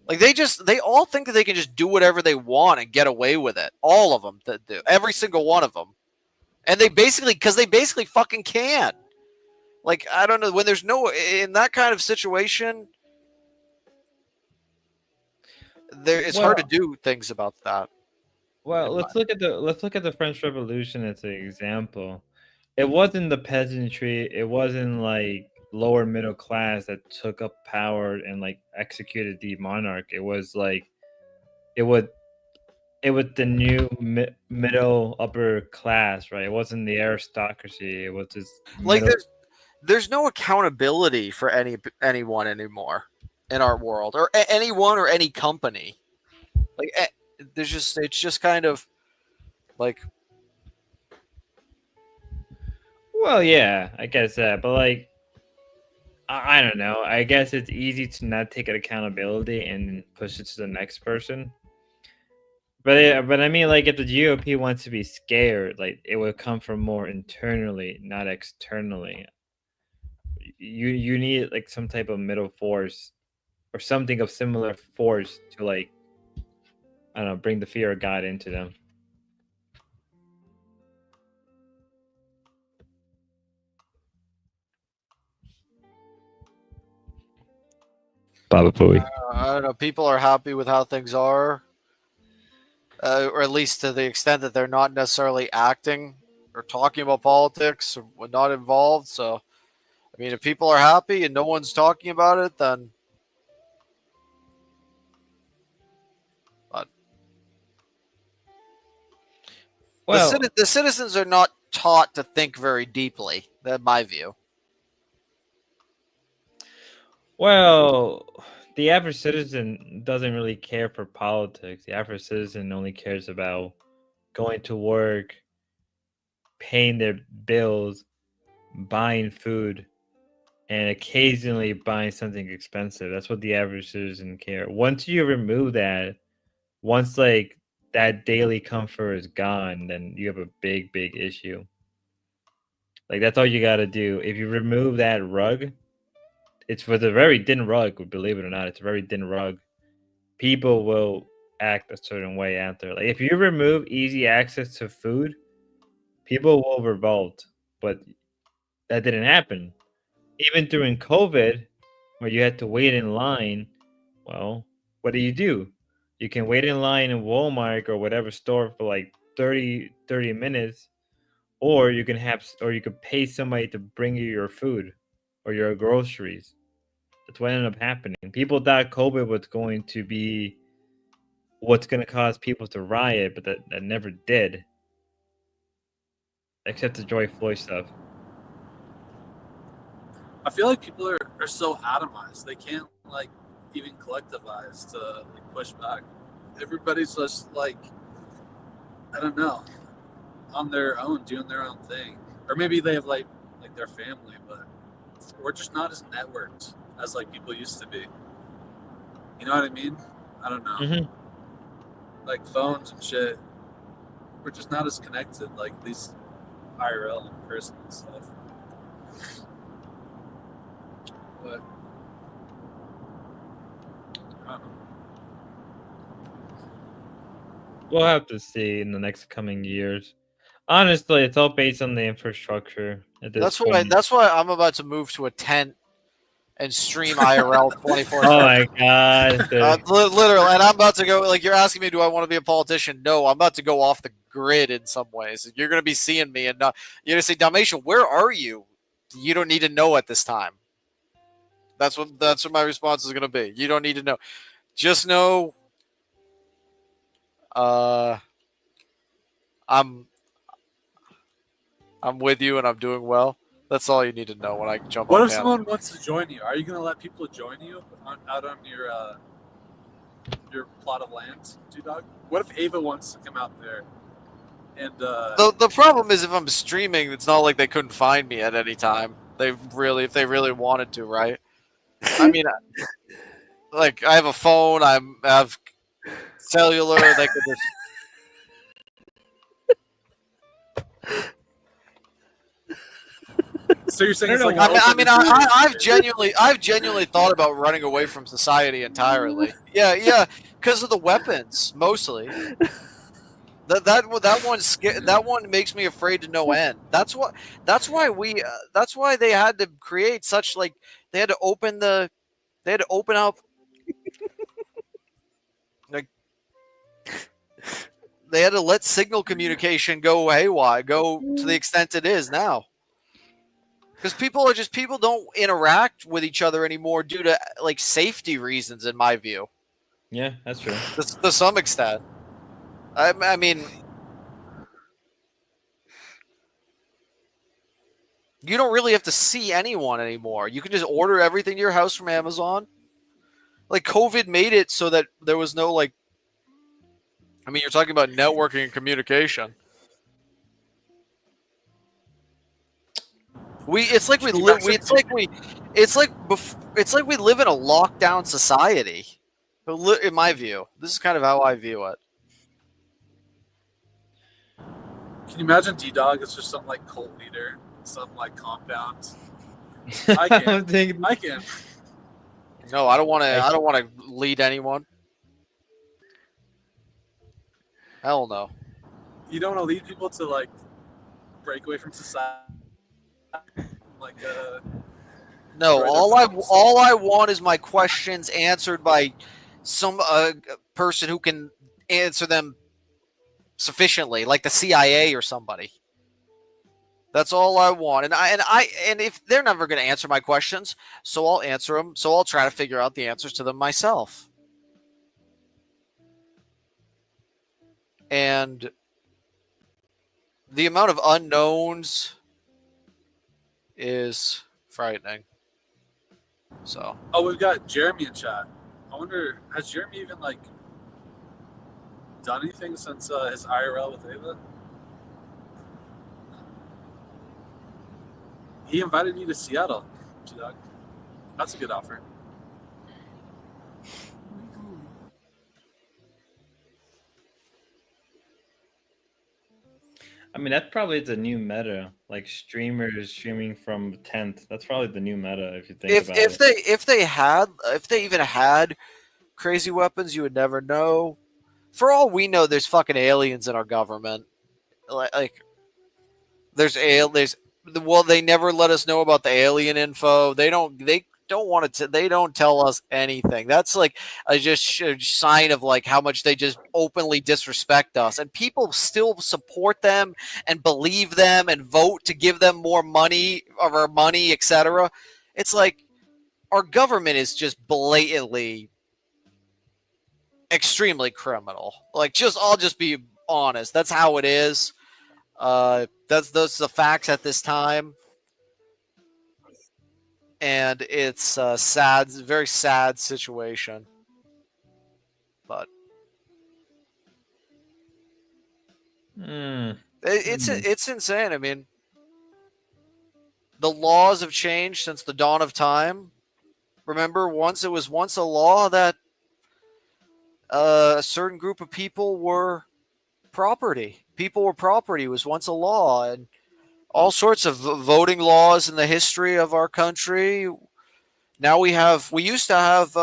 Like they all think that they can just do whatever they want and get away with it. All of them that do. Every single one of them. And they basically fucking can. Like, I don't know, when there's no, in that kind of situation, it's hard to do things about that. Well, let's look at the French Revolution as an example. It wasn't the peasantry, it wasn't like lower middle class that took up power and like executed the monarch. It was the new middle upper class, right? It wasn't the aristocracy. It was just like there's no accountability for anyone anymore in our world, or anyone or any company. Like it's just kind of like. Well, yeah, I guess that, but like, I don't know. I guess it's easy to not take accountability and push it to the next person. But I mean, like, if the GOP wants to be scared, like, it would come from more internally, not externally. You need like some type of middle force, or something of similar force to, like, I don't know, bring the fear of God into them. Baba Booey. I don't know. People are happy with how things are, or at least to the extent that they're not necessarily acting or talking about politics or not involved. So, I mean, if people are happy and no one's talking about it, then. Well, the citizens are not taught to think very deeply. That's my view. Well, the average citizen doesn't really care for politics. The average citizen only cares about going to work, paying their bills, buying food, and occasionally buying something expensive. That's what the average citizen care. Once you remove that, once like that daily comfort is gone, then you have a big issue. Like, that's all you got to do. If you remove that rug, it's with a very thin rug, believe it or not. It's a very thin rug. People will act a certain way after. Like, if you remove easy access to food, people will revolt. But that didn't happen. Even during COVID, where you had to wait in line, well, what do? You can wait in line in Walmart or whatever store for like 30 minutes, or you can pay somebody to bring you your food or your groceries. That's what ended up happening. People thought COVID was going to be what's going to cause people to riot, but that never did. Except the George Floyd stuff. I feel like people are so atomized. They can't like even collectivize to like push back. Everybody's just like, I don't know, on their own, doing their own thing. Or maybe they have like their family, but we're just not as networked as like people used to be. You know what I mean? I don't know. Mm-hmm. Like phones and shit. We're just not as connected like these IRL in person and stuff. But We'll have to see in the next coming years. Honestly, it's all based on the infrastructure at this That's point. why I'm about to move to a tent and stream IRL 24/7. Oh my god. Literally, and I'm about to go. Like, you're asking me, do I want to be a politician? No, I'm about to go off the grid in some ways. You're going to be seeing me, and you're going to say, Dalmatian, where are you? You don't need to know at this time. That's what my response is going to be. You don't need to know. Just know, I'm with you, and I'm doing well. That's all you need to know when I jump What on if panel. someone wants to join you? Are you going to let people join you out on your plot of land, G-Dog? What if Ava wants to come out there? And The problem is, if I'm streaming, it's not like they couldn't find me at any time. If they really wanted to, right? I mean, like, I have a phone, I have cellular. They could just. So you're saying it's like I've genuinely thought about running away from society entirely. Yeah, because of the weapons mostly. That one makes me afraid to no end. That's why they had to create such, like, they had to open up, like, they had to let signal communication go haywire, go to the extent it is now. Because people don't interact with each other anymore due to, like, safety reasons, in my view. Yeah, that's true. To some extent. I mean, you don't really have to see anyone anymore. You can just order everything to your house from Amazon. Like, COVID made it so that there was no, like, I mean, you're talking about networking and communication. It's like we live in a lockdown society. In my view, this is kind of how I view it. Can you imagine D-Dog is just some, like, cult leader, some, like, compound? I can. I can. No, I don't want to lead anyone. Hell no. You don't want to lead people to, like, break away from society. Like, no, all I want is my questions answered by some person who can answer them sufficiently, like the CIA or somebody. That's all I want, and if they're never going to answer my questions, so I'll answer them. So I'll try to figure out the answers to them myself. And the amount of unknowns is frightening. So. Oh, we've got Jeremy in chat. I wonder, has Jeremy even, like, done anything since his IRL with Ava? He invited me to Seattle, G-Dog. That's a good offer. I mean, that's probably the new meta. Like, streamers streaming from tent. That's probably the new meta if you think about it. If they even had crazy weapons, you would never know. For all we know, there's fucking aliens in our government. Like they never let us know about the alien info. They don't want to. They don't tell us anything. That's like a sign of, like, how much they just openly disrespect us, and people still support them and believe them and vote to give them more money, etc. It's like our government is just blatantly extremely criminal. Like, I'll just be honest. That's how it is. That's the facts at this time. And it's a very sad situation. But it's insane. I mean, the laws have changed since the dawn of time. Remember, it was once a law that a certain group of people were property. People were property. It was once a law, and all sorts of voting laws in the history of our country. Now we used to have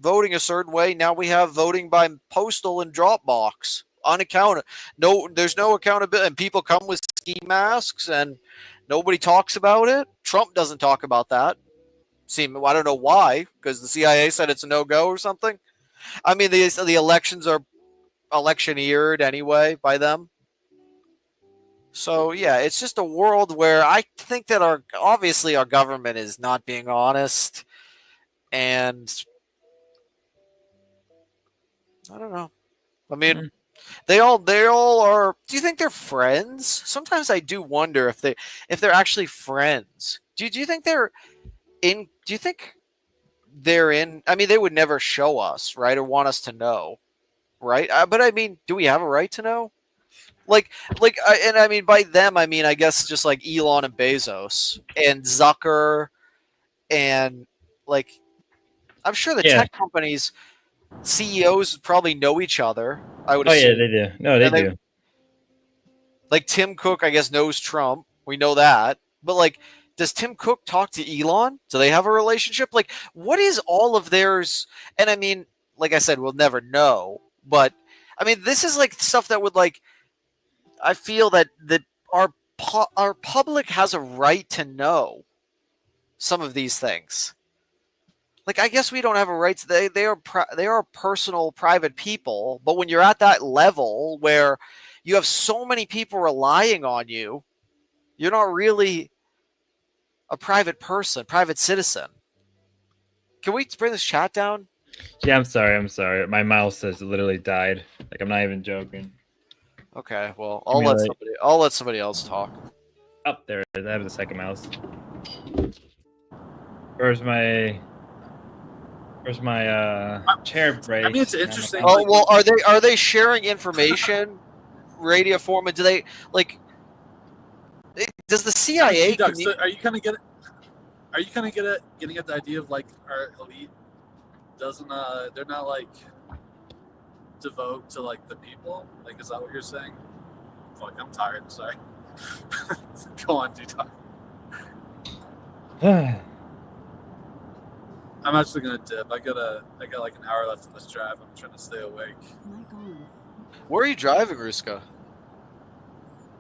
voting a certain way. Now we have voting by postal and Dropbox. Unaccounted. No, there's no accountability. And people come with ski masks and nobody talks about it. Trump doesn't talk about that. I don't know why, because the CIA said it's a no-go or something. I mean, the elections are electioneered anyway by them. So yeah, it's just a world where I think that obviously our government is not being honest, and I don't know. I mean, they all are. Do you think they're friends? Sometimes I do wonder if they're actually friends. Do you think they're in? Do you think they're in? I mean, they would never show us, right, or want us to know, right? But I mean, do we have a right to know? And I mean by them, I mean I guess just like Elon and Bezos and Zucker, and like I'm sure the tech companies CEOs probably know each other. I would. Oh assume. yeah, they do. No, they do. Like Tim Cook, I guess knows Trump. We know that, but like, does Tim Cook talk to Elon? Do they have a relationship? Like, what is all of theirs? And I mean, like I said, we'll never know. But I mean, this is like stuff that would like. I feel that our public has a right to know some of these things. Like, I guess we don't have a right to. They are personal, private people. But when you're at that level where you have so many people relying on you, you're not really a private person, private citizen. Can we bring this chat down? Yeah, I'm sorry. My mouse has literally died. Like, I'm not even joking. Okay, well, Give me, I'll let somebody else talk. Up there, I have the second mouse. Where's my chair brace? I mean, it's interesting. Oh well, are they sharing information, radio format? Do they like? Does the CIA? So are you kind of getting at the idea of like our elite doesn't they're not like devote to like the people? Like, is that what you're saying? Fuck, I'm tired. Sorry. Go on, dude. I'm actually gonna dip. I got like an hour left in this drive. I'm trying to stay awake. Where are you driving, Ruska?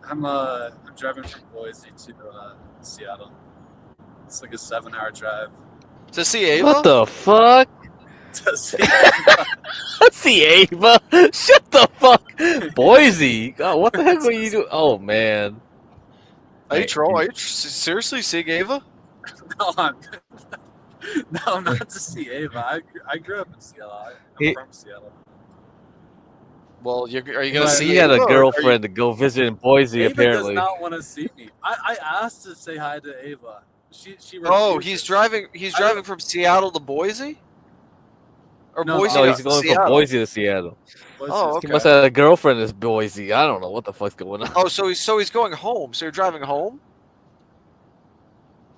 I'm driving from Boise to Seattle. It's like a 7-hour drive. To see Ava? What the fuck? To see See Ava? Shut the fuck. Boise. God, what the heck were you doing? Oh man. Are you trolling? Are you seriously seeing Ava? No, not to see Ava. I grew up in Seattle. I'm from Seattle. Well, are you gonna see? He had a Ava, girlfriend to go visit in Boise. Ava Apparently, does not want to see me. I asked to say hi to Ava. She Oh, refuses. he's driving from Seattle to Boise. Or No, Boise no, to he's going Seattle. from Boise to Seattle. Oh, okay. He must have a girlfriend in Boise. I don't know what the fuck's going on. Oh, so he's going home. So you're driving home?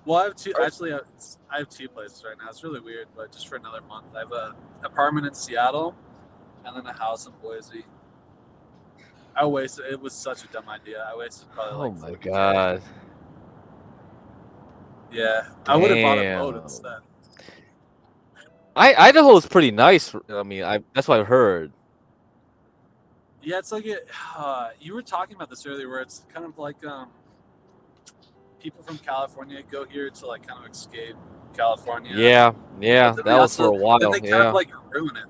Well, I have two. Actually, I have 2 places right now. It's really weird, but just for another month, I have an apartment in Seattle, and then a house in Boise. It was such a dumb idea. I wasted probably like. Oh my god. Yeah, I would have bought a boat instead. Idaho is pretty nice. I mean, that's what I've heard. Yeah, it's like you were talking about this earlier, where it's kind of like people from California go here to like kind of escape California. Yeah, But then that was for a while. Then they kind of like ruin it.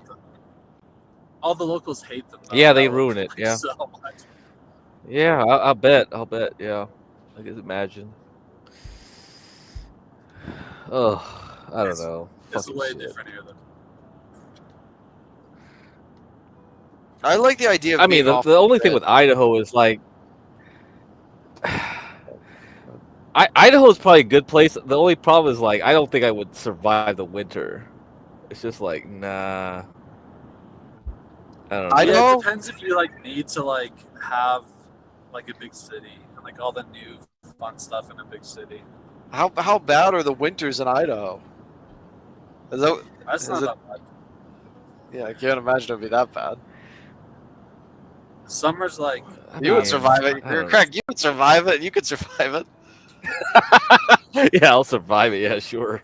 All the locals hate them. Though. Yeah, they ruin it. Yeah. So much. Yeah, I'll bet. Yeah, I can imagine. Oh, I don't know. It's Fucking way shit. different here, though. I like the idea of I mean, being the off only grid. thing with Idaho is like, Idaho is probably a good place. The only problem is like, I don't think I would survive the winter. It's just like, nah. I don't know. Yeah, it depends if you like need to like have like a big city and like all the new fun stuff in a big city. How bad are the winters in Idaho? That's not that bad. Yeah, I can't imagine it'd be that bad. Summer's like You would survive it. You're correct. You would survive it. You could survive it. Yeah, I'll survive it. Yeah, sure.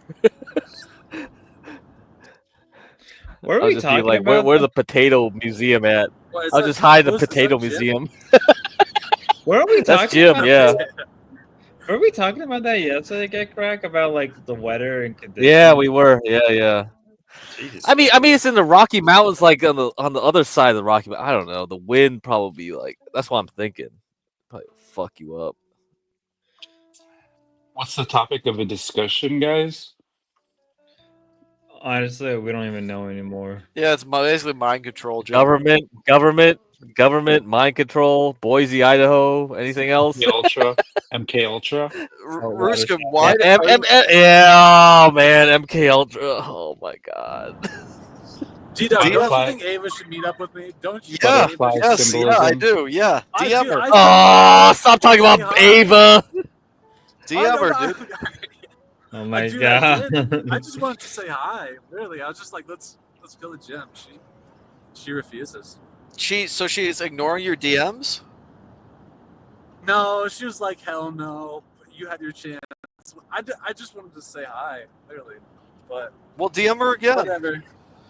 Where are I'll we just be talking like, about? where's the potato museum at? What, is I'll that- just hide the is that potato Jim? museum. Where are we That's talking Jim, about? yeah. Were we talking about that yesterday, Get Crack? About like the weather and conditions? Yeah, we were. Yeah. Jesus I mean, it's in the Rocky Mountains, like on the other side of the Rocky Mountains. I don't know. The wind probably like that's what I'm thinking. Probably fuck you up. What's the topic of a discussion, guys? Honestly, we don't even know anymore. Yeah, it's basically mind control. Jim. Government, mind control, Boise, Idaho. Anything else? MK Ultra. Ruska, why? Yeah, oh man, MK Ultra. Oh my god. G-Dub, don't you Butterfly. think Ava should meet up with me? Don't you? Yeah, think Ava should yes, meet yeah, up? I do. Yeah, I DM do, her. Oh, stop talking about Ava. DM her, dude. Oh my Dude, god. I just wanted to say hi. Really, I was just like, let's go to gym. She refuses. So she's ignoring your DMs. No, she was like, hell no. You had your chance. I just wanted to say hi, literally. But well, DM her again. Whatever.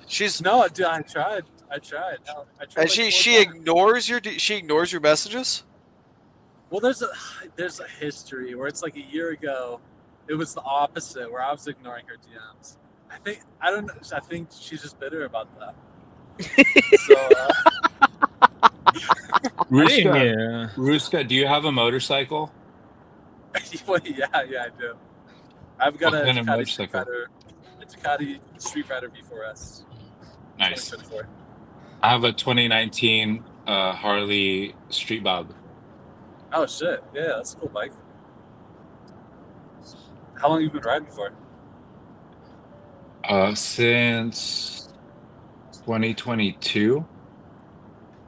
She's no, dude, I tried. I tried and like she 4 times. ignores your messages. Well, there's a history where it's like a year ago, it was the opposite where I was ignoring her DMs. I think she's just bitter about that. Ruska, do you have a motorcycle? Well, yeah, I do. I've got What a kind of Ducati Street motorcycle? Fighter, Street Fighter V4S. Nice. 2024. I have a 2019 Harley Street Bob. Oh shit! Yeah, that's a cool bike. How long have you been riding for? Since 2022.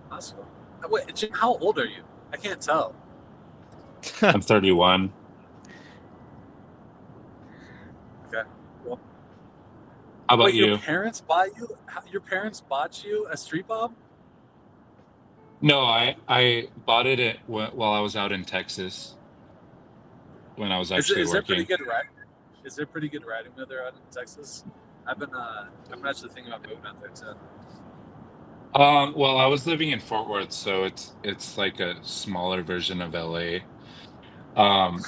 That's cool. Wait, Jim, how old are you? I can't tell. I'm 31. Okay. Well, How about wait, you? Your parents bought you a Street Bob? No, I bought it while I was out in Texas. When I was actually Is there pretty working. good riding? Is there pretty good riding weather out in Texas? I've been actually thinking about moving out there too. Well, I was living in Fort Worth, so it's like a smaller version of LA. I'm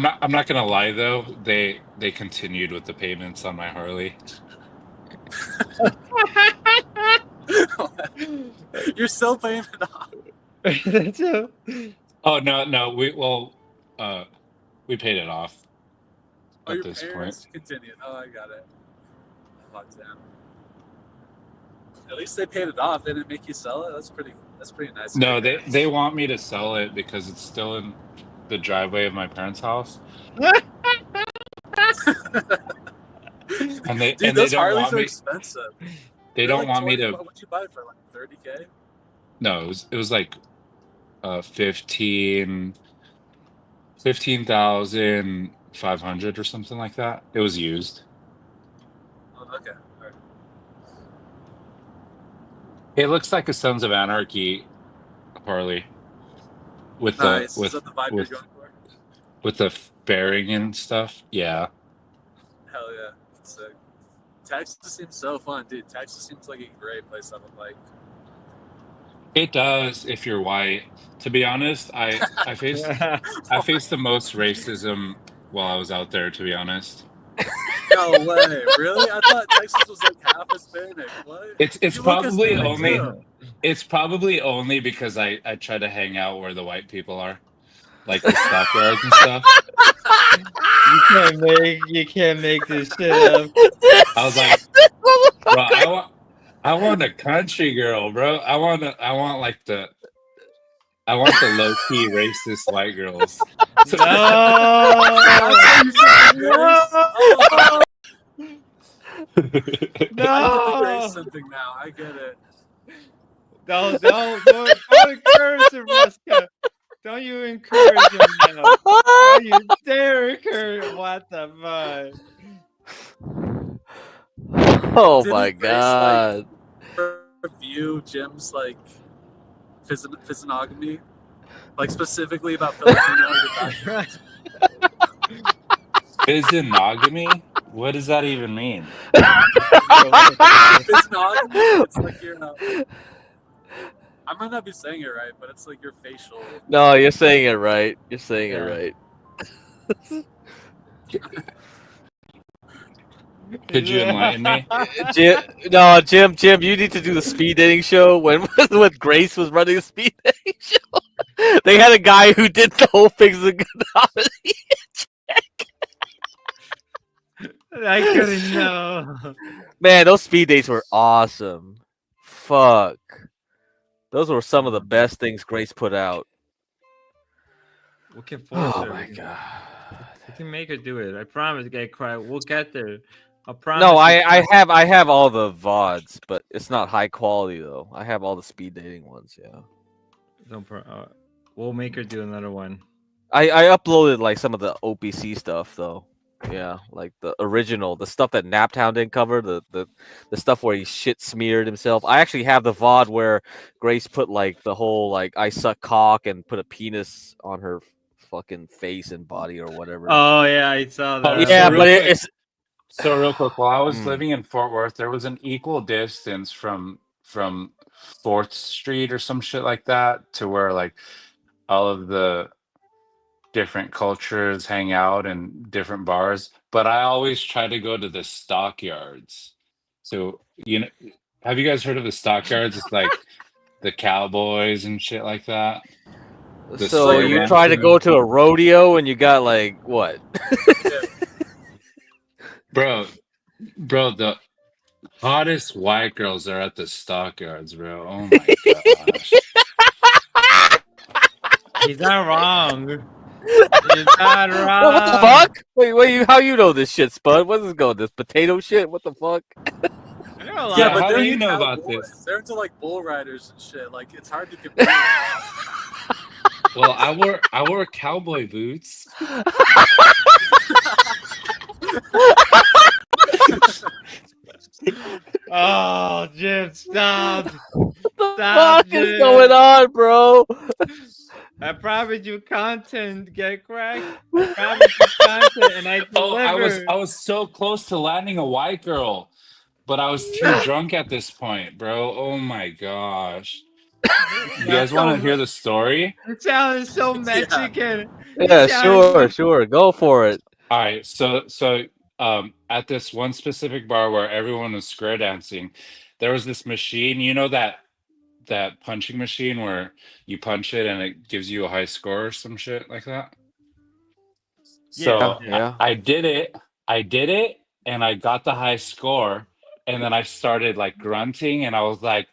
not gonna lie though, they continued with the payments on my Harley. You're still paying it off. That's a... Oh no, we paid it off Oh, at your this point. parents continued. Oh, I got it. Oh, damn. At least they paid it off. They didn't make you sell it. That's pretty nice. of No, your they parents. they want me to sell it because it's still in the driveway of my parents' house. And they Dude, and they those don't Harleys want are me. expensive. They They're don't like want me 20 to. What'd you buy it for? Like 30K? No, it was like 15,500 or something like that. It was used. Oh, okay. All right. It looks like a Sons of Anarchy Harley with Nice. the Is that the vibe with you're going for? with the fairing and stuff. Yeah. Hell yeah. That's sick. Texas seems so fun, dude. Texas seems like a great place to have a bike. It does if you're white. To be honest, I faced the most racism while I was out there, to be honest. No way. Really? I thought Texas was like half Hispanic. What? It's You look probably Hispanic, only too. it's probably only because I try to hang out where the white people are. Like the stockyards and stuff. You can't make this shit up. I was like, bro, I want a country girl, bro. I want the low key racist white girls. So- I get the race something now. I get it. Don't encourage him, Ruska. Don't you encourage him now. Don't you dare encourage him. What the fuck? Oh Didn't my Grace, god. Review Jim's like physiognomy, like specifically about Filipino. Physiognomy? What does that even mean? Physiognomy, it's like you're not. I might not be saying it right, but it's like your facial. No, you're saying it right. You're saying it Yeah. right. Could you enlighten me? Jim, Jim, you need to do the speed dating show when Grace was running the speed dating show. They had a guy who did the whole physiognomy check. I couldn't know. Man, those speed dates were awesome. Fuck. Those were some of the best things Grace put out. We can force Oh her. my god. We can make her do it. I promise, Gay Cry. We'll get there. I promise. No, I have all the VODs, but it's not high quality though. I have all the speed dating ones, yeah. We'll make her do another one. I uploaded like some of the OPC stuff though. Yeah, like the original, the stuff that Naptown didn't cover, the stuff where he shit smeared himself. I actually have the VOD where Grace put like the whole like I suck cock and put a penis on her fucking face and body or whatever. Oh yeah, I saw that. Yeah, but quick- it's So real quick, while I was living in Fort Worth, there was an equal distance from 4th Street or some shit like that to where like all of the different cultures hang out in different bars. But I always try to go to the stockyards. So have you guys heard of the stockyards? It's like the cowboys and shit like that. The so square you try to dancing. go to a rodeo and you got like what? Bro, the hottest white girls are at the stockyards, bro. Oh my gosh. He's not wrong. He's not wrong. What the fuck? Wait, how you know this shit, Spud? What's this going? This potato shit? What the fuck? Yeah, but how they're do you into know about cowboys. this? They're into like bull riders and shit. Like it's hard to compare. Well, I wore cowboy boots. Oh, Jim, stop. What Stop, is Jim. going on, bro? I promised you content, get cracked. I promised you content, and I delivered. I was so close to landing a white girl, but I was too drunk at this point, bro. Oh my gosh. You guys want to hear the story? It sounds so Mexican. Yeah, sure. Go for it. All right, so at this one specific bar where everyone was square dancing, there was this machine. You know that punching machine where you punch it and it gives you a high score or some shit like that. So Yeah. I did it, and I got the high score, and then I started like grunting, and I was like,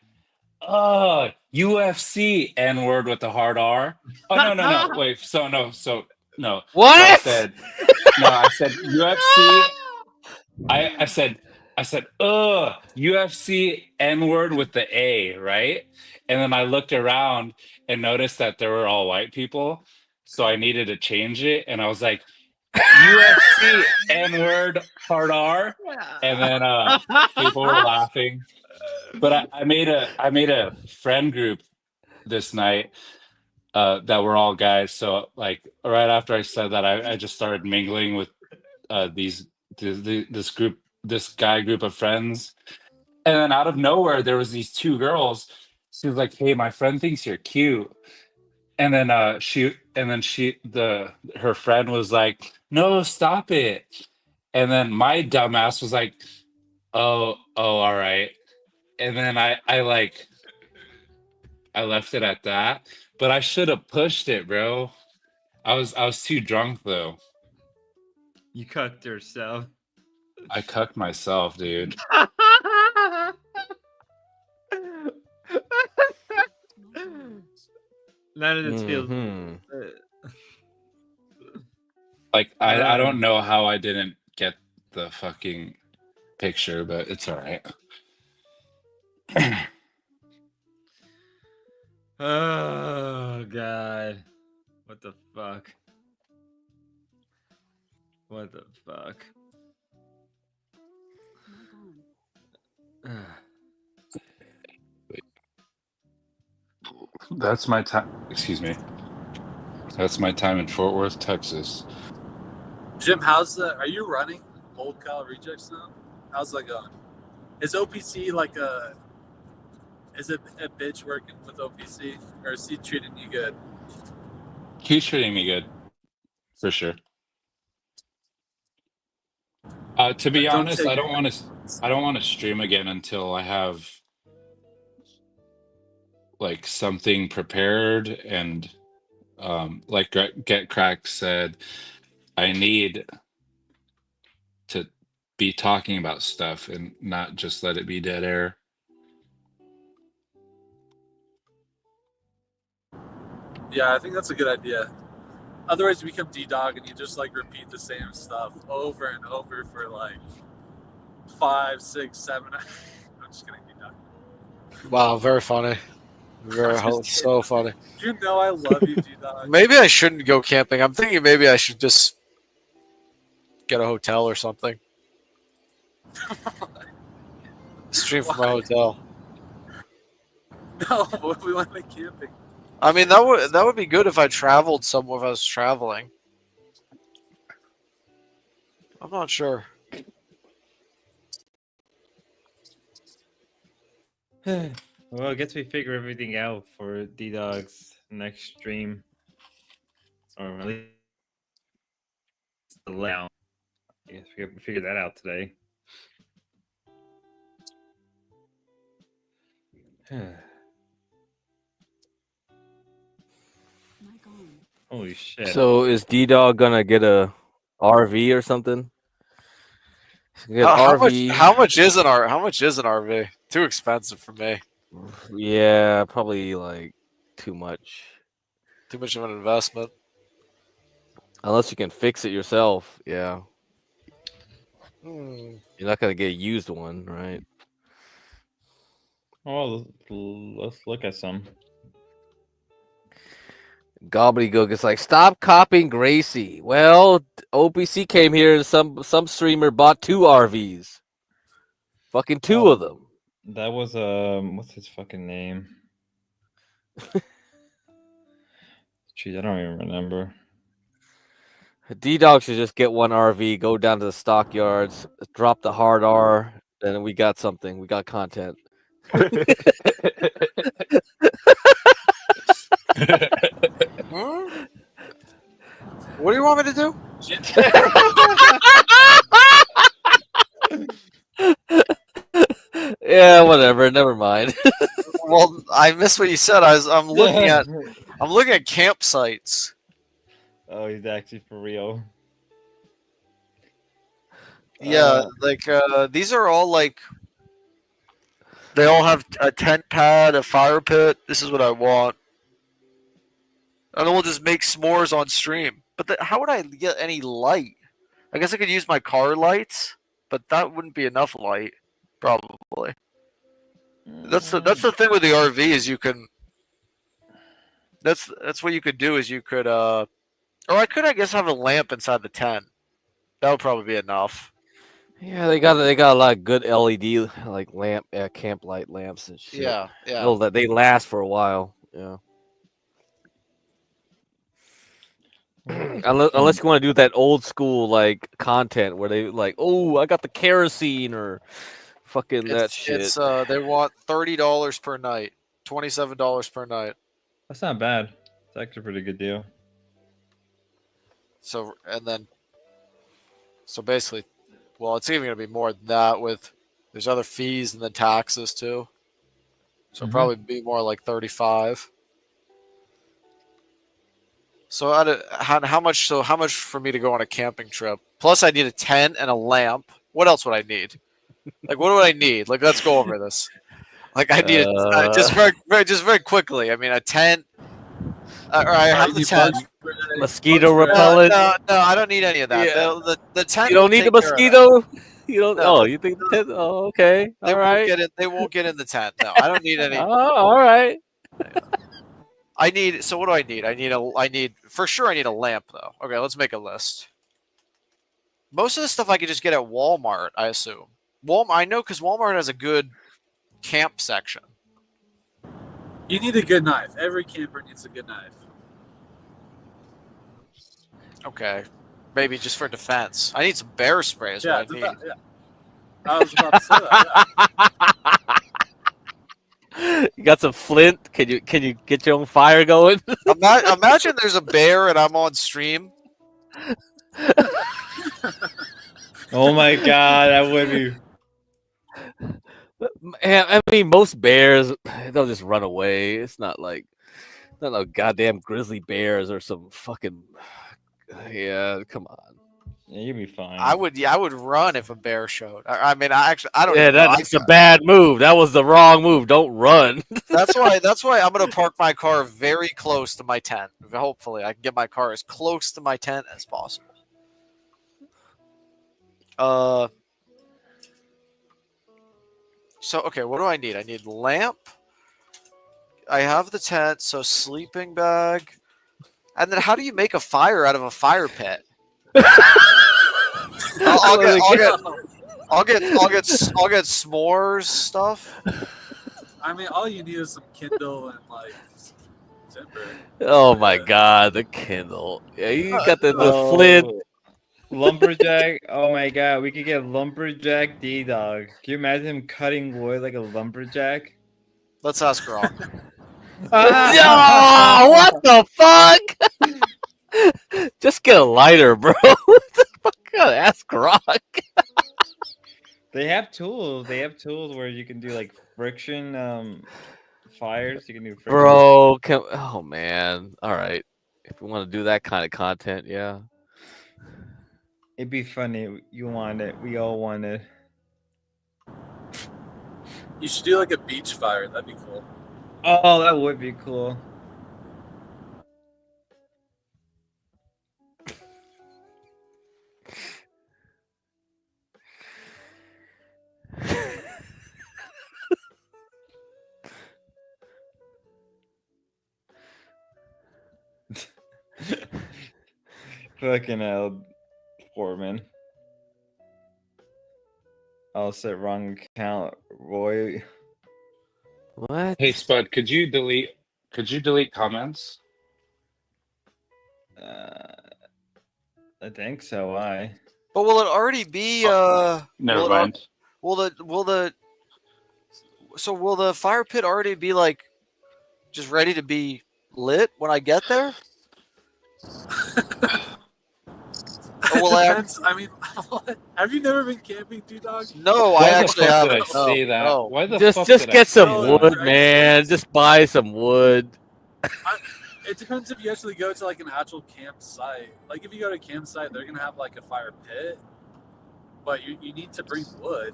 "Oh, UFC N-word with the hard R." Oh no, wait. So no. What? I said UFC. I said UFC N-word with the A, right? And then I looked around and noticed that there were all white people, so I needed to change it, and I was like, UFC N-word hard R, and then people were laughing. But I made a friend group this night that were all guys. So like right after I said that, I just started mingling with this guy group of friends, and then out of nowhere there was these two girls. She was like, "Hey, my friend thinks you're cute," and then her friend was like, "No, stop it," and then my dumbass was like, "Oh, all right," and then I left it at that, but I should have pushed it, bro. I was too drunk though. You cucked yourself. I cucked myself, dude. None of this feels. Like I don't know how I didn't get the fucking picture, but it's all right. Oh god. What the fuck? What the fuck? That's my time. Excuse me. That's my time in Fort Worth, Texas. Jim, are you running? old Kyle rejects now? How's that going? Is OPC like a? Is it a bitch working with OPC, or is he treating you good? He's treating me good, for sure. To be Don't honest, take I don't want to stream again until I have like something prepared and like Get Crack said, I need to be talking about stuff and not just let it be dead air. Yeah, I think that's a good idea. Otherwise, you become D-Dog and you just like repeat the same stuff over and over for like 5, 6, 7. I'm just kidding, D-Dog. Wow, very funny. Very so funny. You know I love you, D-Dog. Maybe I shouldn't go camping. I'm thinking maybe I should just get a hotel or something. Stream from my hotel. No, we want to make camping. I mean, that would be good if I traveled somewhere. If I was traveling, I'm not sure. Well, I guess we figure everything out for D-Dog's next stream. Or at least the layout. I guess we figured that out today. Holy shit. So is D-Dog gonna get a RV or something? Get How RV. much is an RV? Too expensive for me. Yeah, probably like too much. Too much of an investment. Unless you can fix it yourself, yeah. Hmm. You're not gonna get a used one, right? Oh, let's look at some. Gobbledygook is like, stop copying Gracie. Well, OPC came here and some streamer bought 2 RVs. Fucking 2 of them. That was what's his fucking name? Jeez, I don't even remember. D-Dog should just get 1 RV, go down to the stockyards, drop the hard R, then we got something. We got content. Huh? What do you want me to do? Yeah, whatever. Never mind. Well, I missed what you said. I'm looking at campsites. Oh, he's actually for real. Yeah, these are all like they all have a tent pad, a fire pit. This is what I want. And then we'll just make s'mores on stream. But how would I get any light? I guess I could use my car lights, but that wouldn't be enough light, probably. That's the thing with the RV is you can. That's what you could do is you could or I could I guess have a lamp inside the tent. That would probably be enough. Yeah, they got a lot of good LED like camp light lamps and shit. Yeah. They last for a while. Yeah. Unless you want to do that old school like content where they like, oh, I got the kerosene or fucking that shit. It's they want $30 per night, $27 per night. That's not bad. It's actually a pretty good deal. So basically, well, it's even gonna be more than that with there's other fees and then taxes too. So probably be more like 35. So how much for me to go on a camping trip? Plus, I need a tent and a lamp. What else would I need? Like, what would I need? Like, let's go over this. Like, I need just very quickly. I mean, a tent. Or I have the tent. Mosquito repellent. No, I don't need any of that. Yeah. The tent. You don't need the mosquito. You don't. No. Oh, you think the tent? Oh, okay. All right. They won't get in the tent. No, I don't need any. Oh, all right. I need. So what do I need? I need for sure. I need a lamp though. Okay, let's make a list. Most of the stuff I could just get at Walmart, I assume. I know because Walmart has a good camp section. You need a good knife. Every camper needs a good knife. Okay. Maybe just for defense. I need some bear spray. Is Yeah, what I need. yeah. I was about to say that. You got some flint? Can you get your own fire going? Imagine there's a bear and I'm on stream. Oh my god, that would be. I mean, most bears they'll just run away. It's not like no goddamn grizzly bears or some fucking. Yeah, come on. Yeah, you'd be fine. I would run if a bear showed. I mean, I don't. Yeah, even know. that's a bad move. That was the wrong move. Don't run. That's why I'm gonna park my car very close to my tent. Hopefully, I can get my car as close to my tent as possible. So okay, what do I need? I need lamp. I have the tent, so sleeping bag. And then how do you make a fire out of a fire pit? I'll get s'mores stuff. I mean, all you need is some Kindle and like timber. Oh my god, the Kindle. Yeah, you got the flint. Lumberjack. Oh my god, we could get lumberjack D-Dog. Can you imagine him cutting wood like a lumberjack? Let's ask Gronk. Oh, what the fuck? Just get a lighter, bro. What the fuck? Gotta ask Gronk. They have tools. They have tools where you can do like friction fires. You can do friction. Bro, oh man. All right. If we want to do that kind of content, yeah. It'd be funny. You want it. We all want it. You should do like a beach fire. That'd be cool. Oh, that would be cool. Fucking hell, Foreman. I'll set wrong account, Roy. What? Hey Spud, could you delete comments? I think so. Why? But will it already be? Never mind. Will the fire pit already be like just ready to be lit when I get there? Or will I? Depends. I mean, have you never been camping, D-Dog? No, Why I the actually fuck did haven't. I say that? No. Why the Just fuck just did get I some say wood, that? man. Just buy some wood. It depends if you actually go to like an actual campsite. Like if you go to a campsite, they're gonna have like a fire pit, but you need to bring wood.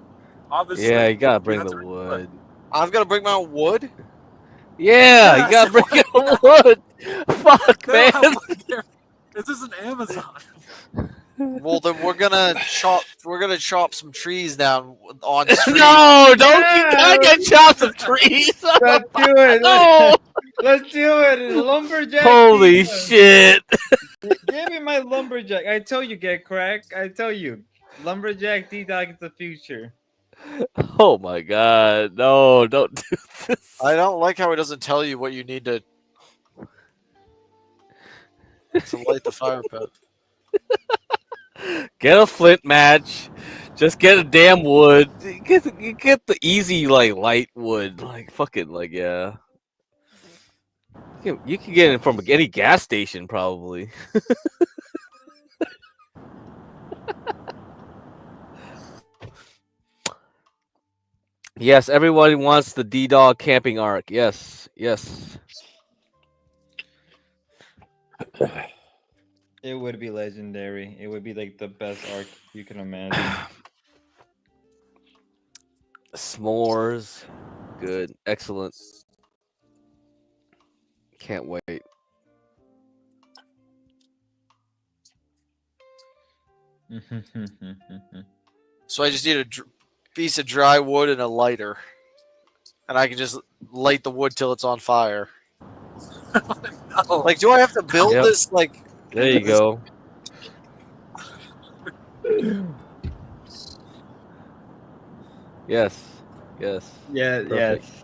Obviously, Yeah, you gotta bring have the to wood. I've got to bring my own wood. Yeah, you gotta bring your wood. Fuck, They don't have man. wood there. This isn't Amazon. Well, then we're gonna chop some trees down on stream. No, don't I get chop some trees. Let's do it. No. Let's do it. Lumberjack. Holy D-Dog. shit. Give me my lumberjack. I tell you, get crack. I tell you, lumberjack D-Dog is the future. Oh my god. No, don't do this. I don't like how he doesn't tell you what you need to light the fire pit. Get a flint match. Just get a damn wood. Get the easy like light wood. Like fucking like yeah. You can get it from any gas station probably. Yes, everybody wants the D-Dog camping arc. Yes, yes. It would be legendary. It would be like the best arc you can imagine. S'mores. Good. Excellent. Can't wait. So I just need a piece of dry wood and a lighter, and I can just light the wood till it's on fire. No. Like, do I have to build Yep. this? Like, There you go. Yes. Yes. Yeah. Perfect. Yes.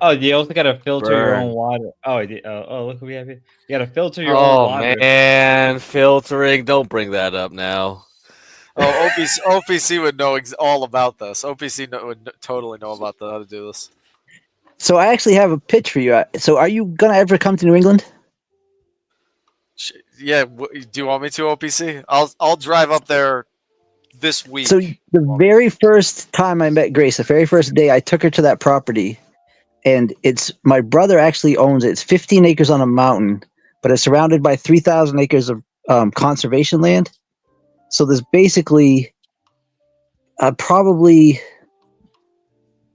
Oh, you also gotta filter your own Burn. water. Oh, look who we have here. You gotta filter your own Oh water. man, filtering. Don't bring that up now. Oh, OPC would know all about this. OPC would totally know about how to do this. So I actually have a pitch for you. So are you gonna ever come to New England? Yeah, do you want me to, OPC? I'll drive up there this week. So the very first time I met Grace, the very first day, I took her to that property, and it's my brother actually owns it. It's 15 acres on a mountain, but it's surrounded by 3,000 acres of conservation land. So there's basically probably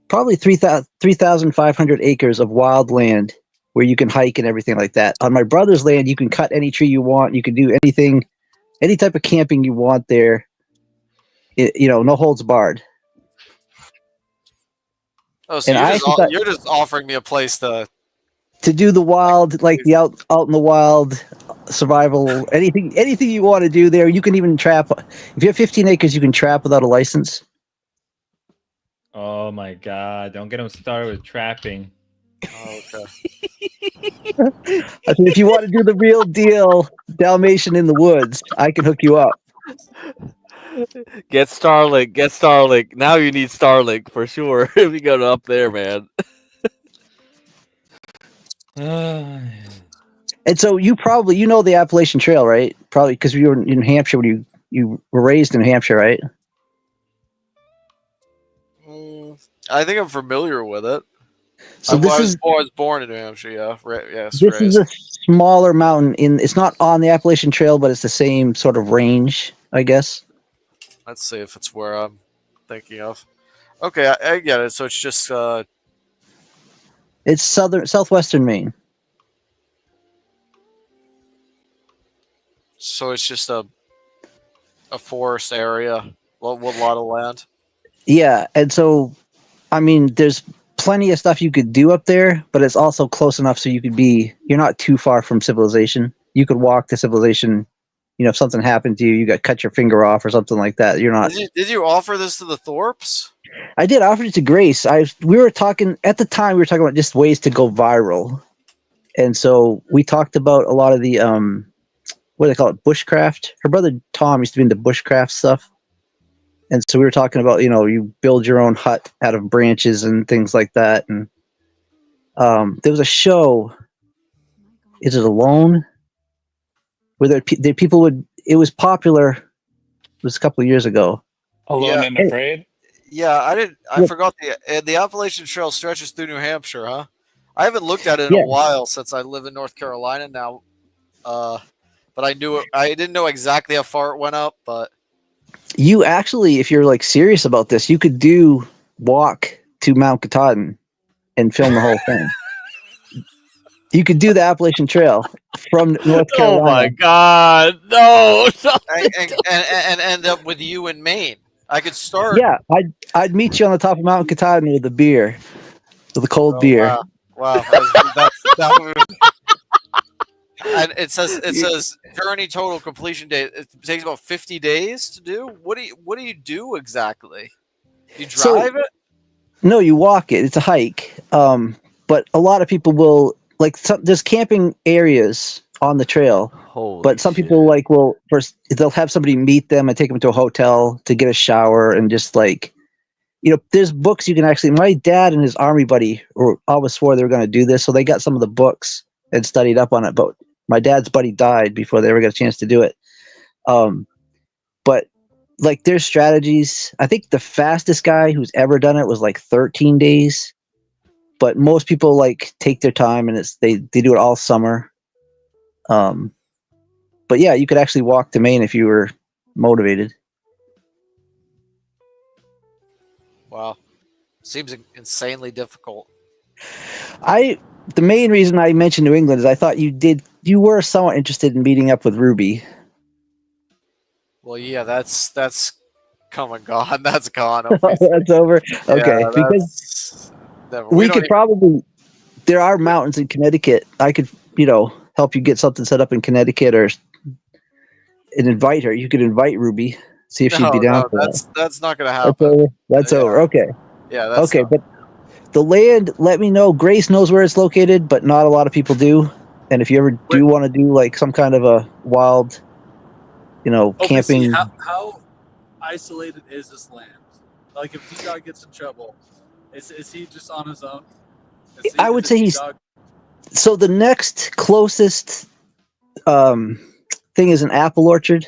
3,500 acres of wild land where you can hike and everything like that. On my brother's land, you can cut any tree you want. You can do anything, any type of camping you want there. No holds barred. Oh, so And you're just offering me a place to do the wild, like the out in the wild survival, anything you want to do there. You can even trap. If you have 15 acres, you can trap without a license. Oh my god! Don't get him started with trapping. Oh, okay. I said, if you want to do the real deal, Dalmatian in the woods, I can hook you up. Get Starlink. Get Starlink. Now you need Starlink for sure. If you go up there, man. And so you know the Appalachian Trail, right? Probably because you were in New Hampshire when you were raised in New Hampshire, right? I think I'm familiar with it. So I was born in New Hampshire. Yeah, yes. This is a smaller mountain. It's not on the Appalachian Trail, but it's the same sort of range, I guess. Let's see if it's where I'm thinking of. Okay, I get it. So it's just it's southwestern Maine. So it's just a forest area, a lot of land. Yeah, and so I mean, there's plenty of stuff you could do up there, but it's also close enough so you're not too far from civilization. You could walk to civilization. If something happened to you, you got cut your finger off or something like that. You're not. Did you offer this to the Thorpes? I did offer it to Grace. We were talking at the time. We were talking about just ways to go viral, and so we talked about a lot of the what do they call it, bushcraft. Her brother Tom used to be into bushcraft stuff, and so we were talking about you build your own hut out of branches and things like that. And there was a show. Is it Alone? Where people would. It was popular. It was a couple of years ago. Alone and Afraid? Yeah, I forgot the Appalachian Trail stretches through New Hampshire, huh? I haven't looked at it in a while since I live in North Carolina now. But I knew it. I didn't know exactly how far it went up, but You actually, if you're serious about this, you could walk to Mount Katahdin and film the whole thing. You could do the Appalachian Trail from North Carolina. Oh my God! No, and end up with you in Maine. I could start. Yeah, I'd meet you on the top of Mount Katahdin with a beer, with a cold beer. Wow. And it says journey total completion date. It takes about 50 days to do. What do you do exactly? You drive it? No, you walk it. It's a hike. But a lot of people will there's camping areas on the trail. But some people will first they'll have somebody meet them and take them to a hotel to get a shower and just there's books you can actually. My dad and his army buddy always swore they were going to do this, so they got some of the books and studied up on it. But my dad's buddy died before they ever got a chance to do it. But there's strategies. I think the fastest guy who's ever done it was 13 days. But most people take their time and they do it all summer. But yeah, you could actually walk to Maine if you were motivated. Wow. Seems insanely difficult. The main reason I mentioned New England is I thought you were somewhat interested in meeting up with Ruby. Well, yeah, that's come and gone. That's gone. That's over. Okay, Yeah, because we could probably. There are mountains in Connecticut. I could, help you get something set up in Connecticut and invite her. You could invite Ruby, see if she'd be down for that. That's not going to happen. That's over. Okay. Yeah. That's okay. But The land, let me know. Grace knows where it's located, but not a lot of people do. And if you ever do want to do like some kind of a wild, camping. How isolated is this land? Like, if D-Dog gets in trouble, is he just on his own? I would say he's. So the next closest thing is an apple orchard,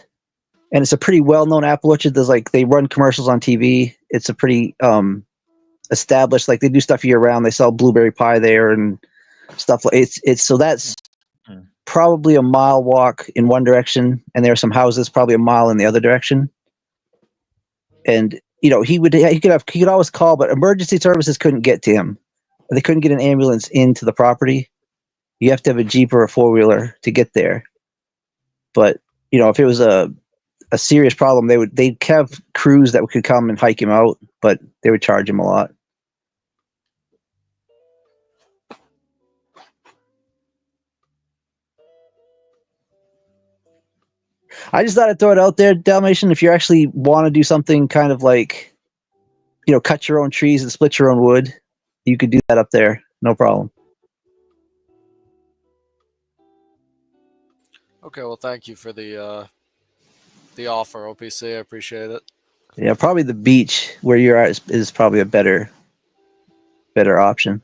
and it's a pretty well-known apple orchard. They run commercials on TV. It's a pretty established. Like they do stuff year-round. They sell blueberry pie there and stuff. It's so that's probably a mile walk in one direction, and there are some houses probably a mile in the other direction. And he could always call, but emergency services couldn't get to him. They couldn't get an ambulance into the property. You have to have a Jeep or a four-wheeler to get there. But if it was a serious problem, they'd have crews that could come and hike him out, but they would charge him a lot. I just thought I'd throw it out there, Dalmatian. If you actually want to do something kind of like, cut your own trees and split your own wood, you could do that up there. No problem. Okay, well, thank you for the offer, OPC. I appreciate it. Yeah, probably the beach where you're at is probably a better option.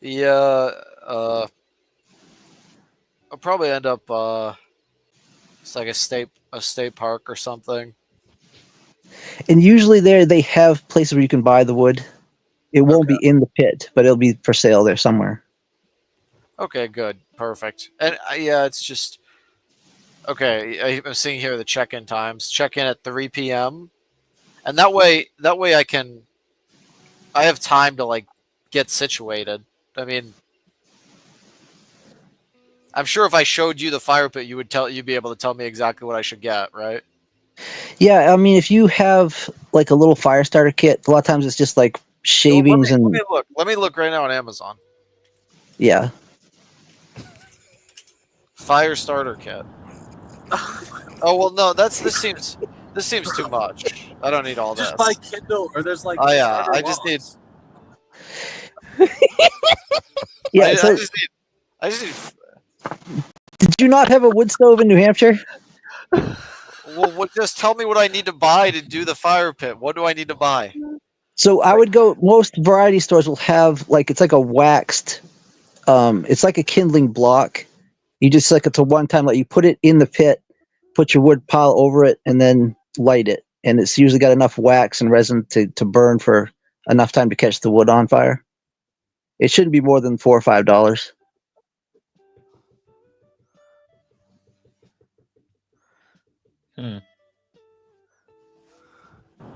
Yeah, I'll probably end up it's like a state park or something. And usually there they have places where you can buy the wood. It won't be in the pit, but it'll be for sale there somewhere. Okay, good, perfect. And yeah, it's just okay. I'm seeing here the check-in times. Check in at 3 p.m. and that way I have time to get situated. I mean, I'm sure if I showed you the fire pit, you'd be able to tell me exactly what I should get, right? Yeah, I mean, if you have like a little fire starter kit, a lot of times it's just like shavings and. Let me look right now on Amazon. Yeah. Fire starter kit. Oh well, no. This seems too much. I don't need all this. Just buy Kindle, or there's Oh yeah, I just need. Yeah, I just need. Did you not have a wood stove in New Hampshire? Well, just tell me what I need to buy to do the fire pit. What do I need to buy? So I would go. Most variety stores will have it's like a waxed. It's like a kindling block. You just it's a one-time. You put it in the pit, put your wood pile over it, and then light it. And it's usually got enough wax and resin to burn for enough time to catch the wood on fire. It shouldn't be more than $4 or $5.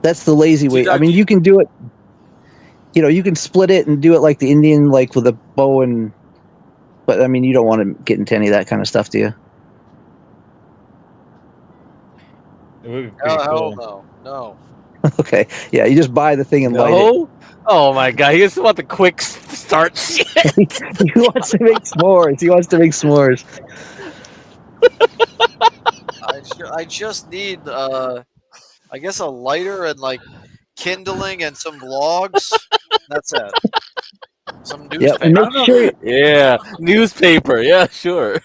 That's the lazy way. I mean, you can do it. You can split it and do it like the Indian, with a bow and. But I mean, you don't want to get into any of that kind of stuff, do you? It would be pretty Hell cool. no. Okay, yeah, you just buy the thing and light it. Oh my god, he just want the quick start shit. He wants to make s'mores. I just need I guess a lighter and kindling and some logs. That's it. Some newspaper. Make sure. Yeah, newspaper. Yeah, sure.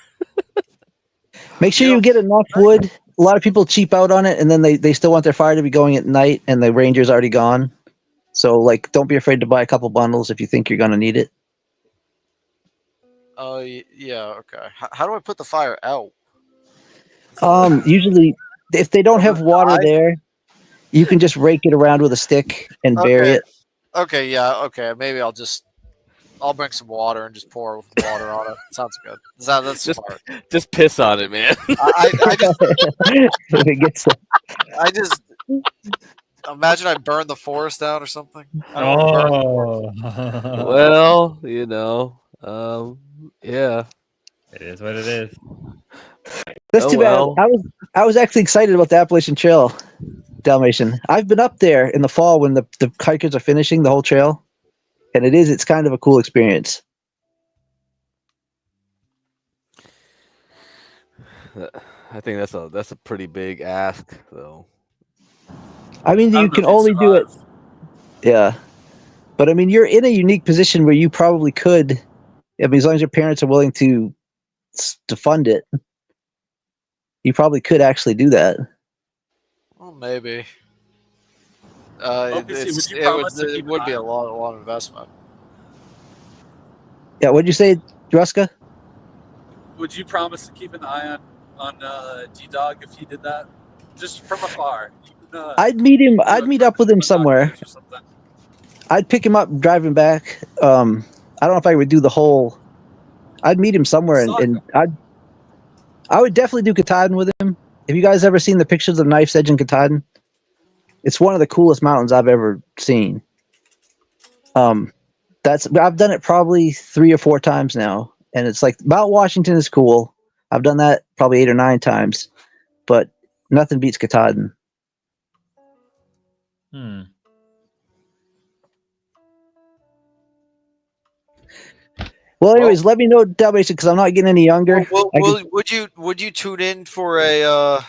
Make sure you get enough wood. A lot of people cheap out on it, and then they still want their fire to be going at night, and the ranger's already gone. So don't be afraid to buy a couple bundles if you think you're gonna need it. Oh yeah, okay. How do I put the fire out? Usually, if they don't have water there, you can just rake it around with a stick and bury it. Okay, yeah, okay. Maybe I'll bring some water and just pour water on it. Sounds good. That's smart. Just piss on it, man. I just imagine I burn the forest down or something. Oh. Well, yeah. It is what it is. That's too bad. I was actually excited about the Appalachian Trail, Dalmatian. I've been up there in the fall when the hikers are finishing the whole trail, and it's kind of a cool experience. I think that's a pretty big ask, though. I mean, you can only do it. Yeah. But I mean, you're in a unique position where you probably could. I mean, as long as your parents are willing to fund it, you probably could actually do that. Well, maybe. OPC, would you promise to keep It would an be eye a on lot of investment. Yeah, what'd you say, Druska? Would you promise to keep an eye on D-Dog if he did that? Just from afar. I'd meet him. I'd meet up with him somewhere. Or something. I'd pick him up driving back. I don't know if I would do the whole. I'd meet him somewhere, and I would definitely do Katahdin with him. Have you guys ever seen the pictures of Knife's Edge and Katahdin? It's one of the coolest mountains I've ever seen. I've done it probably 3 or 4 times now, and it's like Mount Washington is cool. I've done that probably 8 or 9 times, but nothing beats Katahdin. Well, anyways, let me know, Dalmatian, because I'm not getting any younger. Would you tune in for a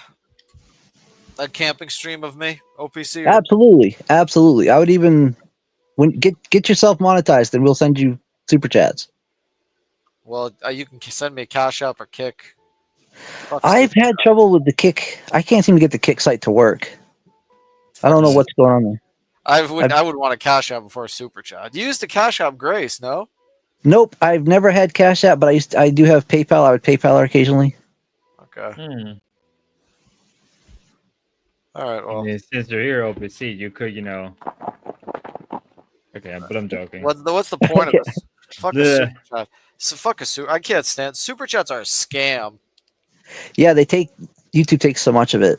camping stream of me, OPC? Or? Absolutely. I would even get yourself monetized, and we'll send you super chats. Well, you can send me a Cash App or Kick. I've had trouble with the Kick. I can't seem to get the Kick site to work. I don't know what's going on there. I would want a Cash App before a Super Chat. You used the Cash App Grace, no? Nope, I've never had Cash App, but I do have PayPal. I would PayPal her occasionally. Okay. All right. Well, since you're here, OPC, you could, Okay, but I'm joking. What's the point of this? Fuck a Super Chat. So fuck a Super. I can't stand Super Chats are a scam. Yeah, YouTube takes so much of it.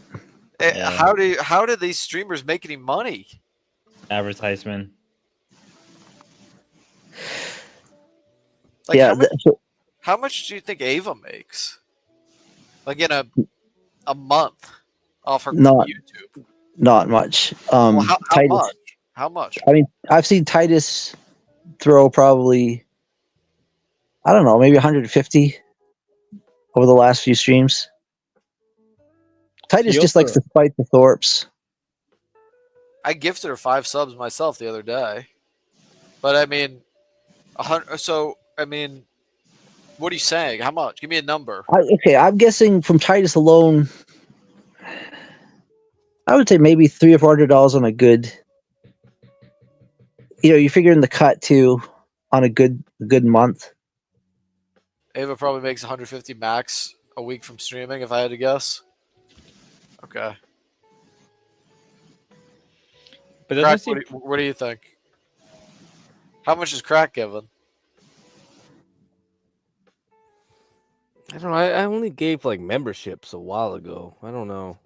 How do these streamers make any money? Advertisement. Like, yeah. How much do you think Ava makes? Like in a month off her YouTube? Not much. How Titus, much? How much? I mean, I've seen Titus throw probably, I don't know, maybe 150 over the last few streams. Titus just likes to fight the Thorpes. I gifted her 5 subs myself the other day, but I mean, 100. So I mean, what are you saying? How much? Give me a number. Okay, I'm guessing from Titus alone, I would say maybe $300 or $400 on a good. You figure in the cut too, on a good month. Ava probably makes 150 max a week from streaming, if I had to guess. Okay. But Crack, what do you think? How much is Crack given? I don't know. I only gave like memberships a while ago. I don't know,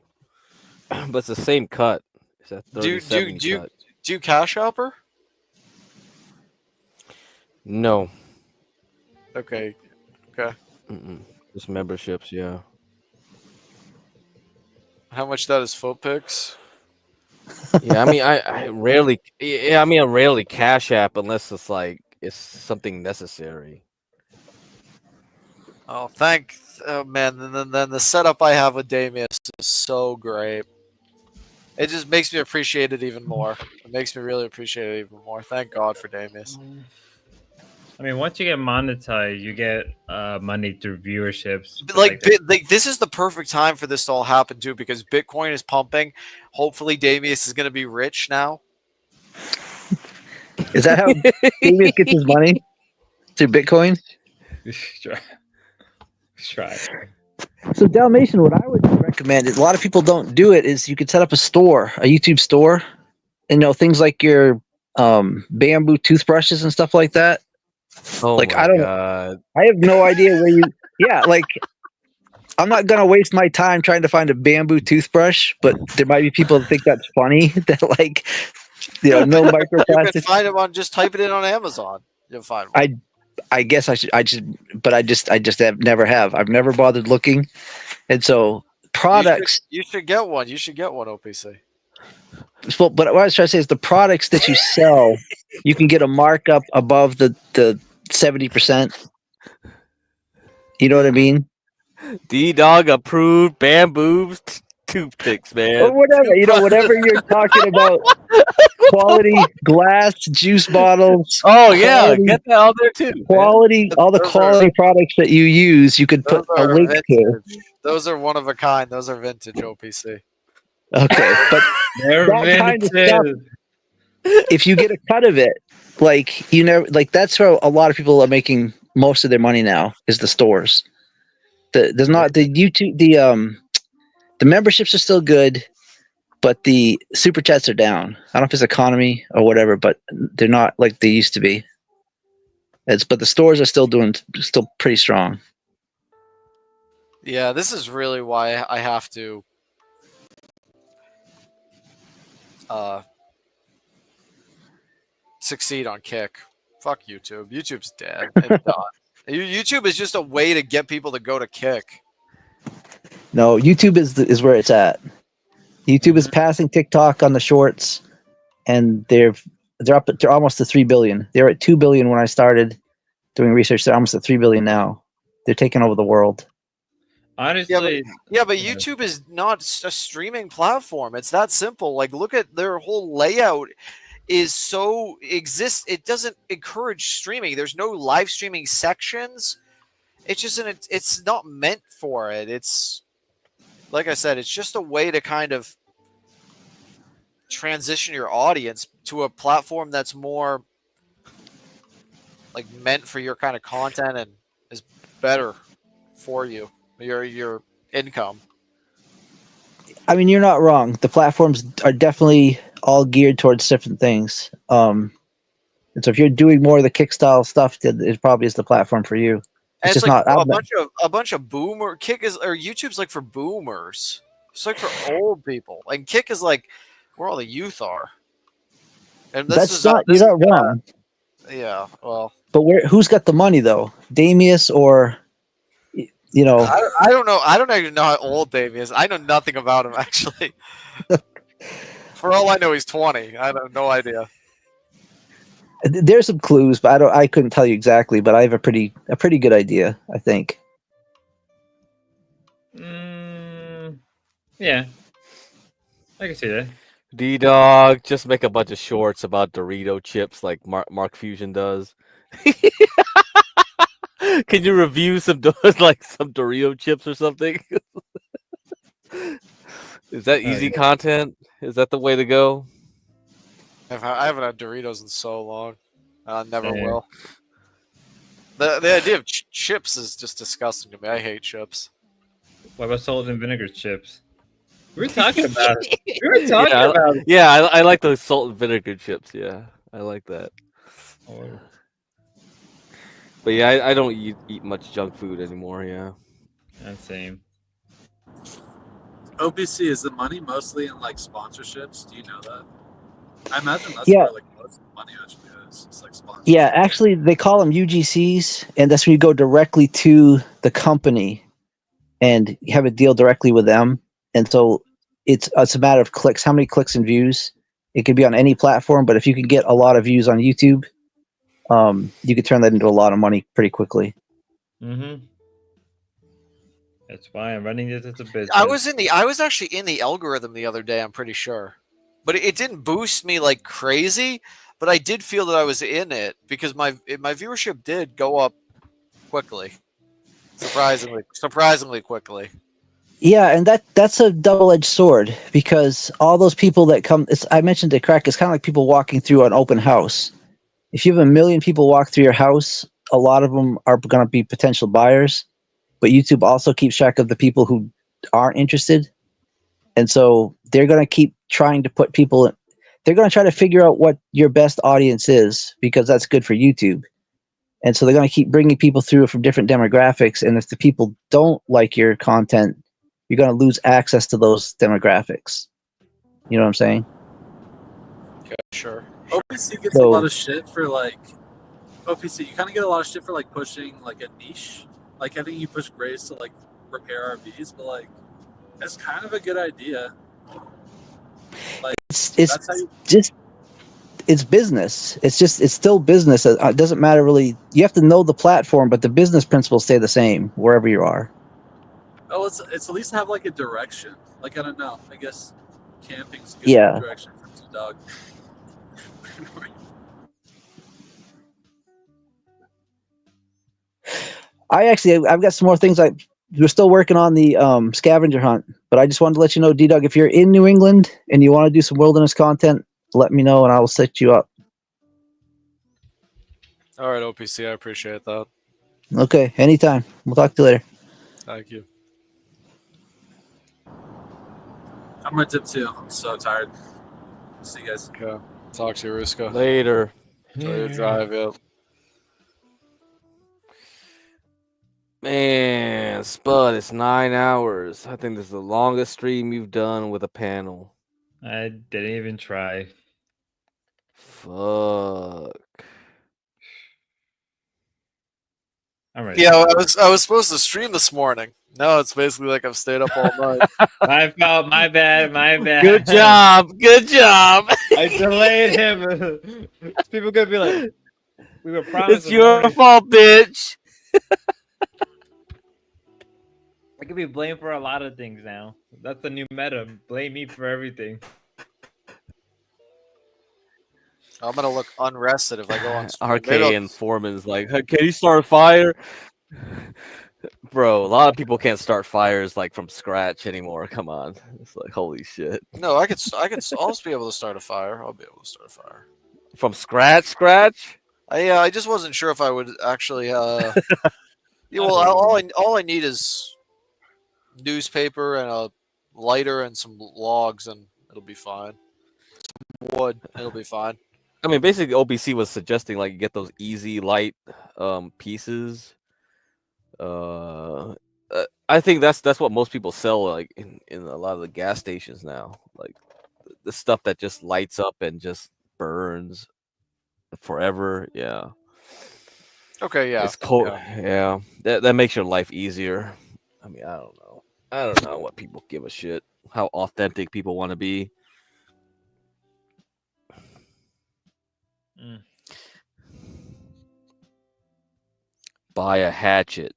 but it's the same cut. It's a 37 cut. Do you Cash App her? No. Okay. Just memberships, yeah. How much that is foot picks? Yeah, I mean, I rarely. Yeah, I mean, I rarely Cash App unless it's something necessary. Oh, man. And then the setup I have with Damius is so great. It just makes me appreciate it even more. It makes me really appreciate it even more. Thank God for Damius. I mean, once you get monetized, you get money through viewerships. Like this is the perfect time for this to all happen too, because Bitcoin is pumping. Hopefully, Damius is going to be rich now. Is that how Damius gets his money? Through Bitcoin? Try. So Dalmatian, what I would recommend, a lot of people don't do it, is you could set up a store, a YouTube store, and things like your bamboo toothbrushes and stuff like that. Oh like, my I don't God. I have no idea where you. Yeah, like I'm not gonna waste my time trying to find a bamboo toothbrush, but there might be people that think that's funny. That no You microplastics. can find them on. Just type it in on Amazon. You'll find one. I guess I never have. I've never bothered looking, and so products. You should get one. You should get one, OPC. Well, but what I was trying to say is the products that you sell, you can get a markup above the 70%. You know what I mean? D-Dog approved bamboo toothpicks, man. Or whatever, whatever you're talking about. Quality glass, juice bottles. Oh yeah, quality, get that out there too. Quality, all the Those quality products that you use, you could put Those a are link to. vintage. Those are one of a kind. Those are vintage OPC. Okay, but They're that kind of stuff, vintage. if you get a cut of it, that's where a lot of people are making most of their money now, is the stores. There's not the YouTube, the memberships are still good, but the super chats are down. I don't know if it's economy or whatever, but they're not like they used to be. But the stores are still pretty strong. Yeah, this is really why I have to succeed on Kick. Fuck YouTube. YouTube's dead. It's done. YouTube is just a way to get people to go to Kick. No, YouTube is where it's at. YouTube is passing TikTok on the shorts, and they're almost to 3 billion. They were at 2 billion when I started doing research. They're almost at 3 billion now. They're taking over the world. Honestly, but YouTube is not a streaming platform. It's that simple. Like, look at their whole layout. It doesn't encourage streaming. There's no live streaming sections. It's not meant for it. It's, like I said, it's just a way to kind of transition your audience to a platform that's more like meant for your kind of content and is better for you, your income. I mean, you're not wrong. The platforms are definitely all geared towards different things. And so if you're doing more of the Kick style stuff, it probably is the platform for you. And It's it's just like not. a bunch of boomer. YouTube's like for boomers. It's like for old people. And Kick is like where all the youth are. And You're not wrong. Yeah, well. But who's got the money though? Damius or I don't know. I don't even know how old Dave is. I know nothing about him actually. For all I know, he's 20. I have no idea. There's some clues, but I couldn't tell you exactly. But I have a pretty good idea, I think. Yeah, I can see that. D-Dog, just make a bunch of shorts about Dorito chips like Mark Fusion does. Can you review some Dorito chips or something? Is that easy content? Is that the way to go? I haven't had Doritos in so long. Never will. The idea of chips is just disgusting to me. I hate chips. What about salt and vinegar chips? We were talking about it. We were talking about it. Yeah, I like the salt and vinegar chips. Yeah, I like that. Oh. But yeah, I don't eat much junk food anymore. Yeah. Same. OPC, is the money mostly in like sponsorships? Do you know that? I imagine that's Yeah. where like most of the money actually is. It's like sponsorships. Yeah, actually, they call them UGCs, and that's when you go directly to the company and you have a deal directly with them. And so it's a matter of clicks. How many clicks and views? It could be on any platform, but if you can get a lot of views on YouTube, you could turn that into a lot of money pretty quickly. Mm-hmm. That's why I'm running this as a business. I was actually in the algorithm the other day. I'm pretty sure, but it didn't boost me like crazy. But I did feel that I was in it because my viewership did go up quickly, surprisingly quickly. Yeah, and that's a double-edged sword because all those people that come, I mentioned to Crack, it's kind of like people walking through an open house. If you have 1 million people walk through your house, a lot of them are going to be potential buyers, but YouTube also keeps track of the people who aren't interested. And so they're going to keep trying to put people in. They're going to try to figure out what your best audience is because that's good for YouTube. And so they're going to keep bringing people through from different demographics. And if the people don't like your content, you're going to lose access to those demographics. You know what I'm saying? Okay, sure. OPC gets a lot of shit for like OPC. You kind of get a lot of shit for like pushing like a niche. Like I think you push Grace to like repair RVs, but like it's kind of a good idea. Like it's that's how you. It's business. It's still business. It doesn't matter really. You have to know the platform, but the business principles stay the same wherever you are. Oh, it's at least have like a direction. Like I don't know. I guess camping's a good Yeah. direction for T-Dog. I've got some more things. We're still working on the scavenger hunt, but I just wanted to let you know, D-Dog, if you're in New England and you want to do some wilderness content, let me know and I will set you up. All right, OPC, I appreciate that. Okay, anytime. We'll talk to you later. Thank you. I'm gonna dip too. I'm so tired. See you guys. Okay. Talk to you, Ruska. Later. Enjoy your drive, yeah. Man, Spud, it's 9 hours. I think this is the longest stream you've done with a panel. I didn't even try. Fuck. I'm ready. Yeah, I was supposed to stream this morning. No, it's basically like I've stayed up all night. My fault. My bad. My bad. Good job. Good job. I delayed him. People gonna be like, we were promised. It's your fault, bitch. I could be blamed for a lot of things now. That's the new meta. Blame me for everything. I'm gonna look unrested if I go on stream. RK and Foreman's like, "Hey, can you start a fire?" Bro, a lot of people can't start fires like from scratch anymore. Come on, it's like holy shit. No, I could also be able to start a fire. I'll be able to start a fire From scratch. I just wasn't sure if I would actually. Yeah, well, all I need is newspaper and a lighter and some logs, and it'll be fine. Some wood, it'll be fine. I mean, basically, OBC was suggesting like you get those easy light pieces. I think that's what most people sell like in a lot of the gas stations now. Like the stuff that just lights up and just burns forever. Yeah. Okay, yeah. It's cold. Yeah. That makes your life easier. I mean, I don't know. I don't know what people give a shit. How authentic people want to be. Buy a hatchet.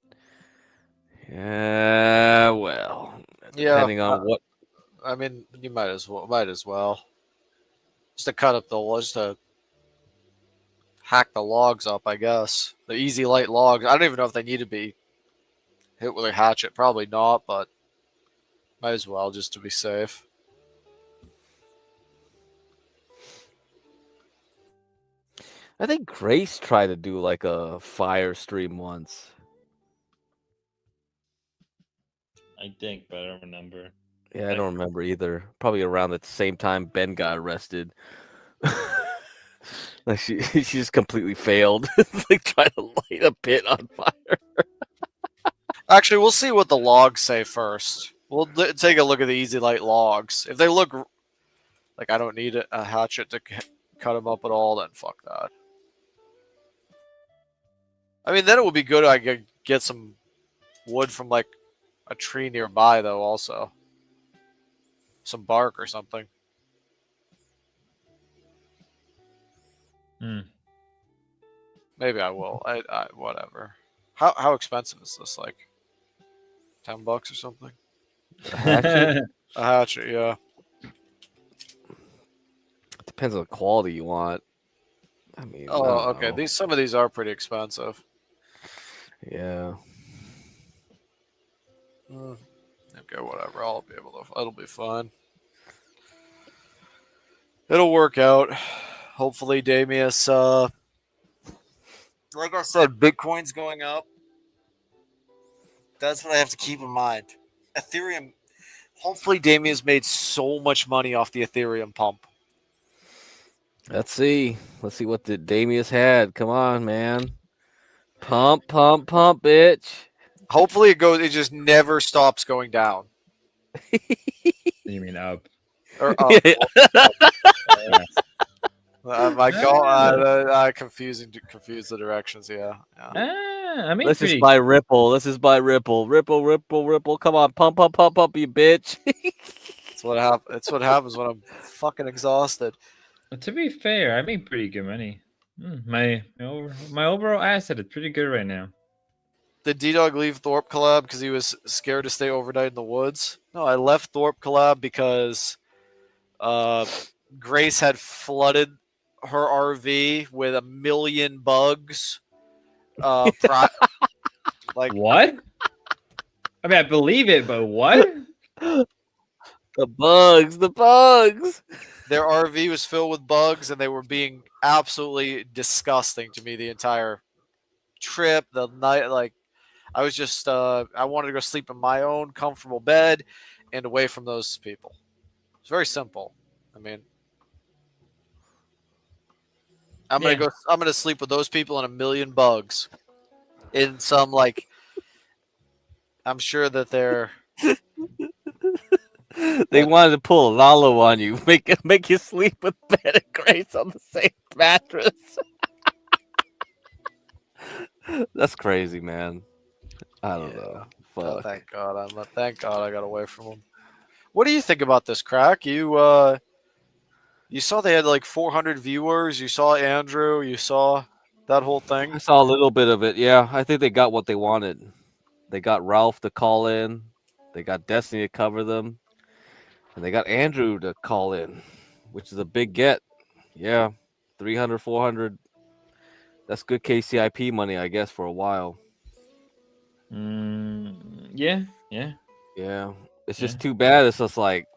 Yeah, well, depending on what. I mean, you might as well. Just to cut up just to hack the logs up, I guess. The easy light logs. I don't even know if they need to be hit with a hatchet. Probably not, but might as well just to be safe. I think Grace tried to do like a fire stream once. I think, but I don't remember. Yeah, I don't remember either. Probably around the same time Ben got arrested. Like she just completely failed. Like trying to light a pit on fire. Actually, we'll see what the logs say first. We'll take a look at the easy light logs. If they look like I don't need a hatchet to cut them up at all, then fuck that. I mean, then it would be good if I could get some wood from like a tree nearby, though. Also, some bark or something. Maybe I will. I whatever. How expensive is this? Like $10 or something? A hatchet? A hatchet, yeah. Depends on the quality you want. I mean, Oh, okay. Some of these are pretty expensive. Yeah. Okay, whatever. I'll be able to. It'll be fine. It'll work out. Hopefully, Damius. Like I said, Bitcoin's going up. That's what I have to keep in mind. Ethereum. Hopefully, Damius made so much money off the Ethereum pump. Let's see. Let's see what the Damius had. Come on, man. Pump, bitch. Hopefully, it just never stops going down. You mean up? Or up. I confuse the directions. Yeah. I mean, let's just buy Ripple. Let's just buy Ripple. Ripple. Come on, pump, you bitch. That's what happens when I'm fucking exhausted. To be fair, I made pretty good money. My overall asset is pretty good right now. Did D-Dog leave Thorpe collab because he was scared to stay overnight in the woods? No, I left Thorpe collab because Grace had flooded her RV with 1 million bugs. Like what? I mean, I believe it, but what? The bugs. Their RV was filled with bugs, and they were being absolutely disgusting to me the entire trip. The night, like, I was just, I wanted to go sleep in my own comfortable bed and away from those people. It's very simple. I mean, I'm gonna sleep with those people and 1 million bugs in some, like, I'm sure that they're. They wanted to pull a Lalo on you, make you sleep with Ben and Grace on the same mattress. That's crazy, man. I don't know. Oh, Fuck. thank God I got away from them. What do you think about this, Crack? You saw they had like 400 viewers. You saw Andrew. You saw that whole thing. I saw a little bit of it. Yeah, I think they got what they wanted. They got Ralph to call in. They got Destiny to cover them. And they got Andrew to call in, which is a big get. Yeah, 300, 400. That's good KCIP money, I guess, for a while. Yeah. Yeah. It's just too bad. It's just like,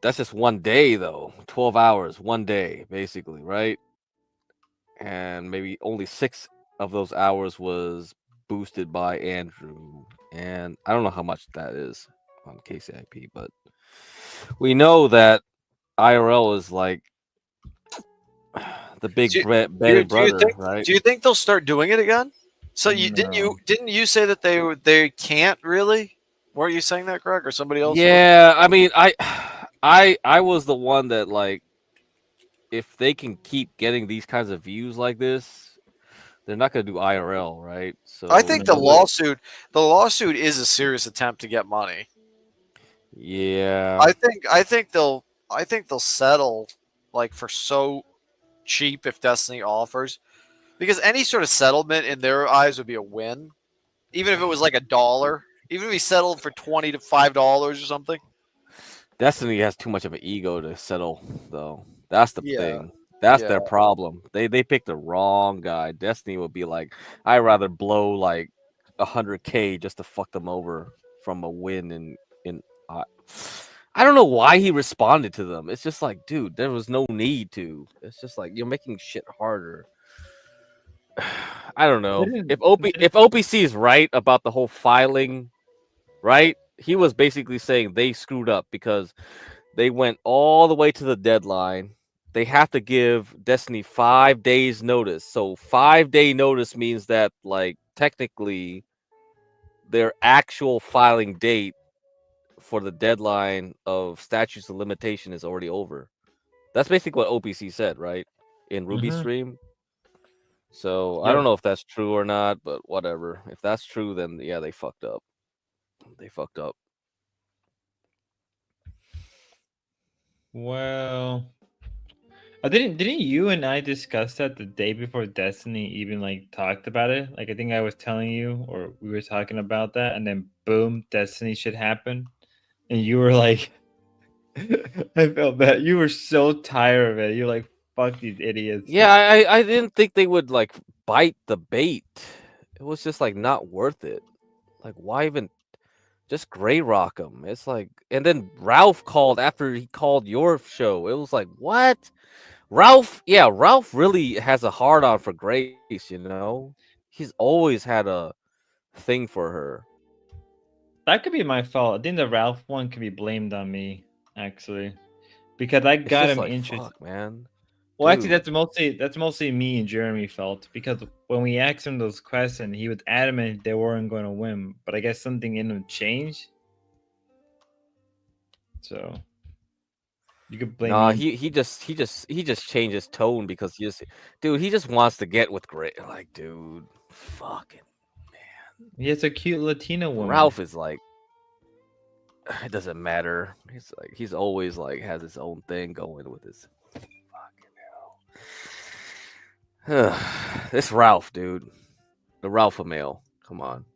that's just one day, though. 12 hours, one day, basically, right? And maybe only 6 of those hours was boosted by Andrew. And I don't know how much that is on KCIP, but we know that IRL is like the big bedded brother, right? Do you think they'll start doing it again? So didn't you say that they can't really? Weren't you saying that, Greg, or somebody else? Yeah, I mean, I was the one that, like, if they can keep getting these kinds of views like this, they're not going to do IRL, right? So I think the lawsuit is a serious attempt to get money. Yeah, I think they'll settle, like, for so cheap if Destiny offers, because any sort of settlement in their eyes would be a win, even if it was like $1, even if we settled for $20 to $5 or something. Destiny has too much of an ego to settle, though. That's the thing. That's their problem. They picked the wrong guy. Destiny would be like, I'd rather blow like 100K just to fuck them over from a win in I don't know why he responded to them. It's just like, dude, there was no need to. It's just like, you're making shit harder. I don't know. If OPC is right about the whole filing, right? He was basically saying they screwed up because they went all the way to the deadline. They have to give Destiny 5 days notice. So 5-day notice means that, like, technically their actual filing date for the deadline of statutes of limitation is already over. That's basically what OPC said, right? In Ruby stream. So I don't know if that's true or not, but whatever. If that's true, then yeah, they fucked up. They fucked up. Well, didn't you and I discuss that the day before Destiny even, like, talked about it? Like, I think I was telling you, or we were talking about that, and then boom, Destiny should happen, and you were like, I felt bad. You were so tired of it. You're like, fuck these idiots. Yeah, I didn't think they would, like, bite the bait. It was just, like, not worth it. Like, why even just gray rock them? It's like, and then Ralph called after he called your show. It was like, what? Ralph really has a hard on for Grace, you know? He's always had a thing for her. That could be my fault. I think the Ralph one could be blamed on me, actually, because I got him like, interested. fuck, man. Well, actually, that's mostly me and Jeremy fault, because when we asked him those questions, he was adamant they weren't going to win. But I guess something in him changed. So you could blame. Nah, me. he just changed his tone because he just wants to get with Grace. Like, dude, fucking. He has a cute Latina woman. Ralph is like, it doesn't matter. He's always like has his own thing going with his fucking hell. This Ralph, dude. The Ralpha male. Come on.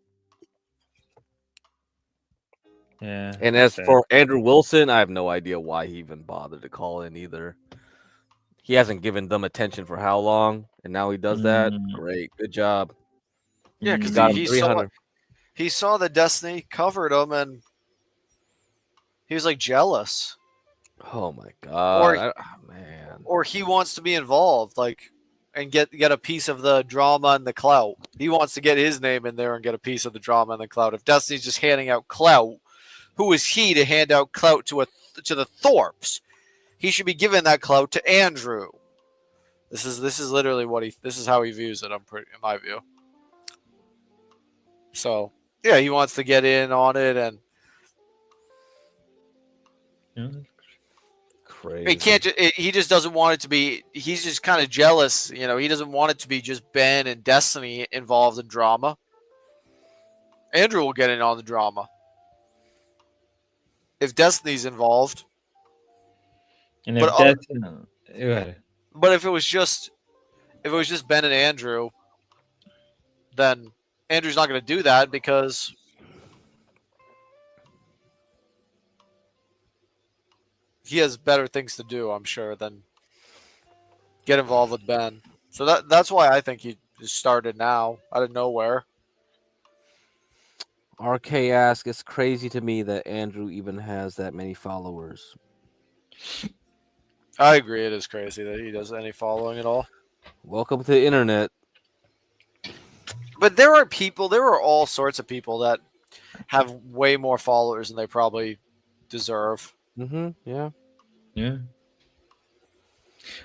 Yeah. And that's as fair. for Andrew Wilson, I have no idea why he even bothered to call in either. He hasn't given them attention for how long, and now he does that. Great, good job. Yeah, because got him he 300. saw the Destiny covered him, and he was like jealous. Oh my god, man! Or he wants to be involved, like, and get a piece of the drama and the clout. He wants to get his name in there and get a piece of the drama and the clout. If Destiny's just handing out clout, who is he to hand out clout to the Thorpes? He should be giving that clout to Andrew. This is literally this is how he views it. In my view. So yeah, he wants to get in on it, and crazy. he can't. He just doesn't want it to be. He's just kind of jealous. You know, he doesn't want it to be just Ben and Destiny involved in drama. Andrew will get in on the drama if Destiny's involved. And if But if it was just Ben and Andrew, then Andrew's not going to do that because he has better things to do, I'm sure, than get involved with Ben. So that's why I think he just started now out of nowhere. RK asks, it's crazy to me that Andrew even has that many followers. I agree. It is crazy that he does any following at all. Welcome to the internet. But there are all sorts of people that have way more followers than they probably deserve. Mm-hmm. Yeah. Yeah.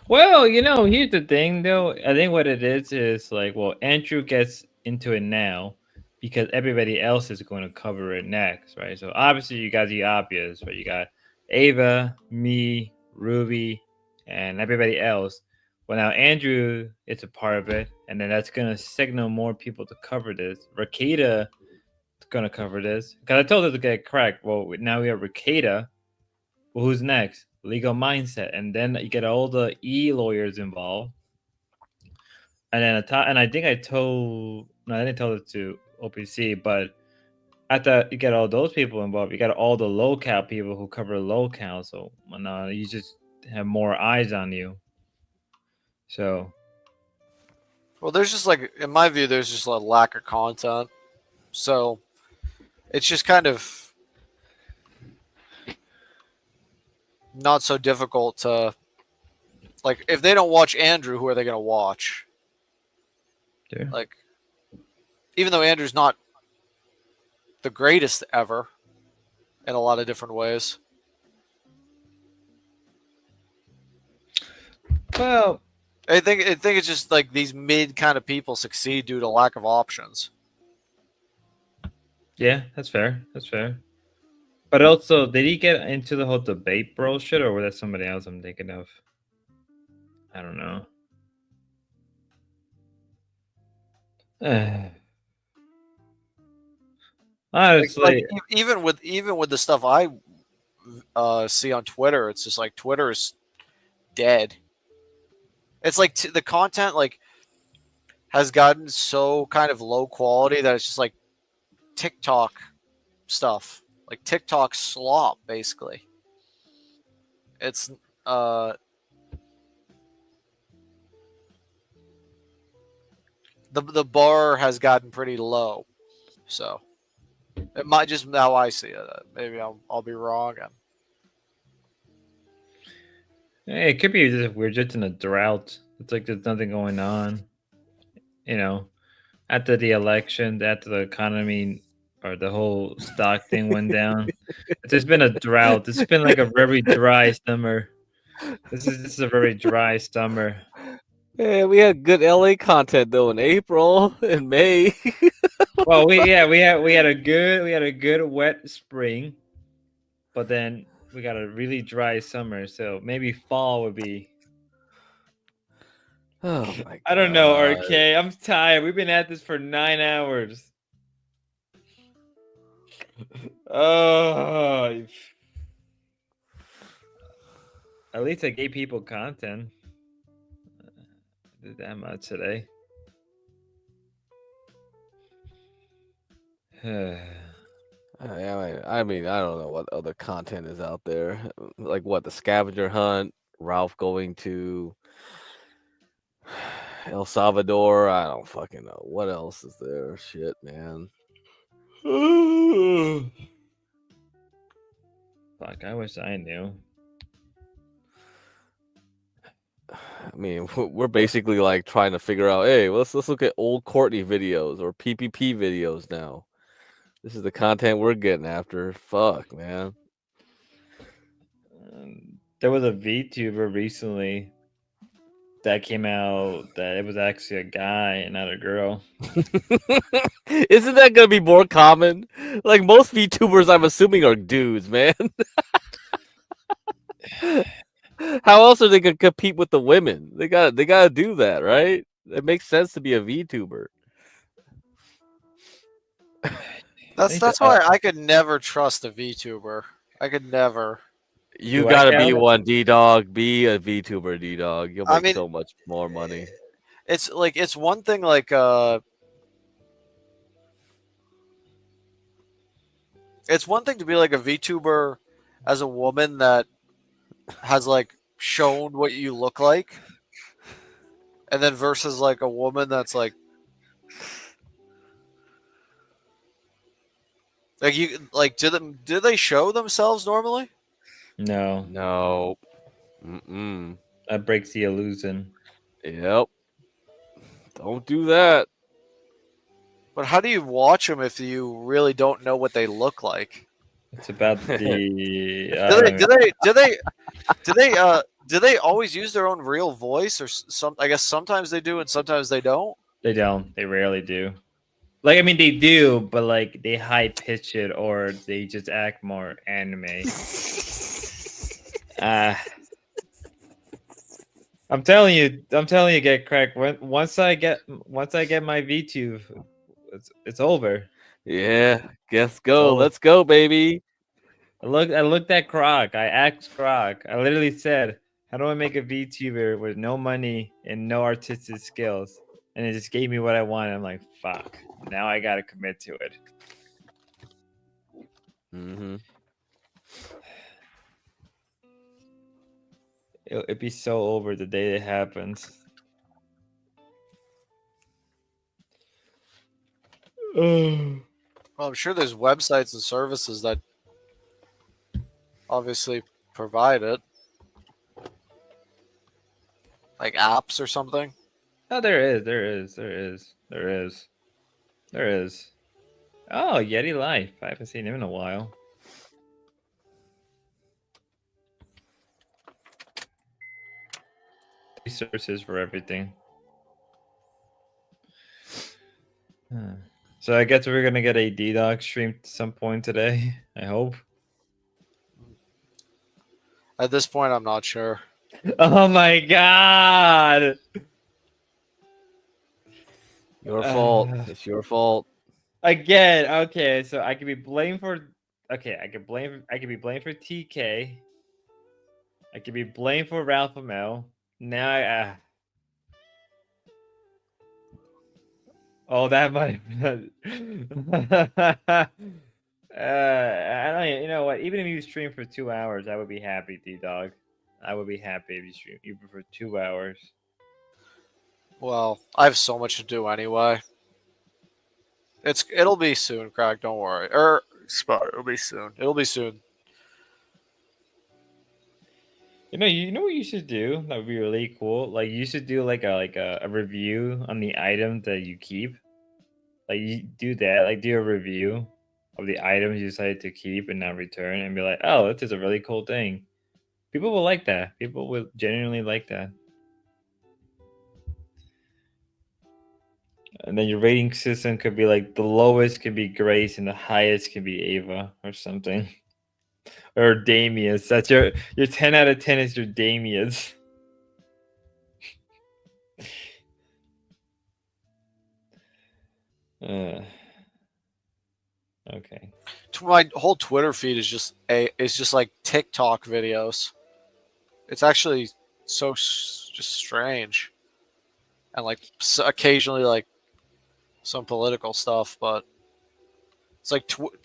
Well, here's the thing, though. I think what it is like, well, Andrew gets into it now because everybody else is going to cover it next, right? So obviously you got the obvious, right? You got Ava, me, Ruby, and everybody else. Well, now Andrew is a part of it, and then that's going to signal more people to cover this. Rakita is going to cover this. Because I told her to get correct. Well, now we have Rakita. Well, who's next? Legal Mindset. And then you get all the lawyers involved. And then I think I didn't tell it to OPC, but after you get all those people involved, you got all the local people who cover local. So you just have more eyes on you. So, well, there's just in my view, there's just a lack of content. So it's just kind of not so difficult to, if they don't watch Andrew, who are they going to watch? Yeah. Even though Andrew's not the greatest ever in a lot of different ways. Well, I think it's just these mid kind of people succeed due to lack of options. Yeah, that's fair. That's fair. But also, did he get into the whole debate bro shit, or was that somebody else I'm thinking of? I don't know. Honestly, even with the stuff I see on Twitter, it's just Twitter is dead. It's the content has gotten so kind of low quality that it's just TikTok stuff, TikTok slop, basically. It's the bar has gotten pretty low, so it might just how I see it. Maybe I'll be wrong. Hey, it could be just we're just in a drought. It's there's nothing going on. After the election, after the economy or the whole stock thing went down, it's just been a drought. It's been a very dry summer. This is a very dry summer. Yeah, we had good LA content though in April and May. Well, we had a good wet spring, but then we got a really dry summer. So maybe fall would be. Oh my god. I don't know, RK. I'm tired. We've been at this for 9 hours. Oh. At least I gave people content. I did that much today. I mean, I don't know what other content is out there. Like what, the scavenger hunt, Ralph going to El Salvador. I don't fucking know. What else is there? Shit, man. Fuck, I wish I knew. I mean, we're basically like trying to figure out, hey, let's look at old Courtney videos or PPP videos now. This is the content we're getting after. Fuck, man. There was a VTuber recently that came out that it was actually a guy and not a girl. Isn't that gonna be more common? Like most VTubers, I'm assuming are dudes, man. How else are they gonna compete with the women? They gotta do that, right? It makes sense to be a VTuber. That's why I could never trust a VTuber. I could never. You gotta be one, D-Dog. Be a VTuber, D-Dog. You'll I make mean, so much more money. It's like it's one thing like it's one thing to be like a VTuber as a woman that has like shown what you look like, and then versus like a woman that's like you like do they show themselves normally? No. No. Mm-mm. That breaks the illusion. Yep. Don't do that. But how do you watch them if you really don't know what they look like? It's about the. Do they always use their own real voice, or some? I guess sometimes they do, and sometimes they don't. They don't. They rarely do. Like, I mean, they do, but like they high pitch it, or they just act more anime. I'm telling you, get cracked. Once I get my VTube, it's over. Yeah, let's go, baby. I looked at Croc. I asked Croc. I literally said, "How do I make a VTuber with no money and no artistic skills?" And it just gave me what I wanted. I'm like, "Fuck! Now I gotta commit to it." Mm-hmm. It'd be so over the day it happens. Well, I'm sure there's websites and services that obviously provide it, like apps or something. Oh, there is. Oh, Yeti Life. I haven't seen him in a while. Resources for everything. So I guess we're gonna get a D-Dog stream at some point today. I hope. At this point, I'm not sure. Oh my god! Your fault. It's your fault. Again. Okay, so I could be blamed for. Okay, I could be blamed for TK. I could be blamed for Ralph Amel. Now Oh, that might. I don't. You know what? Even if you stream for 2 hours, I would be happy, D-Dog. I would be happy if you stream even for 2 hours. Well, I have so much to do anyway. It'll be soon, Craig. Don't worry. It'll be soon. It'll be soon. You know what you should do? That would be really cool. Like you should do like a review on the item that you keep. Like you do that. Like do a review of the items you decided to keep and not return, and be like, "Oh, this is a really cool thing." People will like that. People will genuinely like that. And then your rating system could be like the lowest could be Grace and the highest could be Ava or something. Or Damius. That's your 10 out of 10 is your Damius. Okay. My whole Twitter feed is just like TikTok videos. It's actually just strange, and like occasionally like some political stuff, but It's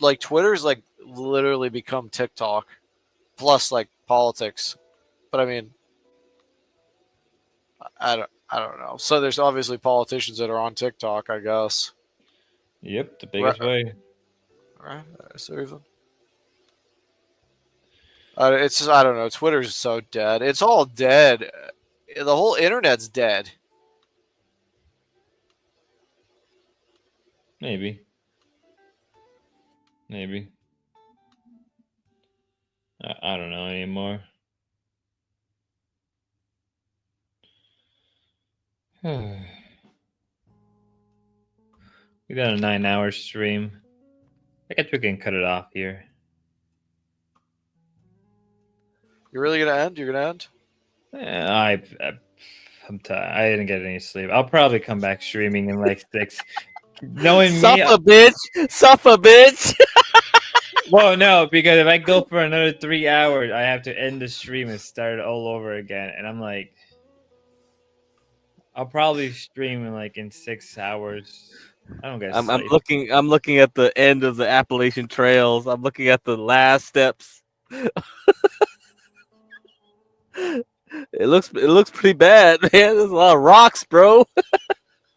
like Twitter's like literally become TikTok, plus like politics. But I mean, I don't know. So there's obviously politicians that are on TikTok, I guess. Yep, the biggest way. Right? So even. It's just, I don't know. Twitter's so dead. It's all dead. The whole internet's dead. Maybe. Maybe. I don't know anymore. We got a 9-hour stream. I guess we can cut it off here. You're really gonna end? You're gonna end? I'm tired. I didn't get any sleep. I'll probably come back streaming in like 6. Knowing me, Suffer, bitch. Suffer, bitch. well, no, because if I go for another 3 hours, I have to end the stream and start it all over again. And I'm like, I'll probably stream in 6 hours. I don't get I'm sleep. looking at the end of the Appalachian Trails. I'm looking at the last steps. It looks pretty bad, man. There's a lot of rocks, bro.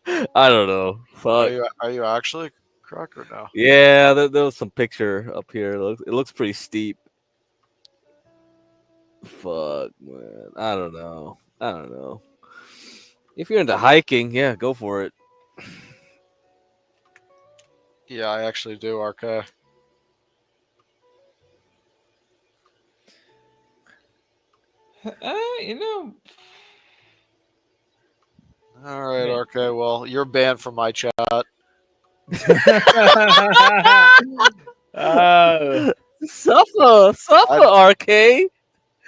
I don't know. Fuck. Are you actually correct or no? Yeah, there was some picture up here. It looks pretty steep. Fuck, man. I don't know. If you're into hiking, yeah, go for it. Yeah, I actually do, RK. You know. All right, RK. Well, you're banned from my chat. Suffer, RK.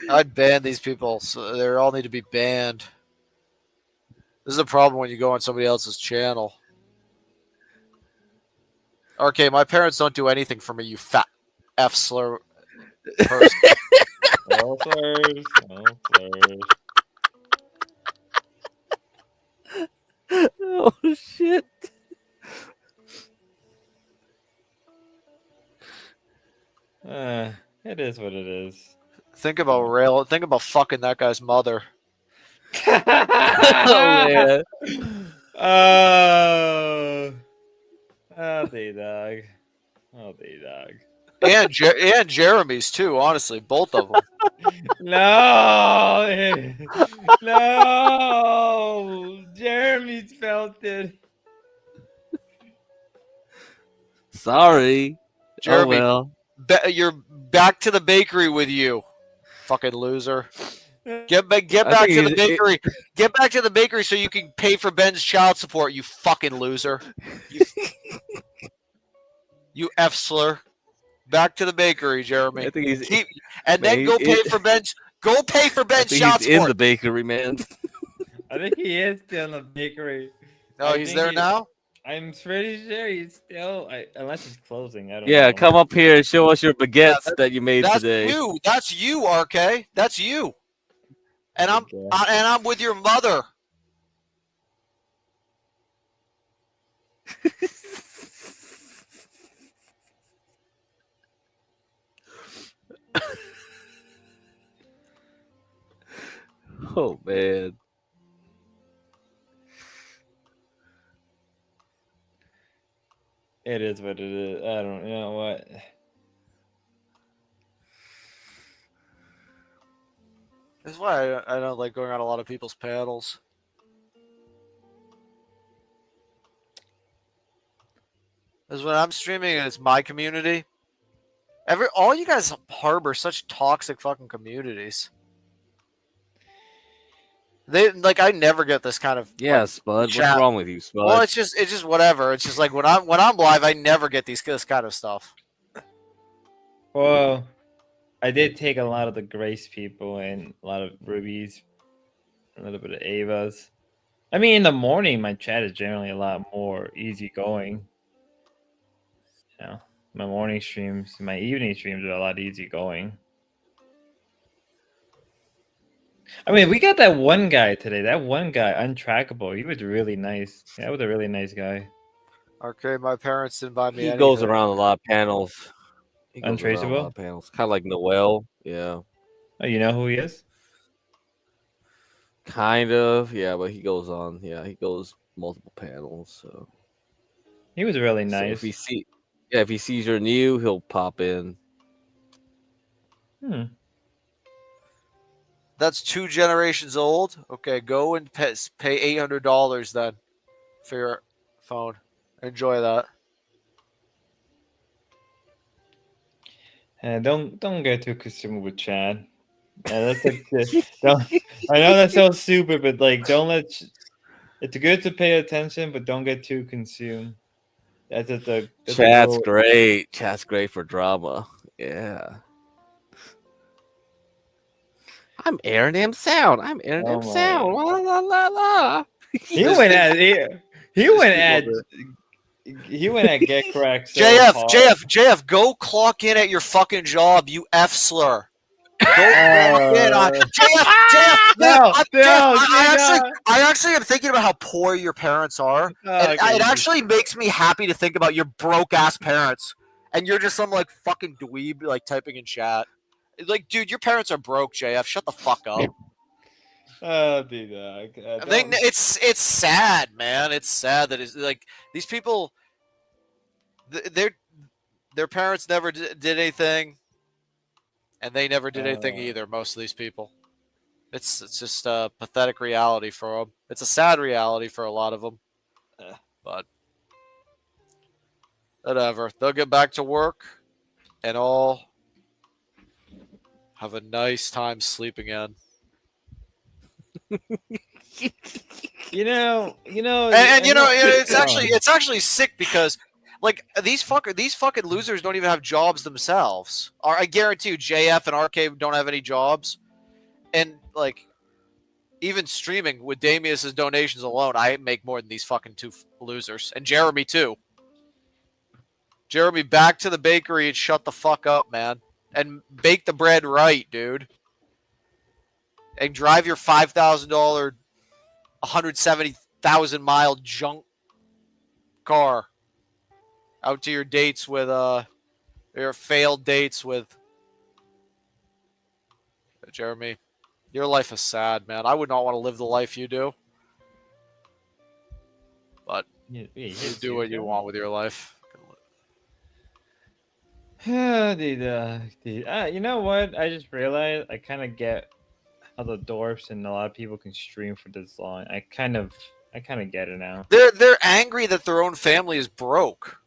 I'd ban these people. So they all need to be banned. This is a problem when you go on somebody else's channel. RK, my parents don't do anything for me, you fat F slur person. All slurs. Oh shit. It is what it is. Think about fucking that guy's mother. Oh man. Oh, D-Dog. Oh, D-Dog. And Jeremy's too, honestly, both of them. No, no, Jeremy's felt it. Sorry, Jeremy. Oh, well. You're back to the bakery with you, fucking loser. Get back to the bakery. Get back to the bakery so you can pay for Ben's child support. You fucking loser. You F slur. Back to the bakery, Jeremy. I think he's go pay for Ben's. Go pay for Ben's child he's support. in the bakery, man. I think he is still in the bakery. No, he's there now. I'm pretty sure he's still, unless he's closing. I don't Yeah, know. come up here and show us your baguettes that you made today. That's you, RK. That's you. And I'm with your mother. Oh man. It is what it is. I don't know what. That's why I don't like going on a lot of people's panels. Because when I'm streaming and it's my community, all you guys harbor such toxic fucking communities. I never get this kind of Spud. chat. What's wrong with you, Spud? Well, it's just whatever. It's just like when I'm live, I never get this kind of stuff. Well, I did take a lot of the Grace people and a lot of Rubies, a little bit of Avas. I mean, in the morning, my chat is generally a lot more easygoing. You know, my morning streams, my evening streams are a lot easygoing. I mean, we got that one guy today. That one guy, Untrackable. He was really nice. That was a really nice guy. Okay, my parents didn't buy me He anything. goes around a lot of panels. He goes around a Untraceable? lot of panels. Kind of like Noel. Yeah. Oh, you know who he is? Kind of. Yeah, but he goes on. Yeah, he goes multiple panels. So He was really So nice. if he sees you're new, he'll pop in. Hmm. That's 2 generations old. Okay, go and pay $800 then for your phone. Enjoy that. And don't get too consumed with Chad. That's like don't. I know that sounds stupid, but like, don't let. It's good to pay attention, but don't get too consumed. That's a Chat's rule. great. Chat's great for drama. Yeah. I'm Aaron M. Sound. I'm Aaron Oh M. Sound. my. La la la la. He went at he went at get cracked so hard. JF, go clock in at your fucking job, you F slur. Go clock in. JF, I actually am thinking about how poor your parents are. And Okay, it actually makes me happy to think about your broke ass parents. And you're just some like fucking dweeb like typing in chat. Like, dude, your parents are broke, JF. Shut the fuck up. Oh, dude, It's sad, man. It's sad that it's like these people. Their parents never did anything, and they never did anything either. Most of these people, it's just a pathetic reality for them. It's a sad reality for a lot of them, but whatever. They'll get back to work, and all have a nice time sleeping in. and it's actually sick because like these fucking losers don't even have jobs themselves. I guarantee you, JF and RK don't have any jobs, and like even streaming with Damius's donations alone, I make more than these fucking 2 losers, and Jeremy too. Jeremy, back to the bakery and shut the fuck up, man, and bake the bread right, dude, and drive your $5,000. 170,000 mile junk car out to your dates with your failed dates with Jeremy. Your life is sad, man. I would not want to live the life you do, but you do what you want with your life. Dude, you know what? I just realized I kind of get how the dwarfs and a lot of people can stream for this long. I kind of get it now. They're angry that their own family is broke.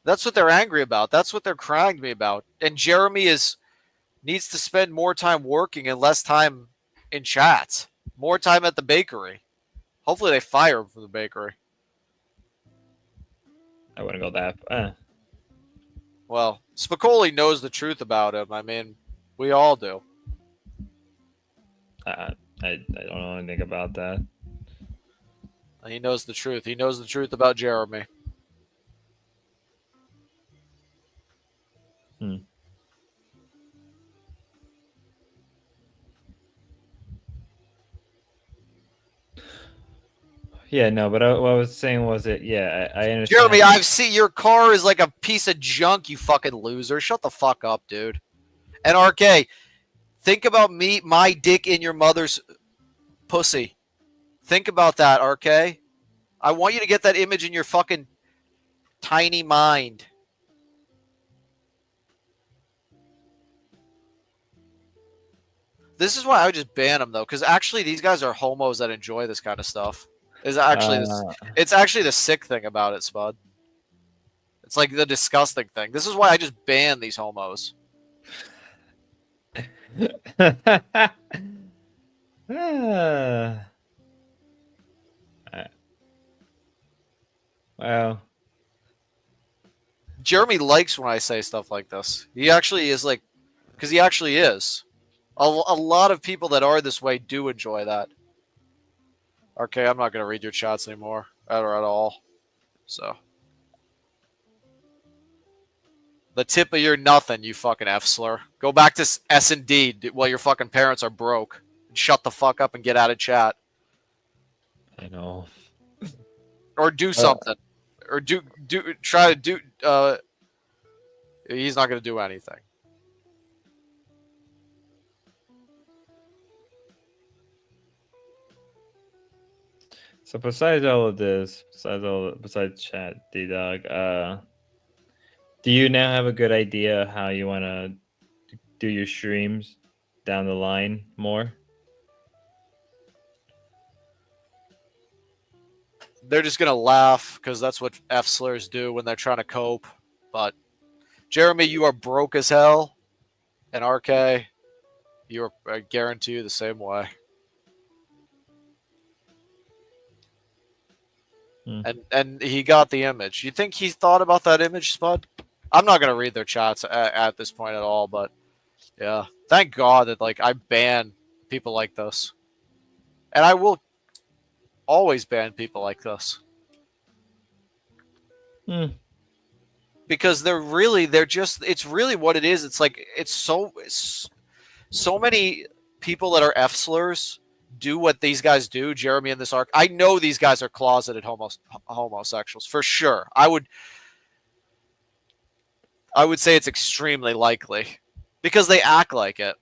That's what they're angry about. That's what they're crying to me about. And Jeremy needs to spend more time working and less time in chats. More time at the bakery. Hopefully they fire him from the bakery. I wouldn't go that. Well, Spicoli knows the truth about him. I mean, we all do. I don't know anything about that. He knows the truth. He knows the truth about Jeremy. Yeah, no, but what I was saying was I understand. Jeremy, I've seen your car is like a piece of junk, you fucking loser. Shut the fuck up, dude. And RK, think about my dick in your mother's pussy. Think about that, RK. I want you to get that image in your fucking tiny mind. This is why I would just ban them, though, because actually these guys are homos that enjoy this kind of stuff. It's actually the sick thing about it, Spud. It's like the disgusting thing. This is why I just ban these homos. Wow. Jeremy likes when I say stuff like this. He actually is like, because he actually is. A lot of people that are this way do enjoy that. Okay, I'm not going to read your chats anymore. Or at all. So. The tip of your nothing, you fucking F-slur. Go back to S&D while your fucking parents are broke. And shut the fuck up and get out of chat. I know. Or do something. or try to do. He's not going to do anything. So besides all of this, besides chat, D-Dog, do you now have a good idea how you want to do your streams down the line more? They're just gonna laugh because that's what F slurs do when they're trying to cope. But Jeremy, you are broke as hell, and RK, you are, I guarantee you, the same way. And he got the image. You think he thought about that image, Spud? I'm not gonna read their chats at this point at all, but yeah, thank God that like I ban people like this, and I will always ban people like this. Because it's really what it is. It's like it's so many people that are F slurs do what these guys do, Jeremy and this arc. I know these guys are closeted homosexuals for sure. I would say it's extremely likely because they act like it.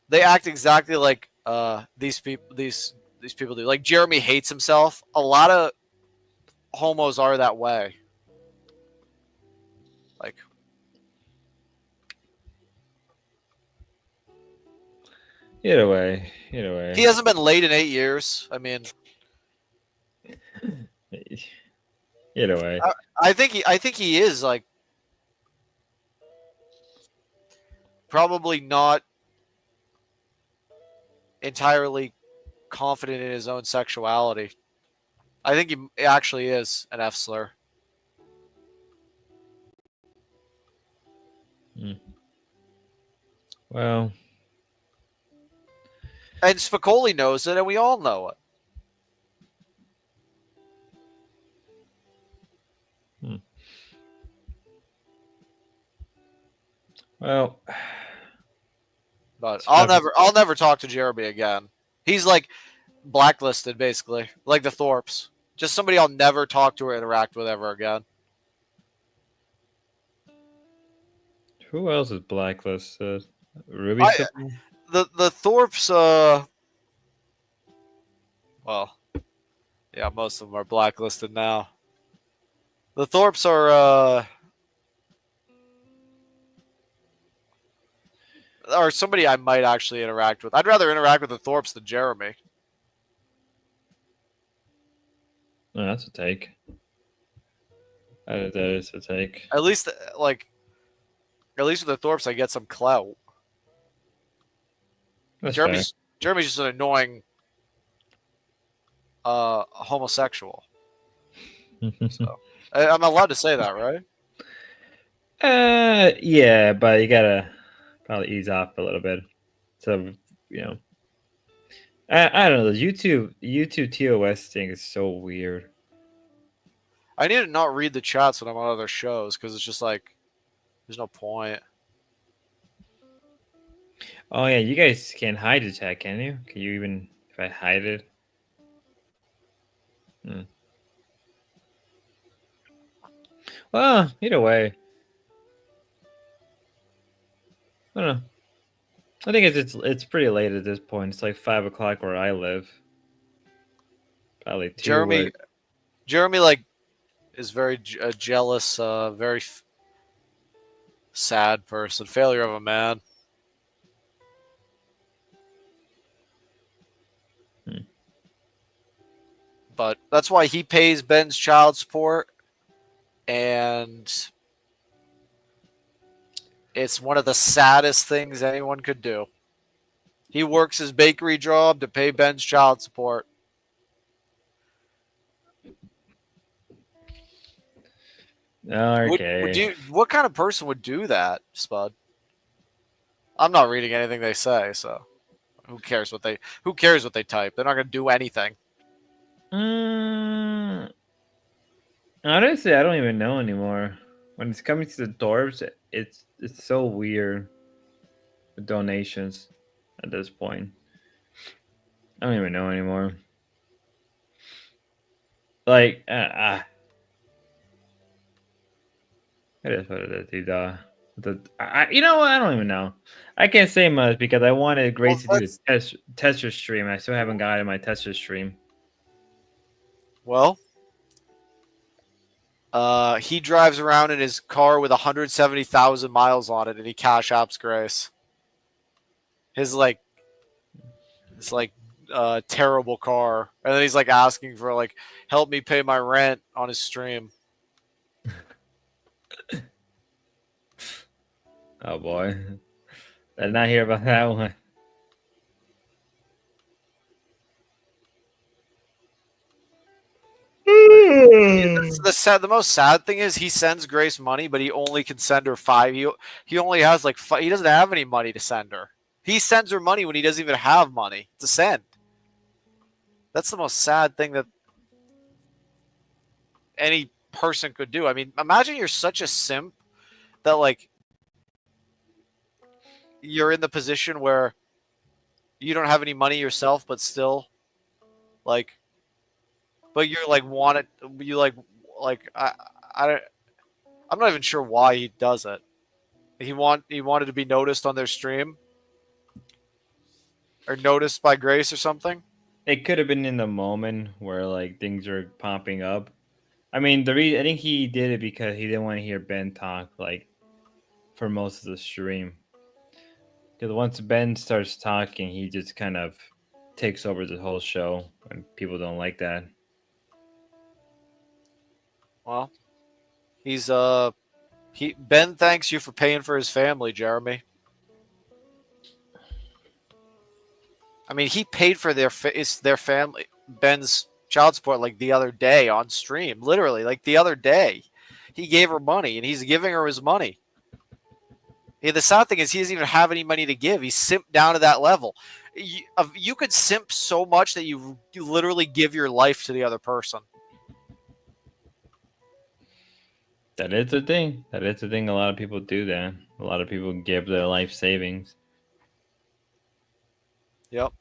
They act exactly like these people do. Like Jeremy hates himself. A lot of homos are that way. Like, Either way. he hasn't been late in 8 years. I mean, either way. I think he is like probably not entirely confident in his own sexuality. I think he actually is an F slur. Well, and Spicoli knows it, and we all know it. Well, but I'll never talk to Jeremy again. He's like blacklisted, basically, like the Thorpes. Just somebody I'll never talk to or interact with ever again. who else is blacklisted? Ruby? The Thorpes, well, yeah, most of them are blacklisted now. The Thorpes are somebody I might actually interact with. I'd rather interact with the Thorpes than Jeremy. Oh, that's a take. That is a take. At least with the Thorpes, I get some clout. That's Jeremy's just an annoying homosexual. So, I'm allowed to say that, right? Yeah, but you gotta probably ease off a little bit. So I don't know. The YouTube TOS thing is so weird. I need to not read the chats when I'm on other shows because it's just like there's no point. Oh yeah, you guys can't hide the chat, can you? Can you even if I hide it? Well, either way. I don't know. I think it's pretty late at this point. It's like 5 o'clock where I live. Probably 2. Jeremy like is very jealous, very sad person, failure of a man. But that's why he pays Ben's child support, and it's one of the saddest things anyone could do. He works his bakery job to pay Ben's child support. Okay. What kind of person would do that, Spud? I'm not reading anything they say, so who cares what they type? They're not going to do anything. Honestly, I don't even know anymore. When it's coming to the Thorpes, it's so weird with donations at this point. I don't even know anymore. Like, It is what it is. You know what? I don't even know. I can't say much because I wanted Grace to do a tester stream. I still haven't gotten my tester stream. Well, he drives around in his car with 170,000 miles on it, and he cash apps Grace. His terrible car, and then he's like asking for like help me pay my rent on his stream. Oh boy, I did not hear about that one. The most sad thing is he sends Grace money, but he only can send her 5. He only has like 5. He doesn't have any money to send her. He sends her money when he doesn't even have money to send. That's the most sad thing that any person could do. I mean, imagine you're such a simp that like you're in the position where you don't have any money yourself, but still like, but you're like wanted. You like I'm not even sure why he does it. He wanted to be noticed on their stream or noticed by Grace or something. It could have been in the moment where like things are popping up. I mean, I think he did it because he didn't want to hear Ben talk like for most of the stream. Because once Ben starts talking, he just kind of takes over the whole show, and people don't like that. Well, Ben thanks you for paying for his family, Jeremy. I mean, he paid for their family, Ben's child support, like the other day on stream. Literally, like the other day, he gave her money, and he's giving her his money. Yeah, the sad thing is he doesn't even have any money to give. He's simped down to that level. You could simp so much that you literally give your life to the other person. That is the thing. That is the thing. A lot of people do that. A lot of people give their life savings. Yep.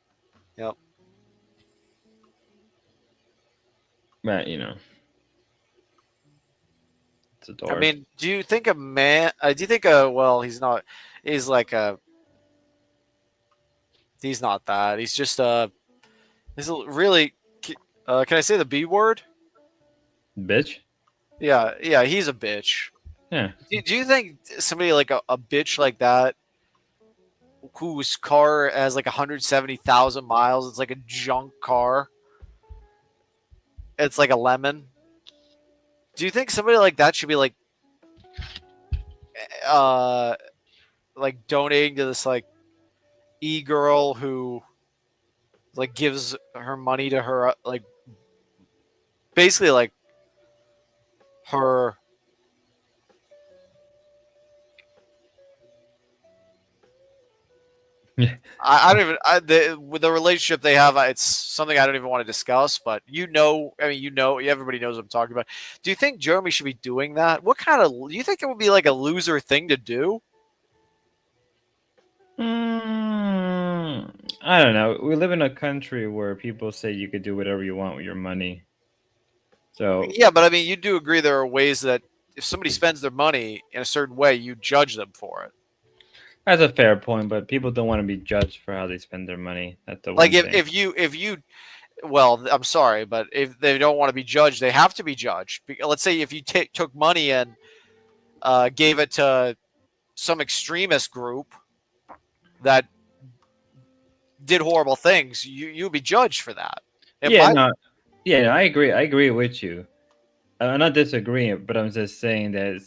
But you know, it's a door. I mean, do you think a man? Do you think a? Well, he's not. He's like a. He's not that. He's just a. He's a really. Can I say the B word? Bitch. Yeah. He's a bitch. Yeah. Do you think somebody like a bitch like that, whose car has like 170,000 miles, it's like a junk car, it's like a lemon? Do you think somebody like that should be like donating to this like e-girl who like gives her money to her, like basically like her I don't even with the relationship they have, it's something I don't even want to discuss. But everybody knows what I'm talking about. Do you think Jeremy should be doing that? Do you think it would be like a loser thing to do? I don't know. We live in a country where people say you could do whatever you want with your money. So yeah, but I mean, you do agree there are ways that if somebody spends their money in a certain way, you judge them for it. That's a fair point, but people don't want to be judged for how they spend their money. That's the Like one thing. if you, well, I'm sorry, but if they don't want to be judged, they have to be judged. Let's say if you took money and gave it to some extremist group that did horrible things, you'd be judged for that. I agree. I agree with you. I'm not disagreeing, but I'm just saying that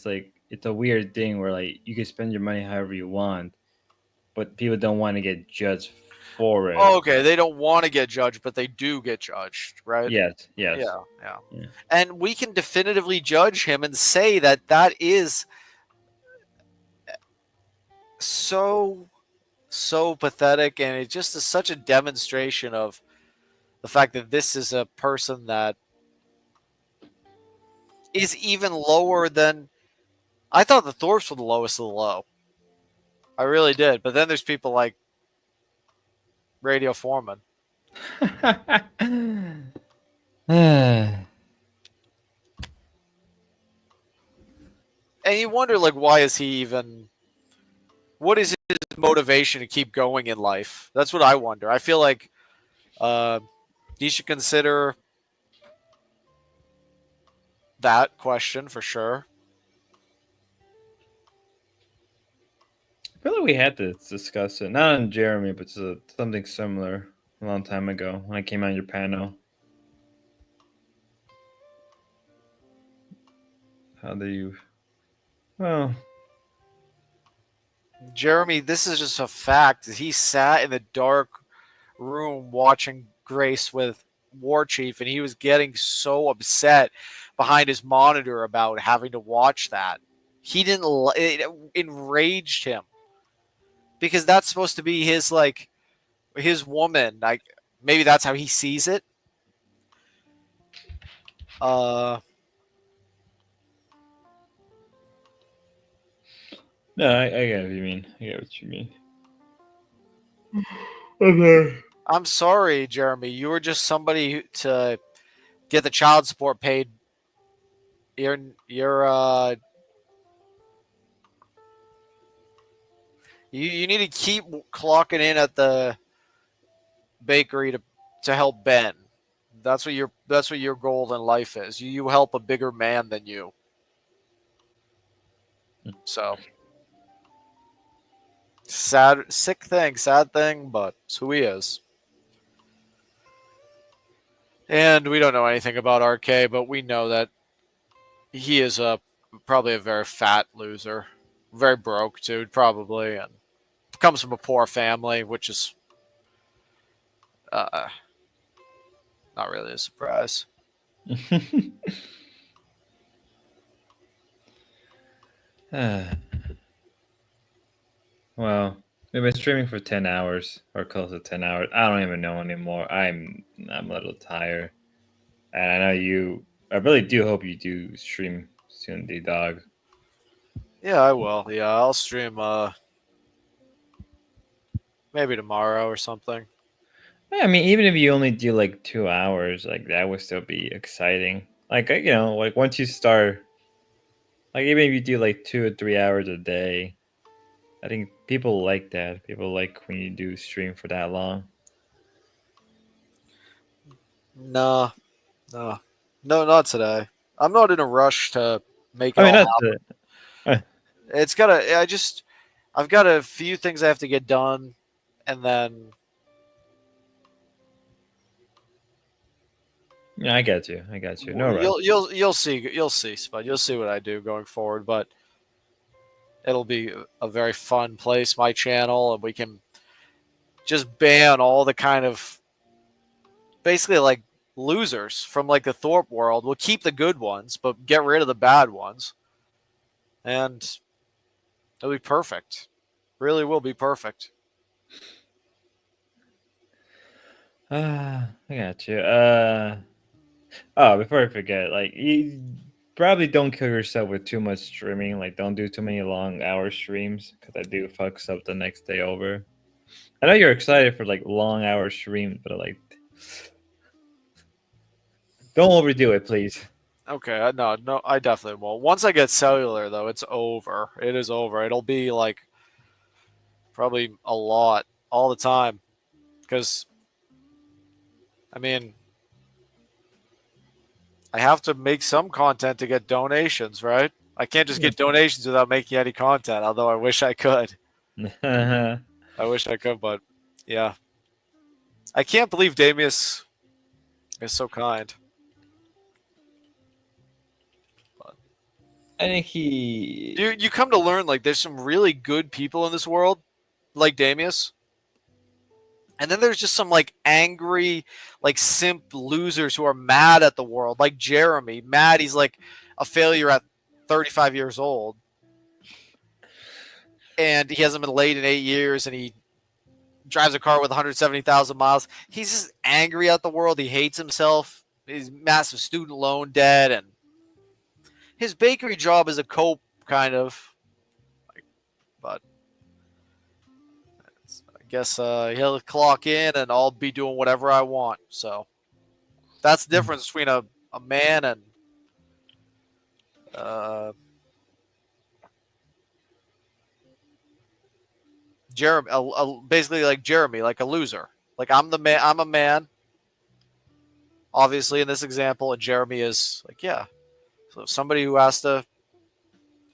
it's a weird thing where like you can spend your money however you want, but people don't want to get judged for it. Oh, okay, they don't want to get judged, but they do get judged, right? Yes. Yeah. And we can definitively judge him and say that is so pathetic, and it just is such a demonstration of the fact that this is a person that is even lower than I thought the Thorpes were the lowest of the low. I really did. But then there's people like Radio Foreman. And you wonder, like, why is he even? What is his motivation to keep going in life? That's what I wonder. I feel like he should consider that question for sure. I feel like we had to discuss it, not on Jeremy, but something similar a long time ago when I came on your panel. How do you? Well, Jeremy, this is just a fact. He sat in the dark room watching Grace with War Chief, and he was getting so upset behind his monitor about having to watch that. He didn't. It enraged him because that's supposed to be his his woman. Like maybe that's how he sees it. no, I get what you mean. I get what you mean. Okay. I'm sorry, Jeremy. You were just somebody to get the child support paid. You're you need to keep clocking in at the bakery to help Ben. That's what your goal in life is. You help a bigger man than you. So sad thing, but it's who he is. And we don't know anything about RK, but we know that he is probably a very fat loser, very broke too, probably, and comes from a poor family, which is not really a surprise. Well, we've been streaming for 10 hours or close to 10 hours. I don't even know anymore. I'm a little tired. And I know I really do hope you do stream soon, D-Dog. Yeah, I will. Yeah, I'll stream maybe tomorrow or something. Yeah, I mean, even if you only do like 2 hours, like that would still be exciting. Like, like once you start, like even if you do like 2 or 3 hours a day, I think people like that. People like when you do stream for that long. No, not today. I'm not in a rush to make it I mean, all that's happen. I've got a few things I have to get done, and then Yeah, I got you. No rush. you'll see, Spud. You'll see what I do going forward, but it'll be a very fun place, my channel, and we can just ban all the kind of basically like losers from like the Thorpe world. We'll keep the good ones, but get rid of the bad ones. And it'll be perfect. Really will be perfect. I got you. Before I forget, like you probably don't kill yourself with too much streaming. Like, don't do too many long hour streams because I do fucks up the next day over. I know you're excited for like long hour streams, but like, don't overdo it, please. Okay, no, I definitely won't. Once I get cellular, though, it's over. It is over. It'll be like probably a lot all the time, because I mean, I have to make some content to get donations, right? I can't just get donations without making any content. Although I wish I could. I wish I could, but yeah, I can't believe Damius is so kind. I think he. You come to learn like there's some really good people in this world, like Damius. And then there's just some like angry, like simp losers who are mad at the world, like Jeremy. Mad he's like a failure at 35 years old. And he hasn't been late in 8 years, and he drives a car with 170,000 miles. He's just angry at the world. He hates himself. He's massive student loan debt, and his bakery job is a cope, kind of. But I guess he'll clock in, and I'll be doing whatever I want. So that's the difference between a man and Jeremy, basically like Jeremy, like a loser. Like I'm the man. I'm a man. Obviously, in this example, and Jeremy is like, yeah. So somebody who has to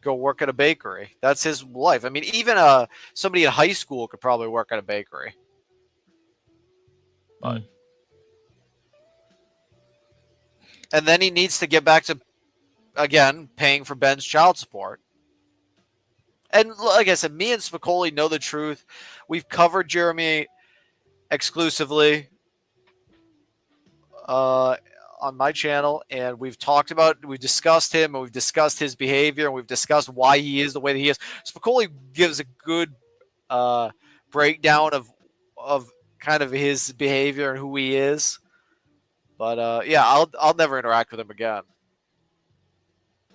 go work at a bakery. That's his life. I mean, even somebody in high school could probably work at a bakery. But and then he needs to get back to again paying for Ben's child support. And like I said, me and Spicoli know the truth. We've covered Jeremy exclusively on my channel, and we've discussed him, and we've discussed his behavior, and we've discussed why he is the way that he is. Spicoli gives a good breakdown of kind of his behavior and who he is. But yeah, I'll never interact with him again.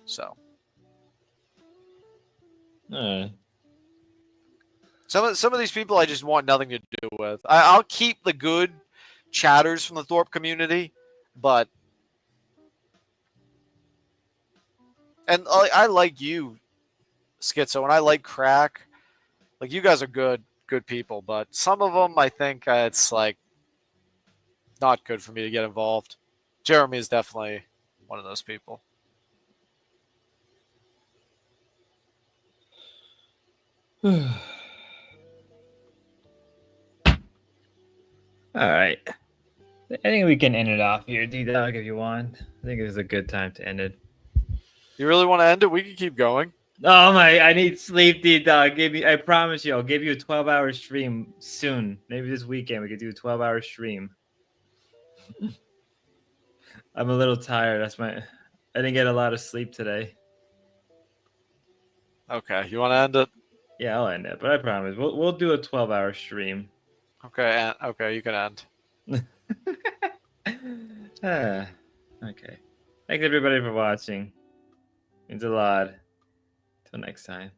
So some of these people I just want nothing to do with. I'll keep the good chatters from the Thorpe community, but and I like you, Schizo, and I like Crack. Like you guys are good people, but some of them I think it's like not good for me to get involved. Jeremy is definitely one of those people. All right. I think we can end it off here, D-Dog, if you want. I think this is a good time to end it. You really want to end it? We can keep going. Oh my! I need sleep, D-Dog. I promise you, I'll give you a 12-hour stream soon. Maybe this weekend we could do a 12-hour stream. I'm a little tired. I didn't get a lot of sleep today. Okay, you want to end it? Yeah, I'll end it, but I promise we'll do a 12-hour stream. Okay, okay, you can end. Okay. Thanks everybody for watching. Means a lot. Till next time.